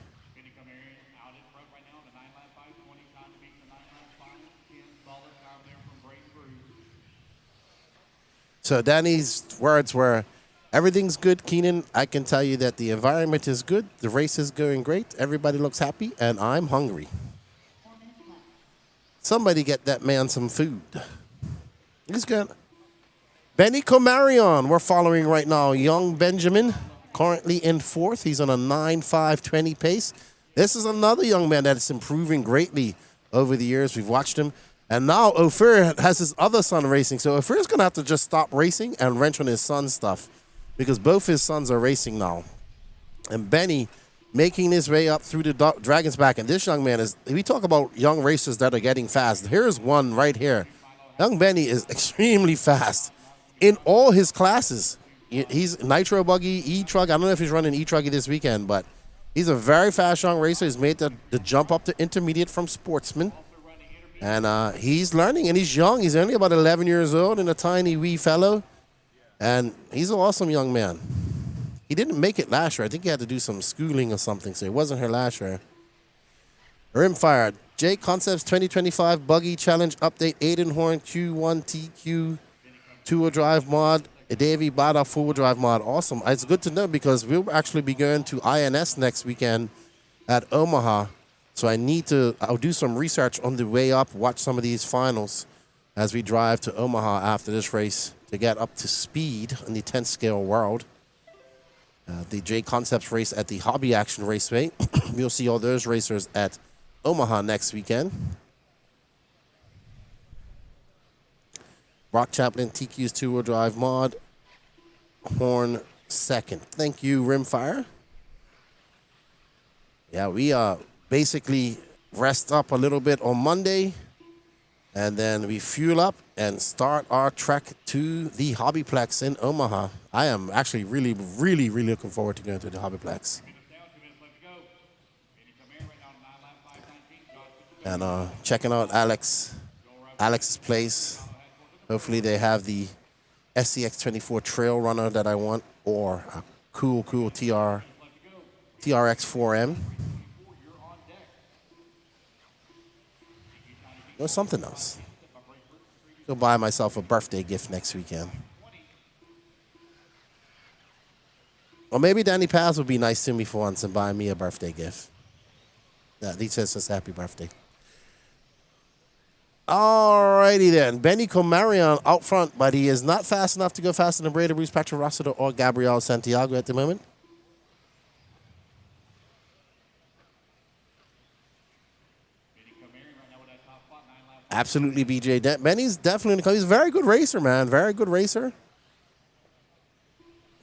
So Danny's words were, everything's good, Keenan. I can tell you that the environment is good. The race is going great. Everybody looks happy, and I'm hungry. Somebody get that man some food. He's good. Benny Comarion, we're following right now. Young Benjamin, currently in 4th. He's on a 9.520 pace. This is another young man that is improving greatly over the years. We've watched him. And now Ophir has his other son racing. So Ophir's going to have to just stop racing and wrench on his son's stuff, because both his sons are racing now. And Benny making his way up through the Dragon's Back. And this young man is, we talk about young racers that are getting fast. Here's one right here. Young Benny is extremely fast in all his classes. He's Nitro Buggy, eTruggy. I don't know if he's running eTruggy this weekend, but he's a very fast young racer. He's made the jump up to intermediate from Sportsman. And he's learning, and he's young. He's only about 11 years old and a tiny wee fellow. And he's an awesome young man. He didn't make it last year. I think he had to do some schooling or something, so he wasn't here last year. Rimfire, J Concepts 2025 Buggy Challenge Update, Aiden Horn Q1 TQ 2-wheel drive mod, Davey Bada 4-wheel drive mod. Awesome. It's good to know, because we'll actually be going to INS next weekend at Omaha. So I'll do some research on the way up, watch some of these finals. as we drive to Omaha after this race to get up to speed in the 10th scale world. The J Concepts race at the Hobby Action Raceway. We'll see all those racers at Omaha next weekend. Brock Chaplin, TQ's two-wheel drive mod. Horn second. Thank you, Rimfire. Yeah, we basically rest up a little bit on Monday, and then we fuel up and start our trek to the Hobbyplex in Omaha. I am actually really, really, really looking forward to going to the Hobbyplex. And checking out Alex's place. Hopefully they have the SCX24 Trail Runner that I want, or a cool TRX 4M. Or something else. Go buy myself a birthday gift next weekend. Or maybe Danny Paz will be nice to me for once and buy me a birthday gift. Yeah, he says just happy birthday. Alrighty then. Benny Comarion out front, but he is not fast enough to go faster than Breda Bruce, Patrick Rossiter, or Gabriel Santiago at the moment. Absolutely, BJ. Benny's definitely, he's a very good racer, man. Very good racer.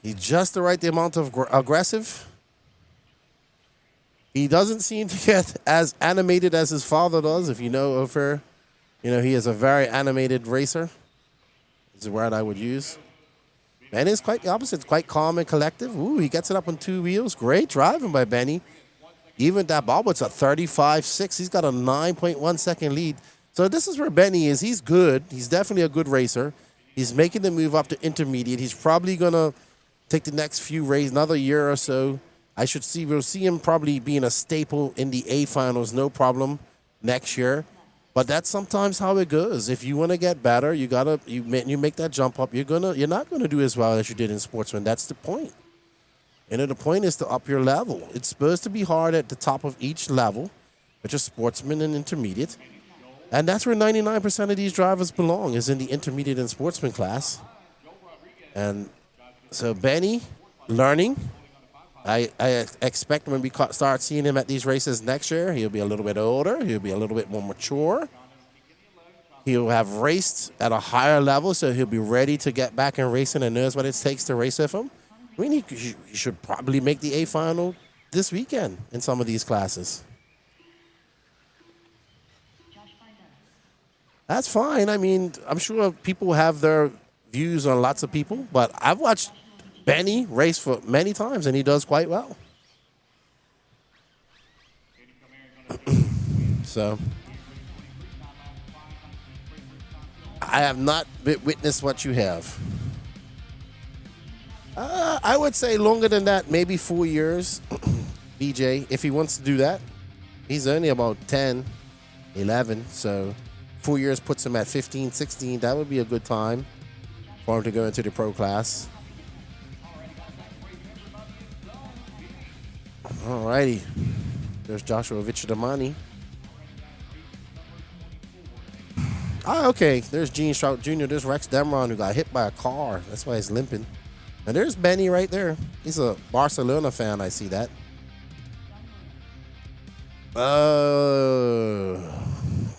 He's just the right amount of aggressive. He doesn't seem to get as animated as his father does. If you know Ofer, you know, he is a very animated racer. Is the word I would use. Benny's quite the opposite, quite calm and collective. Ooh, he gets it up on two wheels. Great driving by Benny. Even that Bobbitt's at 35.6. He's got a 9.1 second lead. So this is where Benny is. He's good. He's definitely a good racer. He's making the move up to intermediate. He's probably going to take the next few races, another year or so. We'll see him probably being a staple in the A finals, no problem, next year. But that's sometimes how it goes. If you want to get better, you make that jump up. You're not gonna do as well as you did in Sportsman. That's the point. And the point is to up your level. It's supposed to be hard at the top of each level, which is Sportsman and Intermediate. And that's where 99% of these drivers belong, is in the Intermediate and Sportsman class. And so Benny, learning. I expect when we start seeing him at these races next year, he'll be a little bit older. He'll be a little bit more mature. He'll have raced at a higher level, so he'll be ready to get back in racing and knows what it takes to race with him. I mean, he should probably make the A final this weekend in some of these classes. That's fine. I mean, I'm sure people have their views on lots of people, but I've watched Benny race for many times, and he does quite well. So, I have not witnessed what you have. I would say longer than that, maybe 4 years, BJ, if he wants to do that. He's only about 10, 11, so 4 years puts him at 15, 16. That would be a good time for him to go into the pro class. Alrighty. There's Joshua Vichdamani. Okay. There's Gene Strout Jr. There's Rex Demron, who got hit by a car. That's why he's limping. And there's Benny right there. He's a Barcelona fan. I see that.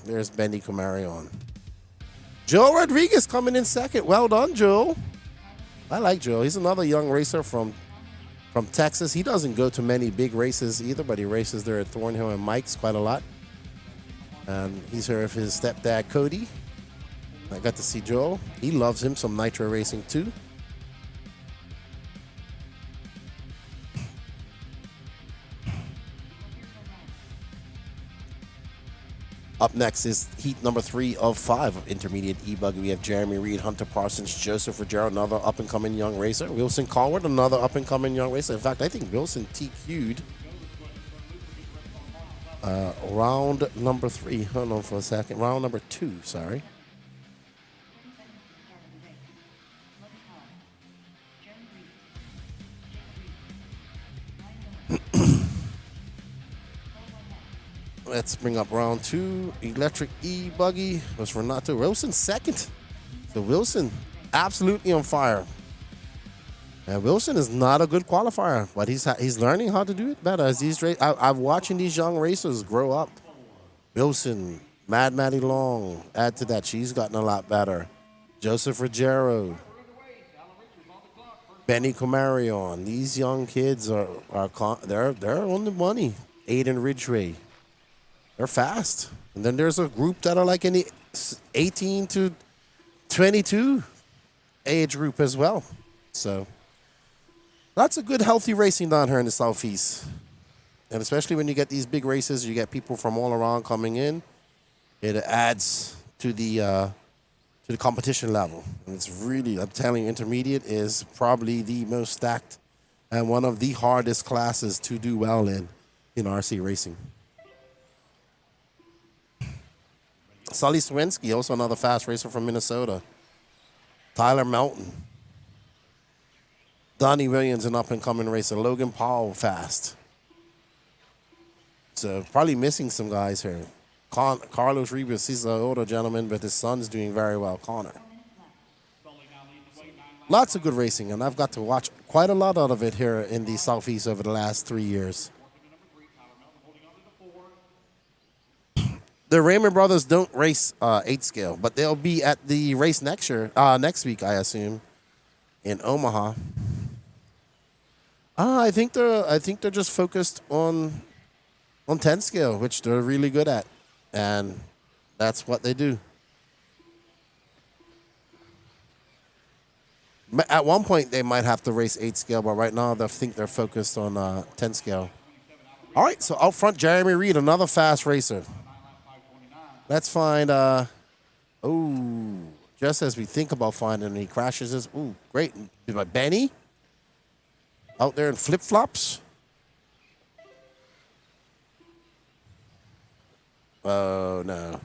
There's Benny Comarion. Joe Rodriguez coming in second. Well done, Joe. I like Joe. He's another young racer from Texas. He doesn't go to many big races either, but he races there at Thornhill and Mike's quite a lot. And he's here with his stepdad, Cody. I got to see Joe. He loves him some nitro racing too. Up next is heat number 3 of 5 of intermediate eBuggy. We have Jeremy Reed, Hunter Parsons, Joseph Ruggiero, another up-and-coming young racer. Wilson Colward, another up-and-coming young racer. In fact, I think Wilson TQ'd round number 3. Hold on for a second. Round number 2, sorry. Let's Let's bring up round 2. Electric eBuggy was Renato. Wilson second. So Wilson absolutely on fire. And Wilson is not a good qualifier, but he's learning how to do it better as these I'm watching these young racers grow up. Wilson, Mad Maddie Long, add to that, she's gotten a lot better. Joseph Ruggiero, Benny Comarion, these young kids they're on the money. Aiden Ridgway, they're fast. And then there's a group that are like in the 18 to 22 age group as well. So lots of good, healthy racing down here in the Southeast. And especially when you get these big races, you get people from all around coming in. It adds to the competition level. And it's really, I'm telling you, intermediate is probably the most stacked and one of the hardest classes to do well in RC racing. Sully Swensky, also another fast racer from Minnesota. Tyler Melton. Donnie Williams, an up-and-coming racer. Logan Powell, fast. So probably missing some guys here. Carlos Rivas, he's an older gentleman, but his son's doing very well. Connor. Lots of good racing, and I've got to watch quite a lot out of it here in the Southeast over the last 3 years. The Raymond brothers don't race 8 scale, but they'll be at the race next week, I assume, in Omaha. I think they're just focused on 10 scale, which they're really good at, and that's what they do. At one point, they might have to race 8 scale, but right now, I think they're focused on 10 scale. All right, so out front, Jeremy Reed, another fast racer. Let's find, just as we think about finding him, he crashes his, great. Benny out there in flip-flops. Oh, no.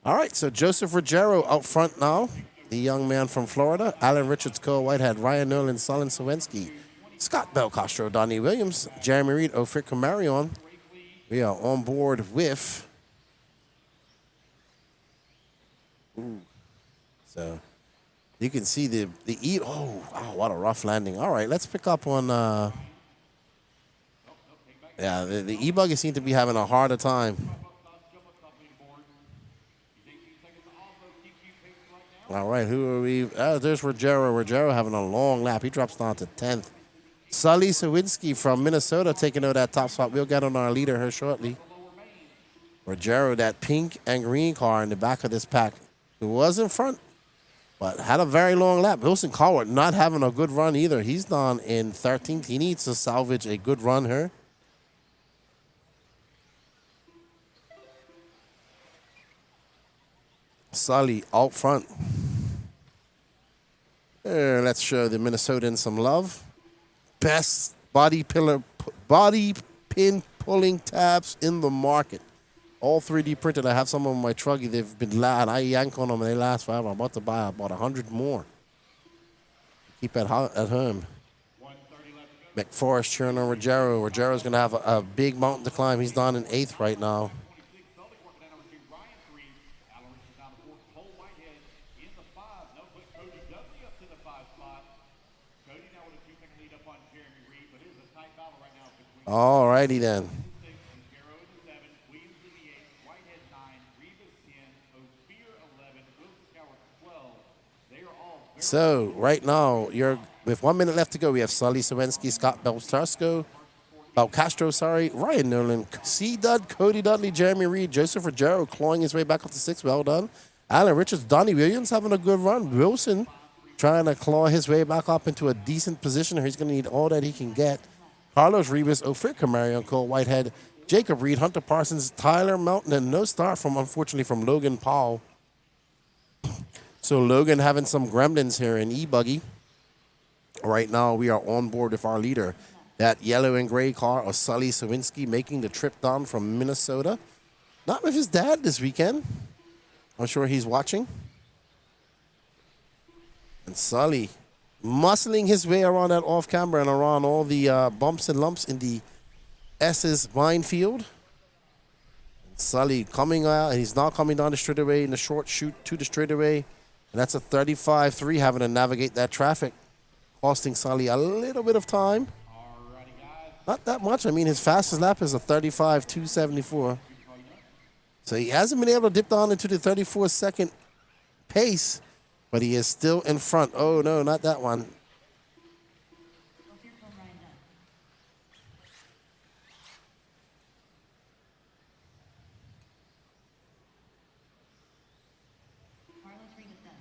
All right, so Joseph Ruggiero out front now. The young man from Florida. Alan Richards, Cole Whitehead, Ryan Nolan, Solon Sawinski, Scott Belcastro, Donnie Williams, Jeremy Reed, Ophir Camarion. We are on board with. So you can see the oh, wow, what a rough landing. All right, let's pick up on. The eBuggy seem to be having a harder time. All right, who are we? There's Ruggiero. Ruggiero having a long lap. He drops down to 10th. Sully Sawinski from Minnesota taking over that top spot. We'll get on our leader here shortly. Ruggiero, that pink and green car in the back of this pack, who was in front, but had a very long lap. Wilson Cowart not having a good run either. He's down in 13th. He needs to salvage a good run here. Sully out front. Let's show the Minnesotans some love. Best body pin pulling tabs in the market. All 3D printed. I have some of my Truggy. They've been loud. I yank on them and they last forever. I'm about to buy about 100 more. Keep at home. McForest cheering on Ruggiero. Ruggero's going to have a big mountain to climb. He's down in 8th right now. All righty then. So right now, with 1 minute left to go, we have Sully Sawinski, Scott Belcastro, Ryan Nolan, C. Dud, Cody Dudley, Jeremy Reed, Joseph Ruggiero clawing his way back up to 6th. Well done. Alan Richards, Donnie Williams having a good run. Wilson trying to claw his way back up into a decent position. He's going to need all that he can get. Carlos Rivas, Ophir Camarion, Cole Whitehead, Jacob Reed, Hunter Parsons, Tyler Mountain, and no start unfortunately, from Logan Powell. So Logan having some gremlins here in eBuggy. Right now, we are on board with our leader. That yellow and gray car of Sully Sawinski making the trip down from Minnesota. Not with his dad this weekend. I'm sure he's watching. And Sully muscling his way around that off camber and around all the bumps and lumps in the S's minefield. And Sully coming out, and he's now coming down the straightaway in the short shoot to the straightaway. And that's a 35-3, having to navigate that traffic, costing Sully a little bit of time. Not that much. I mean, his fastest lap is a 35-274. So he hasn't been able to dip down into the 34-second pace, but he is still in front. Oh, no, not that one.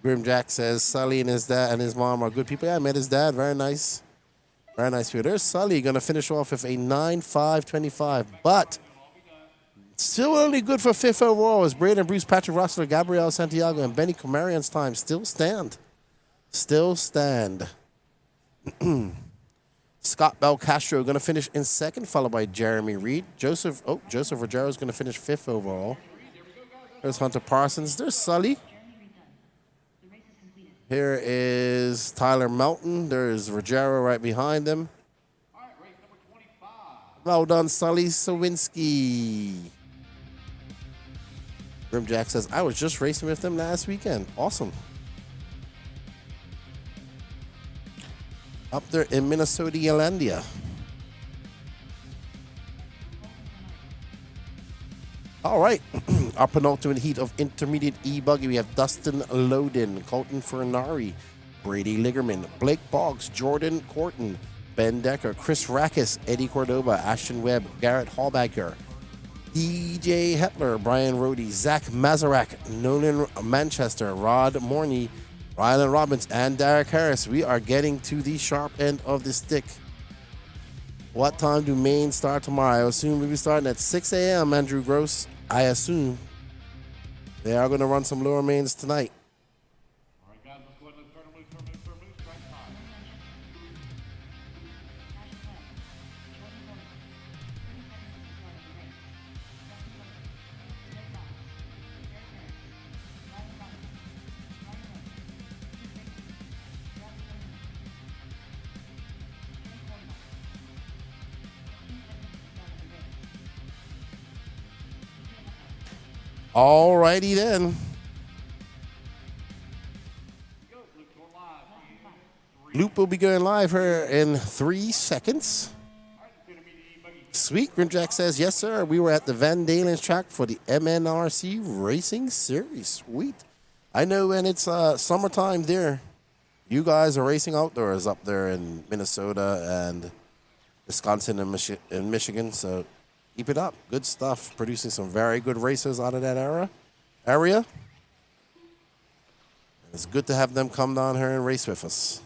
Grimjack says Sully and his dad and his mom are good people. Yeah, I met his dad. Very nice. Very nice people. There's Sully going to finish off with a 9.525, but still only good for 5th overall as Braden, Bruce, Patrick Russell, Gabriel Santiago, and Benny Comarian's time still stand. Still stand. Scott Belcastro going to finish in 2nd, followed by Jeremy Reed. Joseph Rogero is going to finish 5th overall. There's Hunter Parsons. There's Sully. Here is Tyler Melton. There's Rogero right behind him. Well done, Sully Sawinski. Grimjack says, I was just racing with them last weekend. Awesome. Up there in Minnesota, Yolandia. All right, our penultimate heat of intermediate eBuggy. We have Dustin Loden, Colton Fernari, Brady Liggerman, Blake Boggs, Jordan Corton, Ben Decker, Chris Rackus, Eddie Cordoba, Ashton Webb, Garrett Hallbacker, DJ Hetler, Brian Rohde, Zach Mazarak, Nolan Manchester, Rod Morney, Rylan Robbins, and Derek Harris. We are getting to the sharp end of the stick. What time do main start tomorrow? I assume we'll be starting at 6 a.m., Andrew Gross. I assume they are going to run some lower mains tonight. All right, guys, let's go ahead and start a move. Track time. All righty then. Loop will be going live here in 3 seconds. Sweet. Grimjack says, yes, sir. We were at the Van Dalen's track for the MNRC Racing Series. Sweet. I know when it's summertime there, you guys are racing outdoors up there in Minnesota and Wisconsin and Michigan. So keep it up. Good stuff. Producing some very good racers out of that area. It's good to have them come down here and race with us.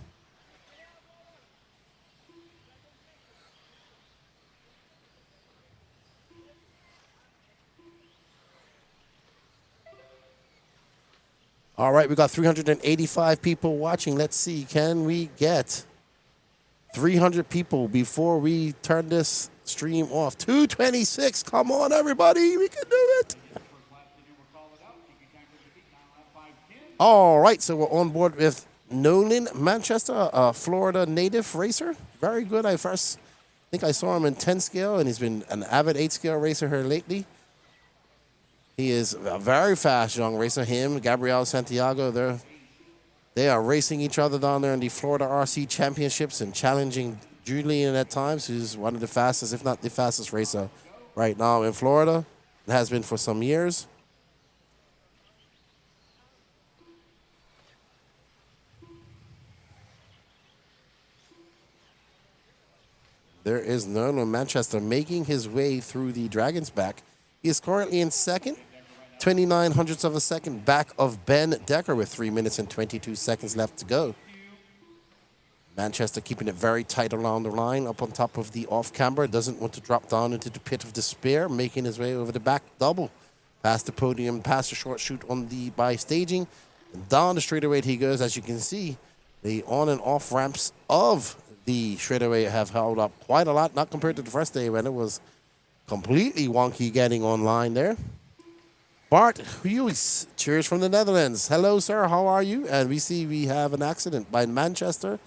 All right, we got 385 people watching. Let's see, can we get 300 people before we turn this stream off? 226, come on, everybody, we can do it. All right, so we're on board with Nolan Manchester, a Florida native racer. Very good. I think I saw him in 10 scale, and he's been an avid 8 scale racer here lately. He is a very fast young racer. Him, Gabriel Santiago, they are racing each other down there in the Florida RC Championships and challenging Julian at times, who's one of the fastest, if not the fastest racer right now in Florida. It has been for some years. There is Nolan Manchester making his way through the Dragon's Back. He is currently in second, 29 hundredths of a second back of Ben Decker with 3 minutes and 22 seconds left to go. Manchester keeping it very tight around the line, up on top of the off-camber. Doesn't want to drop down into the pit of despair, making his way over the back double. Past the podium, past the short chute on the by staging. And down the straightaway he goes. As you can see, the on and off ramps of the straightaway have held up quite a lot, not compared to the first day when it was completely wonky getting online there. Bart Hughes, cheers from the Netherlands. Hello, sir. How are you? And we see we have an accident by Manchester.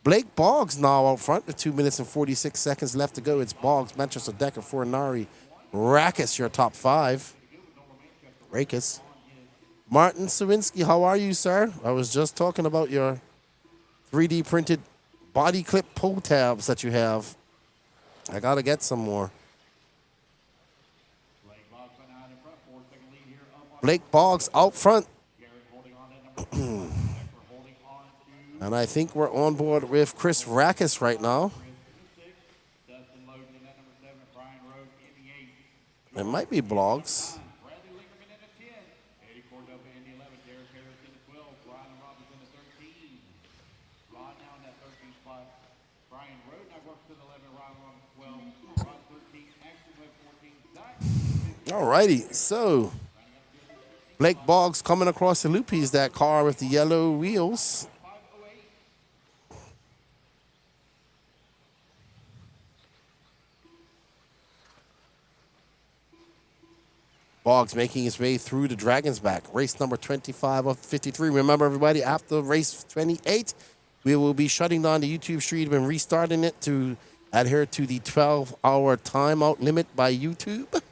Blake Boggs now out front with 2 minutes and 46 seconds left to go. It's Boggs, Manchester, Decker, Fornari, Rakis, your top 5. Rakis. Martin Sawinski, how are you, sir? I was just talking about your 3D printed body clip pull tabs that you have. I got to get some more. Blake Boggs out front. And I think we're on board with Chris Rakis right now. It might be Blogs. Alrighty, so Blake Boggs coming across the loop. He's that car with the yellow wheels. Boggs making his way through the Dragon's Back. Race number 25 of 53. Remember, everybody, after race 28, we will be shutting down the YouTube stream and restarting it to adhere to the 12-hour timeout limit by YouTube.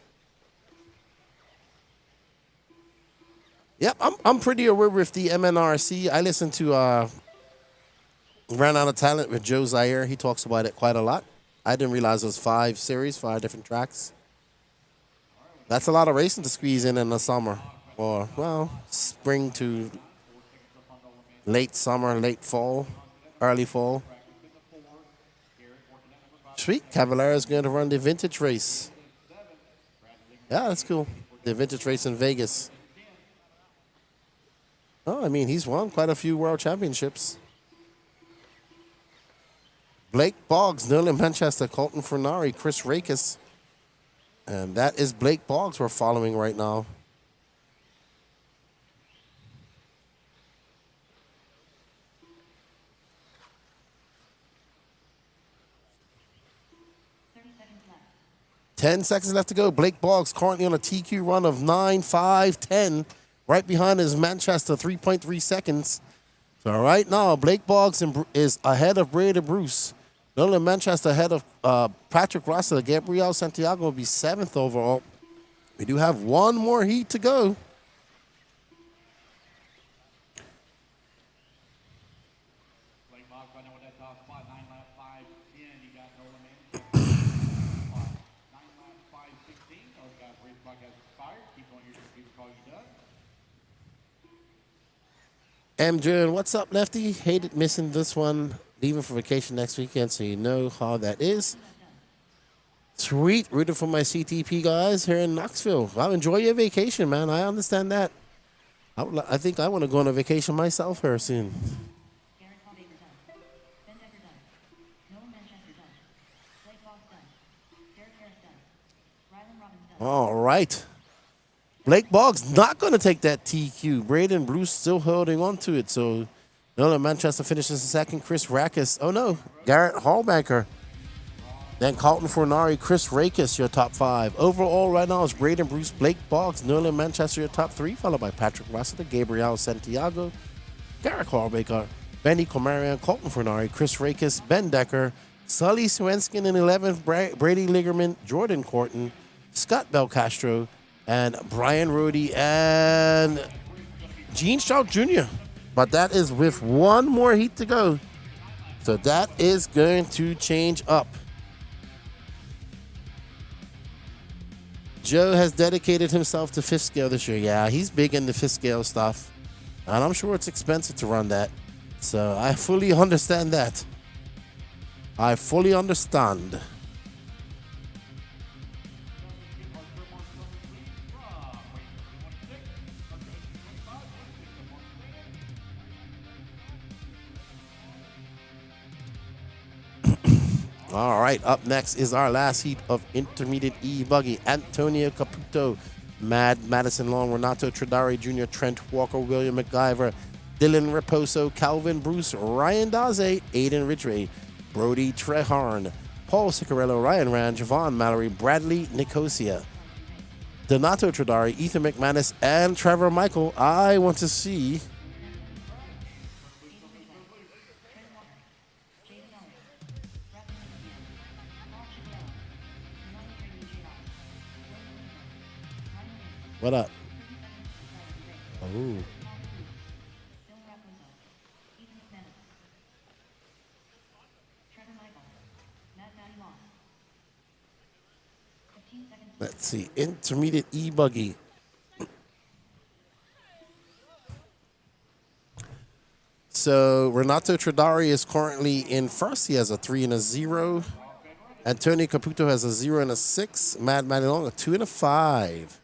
Yep, I'm pretty aware with the MNRC. I listen to Ran Out of Talent with Joe Zaire. He talks about it quite a lot. I didn't realize it was 5 series, 5 different tracks. That's a lot of racing to squeeze in the summer. Or, well, spring to late summer, late fall, early fall. Sweet, Cavallero is going to run the vintage race. Yeah, that's cool. The vintage race in Vegas. Oh, I mean, he's won quite a few world championships. Blake Boggs, Nolan Manchester, Colton Fernari, Chris Rakis. And that is Blake Boggs we're following right now. Ten seconds left to go. Blake Boggs currently on a TQ run of 9.5.10. Right behind is Manchester, 3.3 seconds. So right now, Blake Boggs is ahead of Brady Bruce. Nolan Manchester ahead of Patrick Russell. Gabriel Santiago will be 7th overall. We do have one more heat to go. MJ, what's up, Lefty? Hated missing this one. Leaving for vacation next weekend, so you know how that is. Sweet. Rooting for my CTP guys here in Knoxville. Well, enjoy your vacation, man. I understand that. I think I want to go on a vacation myself here soon. All right. Blake Boggs not going to take that TQ. Braden Bruce still holding on to it. So, Nolan Manchester finishes second. Chris Rakis. Oh, no. Garrett Hallbanker. Then Colton Fornari, Chris Rakis, your top 5. Overall, right now, is Braden Bruce, Blake Boggs, Nolan Manchester, your top 3, followed by Patrick Russell, Gabriel Santiago, Garrett Hallbanker, Benny Comarian, Colton Fornari, Chris Rakis, Ben Decker, Sully Swenskin in 11th, Brady Ligerman, Jordan Corton, Scott Belcastro, and Brian Rohde and Gene Stroud Jr. But that is with one more heat to go. So that is going to change up. Joe has dedicated himself to 5th scale this year. Yeah, he's big into 5th scale stuff. And I'm sure it's expensive to run that. So I fully understand that. I fully understand. All right, up next is our last heat of intermediate eBuggy. Antonio Caputo, Mad Madison Long, Renato Tradari Jr., Trent Walker, William McIver, Dylan Raposo, Calvin Bruce, Ryan Daze, Aiden Ridgway, Brody Treharn, Paul Ciccarello, Ryan Rand, Javon Mallory, Bradley Nicosia. Donato Tradari, Ethan McManus, and Trevor Michael. I want to see what up. Oh. Let's see, intermediate eBuggy. So Renato Tradari is currently in first. He has a 3 and a 0. Antonio Caputo has a 0 and a 6. Matt Manilong a 2 and a 5.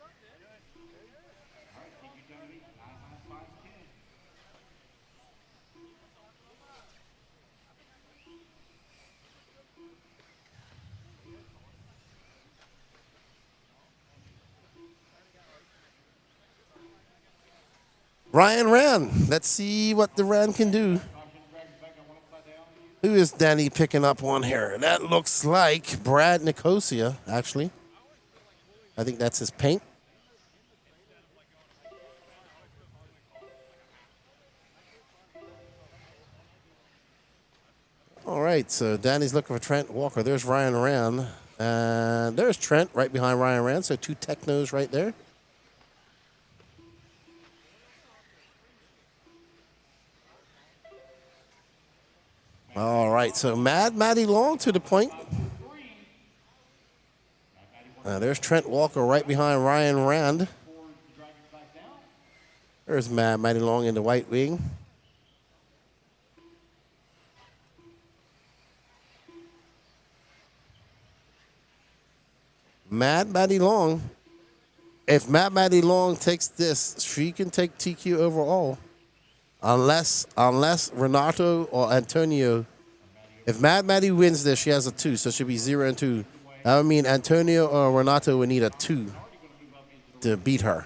Ryan Rand. Let's see what the Rand can do. Who is Danny picking up on here? That looks like Brad Nicosia, actually. I think that's his paint. All right, so Danny's looking for Trent Walker. There's Ryan Rand. And there's Trent right behind Ryan Rand. So 2 technos right there. All right, so Matty Long to the point. There's Trent Walker right behind Ryan Rand. There's Matty Long in the white wing. Matty Long. If Matty Long takes this, she can take TQ overall. Unless Renato or Antonio, if Maddie wins this, she has a 2, so it should be 0 and 2. That would mean Antonio or Renato would need a 2 to beat her.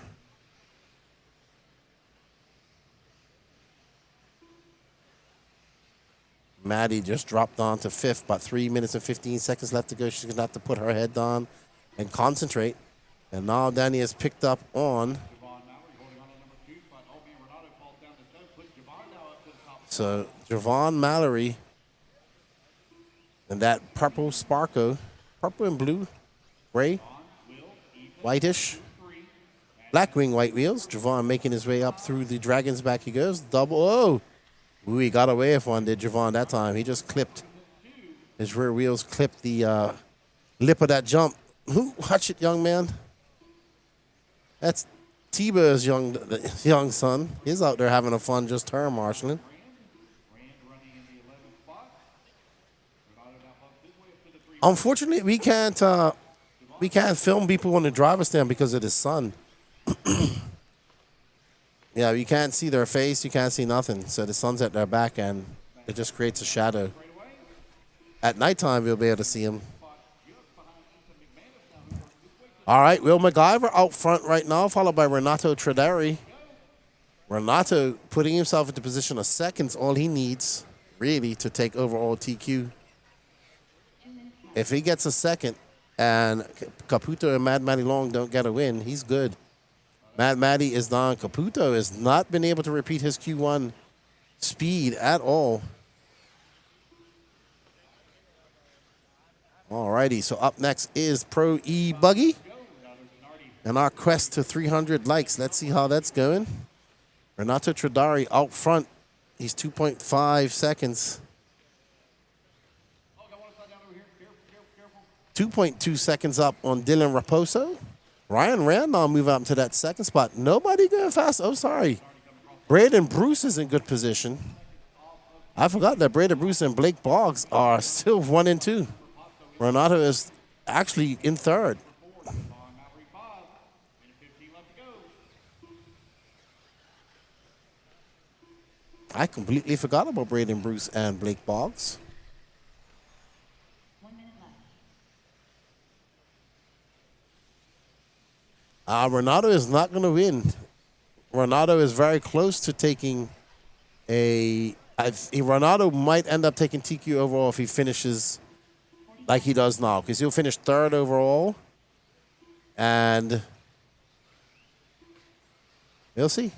Maddie just dropped on to 5th, about 3 minutes and 15 seconds left to go. She's going to have to put her head down and concentrate. And now Danny has picked up on. So Javon Mallory and that purple Sparko, purple and blue, gray, whitish, black wing white wheels. Javon making his way up through the Dragon's back. He goes double. Oh, ooh, he got away with one, did Javon that time? He just clipped his rear wheels, clipped the lip of that jump. Watch it, young man. That's T-Bird's young son. He's out there having a fun just turn marshaling. Unfortunately, we can't film people on the driver's stand because of the sun. Yeah, you can't see their face, you can't see nothing. So the sun's at their back and it just creates a shadow. At nighttime, you'll be able to see them. All right, Will MacGyver out front right now, followed by Renato Tradari. Renato putting himself into position of seconds, all he needs, really, to take overall TQ. If he gets a second and Caputo and Matty Long don't get a win, he's good. Matty is down. Caputo has not been able to repeat his Q1 speed at all. All righty, so up next is Pro eBuggy. And our quest to 300 likes. Let's see how that's going. Renato Tradari out front. He's 2.5 seconds. 2.2 seconds up on Dylan Raposo. Ryan Randall move up to that second spot. Nobody going fast. Oh, sorry. Braden Bruce is in good position. I forgot that Braden Bruce and Blake Boggs are still 1 and 2. Renato is actually in third. I completely forgot about Braden Bruce and Blake Boggs. Renato is not going to win. Renato is very close to taking a... Renato might end up taking TQ overall if he finishes like he does now, because he'll finish third overall. And We'll see.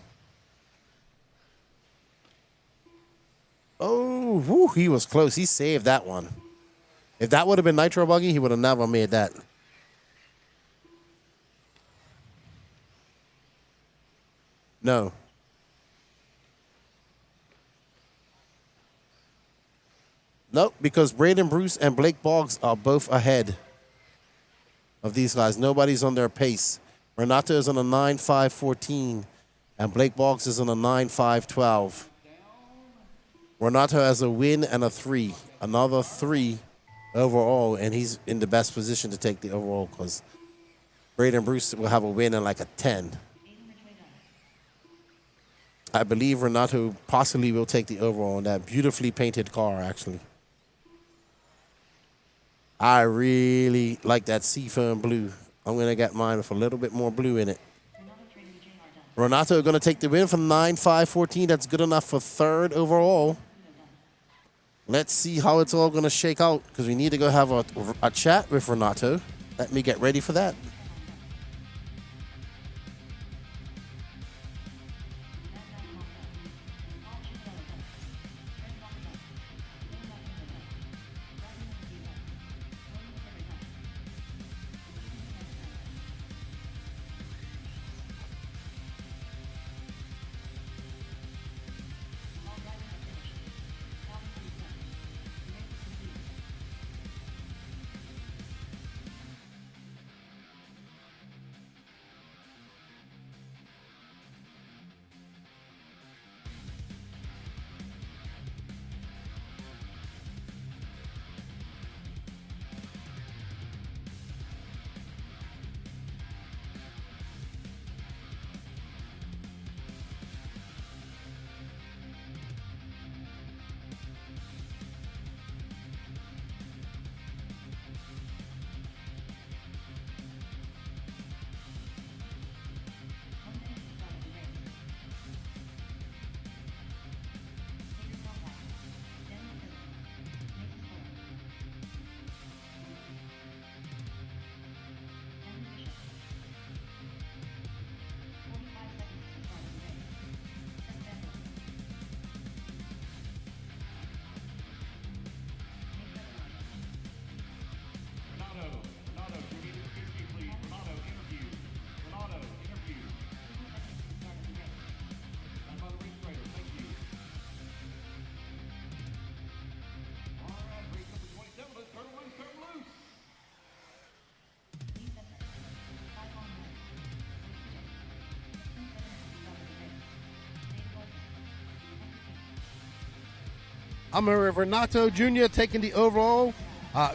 Oh, whew, he was close. He saved that one. If that would have been Nitro Buggy, he would have never made that. No. Nope, because Braden Bruce and Blake Boggs are both ahead of these guys. Nobody's on their pace. Renato is on a 9.5.14, and Blake Boggs is on a 9.5.12. Renato has a win and a 3. Another 3 overall, and he's in the best position to take the overall because Braden Bruce will have a win and like a 10. I believe Renato possibly will take the overall in that beautifully painted car, actually. I really like that seafoam blue. I'm going to get mine with a little bit more blue in it. Renato going to take the win from 9.5.14. That's good enough for 3rd overall. Let's see how it's all going to shake out because we need to go have a chat with Renato. Let me get ready for that. I'm here with Renato Jr. taking the overall.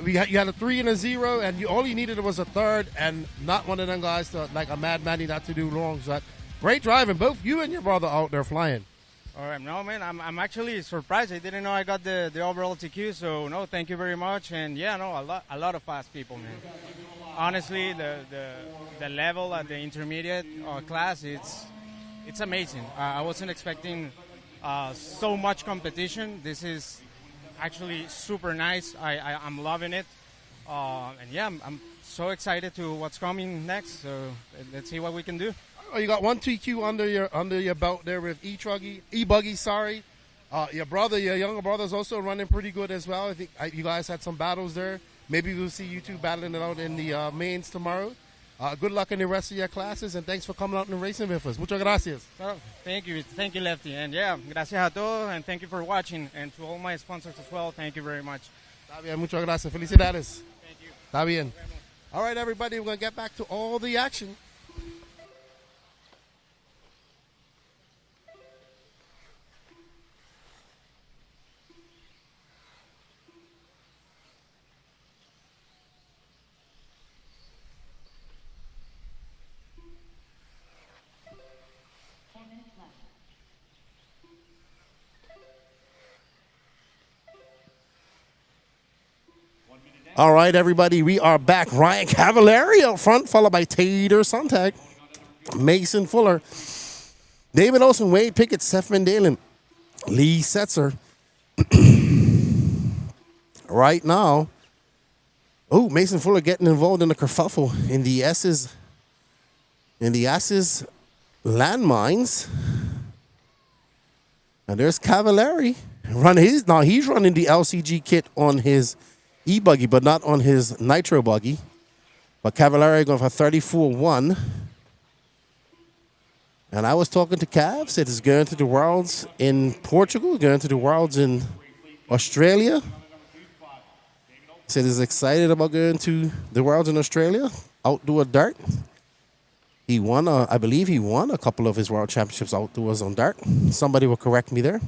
You had a 3 and a 0, and all you needed was a 3rd, and not one of them guys to, like a Mad Manny, not to do wrong. So great driving, both you and your brother out there flying. All right, no man, I'm actually surprised. I didn't know I got the overall TQ. So no, thank you very much. And yeah, no, a lot of fast people, man. Honestly, the level at the intermediate class, it's amazing. I wasn't expecting so much competition. This is actually super nice. I'm loving it. And yeah, I'm so excited to what's coming next. So let's see what we can do. Oh, you got 1 TQ under your belt there with eBuggy. Sorry, your younger brother's also running pretty good as well. I think you guys had some battles there. Maybe we'll see you two battling it out in the mains tomorrow. Good luck in the rest of your classes, and thanks for coming out and racing with us. Muchas gracias. So, thank you, Lefty, and yeah, gracias a todos, and thank you for watching, and to all my sponsors as well. Thank you very much. Está bien, muchas gracias. Felicidades. Thank you. Está bien. All right, everybody, we're going to get back to all the action. All right, everybody, we are back. Ryan Cavallari up front, followed by Tater Sontag, Mason Fuller, David Olson, Wade Pickett, Seth Van Dalen, Lee Setzer. Right now, Mason Fuller getting involved in the kerfuffle in the S's landmines. And there's Cavallari. He's running the LCG kit on his eBuggy, but not on his Nitro Buggy. But Cavallari going for 34-1. And I was talking to Cav, said he's going to the Worlds in Portugal, going to the Worlds in Australia. He said he's excited about going to the Worlds in Australia, outdoor dart. He won, I believe he won a couple of his World Championships outdoors on dart. Somebody will correct me there.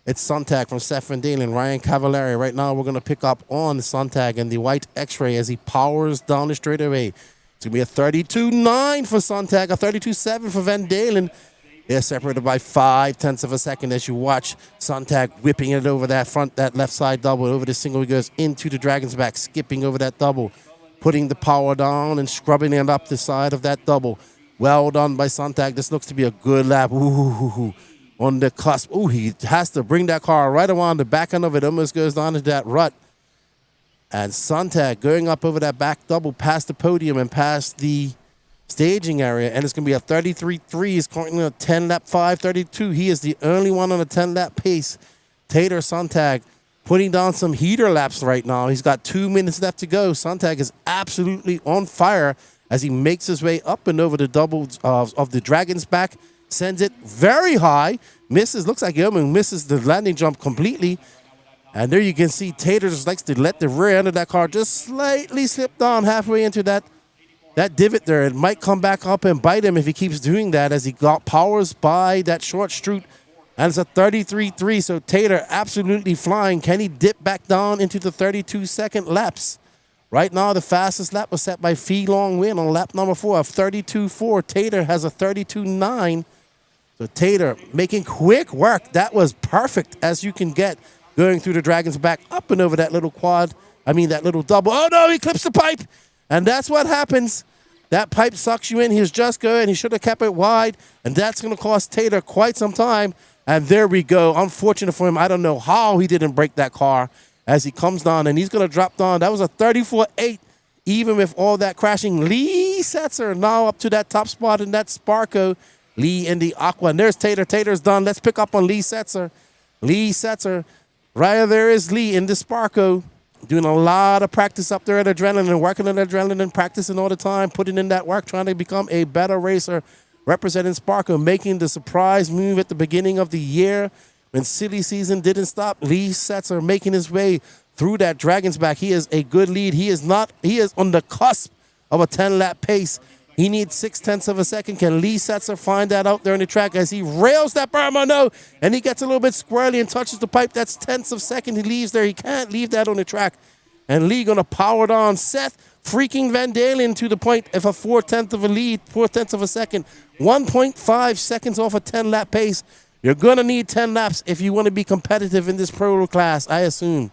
It's Sontag from Seth Van Dalen, Ryan Cavallari. Right now we're going to pick up on Sontag and the white X-ray as he powers down the straightaway. It's going to be a 32.9 for Sontag, a 32.7 for Van Dalen. They're separated by 0.5 of a second as you watch Sontag whipping it over that left side double, over the single. He goes into the Dragon's back, skipping over that double, putting the power down and scrubbing it up the side of that double. Well done by Sontag. This looks to be a good lap. Ooh, on the cusp. Ooh, he has to bring that car right around the back end of it. Almost goes down into that rut. And Sontag going up over that back double past the podium and past the staging area. And it's going to be a 33.3. He's currently a 10-lap 5.32. He is the only one on a 10-lap pace. Tater Sontag putting down some heater laps right now. He's got 2 minutes left to go. Sontag is absolutely on fire as he makes his way up and over the double of the Dragon's back. Sends it very high. Misses. Looks like he almost misses the landing jump completely. And there you can see Tater just likes to let the rear end of that car just slightly slip down halfway into that divot there. It might come back up and bite him if he keeps doing that as he powers by that short strut. And it's a 33.3, so Tater absolutely flying. Can he dip back down into the 32-second laps? Right now, the fastest lap was set by Fee Long Win on lap number 4 of 32.4. Tater has a 32.9. So Tater making quick work. That was perfect as you can get going through the Dragon's back up and over that little that little double. Oh, no, he clips the pipe. And that's what happens. That pipe sucks you in. He was just going. He should have kept it wide. And that's going to cost Tater quite some time. And there we go. Unfortunate for him. I don't know how he didn't break that car as he comes down. And he's going to drop down. That was a 34.8. Even with all that crashing. Lee Setzer now up to that top spot in that Sparko. Lee in the Aqua. And there's Tater. Tater's done. Let's pick up on Lee Setzer. Lee Setzer. Right there is Lee in the Sparko. Doing a lot of practice up there at Adrenaline, working on Adrenaline, practicing all the time, putting in that work, trying to become a better racer, representing Sparko, making the surprise move at the beginning of the year when silly season didn't stop. Lee Setzer making his way through that Dragon's back. He is a good lead. He is on the cusp of a 10-lap pace. He needs 0.6 of a second. Can Lee Setzer find that out there in the track as he rails that berm? No, and he gets a little bit squirrely and touches the pipe. That's 0.1 of a second he leaves there. He can't leave that on the track. And Lee going to power it on. Seth freaking Van Dalen to the point of a 0.4 of a lead, 0.4 of a second. 1.5 seconds off a 10-lap pace. You're going to need 10 laps if you want to be competitive in this pro class, I assume.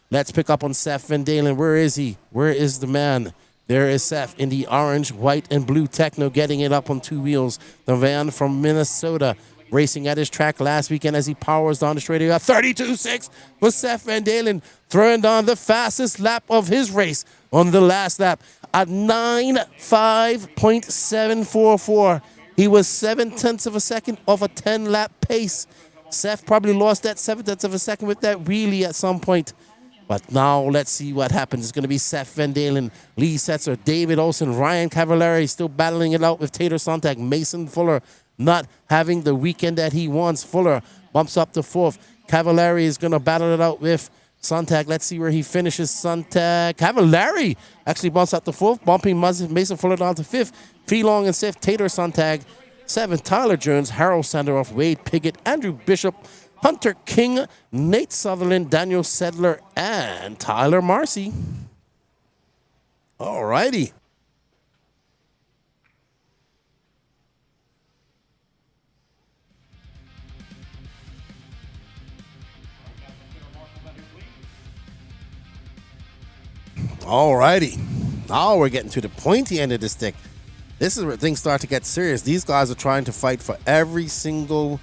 Let's pick up on Seth Van Dalen. Where is he? Where is the man? There is Seth in the orange, white, and blue Techno getting it up on 2 wheels. The van from Minnesota racing at his track last weekend as he powers down the straightaway. 32.6 for Seth Van Dalen, throwing down the fastest lap of his race on the last lap at 9.5.744. He was 0.7 of a second off a 10-lap pace. Seth probably lost that 0.7 of a second with that wheelie at some point. But now let's see what happens. It's going to be Seth Van Dalen, Lee Setzer, David Olsen, Ryan Cavallari still battling it out with Tater Sontag. Mason Fuller not having the weekend that he wants. Fuller bumps up to 4th. Cavallari is going to battle it out with Sontag. Let's see where he finishes. Sontag. Cavallari actually bumps up to 4th, bumping Mason Fuller down to 5th. Freelong and 6th. Tater Sontag. 7th. Tyler Jones, Harold Sanderoff, Wade Piggott, Andrew Bishop, Hunter King, Nate Sutherland, Daniel Sedler, and Tyler Marcy. All righty. All righty. Now we're getting to the pointy end of the stick. This is where things start to get serious. These guys are trying to fight for every single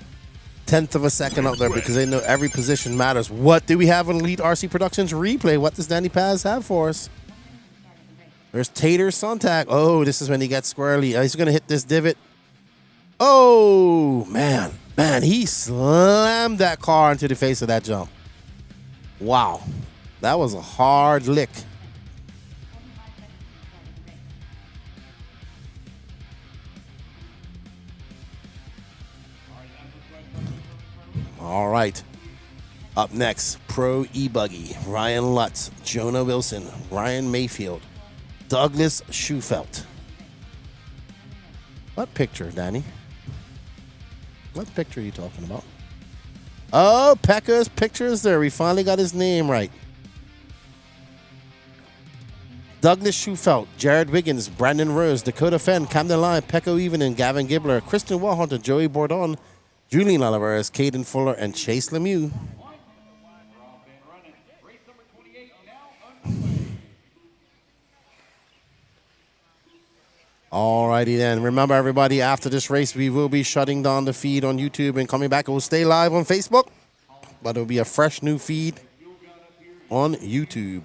0.1 of a second out there because they know every position matters. What do we have on Elite RC Productions replay? What does Danny Paz have for us? There's Tater Sontag. Oh, this is when he gets squirrely. He's going to hit this divot. Oh, man. Man, he slammed that car into the face of that jump. Wow. That was a hard lick. All right. Up next, Pro eBuggy, Ryan Lutz, Jonah Wilson, Ryan Mayfield, Douglas Schufelt. What picture, Danny? What picture are you talking about? Oh, Pekka's picture is there. We finally got his name right. Douglas Schufelt, Jared Wiggins, Brandon Rose, Dakota Fenn, Camden Lyon, Pecco Evening, Gavin Gibbler, Kristen Wallhunter, Joey Bourdon, Julian Oliveras, Caden Fuller, and Chase Lemieux. Alrighty then. Remember, everybody, after this race, we will be shutting down the feed on YouTube and coming back. It will stay live on Facebook, but it will be a fresh new feed on YouTube.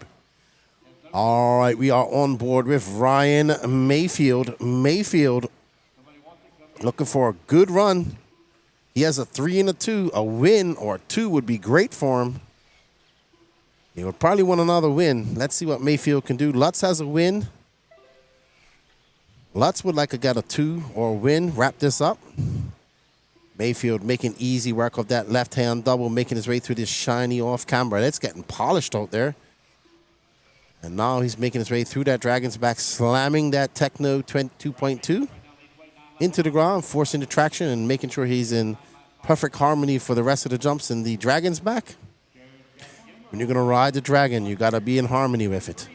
All right, we are on board with Ryan Mayfield. Mayfield looking for a good run. He has a 3 and a 2. A win or a 2 would be great for him. He would probably want another win. Let's see what Mayfield can do. Lutz has a win. Lutz would like to get a 2 or a win, wrap this up. Mayfield making easy work of that left-hand double, making his way through this shiny off-camber. That's getting polished out there. And now he's making his way through that Dragon's back, slamming that Techno 2.2 into the ground, forcing the traction and making sure he's in perfect harmony for the rest of the jumps in the Dragon's back. When you're going to ride the Dragon, you got to be in harmony with it.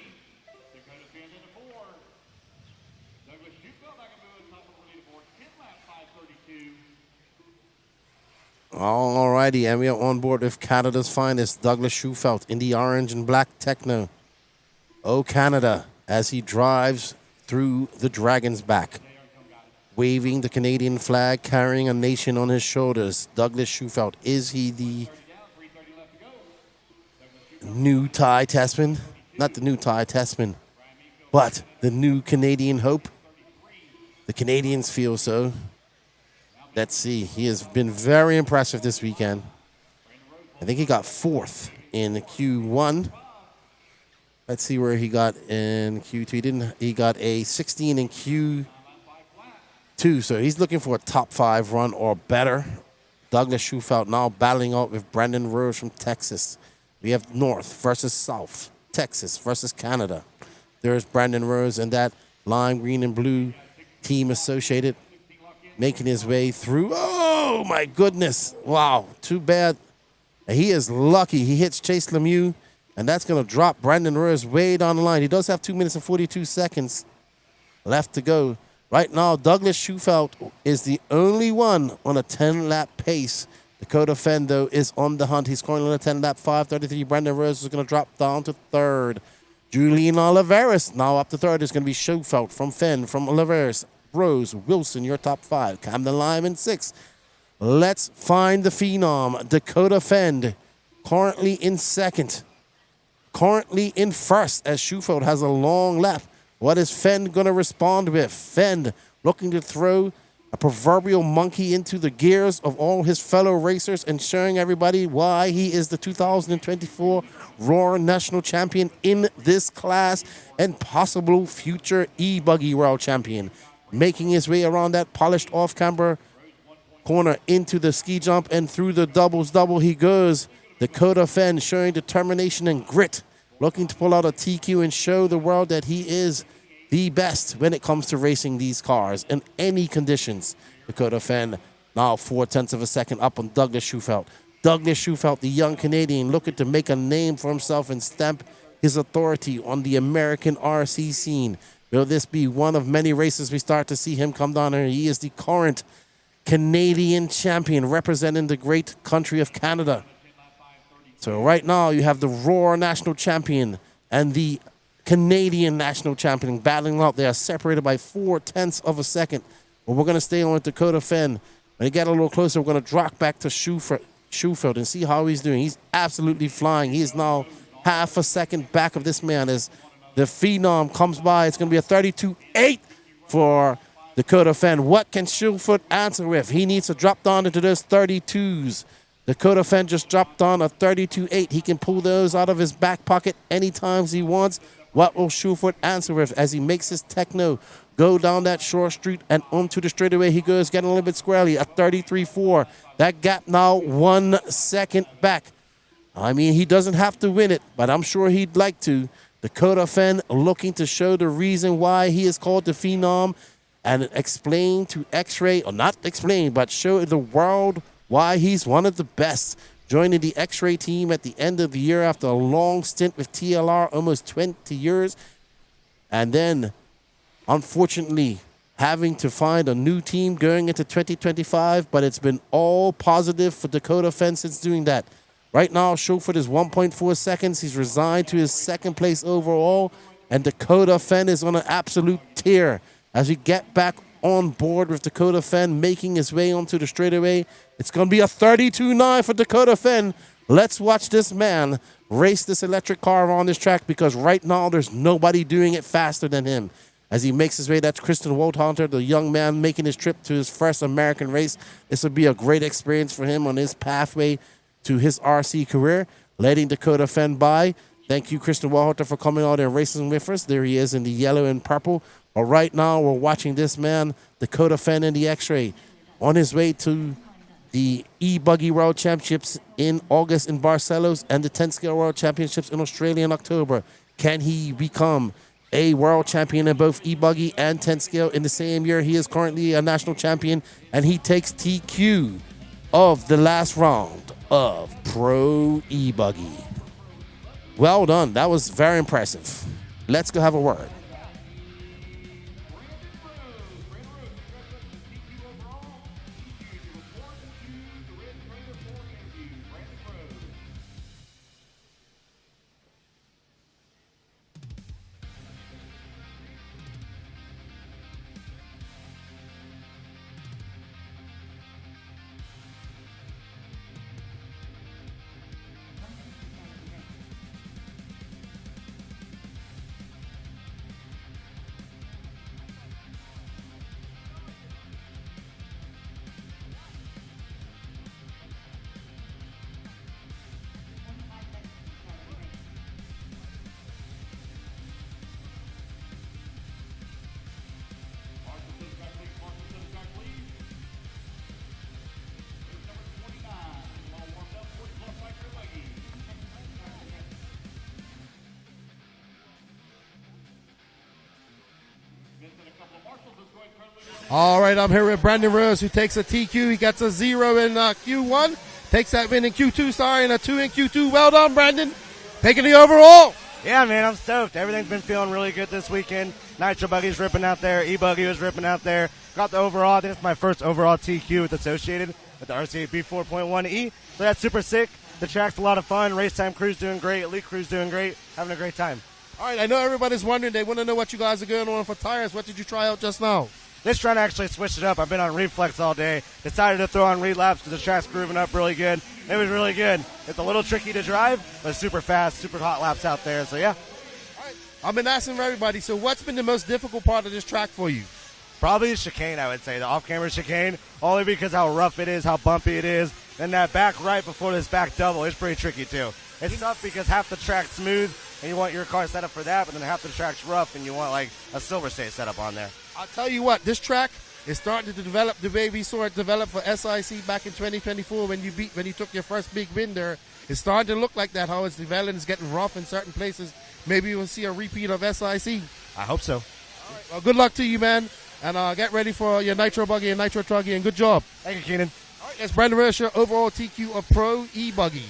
Alrighty, and we are on board with Canada's finest, Douglas Schufelt in the orange and black Techno. Oh, Canada, as he drives through the Dragon's back, waving the Canadian flag, carrying a nation on his shoulders. Douglas Schufelt, is he the new Ty Tessman? Not the new Ty Tessman, but the new Canadian hope? The Canadians feel so. Let's see. He has been very impressive this weekend. I think he got 4th in Q1. Let's see where he got in Q2. He got a 16 in Q2. So he's looking for a top 5 run or better. Douglas Schufelt now battling out with Brandon Rose from Texas. We have North versus South. Texas versus Canada. There's Brandon Rose and that lime green and blue team associated, making his way through. Oh, my goodness. Wow, too bad. And he is lucky. He hits Chase Lemieux, and that's going to drop Brandon Rose way down the line. He does have 2 minutes and 42 seconds left to go. Right now, Douglas Schufelt is the only one on a 10-lap pace. Dakota Fenn, though, is on the hunt. He's scoring on a 10-lap 5:33. Brandon Rose is going to drop down to 3rd. Julian Oliveras now up to 3rd. It's going to be Schufelt from Fenn, from Oliveras. Rose, Wilson, your top 5. Camden Lyman 6. Let's find the phenom. Dakota Fenn, currently in 2nd. Currently in 1st, as Schufelt has a long lap. What is Fenn going to respond with? Fenn looking to throw a proverbial monkey into the gears of all his fellow racers and showing everybody why he is the 2024 Roar National Champion in this class and possible future eBuggy World Champion. Making his way around that polished off-camber corner into the ski jump and through the doubles double he goes. Dakota Fenn showing determination and grit, looking to pull out a TQ and show the world that he is the best when it comes to racing these cars in any conditions. Dakota Fenn now 0.4 of a second up on Douglas Schufelt. Douglas Schufelt, the young Canadian, looking to make a name for himself and stamp his authority on the American RC scene. Will this be one of many races we start to see him come down here? He is the current Canadian champion representing the great country of Canada. So right now you have the Roar National Champion and the Canadian National Champion battling out. They are separated by 0.4 of a second. But we're going to stay on with Dakota Fenn. When we get a little closer, we're going to drop back to Schufelt and see how he's doing. He's absolutely flying. He is now 0.5 a second back of this man as the phenom comes by. It's going to be a 32.8 for Dakota Fenn. What can Sugarfoot answer with? He needs to drop down into those 32s. Dakota Fenn just dropped on a 32.8. He can pull those out of his back pocket anytime he wants. What will Sugarfoot answer with as he makes his techno go down that short street and onto the straightaway? He goes, getting a little bit squarely, a 33.4. That gap now 1 second back. I mean, he doesn't have to win it, but I'm sure he'd like to. Dakota Fenn looking to show the reason why he is called the Phenom and explain to X-Ray, or not explain, but show the world why he's one of the best. Joining the X-Ray team at the end of the year after a long stint with TLR, almost 20 years. And then, unfortunately, having to find a new team going into 2025, but it's been all positive for Dakota Fenn since doing that. Right now, Sugarfoot is 1.4 seconds. He's resigned to his second place overall, and Dakota Fenn is on an absolute tear. As we get back on board with Dakota Fenn making his way onto the straightaway, it's going to be a 32.9 for Dakota Fenn. Let's watch this man race this electric car on this track, because right now there's nobody doing it faster than him. As he makes his way, that's Christian Woldhunter, the young man making his trip to his first American race. This will be a great experience for him on his pathway to his RC career, letting Dakota Fenn by. Thank you, Christian Woldhunter, for coming out and racing with us. There he is in the yellow and purple. But right now, we're watching this man, Dakota Fenn in the X-Ray, on his way to the eBuggy World Championships in August in Barcelos and the 10-scale World Championships in Australia in October. Can he become a world champion in both eBuggy and 10-scale in the same year? He is currently a national champion, and he takes TQ of the last round of Pro eBuggy. Well done. That was very impressive. Let's go have a word. All right, I'm here with Brandon Rose, who takes a TQ. He gets a 0 in Q1. Takes that win in Q2, and a 2 in Q2. Well done, Brandon. Taking the overall. Yeah, man, I'm stoked. Everything's been feeling really good this weekend. Nitro Buggy's ripping out there. eBuggy was ripping out there. Got the overall. I think it's my first overall TQ with associated with the RCA B4.1E. So that's super sick. The track's a lot of fun. Racetime crew's doing great. Elite crew's doing great. Having a great time. All right, I know everybody's wondering. They want to know what you guys are going on for tires. What did you try out just now? This trying to actually switch it up. I've been on reflex all day. Decided to throw on relapse because the track's grooving up really good. It was really good. It's a little tricky to drive, but super fast, super hot laps out there. So, yeah. All right. I've been asking everybody, so what's been the most difficult part of this track for you? Probably the chicane, I would say. The off-camera chicane, only because how rough it is, how bumpy it is. And that back right before this back double is pretty tricky, too. It's tough because half the track's smooth, and you want your car set up for that, but then half the track's rough, and you want, like, a Silver State setup on there. I'll tell you what, this track is starting to develop the way we saw it develop for SIC back in 2024 when you took your first big win there. It's starting to look like that, how it's developing. It's getting rough in certain places. Maybe we'll see a repeat of SIC. I hope so. All right, well, good luck to you, man. And get ready for your Nitro Buggy and Nitro Truggy, and good job. Thank you, Keenan. All right, that's Brandon Rose, your overall TQ of Pro eBuggy.